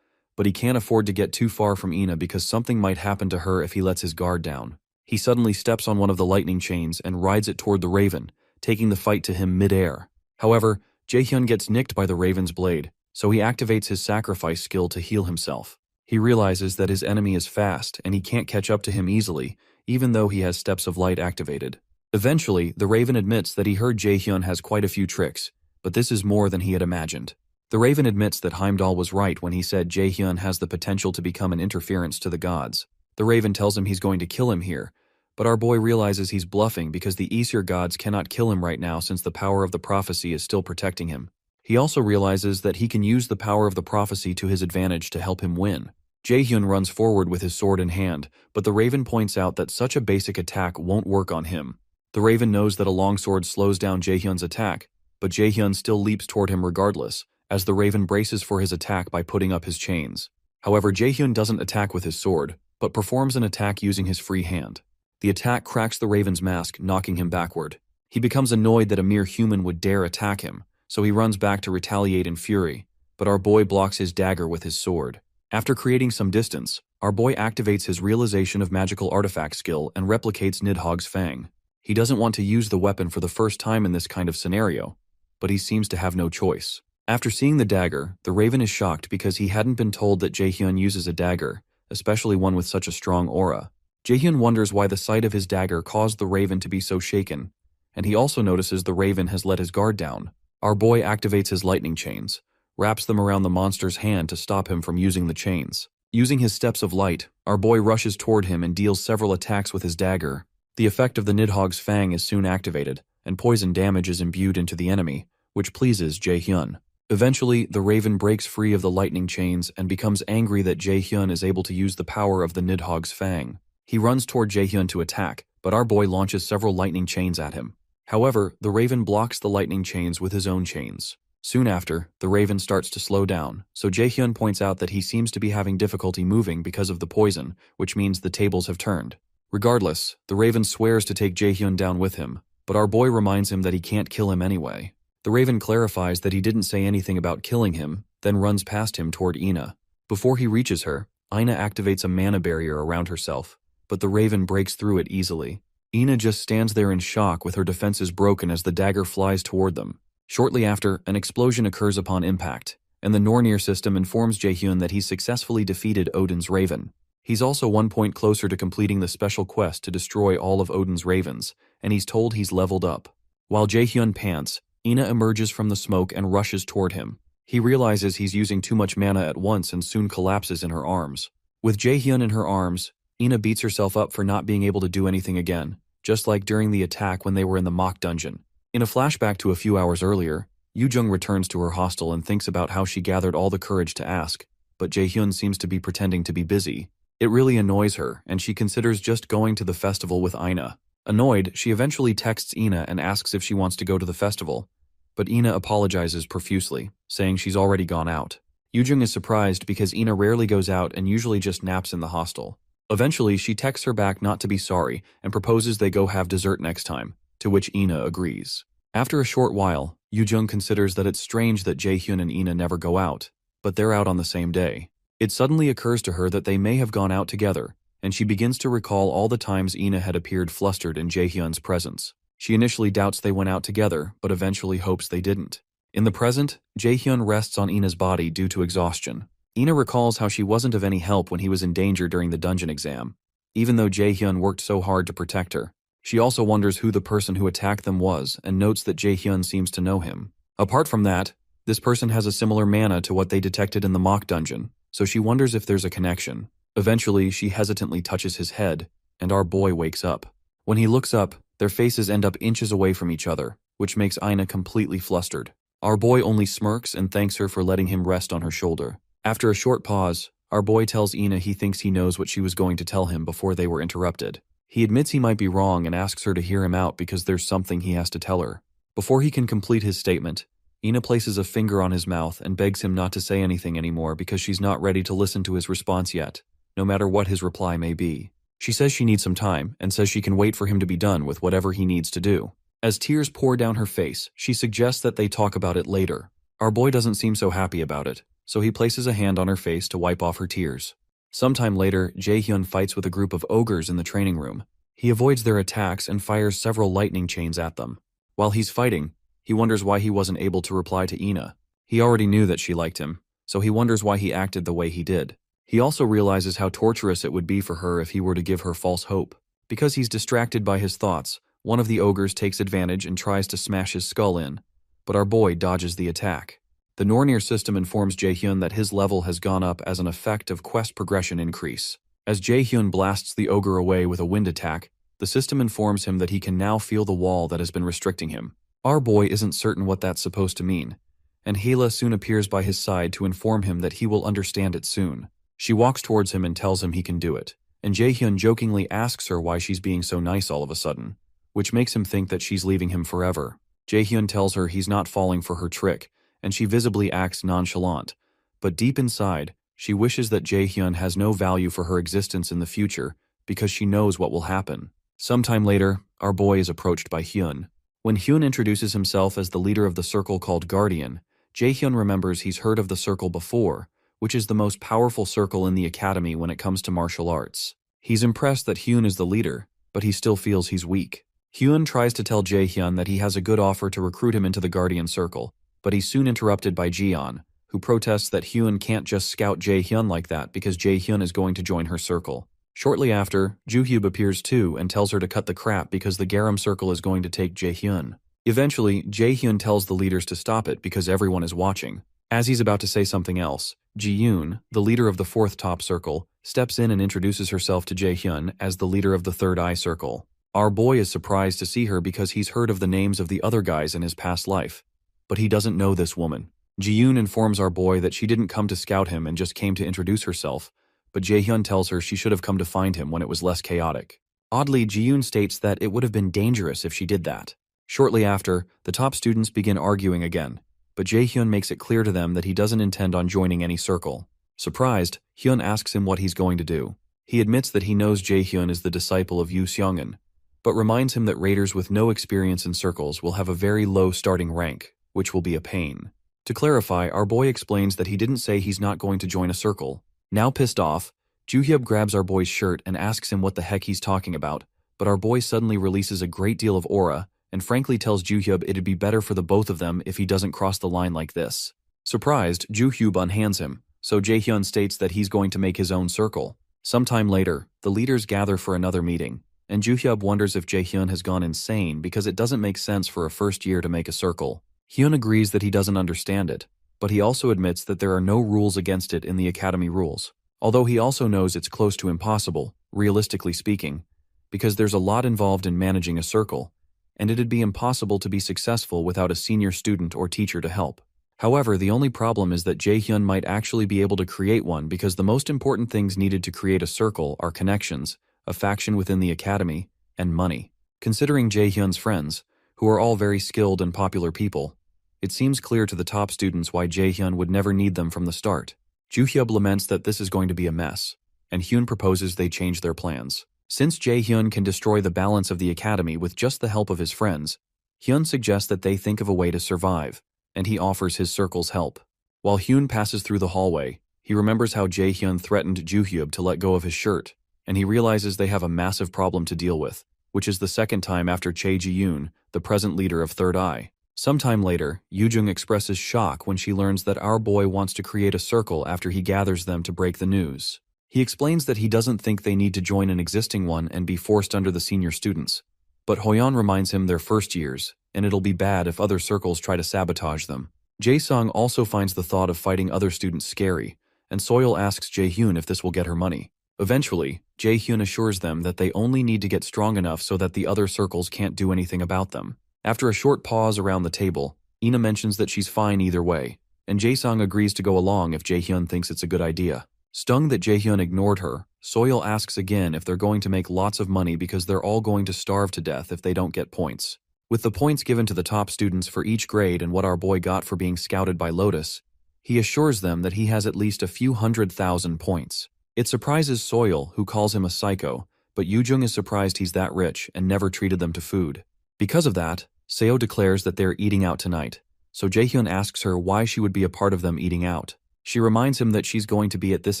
but he can't afford to get too far from Ina because something might happen to her if he lets his guard down. He suddenly steps on one of the lightning chains and rides it toward the Raven, taking the fight to him mid-air. However, Jaehyun gets nicked by the Raven's blade, so he activates his sacrifice skill to heal himself. He realizes that his enemy is fast and he can't catch up to him easily, even though he has Steps of Light activated. Eventually, the Raven admits that he heard Jaehyun has quite a few tricks, but this is more than he had imagined. The Raven admits that Heimdall was right when he said Jaehyun has the potential to become an interference to the gods. The Raven tells him he's going to kill him here, but our boy realizes he's bluffing because the Aesir gods cannot kill him right now since the power of the prophecy is still protecting him. He also realizes that he can use the power of the prophecy to his advantage to help him win. Jaehyun runs forward with his sword in hand, but the Raven points out that such a basic attack won't work on him. The Raven knows that a longsword slows down Jaehyun's attack, but Jaehyun still leaps toward him regardless, as the Raven braces for his attack by putting up his chains. However, Jaehyun doesn't attack with his sword, but performs an attack using his free hand. The attack cracks the Raven's mask, knocking him backward. He becomes annoyed that a mere human would dare attack him, so he runs back to retaliate in fury, but our boy blocks his dagger with his sword. After creating some distance, our boy activates his realization of magical artifact skill and replicates Nidhogg's Fang. He doesn't want to use the weapon for the first time in this kind of scenario, but he seems to have no choice. After seeing the dagger, the Raven is shocked because he hadn't been told that Jaehyun uses a dagger, especially one with such a strong aura. Jaehyun wonders why the sight of his dagger caused the Raven to be so shaken, and he also notices the Raven has let his guard down. Our boy activates his lightning chains, wraps them around the monster's hand to stop him from using the chains. Using his Steps of Light, our boy rushes toward him and deals several attacks with his dagger. The effect of the Nidhogg's Fang is soon activated, and poison damage is imbued into the enemy, which pleases Jaehyun. Eventually, the Raven breaks free of the lightning chains and becomes angry that Jaehyun is able to use the power of the Nidhogg's Fang. He runs toward Jaehyun to attack, but our boy launches several lightning chains at him. However, the Raven blocks the lightning chains with his own chains. Soon after, the Raven starts to slow down, so Jaehyun points out that he seems to be having difficulty moving because of the poison, which means the tables have turned. Regardless, the Raven swears to take Jaehyun down with him, but our boy reminds him that he can't kill him anyway. The Raven clarifies that he didn't say anything about killing him, then runs past him toward Ina. Before he reaches her, Ina activates a mana barrier around herself, but the Raven breaks through it easily. Ina just stands there in shock with her defenses broken as the dagger flies toward them. Shortly after, an explosion occurs upon impact, and the Nornir system informs Jaehyun that he's successfully defeated Odin's Raven. He's also 1 point closer to completing the special quest to destroy all of Odin's ravens, and he's told he's leveled up. While Jaehyun pants, Ina emerges from the smoke and rushes toward him. He realizes he's using too much mana at once and soon collapses in her arms. With Jaehyun in her arms, Ina beats herself up for not being able to do anything again, just like during the attack when they were in the mock dungeon. In a flashback to a few hours earlier, Yoo-jung returns to her hostel and thinks about how she gathered all the courage to ask, but Jaehyun seems to be pretending to be busy. It really annoys her, and she considers just going to the festival with Ina. Annoyed, she eventually texts Ina and asks if she wants to go to the festival, but Ina apologizes profusely, saying she's already gone out. Yoo-jung is surprised because Ina rarely goes out and usually just naps in the hostel. Eventually, she texts her back not to be sorry and proposes they go have dessert next time, to which Ina agrees. After a short while, Yoo-jung considers that it's strange that Jaehyun and Ina never go out, but they're out on the same day. It suddenly occurs to her that they may have gone out together, and she begins to recall all the times Ina had appeared flustered in Jaehyun's presence. She initially doubts they went out together, but eventually hopes they didn't. In the present, Jaehyun rests on Ina's body due to exhaustion. Ina recalls how she wasn't of any help when he was in danger during the dungeon exam, even though Jaehyun worked so hard to protect her. She also wonders who the person who attacked them was and notes that Jaehyun seems to know him. Apart from that, This person has a similar mana to what they detected in the mock dungeon, so she wonders if there's a connection. Eventually, she hesitantly touches his head, and our boy wakes up. When he looks up, their faces end up inches away from each other, which makes Ina completely flustered. Our boy only smirks and thanks her for letting him rest on her shoulder. After a short pause, our boy tells Ina he thinks he knows what she was going to tell him before they were interrupted. He admits he might be wrong and asks her to hear him out because there's something he has to tell her. Before he can complete his statement, Ina places a finger on his mouth and begs him not to say anything anymore because she's not ready to listen to his response yet, no matter what his reply may be. She says she needs some time and says she can wait for him to be done with whatever he needs to do. As tears pour down her face, she suggests that they talk about it later. Our boy doesn't seem so happy about it, so he places a hand on her face to wipe off her tears. Sometime later, Jae-hyun fights with a group of ogres in the training room. He avoids their attacks and fires several lightning chains at them. While he's fighting, he wonders why he wasn't able to reply to Ina. He already knew that she liked him, so he wonders why he acted the way he did. He also realizes how torturous it would be for her if he were to give her false hope. Because he's distracted by his thoughts, one of the ogres takes advantage and tries to smash his skull in, but our boy dodges the attack. The Nornir system informs Jae-hyun that his level has gone up as an effect of quest progression increase. As Jae-hyun blasts the ogre away with a wind attack, the system informs him that he can now feel the wall that has been restricting him. Our boy isn't certain what that's supposed to mean, and Hela soon appears by his side to inform him that he will understand it soon. She walks towards him and tells him he can do it, and Jae-hyun jokingly asks her why she's being so nice all of a sudden, which makes him think that she's leaving him forever. Jae-hyun tells her he's not falling for her trick, and she visibly acts nonchalant, but deep inside, she wishes that Jae-hyun has no value for her existence in the future because she knows what will happen. Sometime later, our boy is approached by Hyun. When Hyun introduces himself as the leader of the circle called Guardian, Jae-hyun remembers he's heard of the circle before, which is the most powerful circle in the academy when it comes to martial arts. He's impressed that Hyun is the leader, but he still feels he's weak. Hyun tries to tell Jae-hyun that he has a good offer to recruit him into the Guardian Circle, but he's soon interrupted by Jian, who protests that Hyun can't just scout Jae-hyun like that because Jae-hyun is going to join her circle. Shortly after, Joo-hyub appears too and tells her to cut the crap because the Garam Circle is going to take Jae-hyun. Eventually, Jae-hyun tells the leaders to stop it because everyone is watching. As he's about to say something else, Ji-yoon, the leader of the fourth top circle, steps in and introduces herself to Jae-hyun as the leader of the third eye circle. Our boy is surprised to see her because he's heard of the names of the other guys in his past life, but he doesn't know this woman. Ji-yoon informs our boy that she didn't come to scout him and just came to introduce herself, but Jae-hyun tells her she should have come to find him when it was less chaotic. Oddly, Ji-yoon states that it would have been dangerous if she did that. Shortly after, the top students begin arguing again, but Jae-hyun makes it clear to them that he doesn't intend on joining any circle. Surprised, Hyun asks him what he's going to do. He admits that he knows Jae-hyun is the disciple of Yoo Seong-eun, but reminds him that raiders with no experience in circles will have a very low starting rank, which will be a pain. To clarify, our boy explains that he didn't say he's not going to join a circle. Now pissed off, Joo-hyub grabs our boy's shirt and asks him what the heck he's talking about, but our boy suddenly releases a great deal of aura and frankly tells Joo-hyub it'd be better for the both of them if he doesn't cross the line like this. Surprised, Joo-hyub unhands him, so Jae-hyun states that he's going to make his own circle. Sometime later, the leaders gather for another meeting, and Joo-hyub wonders if Jae-hyun has gone insane because it doesn't make sense for a first year to make a circle. Hyun agrees that he doesn't understand it, but he also admits that there are no rules against it in the academy rules, although he also knows it's close to impossible, realistically speaking, because there's a lot involved in managing a circle, and it'd be impossible to be successful without a senior student or teacher to help. However, the only problem is that Jae-hyun might actually be able to create one because the most important things needed to create a circle are connections, a faction within the academy, and money. Considering Jae-hyun's friends, who are all very skilled and popular people, it seems clear to the top students why Jae-hyun would never need them from the start. Joo-hyub laments that this is going to be a mess, and Hyun proposes they change their plans. Since Jae-hyun can destroy the balance of the academy with just the help of his friends, Hyun suggests that they think of a way to survive, and he offers his circle's help. While Hyun passes through the hallway, he remembers how Jae-hyun threatened Joo-hyub to let go of his shirt, and he realizes they have a massive problem to deal with, which is the second time after Chae Ji-yoon, the present leader of Third Eye. Sometime later, Yoo-jung expresses shock when she learns that our boy wants to create a circle after he gathers them to break the news. He explains that he doesn't think they need to join an existing one and be forced under the senior students, but Hoyeon reminds him they're first years, and it'll be bad if other circles try to sabotage them. Jae-sung also finds the thought of fighting other students scary, and Soil asks Jae-hyun if this will get her money. Eventually, Jae-hyun assures them that they only need to get strong enough so that the other circles can't do anything about them. After a short pause around the table, Ina mentions that she's fine either way, and Jae-sung agrees to go along if Jae-hyun thinks it's a good idea. Stung that Jae-hyun ignored her, Soil asks again if they're going to make lots of money because they're all going to starve to death if they don't get points. With the points given to the top students for each grade and what our boy got for being scouted by Lotus, he assures them that he has at least a few 100,000 points. It surprises Soil, who calls him a psycho, but Yoo-jung is surprised he's that rich and never treated them to food. Because of that, Seo declares that they're eating out tonight, so Jae-hyun asks her why she would be a part of them eating out. She reminds him that she's going to be at this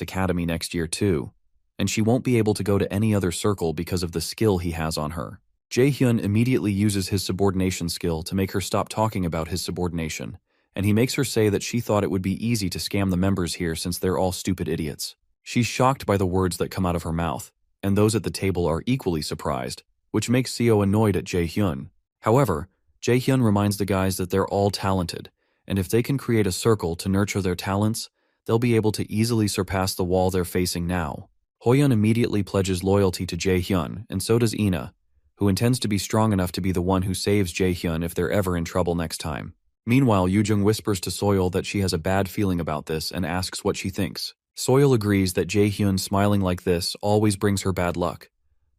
academy next year too, and she won't be able to go to any other circle because of the skill he has on her. Jae-hyun immediately uses his subordination skill to make her stop talking about his subordination, and he makes her say that she thought it would be easy to scam the members here since they're all stupid idiots. She's shocked by the words that come out of her mouth, and those at the table are equally surprised, which makes Seo annoyed at Jae-hyun. However, Jae-hyun reminds the guys that they're all talented, and if they can create a circle to nurture their talents, they'll be able to easily surpass the wall they're facing now. Hoyeon immediately pledges loyalty to Jae-hyun, and so does Ina, who intends to be strong enough to be the one who saves Jae-hyun if they're ever in trouble next time. Meanwhile, Yoo-jung whispers to Soil that she has a bad feeling about this and asks what she thinks. Soil agrees that Jae-hyun smiling like this always brings her bad luck,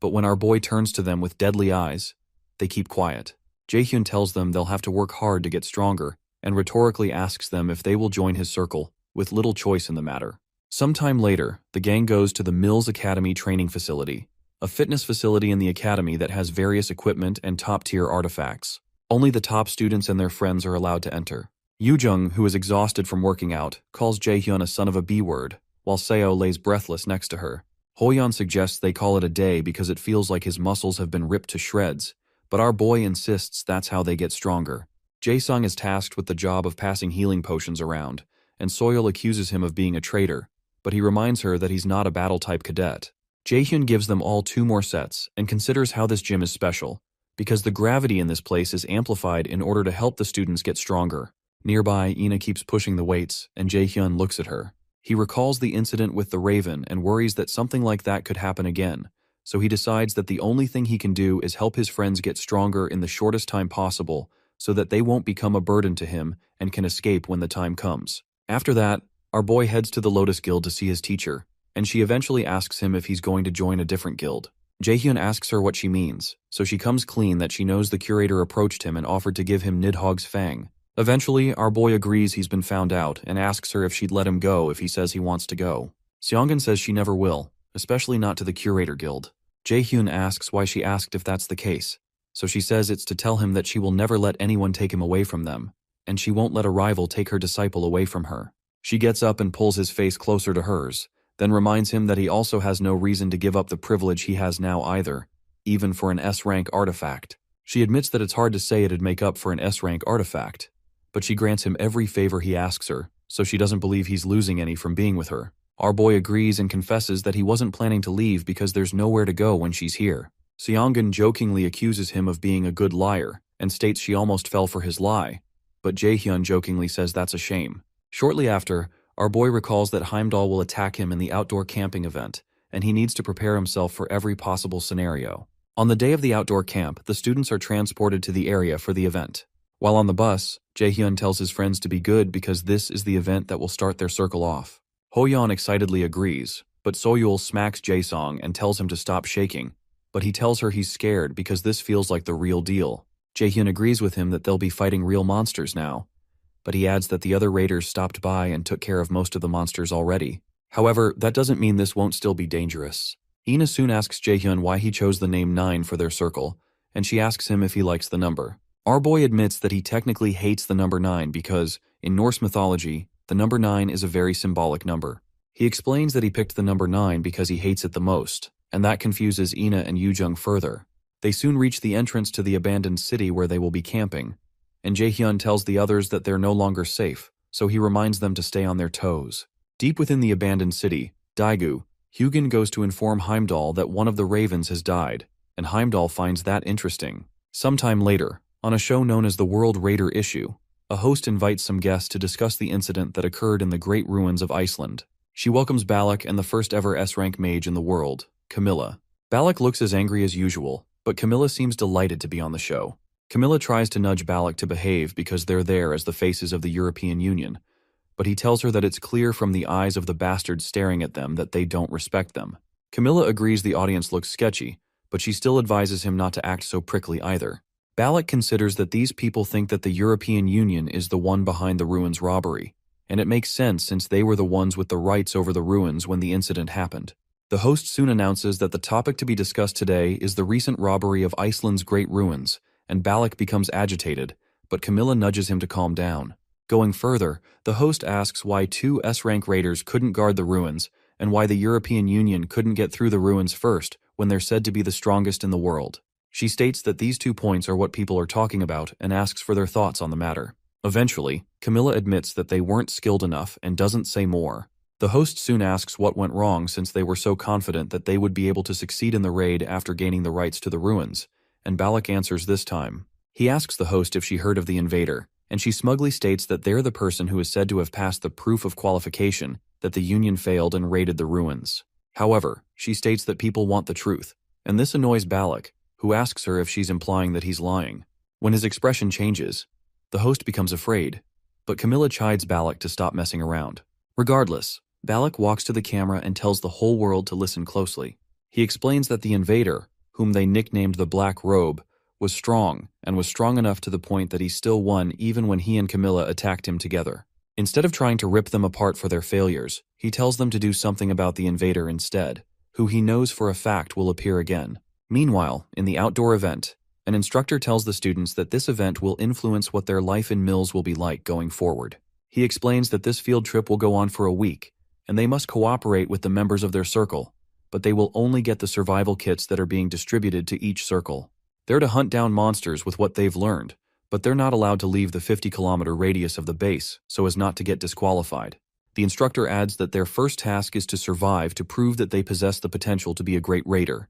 but when our boy turns to them with deadly eyes, they keep quiet. Jae-hyun tells them they'll have to work hard to get stronger, and rhetorically asks them if they will join his circle, with little choice in the matter. Sometime later, the gang goes to the Mills Academy training facility, a fitness facility in the academy that has various equipment and top-tier artifacts. Only the top students and their friends are allowed to enter. Yoo-jung, who is exhausted from working out, calls Jae-hyun a son of a B-word, while Seo lays breathless next to her. Hoyeon suggests they call it a day because it feels like his muscles have been ripped to shreds, but our boy insists that's how they get stronger. Jae-sung is tasked with the job of passing healing potions around, and Soil accuses him of being a traitor, but he reminds her that he's not a battle-type cadet. Jae-hyun gives them all 2 more sets and considers how this gym is special, because the gravity in this place is amplified in order to help the students get stronger. Nearby, Ina keeps pushing the weights, and Jae-hyun looks at her. He recalls the incident with the Raven and worries that something like that could happen again, so he decides that the only thing he can do is help his friends get stronger in the shortest time possible so that they won't become a burden to him and can escape when the time comes. After that, our boy heads to the Lotus Guild to see his teacher, and she eventually asks him if he's going to join a different guild. Jae-hyun asks her what she means, so she comes clean that she knows the curator approached him and offered to give him Nidhogg's fang. Eventually, our boy agrees he's been found out and asks her if she'd let him go if he says he wants to go. Seongun says she never will, especially not to the curator guild. Jae-hyun asks why she asked if that's the case, so she says it's to tell him that she will never let anyone take him away from them, and she won't let a rival take her disciple away from her. She gets up and pulls his face closer to hers, then reminds him that he also has no reason to give up the privilege he has now either, even for an S-rank artifact. She admits that it's hard to say it'd make up for an S-rank artifact, but she grants him every favor he asks her, so she doesn't believe he's losing any from being with her. Our boy agrees and confesses that he wasn't planning to leave because there's nowhere to go when she's here. Seongun jokingly accuses him of being a good liar and states she almost fell for his lie, but Jae-hyun jokingly says that's a shame. Shortly after, our boy recalls that Heimdall will attack him in the outdoor camping event, and he needs to prepare himself for every possible scenario. On the day of the outdoor camp, the students are transported to the area for the event. While on the bus, Jae-hyun tells his friends to be good because this is the event that will start their circle off. Hoyeon excitedly agrees, but Soyul smacks Jae-sung and tells him to stop shaking, but he tells her he's scared because this feels like the real deal. Jae-hyun agrees with him that they'll be fighting real monsters now, but he adds that the other raiders stopped by and took care of most of the monsters already. However, that doesn't mean this won't still be dangerous. Ina soon asks Jae-hyun why he chose the name 9 for their circle, and she asks him if he likes the number. Our boy admits that he technically hates the number 9 because, in Norse mythology, the number 9 is a very symbolic number. He explains that he picked the number 9 because he hates it the most, and that confuses Ina and Yoo-jung further. They soon reach the entrance to the abandoned city where they will be camping, and Jae-hyun tells the others that they're no longer safe, so he reminds them to stay on their toes. Deep within the abandoned city, Daegu, Hugin goes to inform Heimdall that one of the ravens has died, and Heimdall finds that interesting. Sometime later, on a show known as the World Raider Issue, a host invites some guests to discuss the incident that occurred in the great ruins of Iceland. She welcomes Balak and the first ever S-rank mage in the world, Camilla. Balak looks as angry as usual, but Camilla seems delighted to be on the show. Camilla tries to nudge Balak to behave because they're there as the faces of the European Union, but he tells her that it's clear from the eyes of the bastards staring at them that they don't respect them. Camilla agrees the audience looks sketchy, but she still advises him not to act so prickly either. Balak considers that these people think that the European Union is the one behind the ruins robbery, and it makes sense since they were the ones with the rights over the ruins when the incident happened. The host soon announces that the topic to be discussed today is the recent robbery of Iceland's great ruins, and Balak becomes agitated, but Camilla nudges him to calm down. Going further, the host asks why two S-rank raiders couldn't guard the ruins and why the European Union couldn't get through the ruins first when they're said to be the strongest in the world. She states that these 2 points are what people are talking about and asks for their thoughts on the matter. Eventually, Camilla admits that they weren't skilled enough and doesn't say more. The host soon asks what went wrong since they were so confident that they would be able to succeed in the raid after gaining the rights to the ruins, and Balak answers this time. He asks the host if she heard of the invader, and she smugly states that they're the person who is said to have passed the proof of qualification that the Union failed and raided the ruins. However, she states that people want the truth, and this annoys Balak, who asks her if she's implying that he's lying. When his expression changes, the host becomes afraid, but Camilla chides Balak to stop messing around. Regardless, Balak walks to the camera and tells the whole world to listen closely. He explains that the invader, whom they nicknamed the Black Robe, was strong, and was strong enough to the point that he still won even when he and Camilla attacked him together. Instead of trying to rip them apart for their failures, he tells them to do something about the invader instead, who he knows for a fact will appear again. Meanwhile, in the outdoor event, an instructor tells the students that this event will influence what their life in Mills will be like going forward. He explains that this field trip will go on for a week, and they must cooperate with the members of their circle, but they will only get the survival kits that are being distributed to each circle. They're to hunt down monsters with what they've learned, but they're not allowed to leave the 50-kilometer radius of the base so as not to get disqualified. The instructor adds that their first task is to survive to prove that they possess the potential to be a great raider,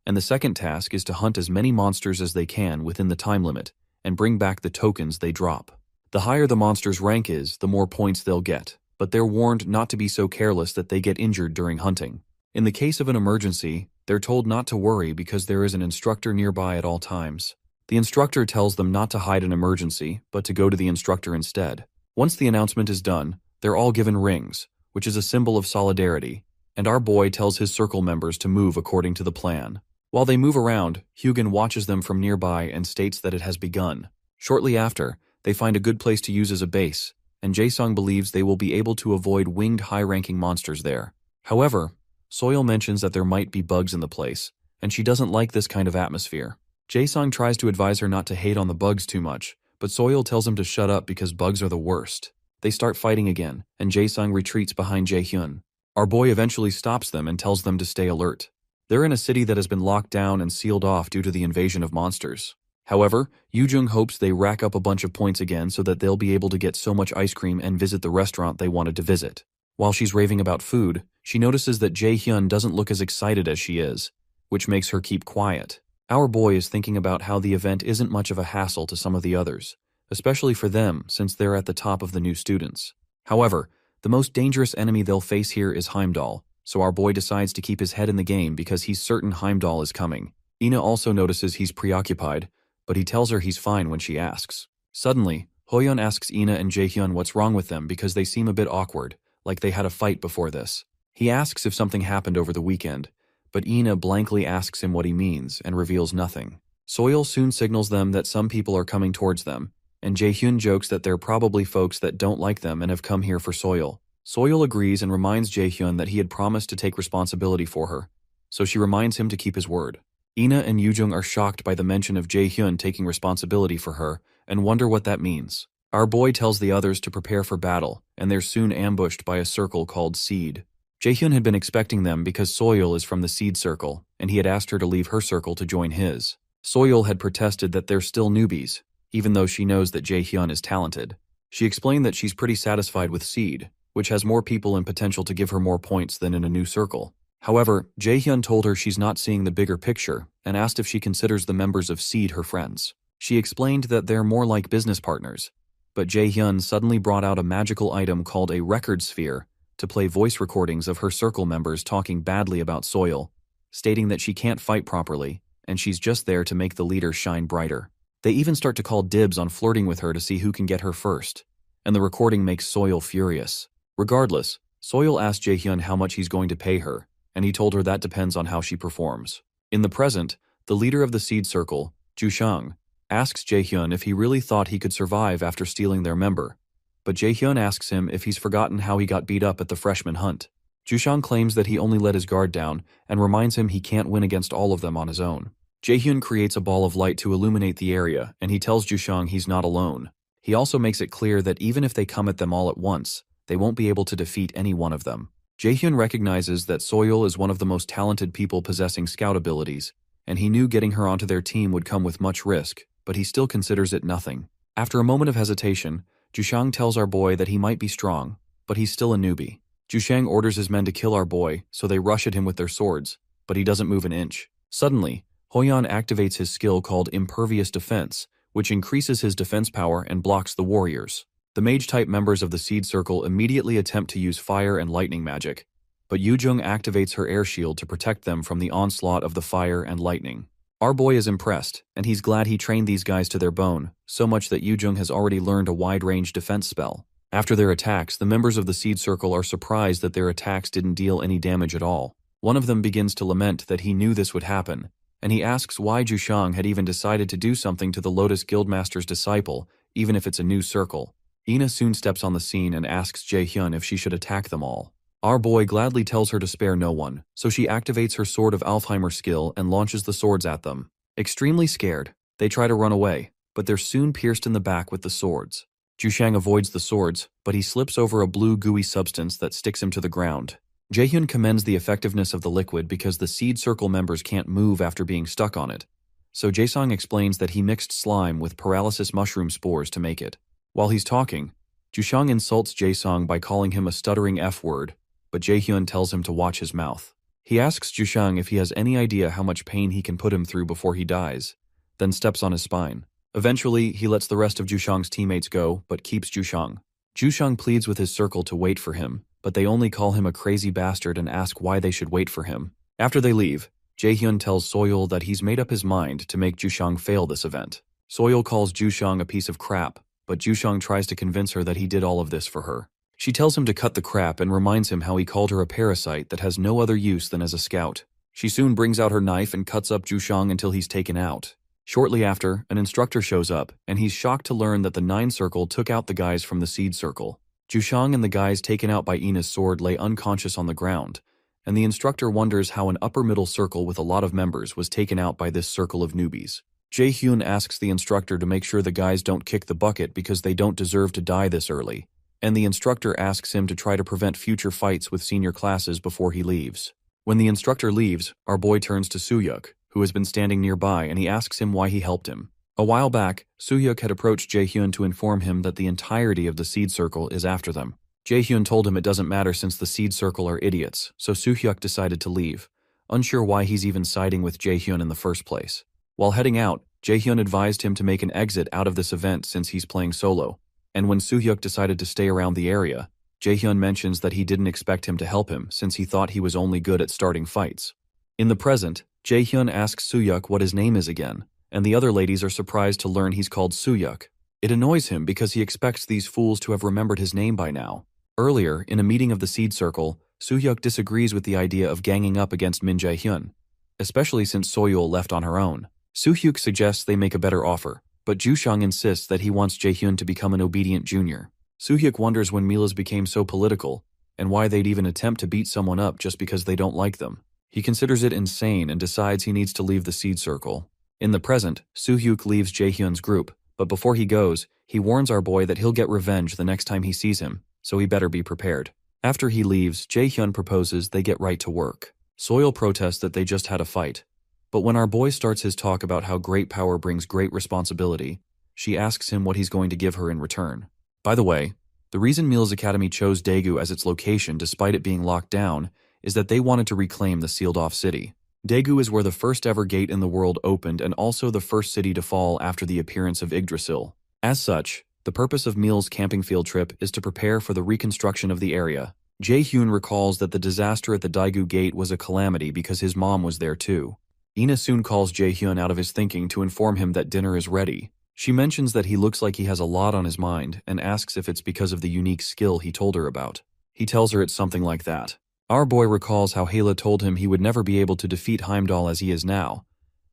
and the second task is to hunt as many monsters as they can within the time limit and bring back the tokens they drop. The higher the monster's rank is, the more points they'll get, but they're warned not to be so careless that they get injured during hunting. In the case of an emergency, they're told not to worry because there is an instructor nearby at all times. The instructor tells them not to hide an emergency, but to go to the instructor instead. Once the announcement is done, they're all given rings, which is a symbol of solidarity, and our boy tells his circle members to move according to the plan. While they move around, Hugin watches them from nearby and states that it has begun. Shortly after, they find a good place to use as a base, and Jae-sung believes they will be able to avoid winged high-ranking monsters there. However, Soil mentions that there might be bugs in the place, and she doesn't like this kind of atmosphere. Jae-sung tries to advise her not to hate on the bugs too much, but Soil tells him to shut up because bugs are the worst. They start fighting again, and Jae-sung retreats behind Jae-hyun. Our boy eventually stops them and tells them to stay alert. They're in a city that has been locked down and sealed off due to the invasion of monsters. However, Yoo-jung hopes they rack up a bunch of points again so that they'll be able to get so much ice cream and visit the restaurant they wanted to visit. While she's raving about food, she notices that Jae-hyun doesn't look as excited as she is, which makes her keep quiet. Our boy is thinking about how the event isn't much of a hassle to some of the others, especially for them since they're at the top of the new students. However, the most dangerous enemy they'll face here is Heimdall, so our boy decides to keep his head in the game because he's certain Heimdall is coming. Ina also notices he's preoccupied, but he tells her he's fine when she asks. Suddenly, Hoyeon asks Ina and Jae-hyun what's wrong with them because they seem a bit awkward, like they had a fight before this. He asks if something happened over the weekend, but Ina blankly asks him what he means and reveals nothing. Soil soon signals them that some people are coming towards them, and Jae-hyun jokes that they're probably folks that don't like them and have come here for Soil. Soil agrees and reminds Jae-hyun that he had promised to take responsibility for her, so she reminds him to keep his word. Ina and Yoo-jung are shocked by the mention of Jae-hyun taking responsibility for her and wonder what that means. Our boy tells the others to prepare for battle, and they're soon ambushed by a circle called Seed. Jae-hyun had been expecting them because Soil is from the Seed circle, and he had asked her to leave her circle to join his. Soil had protested that they're still newbies, even though she knows that Jae-hyun is talented. She explained that she's pretty satisfied with Seed, which has more people and potential to give her more points than in a new circle. However, Jae-hyun told her she's not seeing the bigger picture and asked if she considers the members of Seed her friends. She explained that they're more like business partners, but Jae-hyun suddenly brought out a magical item called a record sphere to play voice recordings of her circle members talking badly about Soil, stating that she can't fight properly, and she's just there to make the leader shine brighter. They even start to call dibs on flirting with her to see who can get her first, and the recording makes Soil furious. Regardless, Soil asked Jae-hyun how much he's going to pay her, and he told her that depends on how she performs. In the present, the leader of the Seed Circle, Ju-shang, asks Jae-hyun if he really thought he could survive after stealing their member, but Jae-hyun asks him if he's forgotten how he got beat up at the freshman hunt. Ju-shang claims that he only let his guard down and reminds him he can't win against all of them on his own. Jae-hyun creates a ball of light to illuminate the area, and he tells Ju-shang he's not alone. He also makes it clear that even if they come at them all at once, they won't be able to defeat any one of them. Jae-hyun recognizes that Soil is one of the most talented people possessing scout abilities, and he knew getting her onto their team would come with much risk, but he still considers it nothing. After a moment of hesitation, Ju-shang tells our boy that he might be strong, but he's still a newbie. Ju-shang orders his men to kill our boy, so they rush at him with their swords, but he doesn't move an inch. Suddenly, Hoyeon activates his skill called Impervious Defense, which increases his defense power and blocks the warriors. The mage-type members of the Seed Circle immediately attempt to use fire and lightning magic, but Yoo-jung activates her air shield to protect them from the onslaught of the fire and lightning. Our boy is impressed, and he's glad he trained these guys to their bone, so much that Yoo-jung has already learned a wide-range defense spell. After their attacks, the members of the Seed Circle are surprised that their attacks didn't deal any damage at all. One of them begins to lament that he knew this would happen, and he asks why Ju-shang had even decided to do something to the Lotus Guildmaster's disciple, even if it's a new circle. Ina soon steps on the scene and asks Jae-hyun if she should attack them all. Our boy gladly tells her to spare no one, so she activates her Sword of Alfheimer skill and launches the swords at them. Extremely scared, they try to run away, but they're soon pierced in the back with the swords. Ju-shang avoids the swords, but he slips over a blue gooey substance that sticks him to the ground. Jae-hyun commends the effectiveness of the liquid because the Seed Circle members can't move after being stuck on it, so Jae-sung explains that he mixed slime with paralysis mushroom spores to make it. While he's talking, Ju-shang insults Jae-sung by calling him a stuttering F-word, but Jae-hyun tells him to watch his mouth. He asks Ju-shang if he has any idea how much pain he can put him through before he dies, then steps on his spine. Eventually, he lets the rest of Ju-shang's teammates go, but keeps Ju-shang. Ju-shang pleads with his circle to wait for him, but they only call him a crazy bastard and ask why they should wait for him. After they leave, Jae-hyun tells Soil that he's made up his mind to make Ju-shang fail this event. Soil calls Ju-shang a piece of crap, but Ju-shang tries to convince her that he did all of this for her. She tells him to cut the crap and reminds him how he called her a parasite that has no other use than as a scout. She soon brings out her knife and cuts up Ju-shang until he's taken out. Shortly after, an instructor shows up, and he's shocked to learn that the 9 Circle took out the guys from the Seed Circle. Ju-shang and the guys taken out by Ina's sword lay unconscious on the ground, and the instructor wonders how an upper-middle circle with a lot of members was taken out by this circle of newbies. Jae-hyun asks the instructor to make sure the guys don't kick the bucket because they don't deserve to die this early, and the instructor asks him to try to prevent future fights with senior classes before he leaves. When the instructor leaves, our boy turns to Soo-hyuk, who has been standing nearby, and he asks him why he helped him. A while back, Soo-hyuk had approached Jae-hyun to inform him that the entirety of the Seed Circle is after them. Jae-hyun told him it doesn't matter since the Seed Circle are idiots, so Soo-hyuk decided to leave, unsure why he's even siding with Jae-hyun in the first place. While heading out, Jae-hyun advised him to make an exit out of this event since he's playing solo, and when Soo-hyuk decided to stay around the area, Jae-hyun mentions that he didn't expect him to help him since he thought he was only good at starting fights. In the present, Jae-hyun asks Soo-hyuk what his name is again, and the other ladies are surprised to learn he's called Soo-hyuk. It annoys him because he expects these fools to have remembered his name by now. Earlier, in a meeting of the Seed Circle, Soo-hyuk disagrees with the idea of ganging up against Min Jae-hyun, especially since Soyul left on her own. Soo-hyuk suggests they make a better offer, but Ju-shang insists that he wants Jae-hyun to become an obedient junior. Soo-hyuk wonders when Milas became so political, and why they'd even attempt to beat someone up just because they don't like them. He considers it insane and decides he needs to leave the Seed Circle. In the present, Soo-hyuk leaves Jae-hyun's group, but before he goes, he warns our boy that he'll get revenge the next time he sees him, so he better be prepared. After he leaves, Jae-hyun proposes they get right to work. Soil protests that they just had a fight, but when our boy starts his talk about how great power brings great responsibility, she asks him what he's going to give her in return. By the way, the reason Mills Academy chose Daegu as its location despite it being locked down is that they wanted to reclaim the sealed-off city. Daegu is where the first ever gate in the world opened and also the first city to fall after the appearance of Yggdrasil. As such, The purpose of Meal's camping field trip is to prepare for the reconstruction of the area. Jae-hyun recalls that the disaster at the Daegu Gate was a calamity because his mom was there too. Ina soon calls Jae-hyun out of his thinking to inform him that dinner is ready. She mentions that he looks like he has a lot on his mind and asks if it's because of the unique skill he told her about. He tells her it's something like that. Our boy recalls how Hela told him he would never be able to defeat Heimdall as he is now,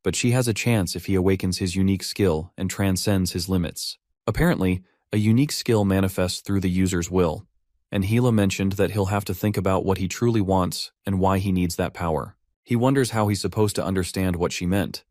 but she has a chance if he awakens his unique skill and transcends his limits. Apparently, a unique skill manifests through the user's will, and Hela mentioned that he'll have to think about what he truly wants and why he needs that power. He wonders how he's supposed to understand what she meant,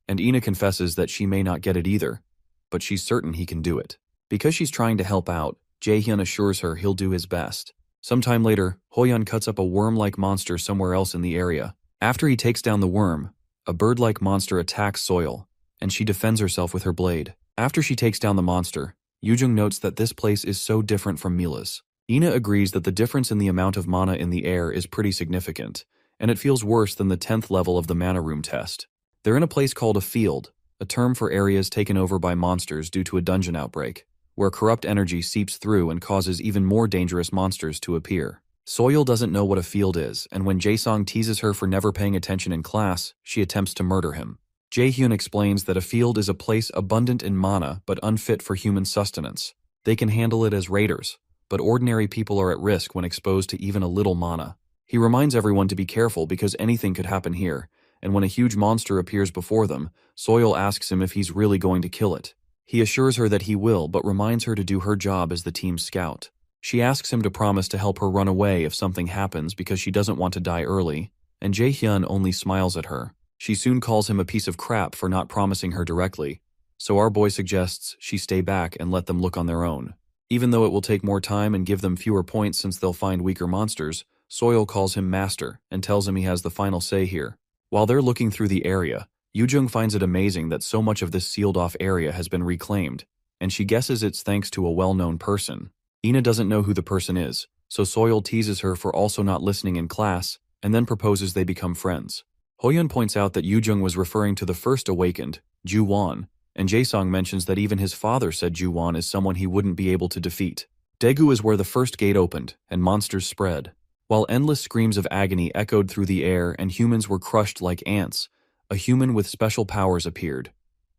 and Ina confesses that she may not get it either, but she's certain he can do it. Because she's trying to help out, Jae-hyun assures her he'll do his best. Sometime later, Hoyeon cuts up a worm-like monster somewhere else in the area. After he takes down the worm, a bird-like monster attacks Soil, and she defends herself with her blade. After she takes down the monster, Yujung notes that this place is so different from Mila's. Ina agrees that the difference in the amount of mana in the air is pretty significant, and it feels worse than the 10th level of the mana room test. They're in a place called a field, a term for areas taken over by monsters due to a dungeon outbreak, where corrupt energy seeps through and causes even more dangerous monsters to appear. Soil doesn't know what a field is, and when Jae-sung teases her for never paying attention in class, she attempts to murder him. Jae-hyun explains that a field is a place abundant in mana but unfit for human sustenance. They can handle it as raiders, but ordinary people are at risk when exposed to even a little mana. He reminds everyone to be careful because anything could happen here, and when a huge monster appears before them, Soil asks him if he's really going to kill it. He assures her that he will, but reminds her to do her job as the team's scout. She asks him to promise to help her run away if something happens because she doesn't want to die early, and Jae-hyun only smiles at her. She soon calls him a piece of crap for not promising her directly, so our boy suggests she stay back and let them look on their own. Even though it will take more time and give them fewer points since they'll find weaker monsters, Soil calls him master and tells him he has the final say here. While they're looking through the area, Yujung finds it amazing that so much of this sealed-off area has been reclaimed, and she guesses it's thanks to a well-known person. Ina doesn't know who the person is, so Soil teases her for also not listening in class, and then proposes they become friends. Hoyeon points out that Yujung was referring to the first awakened, Ju-won, and Jae-sung mentions that even his father said Ju-won is someone he wouldn't be able to defeat. Daegu is where the first gate opened, and monsters spread. While endless screams of agony echoed through the air and humans were crushed like ants, a human with special powers appeared.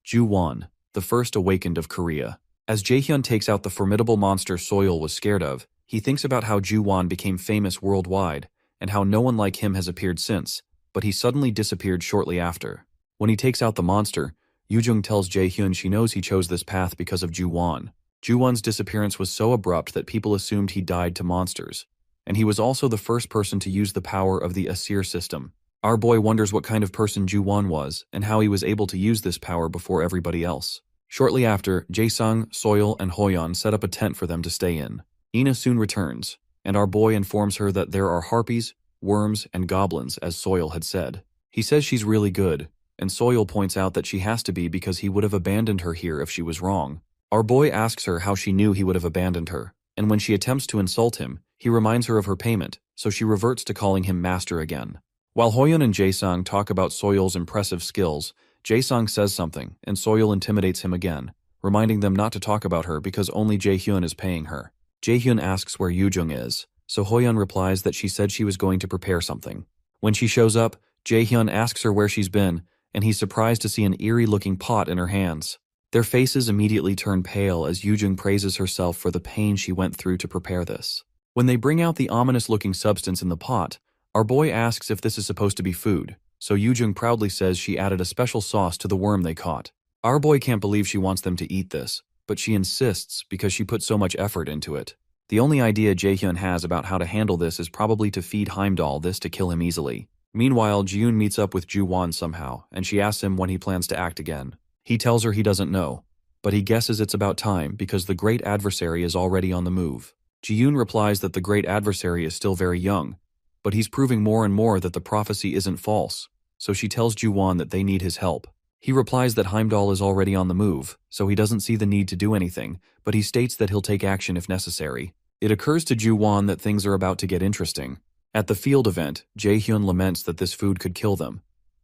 Ju-won, the first awakened of Korea. As Jae-hyun takes out the formidable monster Soil was scared of, he thinks about how Ju-won became famous worldwide, and how no one like him has appeared since, but he suddenly disappeared shortly after. When he takes out the monster, Yujung tells Jae-hyun she knows he chose this path because of Ju-won. Ju-won's disappearance was so abrupt that people assumed he died to monsters, and he was also the first person to use the power of the Asir system. Our boy wonders what kind of person Ju-won was and how he was able to use this power before everybody else. Shortly after, Jae-sung, Soil, and Hoyeon set up a tent for them to stay in. Ina soon returns, and our boy informs her that there are harpies, worms, and goblins, as Soil had said. He says she's really good, and Soil points out that she has to be because he would have abandoned her here if she was wrong. Our boy asks her how she knew he would have abandoned her, and when she attempts to insult him, he reminds her of her payment, so she reverts to calling him master again. While Hoyeon and Jae-sung talk about Soil's impressive skills, Jae-sung says something, and Soil intimidates him again, reminding them not to talk about her because only Jae-hyun is paying her. Jae-hyun asks where Yujung is, so Hoyeon replies that she said she was going to prepare something. When she shows up, Jae-hyun asks her where she's been, and he's surprised to see an eerie-looking pot in her hands. Their faces immediately turn pale as Yujung praises herself for the pain she went through to prepare this. When they bring out the ominous-looking substance in the pot, our boy asks if this is supposed to be food, so Yujung proudly says she added a special sauce to the worm they caught. Our boy can't believe she wants them to eat this, but she insists because she put so much effort into it. The only idea Jae-hyun has about how to handle this is probably to feed Heimdall this to kill him easily. Meanwhile, Ji-yoon meets up with Ju-won somehow, and she asks him when he plans to act again. He tells her he doesn't know, but he guesses it's about time because the great adversary is already on the move. Ji-yoon replies that the great adversary is still very young, but he's proving more and more that the prophecy isn't false, so she tells Ju-won that they need his help. He replies that Heimdall is already on the move, so he doesn't see the need to do anything, but he states that he'll take action if necessary. It occurs to Ju-won that things are about to get interesting. At the field event, Jae-hyun laments that this food could kill them,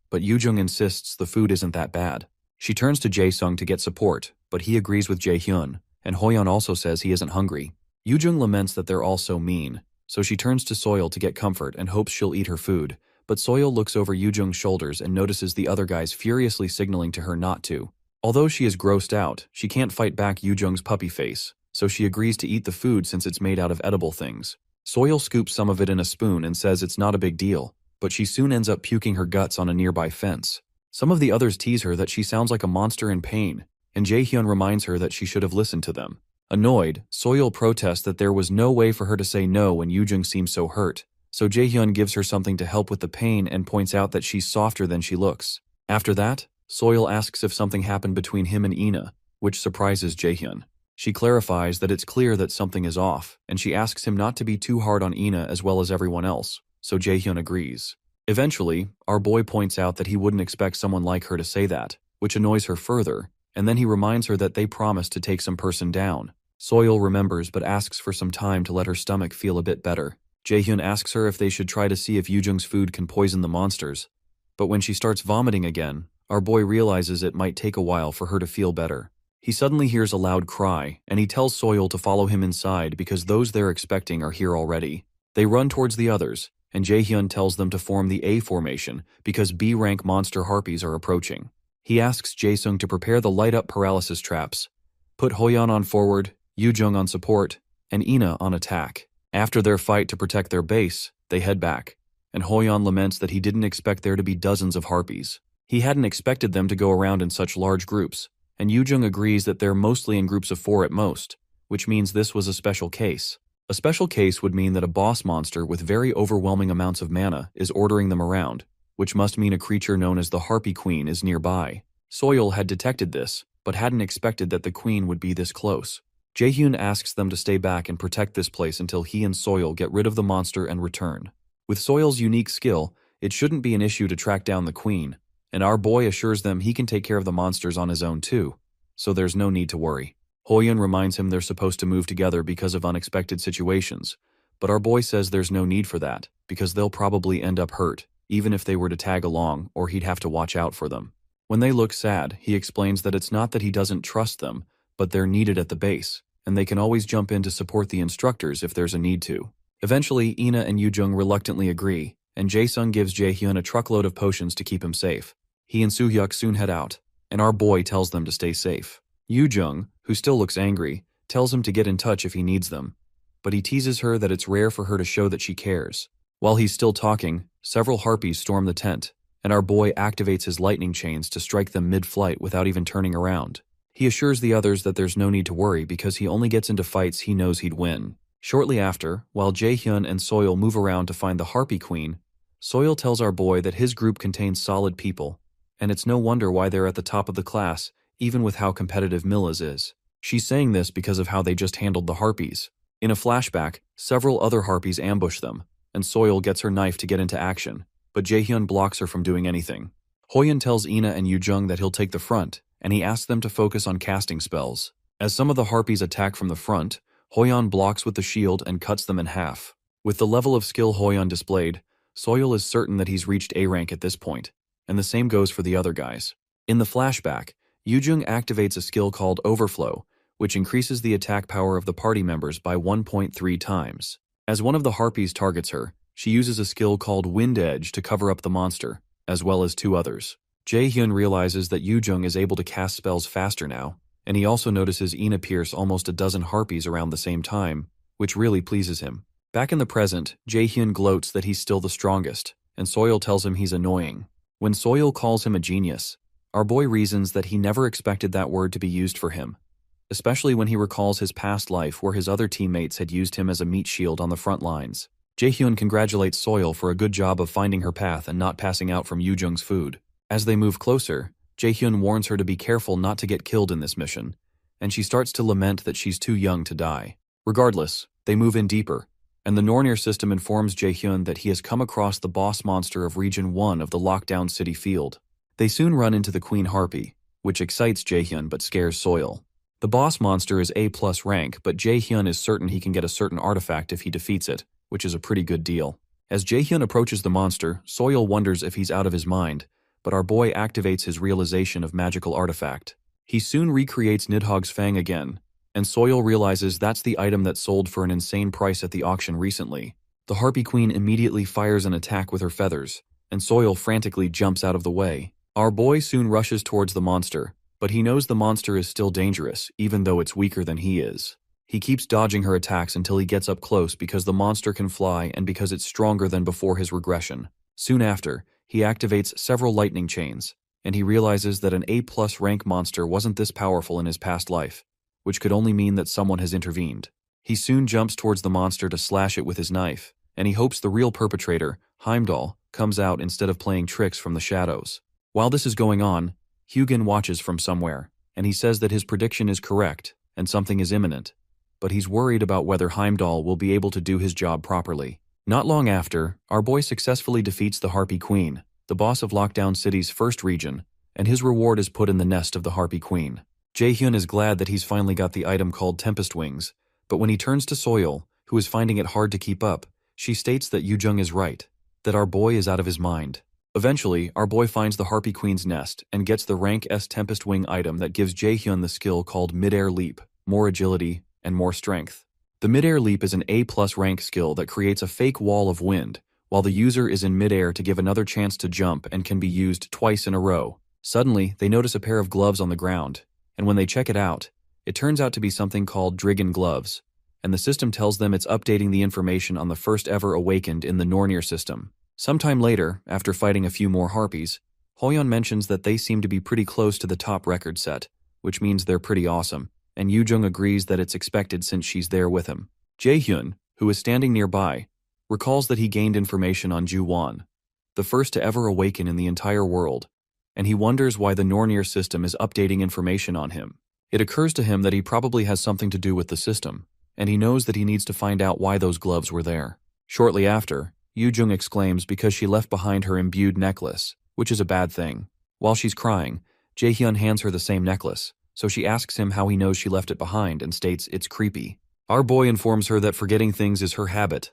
but Yujung insists the food isn't that bad. She turns to Jae-sung to get support, but he agrees with Jae-hyun, and Hoyeon also says he isn't hungry. Yoojung laments that they're all so mean, so she turns to Soil to get comfort and hopes she'll eat her food, but Soil looks over Yoojung's shoulders and notices the other guys furiously signaling to her not to. Although she is grossed out, she can't fight back Yoojung's puppy face, so she agrees to eat the food since it's made out of edible things. Soil scoops some of it in a spoon and says it's not a big deal, but she soon ends up puking her guts on a nearby fence. Some of the others tease her that she sounds like a monster in pain, and Jaehyun reminds her that she should have listened to them. Annoyed, Soil protests that there was no way for her to say no when Yoojung seems so hurt, so Jaehyun gives her something to help with the pain and points out that she's softer than she looks. After that, Soil asks if something happened between him and Ina, which surprises Jaehyun. She clarifies that it's clear that something is off, and she asks him not to be too hard on Ina as well as everyone else, so Jaehyun agrees. Eventually, our boy points out that he wouldn't expect someone like her to say that, which annoys her further, and then he reminds her that they promised to take some person down. Soil remembers but asks for some time to let her stomach feel a bit better. Jaehyun asks her if they should try to see if Yoojung's food can poison the monsters, but when she starts vomiting again, our boy realizes it might take a while for her to feel better. He suddenly hears a loud cry, and he tells Soil to follow him inside because those they're expecting are here already. They run towards the others, and Jaehyun tells them to form the A formation because B-rank monster harpies are approaching. He asks Jaesung to prepare the light-up paralysis traps, put Hoyeon on forward, Yoojung on support, and Ina on attack. After their fight to protect their base, they head back, and Hoyeon laments that he didn't expect there to be dozens of harpies. He hadn't expected them to go around in such large groups, and Yoojung agrees that they're mostly in groups of 4 at most, which means this was a special case. A special case would mean that a boss monster with very overwhelming amounts of mana is ordering them around, which must mean a creature known as the Harpy Queen is nearby. Soil had detected this, but hadn't expected that the queen would be this close. Jaehyun asks them to stay back and protect this place until he and Soil get rid of the monster and return. With Soil's unique skill, it shouldn't be an issue to track down the queen, and our boy assures them he can take care of the monsters on his own too, so there's no need to worry. Hoyeon reminds him they're supposed to move together because of unexpected situations, but our boy says there's no need for that, because they'll probably end up hurt, even if they were to tag along, or he'd have to watch out for them. When they look sad, he explains that it's not that he doesn't trust them, but they're needed at the base, and they can always jump in to support the instructors if there's a need to. Eventually, Ina and Yoojung reluctantly agree, and Jaesung gives Jaehyun a truckload of potions to keep him safe. He and Soohyuk soon head out, and our boy tells them to stay safe. Yoojung, who still looks angry, tells him to get in touch if he needs them, but he teases her that it's rare for her to show that she cares. While he's still talking, several harpies storm the tent, and our boy activates his lightning chains to strike them mid-flight without even turning around. He assures the others that there's no need to worry because he only gets into fights he knows he'd win. Shortly after, while Jaehyun and Soil move around to find the Harpy Queen, Soil tells our boy that his group contains solid people, and it's no wonder why they're at the top of the class, even with how competitive Milla's is. She's saying this because of how they just handled the harpies. In a flashback, several other harpies ambush them, and Soil gets her knife to get into action, but Jaehyun blocks her from doing anything. Hoyeon tells Ina and Yoojung that he'll take the front, and he asks them to focus on casting spells. As some of the harpies attack from the front, Hoyeon blocks with the shield and cuts them in half. With the level of skill Hoyeon displayed, Soil is certain that he's reached A rank at this point, and the same goes for the other guys. In the flashback, Yoojung activates a skill called Overflow, which increases the attack power of the party members by 1.3 times. As one of the harpies targets her, she uses a skill called Wind Edge to cover up the monster, as well as 2 others. Jaehyun realizes that Yoojung is able to cast spells faster now, and he also notices Ina pierce almost a dozen harpies around the same time, which really pleases him. Back in the present, Jaehyun gloats that he's still the strongest, and Soil tells him he's annoying. When Soil calls him a genius, our boy reasons that he never expected that word to be used for him, especially when he recalls his past life where his other teammates had used him as a meat shield on the front lines. Jaehyun congratulates Soil for a good job of finding her path and not passing out from Yoojung's food. As they move closer, Jaehyun warns her to be careful not to get killed in this mission, and she starts to lament that she's too young to die. Regardless, they move in deeper, and the Nornir system informs Jaehyun that he has come across the boss monster of Region 1 of the lockdown city field. They soon run into the Queen Harpy, which excites Jaehyun but scares Soil. The boss monster is A+ rank, but Jaehyun is certain he can get a certain artifact if he defeats it, which is a pretty good deal. As Jaehyun approaches the monster, Soil wonders if he's out of his mind, but our boy activates his realization of magical artifact. He soon recreates Nidhogg's Fang again, and Soil realizes that's the item that sold for an insane price at the auction recently. The Harpy Queen immediately fires an attack with her feathers, and Soil frantically jumps out of the way. Our boy soon rushes towards the monster, but he knows the monster is still dangerous, even though it's weaker than he is. He keeps dodging her attacks until he gets up close because the monster can fly and because it's stronger than before his regression. Soon after, he activates several lightning chains, and he realizes that an A+ rank monster wasn't this powerful in his past life, which could only mean that someone has intervened. He soon jumps towards the monster to slash it with his knife, and he hopes the real perpetrator, Heimdall, comes out instead of playing tricks from the shadows. While this is going on, Hugin watches from somewhere, and he says that his prediction is correct and something is imminent, but he's worried about whether Heimdall will be able to do his job properly. Not long after, our boy successfully defeats the Harpy Queen, the boss of Lockdown City's first region, and his reward is put in the nest of the Harpy Queen. Jaehyun is glad that he's finally got the item called Tempest Wings, but when he turns to Soil, who is finding it hard to keep up, she states that Yoojung is right, that our boy is out of his mind. Eventually, our boy finds the Harpy Queen's nest and gets the rank S Tempest Wing item that gives Jaehyun the skill called Mid-Air Leap, more agility, and more strength. The Mid-Air Leap is an A+ rank skill that creates a fake wall of wind, while the user is in mid-air to give another chance to jump and can be used twice in a row. Suddenly, they notice a pair of gloves on the ground, and when they check it out, it turns out to be something called Drigon Gloves, and the system tells them it's updating the information on the first ever awakened in the Nornir system. Sometime later, after fighting a few more harpies, Hoyeon mentions that they seem to be pretty close to the top record set, which means they're pretty awesome, and Yoojung agrees that it's expected since she's there with him. Jaehyun, who is standing nearby, recalls that he gained information on Ju-won, the first to ever awaken in the entire world, and he wonders why the Nornir system is updating information on him. It occurs to him that he probably has something to do with the system, and he knows that he needs to find out why those gloves were there. Shortly after, Yoojung exclaims because she left behind her imbued necklace, which is a bad thing. While she's crying, Jaehyun hands her the same necklace, so she asks him how he knows she left it behind and states it's creepy. Our boy informs her that forgetting things is her habit.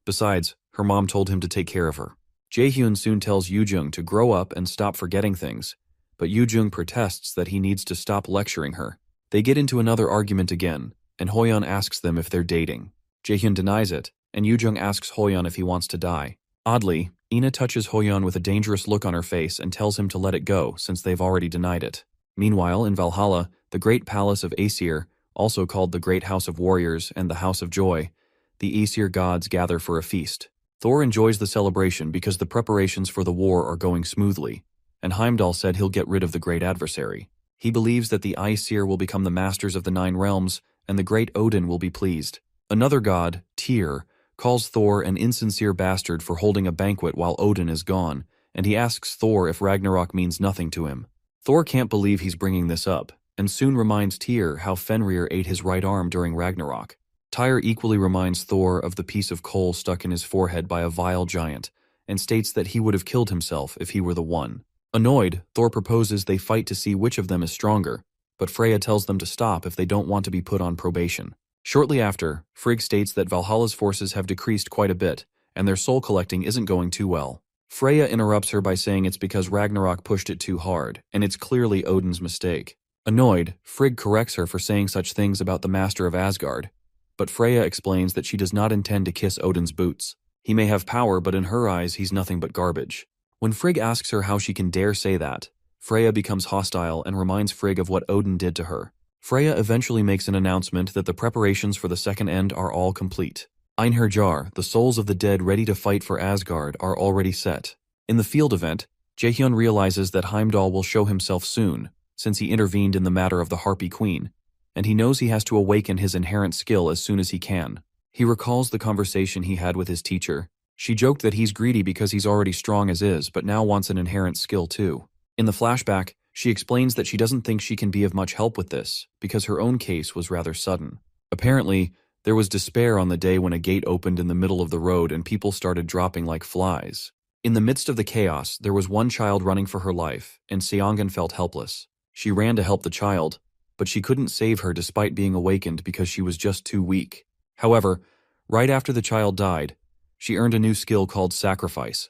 Besides, her mom told him to take care of her. Jaehyun soon tells Yoojung to grow up and stop forgetting things, but Yoojung protests that he needs to stop lecturing her. They get into another argument again, and Hoyeon asks them if they're dating. Jaehyun denies it, and Yoojung asks Hoyeon if he wants to die. Oddly, Ina touches Hoyeon with a dangerous look on her face and tells him to let it go since they've already denied it. Meanwhile, in Valhalla, the great palace of Aesir, also called the Great House of Warriors and the House of Joy, the Aesir gods gather for a feast. Thor enjoys the celebration because the preparations for the war are going smoothly, and Heimdall said he'll get rid of the great adversary. He believes that the Aesir will become the masters of the 9 realms, and the great Odin will be pleased. Another god, Tyr, calls Thor an insincere bastard for holding a banquet while Odin is gone, and he asks Thor if Ragnarok means nothing to him. Thor can't believe he's bringing this up, and soon reminds Tyr how Fenrir ate his right arm during Ragnarok. Tyr equally reminds Thor of the piece of coal stuck in his forehead by a vile giant, and states that he would have killed himself if he were the one. Annoyed, Thor proposes they fight to see which of them is stronger, but Freya tells them to stop if they don't want to be put on probation. Shortly after, Frigg states that Valhalla's forces have decreased quite a bit, and their soul collecting isn't going too well. Freya interrupts her by saying it's because Ragnarok pushed it too hard, and it's clearly Odin's mistake. Annoyed, Frigg corrects her for saying such things about the Master of Asgard, but Freya explains that she does not intend to kiss Odin's boots. He may have power, but in her eyes he's nothing but garbage. When Frigg asks her how she can dare say that, Freya becomes hostile and reminds Frigg of what Odin did to her. Freya eventually makes an announcement that the preparations for the second end are all complete. Einherjar, the souls of the dead ready to fight for Asgard, are already set. In the field event, Jaehyun realizes that Heimdall will show himself soon, since he intervened in the matter of the Harpy Queen, and he knows he has to awaken his inherent skill as soon as he can. He recalls the conversation he had with his teacher. She joked that he's greedy because he's already strong as is, but now wants an inherent skill too. In the flashback, she explains that she doesn't think she can be of much help with this, because her own case was rather sudden. Apparently, there was despair on the day when a gate opened in the middle of the road and people started dropping like flies. In the midst of the chaos, there was one child running for her life, and Seongan felt helpless. She ran to help the child, but she couldn't save her despite being awakened because she was just too weak. However, right after the child died, she earned a new skill called Sacrifice,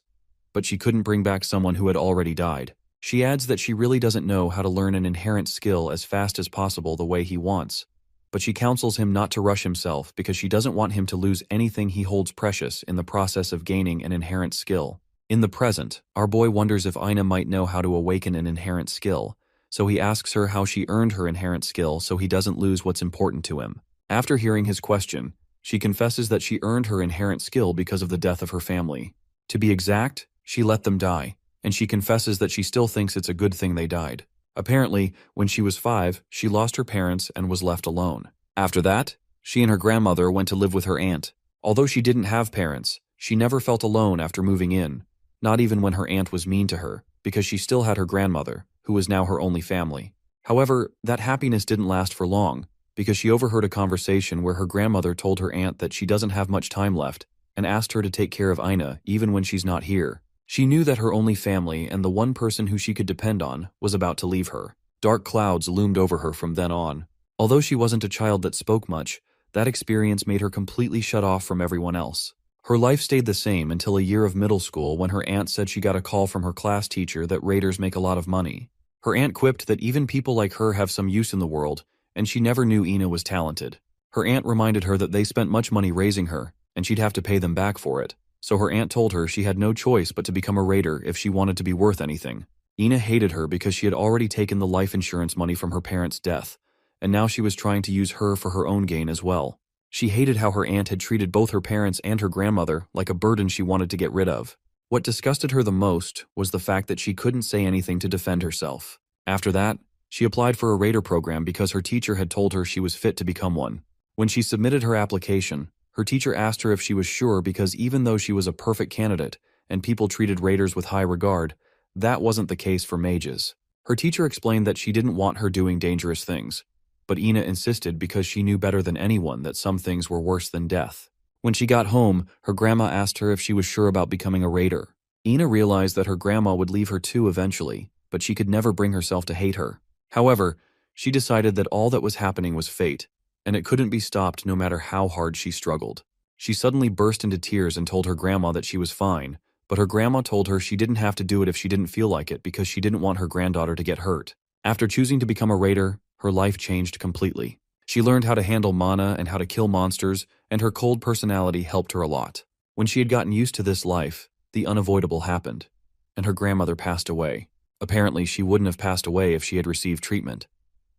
but she couldn't bring back someone who had already died. She adds that she really doesn't know how to learn an inherent skill as fast as possible the way he wants, but she counsels him not to rush himself because she doesn't want him to lose anything he holds precious in the process of gaining an inherent skill. In the present, our boy wonders if Ina might know how to awaken an inherent skill, so he asks her how she earned her inherent skill so he doesn't lose what's important to him. After hearing his question, she confesses that she earned her inherent skill because of the death of her family. To be exact, she let them die, and she confesses that she still thinks it's a good thing they died. Apparently, when she was 5, she lost her parents and was left alone. After that, she and her grandmother went to live with her aunt. Although she didn't have parents, she never felt alone after moving in, not even when her aunt was mean to her, because she still had her grandmother, who was now her only family. However, that happiness didn't last for long, because she overheard a conversation where her grandmother told her aunt that she doesn't have much time left and asked her to take care of Ina even when she's not here. She knew that her only family and the one person who she could depend on was about to leave her. Dark clouds loomed over her from then on. Although she wasn't a child that spoke much, that experience made her completely shut off from everyone else. Her life stayed the same until a year of middle school when her aunt said she got a call from her class teacher that raiders make a lot of money. Her aunt quipped that even people like her have some use in the world, and she never knew Ina was talented. Her aunt reminded her that they spent much money raising her, and she'd have to pay them back for it. So her aunt told her she had no choice but to become a raider if she wanted to be worth anything. Ina hated her because she had already taken the life insurance money from her parents' death, and now she was trying to use her for her own gain as well. She hated how her aunt had treated both her parents and her grandmother like a burden she wanted to get rid of. What disgusted her the most was the fact that she couldn't say anything to defend herself. After that, she applied for a raider program because her teacher had told her she was fit to become one. When she submitted her application, her teacher asked her if she was sure because even though she was a perfect candidate and people treated raiders with high regard, that wasn't the case for mages. Her teacher explained that she didn't want her doing dangerous things, but Ina insisted because she knew better than anyone that some things were worse than death. When she got home, her grandma asked her if she was sure about becoming a raider. Ina realized that her grandma would leave her too eventually, but she could never bring herself to hate her. However, she decided that all that was happening was fate, and it couldn't be stopped no matter how hard she struggled. She suddenly burst into tears and told her grandma that she was fine, but her grandma told her she didn't have to do it if she didn't feel like it because she didn't want her granddaughter to get hurt. After choosing to become a raider, her life changed completely. She learned how to handle mana and how to kill monsters, and her cold personality helped her a lot. When she had gotten used to this life, the unavoidable happened, and her grandmother passed away. Apparently, she wouldn't have passed away if she had received treatment.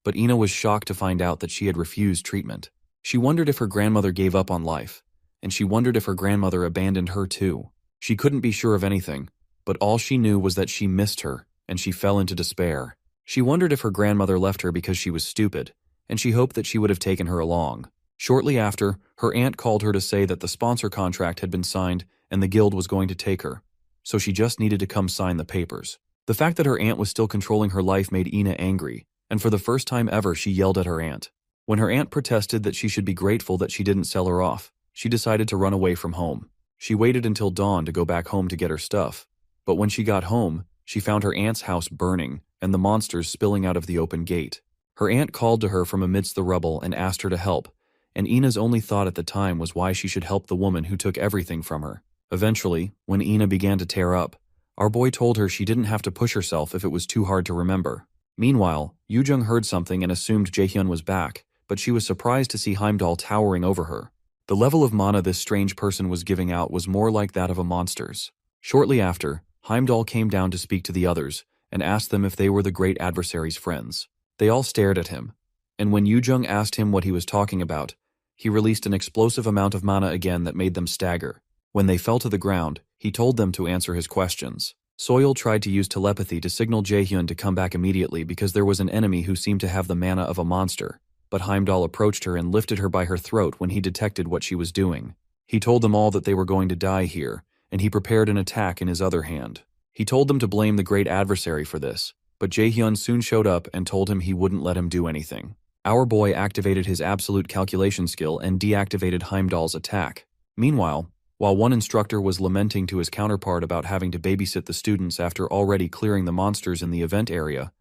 But Ina was shocked to find out that she had refused treatment. She wondered if her grandmother gave up on life, and she wondered if her grandmother abandoned her too. She couldn't be sure of anything, but all she knew was that she missed her, and she fell into despair. She wondered if her grandmother left her because she was stupid, and she hoped that she would have taken her along. Shortly after, her aunt called her to say that the sponsor contract had been signed and the guild was going to take her, so she just needed to come sign the papers. The fact that her aunt was still controlling her life made Ina angry, and for the first time ever she yelled at her aunt. When her aunt protested that she should be grateful that she didn't sell her off, she decided to run away from home. She waited until dawn to go back home to get her stuff, but when she got home, she found her aunt's house burning and the monsters spilling out of the open gate. Her aunt called to her from amidst the rubble and asked her to help, and Ina's only thought at the time was why she should help the woman who took everything from her. Eventually, when Ina began to tear up, our boy told her she didn't have to push herself if it was too hard to remember. Meanwhile, Yoojung heard something and assumed Jaehyun was back, but she was surprised to see Heimdall towering over her. The level of mana this strange person was giving out was more like that of a monster's. Shortly after, Heimdall came down to speak to the others and asked them if they were the great adversary's friends. They all stared at him, and when Yoojung asked him what he was talking about, he released an explosive amount of mana again that made them stagger. When they fell to the ground, he told them to answer his questions. Soil tried to use telepathy to signal Jaehyun to come back immediately because there was an enemy who seemed to have the mana of a monster, but Heimdall approached her and lifted her by her throat when he detected what she was doing. He told them all that they were going to die here, and he prepared an attack in his other hand. He told them to blame the great adversary for this, but Jaehyun soon showed up and told him he wouldn't let him do anything. Our boy activated his absolute calculation skill and deactivated Heimdall's attack. Meanwhile, while one instructor was lamenting to his counterpart about having to babysit the students after already clearing the monsters in the event area,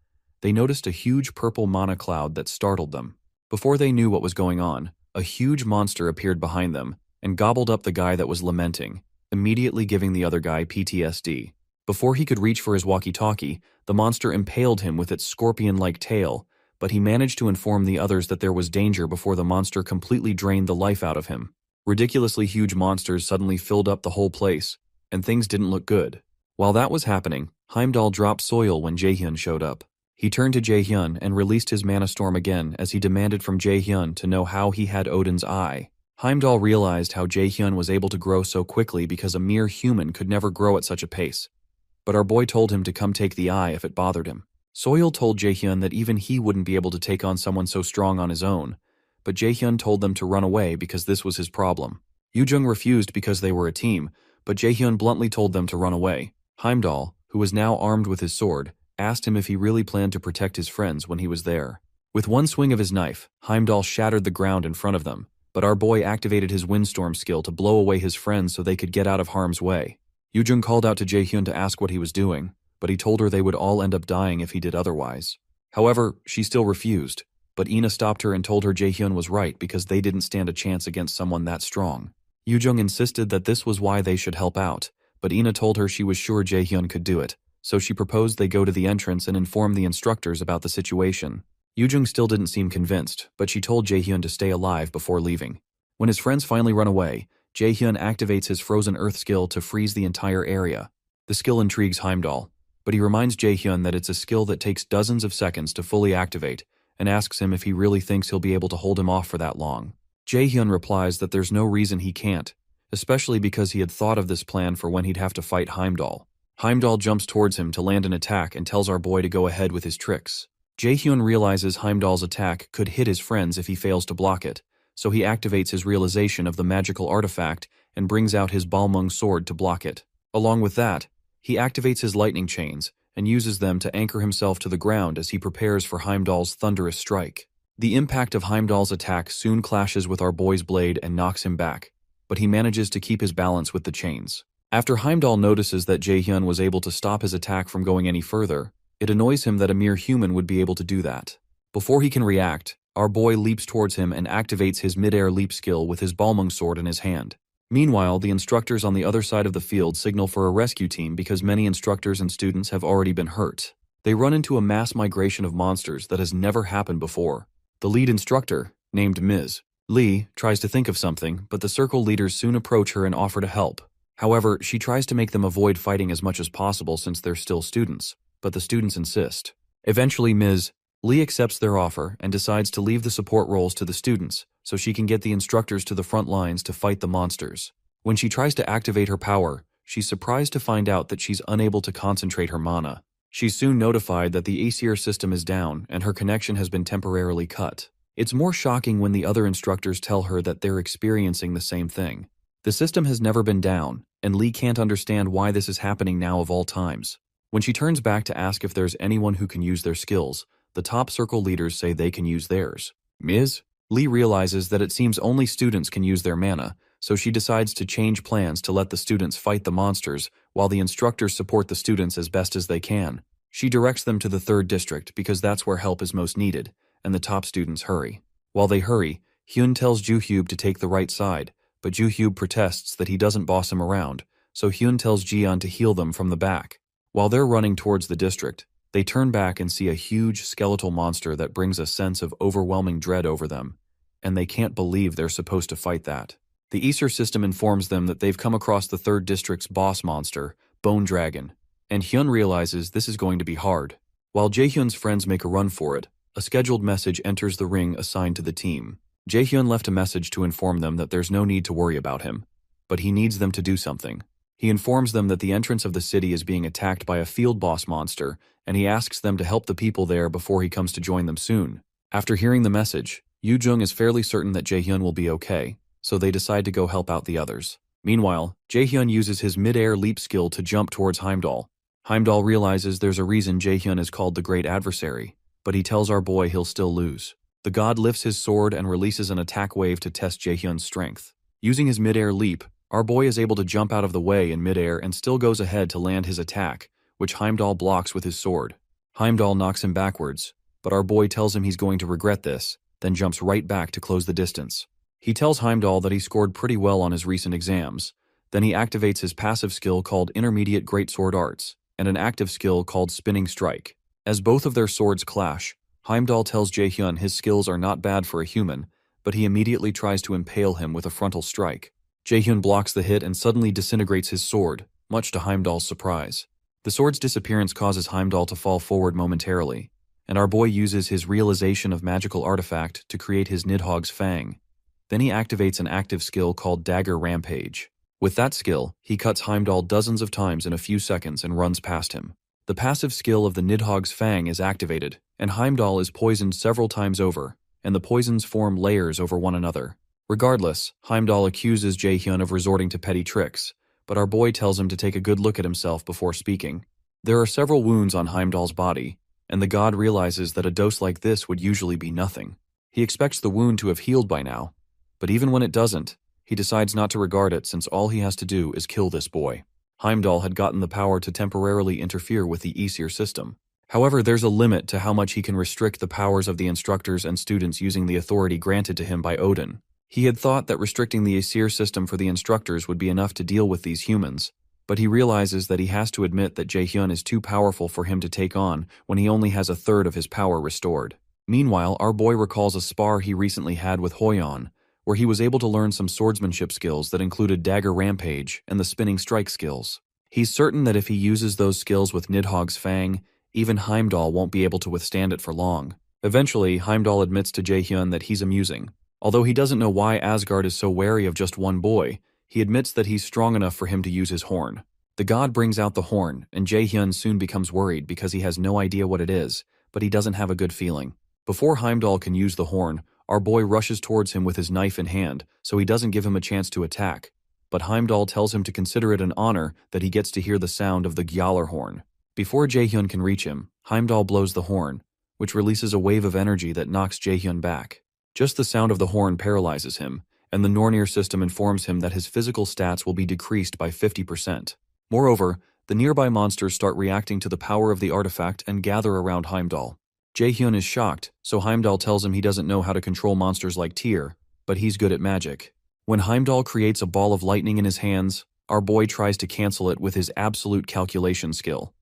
they noticed a huge purple mana cloud that startled them. Before they knew what was going on, a huge monster appeared behind them and gobbled up the guy that was lamenting, immediately giving the other guy PTSD. Before he could reach for his walkie-talkie, the monster impaled him with its scorpion-like tail, but he managed to inform the others that there was danger before the monster completely drained the life out of him. Ridiculously huge monsters suddenly filled up the whole place, and things didn't look good. While that was happening, Heimdall dropped Soil when Jaehyun showed up. He turned to Jaehyun and released his mana storm again as he demanded from Jaehyun to know how he had Odin's eye. Heimdall realized how Jaehyun was able to grow so quickly because a mere human could never grow at such a pace. But our boy told him to come take the eye if it bothered him. Soil told Jaehyun that even he wouldn't be able to take on someone so strong on his own, but Jaehyun told them to run away because this was his problem. Yoo-jung refused because they were a team, but Jaehyun bluntly told them to run away. Heimdall, who was now armed with his sword, asked him if he really planned to protect his friends when he was there. With one swing of his knife, Heimdall shattered the ground in front of them, but our boy activated his windstorm skill to blow away his friends so they could get out of harm's way. Yoo-jung called out to Jaehyun to ask what he was doing, but he told her they would all end up dying if he did otherwise. However, she still refused, but Ina stopped her and told her Jaehyun was right because they didn't stand a chance against someone that strong. Yoo-jung insisted that this was why they should help out, but Ina told her she was sure Jaehyun could do it, so she proposed they go to the entrance and inform the instructors about the situation. Yoo-jung still didn't seem convinced, but she told Jaehyun to stay alive before leaving. When his friends finally run away, Jaehyun activates his Frozen Earth skill to freeze the entire area. The skill intrigues Heimdall, but he reminds Jaehyun that it's a skill that takes dozens of seconds to fully activate, and asks him if he really thinks he'll be able to hold him off for that long. Jaehyun replies that there's no reason he can't, especially because he had thought of this plan for when he'd have to fight Heimdall. Heimdall jumps towards him to land an attack and tells our boy to go ahead with his tricks. Jaehyun realizes Heimdall's attack could hit his friends if he fails to block it, so he activates his realization of the magical artifact and brings out his Balmung sword to block it. Along with that, he activates his lightning chains and uses them to anchor himself to the ground as he prepares for Heimdall's thunderous strike. The impact of Heimdall's attack soon clashes with our boy's blade and knocks him back, but he manages to keep his balance with the chains. After Heimdall notices that Jaehyun was able to stop his attack from going any further, it annoys him that a mere human would be able to do that. Before he can react, our boy leaps towards him and activates his mid-air leap skill with his Balmung sword in his hand. Meanwhile, the instructors on the other side of the field signal for a rescue team because many instructors and students have already been hurt. They run into a mass migration of monsters that has never happened before. The lead instructor, named Ms. Lee, tries to think of something, but the circle leaders soon approach her and offer to help. However, she tries to make them avoid fighting as much as possible since they're still students, but the students insist. Eventually, Ms. Lee accepts their offer and decides to leave the support roles to the students so she can get the instructors to the front lines to fight the monsters. When she tries to activate her power, she's surprised to find out that she's unable to concentrate her mana. She's soon notified that the Aesir system is down and her connection has been temporarily cut. It's more shocking when the other instructors tell her that they're experiencing the same thing. The system has never been down, and Lee can't understand why this is happening now of all times. When she turns back to ask if there's anyone who can use their skills, the top circle leaders say they can use theirs. Ms. Lee realizes that it seems only students can use their mana, so she decides to change plans to let the students fight the monsters while the instructors support the students as best as they can. She directs them to the 3rd district because that's where help is most needed, and the top students hurry. While they hurry, Hyun tells Joo-hyub to take the right side, but Joo-hyub protests that he doesn't boss him around, so Hyun tells Jiyeon to heal them from the back. While they're running towards the district, they turn back and see a huge skeletal monster that brings a sense of overwhelming dread over them, and they can't believe they're supposed to fight that. The Aesir system informs them that they've come across the 3rd district's boss monster, Bone Dragon, and Hyun realizes this is going to be hard. While Jaehyun's friends make a run for it, a scheduled message enters the ring assigned to the team. Jaehyun left a message to inform them that there's no need to worry about him, but he needs them to do something. He informs them that the entrance of the city is being attacked by a field boss monster, and he asks them to help the people there before he comes to join them soon. After hearing the message, Yoo-jung is fairly certain that Jaehyun will be okay, so they decide to go help out the others. Meanwhile, Jaehyun uses his mid-air leap skill to jump towards Heimdall. Heimdall realizes there's a reason Jaehyun is called the Great Adversary, but he tells our boy he'll still lose. The god lifts his sword and releases an attack wave to test Jaehyun's strength. Using his mid-air leap, our boy is able to jump out of the way in mid-air and still goes ahead to land his attack, which Heimdall blocks with his sword. Heimdall knocks him backwards, but our boy tells him he's going to regret this, then jumps right back to close the distance. He tells Heimdall that he scored pretty well on his recent exams. Then he activates his passive skill called Intermediate Greatsword Arts, and an active skill called Spinning Strike. As both of their swords clash, Heimdall tells Jaehyun his skills are not bad for a human, but he immediately tries to impale him with a frontal strike. Jaehyun blocks the hit and suddenly disintegrates his sword, much to Heimdall's surprise. The sword's disappearance causes Heimdall to fall forward momentarily, and our boy uses his realization of magical artifact to create his Nidhogg's Fang. Then he activates an active skill called Dagger Rampage. With that skill, he cuts Heimdall dozens of times in a few seconds and runs past him. The passive skill of the Nidhogg's Fang is activated, and Heimdall is poisoned several times over, and the poisons form layers over one another. Regardless, Heimdall accuses Jaehyun of resorting to petty tricks, but our boy tells him to take a good look at himself before speaking. There are several wounds on Heimdall's body, and the god realizes that a dose like this would usually be nothing. He expects the wound to have healed by now, but even when it doesn't, he decides not to regard it since all he has to do is kill this boy. Heimdall had gotten the power to temporarily interfere with the Aesir system. However, there's a limit to how much he can restrict the powers of the instructors and students using the authority granted to him by Odin. He had thought that restricting the Aesir system for the instructors would be enough to deal with these humans, but he realizes that he has to admit that Jaehyun is too powerful for him to take on when he only has a third of his power restored. Meanwhile, our boy recalls a spar he recently had with Hoyon, where he was able to learn some swordsmanship skills that included Dagger Rampage and the Spinning Strike skills. He's certain that if he uses those skills with Nidhogg's Fang, even Heimdall won't be able to withstand it for long. Eventually, Heimdall admits to Jaehyun that he's amusing. Although he doesn't know why Asgard is so wary of just one boy, he admits that he's strong enough for him to use his horn. The god brings out the horn, and Jaehyun soon becomes worried because he has no idea what it is, but he doesn't have a good feeling. Before Heimdall can use the horn, our boy rushes towards him with his knife in hand, so he doesn't give him a chance to attack. But Heimdall tells him to consider it an honor that he gets to hear the sound of the Gjallar horn. Before Jaehyun can reach him, Heimdall blows the horn, which releases a wave of energy that knocks Jaehyun back. Just the sound of the horn paralyzes him, and the Nornir system informs him that his physical stats will be decreased by 50%. Moreover, the nearby monsters start reacting to the power of the artifact and gather around Heimdall. Jaehyun is shocked, so Heimdall tells him he doesn't know how to control monsters like Tyr, but he's good at magic. When Heimdall creates a ball of lightning in his hands, our boy tries to cancel it with his absolute calculation skill.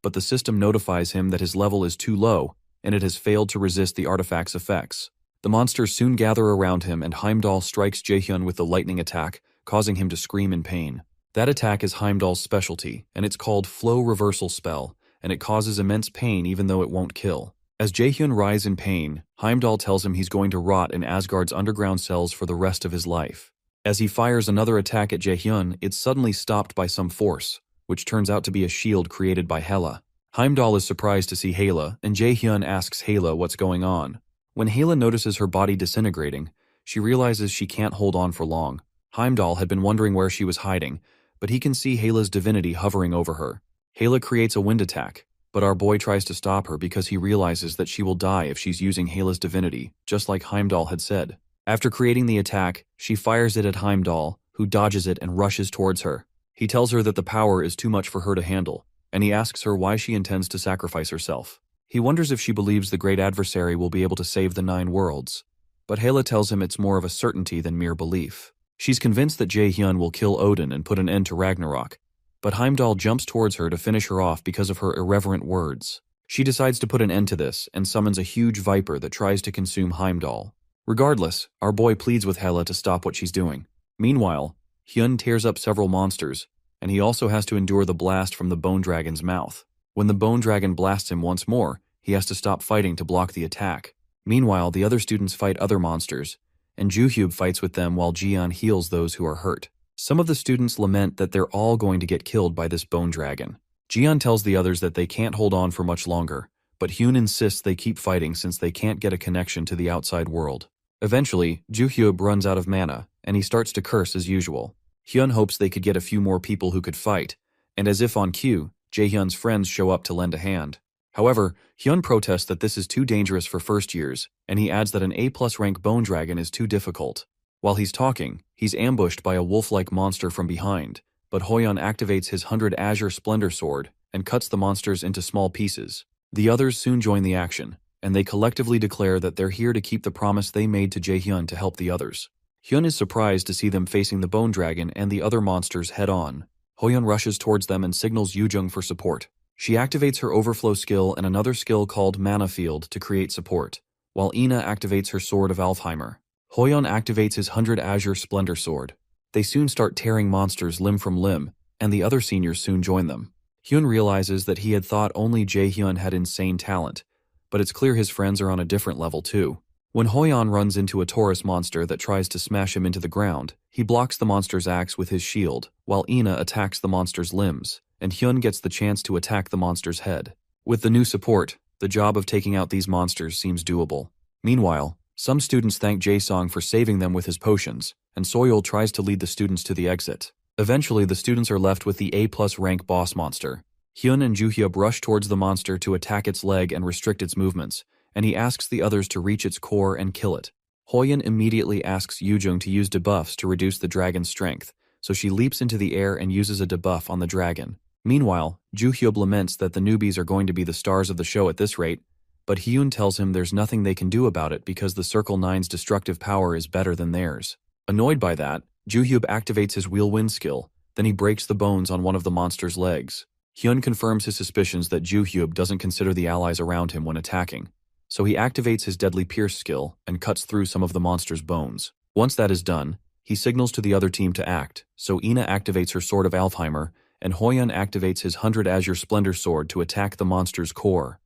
But the system notifies him that his level is too low, and it has failed to resist the artifact's effects. The monsters soon gather around him and Heimdall strikes Jaehyun with the lightning attack, causing him to scream in pain. That attack is Heimdall's specialty, and it's called Flow Reversal Spell, and it causes immense pain even though it won't kill. As Jaehyun writhes in pain, Heimdall tells him he's going to rot in Asgard's underground cells for the rest of his life. As he fires another attack at Jaehyun, it's suddenly stopped by some force, which turns out to be a shield created by Hela. Heimdall is surprised to see Hela, and Jaehyun asks Hela what's going on. When Hela notices her body disintegrating, she realizes she can't hold on for long. Heimdall had been wondering where she was hiding, but he can see Hela's divinity hovering over her. Hela creates a wind attack, but our boy tries to stop her because he realizes that she will die if she's using Hela's divinity, just like Heimdall had said. After creating the attack, she fires it at Heimdall, who dodges it and rushes towards her. He tells her that the power is too much for her to handle, and he asks her why she intends to sacrifice herself. He wonders if she believes the great adversary will be able to save the 9 worlds, but Hela tells him it's more of a certainty than mere belief. She's convinced that Jaehyun will kill Odin and put an end to Ragnarok, but Heimdall jumps towards her to finish her off because of her irreverent words. She decides to put an end to this and summons a huge viper that tries to consume Heimdall. Regardless, our boy pleads with Hela to stop what she's doing. Meanwhile, Hyun tears up several monsters, and he also has to endure the blast from the Bone Dragon's mouth. When the Bone Dragon blasts him once more, he has to stop fighting to block the attack. Meanwhile, the other students fight other monsters, and Juhyub fights with them while Jian heals those who are hurt. Some of the students lament that they're all going to get killed by this Bone Dragon. Jian tells the others that they can't hold on for much longer, but Hyun insists they keep fighting since they can't get a connection to the outside world. Eventually, Juhyub runs out of mana, and he starts to curse as usual. Hyun hopes they could get a few more people who could fight, and as if on cue, Jaehyun's friends show up to lend a hand. However, Hyun protests that this is too dangerous for first years, and he adds that an A+ rank Bone Dragon is too difficult. While he's talking, he's ambushed by a wolf-like monster from behind, but Hoyon activates his 100 Azure Splendor Sword and cuts the monsters into small pieces. The others soon join the action, and they collectively declare that they're here to keep the promise they made to Jaehyun to help the others. Hyun is surprised to see them facing the Bone Dragon and the other monsters head-on. Hoyon rushes towards them and signals Yujung for support. She activates her Overflow skill and another skill called Mana Field to create support, while Ina activates her Sword of Alfheimer. Hoyeon activates his 100 Azure Splendor Sword. They soon start tearing monsters limb from limb, and the other seniors soon join them. Hyun realizes that he had thought only Jaehyun had insane talent, but it's clear his friends are on a different level too. When Hoyeon runs into a Taurus monster that tries to smash him into the ground, he blocks the monster's axe with his shield, while Ina attacks the monster's limbs, and Hyun gets the chance to attack the monster's head. With the new support, the job of taking out these monsters seems doable. Meanwhile, some students thank Jae-song for saving them with his potions, and Soyeol tries to lead the students to the exit. Eventually, the students are left with the A+ rank boss monster. Hyun and Joohyub rush towards the monster to attack its leg and restrict its movements, and he asks the others to reach its core and kill it. Hoyeon immediately asks Yoojung to use debuffs to reduce the dragon's strength, so she leaps into the air and uses a debuff on the dragon. Meanwhile, Joohyub laments that the newbies are going to be the stars of the show at this rate, but Hyun tells him there's nothing they can do about it because the Circle 9's destructive power is better than theirs. Annoyed by that, Joohyub activates his Wheel-Wind skill, then he breaks the bones on one of the monster's legs. Hyun confirms his suspicions that Joohyub doesn't consider the allies around him when attacking, so he activates his Deadly Pierce skill and cuts through some of the monster's bones. Once that is done, he signals to the other team to act, so Ina activates her Sword of Alfheimer, and Hoyeon activates his 100 Azure Splendor Sword to attack the monster's core.